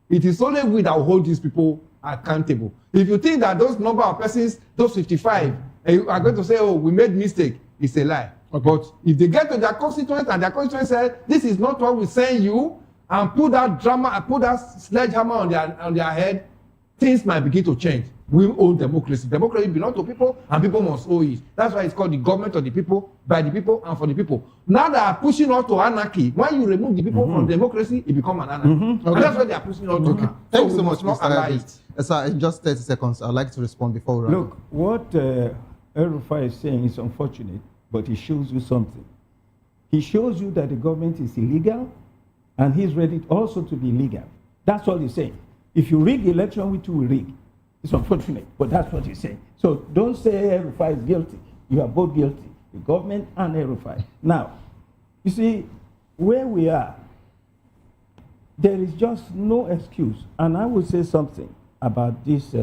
It is only we that will hold these people accountable. If you think that those number of persons, those 55, are going to say, we made mistake, it's a lie. Okay. But if they get to their constituents and their constituents say, this is not what we send you, and put that drama and put that sledgehammer on their head, things might begin to change. We own democracy. Democracy belongs to people, and people must owe it. That's why it's called the government of the people, by the people, and for the people. Now they are pushing us to anarchy. When you remove the people from democracy, it becomes an anarchy. Okay. And that's why they are pushing us to now. Thank you so much, Mr. Elvis. Sir, in just 30 seconds, I'd like to respond before we run. Look, what El-Rufai is saying is unfortunate, but he shows you something. He shows you that the government is illegal, and he's ready also to be legal. That's all he's saying. If you rig the election, we too will rig. It's unfortunate, but that's what he's saying. So don't say El-Rufai is guilty. You are both guilty, the government and El-Rufai. Now, you see, where we are, there is just no excuse. And I will say something about these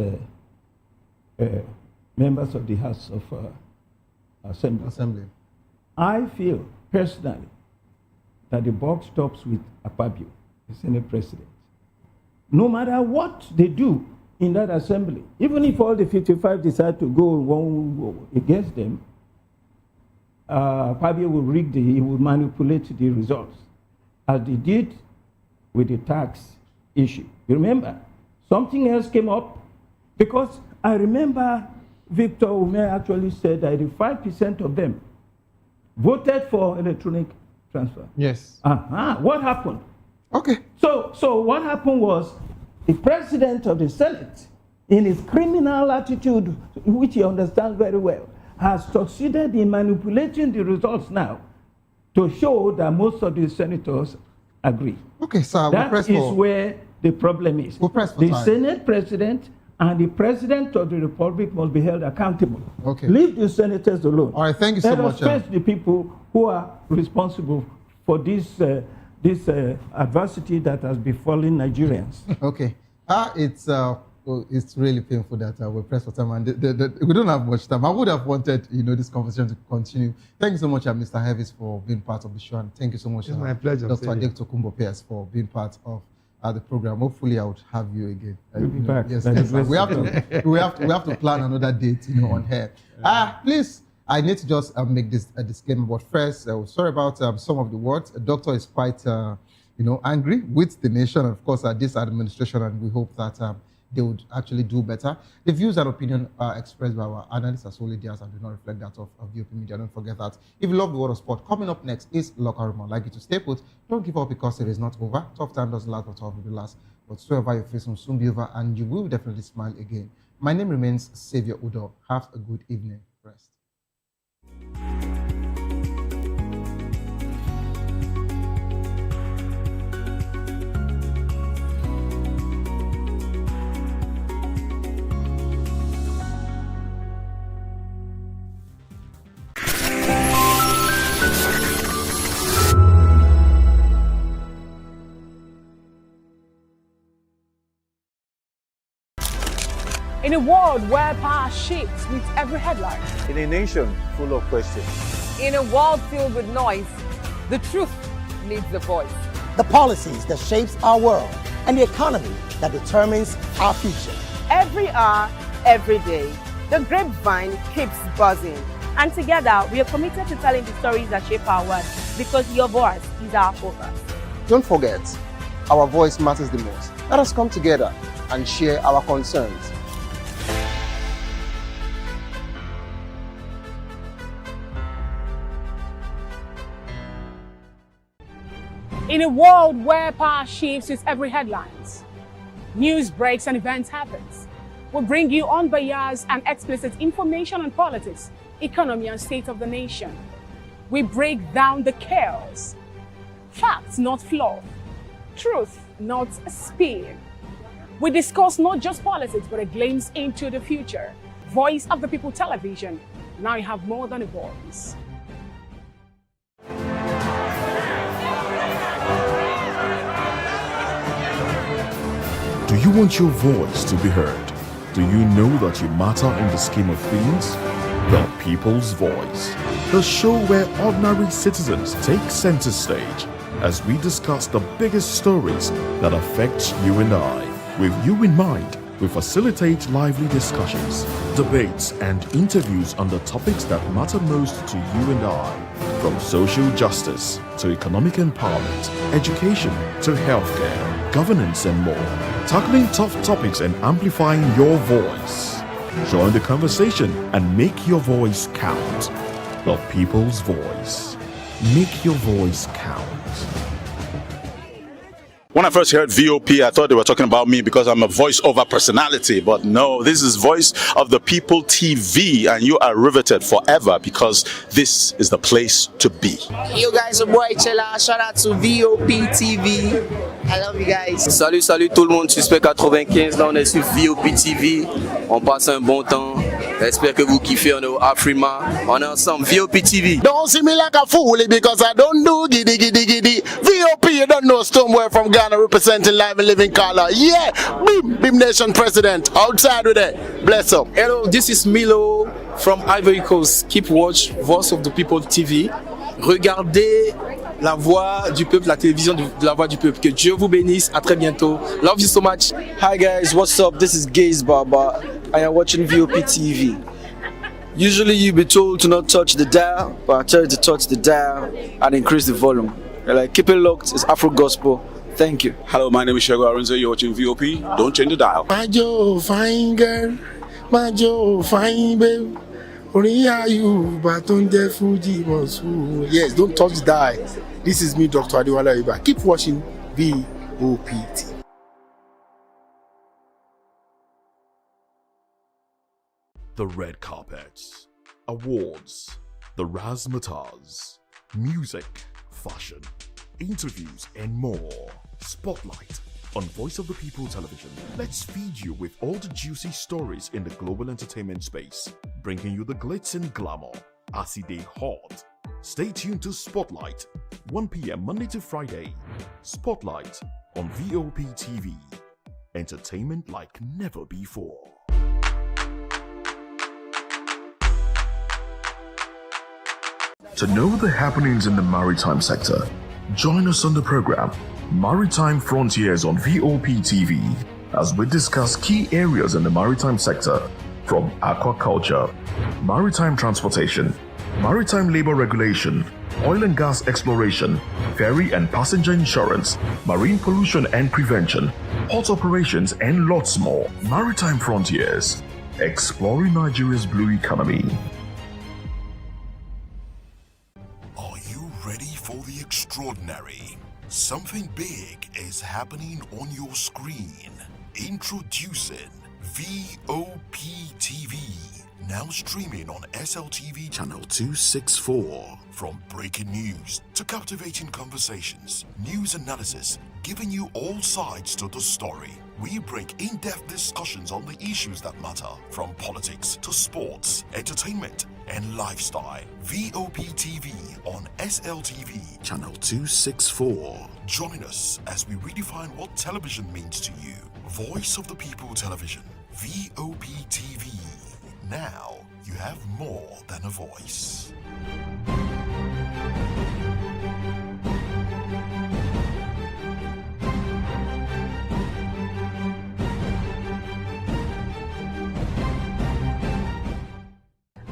members of the House of Assembly. I feel personally that the buck stops with Akpabio, the Senate President. No matter what they do in that assembly, even if all the 55 decide to go against them, Akpabio will he will manipulate the results, as they did with the tax issue. You remember, something else came up, because I remember Victor Ume actually said that 85% of them voted for electronic transfer. Yes. What happened? Okay. So what happened was the president of the Senate, in his criminal attitude, which he understands very well, has succeeded in manipulating the results now to show that most of the senators agree. Okay, sir. That is where the problem is. The Senate president and the president of the republic must be held accountable. Okay. Leave the senators alone. All right, thank you so much. Let us face the people who are responsible for this adversity that has befallen Nigerians. Okay. It's really painful that we're pressed for time, and we don't have much time. I would have wanted, this conversation to continue. Thank you so much, Mr. Heavis, for being part of the show, and thank you so much, it's my pleasure, Dr. Adek Tokumbo Pierce, for being part of the program. Hopefully, I would have you again. You'll be back. Yes, we have to plan another date, on here. Please, I need to just make this a disclaimer. But first, sorry about some of the words. The doctor is quite, angry with the nation, and of course, this administration, and we hope that they would actually do better. The views and opinion expressed by our analysts are solely theirs and do not reflect that of VOP Media. Don't forget that. If you love the world of sport, coming up next is Locker Room. I'd like you to stay put. Don't give up, because it is not over. Tough time doesn't last, but tough will last. Whatsoever you face will soon be over, and you will definitely smile again. My name remains Xavier Udo. Have a good evening. Rest. In a world where power shifts with every headline. In a nation full of questions. In a world filled with noise, the truth needs a voice. The policies that shapes our world and the economy that determines our future. Every hour, every day, the grapevine keeps buzzing. And together, we are committed to telling the stories that shape our world, because your voice is our focus. Don't forget, our voice matters the most. Let us come together and share our concerns. In a world where power shifts with every headlines, news breaks and events happens, we'll bring you unbiased and explicit information on politics, economy and state of the nation. We break down the chaos. Facts, not fluff. Truth, not spin. We discuss not just politics, but a glimpse into the future. Voice of the People Television. Now you have more than a voice. Do you want your voice to be heard? Do you know that you matter in the scheme of things? The People's Voice, the show where ordinary citizens take center stage as we discuss the biggest stories that affect you and I. With you in mind, we facilitate lively discussions, debates, and interviews on the topics that matter most to you and I. From social justice to economic empowerment, education to healthcare, governance, and more. Tackling tough topics and amplifying your voice. Join the conversation and make your voice count. The People's Voice. Make your voice count. When I first heard VOP, I thought they were talking about me because I'm a voice-over personality. But no, this is Voice of the People TV, and you are riveted forever because this is the place to be. Yo guys, your boy Chella. Shout out to VOP TV. I love you guys. Salut, salut tout le monde, Suspect 95, là on est sur VOP TV, on passe un bon temps, j'espère que vous kiffez, on est au Afrima, on est ensemble, VOP TV. Don't see me like a fool because I don't do giddy giddy giddy. VOP, you don't know Stoneware from Ghana representing live and living color. Yeah, Beam Nation President, outside with it. Bless up. Hello, this is Milo from Ivory Coast. Keep watch Voice of the People TV. Regardez la voix du peuple, la télévision de la voix du peuple. Que Dieu vous bénisse. À très bientôt. Love you so much. Hi guys, what's up? This is Gaze Baba. I am watching VOP TV. Usually you be told to not touch the dial, but I tell you to touch the dial and increase the volume. Like, keep it locked. It's Afro Gospel. Thank you. Hello, my name is Shego Arunze. You're watching VOP. Don't change the dial. My Joe, fine girl. My Joe, fine babe. Yes, don't touch the dial. This is me, Dr. Adiwala Iba. Keep watching VOPT. The red carpets, awards, the razzmatazz, music, fashion, interviews, and more. Spotlight on Voice of the People Television. Let's feed you with all the juicy stories in the global entertainment space, bringing you the glitz and glamour as they hot. Stay tuned to Spotlight, 1 p.m. Monday to Friday. Spotlight on VOP TV. Entertainment like never before. To know the happenings in the maritime sector, join us on the program Maritime Frontiers on VOP TV as we discuss key areas in the maritime sector from aquaculture, maritime transportation, maritime labor regulation, oil and gas exploration, ferry and passenger insurance, marine pollution and prevention, port operations, and lots more. Maritime Frontiers, exploring Nigeria's blue economy. Are you ready for the extraordinary? Something big is happening on your screen. Introducing VOP TV. Now streaming on SLTV channel 264. From breaking news to captivating conversations, news analysis, giving you all sides to the story. We bring in-depth discussions on the issues that matter, from politics to sports, entertainment, and lifestyle. VOP TV on SLTV channel 264. Join us as we redefine what television means to you. Voice of the People Television, VOP TV. Now you have more than a voice.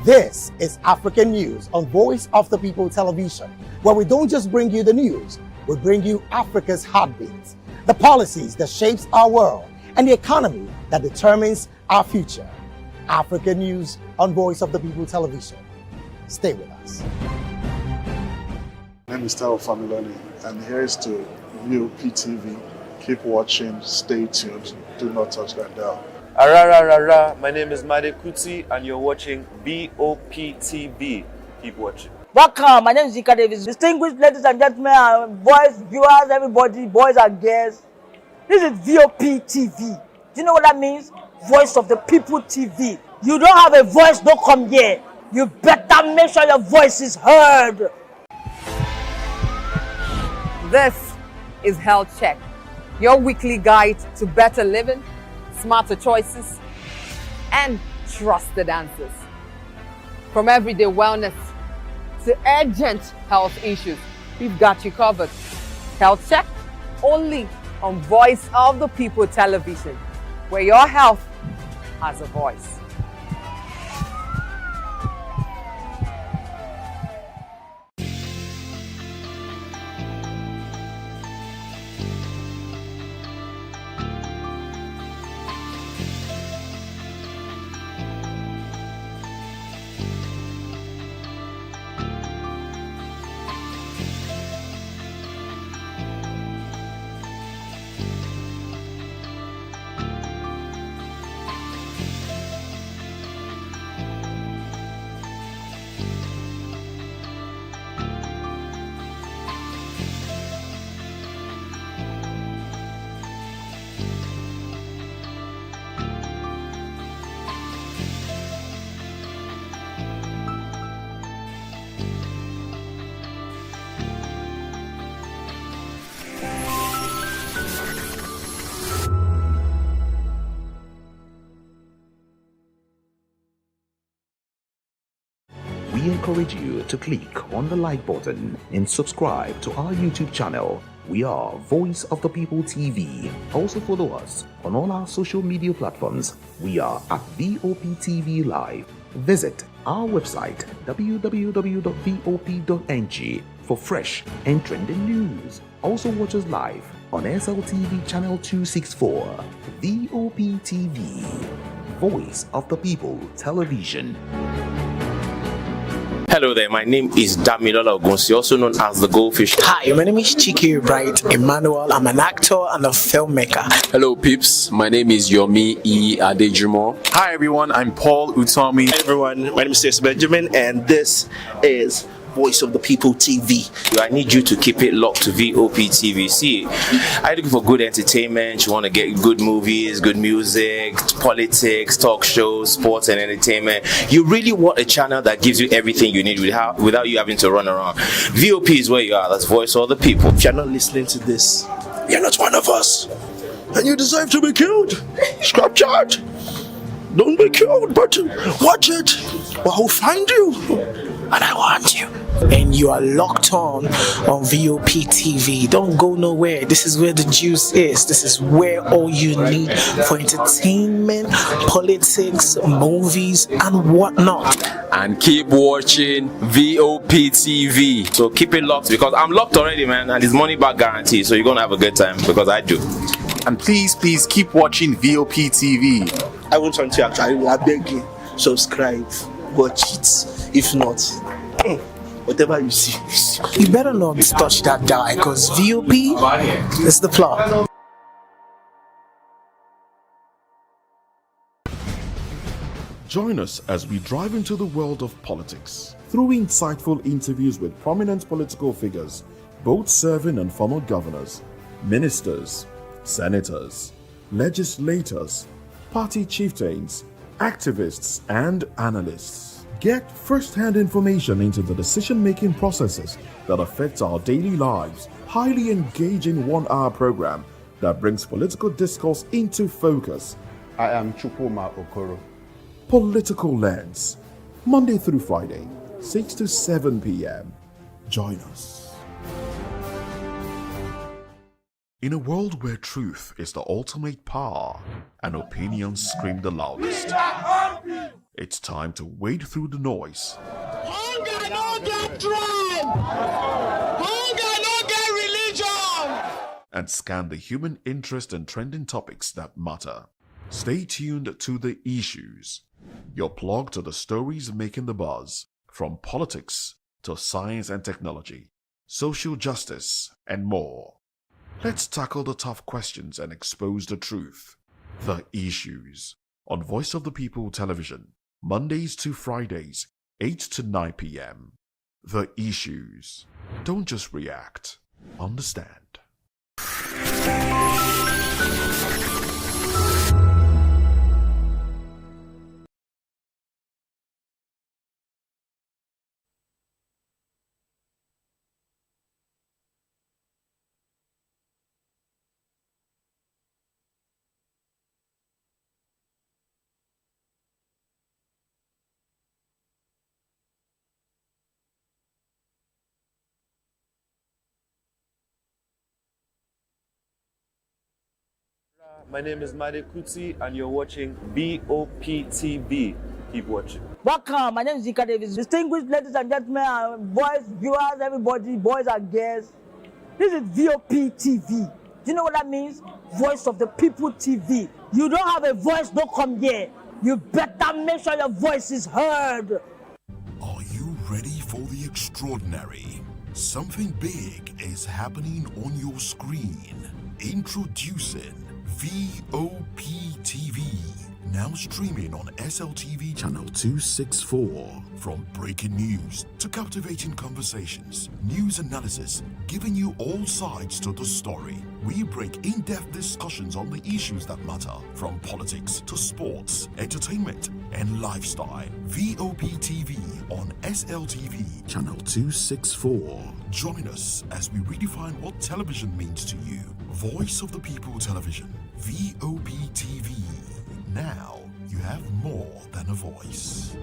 This is African News on Voice of the People Television, where we don't just bring you the news, we bring you Africa's heartbeat, the policies that shapes our world, and the economy that determines our future. African News on Voice of the People Television. Stay with us. My name is Tao Familoni, and here's to VOP TV. Keep watching, stay tuned, do not touch that dial. Arraign, my name is Made Kuti and you're watching VOP TV. Keep watching. Welcome, my name is Zika Davis. Distinguished ladies and gentlemen, boys, viewers, everybody, boys and girls. This is VOP TV. Do you know what that means? Voice of the People TV. You don't have a voice, don't come here. You better make sure your voice is heard. This is Health Check, your weekly guide to better living, smarter choices, and trusted answers. From everyday wellness to urgent health issues, we've got you covered. Health Check, only on Voice of the People Television, where your health has a voice. encourage you to click on the like button and subscribe to our YouTube channel. We are Voice of the People TV. Also follow us on all our social media platforms. We are at VOP TV Live. Visit our website www.vop.ng for fresh and trending news. Also watch us live on SLTV channel 264. VOP TV, Voice of the People Television. Hello there, my name is Damilola Ogunsi, also known as the Goldfish. Hi, my name is Chiki Bright Emmanuel. I'm an actor and a filmmaker. Hello peeps, my name is Yomi E. Adejimo. Hi everyone, I'm Paul Utomi. Hi everyone, my name is Stacey Benjamin and this is Voice of the People TV. I need you to keep it locked to VOP TV. See, are you looking for good entertainment? You want to get good movies, good music, politics, talk shows, sports and entertainment. You really want a channel that gives you everything you need without you having to run around. VOP is where you are. That's Voice of the People. If you're not listening to this, you're not one of us. And you deserve to be killed. Scrap chat. Don't be killed, but watch it. Or I'll find you. And I want you. And you are locked on VOP TV. Don't go nowhere. This is where the juice is. This is where all you need for entertainment, politics, movies, and whatnot. And keep watching VOP TV. So keep it locked because I'm locked already, man, and it's money back guarantee. So you're gonna have a good time because I do. And please keep watching VOP TV. I want something to actually, I beg you, subscribe, watch it. If not, whatever you see. You better not touch that dial because VOP is the plot. Join us as we drive into the world of politics through insightful interviews with prominent political figures, both serving and former governors, ministers, senators, legislators, party chieftains, activists, and analysts. Get first-hand information into the decision-making processes that affect our daily lives. Highly engaging 1-hour program that brings political discourse into focus. I am Chukwuma Okoro. Political Lens, Monday through Friday, 6 to 7 p.m. Join us. In a world where truth is the ultimate power and opinions scream the loudest, it's time to wade through the noise. Hunger no get tribe! Hunger no get religion! And scan the human interest and trending topics that matter. Stay tuned to The Issues, your plug to the stories making the buzz, from politics to science and technology, social justice, and more. Let's tackle the tough questions and expose the truth. The Issues on Voice of the People Television, Mondays to Fridays, 8 to 9 p.m. The Issues. Don't just react, understand. My name is Made Kuti and you're watching BOP TV. Keep watching. Welcome, my name is Zika Davis. Distinguished ladies and gentlemen, boys, viewers, everybody, boys and girls. This is VOP TV. Do you know what that means? Voice of the People TV. You don't have a voice, don't come here. You better make sure your voice is heard. Are you ready for the extraordinary? Something big is happening on your screen. Introducing VOP TV, now streaming on SLTV channel 264. From breaking news to captivating conversations, news analysis, giving you all sides to the story. We break in-depth discussions on the issues that matter, from politics to sports, entertainment, and lifestyle. VOP TV on SLTV channel 264. Join us as we redefine what television means to you. Voice of the People Television, VOP TV. Now you have more than a voice.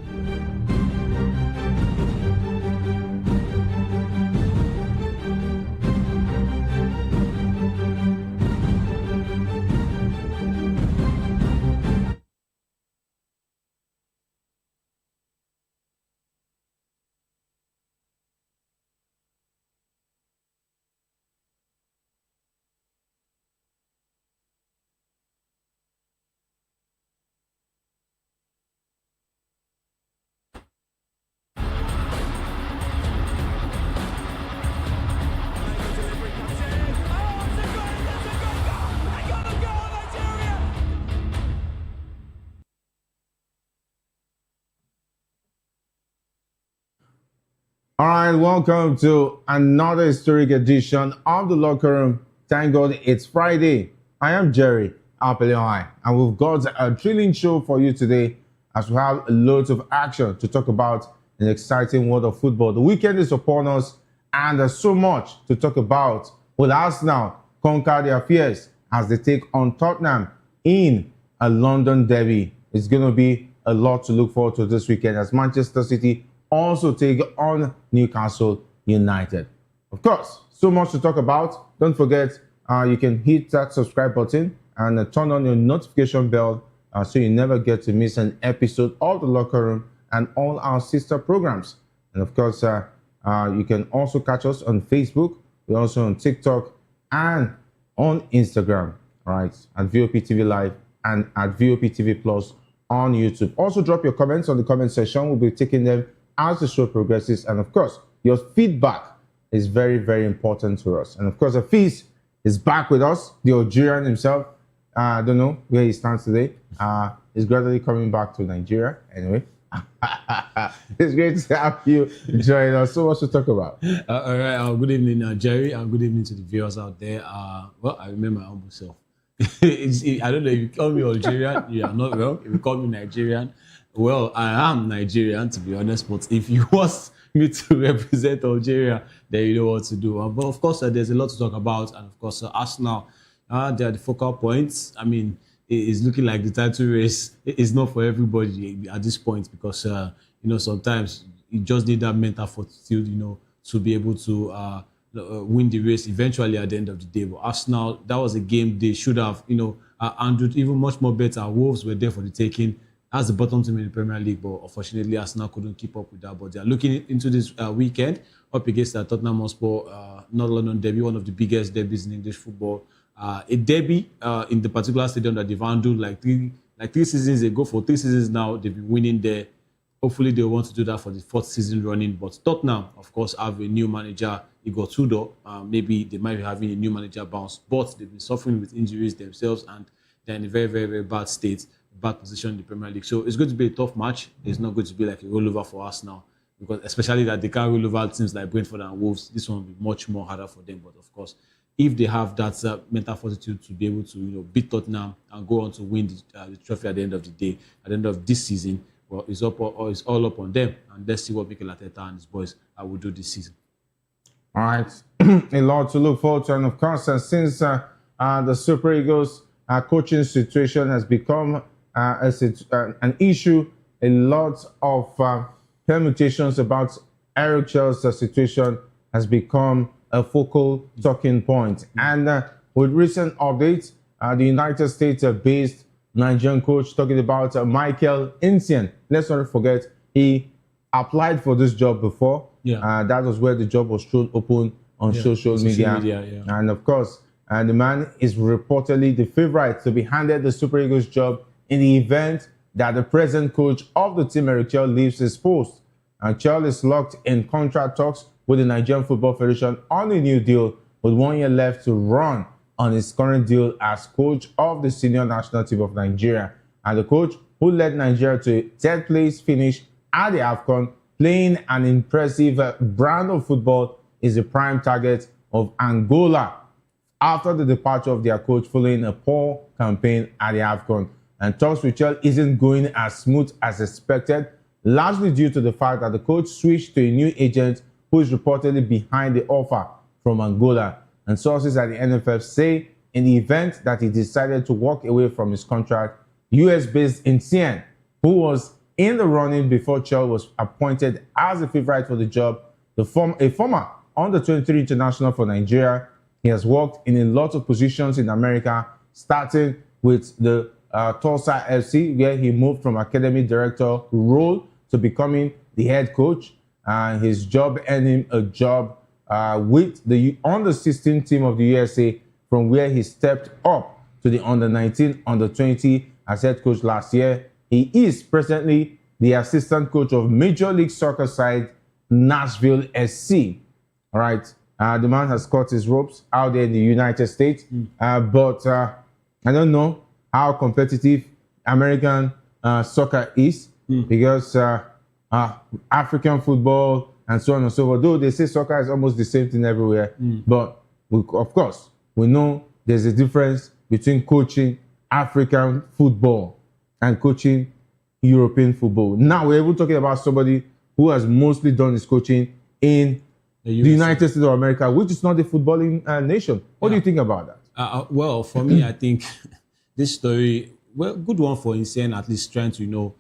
All right, welcome to another historic edition of the Locker Room. Thank God it's Friday. I am Jerry El-Rufai, and we've got a thrilling show for you today as we have loads of action to talk about in the exciting world of football. The weekend is upon us, and there's so much to talk about. Will Arsenal conquer their fears as they take on Tottenham in a London derby? It's going to be a lot to look forward to this weekend as Manchester City also take on Newcastle United. Of course, so much to talk about. Don't forget, you can hit that subscribe button and turn on your notification bell so you never get to miss an episode of The Locker Room and all our sister programs. And of course, you can also catch us on Facebook. We're also on TikTok and on Instagram, all right, at VOP TV Live and at VOP TV Plus on YouTube. Also, drop your comments on the comment section. We'll be taking them as the show progresses. And of course, your feedback is very, very important to us. And of course, Hafiz is back with us, the Algerian himself. I don't know where he stands today. He's gradually coming back to Nigeria. Anyway, it's great to have you join us. So much to talk about. All right. Good evening, Jerry, and good evening to the viewers out there. Well, I remember my humble self. I don't know if you call me Algerian, you are not wrong. If you call me Nigerian, well, I am Nigerian, to be honest. But if you want me to represent Algeria, then you know what to do. But of course, there's a lot to talk about. And of course, Arsenal, they are the focal points. I mean, it's looking like the title race is not for everybody at this point because, sometimes you just need that mental fortitude, to be able to win the race eventually at the end of the day. But Arsenal, that was a game they should have, handled even much more better. Wolves were there for the taking as the bottom team in the Premier League, but unfortunately Arsenal couldn't keep up with that. But they are looking into this weekend up against Tottenham Hotspur, North London derby, one of the biggest derbies in English football. A derby in the particular stadium that they've handled like three seasons ago. For 3 seasons now, they've been winning there. Hopefully they want to do that for the 4th season running. But Tottenham, of course, have a new manager, Igor Tudor. Maybe they might be having a new manager bounce, but they've been suffering with injuries themselves and they're in a very, very, very bad state, bad position in the Premier League. So it's going to be a tough match. It's not going to be like a rollover for Arsenal, because especially that they can't roll over teams like Brentford and Wolves. This one will be much more harder for them. But of course, if they have that mental fortitude to be able to beat Tottenham and go on to win the trophy at the end of the day, at the end of this season, well, it's all up on them. And let's see what Mikel Arteta and his boys will do this season. All right, a lot to look forward to. And of course, since the Super Eagles coaching situation has become an issue, a lot of permutations about Eric Chell's situation has become a focal talking point. And with recent updates, the United States-based Nigerian coach talking about Michael Essien. Let's not forget, he applied for this job before. That was where the job was thrown open on social media. And of course, the man is reportedly the favorite to be handed the Super Eagles job in the event that the present coach of the team, Eric Chell, leaves his post. And Chell is locked in contract talks with the Nigerian Football Federation on a new deal with 1 year left to run on his current deal as coach of the senior national team of Nigeria. And the coach who led Nigeria to a 3rd place finish at the AFCON, playing an impressive brand of football, is a prime target of Angola after the departure of their coach following a poor campaign at the AFCON. And talks with Chell isn't going as smooth as expected, largely due to the fact that the coach switched to a new agent who is reportedly behind the offer from Angola. And sources at the NFF say in the event that he decided to walk away from his contract, US-based Essien, who was in the running before Chell was appointed as a favorite for the job, a former under-23 international for Nigeria, he has worked in a lot of positions in America, starting with the Tulsa FC, where he moved from academy director role to becoming the head coach. His job earned him a job with the under-16 team of the USA, from where he stepped up to the under-19, under-20 as head coach last year. He is presently the assistant coach of Major League Soccer side Nashville SC. All right, the man has cut his ropes out there in the United States, but I don't know how competitive American soccer is, because African football and so on and so forth. Though they say soccer is almost the same thing everywhere, but of course, we know there's a difference between coaching African football and coaching European football. Now we're even talking about somebody who has mostly done his coaching in the United States of America, which is not a footballing nation. What do you think about that? Well, for me, I think this story, well, good one for Insane, at least trying to,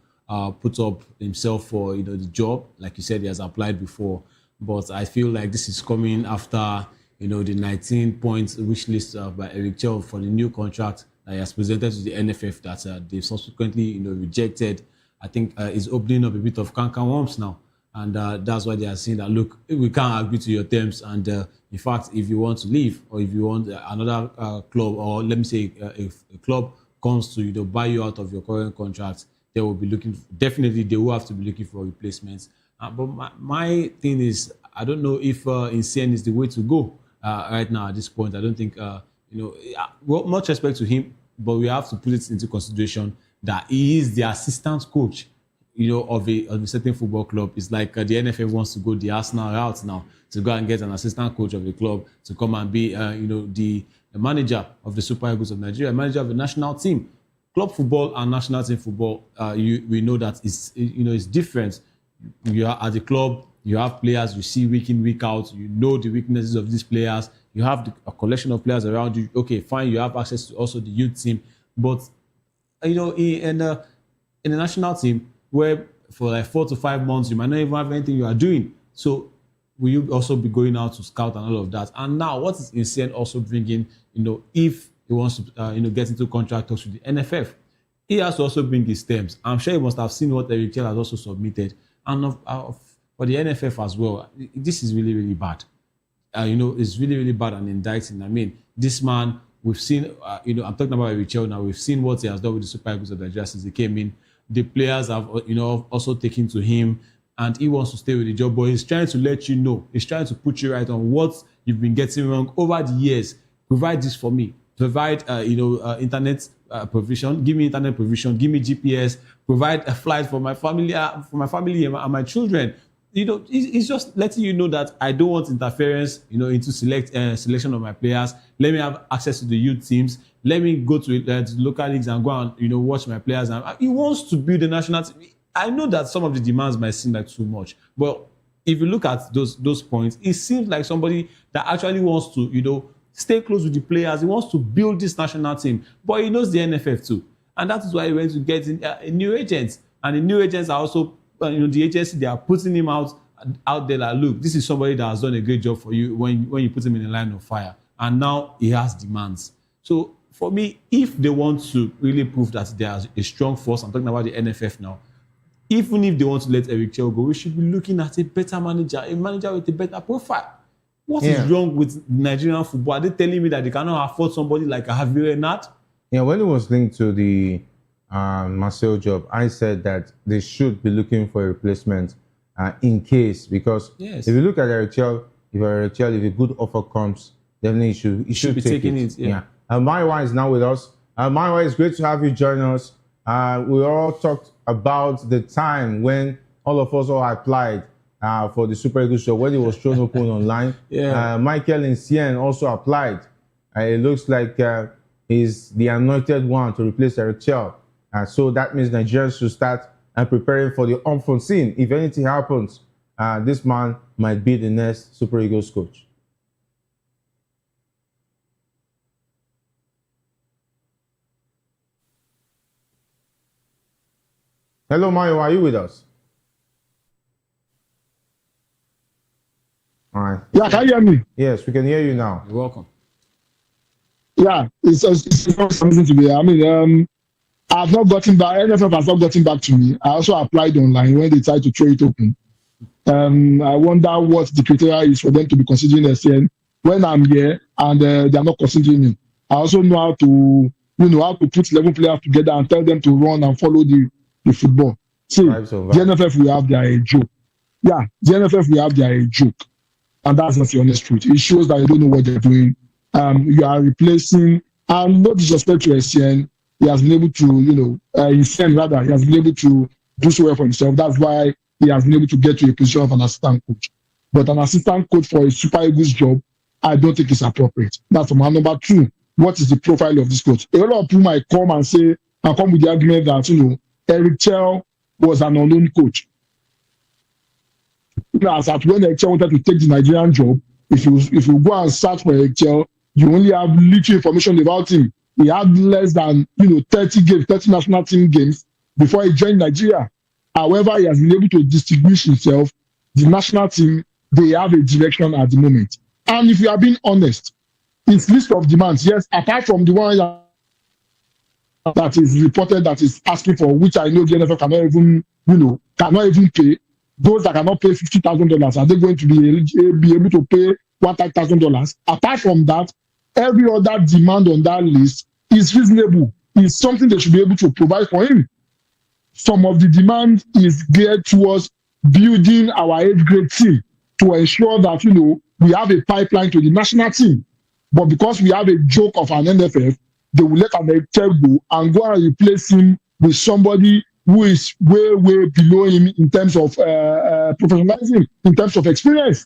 put up himself for, the job. Like you said, he has applied before. But I feel like this is coming after, the 19 points wish list by Eric Chell for the new contract that he has presented to the NFF that they've subsequently, rejected. I think is opening up a bit of canker worms now. And that's why they are saying that, look, we can't agree to your terms. And in fact, if you want to leave or if you want another club, or let me say if a club comes to buy you out of your current contract, they will be looking, definitely they will have to be looking for replacements. But my thing is, I don't know if Insane is the way to go right now at this point. I don't think, well, much respect to him, but we have to put it into consideration that he is the assistant coach of a certain football club. It's like the NFF wants to go the Arsenal route now, to go and get an assistant coach of a club to come and be, the manager of the Super Eagles of Nigeria, manager of the national team. Club football and national team football, we know that it's different. You are at the club, you have players you see week in, week out. You know the weaknesses of these players. You have a collection of players around you. Okay, fine, you have access to also the youth team, but in the national team, where for like 4 to 5 months, you might not even have anything you are doing. So will you also be going out to scout and all of that? And now what is Insane also bringing, if he wants to, get into contract talks with the NFF, he has to also bring his terms. I'm sure he must have seen what Eric Chell has also submitted. And for the NFF as well, this is really, really bad. It's really, really bad and indicting. I mean, this man, we've seen, I'm talking about Eric Chell now, we've seen what he has done with the Super Eagles of Nigeria since he came in. The players have, also taken to him, and he wants to stay with the job, but he's trying to let you know, he's trying to put you right on what you've been getting wrong over the years. Provide this for me. Provide, internet provision. Give me internet provision. Give me GPS. Provide a flight for my family, and my children. It's just letting you know that I don't want interference, into selection of my players. Let me have access to the youth teams. Let me go to the local leagues and go and, watch my players. And he wants to build a national team. I know that some of the demands might seem like too much, but if you look at those points, it seems like somebody that actually wants to, stay close with the players. He wants to build this national team, but he knows the NFF too. And that is why he went to get a new agent. And the new agents are also, the agency, they are putting him out there like, look, this is somebody that has done a great job for you when you put him in a line of fire. And now he has demands. So for me, if they want to really prove that there's a strong force, I'm talking about the NFF now, even if they want to let Eric Chell go, we should be looking at a better manager, a manager with a better profile. What is wrong with Nigerian football? Are they telling me that they cannot afford somebody like Javier Renat? Yeah, when it was linked to the Marcel job, I said that they should be looking for a replacement in case, because if you look at Eric Chell, if a good offer comes, definitely he should be take taking it. Yeah. Maiwa is now with us. Maiwa, it's great to have you join us. We all talked about the time when all of us all applied for the Super Eagles show, when it was shown open online. Michael Insien also applied. It looks like he's the anointed one to replace Eric Chell. So that means Nigerians should start preparing for the unforeseen. If anything happens, this man might be the next Super Eagles coach. Hello, Mario, are you with us? All right. Yeah, can you hear me? Yes, we can hear you now. You're welcome. Yeah, it's amazing to be here. I mean, I've not gotten back, NFF has not gotten back to me. I also applied online when they tried to throw it open. I wonder what the criteria is for them to be considering SCN when I'm here and they are not considering me. I also know how to, how to put 11 players together and tell them to run and follow the football. See, the NFF will have their joke. Yeah, the NFF will have their joke. And that's not the honest truth. It shows that you don't know what they're doing. You are replacing, and no disrespect to SCN, he has been able to, he has been able to do so well for himself. That's why he has been able to get to a position of an assistant coach. But an assistant coach for a Super Eagles job, I don't think it's appropriate. That's number one. Number two, what is the profile of this coach? A lot of people might come and say, and come with the argument that, Eric Chell was an unknown coach. As at when Eric Chell wanted to take the Nigerian job, if you go and search for Eric Chell, you only have little information about him. He had less than 30 national team games before he joined Nigeria. However, he has been able to distinguish himself. The national team, they have a direction at the moment. And if you are being honest, his list of demands, yes, apart from the one that is reported that is asking for, which I know the NFL cannot even pay. Those that cannot pay $50,000, are they going to be able to pay $1,000? Apart from that, every other demand on that list is reasonable. It's something they should be able to provide for him. Some of the demand is geared towards building our 8th grade team to ensure that, we have a pipeline to the national team. But because we have a joke of an NFF, they will let America go and go and replace him with somebody who is way, way below him in terms of professionalism, in terms of experience.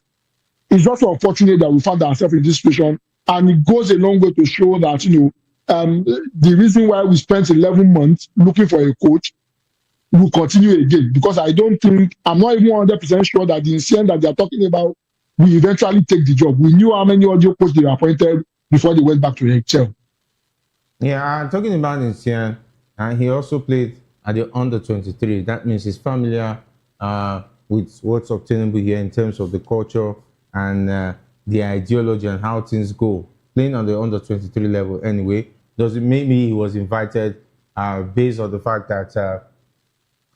It's just unfortunate that we found ourselves in this situation, and it goes a long way to show that, the reason why we spent 11 months looking for a coach will continue again, because I'm not even 100% sure that the incident that they are talking about will eventually take the job. We knew how many audio coaches they appointed before they went back to the HL. Yeah, talking about Insian, he also played at the under-23. That means he's familiar with what's obtainable here in terms of the culture and the ideology and how things go. Playing on the under-23 level anyway, maybe he was invited based on the fact that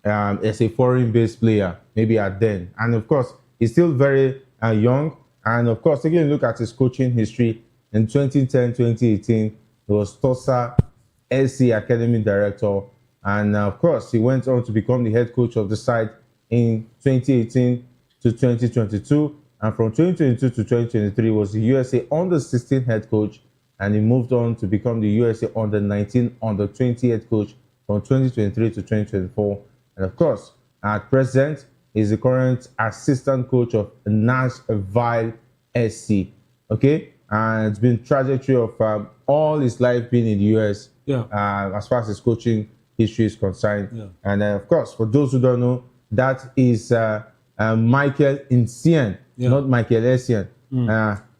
as a foreign-based player, maybe at then. And of course, he's still very young. And of course, taking a look at his coaching history, in 2010-2018, he was Tosa SC Academy Director. And of course, he went on to become the head coach of the side in 2018 to 2022. And from 2022 to 2023, was the USA under-16 head coach. And he moved on to become the USA under-19, under-20 head coach from 2023 to 2024. And of course, at present, he's the current assistant coach of Nashville SC. Okay? And it's been trajectory of all his life being in the US as far as his coaching history is concerned. Yeah. And of course, for those who don't know, that is Michael Insien, not Michael Essien.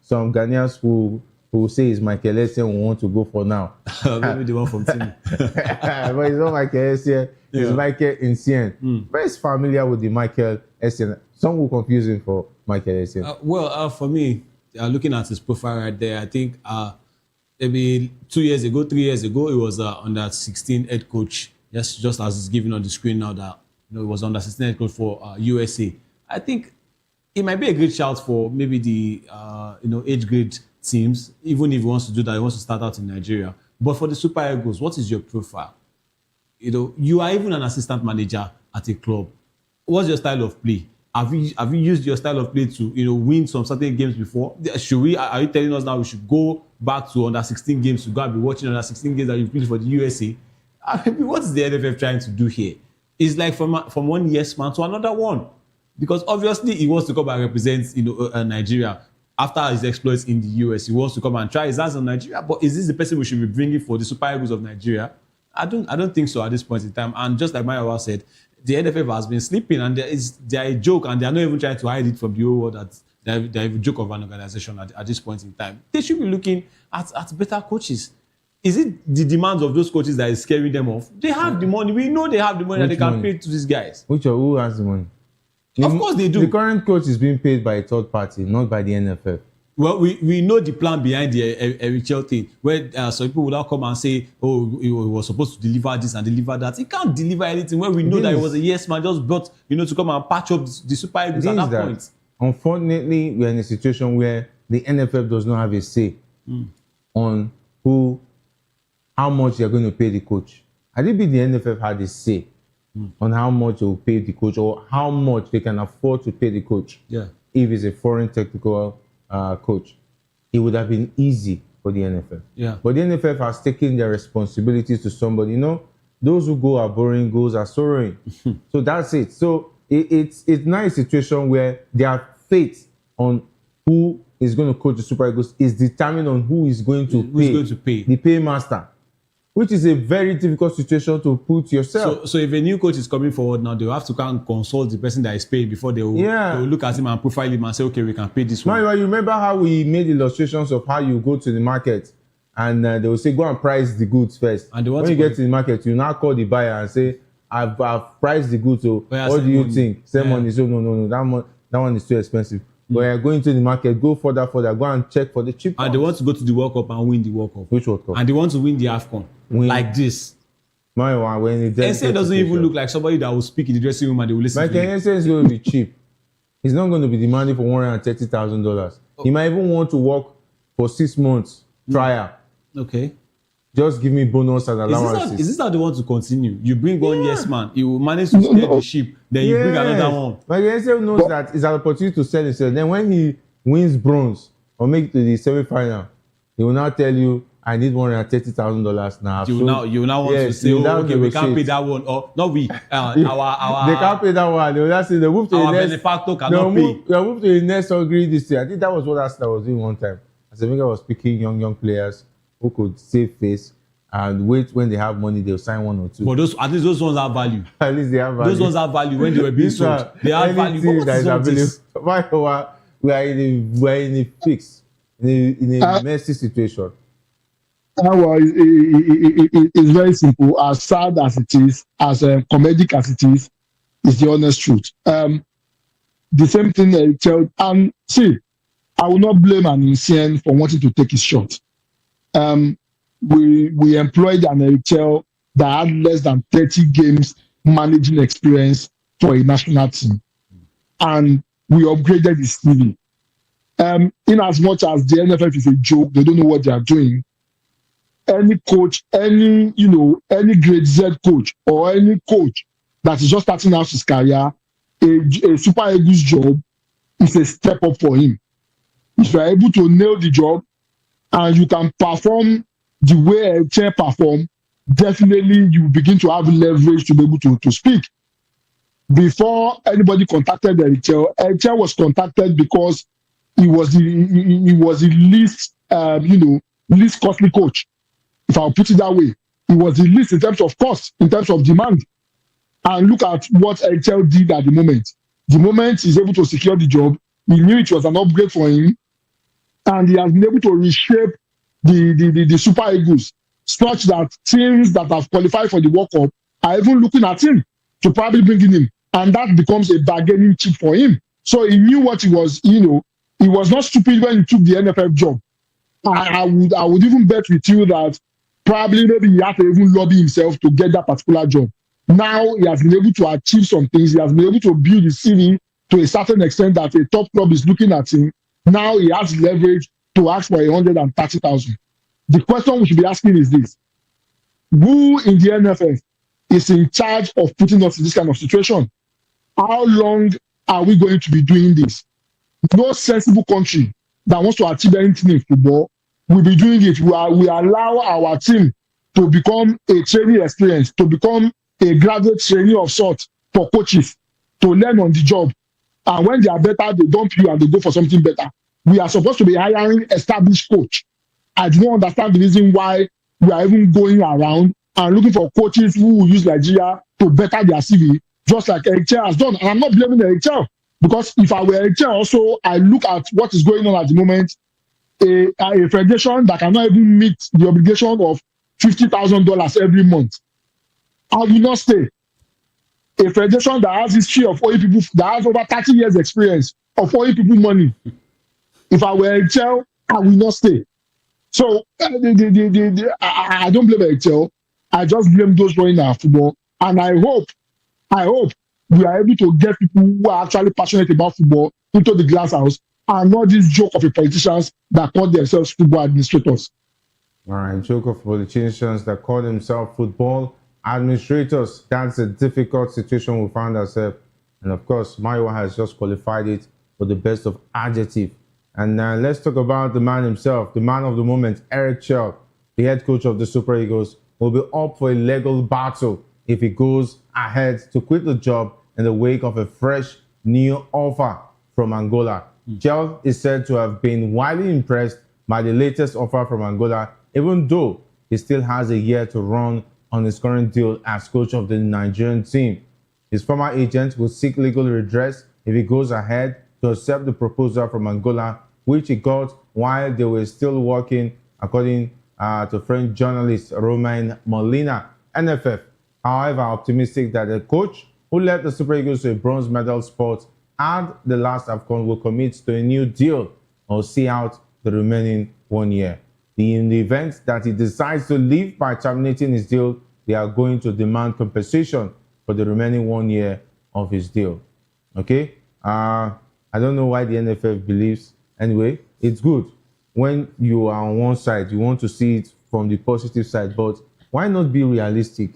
Some Ghanaians who say it's Michael Essien who want to go for now. Maybe the one from Timmy. But it's not Michael Essien, it's Michael Insien. Very familiar with the Michael Essien. Some will confuse him for Michael Essien. For me, looking at his profile right there, I think maybe 3 years ago, he was under 16 head coach. Just as it's given on the screen now that he was under 16 head coach for USA. I think it might be a great shout for maybe the age grade teams, even if he wants to do that, he wants to start out in Nigeria. But for the Super Eagles, what is your profile? You are even an assistant manager at a club. What's your style of play? Have you used your style of play to win some certain games before? Are you telling us now we should go back to under 16 games to go and be watching under 16 games that you played for the USA? I mean, what is the NFF trying to do here? It's like from one yes man to another one, because obviously he wants to come and represent Nigeria after his exploits in the US. He wants to come and try his hands on Nigeria. But is this the person we should be bringing for the Super Eagles of Nigeria? I don't think so at this point in time. And just like Mayowa said, the NFF has been sleeping, and they're a joke, and they're not even trying to hide it from the whole world that they're a joke of an organization at this point in time. They should be looking at better coaches. Is it the demands of those coaches that is scaring them off? They have the money. We know they have the money that they can pay to these guys. Who has the money? Of course they do. The current coach is being paid by a third party, not by the NFF. Well, we know the plan behind the Eric Chell thing, where some people will now come and say, oh, he was supposed to deliver this and deliver that. He can't deliver anything when we know that he was a yes man, just brought, to come and patch up the Super Eagles at that point. Unfortunately, we're in a situation where the NFF does not have a say on how much they're going to pay the coach. I think the NFF had a say on how much they will pay the coach, or how much they can afford to pay the coach. Yeah. If it's a foreign technical coach, it would have been easy for the NFF. Yeah. But the NFF has taken their responsibilities to somebody. Those who go are borrowing, goes are sorrowing. So that's it. So it's now a situation where their fate on who is going to coach the Super Eagles is determined on who is going to pay the paymaster, which is a very difficult situation to put yourself. So if a new coach is coming forward now, they'll have to come and consult the person that is paying before they will look at him and profile him and say, okay, we can pay this one. Now, you remember how we made illustrations of how you go to the market and they will say, go and price the goods first. And when you get to the market, you now call the buyer and say, I've priced the goods. So what do you think? Same money. So no, that one is too expensive. But you're going to the market, go further, go and check for the cheap ones. And they want to go to the World Cup and win the World Cup. Which World Cup? And they want to win the AFCON. Like this. Essay doesn't even look like somebody that will speak in the dressing room and they will listen to him. Essay is going to be cheap. He's not going to be demanding for $130,000. He might even want to work for 6 months trial. Okay. Just give me bonus and allowances. Is this how they want to continue? You bring one yes man, he will manage to steer the ship, then you bring another one. But Essay knows that it's an opportunity to sell himself. Then when he wins bronze or make it to the semi-final, he will now tell you, I need $130,000 now. You will now want to say, okay, we can't pay that one. Or not we. They can't pay that one. They will not say they move to the next. Benefactor cannot pay. They move to the next hungry this year. I think that was what Arsenal was doing one time. As a was picking young players who could save face and wait when they have money, they'll sign 1 or 2. But at least those ones have value. At least they have value. Those ones have value when they were being sold. They have value. But what is we are in a fix, in a messy situation. It's very simple. As sad as it is, as comedic as it is the honest truth. The same thing I tell, and see, I will not blame an Insane for wanting to take his shot. We employed an HL that had less than 30 games managing experience for a national team, and we upgraded his CV. In as much as the NFF is a joke, they don't know what they are doing. Any coach, any grade Z coach or any coach that is just starting out his career, a Super Eagles job is a step up for him. If you are able to nail the job and you can perform the way a chair perform, definitely you begin to have leverage to be able to speak. Before anybody contacted El chair was contacted because he was the least least costly coach. If I'll put it that way, it was the least in terms of cost, in terms of demand. And look at what HL did at the moment. The moment he's able to secure the job, he knew it was an upgrade for him, and he has been able to reshape the Super Eagles such that teams that have qualified for the World Cup are even looking at him to probably bring in him, and that becomes a bargaining chip for him. So he knew what he was. He was not stupid when he took the NFF job. I would even bet with you that probably maybe he had to even lobby himself to get that particular job. Now he has been able to achieve some things. He has been able to build his CV to a certain extent that a top club is looking at him. Now he has leverage to ask for 130,000. The question we should be asking is this: who in the NFF is in charge of putting us in this kind of situation? How long are we going to be doing this? No sensible country that wants to achieve anything in football will be doing it. We allow our team to become a training experience, to become a graduate trainee of sorts for coaches to learn on the job. And when they are better, they dump you and they go for something better. We are supposed to be hiring established coach. I do not understand the reason why we are even going around and looking for coaches who will use Nigeria to better their CV, just like HL has done. And I'm not blaming HL, because if I were HL also, I look at what is going on at the moment, a federation that cannot even meet the obligation of $50,000 every month. I will not stay. A federation that has history of owing people, that has over 30 years experience of owing people money. If I were HL, I will not stay. So I don't blame HL. I just blame those running our football. And I hope we are able to get people who are actually passionate about football into the glass house, and not this joke of politicians that call themselves football administrators. All right, joke of politicians that call themselves football administrators. That's a difficult situation we found ourselves. And of course, Maiwa has just qualified it for the best of adjective. And let's talk about the man himself, the man of the moment, Eric Chell, the head coach of the Super Eagles, will be up for a legal battle if he goes ahead to quit the job in the wake of a fresh new offer from Angola. Chelsea is said to have been widely impressed by the latest offer from Angola, even though he still has a year to run on his current deal as coach of the Nigerian team. His former agent will seek legal redress if he goes ahead to accept the proposal from Angola, which he got while they were still working, according to French journalist Romain Molina. NFF, however, optimistic that the coach who led the Super Eagles to a bronze medal spot at the last AFCON will commit to a new deal or see out the remaining 1 year. In the event that he decides to leave by terminating his deal, they are going to demand compensation for the remaining 1 year of his deal. Okay? I don't know why the NFF believes. Anyway, it's good. When you are on one side, you want to see it from the positive side, but why not be realistic?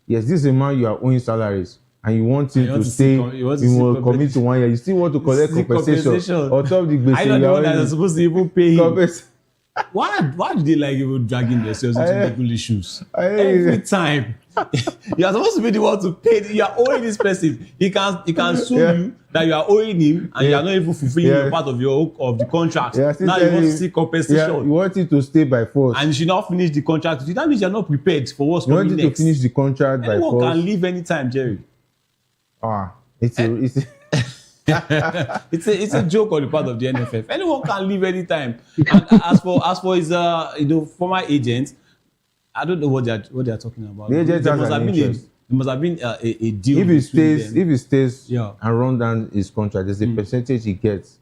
Yes, this is a man you are owing salaries, and you want him to stay, you will commit to 1 year. You still want to collect compensation. On top of the I don't know that they're supposed to even pay him. Why do they like even dragging themselves into legal issues? Every time. You are supposed to be the one to pay. You are owing this person. He can sue you that you are owing him and you are not even fulfilling your part of the contract. Now you want to seek compensation. You want it to stay by force. And you should not finish the contract. That means you are not prepared for what's coming next. You want it to finish the contract by force. Anyone can leave anytime, Jerry. It's a joke on the part of the NFF. Anyone can leave anytime. And as for his former agent, I don't know what they are talking about. The agent there must have been a deal. If he stays and run down his contract, there's a percentage he gets.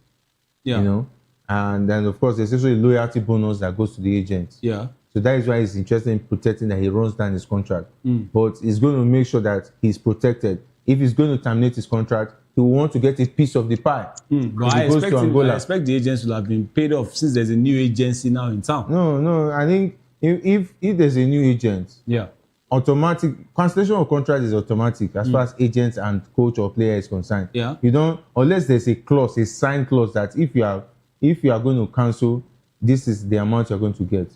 You know, and then of course there's also a loyalty bonus that goes to the agent. So that is why he's interested in protecting that he runs down his contract. But he's going to make sure that he's protected. If he's going to terminate his contract, he will want to get a piece of the pie. But I expect the agents will have been paid off since there's a new agency now in town. No. I think if there's a new agent, automatic cancellation of contract is automatic as far as agents and coach or player is concerned. You don't, unless there's a clause, a signed clause that if you are going to cancel, this is the amount you're going to get.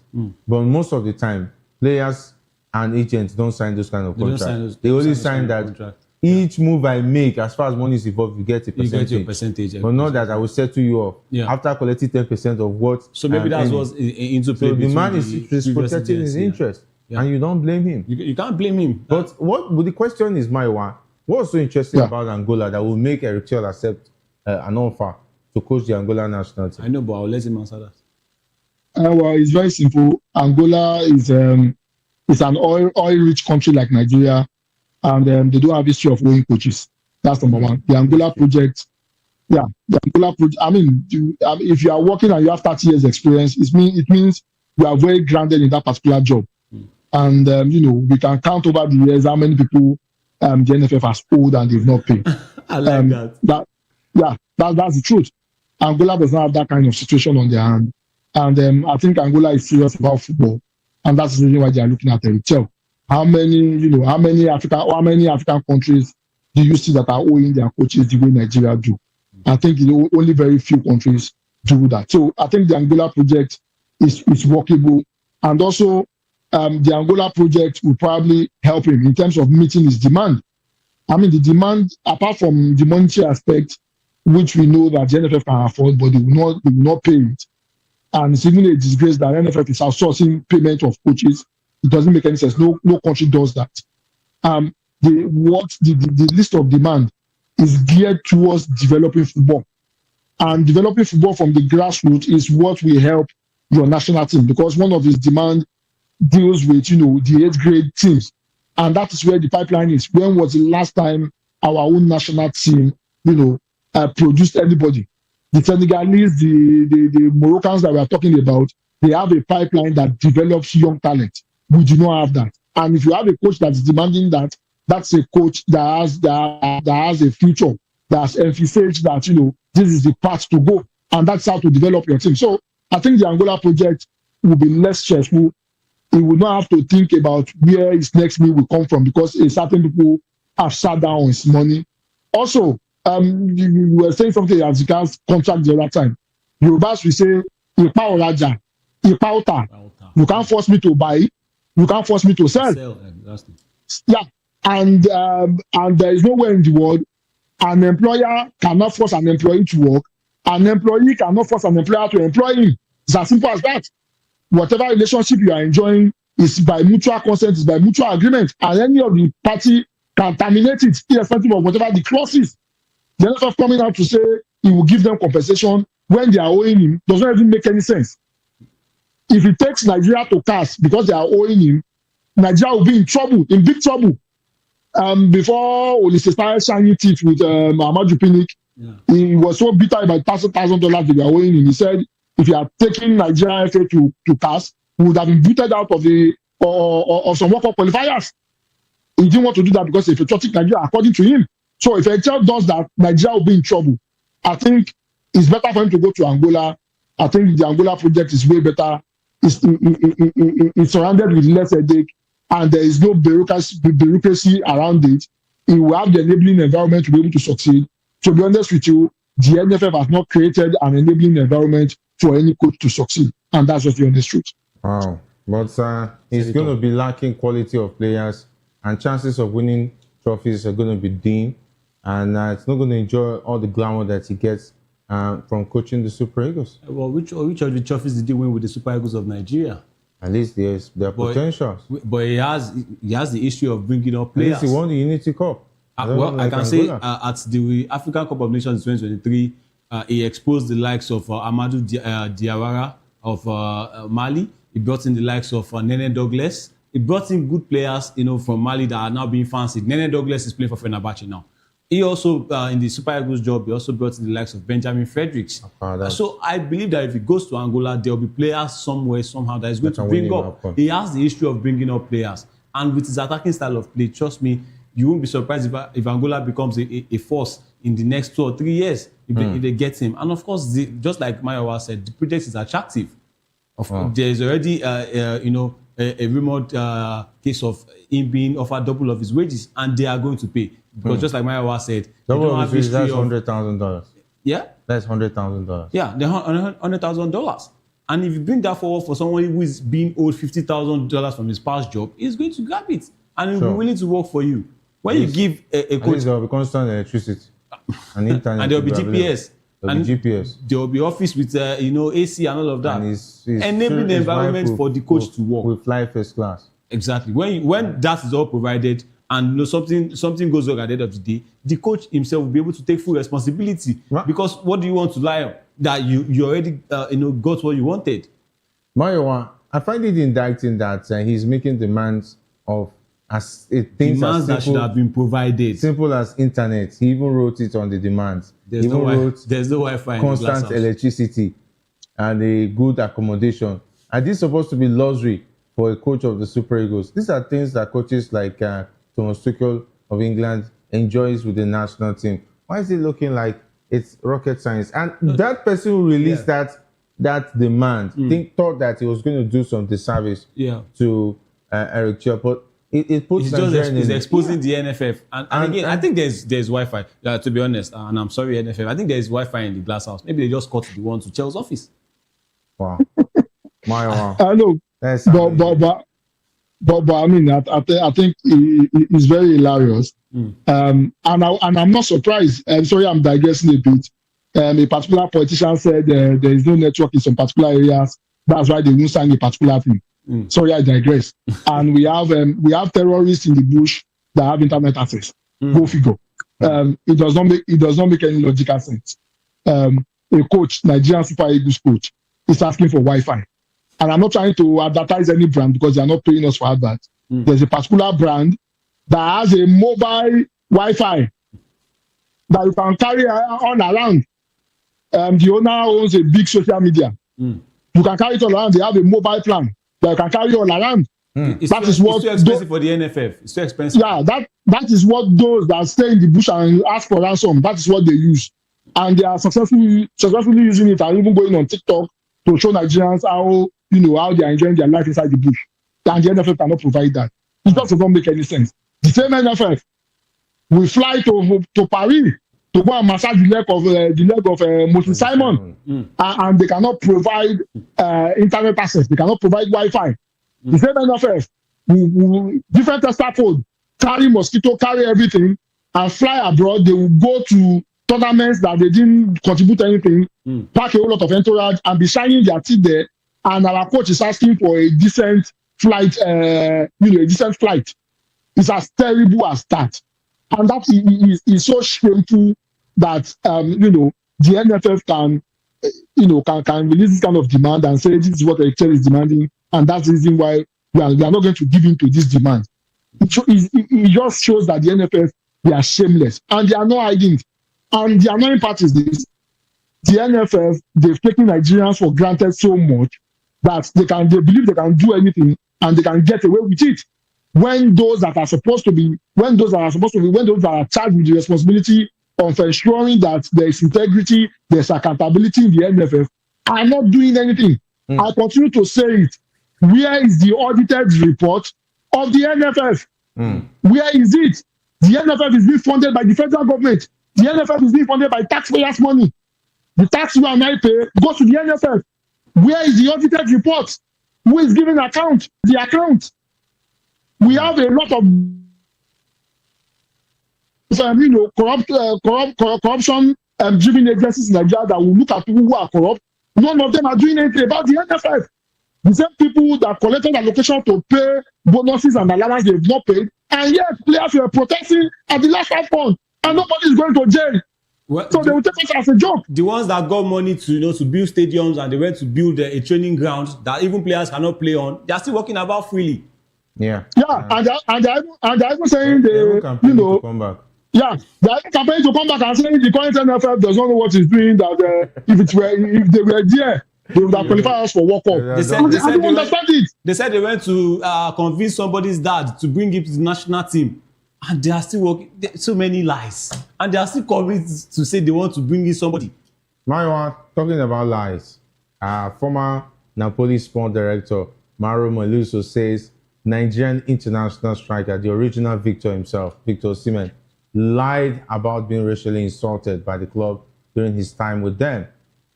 But most of the time, players and agents don't sign those kind of contracts. They only sign that. Each move I make, as far as money is involved, you get a percentage. You get your percentage. But not that I will settle you off after collecting 10% of what. So maybe that's what's into play. So the man is protecting his interest, and you don't blame him. You can't blame him. But the question is, Maiwa, what's so interesting about Angola that will make Eric Chell accept an offer to coach the Angola national team? I know, but I'll let him answer that. Well, it's very simple. Angola is an oil-rich country like Nigeria. And they don't have history of owing coaches. That's number one. The Angola project, I mean, if you are working and you have 30 years experience, it means you are very grounded in that particular job. And, we can count over the years how many people the NFF has owed and they've not paid. I like that. That's the truth. Angola does not have that kind of situation on their hand. And I think Angola is serious about football. And that's the reason why they are looking at Eric Chell. How many African countries do you see that are owing their coaches the way Nigeria do? I think only very few countries do that. So I think the Angola project is workable, and also the Angola project will probably help him in terms of meeting his demand. I mean, the demand, apart from the monetary aspect, which we know that the NFF can afford, but they will not pay it. And it's even a disgrace that NFF is outsourcing payment of coaches. It doesn't make any sense. No country does that. The list of demand is geared towards developing football, and developing football from the grassroots is what will help your national team, because one of his demand deals with the 8th grade teams, and that is where the pipeline is. When was the last time our own national team produced anybody? The Senegalese, the Moroccans that we are talking about, they have a pipeline that develops young talent. We do not have that. And if you have a coach that's demanding that, that's a coach that has a future, that's emphasized that, this is the path to go. And that's how to develop your team. So I think the Angola project will be less stressful. He will not have to think about where his next meal will come from, because certain people have sat down on his money. Also, you were saying something as regards contract the other time. Yorubas will say, Ipa Oraja, Ipa Ota. You can't force me to buy. You can't force me to sell. and there is nowhere in the world an employer cannot force an employee to work. An employee cannot force an employer to employ him. It's as simple as that. Whatever relationship you are enjoying is by mutual consent, is by mutual agreement, and any of the party can terminate it irrespective of whatever the clause is. The NFF coming out to say he will give them compensation when they are owing him does not even make any sense. If it takes Nigeria to cast because they are owing him, Nigeria will be in trouble, in big trouble. Before Olise started shining teeth with Ahmadu Pinnick, he was so bitter about $1,000 they were owing him. He said, if you are taking Nigeria FA to cast, we would have been booted out of the of some World Cup qualifiers. He didn't want to do that because if patriotic Nigeria, according to him. So if HL does that, Nigeria will be in trouble. I think it's better for him to go to Angola. I think the Angola project is way better. It's surrounded with less headache, and there is no bureaucracy around it. It will have the enabling environment to be able to succeed. To be honest with you, the NFF has not created an enabling environment for any coach to succeed, and that's just the honest truth. Wow, but it's going to be lacking quality of players, and chances of winning trophies are going to be dim, and it's not going to enjoy all the glamour that he gets from coaching the Super Eagles. Well, which of the trophies did he win with the Super Eagles of Nigeria? At least there are potentials. But he has the issue of bringing up players. At least he won the Unity Cup. I can say at the African Cup of Nations 2023, he exposed the likes of Amadou Diawara of Mali. He brought in the likes of Nene Douglas. He brought in good players, from Mali that are now being fancied. Nene Douglas is playing for Fenerbahce now. He also, in the Super Eagles job, he also brought in the likes of Benjamin Fredericks. So I believe that if he goes to Angola, there will be players somewhere, somehow, that is going to bring up. He has the issue of bringing up players. And with his attacking style of play, trust me, you won't be surprised if Angola becomes a force in the next 2 or 3 years if they get him. And of course, just like Mayowa said, the project is attractive. There is already, a rumored case of him being offered double of his wages, and they are going to pay. Because just like Mayowa said, double of his wages, that's $100,000. Yeah? That's $100,000. Yeah, the $100,000. And if you bring that forward for someone who is being owed $50,000 from his past job, he's going to grab it. And he'll be willing to work for you. When you give a coach... there will be constant electricity and internet. And there will be GPS. There will be GPS. There will be office with, AC and all of that. Enabling the environment for the coach to work. With fly first class. Exactly. When that is all provided and something goes wrong at the end of the day, the coach himself will be able to take full responsibility. What? Because what do you want to lie on? That you already got what you wanted. Mayowa, I find it indicting that he's making demands of demands that should have been provided. Simple as internet. He even wrote it on the demands. There's no Wi-Fi. Constant electricity and a good accommodation. And this is supposed to be luxury for a coach of the Super Eagles. These are things that coaches like Thomas Tuchel of England enjoys with the national team. Why is it looking like it's rocket science? And that person who released that demand thought that he was going to do some disservice to Eric Chel, but it puts it's exposing the NFF. And again, I think there's Wi-Fi, to be honest, and I'm sorry, NFF. I think there's Wi-Fi in the glass house. Maybe they just cut the one to Chel's office. Wow. Wow. I know. But I mean, I think it's very hilarious. And I'm not surprised. I'm sorry, I'm digressing a bit. A particular politician said there is no network in some particular areas. That's why they won't sign a particular thing. Sorry, I digress. And we have terrorists in the bush that have internet access. Go figure. It does not make any logical sense. A coach, Nigerian Super Eagles coach, is asking for Wi-Fi. And I'm not trying to advertise any brand because they are not paying us for advert. There's a particular brand that has a mobile Wi-Fi that you can carry on around. The owner owns a big social media. You can carry it all around. They have a mobile plan that you can carry all around. It's too expensive for the NFF. It's too expensive. Yeah, that is what those that stay in the bush and ask for ransom, that is what they use. And they are successfully using it and even going on TikTok to show Nigerians how they are enjoying their life inside the bush. And the NFF cannot provide that. It just doesn't make any sense. The same NFF will fly to Paris to go and massage the leg of Moses Simon, and they cannot provide internet access. They cannot provide Wi-Fi. The same NFF, different tester code, carry mosquito, carry everything, and fly abroad. They will go to tournaments that they didn't contribute anything, pack a whole lot of entourage, and be shining their teeth there. And our coach is asking for a decent flight, a decent flight. It's as terrible as that. And that is so shameful that, the NFF can release this kind of demand and say this is what the is demanding, and that's the reason why we are not going to give in to this demand. It just shows that the NFF, they are shameless and they are not hiding. And the annoying part is this: the NFF, they've taken Nigerians for granted so much that they believe they can do anything and they can get away with it. When those that are charged with the responsibility of ensuring that there is integrity, there's accountability in the NFF, are not doing anything. I continue to say it. Where is the audited report of the NFF? Where is it? The NFF is being funded by the federal government. The NFF is being funded by taxpayers' money. The tax you and I pay goes to the NFF. Where is the audited report? Who is giving account? The account. We have a lot of corruption-driven agencies in Nigeria that will look at people who are corrupt. None of them are doing anything about the NFF. The same people that collected allocation to pay bonuses and allowance they've not paid, and yet players were protesting at the last AFCON, and nobody is going to jail. Well, so they will take it as a joke. The ones that got money to build stadiums and they went to build a training ground that even players cannot play on, they are still walking about freely. Yeah. And they're even saying to come back. Yeah, they're campaigning to come back and saying the current NFF does not know what it's doing. That if they were there, they would have qualified us for World Cup. I don't understand it. They said they went to convince somebody's dad to bring him to the national team, and they are still working. So many lies, and they are still coming to say they want to bring in somebody. Mario, talking about lies, former Napoli sport director Mauro Meluso says Nigerian international striker, the original Victor himself, Victor Osimhen, lied about being racially insulted by the club during his time with them.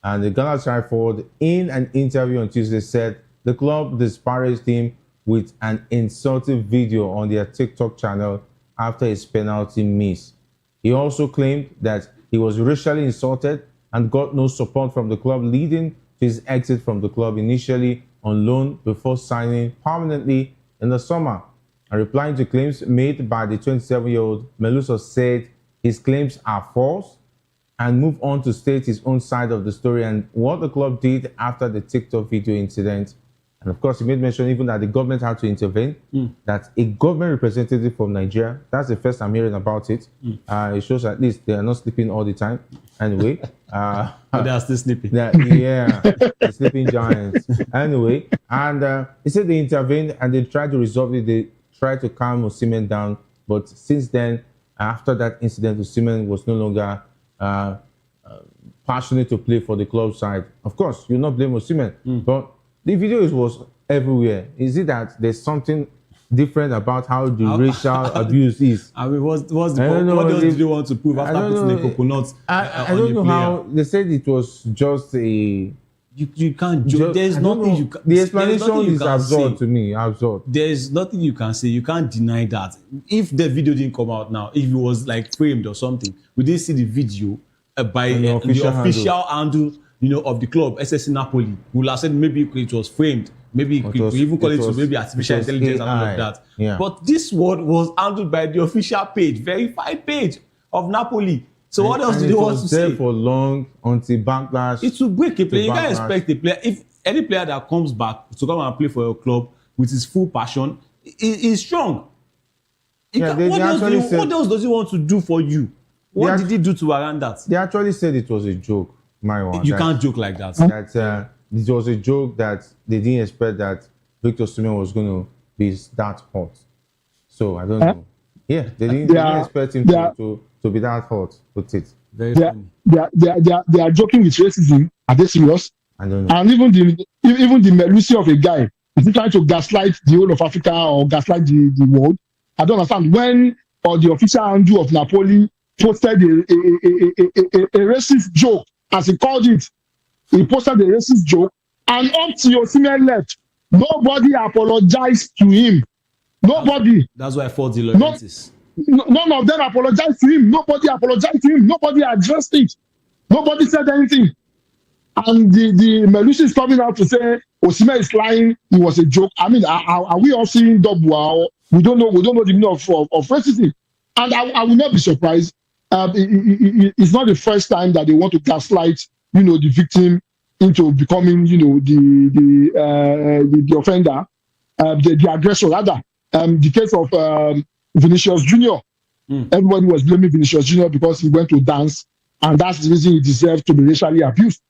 And the Galatasaray forward, in an interview on Tuesday, said the club disparaged him with an insulting video on their TikTok channel after his penalty miss. He also claimed that he was racially insulted and got no support from the club, leading to his exit from the club, initially on loan before signing permanently in the summer. And replying to claims made by the 27-year-old, Meluso said his claims are false and moved on to state his own side of the story and what the club did after the TikTok video incident. And of course, he made mention even that the government had to intervene, that a government representative from Nigeria, that's the first I'm hearing about it. It shows at least they are not sleeping all the time. Anyway. But they are still sleeping. The sleeping giants. Anyway, and he said they intervened and they tried to resolve it. They tried to calm Osimhen down. But since then, after that incident, Osimhen was no longer passionate to play for the club side. Of course, you not blame Osimhen, but the video was everywhere. Is it that there's something different about how the racial abuse is? I mean, what else did they want to prove after putting the coconuts I don't know how. They said it was just a... You can't joke. There's nothing you can... The explanation is absurd to me. Absurd. There's nothing you can say. You can't deny that. If the video didn't come out now, if it was like framed or something, we didn't see the video by the official handle of the club, SSC Napoli. We will have said maybe it was framed. Maybe we even call it maybe artificial intelligence and all of that. Yeah. But this one was handled by the official page, verified page of Napoli. So what else do they want to say? It was there for long until backlash. It will break a player. You can't expect a player. If any player that comes back to come and play for your club with his full passion, is strong. What else does he want to do for you? What did he do to warrant that? They actually said it was a joke. You can't joke like that. It was a joke that they didn't expect that Victor Osimhen was going to be that hot. So I don't know. Yeah, they didn't expect him to be that hot. Put it. Very funny. They are joking with racism. Are they serious? I don't know. And even the Melusi of a guy, is he trying to gaslight the whole of Africa or gaslight the world? I don't understand. When the official handle of Napoli posted a racist joke, as he called it, he posted a racist joke, and up to Osimhen left, nobody apologized to him. Nobody. That's why I fought the Laurentis. None of them apologized to him. Nobody apologized to him. Nobody addressed it. Nobody said anything. And the Melusi is coming out to say Osimhen is lying. It was a joke. I mean, are we all seeing double? We don't know. We don't know the meaning of racism. And I will not be surprised. It's not the first time that they want to gaslight, the victim into becoming, the offender, the aggressor rather. The case of Vinicius Junior. Everybody was blaming Vinicius Junior because he went to dance, and that's the reason he deserved to be racially abused.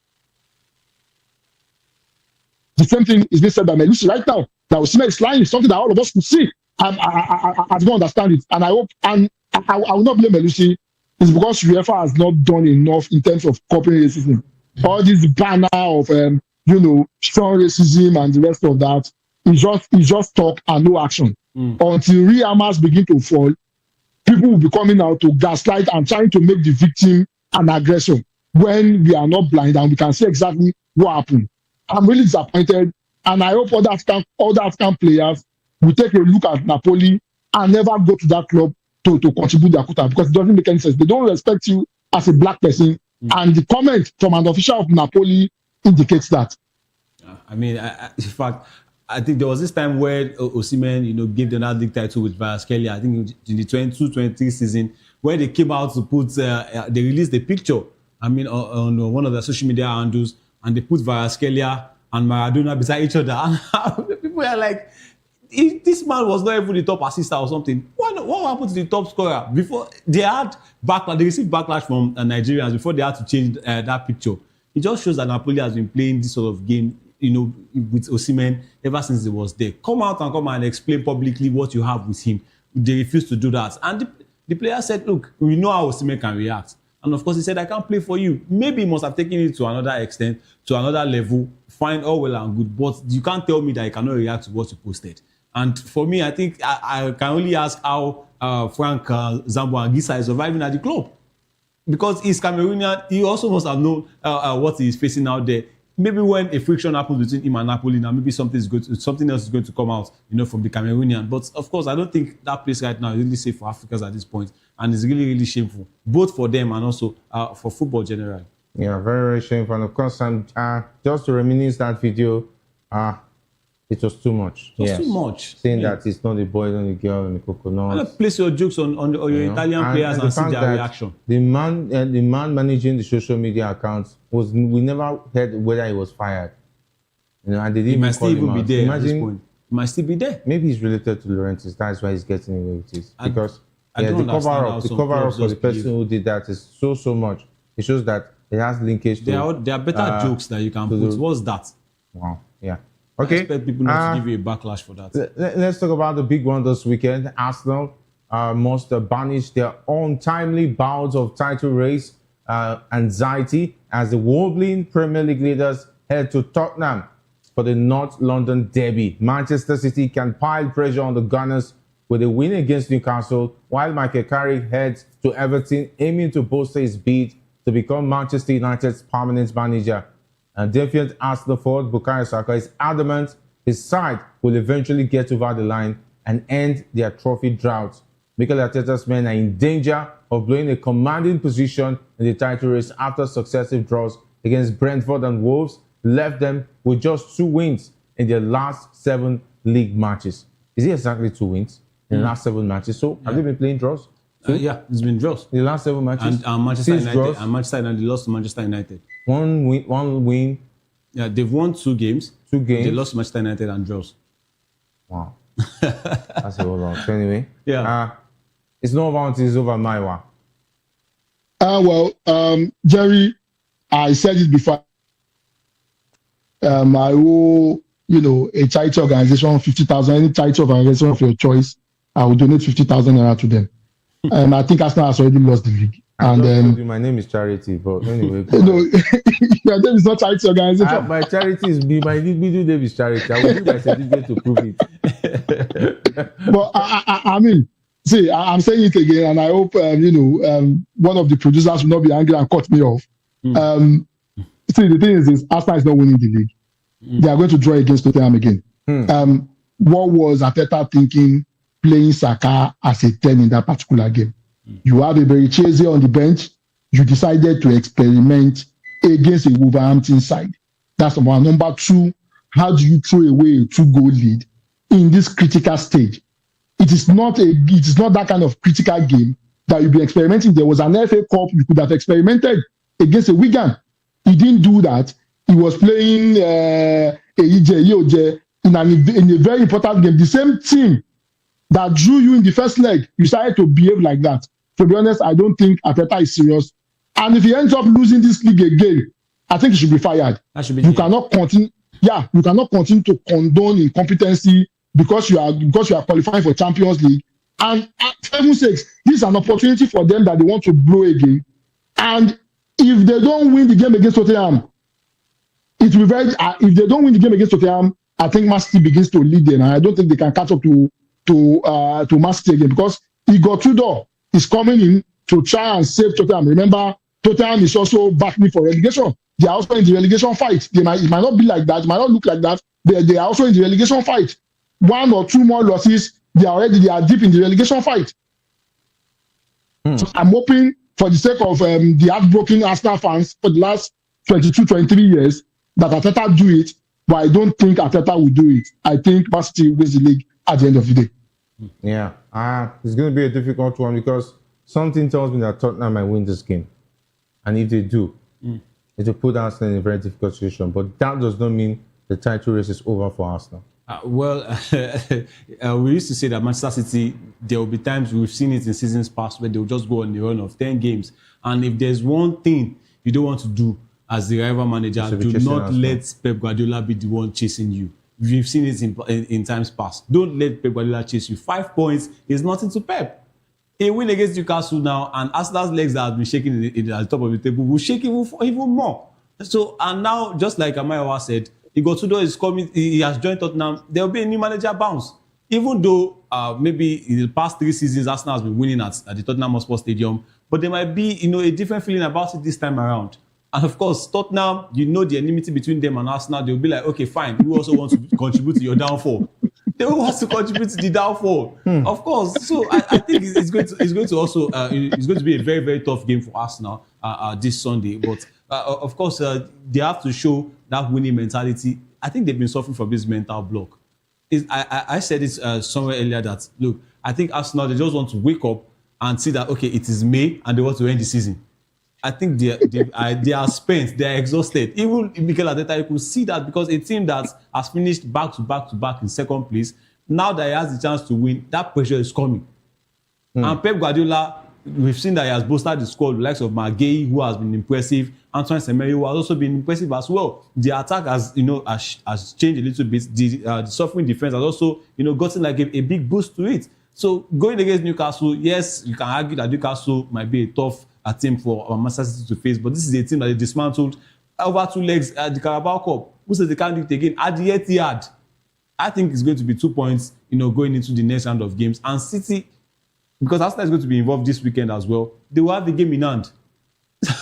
The same thing is being said by Melusi right now. That Osimhen is lying is something that all of us could see. I don't understand it, and I hope, and I will not blame Melusi. It's because UEFA has not done enough in terms of copying racism. All this banner of strong racism and the rest of that is just talk and no action. Until real hammers begin to fall, people will be coming out to gaslight and trying to make the victim an aggressor when we are not blind and we can see exactly what happened. I'm really disappointed, and I hope other African players will take a look at Napoli and never go to that club to contribute their quota, because it doesn't make any sense. They don't respect you as a black person, and the comment from an official of Napoli indicates that. I mean, in fact, I think there was this time where Osimhen, gave the another league title with Varaskelia. I think in the 22-23 season, where they came out to put, they released a picture. I mean, on one of the social media handles, and they put Varaskelia and Maradona beside each other. And people are like, if this man was not even the top assist or something, what happened to the top scorer? Before they had backlash, they received backlash from Nigerians before they had to change that picture. It just shows that Napoli has been playing this sort of game, with Osimhen ever since he was there. Come out and explain publicly what you have with him. They refused to do that. And the player said, look, we know how Osimhen can react. And of course, he said, I can't play for you. Maybe he must have taken it to another extent, to another level, fine, all well and good. But you can't tell me that he cannot react to what you posted. And for me, I think I can only ask how Frank Zambo-Anguissa is surviving at the club. Because he's Cameroonian, he also must have known what he's facing out there. Maybe when a friction happens between him and Napoli, now maybe something else is going to come out, from the Cameroonian. But of course, I don't think that place right now is really safe for Africans at this point, and it's really, really shameful, both for them and also for football generally. Yeah, very, very shameful. And of course, just to reminisce that video, it was too much. It was too much. Saying that it's not a boy, not a girl, and a coconut. Place your jokes on your Italian players and see their reaction. The man managing the social media accounts we never heard whether he was fired. And they didn't. He might still even be there at this point. He might still be there. Maybe he's related to Laurentis. That's why he's getting away with it. Because the cover-up for the person who did that is so much. It shows that it has linkage to. There are better jokes that you can put. What's that? Wow. Yeah. Okay. I expect people not to give you a backlash for that. Let's talk about the big one this weekend. Arsenal must banish their untimely bouts of title race anxiety as the wobbling Premier League leaders head to Tottenham for the North London derby. Manchester City can pile pressure on the Gunners with a win against Newcastle, while Michael Carrick heads to Everton, aiming to bolster his bid to become Manchester United's permanent manager. And defiant Arsenal forward Bukayo Saka is adamant his side will eventually get over the line and end their trophy drought. Mikel Arteta's men are in danger of blowing a commanding position in the title race after successive draws against Brentford and Wolves left them with just 2 wins in their last 7 league matches. Is it exactly 2 wins in the last 7 matches? So have they been playing draws? Yeah, it's been draws. In the last 7 matches? And Manchester United lost to Manchester United. One win. Yeah, they've won 2 games. 2 games. They lost to Manchester United and draws. Wow. That's a whole lot. So anyway, it's not over until it's over, Maiwa. Jerry, I said it before. I owe, a charity organization 50,000, any charity organization of your choice, I will donate 50,000 naira to them. I think Arsenal has already lost the league. My name is Charity, but anyway. Your name is not charity organization. My charity is my middle name is Charity. I will give my certificate to prove it. But I mean, see, I'm saying it again, and I hope one of the producers will not be angry and cut me off. See, the thing is Arsenal is not winning the league. They are going to draw against Tottenham again. What was Arteta thinking playing Saka as a 10 in that particular game. You have a Berichese on the bench. You decided to experiment against a Wolverhampton side. That's number one. Number two, how do you throw away a 2-goal lead in this critical stage? It is not that kind of critical game that you'll be experimenting. There was an FA Cup, you could have experimented against a Wigan. He didn't do that. He was playing in a very important game. The same team that drew you in the first leg, you started to behave like that. To be honest, I don't think Arteta is serious. And if he ends up losing this league again, I think he should be fired. You cannot continue. Yeah, you cannot continue to condone incompetency because you are qualifying for Champions League. And at heaven's sakes, this is an opportunity for them that they want to blow again. And if they don't win the game against Tottenham, it will be very. If they don't win the game against Tottenham, I think Man City begins to lead them, and I don't think they can catch up to Man City again because Igor Tudor is coming in to try and save Tottenham. Remember, Tottenham is also battling for relegation. They are also in the relegation fight. It might not be like that. It might not look like that. They are also in the relegation fight. 1 or 2 more losses, they are deep in the relegation fight. So I'm hoping, for the sake of the heartbroken Arsenal fans for the last 22, 23 years, that Arteta do it, but I don't think Arteta will do it. I think Man City wins the league at the end of the day. Yeah, it's going to be a difficult one because something tells me that Tottenham might win this game. And if they do, it will put Arsenal in a very difficult situation. But that does not mean the title race is over for Arsenal. We used to say that Manchester City, there will be times, we've seen it in seasons past, where they'll just go on the run of 10 games. And if there's one thing you don't want to do as the rival manager, do not let Pep Guardiola be the one chasing you. We've seen it in times past. Don't let Pep Guardiola chase you. 5 points is nothing to Pep. A win against Newcastle now, and Arsenal's legs that have been shaking at the top of the table will shake even more. So, and now, just like Amayawa said, Igor Tudor is coming, he has joined Tottenham. There will be a new manager bounce. Even though maybe in the past 3 seasons, Arsenal has been winning at the Tottenham Hotspur Stadium, but there might be, a different feeling about it this time around. And of course, Tottenham, the enmity between them and Arsenal, they'll be like, okay, fine, who also wants to contribute to your downfall? They will want to contribute to the downfall, of course. So I think it's going to also it's going to be a very, very tough game for Arsenal this Sunday. But of course, they have to show that winning mentality. I think they've been suffering from this mental block. I said it somewhere earlier that look, I think Arsenal, they just want to wake up and see that okay, it is May and they want to end the season. I think they are spent, they are exhausted. Even Mikel Arteta, you could see that because a team that has finished back to back in second place, now that he has the chance to win, that pressure is coming. And Pep Guardiola, we've seen that he has boosted the squad, the likes of Maguire, who has been impressive, Antoine Semenyo, who has also been impressive as well. The attack has changed a little bit. The suffering defense has also gotten like a big boost to it. So going against Newcastle, yes, you can argue that Newcastle might be a tough team for Manchester City to face, but this is a team that they dismantled over 2 legs at the Carabao Cup. Who says they can't do it again at the Etihad? I think it's going to be 2 points, going into the next round of games. And City, because Arsenal is going to be involved this weekend as well, they will have the game in hand.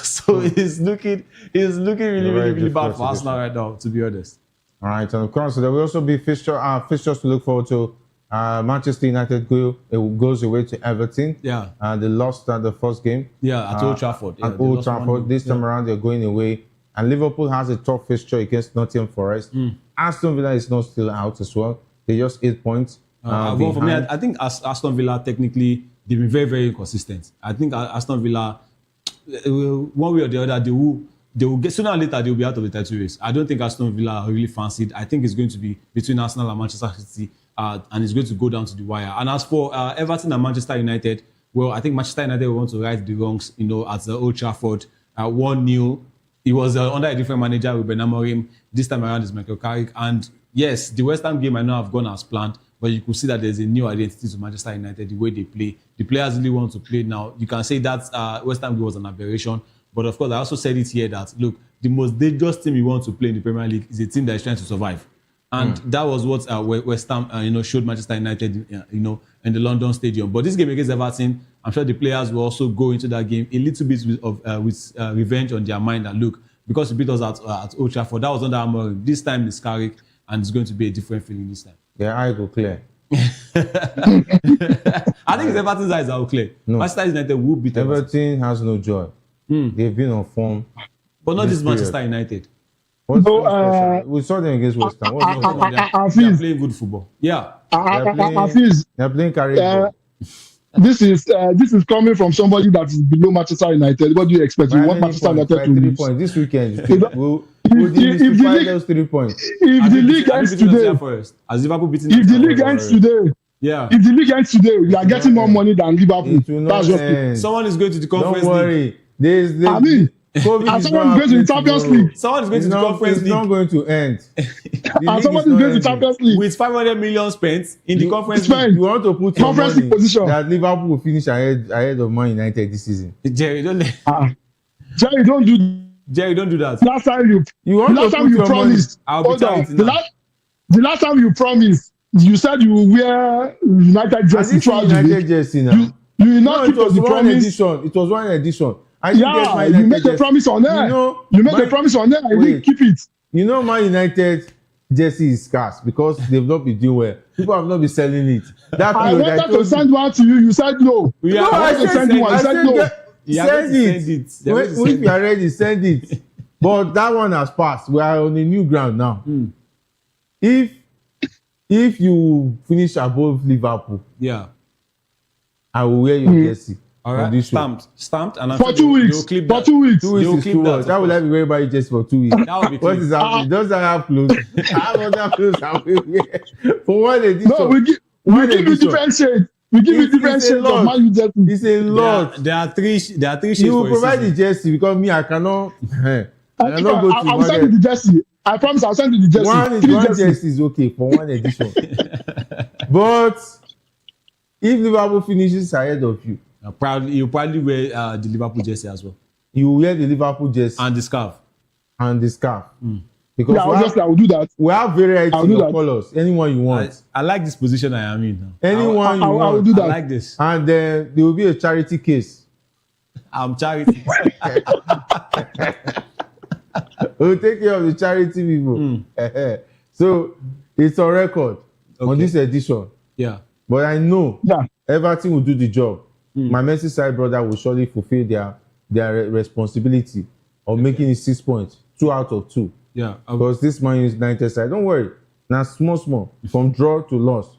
So it's looking really bad for Arsenal right now, to be honest. All right, and of course there will also be fixtures to look forward to. Manchester United goes away to Everton. Yeah. They lost the first game. Yeah, at Old Trafford. At Old Trafford. This time around, they're going away. And Liverpool has a tough fixture against Nottingham Forest. Aston Villa is not still out as well. They just 8 points. Well, for me, I think Aston Villa, technically, they've been very, very inconsistent. I think Aston Villa, one way or the other, they will get, sooner or later, they will be out of the title race. I don't think Aston Villa are really fancied. I think it's going to be between Arsenal and Manchester City. And it's going to go down to the wire. And as for Everton and Manchester United, well, I think Manchester United will want to right the wrongs, at the Old Trafford. 1-0. It was under a different manager with Ben Amorim. This time around is Michael Carrick. And yes, the West Ham game might not have gone as planned, but you could see that there's a new identity to Manchester United, the way they play. The players really want to play now. You can say that West Ham game was an aberration. But of course, I also said it here that, look, the most dangerous team you want to play in the Premier League is a team that is trying to survive. And that was what West Ham, showed Manchester United, in the London Stadium. But this game against Everton, I'm sure the players will also go into that game a little bit with revenge on their mind. And look, because we beat us at Old Trafford, that was under Amorim. This time it's Carrick, and it's going to be a different feeling this time. Yeah, I go clear. I think it's Everton's eyes are clear. No. Manchester United will beat Everton. Everton has no joy. They've been on form. But not this period. Manchester United. What's special? We saw them against West Ham. They're playing good football. Yeah. They're playing career. This is coming from somebody that is below Manchester United. What do you expect? You want Manchester United to lose? 3 points this weekend. If the league ends today, as Liverpool beating if the league ends today, yeah. If the league ends today, we are getting more money than Liverpool. That's just it. Someone is going to the conference Don't worry. league. I mean, and someone is going to the Champions League. Someone is going to the conference league. It's not going to end. And someone is going to the Champions League. With 500 million spent in the conference league. You want to put your conference money position that Liverpool will finish ahead of Man United this season. Jerry, don't Jerry, don't do that. Last time you promised. I'll be telling you now. The last time you promised, you said you will wear United jersey throughout the week. Jersey now. You will not keep the promise. It was one edition. You made the promise on there. You made the promise on there. I didn't keep it. You know, Man United jersey is scarce because they've not been doing well. People have not been selling it. I wanted to send one to you. You said no. No, I said no. You said no. Send it. If you are ready, send it. But that one has passed. We are on a new ground now. If you finish above Liverpool, I will wear your jersey. All right, stamped, and for 2 weeks. For 2 weeks. 2 weeks is too much. That will let me wear my jersey for 2 weeks. That would be what is happening? Does that have clothes? I have other clothes I will wear for one edition. No, we give you different shades. We give you different shades of Man U jersey. It's a lot. There are three shades. You will provide the jersey because me, I cannot. I cannot go to I'll send you the jersey. I promise I'll send you the jersey. One jersey is okay for one edition. But if Liverpool finishes ahead of you, you probably wear the Liverpool jersey as well. You wear the Liverpool jersey and the scarf. Because I will do that. We have variety of colors. Anyone you want. I like this position I am in now. Anyone you want. I will do that. I like this. And then there will be a charity case. I'm charity. We'll take care of the charity people. So it's on record on this edition. Yeah. But I know everything will do the job. My Merseyside brother will surely fulfill their responsibility of making it 6 points, 2 out of 2. Yeah. Because this Man United side, don't worry. Now small, from draw to loss,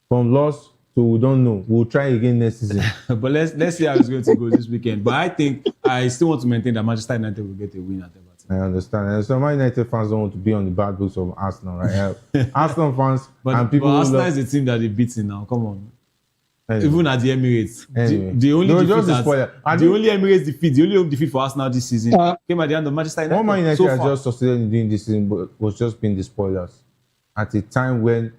from loss to we don't know. We'll try again next season. But let's see how it's going to go this weekend. But I think I still want to maintain that Manchester United will get a win at Everton. I understand. And so Man United fans don't want to be on the bad books of Arsenal, right? Arsenal fans and people. But Arsenal is the team that they beating now. Come on. Anyway. Even at the Emirates, the only Emirates defeat, the only home defeat for Arsenal this season came at the end of Manchester United. What Man United has just succeeded in doing this season was just being the spoilers. At a time when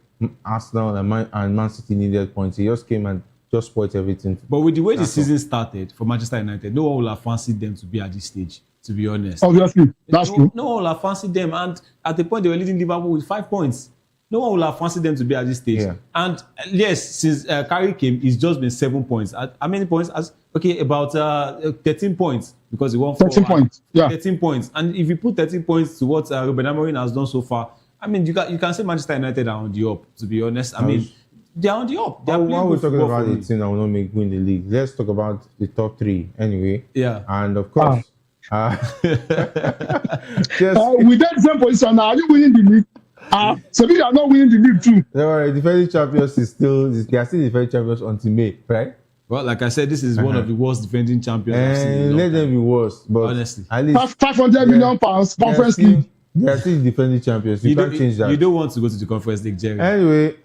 Arsenal and Man City needed points, he just came and just spoiled everything. But with the way the season started for Manchester United, no one will have fancied them to be at this stage, to be honest. Obviously, that's true. No one will have fancied them, and at the point they were leading Liverpool with 5 points. No one will have fancied them to be at this stage. Yeah. And yes, since Carey came, it's just been 7 points. How many points? About 13 points because he won 13 points. Yeah. 13 points. And if you put 13 points to what Ruben Amorim has done so far, I mean, you can say Manchester United are on the up, to be honest. I mean, they are on the up. They are while we're talking about the team that will not win the league, let's talk about the top 3 anyway. Yeah. And of course, with that same position now, are you winning the league? So we are not winning the league too. Don't worry, defending champions they are still defending champions until May, right? Well, like I said, this is one of the worst defending champions I've seen in a long let them time. be worse, but honestly, at least £500 million conference league. They are still defending champions. You can't change that. You don't want to go to the conference league, Jerry. Anyway,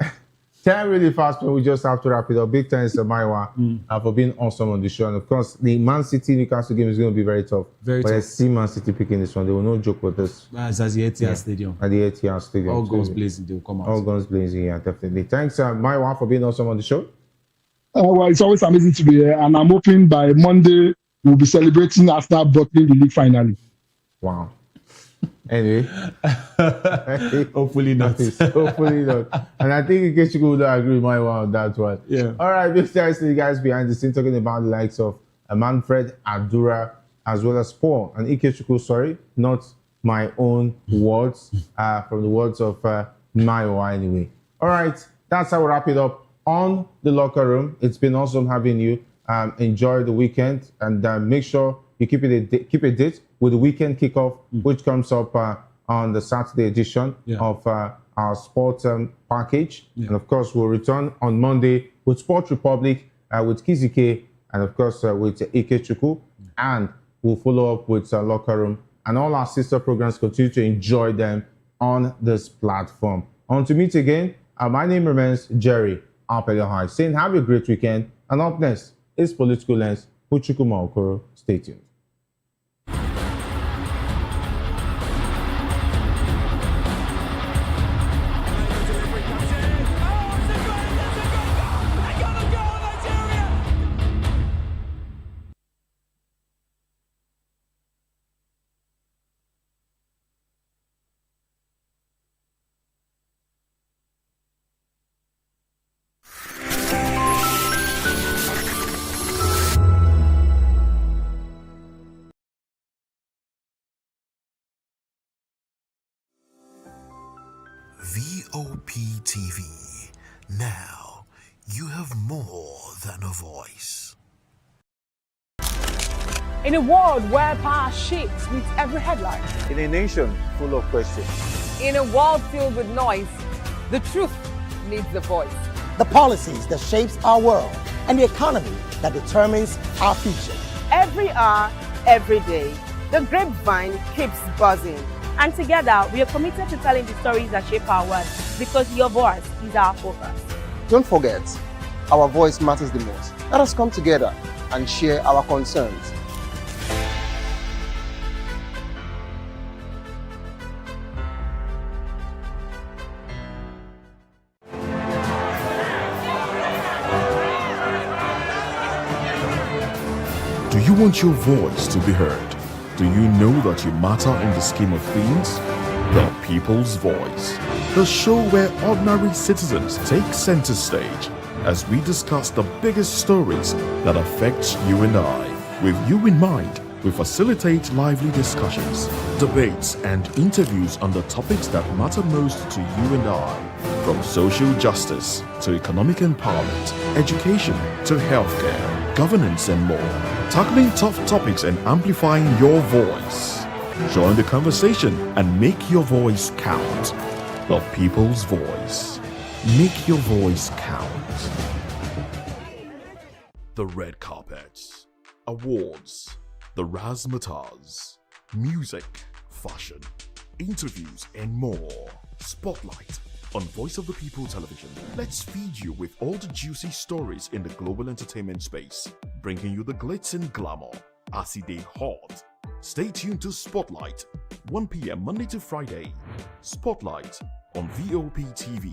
time really fast, but we just have to wrap it up. Big thanks to Maiwa for being awesome on the show. And of course, the Man City Newcastle game is going to be very tough. But I see Man City picking this one. They will not joke with us. It's at the Etihad Stadium. At the Etihad Stadium. All guns blazing, they will come out. All guns blazing, yeah, definitely. Thanks, Maiwa, for being awesome on the show. Well, it's always amazing to be here. And I'm hoping by Monday, we'll be celebrating after bottling the league finally. Wow. Anyway, hopefully not. Hopefully not. And I think Ikechukwu would agree with my one on that one. Yeah. All right, big thanks to the guys behind the scenes talking about the likes of Manfred Adura as well as Paul and Ikechukwu. Sorry, not my own words. From the words of Maiwa anyway. All right. that's how we wrap it up on The Locker Room. It's been awesome having you. Enjoy the weekend, and make sure you keep a date with the weekend kickoff, which comes up on the Saturday edition of our sports package. And of course, we'll return on Monday with Sport Republic, with Kizike, and of course with Ikechukwu. And we'll follow up with Locker Room, and all our sister programs. Continue to enjoy them on this platform. Until meet again, my name remains Jerry El-Rufai, saying have a great weekend. And up next is Political Lens with Chukwuma Okoro. Stay tuned. VOP TV. Now, you have more than a voice. In a world where power shapes with every headline. In a nation full of questions. In a world filled with noise, the truth needs a voice. The policies that shapes our world and the economy that determines our future. Every hour, every day, the grapevine keeps buzzing. And together, we are committed to telling the stories that shape our world, because your voice is our focus. Don't forget, our voice matters the most. Let us come together and share our concerns. Do you want your voice to be heard? Do you know that you matter in the scheme of things? The People's Voice, the show where ordinary citizens take center stage as we discuss the biggest stories that affect you and I. With you in mind, we facilitate lively discussions, debates, and interviews on the topics that matter most to you and I. From social justice to economic empowerment, education to healthcare, governance, and more. Tackling tough topics and amplifying your voice. Join the conversation and make your voice count. The People's Voice. Make your voice count. The red carpets, awards, the razzmatazz, music, fashion, interviews, and more. Spotlight on Voice of the People Television. Let's feed you with all the juicy stories in the global entertainment space, bringing you the glitz and glamour as it is hot. Stay tuned to Spotlight, 1 p.m. Monday to Friday. Spotlight on VOP TV.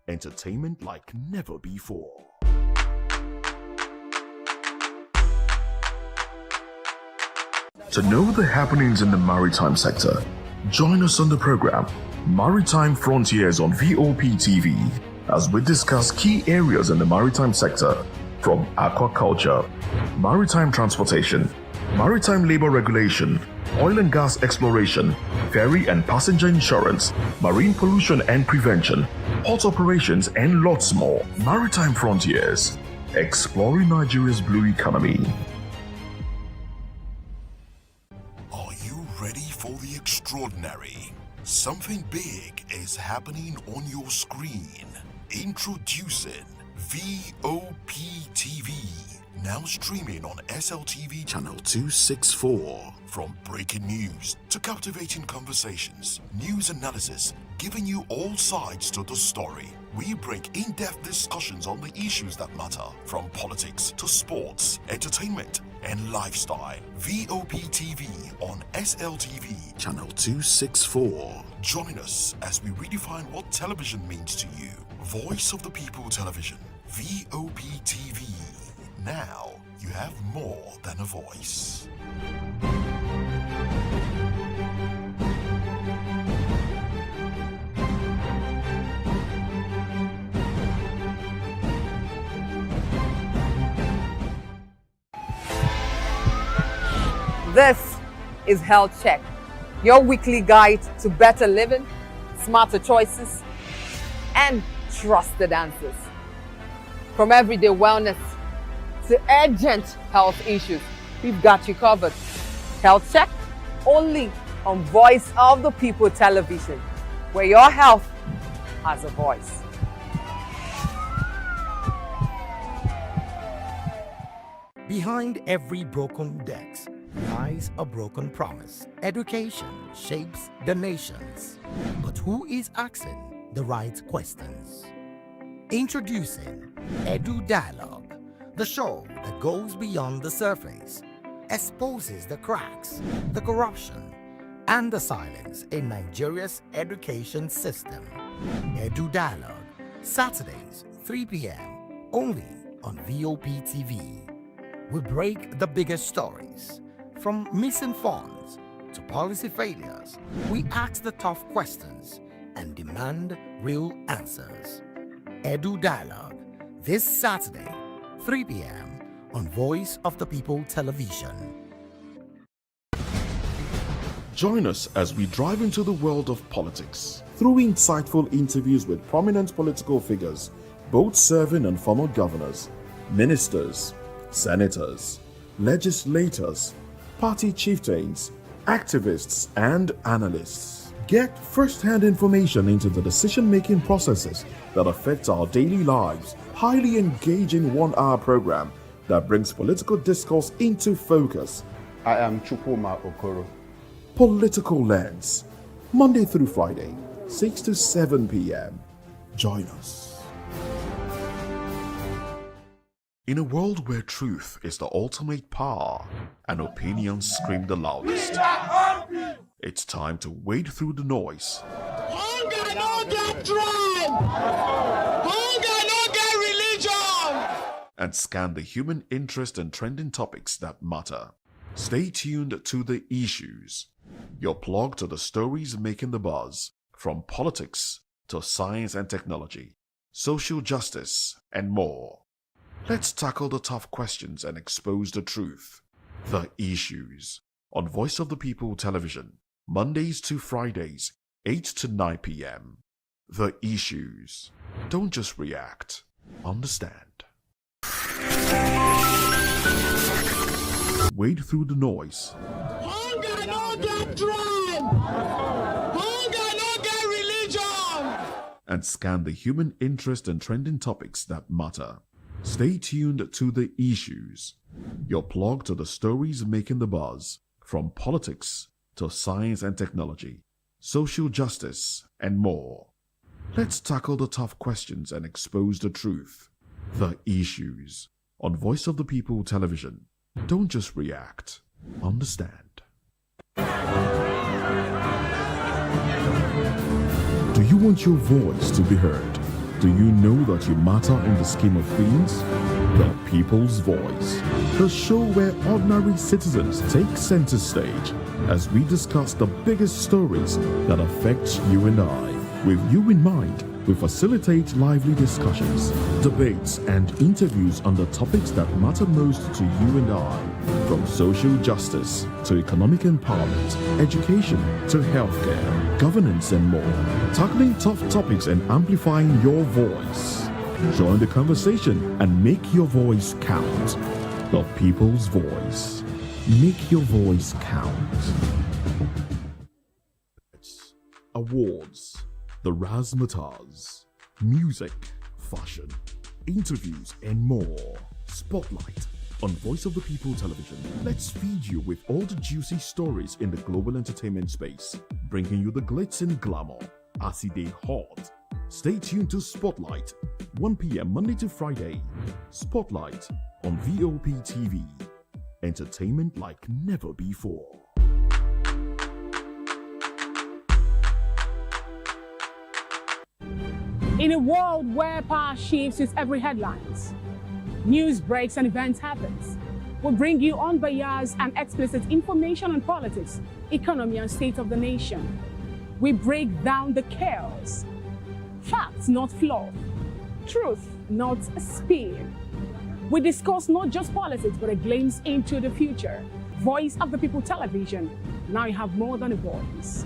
Entertainment like never before. To know the happenings in the maritime sector, join us on the program Maritime Frontiers on VOP TV as we discuss key areas in the maritime sector, from aquaculture, maritime transportation, maritime labor regulation, oil and gas exploration, ferry and passenger insurance, marine pollution and prevention, port operations, and lots more. Maritime Frontiers, exploring Nigeria's blue economy. Are you ready for the extraordinary? Something big is happening on your screen. Introducing VOP TV. Now streaming on SLTV channel 264. From breaking news to captivating conversations, news analysis, giving you all sides to the story. We bring in-depth discussions on the issues that matter, from politics to sports, entertainment, and lifestyle. VOP TV on SLTV channel 264. Join us as we redefine what television means to you. Voice of the People Television, VOP TV. Now you have more than a voice. This is Health Check, your weekly guide to better living, smarter choices, and trusted answers. From everyday wellness to urgent health issues, we've got you covered. Health Check, only on Voice of the People television, where your health has a voice. Behind every broken desk lies a broken promise. Education shapes the nations. But who is asking the right questions? Introducing Edu Dialogue, the show that goes beyond the surface, exposes the cracks, the corruption, and the silence in Nigeria's education system. Edu Dialogue, Saturdays, 3 p.m., only on VOP TV. We break the biggest stories, from missing funds to policy failures. We ask the tough questions and demand real answers. Edu Dialogue, this Saturday, 3 p.m. on Voice of the People television. Join us as we drive into the world of politics through insightful interviews with prominent political figures, both serving and former governors, ministers, senators, legislators, party chieftains, activists, and analysts. Get first-hand information into the decision-making processes that affect our daily lives. Highly engaging one-hour program that brings political discourse into focus. I am Chukwuma Okoro. Political Lens, Monday through Friday, 6 to 7 p.m. Join us. In a world where truth is the ultimate power and opinions scream the loudest, it's time to wade through the noise. Hunger no get tribe. Hunger no get religion. And scan the human interest and trending topics that matter. Stay tuned to The Issues, your plug to the stories making the buzz, from politics to science and technology, social justice, and more. Let's tackle the tough questions and expose the truth. The Issues, on Voice of the People television, Mondays to Fridays, 8 to 9 p.m. The Issues. Don't just react, understand. Wade through the noise. Hunger no get tribe. Hunger no get religion. And scan the human interest and trending topics that matter. Stay tuned to The Issues, your plug to the stories making the buzz, from politics to science and technology, social justice, and more. Let's tackle the tough questions and expose the truth. The Issues, on Voice of the People television. Don't just react, understand. Do you want your voice to be heard? Do you know that you matter in the scheme of things? The People's Voice, the show where ordinary citizens take center stage as we discuss the biggest stories that affect you and I. With you in mind, we facilitate lively discussions, debates, and interviews on the topics that matter most to you and I, from social justice to economic empowerment, education to healthcare, governance, and more, tackling tough topics and amplifying your voice. Join the conversation and make your voice count. The People's Voice. Make your voice count. Awards, the razzmatazz, music, fashion, interviews, and more. Spotlight on Voice of the People television. Let's feed you with all the juicy stories in the global entertainment space, bringing you the glitz and glamour as it is hot. Stay tuned to Spotlight, 1 p.m. Monday to Friday. Spotlight on VOP TV. Entertainment like never before. In a world where power shifts with every headlines, news breaks and events happens, we bring you unbiased and explicit information on politics, economy, and state of the nation. We break down the chaos. Facts, not fluff. Truth, not spin. We discuss not just politics, but a glimpse into the future. Voice of the People television. Now you have more than a voice.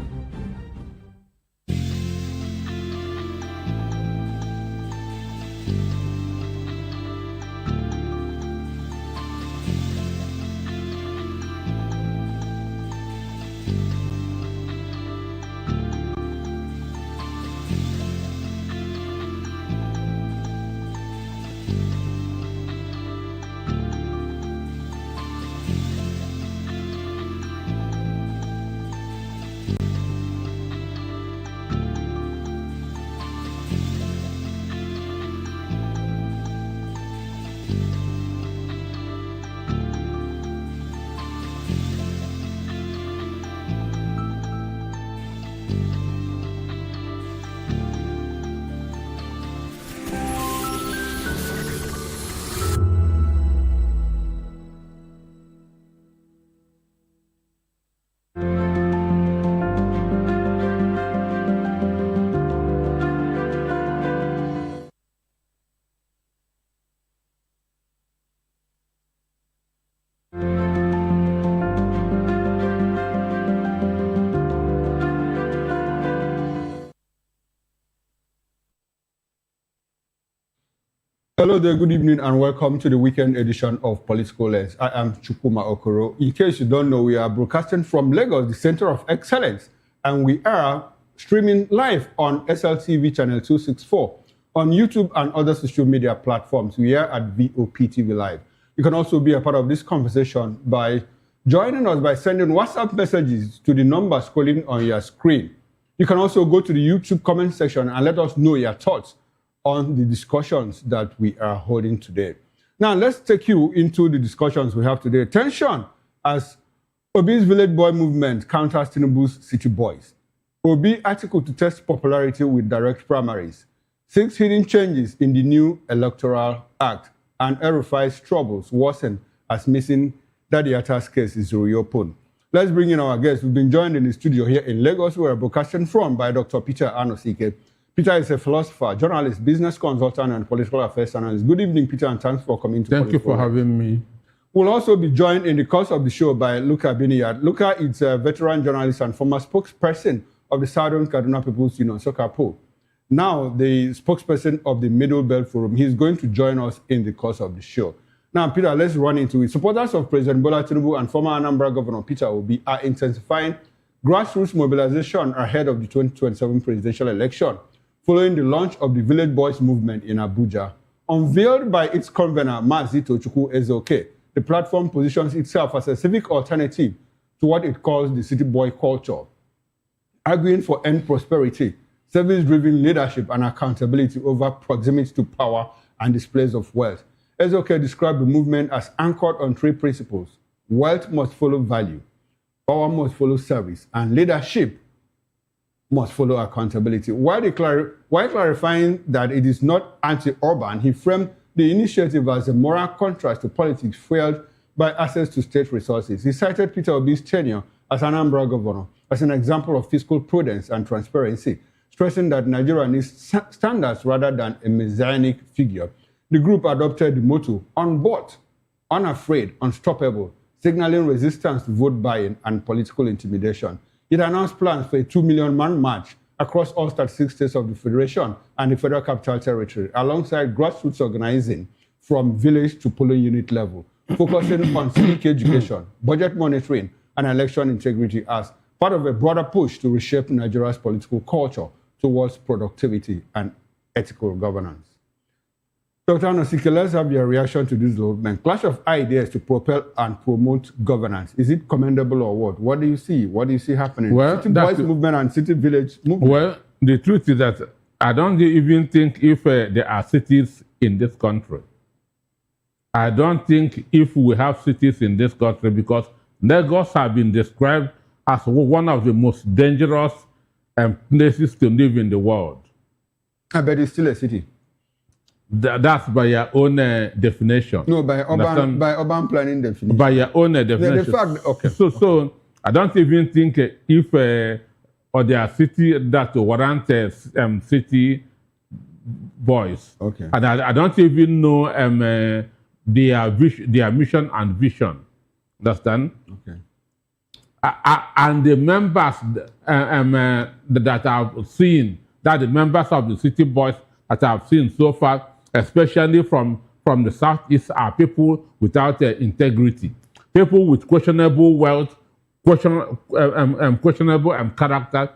Hello there, good evening, and welcome to the weekend edition of Political Lens. I am Chukwuma Okoro. In case you don't know, we are broadcasting from Lagos, the center of excellence, and we are streaming live on SLTV channel 264, on YouTube and other social media platforms. We are at VOP TV Live. You can also be a part of this conversation by joining us by sending WhatsApp messages to the number scrolling on your screen. You can also go to the YouTube comment section and let us know your thoughts on the discussions that we are holding today. Now, let's take you into the discussions we have today. Tension as Obi's Village Boy movement counters Tinubu's City Boys. Obi article to test popularity with direct primaries. 6 hidden changes in the new Electoral Act. And El-Rufai's troubles worsen as missing Daddy Atta's case is reopened. Let's bring in our guests. We've been joined in the studio here in Lagos, where we're broadcasting from by Dr. Peter Anosike. Peter is a philosopher, journalist, business consultant, and political affairs analyst. Good evening, Peter, and thanks for coming to Thank you for having me. We'll also be joined in the course of the show by Luka Biniyad. Luka is a veteran journalist and former spokesperson of the Southern Kaduna People's Union, SOCAPO. Now the spokesperson of the Middle Belt Forum. He's going to join us in the course of the show. Now, Peter, let's run into it. Supporters of President Bola Tinubu and former Anambra Governor Peter Obi are intensifying grassroots mobilization ahead of the 2027 presidential election, following the launch of the Village Boys movement in Abuja. Unveiled by its convener, Mazi Tochukwu Ezeoke, the platform positions itself as a civic alternative to what it calls the city boy culture, arguing for end prosperity, service-driven leadership, and accountability over proximity to power and displays of wealth. Ezeoke described the movement as anchored on 3 principles: wealth must follow value, power must follow service, and leadership must follow accountability. While clarifying that it is not anti-urban, he framed the initiative as a moral contrast to politics fueled by access to state resources. He cited Peter Obi's tenure as Anambra governor as an example of fiscal prudence and transparency, stressing that Nigeria needs standards rather than a messianic figure. The group adopted the motto, on board, unafraid, unstoppable, signaling resistance to vote buying and political intimidation. It announced plans for a 2 million man march across all 36 states of the Federation and the Federal Capital Territory, alongside grassroots organizing from village to polling unit level, focusing on civic education, budget monitoring, and election integrity as part of a broader push to reshape Nigeria's political culture towards productivity and ethical governance. Dr. Anosike, let's have your reaction to this development. Clash of ideas to propel and promote governance. Is it commendable or what? What do you see? What do you see happening? Well, City Boys movement and City Village movement. Well, the truth is that I don't even think if there are cities in this country. I don't think if we have cities in this country, because Lagos have been described as one of the most dangerous places to live in the world. I bet it's still a city. That's by your own definition. No, by urban planning definition. By your own definition. The fact, okay. So I don't even think if or there are cities that warrant city boys. Okay. And I don't even know their mission and vision. Understand? Okay. And the members that I've seen, that the members of the city boys that I've seen so far, especially from the southeast, are people without integrity, people with questionable wealth, questionable character,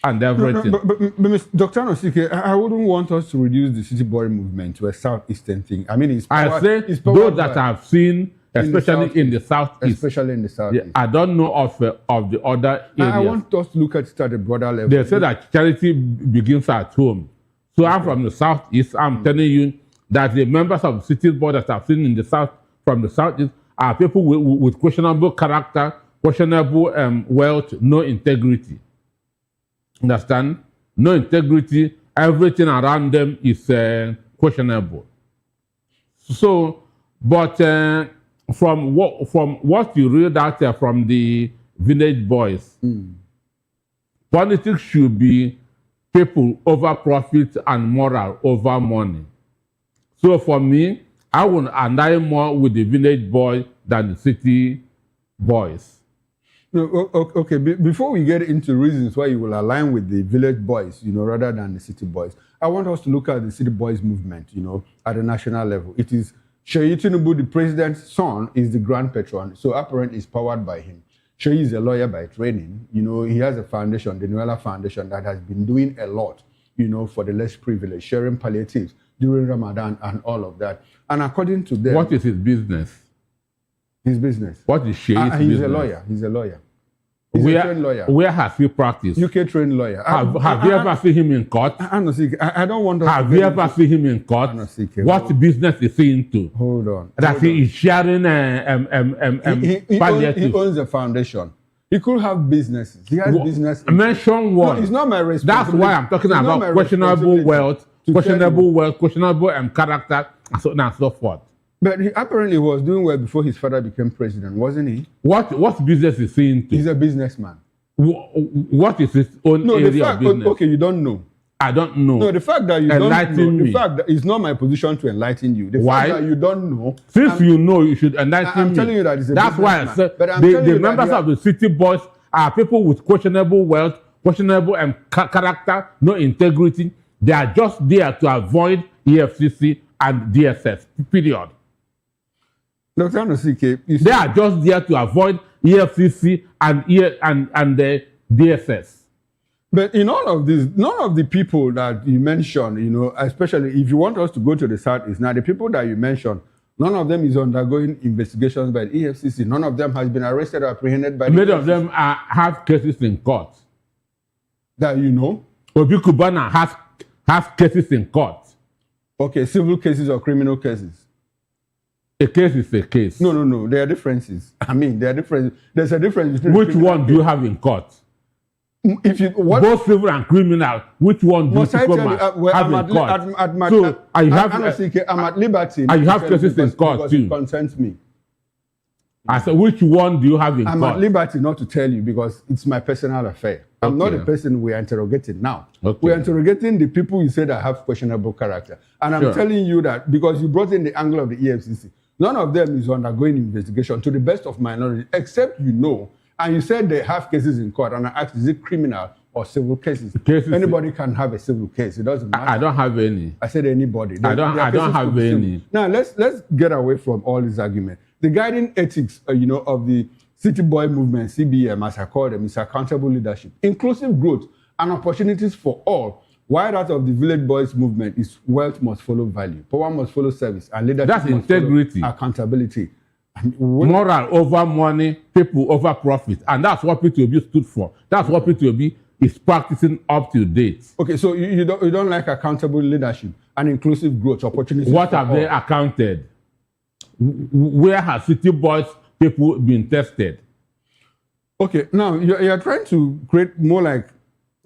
and everything. But Dr. Anosike, I wouldn't want us to reduce the city boy movement to a southeastern thing. I mean, it's I say those that I've seen, especially in the southeast. Especially in the southeast. I don't know of the other areas. I want us to look at it at a broader level. They say that charity begins at home. So I'm from the southeast. I'm telling you that the members of the city board that I've seen in the south, from the southeast, are people with questionable character, questionable wealth, no integrity. Understand? No integrity. Everything around them is questionable. So, but from what you read out there from the village boys, politics should be people over profit and moral over money. So for me, I will align more with the village boy than the city boys. No, okay. Before we get into reasons why you will align with the village boys, rather than the city boys, I want us to look at the city boys movement, at the national level. It is Seyi Tinubu, the president's son, is the grand patron, so apparently it's powered by him. Seyi is a lawyer by training. He has a foundation, the Nuela Foundation, that has been doing a lot, for the less privileged, sharing palliatives during Ramadan and all of that. And according to them... What is his business? His business. What is Seyi's business? He's a lawyer. He's a lawyer. He's a trained lawyer. Where has he practiced? UK trained lawyer. Have you ever seen him in court? I don't want to... Have you ever seen him in court? What business is he into? Hold on. That he is sharing he owns a foundation. He could have businesses. He has business. Mention one. No, it's not my responsibility. That's why I'm talking about questionable wealth, questionable character, and so on and so forth. But he apparently was doing well before his father became president, wasn't he? What business is he into? He's a businessman. What is his own area of business? Okay, you don't know. I don't know. No, the fact that you don't know, the fact that it's not my position to enlighten you. The fact that you don't know. Since you know, you should enlighten me. I'm telling you that it's a That's why I said the members of the city boys are people with questionable wealth, questionable character, no integrity. They are just there to avoid EFCC and DSS, period. Dr. Anosike, they are just there to avoid EFCC and the DSS. But in all of this, none of the people that you mentioned, especially if you want us to go to the Southeast, now the people that you mentioned, none of them is undergoing investigations by the EFCC. None of them has been arrested or apprehended by the Many EFCC. of them have cases in court. That you know? Obi Kubana has cases in court. Okay, civil cases or criminal cases? A case is a case. No. There are differences. I mean, there are differences. There's a difference between... Which one do you have in court? If you both civil and criminal, which one do you have in court? I'm at liberty. And you have cases in court too. It concerns me. I said, which one do you have in court? I'm at liberty not to tell you because it's my personal affair. I'm not the person we are interrogating now. Okay. We are interrogating the people you said that have questionable character. And I'm telling you that because you brought in the angle of the EFCC, none of them is undergoing investigation to the best of my knowledge, except and you said they have cases in court, and I asked, is it criminal or civil cases? Anybody can have a civil case. It doesn't matter. I don't have any. I said anybody. I don't have any. Now, let's get away from all this argument. The guiding ethics, of the City Boy movement, CBM, as I call them, is accountable leadership, inclusive growth, and opportunities for all. While that of the Village Boys movement is wealth must follow value, power must follow service, and leadership must integrity, follow accountability. Moral over money, people over profit, and that's what P2B stood for. That's what P2B is practicing up to date. Okay, so you don't like accountable leadership and inclusive growth, opportunities. What have they accounted? Where have City Boys people been tested? Okay, now you're trying to create more like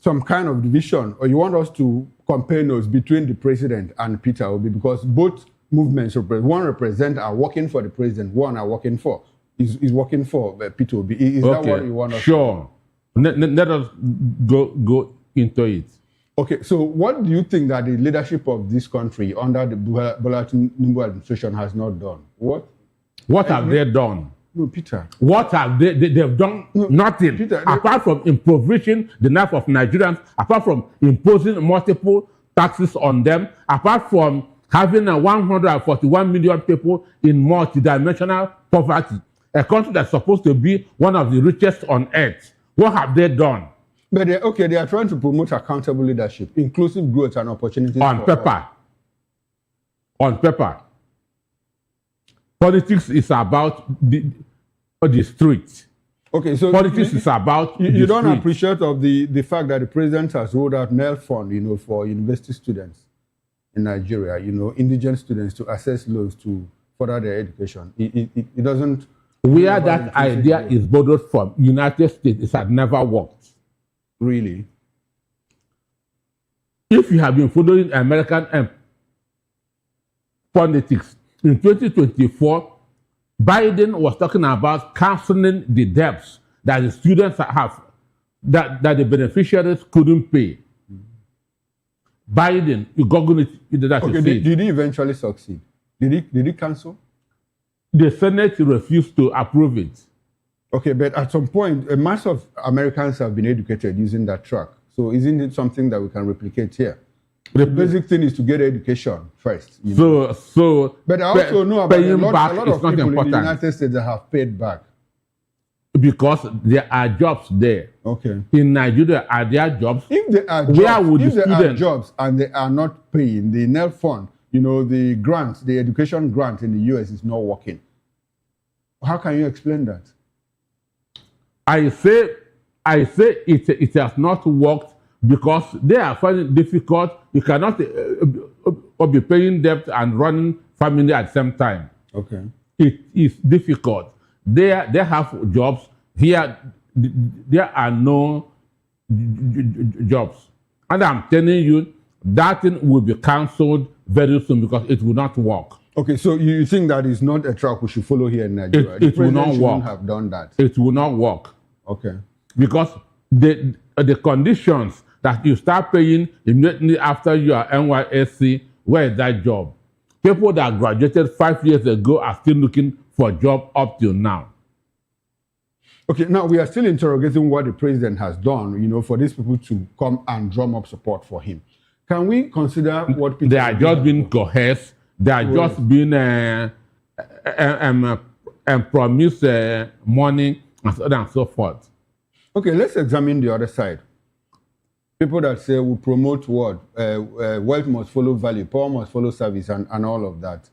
some kind of division, or you want us to compare notes between the president and Peter Obi, because both movements, one represent are working for the president, one are working for is working for Peter Obi. Is that what you want us to do? Let us go into it. Okay, so what do you think that the leadership of this country under the Bola Tinubu administration has not done? What have they done? No, Peter. What have they've done? Nothing. Peter, apart from impoverishing the life of Nigerians, apart from imposing multiple taxes on them, apart from having 141 million people in multidimensional poverty, a country that's supposed to be one of the richest on earth. What have they done? But they are trying to promote accountable leadership, inclusive growth and opportunities. On paper. Politics is about the streets. Okay, so politics is about you don't appreciate of the fact that the president has rolled out NEL fund, for university students in Nigeria, indigent students to access loans to further their education. It doesn't. Where that idea is borrowed from, United States, it has never worked. Really? If you have been following American politics, in 2024, Biden was talking about canceling the debts that the students have, that the beneficiaries couldn't pay. Biden, you Google it. Did he eventually succeed? Did he cancel? The Senate refused to approve it. Okay, but at some point, a mass of Americans have been educated using that track. So isn't it something that we can replicate here? The basic thing is to get education first. You know? But I also know about a lot of people in the United States that have paid back. Because there are jobs there. Okay. In Nigeria, are there jobs? If there are jobs, where would there are jobs and they are not paying, the NEL fund, you know, the grants, the education grant in the US is not working. How can you explain that? I say it has not worked because they are finding it difficult. You cannot be paying debt and running family at the same time. Okay. It is difficult. They have jobs. Here, there are no jobs. And I'm telling you, that thing will be cancelled very soon because it will not work. Okay, so you think that is not a track we should follow here in Nigeria? It will not work. Have done that. It will not work. Okay. Because the conditions that you start paying immediately after your NYSC, where is that job? People that graduated 5 years ago are still looking for a job up till now. Okay, now we are still interrogating what the president has done, you know, for these people to come and drum up support for him. Can we consider what people... They are just being coerced. They are just being promised money and so on and so forth. Okay, let's examine the other side. People that say we promote what? Wealth must follow value, power must follow service, and all of that.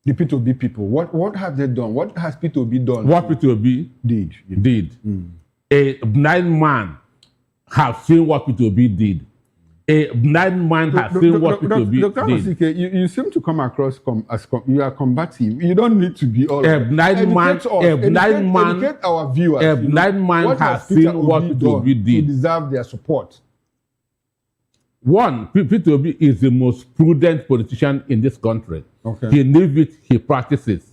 The P2B people, what have they done? What has P2B done? What P2B did? A blind man have seen what P2B did. A blind man has seen what P2B did. Dr. You seem to come across as you are combative. You don't need to be all. A blind man, educate our viewers. A blind man has seen what P2B did to deserve their support. One, P2B is the most prudent politician in this country. Okay. He lives it, he practices.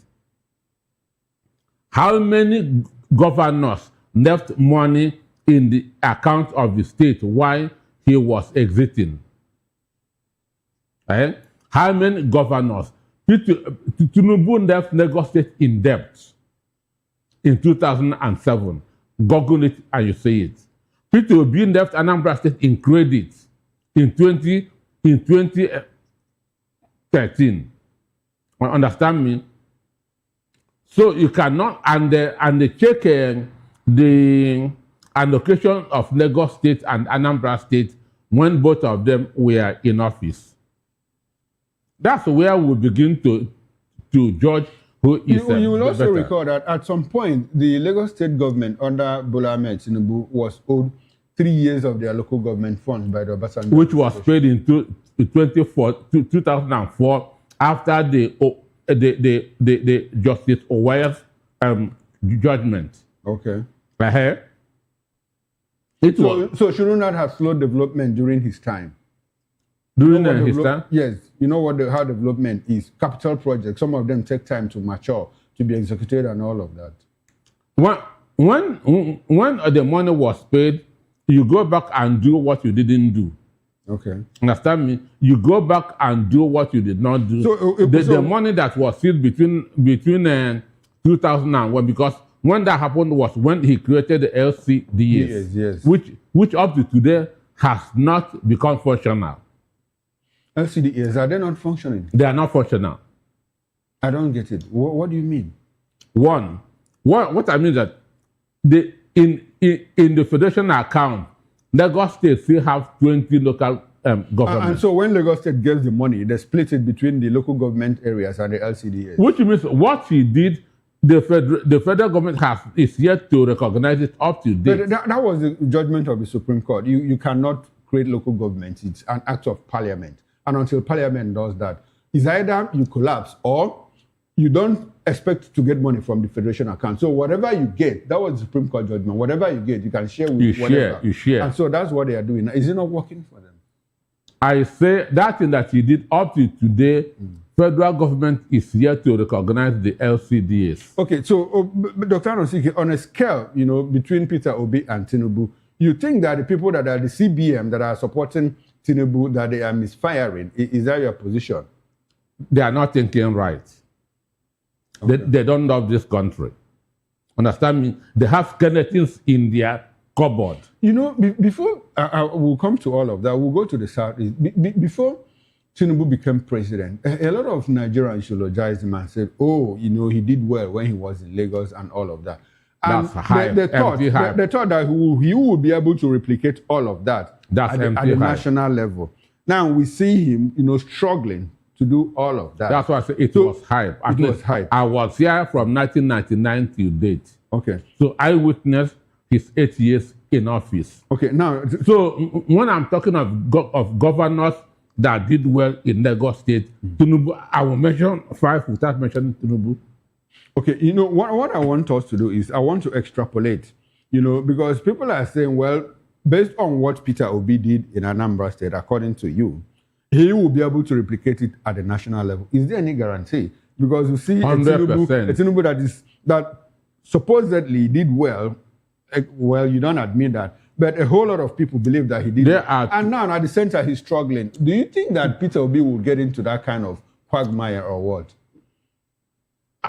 How many governors left money in the account of the state while he was exiting? How many governors? Tinubu left Lagos State in debt in 2007. Google it and you see it. P2B left Anambra State in credit in 2013. Understand me? So you cannot, and they check the allocation of Lagos State and Anambra State when both of them were in office. That's where we begin to judge who is You will also better. recall that at some point, the Lagos State government under Bola Ahmed Tinubu was owed 3 years of their local government funds by the Obasanjo. Which was paid in 2004 after the Justice Owaya's judgment. Okay. So should not have slowed development during his time? During his time? Yes. You know how development is. Capital projects, some of them take time to mature, to be executed and all of that. When the money was paid, you go back and do what you didn't do. Okay. Understand me? You go back and do what you did not do. The money that was sealed between 2001, because when that happened was when he created the LCDS, yes. which up to today has not become functional. LCDS, are they not functioning? They are not functional. I don't get it. What do you mean? What I mean is that in the federation account, Lagos State still have 20 local governments. And so when Lagos State gets the money, they split it between the local government areas and the LCDS. Which means what he did, the federal government is yet to recognize it up to date. That was the judgment of the Supreme Court. You cannot create local governments. It's an act of parliament. And until parliament does that, it's either you collapse or you don't expect to get money from the federation account. So whatever you get, that was the Supreme Court judgment. Whatever you get, you can share with whatever. You share. And so that's what they are doing. Is it not working for them? I say that thing that he did up to today, federal government is yet to recognize the LCDS. Okay, so Dr. Anosike, on a scale, between Peter Obi and Tinubu, you think that the people that are the CBM that are supporting Tinubu, that they are misfiring? Is that your position? They are not thinking right. Okay. They don't love this country. Understand me? They have skeletons in their cupboard. You know, before we'll come to all of that, we'll go to the Southeast. Before Tinubu became president, a lot of Nigerians eulogized him and said, oh, you know, he did well when he was in Lagos and all of that. And That's hype. They thought that he would be able to replicate all of that at the national level. Now we see him, you know, struggling to do all of that. That's why I said it was hype. It was hype. I was here from 1999 till date. Okay. So I witnessed his 8 years in office. Okay, now... So when I'm talking of governors that did well in Lagos State, Tinubu, I will mention 5 without mentioning Tinubu. Okay, you know, what I want us to do is I want to extrapolate, you know, because people are saying, well, based on what Peter Obi did in Anambra State, according to you, he will be able to replicate it at the national level. Is there any guarantee? Because you see a Tinubu that supposedly did well. Well, you don't admit that, but a whole lot of people believe that he did. And now at the center, he's struggling. Do you think that Peter Obi will get into that kind of quagmire or what?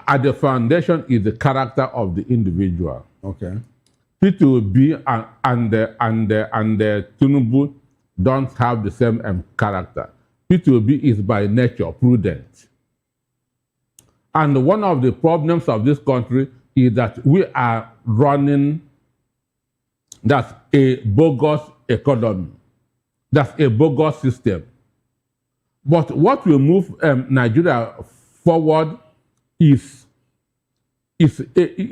At the foundation is the character of the individual. Okay. Peter Obi and Tinubu don't have the same character. Peter Obi is by nature prudent. And one of the problems of this country is that we are running that's a bogus economy. That's a bogus system. But what will move Nigeria forward is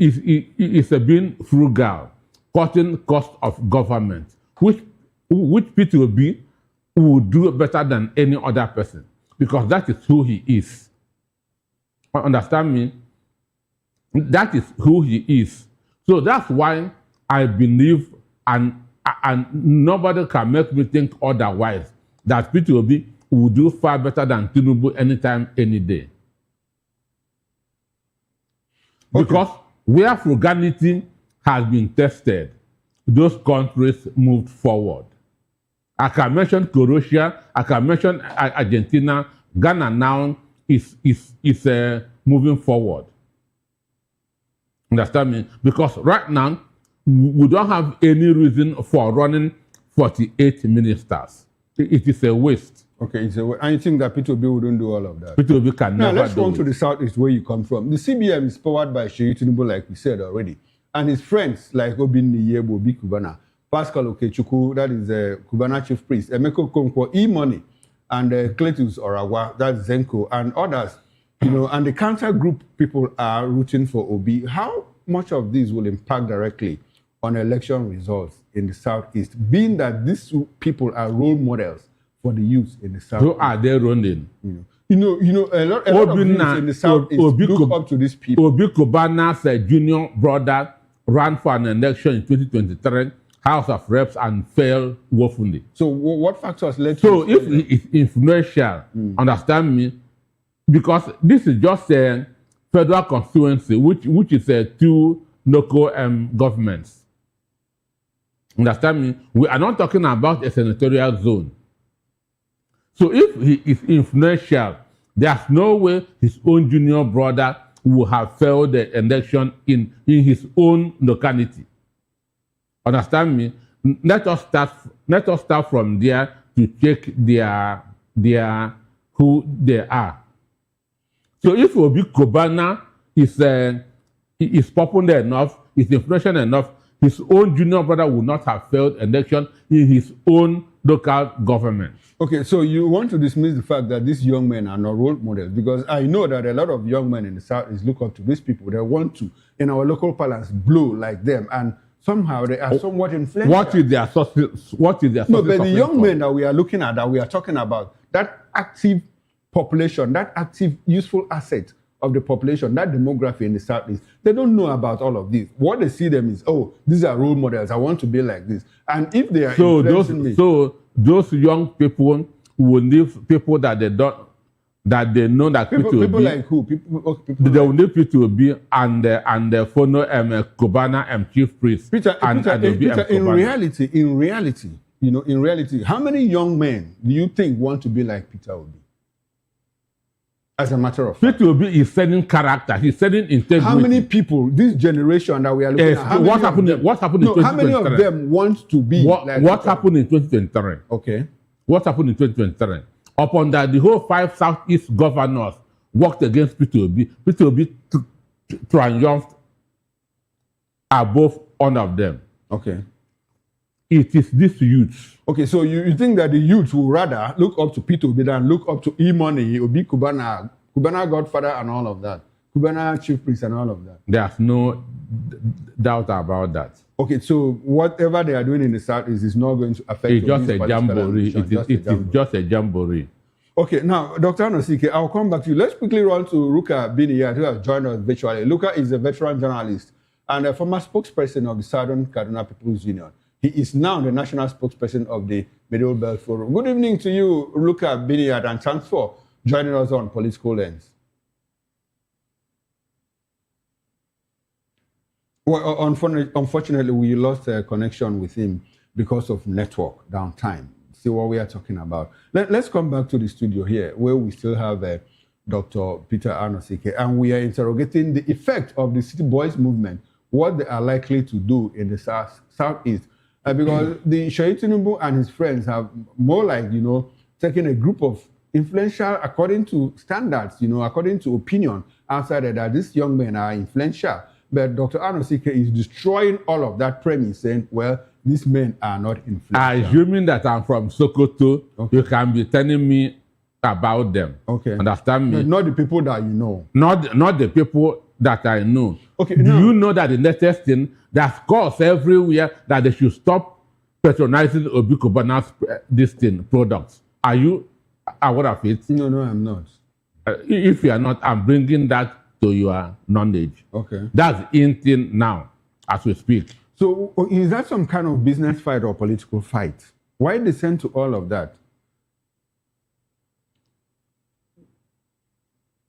being frugal, cutting cost of government, which Peter Obi will do better than any other person, because that is who he is. Understand me? That is who he is. So that's why I believe, and nobody can make me think otherwise, that Peter Obi will do far better than Tinubu anytime, any day. Okay. Because where frugality has been tested, those countries moved forward. I can mention Croatia, I can mention Argentina. Ghana now is moving forward. Understand me? Because right now, we don't have any reason for running 48 ministers. It is a waste. Okay, it's a waste. And you think that Peter Obi wouldn't do all of that? Peter Obi can never do it. Now let's go to the southeast where you come from. The CBM is powered by Seyi Tinubu, like we said already. And his friends like Obinna Yebo, Obi Kubana, Pascal Okechukwu, that is the Kubana chief priest, Emeko Konkwo, E-Money, and Cletus Orawa, that's Zenko, and others. You know, and the counter group people are rooting for Obi. How much of this will impact directly on election results in the southeast, being that these people are role models for the youth in the southeast? Who are they running? You know, a lot of youth in the southeast look up to these people. Obi Kubana's junior brother ran for an election in 2023, House of Reps, and failed woefully. So what factors led to? So if it's influential, understand me, because this is just a federal constituency, which is 2 local governments. Understand me? We are not talking about a senatorial zone. So if he is influential, there's no way his own junior brother will have failed the election in his own locality. Understand me? Let us start from there to check their who they are. So if Obi Kubana is popular enough, is influential enough, his own junior brother would not have failed election in his own local government. Okay, so you want to dismiss the fact that these young men are not role models, because I know that a lot of young men in the South is look up to these people. They want to, in our local parlance, blow like them, and somehow they are somewhat influential. What is their source? No, but the young men that we are looking at, that we are talking about, that active population, that active, useful asset of the population, that demography in the Southeast, they don't know about all of this. What they see them is, oh, these are role models. I want to be like this. And if they are those young people will leave people that they know that people like who? They will leave people to be and follow Kubana chief priest. Peter, in reality, you know, in reality, how many young men do you think want to be like Peter Obi? As a matter of fact. Peter Obi is selling character. He's selling integrity. How many people, this generation that we are looking at, what happened in 2023? How many of them want to be what happened in 2023? Okay. What happened in 2023? Upon that, the whole 5 Southeast governors worked against Peter Obi. Peter Obi triumphed above all of them. Okay. It is this youth. Okay, so you think that the youth will rather look up to Peter Obi than look up to E-Money, Obi Kubana, Kubana Godfather and all of that, Kubana Chief Priest and all of that? There's no doubt about that. Okay, so whatever they are doing in the South is not going to affect. It's just a jamboree. It is just a jamboree. Okay, now, Dr. Anosike, I'll come back to you. Let's quickly run to Ruka Biniyat, who has joined us virtually. Luka is a veteran journalist and a former spokesperson of the Southern Kaduna People's Union. He is now the national spokesperson of the Middle Belt Forum. Good evening to you, Luka Biniyat, and thanks for joining us on Political Lens. Well, unfortunately, we lost a connection with him because of network downtime. See what we are talking about. Let's come back to the studio here, where we still have Dr. Peter Anosike, and we are interrogating the effect of the City Boys movement, what they are likely to do in the Southeast. Because the Seyi Tinubu and his friends have more like, taken a group of influential, according to standards, according to opinion outside that these young men are influential. But Dr. Anosike is destroying all of that premise, saying, well, these men are not influential. Assuming that I'm from Sokoto, you can be telling me about them. Okay. Understand me? Not the people that you know. Not the people that I know. Okay. Do you know that the latest thing, there's calls everywhere that they should stop patronizing Obi Kubana's products? Are you aware of it? No, I'm not. If you are not, I'm bringing that to your knowledge. Okay. That's in thing now, as we speak. So is that some kind of business fight or political fight? Why descend to all of that?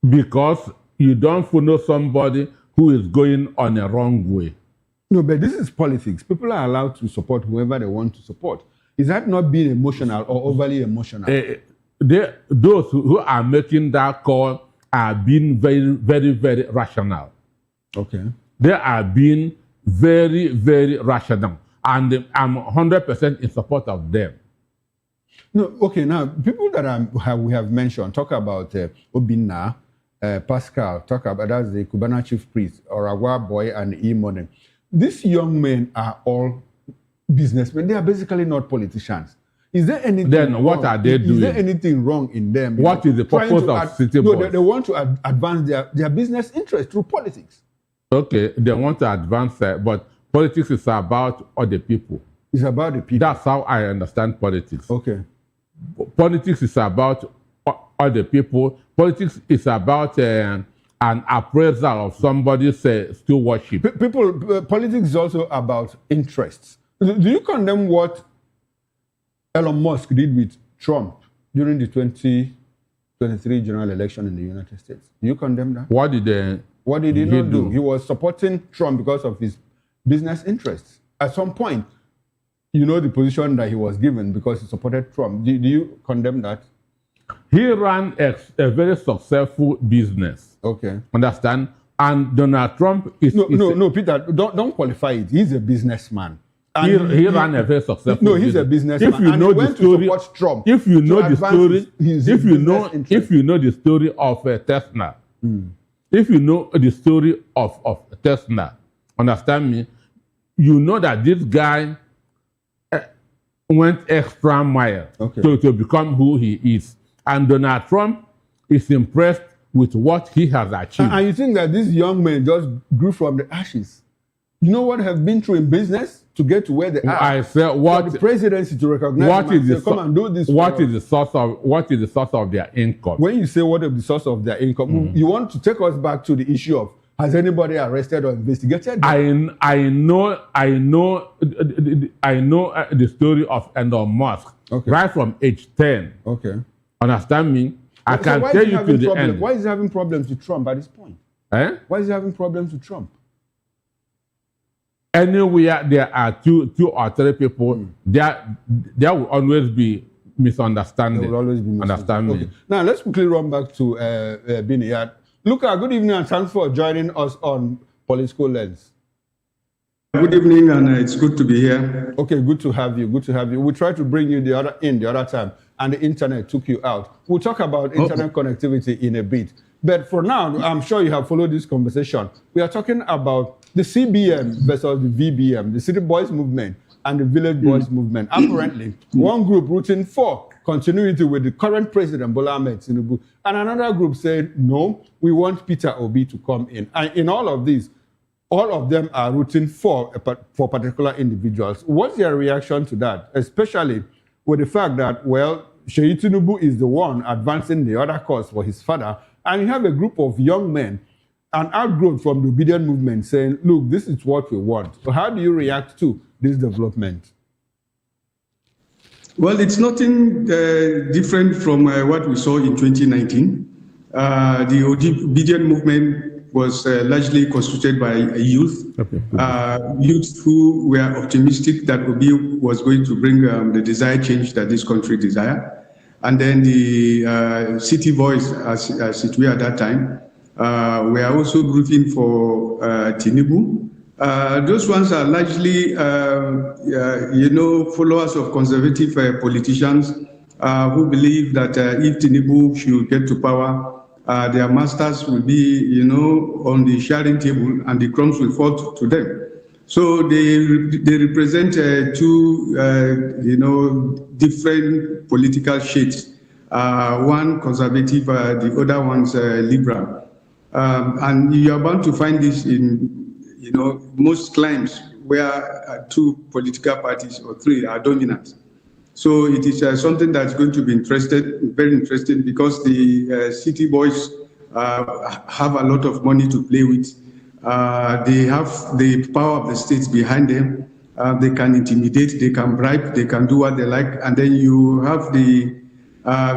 Because you don't follow somebody who is going on a wrong way. No, but this is politics. People are allowed to support whoever they want to support. Is that not being emotional or overly emotional? Those who are making that call are being very, very, very rational. Okay. They are being very, very rational. And I'm 100% in support of them. No, okay, now, people that we have mentioned, talk about Obinna, Pascal, talk about that's the Kubana Chief Priest, Oragwa Boy, and E-Money. These young men are all businessmen. They are basically not politicians. Is there anything Then wrong? what are they doing? Is there anything wrong in them? What is the purpose of City Boys? No, they want to advance their business interest through politics. Okay, they want to advance, but politics is about other people. It's about the people. That's how I understand politics. Okay. Politics is about other people. Politics is about an appraisal of somebody's stewardship. Politics is also about interests. Do you condemn what Elon Musk did with Trump during the 2023 general election in the United States? Do you condemn that? What did he not do? He was supporting Trump because of his business interests. At some point, you know the position that he was given because he supported Trump. Do you condemn that? He ran a very successful business. Okay. Understand? And Donald Trump is... No, Peter, don't qualify it. He's a businessman. He ran a very successful business. No, he's a businessman. If you know the story, Trump if you know the story, if you know the story of Tesla, if you know the story of Tesla, understand me, you know that this guy went extra mile to become who he is. And Donald Trump is impressed with what he has achieved. And you think that these young men just grew from the ashes? You know what have been through in business to get to where they are? I said, what for the presidency to recognize them and say, come and do this. What is the source of their income? When you say what is the source of their income, you want to take us back to the issue of has anybody arrested or investigated? I know the story of Elon Musk right from age 10. Okay. Understand me? I can tell you to the end. Why is he having problems with Trump at this point? Why is he having problems with Trump? Anywhere there are two or three people, there will always be misunderstanding. There will always be misunderstanding. Okay. Now, let's quickly run back to Biniyat. Luca, good evening and thanks for joining us on Political Lens. Good evening, and it's good to be here. Okay, good to have you. Good to have you. We tried to bring you the other time, and the internet took you out. We'll talk about internet connectivity in a bit. But for now, I'm sure you have followed this conversation. We are talking about the CBM versus the VBM, the City Boys Movement and the Village Boys Movement. Apparently, one group rooting for continuity with the current president, Bola Ahmed Tinubu, and another group said, no, we want Peter Obi to come in. And in all of this, all of them are rooting for particular individuals. What's your reaction to that, especially with the fact that, well, Sheyi Tinubu is the one advancing the other cause for his father, and you have a group of young men, an outgrowth from the obedient movement, saying, look, this is what we want. So how do you react to this development? Well, it's nothing different from what we saw in 2019. The obedient movement was largely constituted by youth, youth who were optimistic that Obi was going to bring the desired change that this country desired. And then the city boys, as it were at that time, were also rooting for Tinubu. Those ones are largely, followers of conservative politicians who believe that if Tinubu should get to power, their masters will be, on the sharing table and the crumbs will fall to them. So they represent two, different political shades. One conservative, the other one's liberal. And you are bound to find this in, most climes where two political parties or three are dominant. So it is something that's going to be very interesting, because the city boys have a lot of money to play with. They have the power of the states behind them. They can intimidate, they can bribe, they can do what they like. And then you have the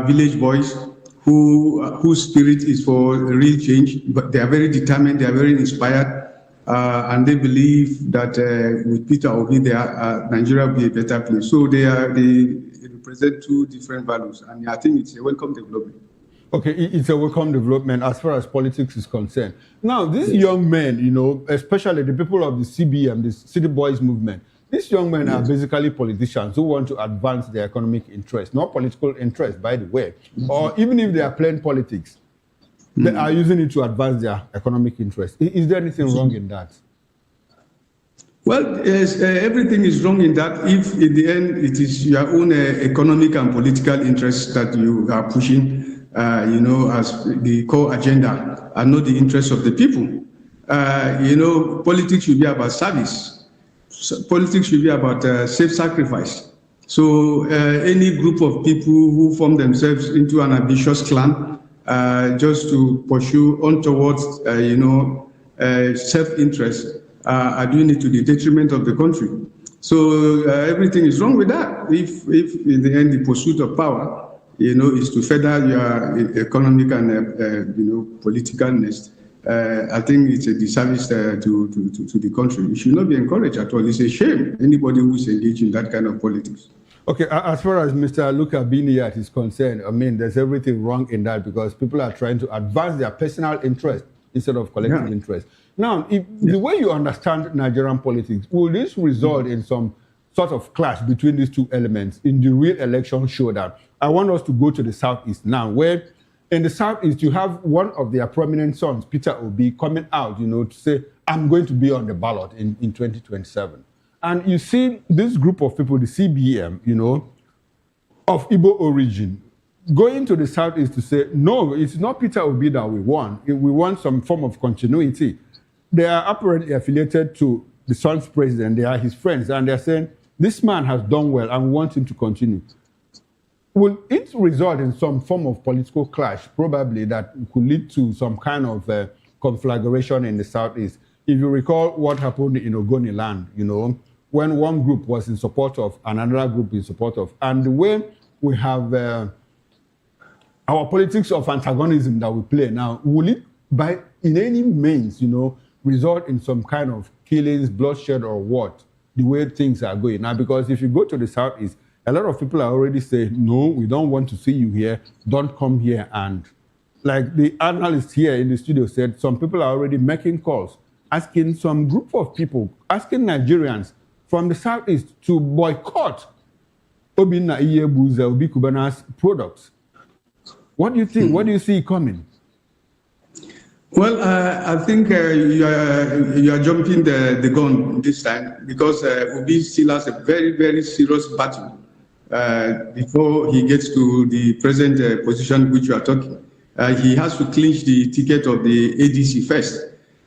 village boys whose spirit is for real change, but they are very determined, they are very inspired. And they believe that with Peter Obi, Nigeria will be a better place. So they represent two different values, and I think it's a welcome development. Okay, it's a welcome development as far as politics is concerned. Now, these young men, especially the people of the CBM, the City Boys Movement, these young men are basically politicians who want to advance their economic interests, not political interests, by the way. Or even if they are playing politics, they are using it to advance their economic interests. Is there anything wrong in that? Well, yes, everything is wrong in that if in the end it is your own economic and political interests that you are pushing, as the core agenda, and not the interests of the people. Politics should be about service. Politics should be about self-sacrifice. So any group of people who form themselves into an ambitious clan just to pursue untoward, self-interest, are doing it to the detriment of the country. So everything is wrong with that. If in the end the pursuit of power, is to further your economic and political nest, I think it's a disservice to the country. It should not be encouraged at all. It's a shame anybody who's engaged in that kind of politics. Okay, as far as Mr. Luka Biniyat is concerned, I mean, there's everything wrong in that, because people are trying to advance their personal interest instead of collective interest. Now, the way you understand Nigerian politics, will this result in some sort of clash between these two elements in the real election showdown? I want us to go to the Southeast now, where in the Southeast, you have one of their prominent sons, Peter Obi, coming out, to say, I'm going to be on the ballot in 2027. And you see this group of people, the CBM, of Igbo origin, going to the Southeast to say, no, it's not Peter Obi that we want. We want some form of continuity. They are apparently affiliated to the son's president. They are his friends. And they're saying, this man has done well and we want him to continue. Will it result in some form of political clash, probably, that could lead to some kind of conflagration in the Southeast? If you recall what happened in Ogoni land, when one group was in support of and another group in support of, and the way we have our politics of antagonism that we play now, will it, by in any means, result in some kind of killings, bloodshed, or what? The way things are going now, because if you go to the Southeast, a lot of people are already saying, no, we don't want to see you here. Don't come here. And like the analyst here in the studio said, some people are already making calls, asking some group of people, asking Nigerians from the Southeast to boycott Obinna Iyebu's Obi Kubana's products. What do you think? What do you see coming? Well, I think you are jumping the gun this time because Obi still has a very, very serious battle before he gets to the present position which you are talking. He has to clinch the ticket of the ADC first.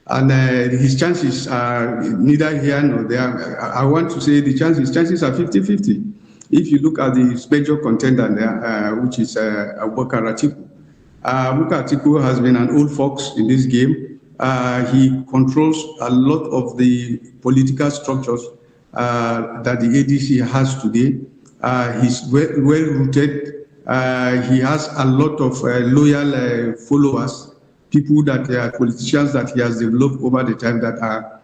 And his chances are neither here nor there. I want to say the chances are 50-50. If you look at the major contender there, which is Abubakar Atiku. Abubakar Atiku has been an old fox in this game. He controls a lot of the political structures that the ADC has today. He's well-rooted. He has a lot of loyal followers, people that are politicians that he has developed over the time that are,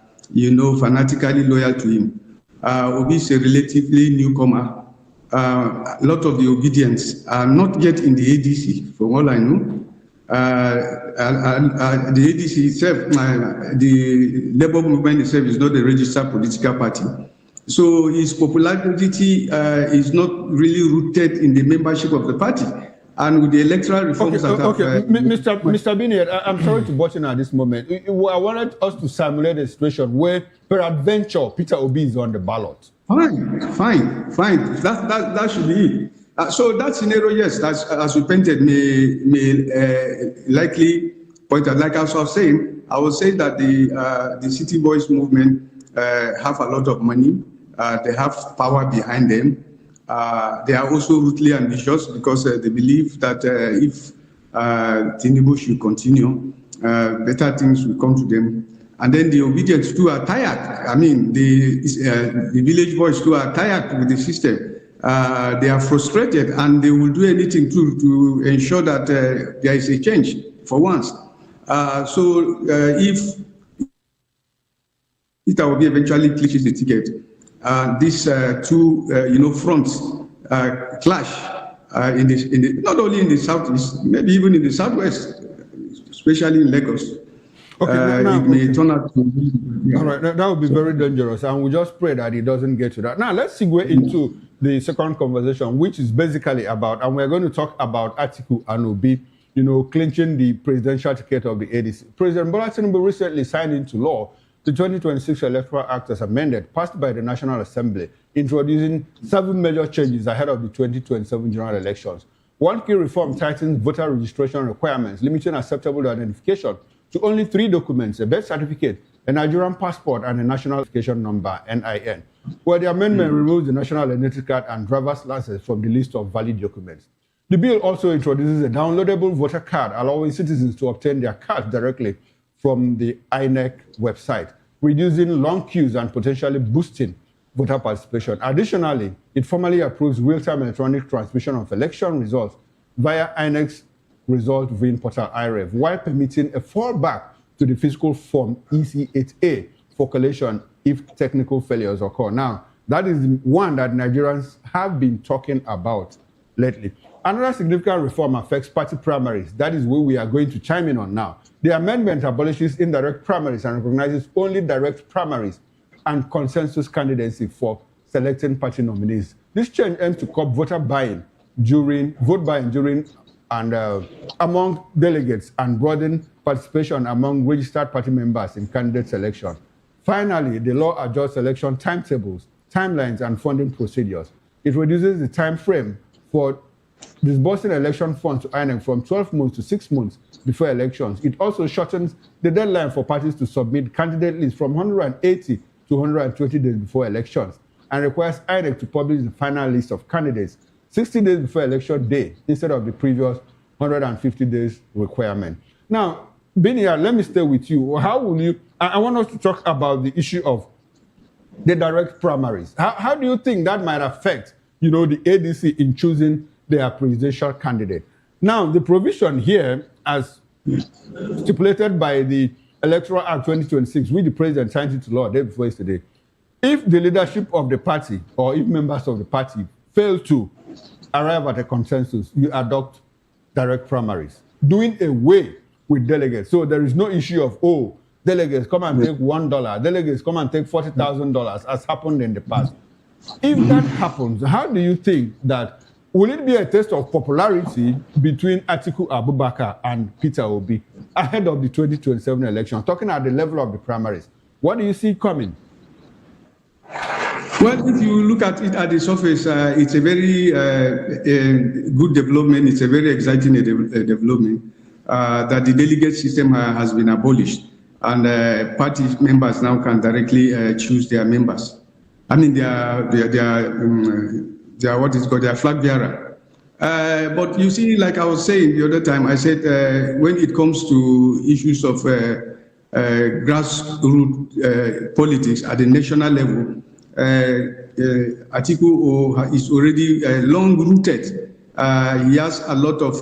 fanatically loyal to him. Obi is a relatively newcomer. A lot of the obedience are not yet in the ADC, from all I know. The ADC itself, the labor movement itself is not a registered political party. So his popularity is not really rooted in the membership of the party. And with the electoral reforms Mr. Binier, I'm sorry to butt in at this moment. I wanted us to simulate a situation where, peradventure, Peter Obi is on the ballot. Fine. That should be it. So that scenario, yes, as you painted, may likely point out. Like I was saying, I would say that the City Boys movement have a lot of money. They have power behind them. They are also ruthlessly ambitious because they believe that if Tinubu should continue, better things will come to them. And then the obedience too are tired. I mean, the village boys too are tired with the system. They are frustrated and they will do anything to ensure that there is a change for once. So if Peter Obi eventually clinches the ticket, these two fronts clash not only in the southeast, maybe even in the southwest, especially in Lagos. Okay, it may turn out to be. Yeah. All right, that would be very dangerous, and we just pray that it doesn't get to that. Now, let's segue into the second conversation, which is basically about, and we're going to talk about Atiku and Obi, clinching the presidential ticket of the ADC. President Bola Tinubu recently signed into law the 2026 Electoral Act as amended, passed by the National Assembly, introducing 7 major changes ahead of the 2027 general elections. One key reform tightens voter registration requirements, limiting acceptable identification to only 3 documents: a birth certificate, a Nigerian passport, and a national identification number, NIN. Where the amendment removes the national identity card and driver's license from the list of valid documents. The bill also introduces a downloadable voter card, allowing citizens to obtain their cards directly from the INEC website, reducing long queues and potentially boosting voter participation. Additionally, it formally approves real-time electronic transmission of election results via INEC's result viewing portal IREV, while permitting a fallback to the physical form EC8A for collation if technical failures occur. Now, that is one that Nigerians have been talking about lately. Another significant reform affects party primaries. That is where we are going to chime in on now. The amendment abolishes indirect primaries and recognizes only direct primaries and consensus candidacy for selecting party nominees. This change aims to curb vote buying during and among delegates and broaden participation among registered party members in candidate selection. Finally, the law adjusts election timetables, timelines, and funding procedures. It reduces the time frame for disbursing election funds to INEC from 12 months to 6 months before elections. It also shortens the deadline for parties to submit candidate lists from 180 to 120 days before elections, and requires INEC to publish the final list of candidates 60 days before election day instead of the previous 150 days requirement. Now, Binia, let me stay with you. How will you, I want us to talk about the issue of the direct primaries. How do you think that might affect, the ADC in choosing their presidential candidate? Now, the provision here, as stipulated by the Electoral Act 2026, which the president signed into law day before yesterday, if the leadership of the party or if members of the party fail to arrive at a consensus, you adopt direct primaries, doing away with delegates. So there is no issue of, oh, delegates come and take $1, delegates come and take $40,000, as happened in the past. If that happens, how do you think that, will it be a test of popularity between Atiku Abubakar and Peter Obi ahead of the 2027 election, talking at the level of the primaries? What do you see coming? Well, if you look at it at the surface, it's a very good development. It's a very exciting development that the delegate system has been abolished, and party members now can directly choose their members. I mean, their what is called their flag bearer. But you see, like I was saying the other time, I said when it comes to issues of grassroots politics at the national level, Atiku is already long-rooted. He has a lot of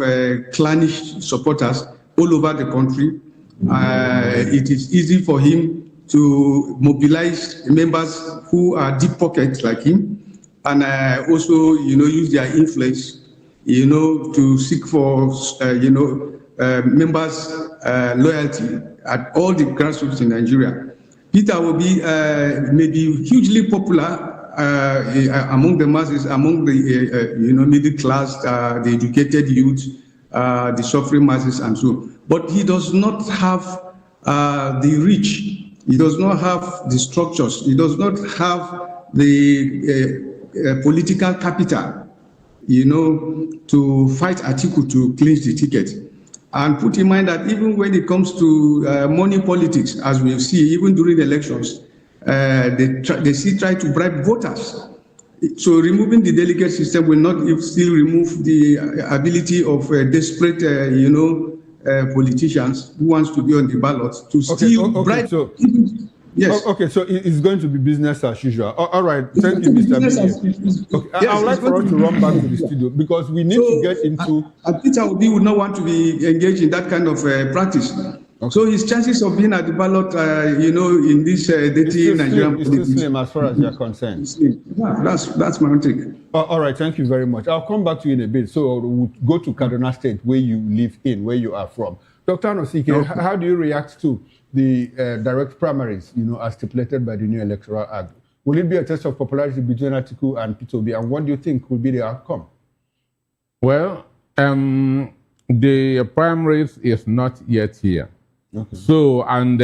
clannish supporters all over the country. It is easy for him to mobilize members who are deep pockets like him, and also, use their influence, to seek for, members' loyalty at all the grassroots in Nigeria. Peter will be maybe hugely popular among the masses, among the middle class, the educated youth, the suffering masses, and so on. But he does not have the reach. He does not have the structures. He does not have the political capital, to fight Atiku to clinch the ticket. And put in mind that even when it comes to money politics, as we see, even during the elections, they still try to bribe voters. So removing the delegate system will not still remove the ability of desperate, politicians who wants to be on the ballot to still bribe. So, yes. Okay, so it's going to be business as usual. All right, thank you, Mr. Bini. Okay, I would like for us to run back to the studio because we need to get into. Peter Obi would not want to be engaged in that kind of practice. Okay. So his chances of being at the ballot, in this dirty Nigerian politics, it's too slim as far as you're concerned. Yeah, that's my own take. All right, thank you very much. I'll come back to you in a bit. So we'll go to Kaduna State, where you live in, where you are from. Dr. Anosike, how do you react to the direct primaries, as stipulated by the new Electoral Act? Will it be a test of popularity between Atiku and Peter Obi, and what do you think will be the outcome? Well, the primaries is not yet here. Okay. So, and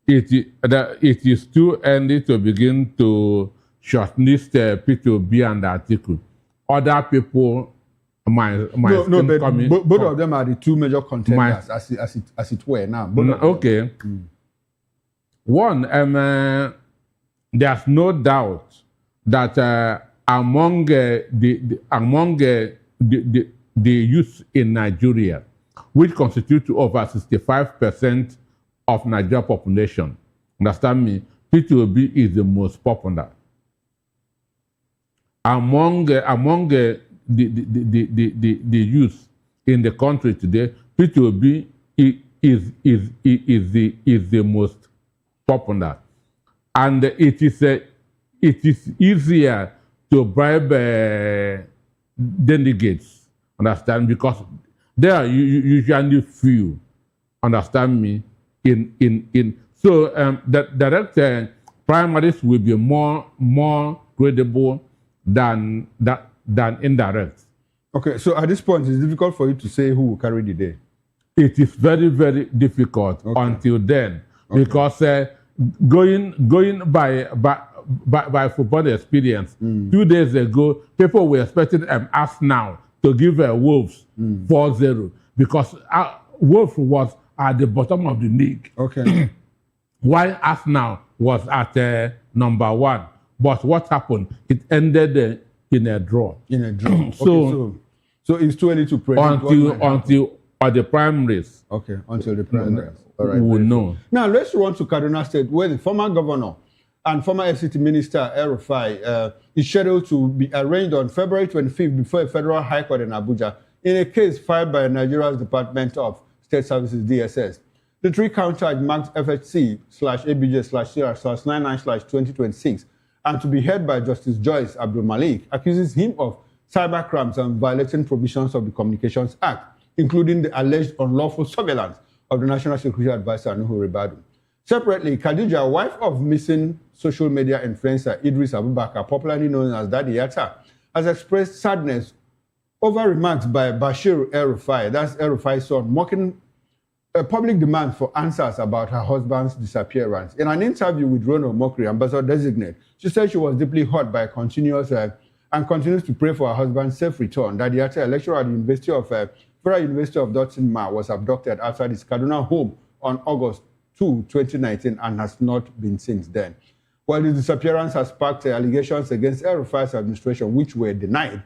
it is too early to begin to shortlist Peter Obi and Atiku. Other people might but both of them are the two major contenders, as it were now. Okay. One, there's no doubt that among the youth in Nigeria, which constitute over 65% of Nigerian population, understand me, Peter Obi is the most popular. Among the youth in the country today, Peter Obi is the most popular, and it is easier to bribe delegates, understand, because there are usually few, understand me. So the direct primaries will be more credible than indirect. Okay, so at this point, it's difficult for you to say who will carry the day. It is very, very difficult until then, because going by football experience, 2 days ago, people were expecting us now to give Wolves 4-0 because Wolves was at the bottom of the league. Okay. While Arsenal was at number 1. But what happened? It ended in a draw. In a draw. So it's too early to predict until the primaries. Okay, until the primaries. All right. We will know. Now let's run to Kaduna State, where the former governor and former FCT Minister El-Rufai is scheduled to be arraigned on February 25th before a federal high court in Abuja in a case filed by Nigeria's Department of State Services, DSS. The three-count charge marked FHC/ABJ/CR/99/2026 and to be heard by Justice Joyce Abdul Malik, accuses him of cyber crimes and violating provisions of the Communications Act, including the alleged unlawful surveillance of the National Security Advisor Nuhu Ribadu. Separately, Khadija, wife of missing social media influencer Idris Abubakar, popularly known as Daddy Yatta, has expressed sadness over remarks by Bashir El-Rufai, that's El-Rufai's son, mocking a public demand for answers about her husband's disappearance. In an interview with Ronald Mokri, ambassador designate, she said she was deeply hurt by continues to pray for her husband's safe return. Daddy Yatta, a lecturer at the Federal University of Dotson, was abducted outside his Kaduna home on August 2, 2019, and has not been since then. While the disappearance has sparked allegations against El-Rufai's administration, which were denied,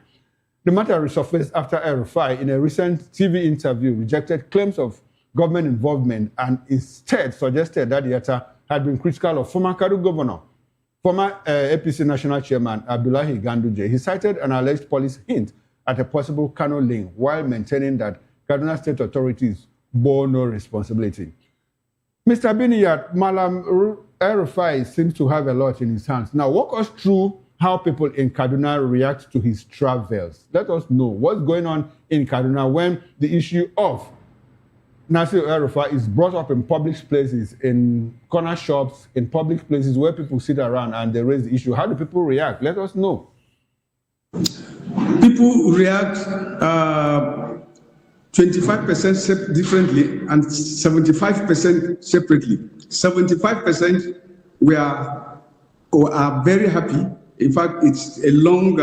the matter resurfaced after El-Rufai, in a recent TV interview, rejected claims of government involvement and instead suggested that Yatta had been critical of former Kaduna governor, former APC national chairman Abdullahi Ganduje. He cited an alleged police hint at a possible Kano link while maintaining that Kaduna state authorities bore no responsibility. Mr. Biniyat, Malam El-Rufai seems to have a lot in his hands. Now, walk us through how people in Kaduna react to his travels. Let us know what's going on in Kaduna when the issue of Nasir El-Rufai is brought up in public places, in corner shops, in public places where people sit around and they raise the issue. How do people react? Let us know. People react 25% differently and 75% separately. 75% are very happy. In fact, it's a long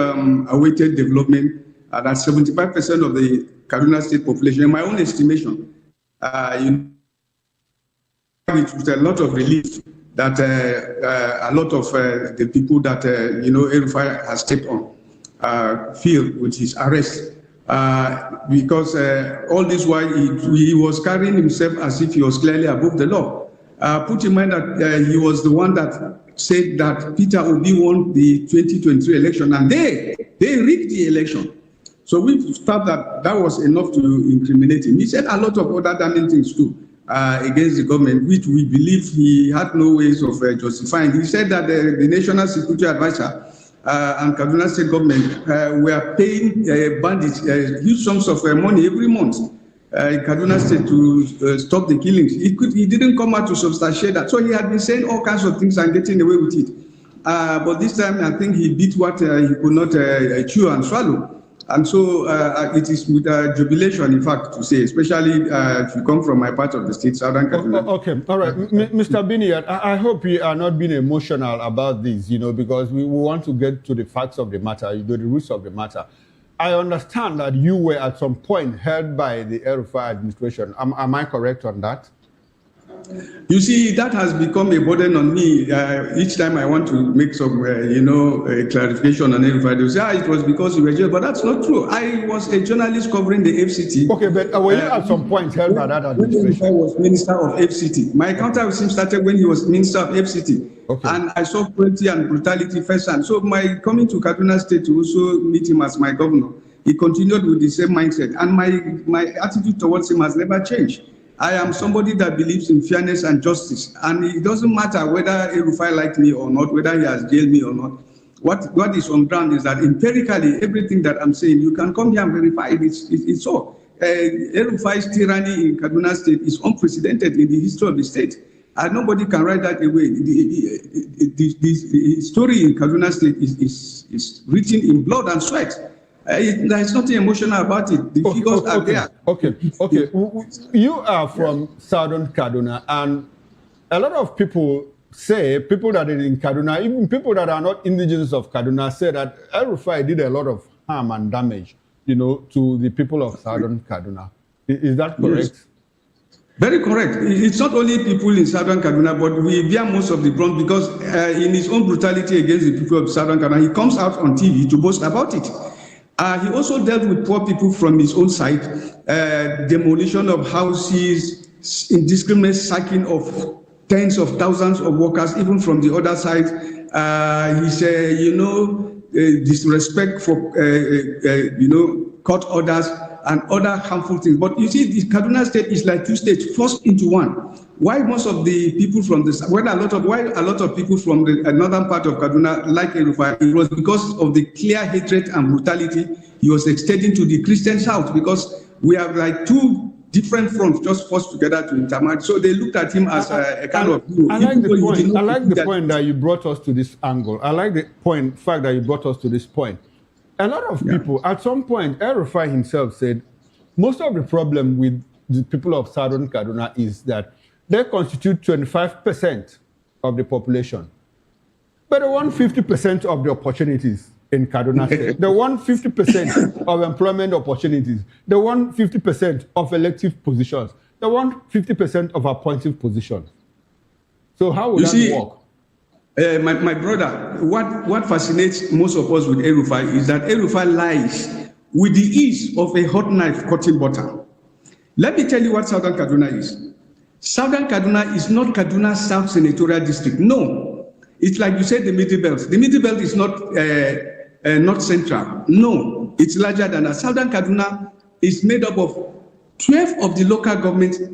awaited development that 75% of the Kaduna state population, in my own estimation, with a lot of relief that a lot of the people that El-Rufai has taken feel with his arrest, because all this while he was carrying himself as if he was clearly above the law. Put in mind that he was the one that said that Peter Obi won the 2023 election, and they rigged the election. So we thought that was enough to incriminate him. He said a lot of other damning things too against the government, which we believe he had no ways of justifying. He said that the National Security Advisor and Kaduna State government were paying bandits huge sums of money every month in Kaduna State to stop the killings. He didn't come out to substantiate that. So he had been saying all kinds of things and getting away with it. But this time, I think he beat what he could not chew and swallow. And so it is with jubilation, in fact, to say, especially if you come from my part of the state, Southern Kaduna. Okay, all right. Mr. Biniyat, I hope you are not being emotional about this, because we want to get to the facts of the matter, the roots of the matter. I understand that you were at some point held by the El-Rufai administration. Am I correct on that? You see, that has become a burden on me. Each time I want to make some, a clarification on El-Rufai, they say, it was because you were jailed. But that's not true. I was a journalist covering the FCT. Okay, but were you at some point held by that administration? When I was minister of FCT. My encounter with him started when he was minister of FCT. Okay. And I saw cruelty and brutality firsthand. So my coming to Kaduna State to also meet him as my governor, he continued with the same mindset. And my attitude towards him has never changed. I am somebody that believes in fairness and justice. And it doesn't matter whether El-Rufai liked me or not, whether he has jailed me or not. What is on ground is that empirically, everything that I'm saying, you can come here and verify it. It's so. El-Rufai's tyranny in Kaduna State is unprecedented in the history of the state. And nobody can write that away. The story in Kaduna State is written in blood and sweat. There is nothing emotional about it. The figures are there. Okay. You are from Southern Kaduna, and a lot of people say, people that are in Kaduna, even people that are not indigenous of Kaduna, say that El-Rufai did a lot of harm and damage, to the people of Southern Kaduna. Is that correct? Yes. Very correct. It's not only people in Southern Kaduna, but we bear most of the brunt because in his own brutality against the people of Southern Kaduna, he comes out on TV to boast about it. He also dealt with poor people from his own side, demolition of houses, indiscriminate sacking of tens of thousands of workers, even from the other side. He said, disrespect for, court orders, and other harmful things. But you see, the Kaduna State is like two states forced into one. Why most of the people from this, why a lot of people from the northern part of Kaduna like El-Rufai, it was because of the clear hatred and brutality he was extending to the Christian South, because we have like two different fronts just forced together to intermarry. So they looked at him as a kind of hero. I like the point that you brought us to this angle. I like the fact that you brought us to this point. A lot of people, at some point, El-Rufai himself said, most of the problem with the people of Southern Kaduna is that they constitute 25% of the population. But they want 50% of the opportunities in Kaduna State. They want 50% of employment opportunities. They want 50% of elective positions. They want 50% of appointive positions. So how would that work? My brother, what fascinates most of us with El-Rufai is that El-Rufai lies with the ease of a hot knife cutting butter. Let me tell you what Southern Kaduna is. Southern Kaduna is not Kaduna South Senatorial District. No. It's like you said, the Middle Belt. The Middle Belt is not central. No. It's larger than that. Southern Kaduna is made up of 12 of the local governments, 12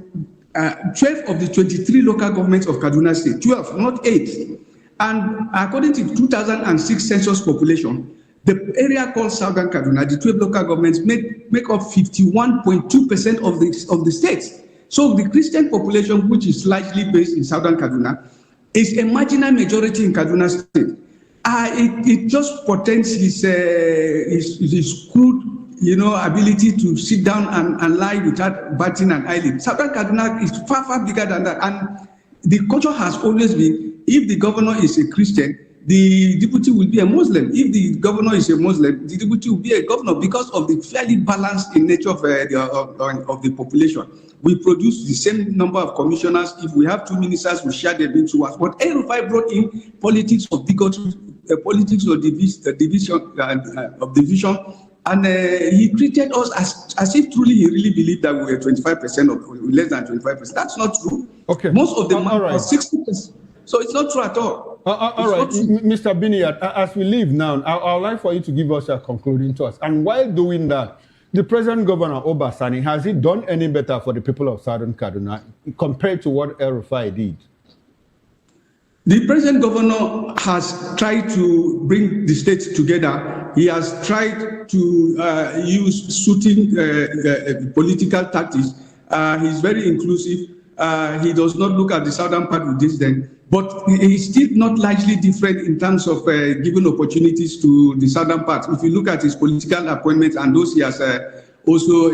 of the 23 local governments of Kaduna State. 12, not 8. And according to 2006 census population, the area called Southern Kaduna, the 12 local governments make up 51.2% of the state. So the Christian population, which is largely based in Southern Kaduna, is a marginal majority in Kaduna State. It just portends his crude, ability to sit down and lie without batting an eyelid. Southern Kaduna is far, far bigger than that. And the culture has always been, if the governor is a Christian, the deputy will be a Muslim. If the governor is a Muslim, the deputy will be a governor, because of the fairly balanced in nature of the population. We produce the same number of commissioners. If we have 2 ministers, we share them into us. But El-Rufai brought in politics of bigotry, politics of division, and he treated us as if truly he really believed that we were 25% or less than 25%. That's not true. Okay. Most of them are 60%. So it's not true at all. All right, Mr. Biniat, as we leave now, I would like for you to give us a concluding thoughts. And while doing that, the present governor, Obasani, has he done any better for the people of Southern Kaduna compared to what El-Rufai did? The present governor has tried to bring the states together. He has tried to use suiting political tactics. He's very inclusive. He does not look at the southern part with disdain. But he's still not largely different in terms of giving opportunities to the southern part. If you look at his political appointments and those he has also,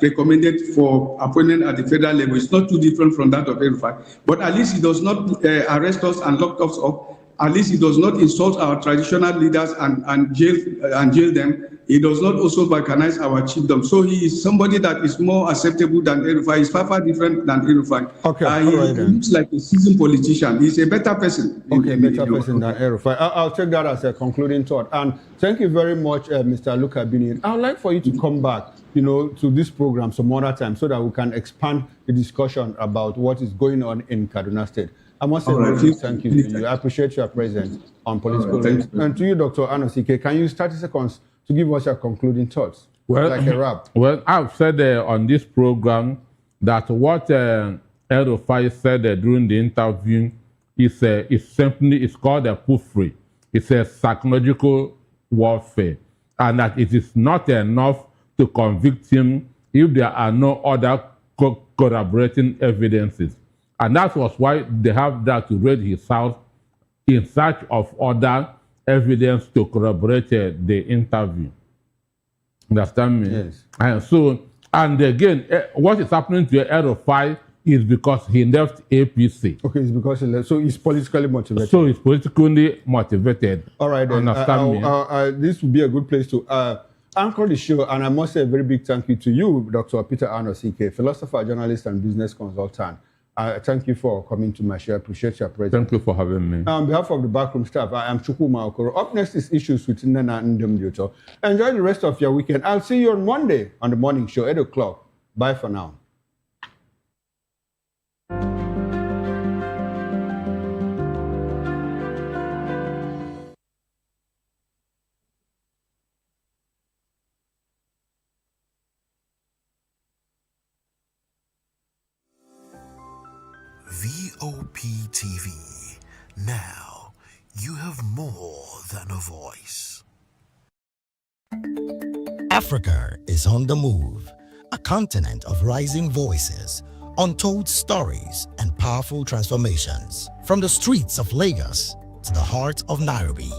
recommended for appointment at the federal level, it's not too different from that of El-Rufai. But at least he does not arrest us and lock us up. At least he does not insult our traditional leaders and jail them. He does not also balkanize our chiefdom. So he is somebody that is more acceptable than El-Rufai. He's far, far different than El-Rufai. Okay, he looks like a seasoned politician. He's a better person. Okay, better person than El-Rufai. I'll take that as a concluding thought. And thank you very much, Mr. Luka Bini. I would like for you to come back, to this program some other time so that we can expand the discussion about what is going on in Kaduna State. I must say thank you to you. I appreciate your presence on Political Links. And to you, Dr. Anosike, can you 30 seconds to give us your concluding thoughts? Well, like a wrap. Well, I've said on this program that what El-Rufai said during the interview is called a puffery. It's a psychological warfare, and that it is not enough to convict him if there are no other corroborating evidences. And that was why they have that to raid his house in search of other evidence to corroborate the interview. Understand me? Yes. And again, what is happening to El-Rufai is because he left APC. Okay, it's because he left. So he's politically motivated. So he's politically motivated. All right, then. Understand me? This would be a good place to anchor the show. And I must say a very big thank you to you, Dr. Peter Anosike, philosopher, journalist, and business consultant. Thank you for coming to my show. I appreciate your presence. Thank you for having me. On behalf of the backroom staff, I am Chukwuma Okoro. Up next is Issues with Nana Ndemdioto. Enjoy the rest of your weekend. I'll see you on Monday on the morning show, 8 o'clock. Bye for now. VOP TV. Now, you have more than a voice. Africa is on the move, a continent of rising voices, untold stories, and powerful transformations. From the streets of Lagos to the heart of Nairobi,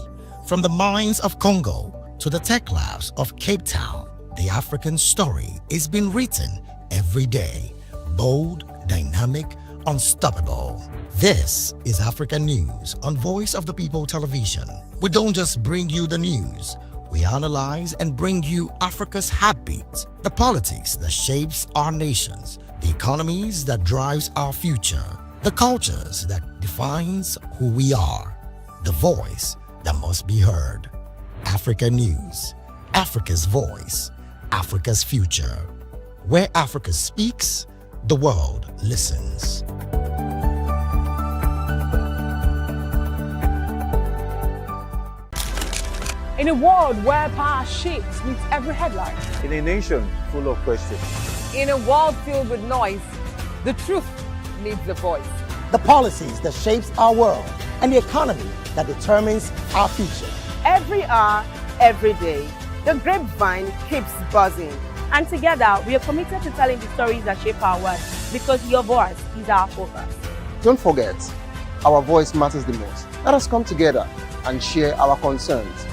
from the mines of Congo to the tech labs of Cape Town, the African story is being written every day. Bold, dynamic, unstoppable. This is African News on Voice of the People Television. We don't just bring you the news. We analyze and bring you Africa's heartbeat, the politics that shapes our nations, the economies that drives our future, the cultures that defines who we are, the voice that must be heard. Africa News, Africa's voice, Africa's future. Where Africa speaks, the world listens. In a world where power shapes with every headline. In a nation full of questions. In a world filled with noise, the truth needs a voice. The policies that shapes our world and the economy that determines our future. Every hour, every day, the grapevine keeps buzzing. And together, we are committed to telling the stories that shape our world because your voice is our focus. Don't forget, our voice matters the most. Let us come together and share our concerns.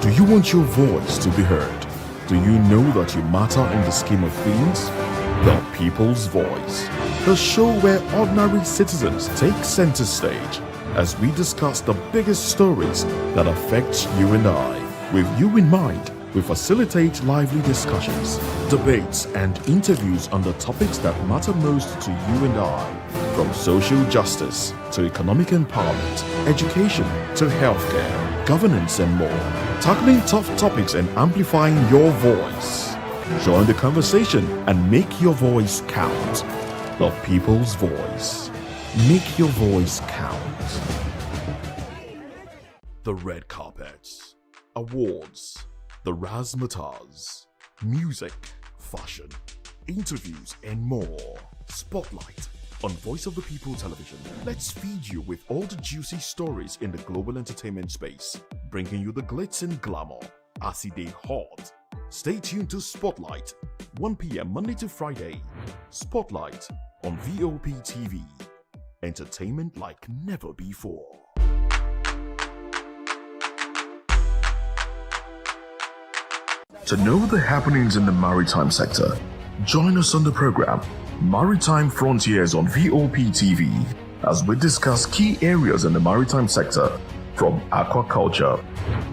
Do you want your voice to be heard? Do you know that you matter in the scheme of things? The People's Voice, the show where ordinary citizens take center stage as we discuss the biggest stories that affect you and I. With you in mind, we facilitate lively discussions, debates, and interviews on the topics that matter most to you and I, from social justice to economic empowerment, education to healthcare, governance, and more, tackling tough topics and amplifying your voice. Join the conversation and make your voice count. The People's Voice. Make your voice count. The red carpets, awards, the razzmatazz, music, fashion, interviews, and more. Spotlight on Voice of the People Television. Let's feed you with all the juicy stories in the global entertainment space, bringing you the glitz and glamour as it is hot. Stay tuned to Spotlight, 1 p.m. Monday to Friday. Spotlight on VOP TV. Entertainment like never before. To know the happenings in the maritime sector, join us on the program Maritime Frontiers on VOP TV as we discuss key areas in the maritime sector from aquaculture,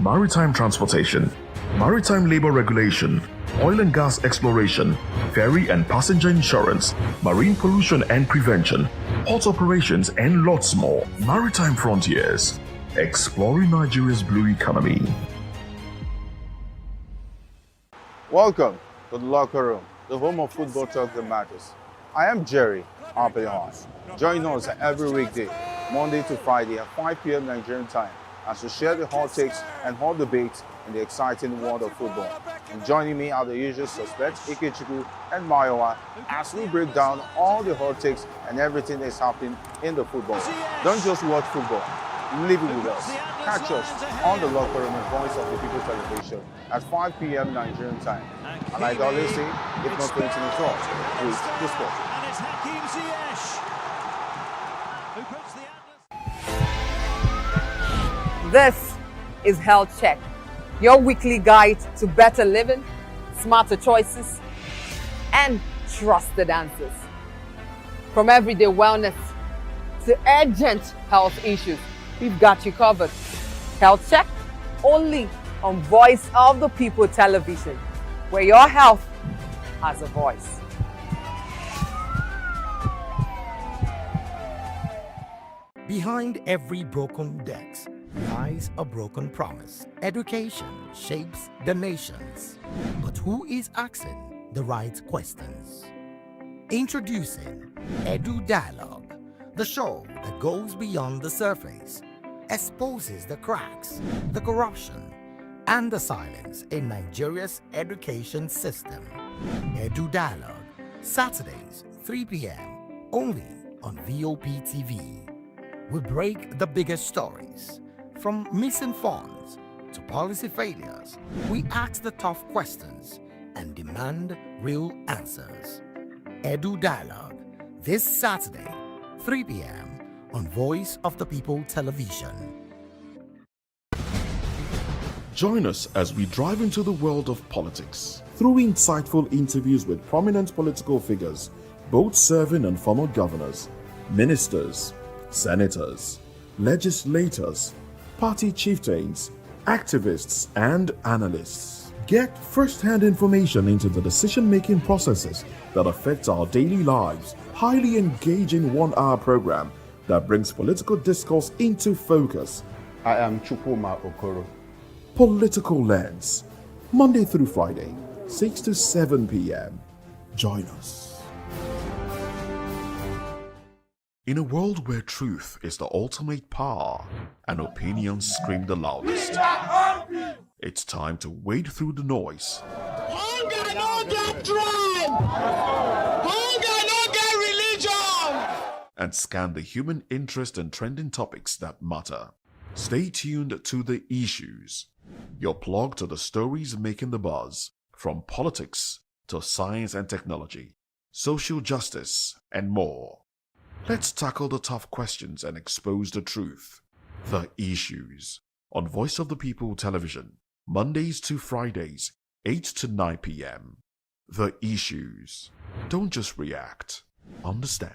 maritime transportation, maritime labor regulation, oil and gas exploration, ferry and passenger insurance, marine pollution and prevention, port operations, and lots more. Maritime Frontiers, exploring Nigeria's blue economy. Welcome to the locker room, the home of football talk that matters. I am Jerry Arraign. Join us every weekday, Monday to Friday at 5 p.m. Nigerian time, as we share the hot takes and hot debates in the exciting world of football. And joining me are the usual suspects, Ikechukwu and Mayowa, as we break down all the hot takes and everything that's happening in the football. Don't just watch football, live it with us. Catch us on the locker room and Voice of the People Television at 5 p.m. Nigerian time. And like I always say, if not going to the talk, please the sport. And it's Hakim Ziyech who puts the This is Health Check, your weekly guide to better living, smarter choices, and trusted answers. From everyday wellness to urgent health issues, we've got you covered. Health Check, only on Voice of the People Television, where your health has a voice. Behind every broken desk lies a broken promise. Education shapes the nations. But who is asking the right questions? Introducing Edu Dialogue, The show that goes beyond the surface, exposes the cracks, the corruption, and the silence in Nigeria's education system. Edu Dialogue, Saturdays, 3 p.m., only on VOP TV. We break the biggest stories, from missing funds to policy failures. We ask the tough questions and demand real answers. Edu Dialogue, this Saturday, 3 p.m. on Voice of the People Television. Join us as we drive into the world of politics through insightful interviews with prominent political figures, both serving and former governors, ministers, senators, legislators, party chieftains, activists, and analysts. Get first-hand information into the decision-making processes that affect our daily lives. Highly engaging one-hour program that brings political discourse into focus. I am Chukwuma Okoro. Political Lens, Monday through Friday, 6 to 7 p.m. Join us. In a world where truth is the ultimate power and opinions scream the loudest, it's time to wade through the noise. Hunger no get tribe! Hunger no get religion! And scan the human interest and trending topics that matter. Stay tuned to The Issues, your plug to the stories making the buzz, from politics to science and technology, social justice, and more. Let's tackle the tough questions and expose the truth. The Issues, on Voice of the People Television, Mondays to Fridays, 8 to 9 p.m. The Issues. Don't just react, understand.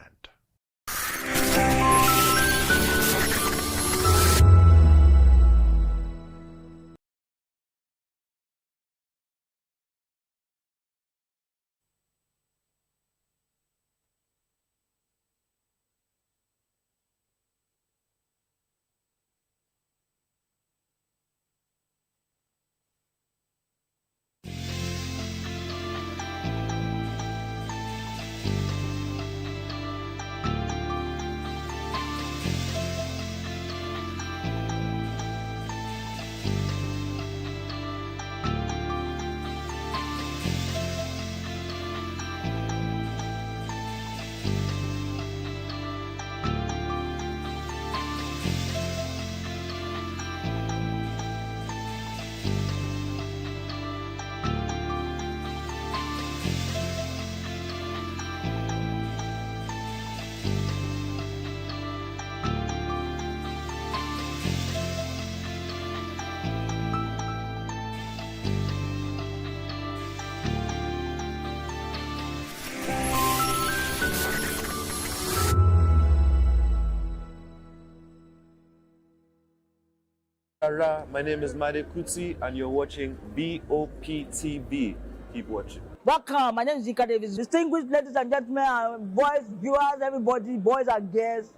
My name is Made Kuti and you're watching BOP TV. Keep watching. Welcome, my name is Zika Davis. Distinguished ladies and gentlemen, boys, viewers, everybody, boys and girls.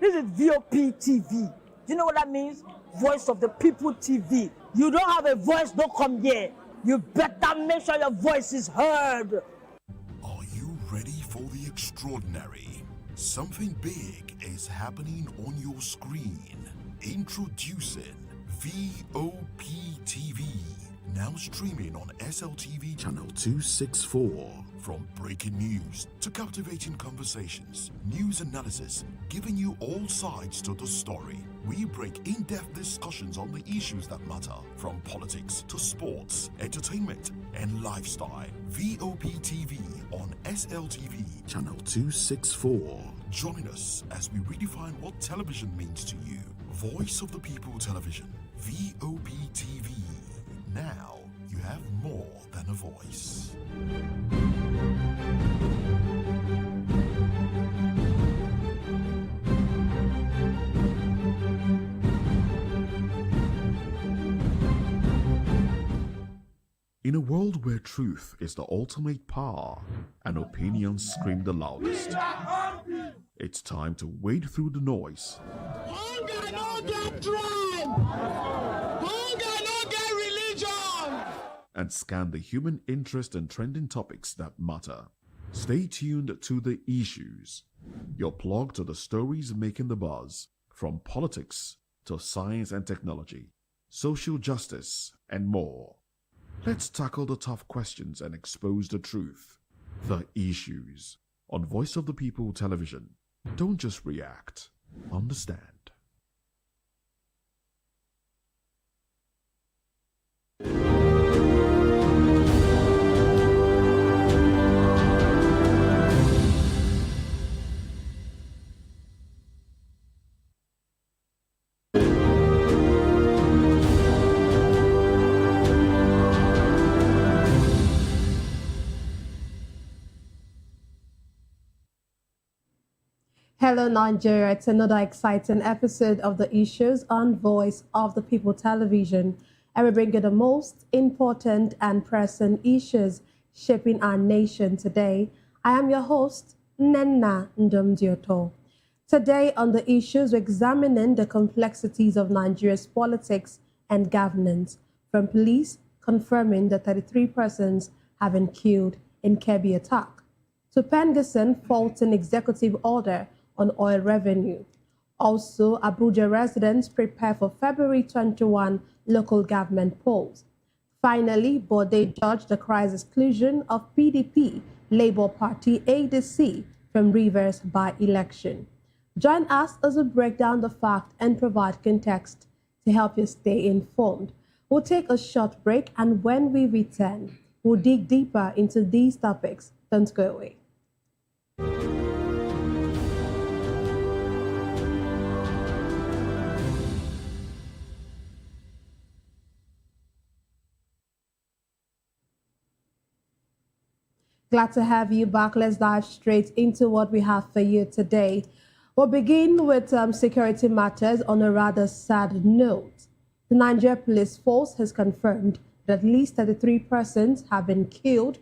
This is VOP TV. Do you know what that means? Voice of the People TV. You don't have a voice, don't come here. You better make sure your voice is heard. Are you ready for the extraordinary? Something big is happening on your screen. Introducing VOP TV. Now streaming on SLTV channel 264. From breaking news to captivating conversations, news analysis, giving you all sides to the story. We break in-depth discussions on the issues that matter, from politics to sports, entertainment, and lifestyle. VOP TV on SLTV channel 264. Join us as we redefine what television means to you. Voice of the People Television, VOP TV. Now you have more than a voice. In a world where truth is the ultimate power and opinions scream the loudest, it's time to wade through the noise. Hunger no get tribe! Hunger no get religion! And scan the human interest and trending topics that matter. Stay tuned to The Issues, your plug to the stories making the buzz, from politics to science and technology, social justice, and more. Let's tackle the tough questions and expose the truth. The Issues on Voice of the People Television. Don't just react, understand. Hello, Nigeria. It's another exciting episode of The Issues on Voice of the People Television. And we bring you the most important and pressing issues shaping our nation today. I am your host, Nenna Ndomdioto. Today on The Issues, we're examining the complexities of Nigeria's politics and governance, from police confirming that 33 persons have been killed in Kebbi attack, to Pengerson faulting executive order on oil revenue. Also, Abuja residents prepare for February 21 local government polls. Finally, Bode judged the crisis exclusion of PDP, Labour Party, ADC from Rivers by election. Join us as we break down the fact and provide context to help you stay informed. We'll take a short break, and when we return, we'll dig deeper into these topics. Don't go away. Glad to have you back. Let's dive straight into what we have for you today. We'll begin with security matters on a rather sad note. The Nigeria Police Force has confirmed that at least 33 persons have been killed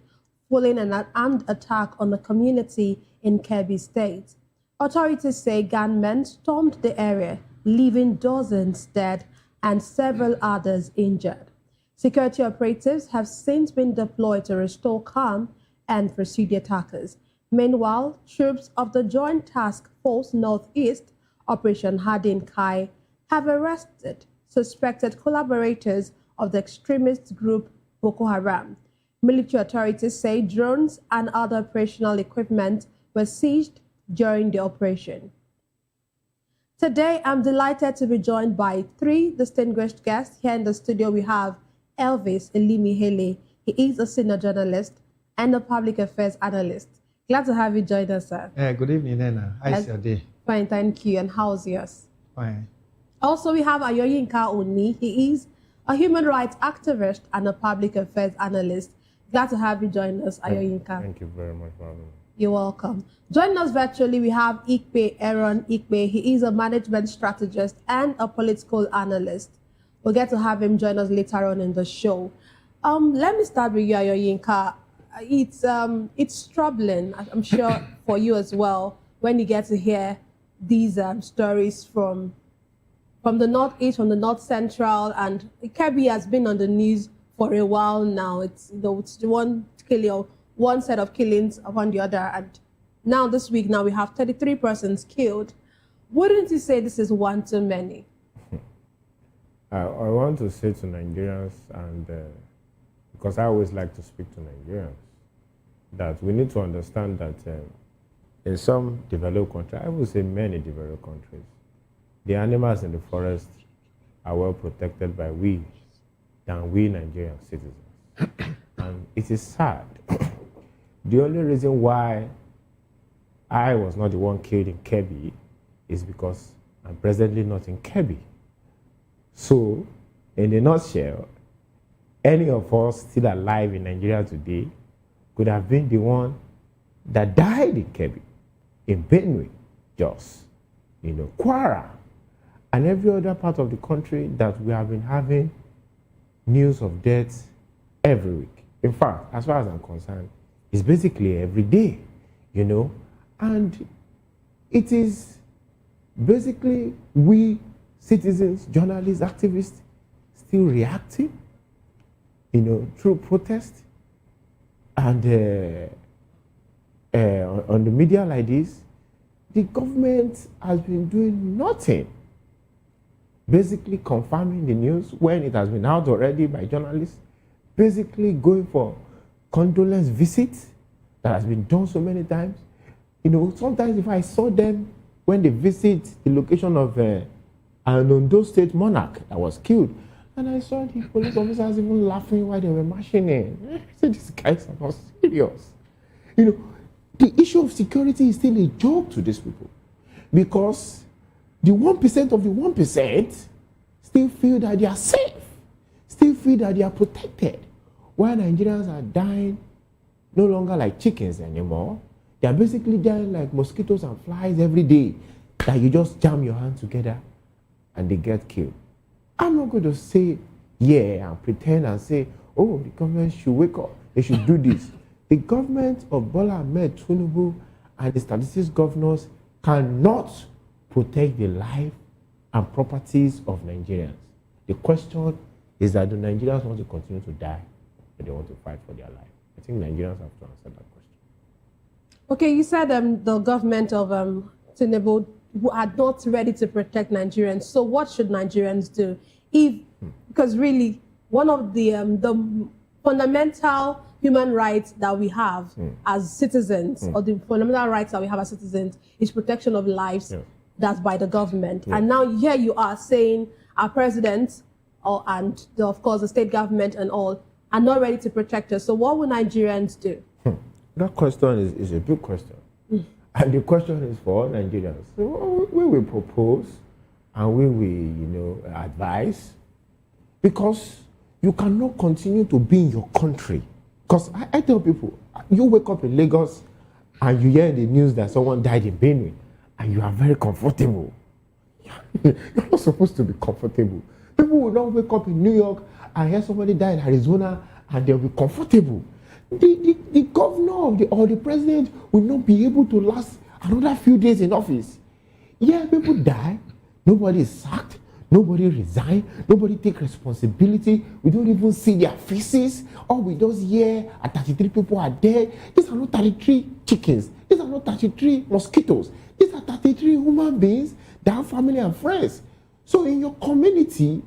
following an armed attack on a community in Kebbi State. Authorities say gunmen stormed the area, leaving dozens dead and several others injured. Security operatives have since been deployed to restore calm and pursue the attackers. Meanwhile, troops of the Joint Task Force Northeast, Operation Hardin Kai, have arrested suspected collaborators of the extremist group Boko Haram. Military authorities say drones and other operational equipment were seized during the operation. Today, I'm delighted to be joined by three distinguished guests. Here in the studio, we have Elvis Elimihele. He is a senior journalist and a public affairs analyst. Glad to have you join us, sir. Good evening, Nena. How's your day? Fine, thank you. And how's yours? Fine. Also, we have Ayoyinka Oni. He is a human rights activist and a public affairs analyst. Glad to have you join us, Ayoyinka. Thank you very much for having me. You're welcome. Joining us virtually, we have Aaron Ikpe. He is a management strategist and a political analyst. We'll get to have him join us later on in the show. Let me start with you, Ayoyinka. It's troubling, I'm sure, for you as well, when you get to hear these stories from the Northeast, from the North Central, and Kebbi has been on the news for a while now. It's one killing, one set of killings upon the other, and now this week we have 33 persons killed. Wouldn't you say this is one too many? I want to say to Nigerians, and because I always like to speak to Nigerians, that we need to understand that in some developed countries, I would say many developed countries, the animals in the forest are well protected by we than we Nigerian citizens. And it is sad. The only reason why I was not the one killed in Kebbi is because I'm presently not in Kebbi. So, in a nutshell, any of us still alive in Nigeria today could have been the one that died in Kebbi, in Benue, Jos, Kwara, and every other part of the country that we have been having news of deaths every week. In fact, as far as I'm concerned, it's basically every day, and it is basically we citizens, journalists, activists still reacting, through protest. And on the media like this, the government has been doing nothing. Basically confirming the news when it has been out already by journalists, basically going for condolence visits that has been done so many times. You know, sometimes if I saw them when they visit the location of an Ondo State monarch that was killed, and I saw the police officers even laughing while they were marching in. I said, these guys are not serious. You know, the issue of security is still a joke to these people because the 1% of the 1% still feel that they are safe, still feel that they are protected, while Nigerians are dying no longer like chickens anymore. They are basically dying like mosquitoes and flies every day, that you just jam your hands together and they get killed. I'm not going to say, yeah, and pretend and say, oh, the government should wake up, they should do this. The government of Bola Ahmed Tinubu and the statistics governors cannot protect the life and properties of Nigerians. The question is that do Nigerians want to continue to die or they want to fight for their life? I think Nigerians have to answer that question. Okay, you said the government of Tinubu are not ready to protect Nigerians. So what should Nigerians do? Because really, one of the fundamental human rights that we have as citizens, or the fundamental rights that we have as citizens, is protection of lives. That's by the government. And now here you are saying our president of course the state government and all are not ready to protect us. So what will Nigerians do? That question is a big question. And the question is for all Nigerians. So we will propose and we will, advise, because you cannot continue to be in your country. Because I tell people, you wake up in Lagos and you hear in the news that someone died in Benue, and you are very comfortable. You're not supposed to be comfortable. People will not wake up in New York and hear somebody die in Arizona and they'll be comfortable. The governor or the president will not be able to last another few days in office. Yeah, people die. Nobody is sacked. Nobody resign. Nobody take responsibility. We don't even see their faces. All we just hear are 33 people are dead. These are not 33 chickens. These are not 33 mosquitoes. These are 33 human beings that have family and friends. So in your community,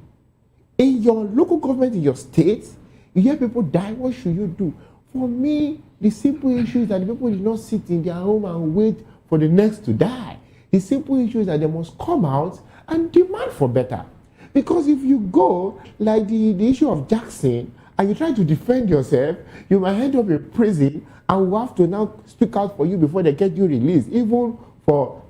in your local government, in your state, you hear people die, what should you do? For me, the simple issue is that the people do not sit in their home and wait for the next to die. The simple issue is that they must come out and demand for better. Because if you go, like the issue of Jackson, and you try to defend yourself, you might end up in prison and will have to now speak out for you before they get you released, even for,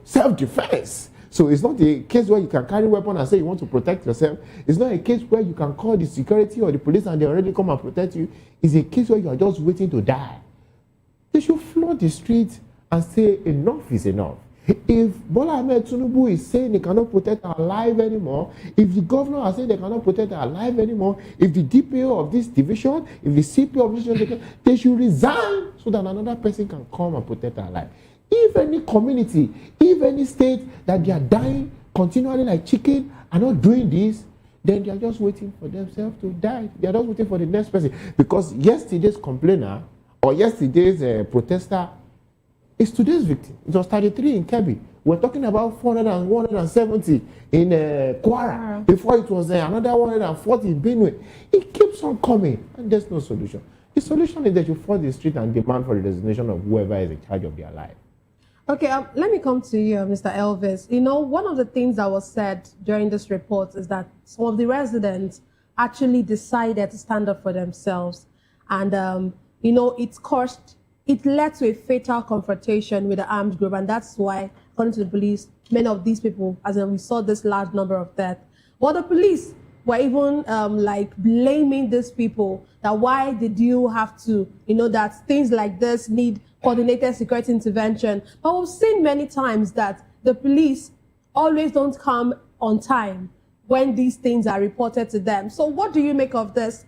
self-defense. So it's not a case where you can carry a weapon and say you want to protect yourself. It's not a case where you can call the security or the police and they already come and protect you. It's a case where you are just waiting to die. They should flood the streets and say enough is enough. If Bola Ahmed Tinubu is saying they cannot protect our life anymore, if the governor are saying they cannot protect our life anymore, if the DPO of this division, if the CPO of this division, they should resign so that another person can come and protect our life. If any community, if any state that they are dying continually like chicken are not doing this, then they are just waiting for themselves to die. They are just waiting for the next person. Because yesterday's complainer or yesterday's protester is today's victim. It was 33 in Kebbi. We're talking about 400 and 170 in Kwara. Before it was another 140 in Benue. It keeps on coming and there's no solution. The solution is that you flood the street and demand for the resignation of whoever is in charge of their life. Okay, let me come to you, Mr. Elvis. One of the things that was said during this report is that some of the residents actually decided to stand up for themselves. And, it led to a fatal confrontation with the armed group. And that's why, according to the police, many of these people, as we saw this large number of deaths, well, the police were even blaming these people that why did you have to, that things like this need coordinated security intervention. But we've seen many times that the police always don't come on time when these things are reported to them. So what do you make of this?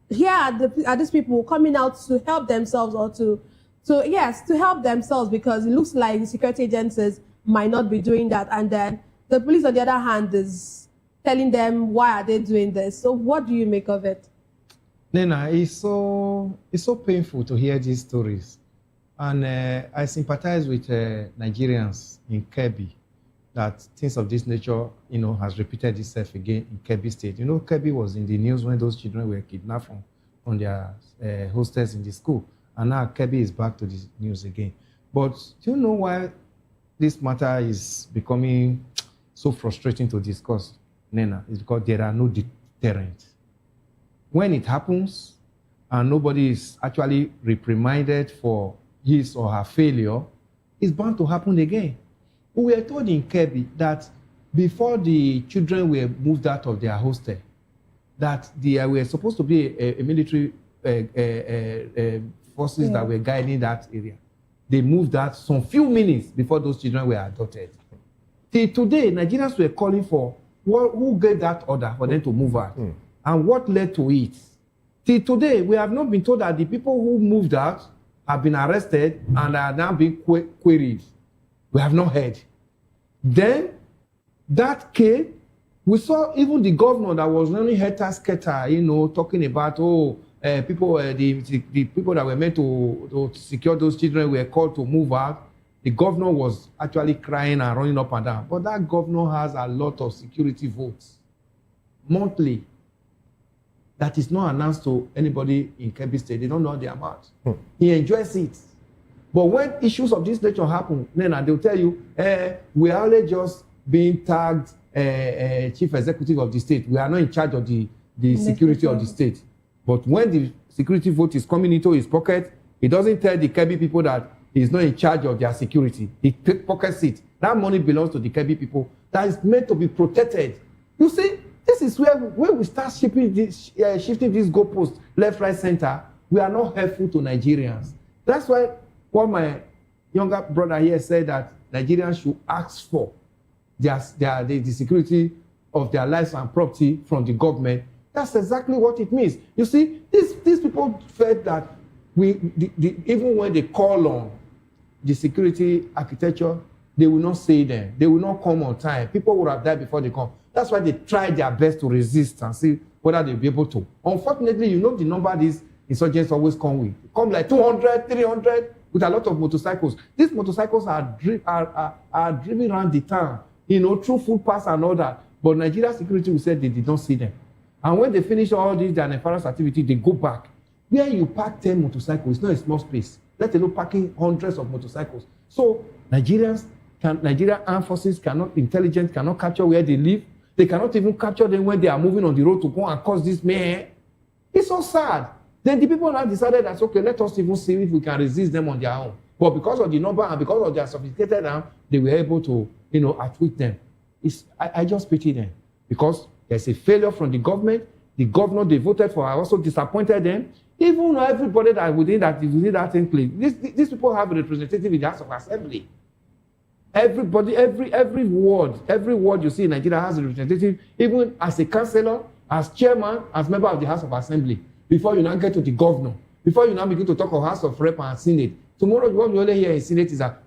Here are these people coming out to help themselves or to help themselves, because it looks like the security agencies might not be doing that. And then the police, on the other hand, is telling them why are they doing this. So what do you make of it? Nena, it's so painful to hear these stories. And I sympathize with Nigerians in Kebbi that things of this nature, has repeated itself again in Kebbi State. Kebbi was in the news when those children were kidnapped from their hostels in the school. And now Kebbi is back to the news again. But do you know why this matter is becoming so frustrating to discuss, Nena? It's because there are no deterrents. When it happens and nobody is actually reprimanded for his or her failure, it's bound to happen again. We were told in Kebbi that before the children were moved out of their hostel, that there were supposed to be a military forces that were guiding that area. They moved out some few minutes before those children were adopted. Till today, Nigerians were calling for who gave that order for them to move out and what led to it. Till today, we have not been told that the people who moved out have been arrested and are now being queried. We have not heard. Then, that came, we saw even the governor that was running helter-skelter, talking about, people, the people that were meant to secure those children were called to move out. The governor was actually crying and running up and down. But that governor has a lot of security votes monthly that is not announced to anybody in Kebbi State. They don't know the amount. He enjoys it. But when issues of this nature happen, then they'll tell you, we are only just being tagged chief executive of the state. We are not in charge of the security of the state. But when the security vote is coming into his pocket, he doesn't tell the Kebbi people that he's not in charge of their security. He pockets it. That money belongs to the Kebbi people that is meant to be protected. You see, this is where we start shifting this goalpost left, right, center. We are not helpful to Nigerians. That's why what my younger brother here said, that Nigerians should ask for the security of their lives and property from the government. That's exactly what it means. You see, these people felt that even when they call on the security architecture, they will not say them. They will not come on time. People would have died before they come. That's why they try their best to resist and see whether they'll be able to. Unfortunately, the number these insurgents always come with. They come like 200, 300 with a lot of motorcycles. These motorcycles are driven around the town, through footpaths and all that. But Nigeria security will say they did not see them. And when they finish all these their nefarious activity, they go back. Where you park 10 motorcycles, it's not a small space. Let alone parking hundreds of motorcycles. So Nigerian armed forces intelligence cannot capture where they live. They cannot even capture them when they are moving on the road to go and cause this mayhem. It's so sad. Then the people now decided that, okay, let us even see if we can resist them on their own. But because of the number and because of their sophisticated arm, they were able to, outwit them. I just pity them because there's a failure from the government. The governor they voted for also disappointed them. Even everybody that within that thing place, these people have a representative in the House of Assembly. Everybody, every ward you see in Nigeria has a representative, even as a councillor, as chairman, as member of the House of Assembly. Before you now get to the governor, before you now begin to talk of House of Rep and Senate. Tomorrow, what we only hear in Senate is that,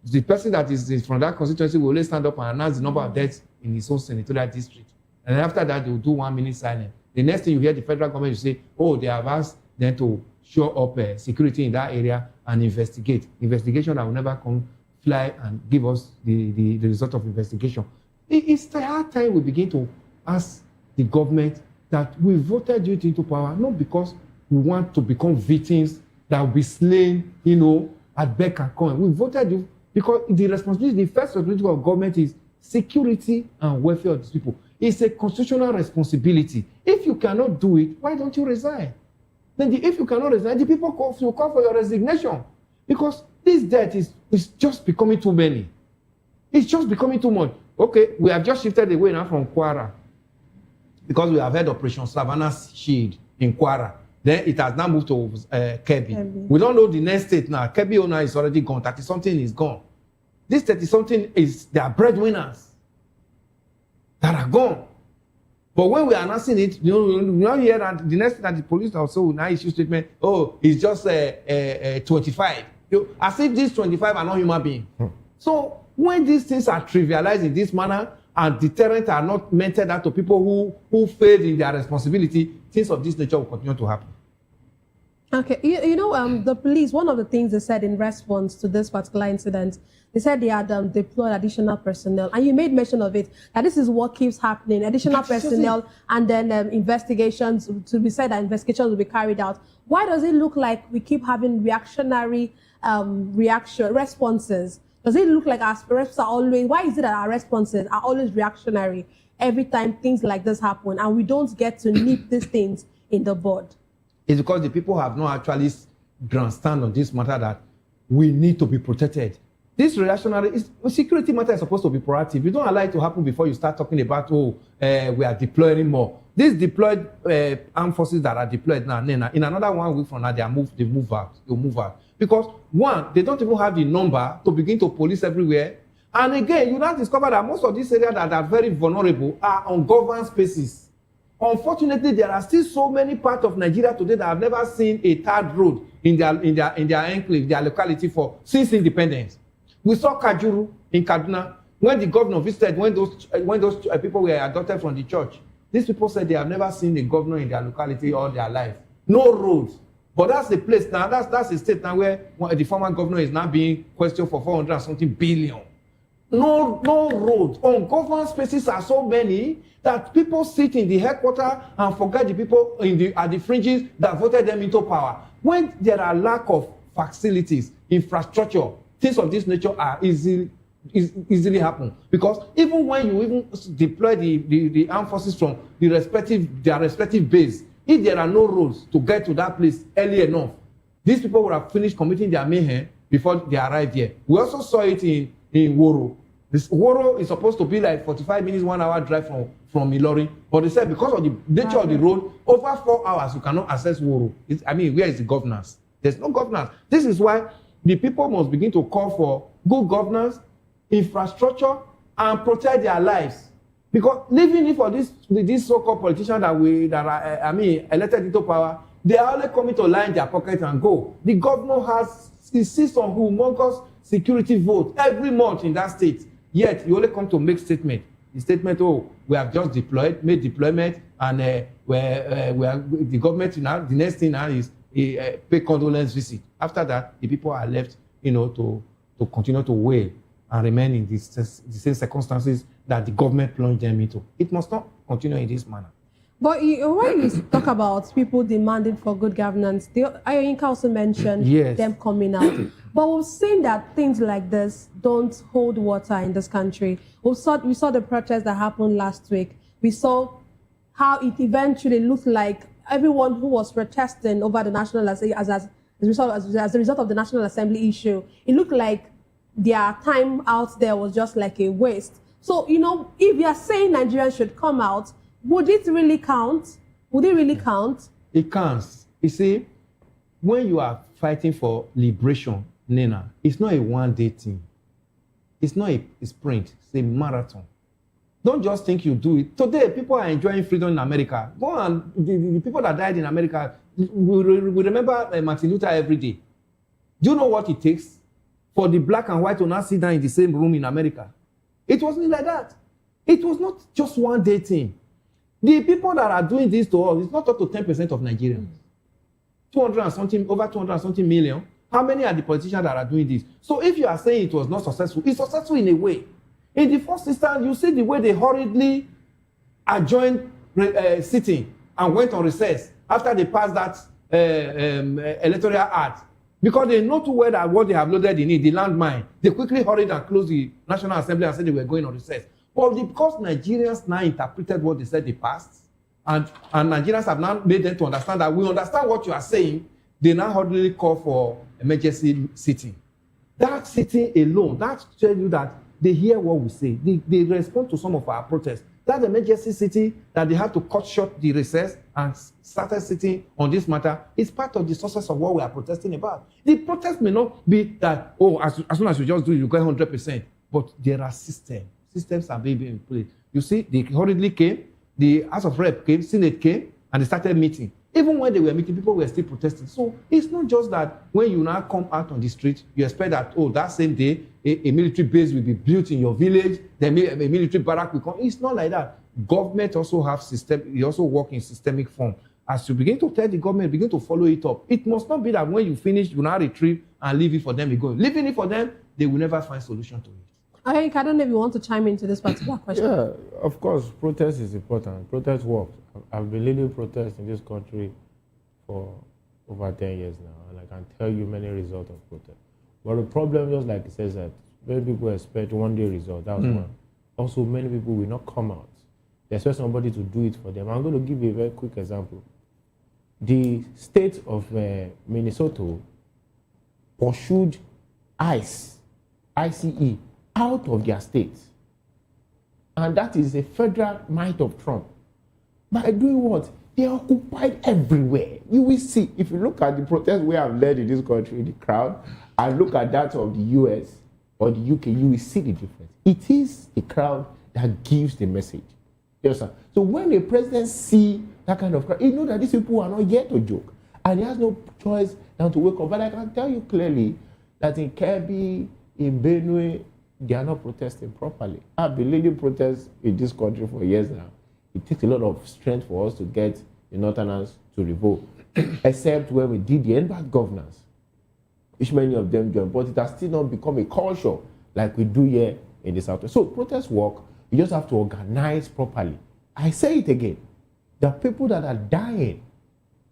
the person that is from that constituency will only stand up and announce the number of deaths in his own senatorial district. And then after that, they will do 1 minute silence. The next thing you hear the federal government will say, they have asked them to show up security in that area and investigate. Investigation that will never come fly and give us the result of investigation. It's the hard time we begin to ask the government that we voted you into power, not because we want to become victims that will be slain, at beck and call. We voted you because the first responsibility of government is security and welfare of these people. It's a constitutional responsibility. If you cannot do it, why don't you resign? Then if you cannot resign, the people will call for your resignation. Because this debt is just becoming too many. It's just becoming too much. Okay, we have just shifted away now from Kwara. Because we have had Operation Savannah's Shield in Kwara. Then it has now moved to Kebbi. We don't know the next state now. Kebbi owner is already gone. 30-something is gone. This 30-something they are breadwinners that are gone. But when we are announcing it, you now hear that the next thing that the police also will now issue statement, it's just 25. As if these 25 are not human beings. So when these things are trivialized in this manner and deterrent are not meted out to people who failed in their responsibility, things of this nature will continue to happen. Okay, you know, the police, one of the things they said in response to this particular incident, they said they had deployed additional personnel. And you made mention of it, that this is what keeps happening, additional personnel, and then investigations, to be said that investigations will be carried out. Why does it look like we keep having reactionary responses? Does it look like our responses are always, why is it that our responses are always reactionary every time things like this happen, and we don't get to nip these things in the bud? It's because the people have not actually grandstand on this matter that we need to be protected. This reactionary security matter is supposed to be proactive. You don't allow it to happen before you start talking about, we are deploying more. These deployed armed forces that are deployed now, in another 1 week from now, they'll move out. Because one, they don't even have the number to begin to police everywhere. And again, you now discover that most of these areas that are very vulnerable are ungoverned spaces. Unfortunately, there are still so many parts of Nigeria today that have never seen a third road in their enclave, their locality since independence. We saw Kajuru in Kaduna when the governor visited, when those people were adopted from the church. These people said they have never seen a governor in their locality all their life. No roads. But that's the place now. That's a state now where the former governor is now being questioned for 400 and something billion. No roads. Ungoverned spaces are so many that people sit in the headquarters and forget the people at the fringes that voted them into power. When there are lack of facilities, infrastructure, things of this nature are easily happen. Because even when you even deploy the armed forces from their respective base, if there are no roads to get to that place early enough, these people would have finished committing their mayhem before they arrived here. We also saw it in Woro. Woro is supposed to be like 45 minutes, 1 hour drive from Ilorin. But they said because of the nature of the road, over 4 hours you cannot access Woro. Where is the governance? There's no governance. This is why the people must begin to call for good governance, infrastructure, and protect their lives. Because living in for these so-called politicians that are elected into power, they are only coming to line their pocket and go. The governor insists on humongous security vote every month in that state. Yet you only come to make statement. The statement, we have just made deployment, and the government now. The next thing now is pay condolence visit. After that, the people are left, to continue to wail and remain in the same circumstances that the government plunged them into. It must not continue in this manner. But when you talk about people demanding for good governance, Arraign also mentioned them coming out. But we've seen that things like this don't hold water in this country. We saw the protest that happened last week. We saw how it eventually looked like everyone who was protesting over the National Assembly as a result of the National Assembly issue, it looked like their time out there was just like a waste. So, if you are saying Nigerians should come out, would it really count? Would it really count? It counts. You see, when you are fighting for liberation, Nena, it's not a one-day thing. It's not a sprint. It's a marathon. Don't just think you do it. Today, people are enjoying freedom in America. Go on, the people that died in America, we remember Martin Luther every day. Do you know what it takes for the black and white to not sit down in the same room in America? It wasn't like that. It was not just one day thing. The people that are doing this to us, it's not up to 10% of Nigerians. 200 and something, over 200 and something million. How many are the politicians that are doing this? So if you are saying it was not successful, it's successful in a way. In the first instance, you see the way they hurriedly adjourned sitting and went on recess after they passed that electoral act. Because they know too well that what they have loaded in it, the landmine, they quickly hurried and closed the National Assembly and said they were going on recess. But because Nigerians now interpreted what they said they passed, and Nigerians have now made them to understand that we understand what you are saying, they now hurriedly call for emergency sitting. That sitting alone, that tells you that they hear what we say. They respond to some of our protests. That emergency sitting that they have to cut short the recess and started sitting on this matter is part of the success of what we are protesting about. The protest may not be that, as soon as you just do it, you get 100%. But there are systems. Systems are being in place. You see, they hurriedly came, the House of Rep came, Senate came, and they started meeting. Even when they were meeting, people were still protesting. So it's not just that when you now come out on the street, you expect that, that same day, a military base will be built in your village, then a military barrack will come. It's not like that. Government also have system, they also work in systemic form. as you begin to tell the government, begin to follow it up. It must not be that when you finish, you now retrieve and leave it for them again. Leaving it for them, they will never find solution to it. I don't know if you want to chime into this particular question. Yeah, of course, protest is important. Protest works. I've been leading protests in this country for over 10 years now, and I can tell you many results of protest. But the problem, just like it says, that many people expect one-day result. That's one. Also, many people will not come out. They expect somebody to do it for them. I'm going to give you a very quick example. The state of Minnesota pursued ICE, out of their state. And that is a federal might of Trump. By doing what? They are occupied everywhere. You will see, if you look at the protests we have led in this country, the crowd, and look at that of the US or the UK, you will see the difference. It is the crowd that gives the message. Yes, sir. So when the president sees that kind of crowd, he knows that these people are not here to joke. And he has no choice than to wake up. But I can tell you clearly that in Kirby, in Benue, they are not protesting properly. I've been leading protests in this country for years now. It takes a lot of strength for us to get the Northerners to revolt, except when we did the end-back governance, which many of them joined, but it has still not become a culture like we do here in the South. So protests work, you just have to organize properly. I say it again, the people that are dying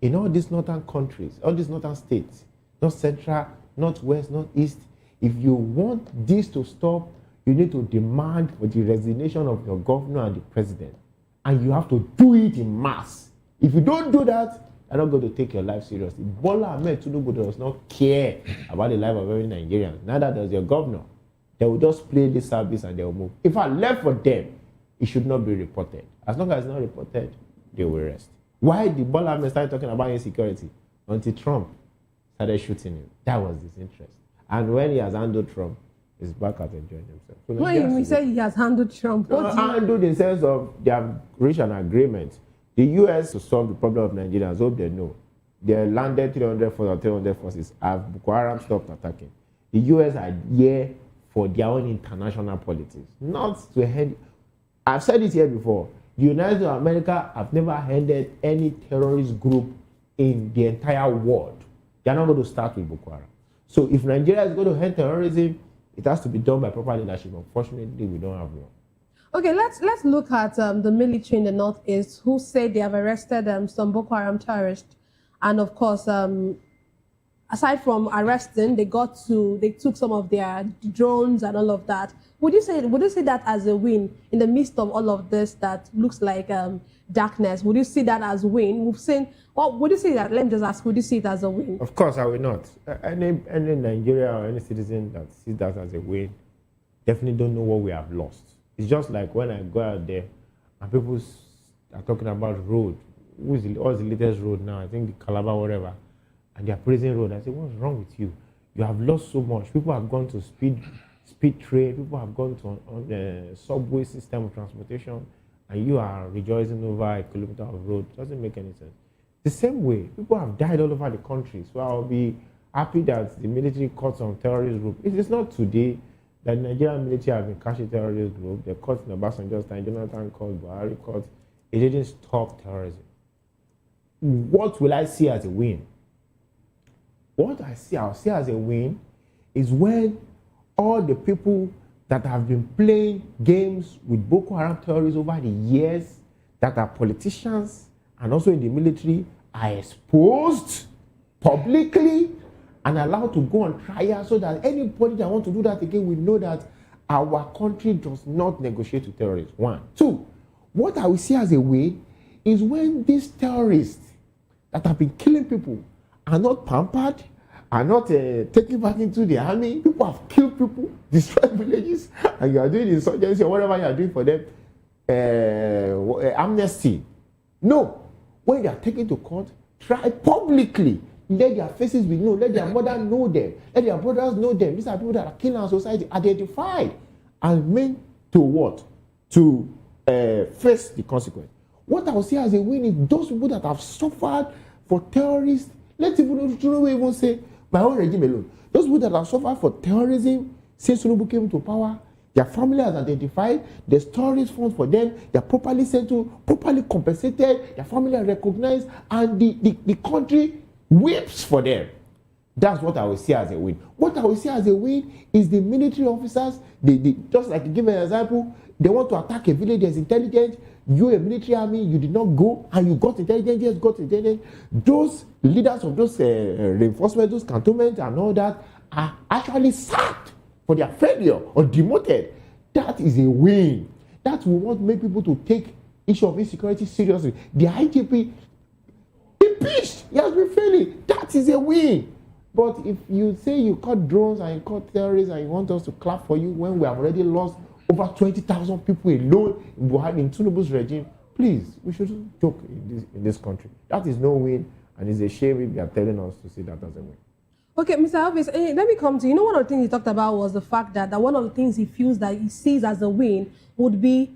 in all these northern countries, all these northern states, North Central, Northwest, Northeast, if you want this to stop, you need to demand for the resignation of your governor and the president. And you have to do it in mass. If you don't do that, you're not going to take your life seriously. Bola Ahmed Tinubu does not care about the life of every Nigerian. Neither does your governor. They will just play this service and they will move. If I left for them, it should not be reported. As long as it's not reported, they will rest. Why did Bola Ahmed start talking about insecurity? Until Trump started shooting him. That was his interest. And when he has handled Trump, he's back at enjoying himself. So when you say he has handled Trump, what do you... Handled in the sense of they have reached an agreement. The U.S. to solve the problem of Nigerians, hope they know. They landed 300 forces. Have Boko Haram stopped attacking. The U.S. are here for their own international politics, not to hand. I've said it here before. The United States of America have never handed any terrorist group in the entire world. They are not going to start with Boko Haram. So if Nigeria is going to end terrorism, it has to be done by proper leadership. Unfortunately, we don't have one. Okay, let's look at the military in the Northeast, who say they have arrested some Boko Haram terrorists, and of course, aside from arresting, they took some of their drones and all of that. Would you say that as a win in the midst of all of this that looks like darkness? Would you see that as a win? We've seen. Well, would you see that? Let me just ask. Would you see it as a win? Of course, I will not. Any Nigeria or any citizen that sees that as a win definitely don't know what we have lost. It's just like when I go out there and people are talking about road. What's the latest road now? I think the Calabar, whatever. And they are praising road. I say, what's wrong with you? You have lost so much. People have gone to speed train. People have gone to on the subway system of transportation. And you are rejoicing over a kilometer of road. It doesn't make any sense. The same way, people have died all over the country. So I'll be happy that the military caught some terrorist group. It is not today that the Nigerian military have been catching terrorist group. They caught in Obasanjo's time, Jonathan caught, Buhari caught. It didn't stop terrorism. What will I see as a win? What I'll see as a win is when all the people that have been playing games with Boko Haram terrorists over the years, that are politicians and also in the military, are exposed publicly and allowed to go on trial so that anybody that wants to do that again will know that our country does not negotiate with terrorists. 1. 2, what I will see as a win is when these terrorists that have been killing people are not pampered, are not taken back into the army. People have killed people, destroyed villages, and you are doing insurgency or whatever you are doing for them, amnesty. No. When they are taken to court, try publicly. Let their faces be known. Let their mother know them. Let their brothers know them. These are people that are killing our society, identified and meant to what? To face the consequence. What I will see as a win is those people that have suffered for terrorists. Let's even say my own regime alone. Those people that have suffered for terrorism since Tinubu came to power, Their family has identified, there's storage funds for them, they're properly settled, properly compensated, their family are recognized, and the country weeps for them. That's what I will see as a win. What I will see as a win is the military officers, just like to give an example, they want to attack a village, there's intelligence, you a military army, you did not go, and you got intelligence, yes, got intelligence. Those leaders of those reinforcements, those cantonments and all that are actually sacked for their failure or demoted. That is a win. That will want to make people to take issue of insecurity seriously. The IGP impeached, he has been failing. That is a win. But if you say you caught drones and you caught terrorists and you want us to clap for you when we have already lost over 20,000 people alone in Tinubu's regime, please, we shouldn't joke in this country. That is no win, and it's a shame if they are telling us to see that as a win. Okay, Mr. Alvis, let me come to you. One of the things he talked about was the fact that one of the things he feels that he sees as a win would be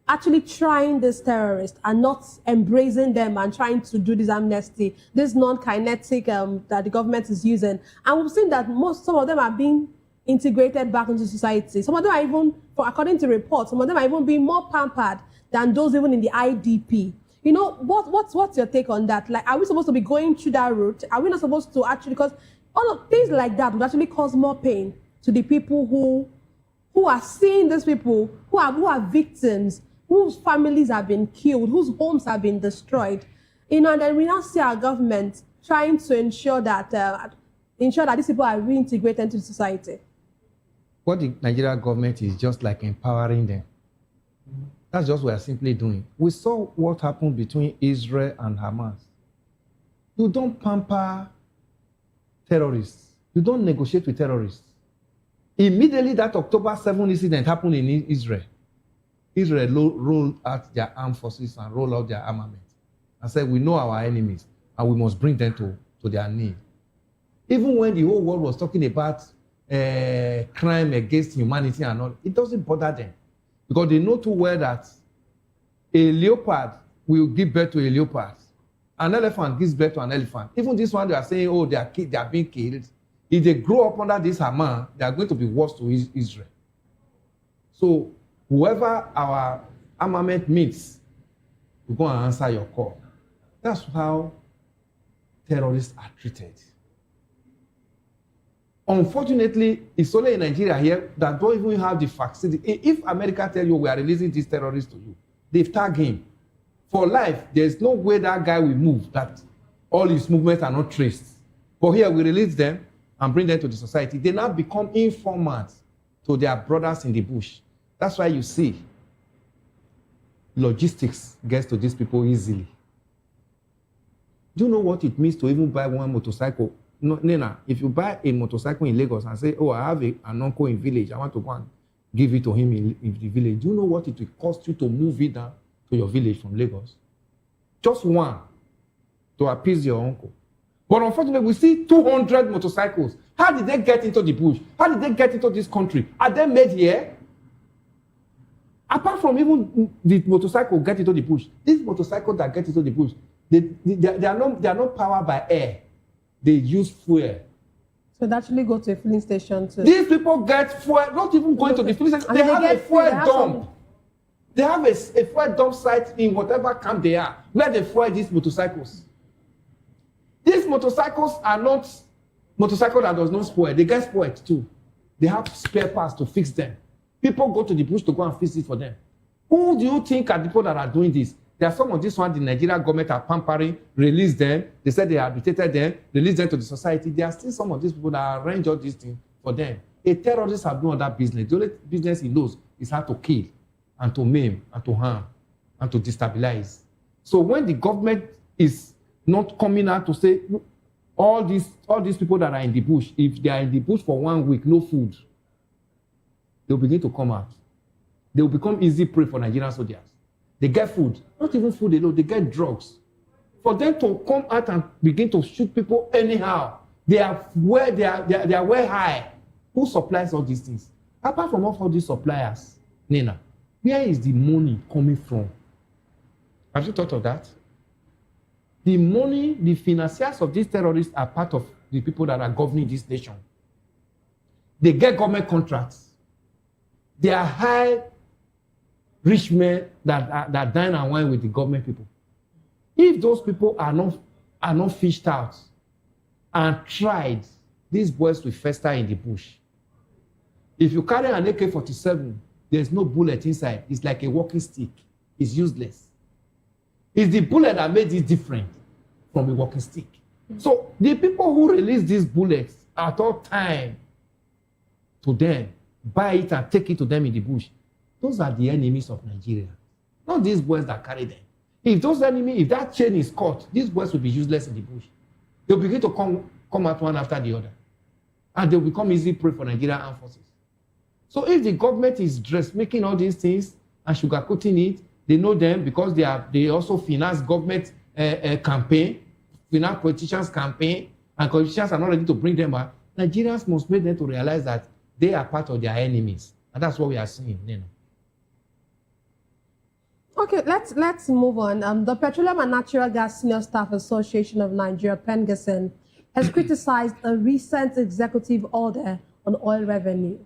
actually trying this terrorist and not embracing them and trying to do this amnesty, this non-kinetic that the government is using. And we've seen that some of them are being integrated back into society. Some of them are even, according to reports, some of them are even being more pampered than those even in the IDP. What's your take on that? Like, are we supposed to be going through that route? Are we not supposed to actually, because all of things like that would actually cause more pain to the people who are seeing these people, who are victims, whose families have been killed, whose homes have been destroyed. And then we now see our government trying to ensure that these people are reintegrated into society. What the Nigerian government is just like empowering them. That's just what we're simply doing. We saw what happened between Israel and Hamas. You don't pamper terrorists. You don't negotiate with terrorists. Immediately that October 7 incident happened in Israel. Israel rolled out their armed forces and rolled out their armament and said, we know our enemies and we must bring them to their knee. Even when the whole world was talking about crime against humanity and all, it doesn't bother them because they know too well that a leopard will give birth to a leopard. An elephant gives birth to an elephant. Even this one, they are saying, oh, they are being killed. If they grow up under this Hamas, they are going to be worse to Israel. So whoever our armament meets will go and answer your call. That's how terrorists are treated. Unfortunately, it's only in Nigeria here that don't even have the facility. If America tell you we are releasing these terrorists to you, they've tagged him. For life, there's no way that guy will move, that all his movements are not traced. But here we release them and bring them to the society. They now become informants to their brothers in the bush. That's why you see logistics gets to these people easily. Do you know what it means to even buy one motorcycle? No, Nena, if you buy a motorcycle in Lagos and say, oh, I have an uncle in village, I want to go and give it to him in the village, do you know what it will cost you to move it down to your village from Lagos? Just one to appease your uncle. But unfortunately, we see 200 motorcycles. How did they get into the bush? How did they get into this country? Are they made here? Apart from even the motorcycle get into the bush, these motorcycles that get into the bush, they are not powered by air. They use fuel. So they actually go to a filling station too. These people get fuel, not even going to the filling station. They have a fuel dump. They have a fuel dump site in whatever camp they are, where they fuel these motorcycles. These motorcycles are not motorcycles that does not spoil. They get spoiled too. They have spare parts to fix them. People go to the bush to go and fix it for them. Who do you think are the people that are doing this? There are some of these ones the Nigerian government are pampering, release them. They said they habilitated them, release them to the society. There are still some of these people that arrange all these things for them. A terrorist has no other business. The only business he knows is how to kill and to maim and to harm and to destabilize. So when the government is not coming out to say all these people that are in the bush, if they are in the bush for 1 week, no food, they'll begin to come out. They will become easy prey for Nigerian soldiers. They get food, not even food alone, they get drugs. For them to come out and begin to shoot people anyhow, they are way high. Who supplies all these things? Apart from all these suppliers, Nina, where is the money coming from? Have you thought of that? The money, the financiers of these terrorists are part of the people that are governing this nation. They get government contracts. They are high rich men that dine and wine with the government people. If those people are not fished out and tried, these boys will fester in the bush. If you carry an AK-47, there's no bullet inside. It's like a walking stick. It's useless. It's the bullet that made it different from a walking stick. So the people who release these bullets at all time to them, buy it and take it to them in the bush, those are the enemies of Nigeria. Not these boys that carry them. If that chain is caught, these boys will be useless in the bush. They'll begin to come out one after the other. And they'll become easy prey for Nigerian armed forces. So if the government is making all these things and sugarcoating it, they know them because they also finance government campaign, finance politicians campaign, and politicians are not ready to bring them back. Nigerians must make them to realize that they are part of their enemies. And that's what we are seeing. Okay, let's move on. The Petroleum and Natural Gas Senior Staff Association of Nigeria, PENGASSN, has criticized a recent executive order on oil revenue.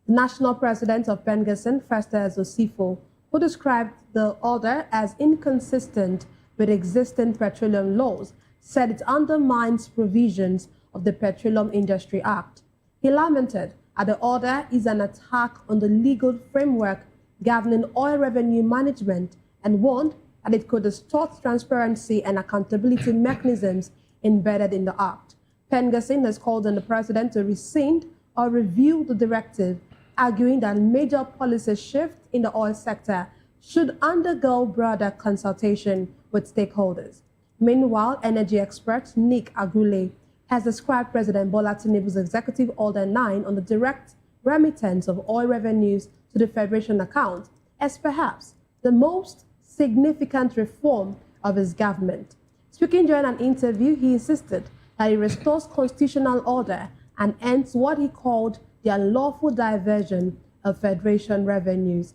The national president of PENGASSN, Festus Osifo, who described the order as inconsistent with existing petroleum laws, said it undermines provisions of the Petroleum Industry Act. He lamented that the order is an attack on the legal framework governing oil revenue management and warned that it could distort transparency and accountability mechanisms embedded in the Act. PENGASSN has called on the president to rescind or review the directive, arguing that major policy shifts in the oil sector should undergo broader consultation with stakeholders. Meanwhile, energy expert Nick Agule has described President Bola Tinubu's Executive Order 9 on the direct remittance of oil revenues to the Federation account as perhaps the most significant reform of his government. Speaking during an interview, he insisted that he restores constitutional order and ends what he called the unlawful diversion of Federation revenues.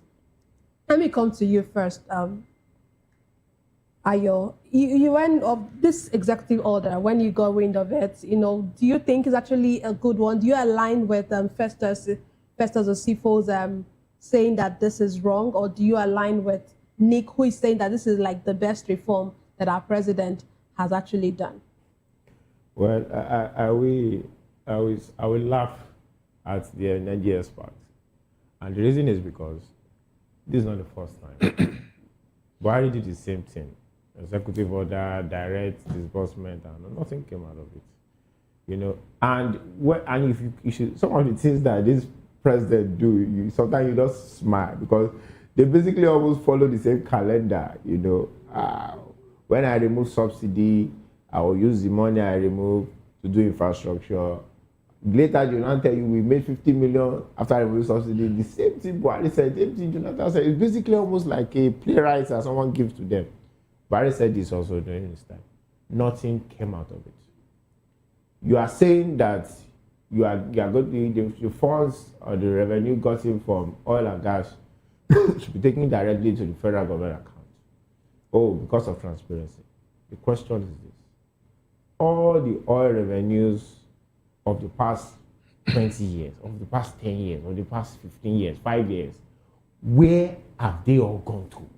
Let me come to you first, Ayo. You went of this executive order, when you got wind of it, do you think it's actually a good one? Do you align with Festus Osifo's saying that this is wrong, or do you align with Nick, who is saying that this is like the best reform that our president has actually done? Well, I will laugh at the energy experts. And the reason is because this is not the first time. Buhari did the same thing. Executive order, direct disbursement, and nothing came out of it. And if you should, some of the things that this president do, sometimes you just smile because they basically almost follow the same calendar. When I remove subsidy, I will use the money I remove to do infrastructure. Later, Jonathan tell you we made 50 million after removing subsidy. The same thing Buhari said, the same thing Jonathan said. It's basically almost like a playwright that someone gives to them. Buhari said this also during his time. Nothing came out of it. You are saying that you are going to the funds or the revenue gotten from oil and gas should be taken directly to the federal government account. Oh, because of transparency. The question is this. All the oil revenues of the past 20 years, of the past 10 years, of the past 15 years, 5 years, where have they all gone to?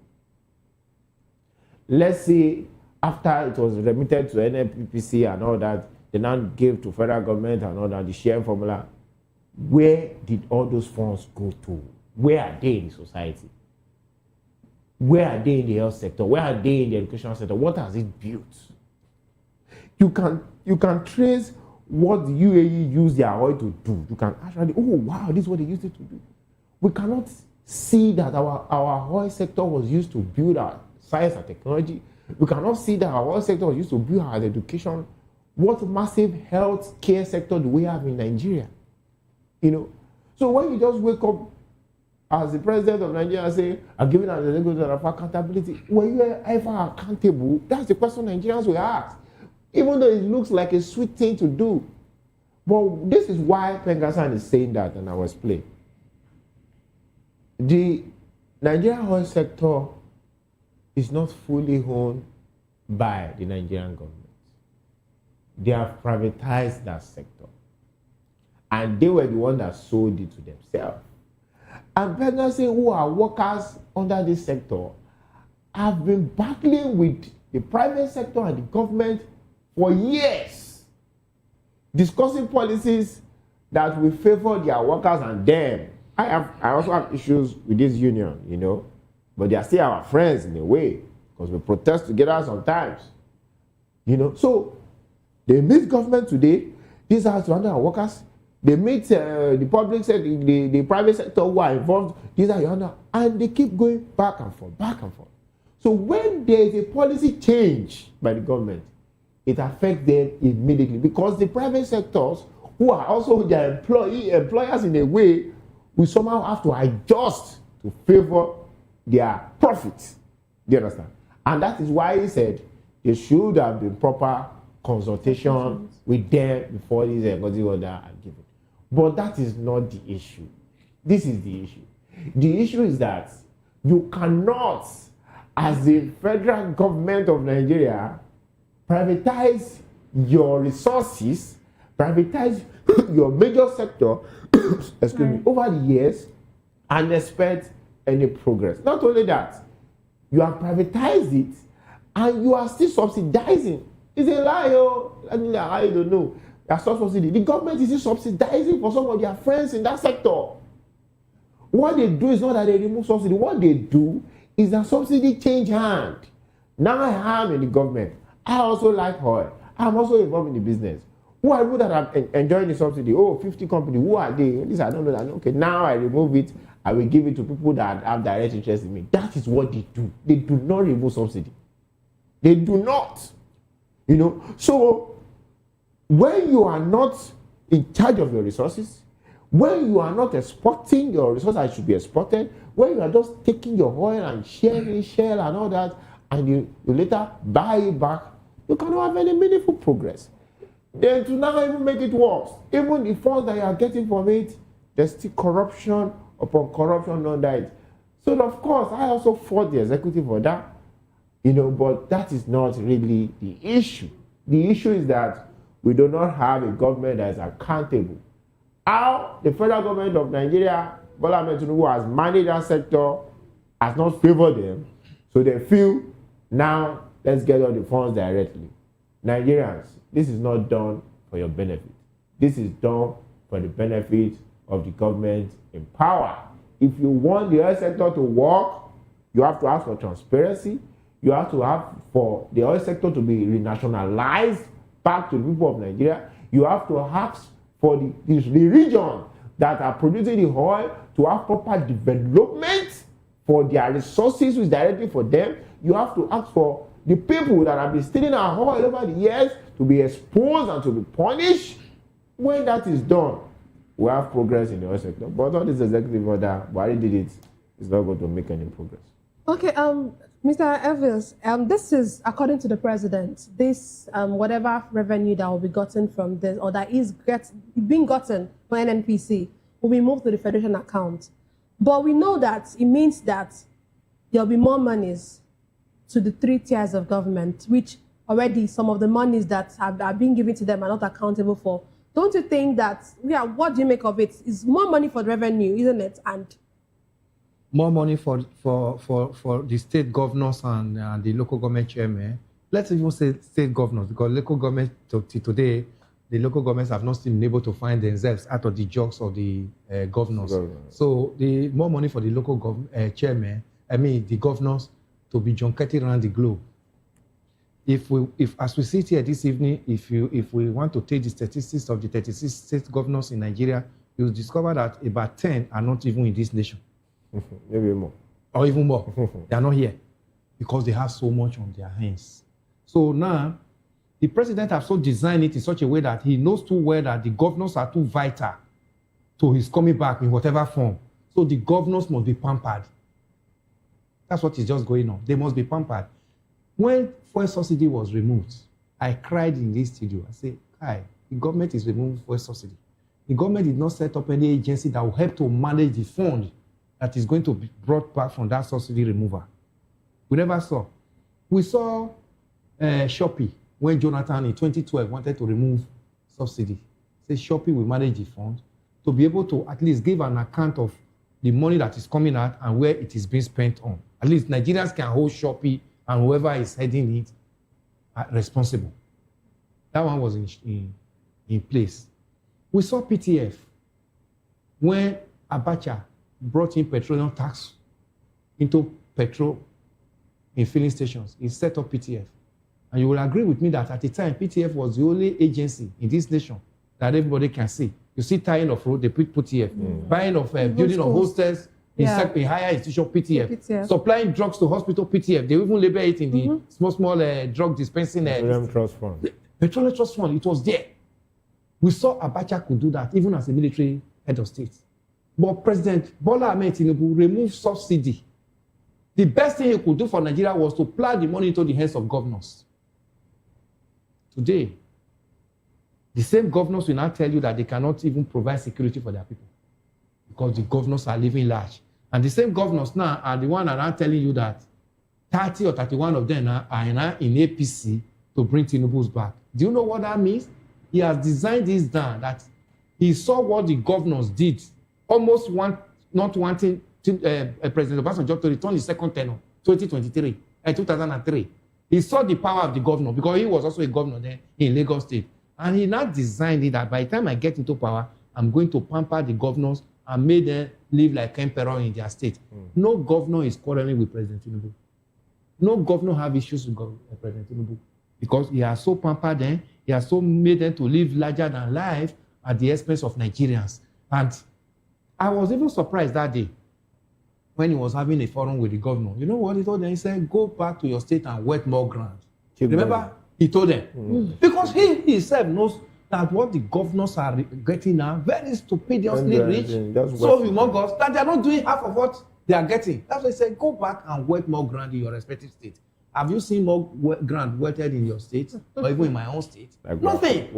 Let's say after it was remitted to NNPPC and all that, they now gave to federal government and all that, the sharing formula, where did all those funds go to? Where are they in the society? Where are they in the health sector? Where are they in the educational sector? What has it built? You can trace what the UAE used their oil to do. You can actually, oh wow, this is what they used it to do. We cannot see that our oil sector was used to build our science and technology. We cannot see that our oil sector was used to build our education. What massive health care sector do we have in Nigeria? So when you just wake up as the president of Nigeria and say, I'm giving an executive of accountability, were you ever accountable? That's the question Nigerians will ask. Even though it looks like a sweet thing to do. But this is why PENGASSN is saying that, and I will explain. The Nigerian oil sector is not fully owned by the Nigerian government. They have privatized that sector. And they were the ones that sold it to themselves. And persons who are workers under this sector have been battling with the private sector and the government for years, discussing policies that will favor their workers and them. I also have issues with this union, you know, but they are still our friends in a way, because we protest together sometimes, you know. So they meet government today. These are surrounding our workers. They meet the public sector, the private sector who are involved. These are your, and they keep going back and forth, back and forth. So when there is a policy change by the government, it affects them immediately, because the private sectors, who are also their employers in a way, will somehow have to adjust to favor their profits. Do you understand? And that is why he said there should have been proper consultation with them before this executive order are given. But that is not the issue. This is the issue. The issue is that you cannot, as the federal government of Nigeria, privatize your resources, privatize your major sector, excuse me, over the years and expect any progress. Not only that, you have privatized it and you are still subsidizing. It's a lie, I don't know. That's not subsidy. The government is still subsidizing for some of their friends in that sector. What they do is not that they remove subsidy. What they do is that subsidy change hand. Now I am in the government. I also like oil. I'm also involved in the business. Who are people that are enjoying the subsidy? Oh, 50 companies. Who are they? This I don't know that. Okay, now I remove it. I will give it to people that have direct interest in me. That is what they do. They do not remove subsidy. They do not. You know, so when you are not in charge of your resources, when you are not exporting your resources that should be exported, when you are just taking your oil and sharing shell and all that, and you later buy it back, you cannot have any meaningful progress. Then to now even make it worse, even the funds that you are getting from it, there's still corruption upon corruption under it. So of course, I also fought the executive order, you know, but that is not really the issue. The issue is that we do not have a government that is accountable. How the federal government of Nigeria, Bola Ahmed Tinubu, has managed that sector has not favored them, so they feel now let's get all the funds directly. Nigerians, this is not done for your benefit. This is done for the benefit of the government in power. If you want the oil sector to work, you have to ask for transparency. You have to have for the oil sector to be renationalized back to the people of Nigeria. You have to ask for the region that are producing the oil to have proper development for their resources, which is directly for them. You have to ask for the people that have been stealing our oil over the years to be exposed and to be punished. When that is done, we have progress in the oil sector. But all this executive order, Buhari did it, it's not going to make any progress. Okay, Mr. Evans, this is, according to the president, this whatever revenue that will be gotten from this, or that is being gotten from NNPC, will be moved to the federation account. But we know that it means that there will be more monies to the 3 tiers of government, which already some of the monies that are being given to them are not accountable for. Don't you think that, what do you make of it? It's more money for the revenue, isn't it? And more money for the state governors and the local government chairman. Let's even say state governors, because local government today, the local governments have not been able to find themselves out of the jokes of the governors. So the more money for the local chairman, the governors, to be junketed around the globe. If as we sit here this evening, if we want to take the statistics of the 36 state governors in Nigeria, you'll discover that about 10 are not even in this nation. Maybe more. Or even more. They are not here because they have so much on their hands. So now, the president has so designed it in such a way that he knows too well that the governors are too vital to his coming back in whatever form. So the governors must be pampered. That's what is just going on. They must be pampered. When fuel subsidy was removed, I cried in this studio. I said, "Hi, the government is removing fuel subsidy. The government did not set up any agency that will help to manage the fund that is going to be brought back from that subsidy removal." We never saw. We saw Shopee when Jonathan in 2012 wanted to remove subsidy. Say Shopee will manage the fund to be able to at least give an account of the money that is coming out and where it is being spent on. At least Nigerians can hold Shopee and whoever is heading it are responsible. That one was in place. We saw PTF when Abacha brought in petroleum tax into petrol in filling stations. He set up PTF. And you will agree with me that at the time, PTF was the only agency in this nation that everybody can see. You see tying of road, they put PTF. Buying of building of hostels, in higher institution, PTF. Supplying drugs to hospital, PTF. They even label it in the small drug dispensing. Petroleum Trust Fund. The Petroleum Trust Fund, it was there. We saw Abacha could do that, even as a military head of state. But President Bola Ahmed Tinubu removed subsidy. The best thing he could do for Nigeria was to plow the money into the hands of governors. Today, the same governors will now tell you that they cannot even provide security for their people because the governors are living large. And the same governors now are the ones that are telling you that 30 or 31 of them are now in APC to bring Tinubu's back. Do you know what that means? He has designed this down that he saw what the governors did, almost not wanting President Obasanjo to return his second tenure, 2003. He saw the power of the governor because he was also a governor there in Lagos State. And he now designed it that by the time I get into power, I'm going to pamper the governors and make them live like emperor in their state. No governor is quarreling with President Tinubu. No governor have issues with President Tinubu because he has so pampered them, he has so made them to live larger than life at the expense of Nigerians. And I was even surprised that day when he was having a forum with the governor. You know what he told them? He said, go back to your state and work more ground. Remember? He told them. Because he himself knows that what the governors are getting now, very stupidly rich, so humongous, that they are not doing half of what they are getting. That's why he said, go back and work more ground in your respective state. Have you seen more ground worked in your state or even in my own state? Like nothing.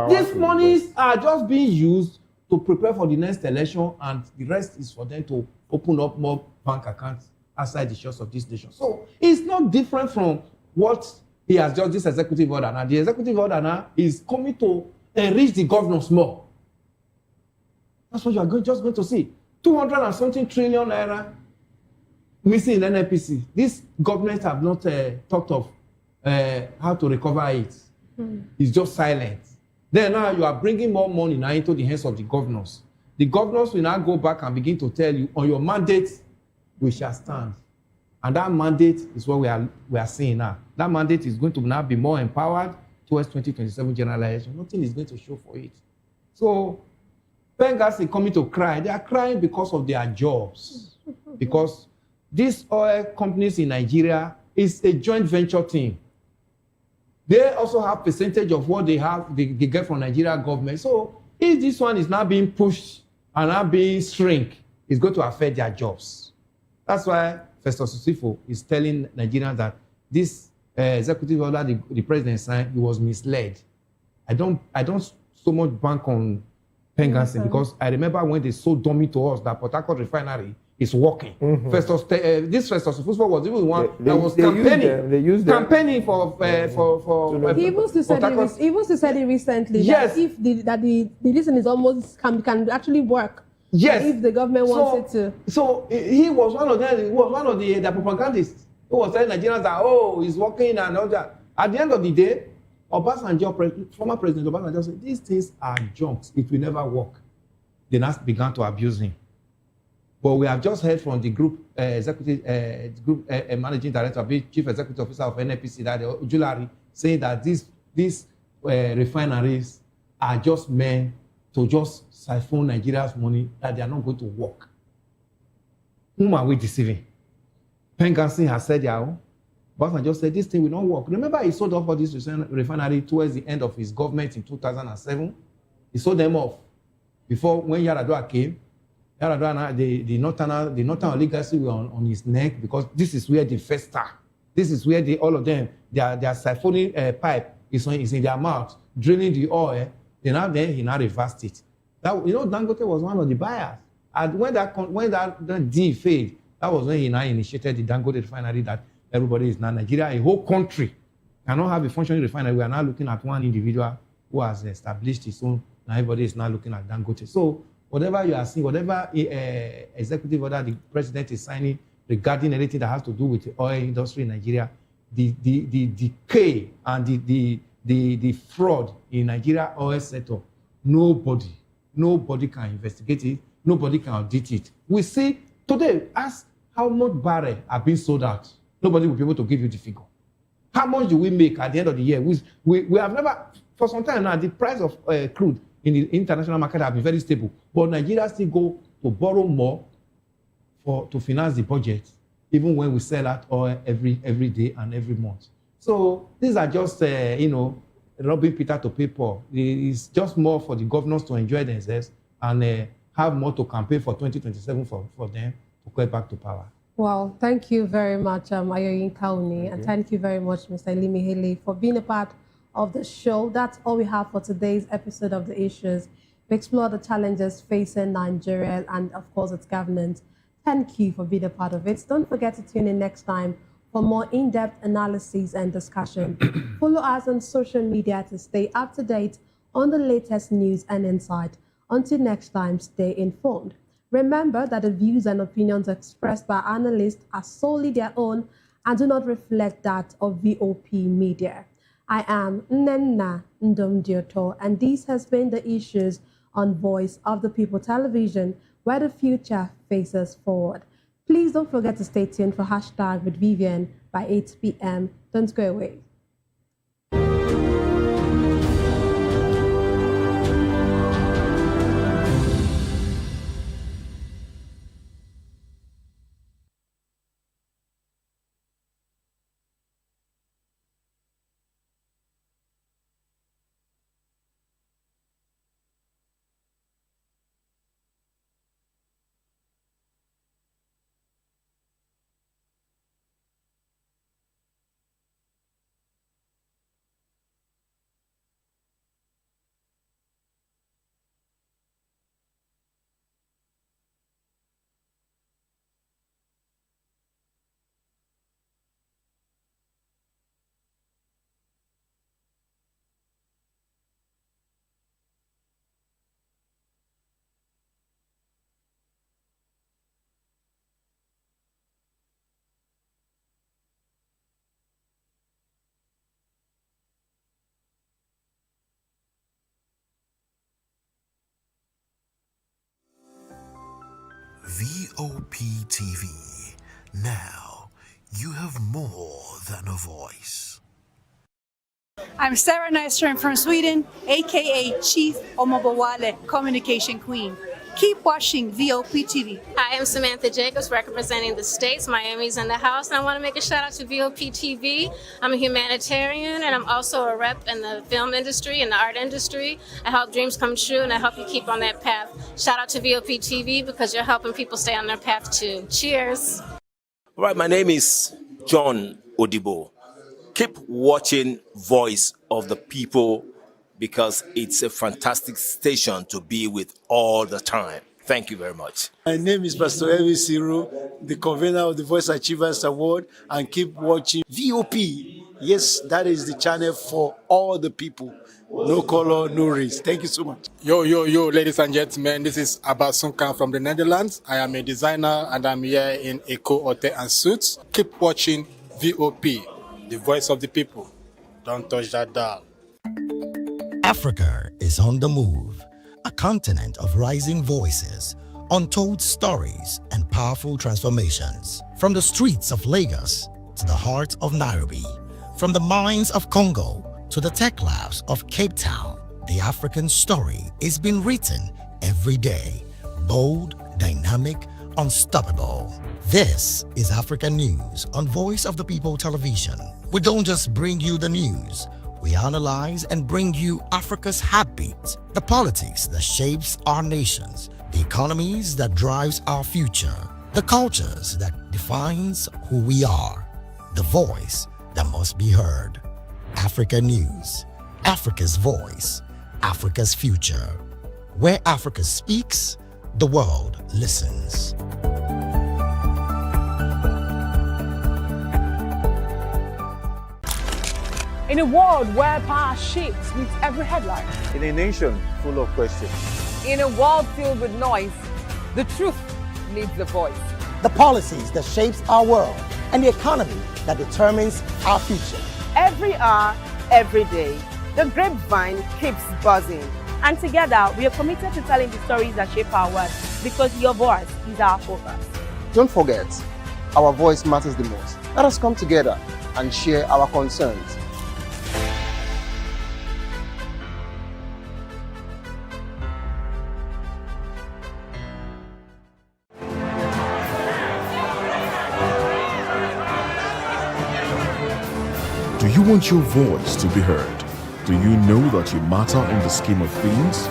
These monies are just being used to prepare for the next election, and the rest is for them to open up more bank accounts outside the shores of this nation. So it's not different from what he has just this executive order. Now, the executive order now is coming to enrich the governors more. That's what you are just going to see. 200 and something trillion naira missing in NNPC. These governments have not thought of how to recover it. It's just silent. Then now you are bringing more money now into the hands of the governors. The governors will now go back and begin to tell you, on your mandate, we shall stand. And that mandate is what we are seeing now. That mandate is going to now be more empowered towards 2027 general election. Nothing is going to show for it. So, Benghazi coming to cry. They are crying because of their jobs. Because these oil companies in Nigeria is a joint venture thing. They also have percentage of what they have, they get from Nigeria government. So, if this one is now being pushed and now being shrink, it's going to affect their jobs. That's why Festus Osifo is telling Nigerians that this executive order the president signed, he was misled. I don't so much bank on Benghazi because I remember when they sold dummy to us that Port Harcourt refinery is working. This Festus Osifo was even one that was campaigning for he even said it recently that if the listen is almost can actually work. Yes. If the government wants it to. So he was one of them. He was one of the propagandists who was telling Nigerians that, oh, he's working and all that. At the end of the day, Obasanjo, former President Obasanjo said, these things are junks. It will never work. They now began to abuse him. But we have just heard from the group managing director, chief executive officer of NNPC, that Ojulari, saying that these refineries are just meant to just siphon Nigeria's money, that they are not going to work. Whom are we deceiving? Benghazi has said their own. Obasanjo said this thing will not work. Remember, he sold off all this refinery towards the end of his government in 2007. He sold them off. Before, when Yar'Adua came, Yar'Adua, the northern oligarchy were on his neck because this is where they first start. This is where all of them, their siphoning pipe is in their mouth, drilling the oil. He now reversed it. Dangote was one of the buyers. And when that deal failed, that was when he now initiated the Dangote refinery that everybody is now Nigeria. A whole country cannot have a functioning refinery. We are now looking at one individual who has established his own. Now everybody is now looking at Dangote. So whatever you are seeing, whatever executive order the president is signing regarding anything that has to do with the oil industry in Nigeria, the decay and the fraud in Nigeria oil sector, nobody can investigate it, nobody can audit it. We see today, ask how much barrel are being sold out. Nobody will be able to give you the figure. How much do we make at the end of the year? We have never, for some time now, the price of crude in the international market have been very stable. But Nigeria still go to borrow more to finance the budget, even when we sell out oil every day and every month. So these are just, robbing Peter to pay Paul. It's just more for the governors to enjoy themselves and have more to campaign for 2027 for them to get back to power. Well, thank you very much, Ayoyin Kauni, and thank you very much, Mr. Elimihele, for being a part of the show. That's all we have for today's episode of The Issues. We explore the challenges facing Nigeria and, of course, its governance. Thank you for being a part of it. Don't forget to tune in next time for more in-depth analysis and discussion. Follow us on social media to stay up to date on the latest news and insight. Until next time, stay informed. Remember that the views and opinions expressed by analysts are solely their own and do not reflect that of VOP Media. I am Nnenna Ndomdioto, and this has been The Issues on Voice of the People Television, where the future faces forward. Please don't forget to stay tuned for Hashtag with Vivian by 8 p.m. Don't go away. VOP TV. Now, you have more than a voice. I'm Sarah Nystrom from Sweden, aka Chief Omobawale, Communication Queen. Keep watching VOP TV. Hi, I'm Samantha Jacobs, representing the States. Miami's in the house, and I want to make a shout out to VOP TV. I'm a humanitarian, and I'm also a rep in the film industry and the art industry. I help dreams come true, and I help you keep on that path. Shout out to VOP TV because you're helping people stay on their path too. Cheers. All right, my name is John Odibo. Keep watching Voice of the People because it's a fantastic station to be with all the time. Thank you very much. My name is Pastor Elvis Ciro, the convener of the Voice Achievers Award, and keep watching VOP. Yes, that is the channel for all the people. No color, no race. Thank you so much. Yo, ladies and gentlemen, this is Abbas Sunkan from the Netherlands. I am a designer and I'm here in Eco Hotel and Suits. Keep watching VOP, the voice of the people. Don't touch that dial. Africa is on the move, a continent of rising voices, untold stories, and powerful transformations. From the streets of Lagos to the heart of Nairobi, from the mines of Congo to the tech labs of Cape Town, the African story is being written every day. Bold, dynamic, unstoppable. This is African News on Voice of the People Television. We don't just bring you the news. We analyze and bring you Africa's heartbeat, the politics that shapes our nations, the economies that drives our future, the cultures that defines who we are, the voice that must be heard. Africa News, Africa's voice, Africa's future. Where Africa speaks, the world listens. In a world where power shifts with every headline. In a nation full of questions, In a world filled with noise, the truth needs a voice. The policies that shapes our world and the economy that determines our future. Every hour, every day, the grapevine keeps buzzing. And together, we are committed to telling the stories that shape our world because your voice is our focus. Don't forget, our voice matters the most. Let us come together and share our concerns. Do you want your voice to be heard? Do you know that you matter in the scheme of things?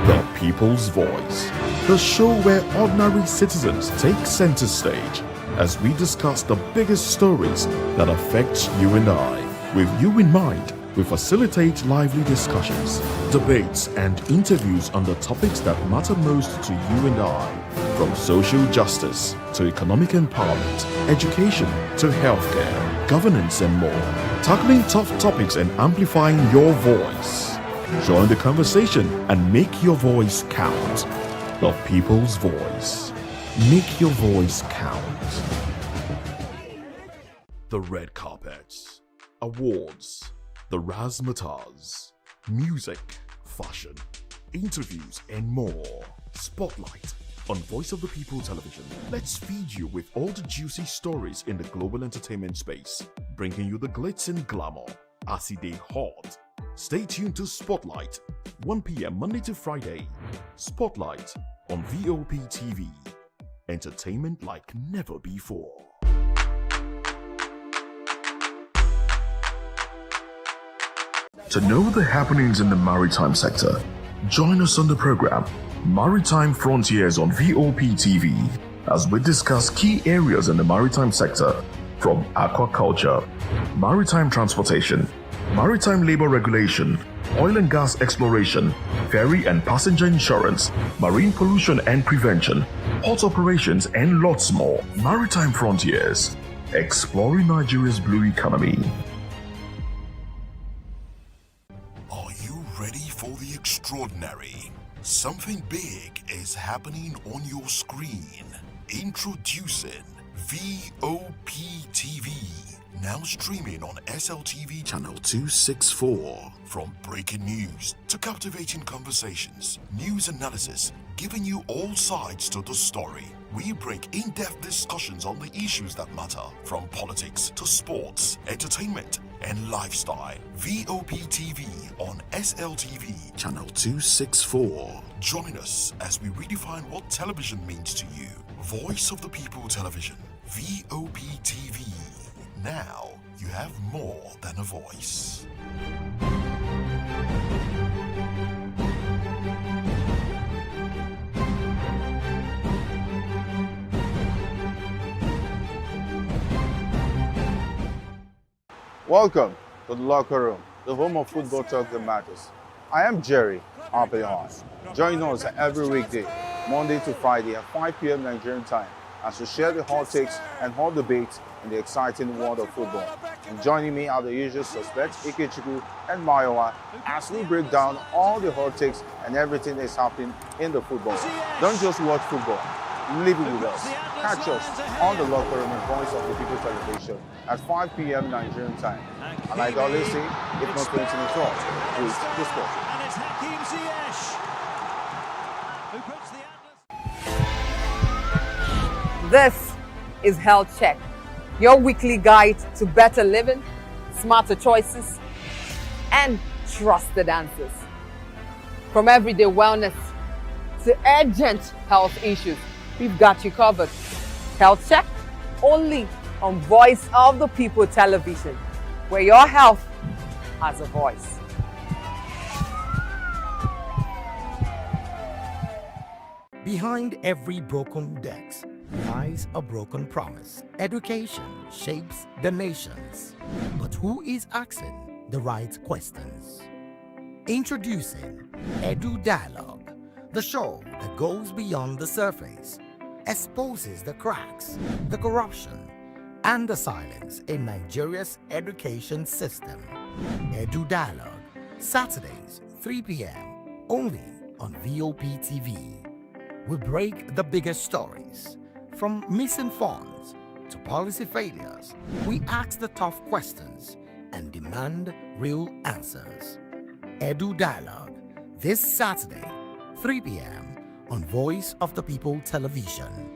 The People's Voice, the show where ordinary citizens take center stage as we discuss the biggest stories that affect you and I. With you in mind, we facilitate lively discussions, debates, and interviews on the topics that matter most to you and I, from social justice to economic empowerment, education to healthcare, governance, and more, tackling tough topics and amplifying your voice. Join the conversation and make your voice count. The People's Voice. Make your voice count. The red carpets, awards, the razzmatazz, music, fashion, interviews, and more. Spotlight on Voice of the People Television. Let's feed you with all the juicy stories in the global entertainment space, bringing you the glitz and glamour as it is hot. Stay tuned to Spotlight, 1 p.m. Monday to Friday. Spotlight on VOP TV. Entertainment like never before. To know the happenings in the maritime sector, join us on the program Maritime Frontiers on VOP TV as we discuss key areas in the maritime sector from aquaculture, maritime transportation, maritime labor regulation, oil and gas exploration, ferry and passenger insurance, marine pollution and prevention, port operations, and lots more. Maritime Frontiers, exploring Nigeria's blue economy. Are you ready for the extraordinary? Something big is happening on your screen. Introducing VOP TV. Now streaming on SLTV channel 264. From breaking news to captivating conversations, news analysis, giving you all sides to the story. We break in-depth discussions on the issues that matter, from politics to sports, entertainment, and lifestyle. VOP TV on SLTV channel 264. Join us as we redefine what television means to you. Voice of the People Television, VOP TV. Now you have more than a voice. Welcome to the locker room, the home of football talk that matters. I am Jerry Arraign. Join us every weekday, Monday to Friday at 5 p.m. Nigerian time, as we share the hot takes and hot debates in the exciting world of football. And joining me are the usual suspects, Ikechukwu and Mayowa, as we break down all the hot takes and everything that's happening in the football. Don't just watch football, live it with us. Catch us on the locker room and Voice of the People Television at 5 p.m. Nigerian time. And like I always say, if not 20 minutes off, with the sport. And it's Hakim Ziyech who puts the This is Health Check, your weekly guide to better living, smarter choices, and trusted answers. From everyday wellness to urgent health issues, we've got you covered. Health Check, only on Voice of the People Television, where your health has a voice. Behind every broken desk lies a broken promise. Education shapes the nations. But who is asking the right questions? Introducing Edu Dialogue, the show that goes beyond the surface, exposes the cracks, the corruption, and the silence in Nigeria's education system. Edu Dialogue, Saturdays, 3 p.m., only on VOP TV. We break the biggest stories, from missing funds to policy failures. We ask the tough questions and demand real answers. Edu Dialogue, this Saturday, 3 p.m. on Voice of the People Television.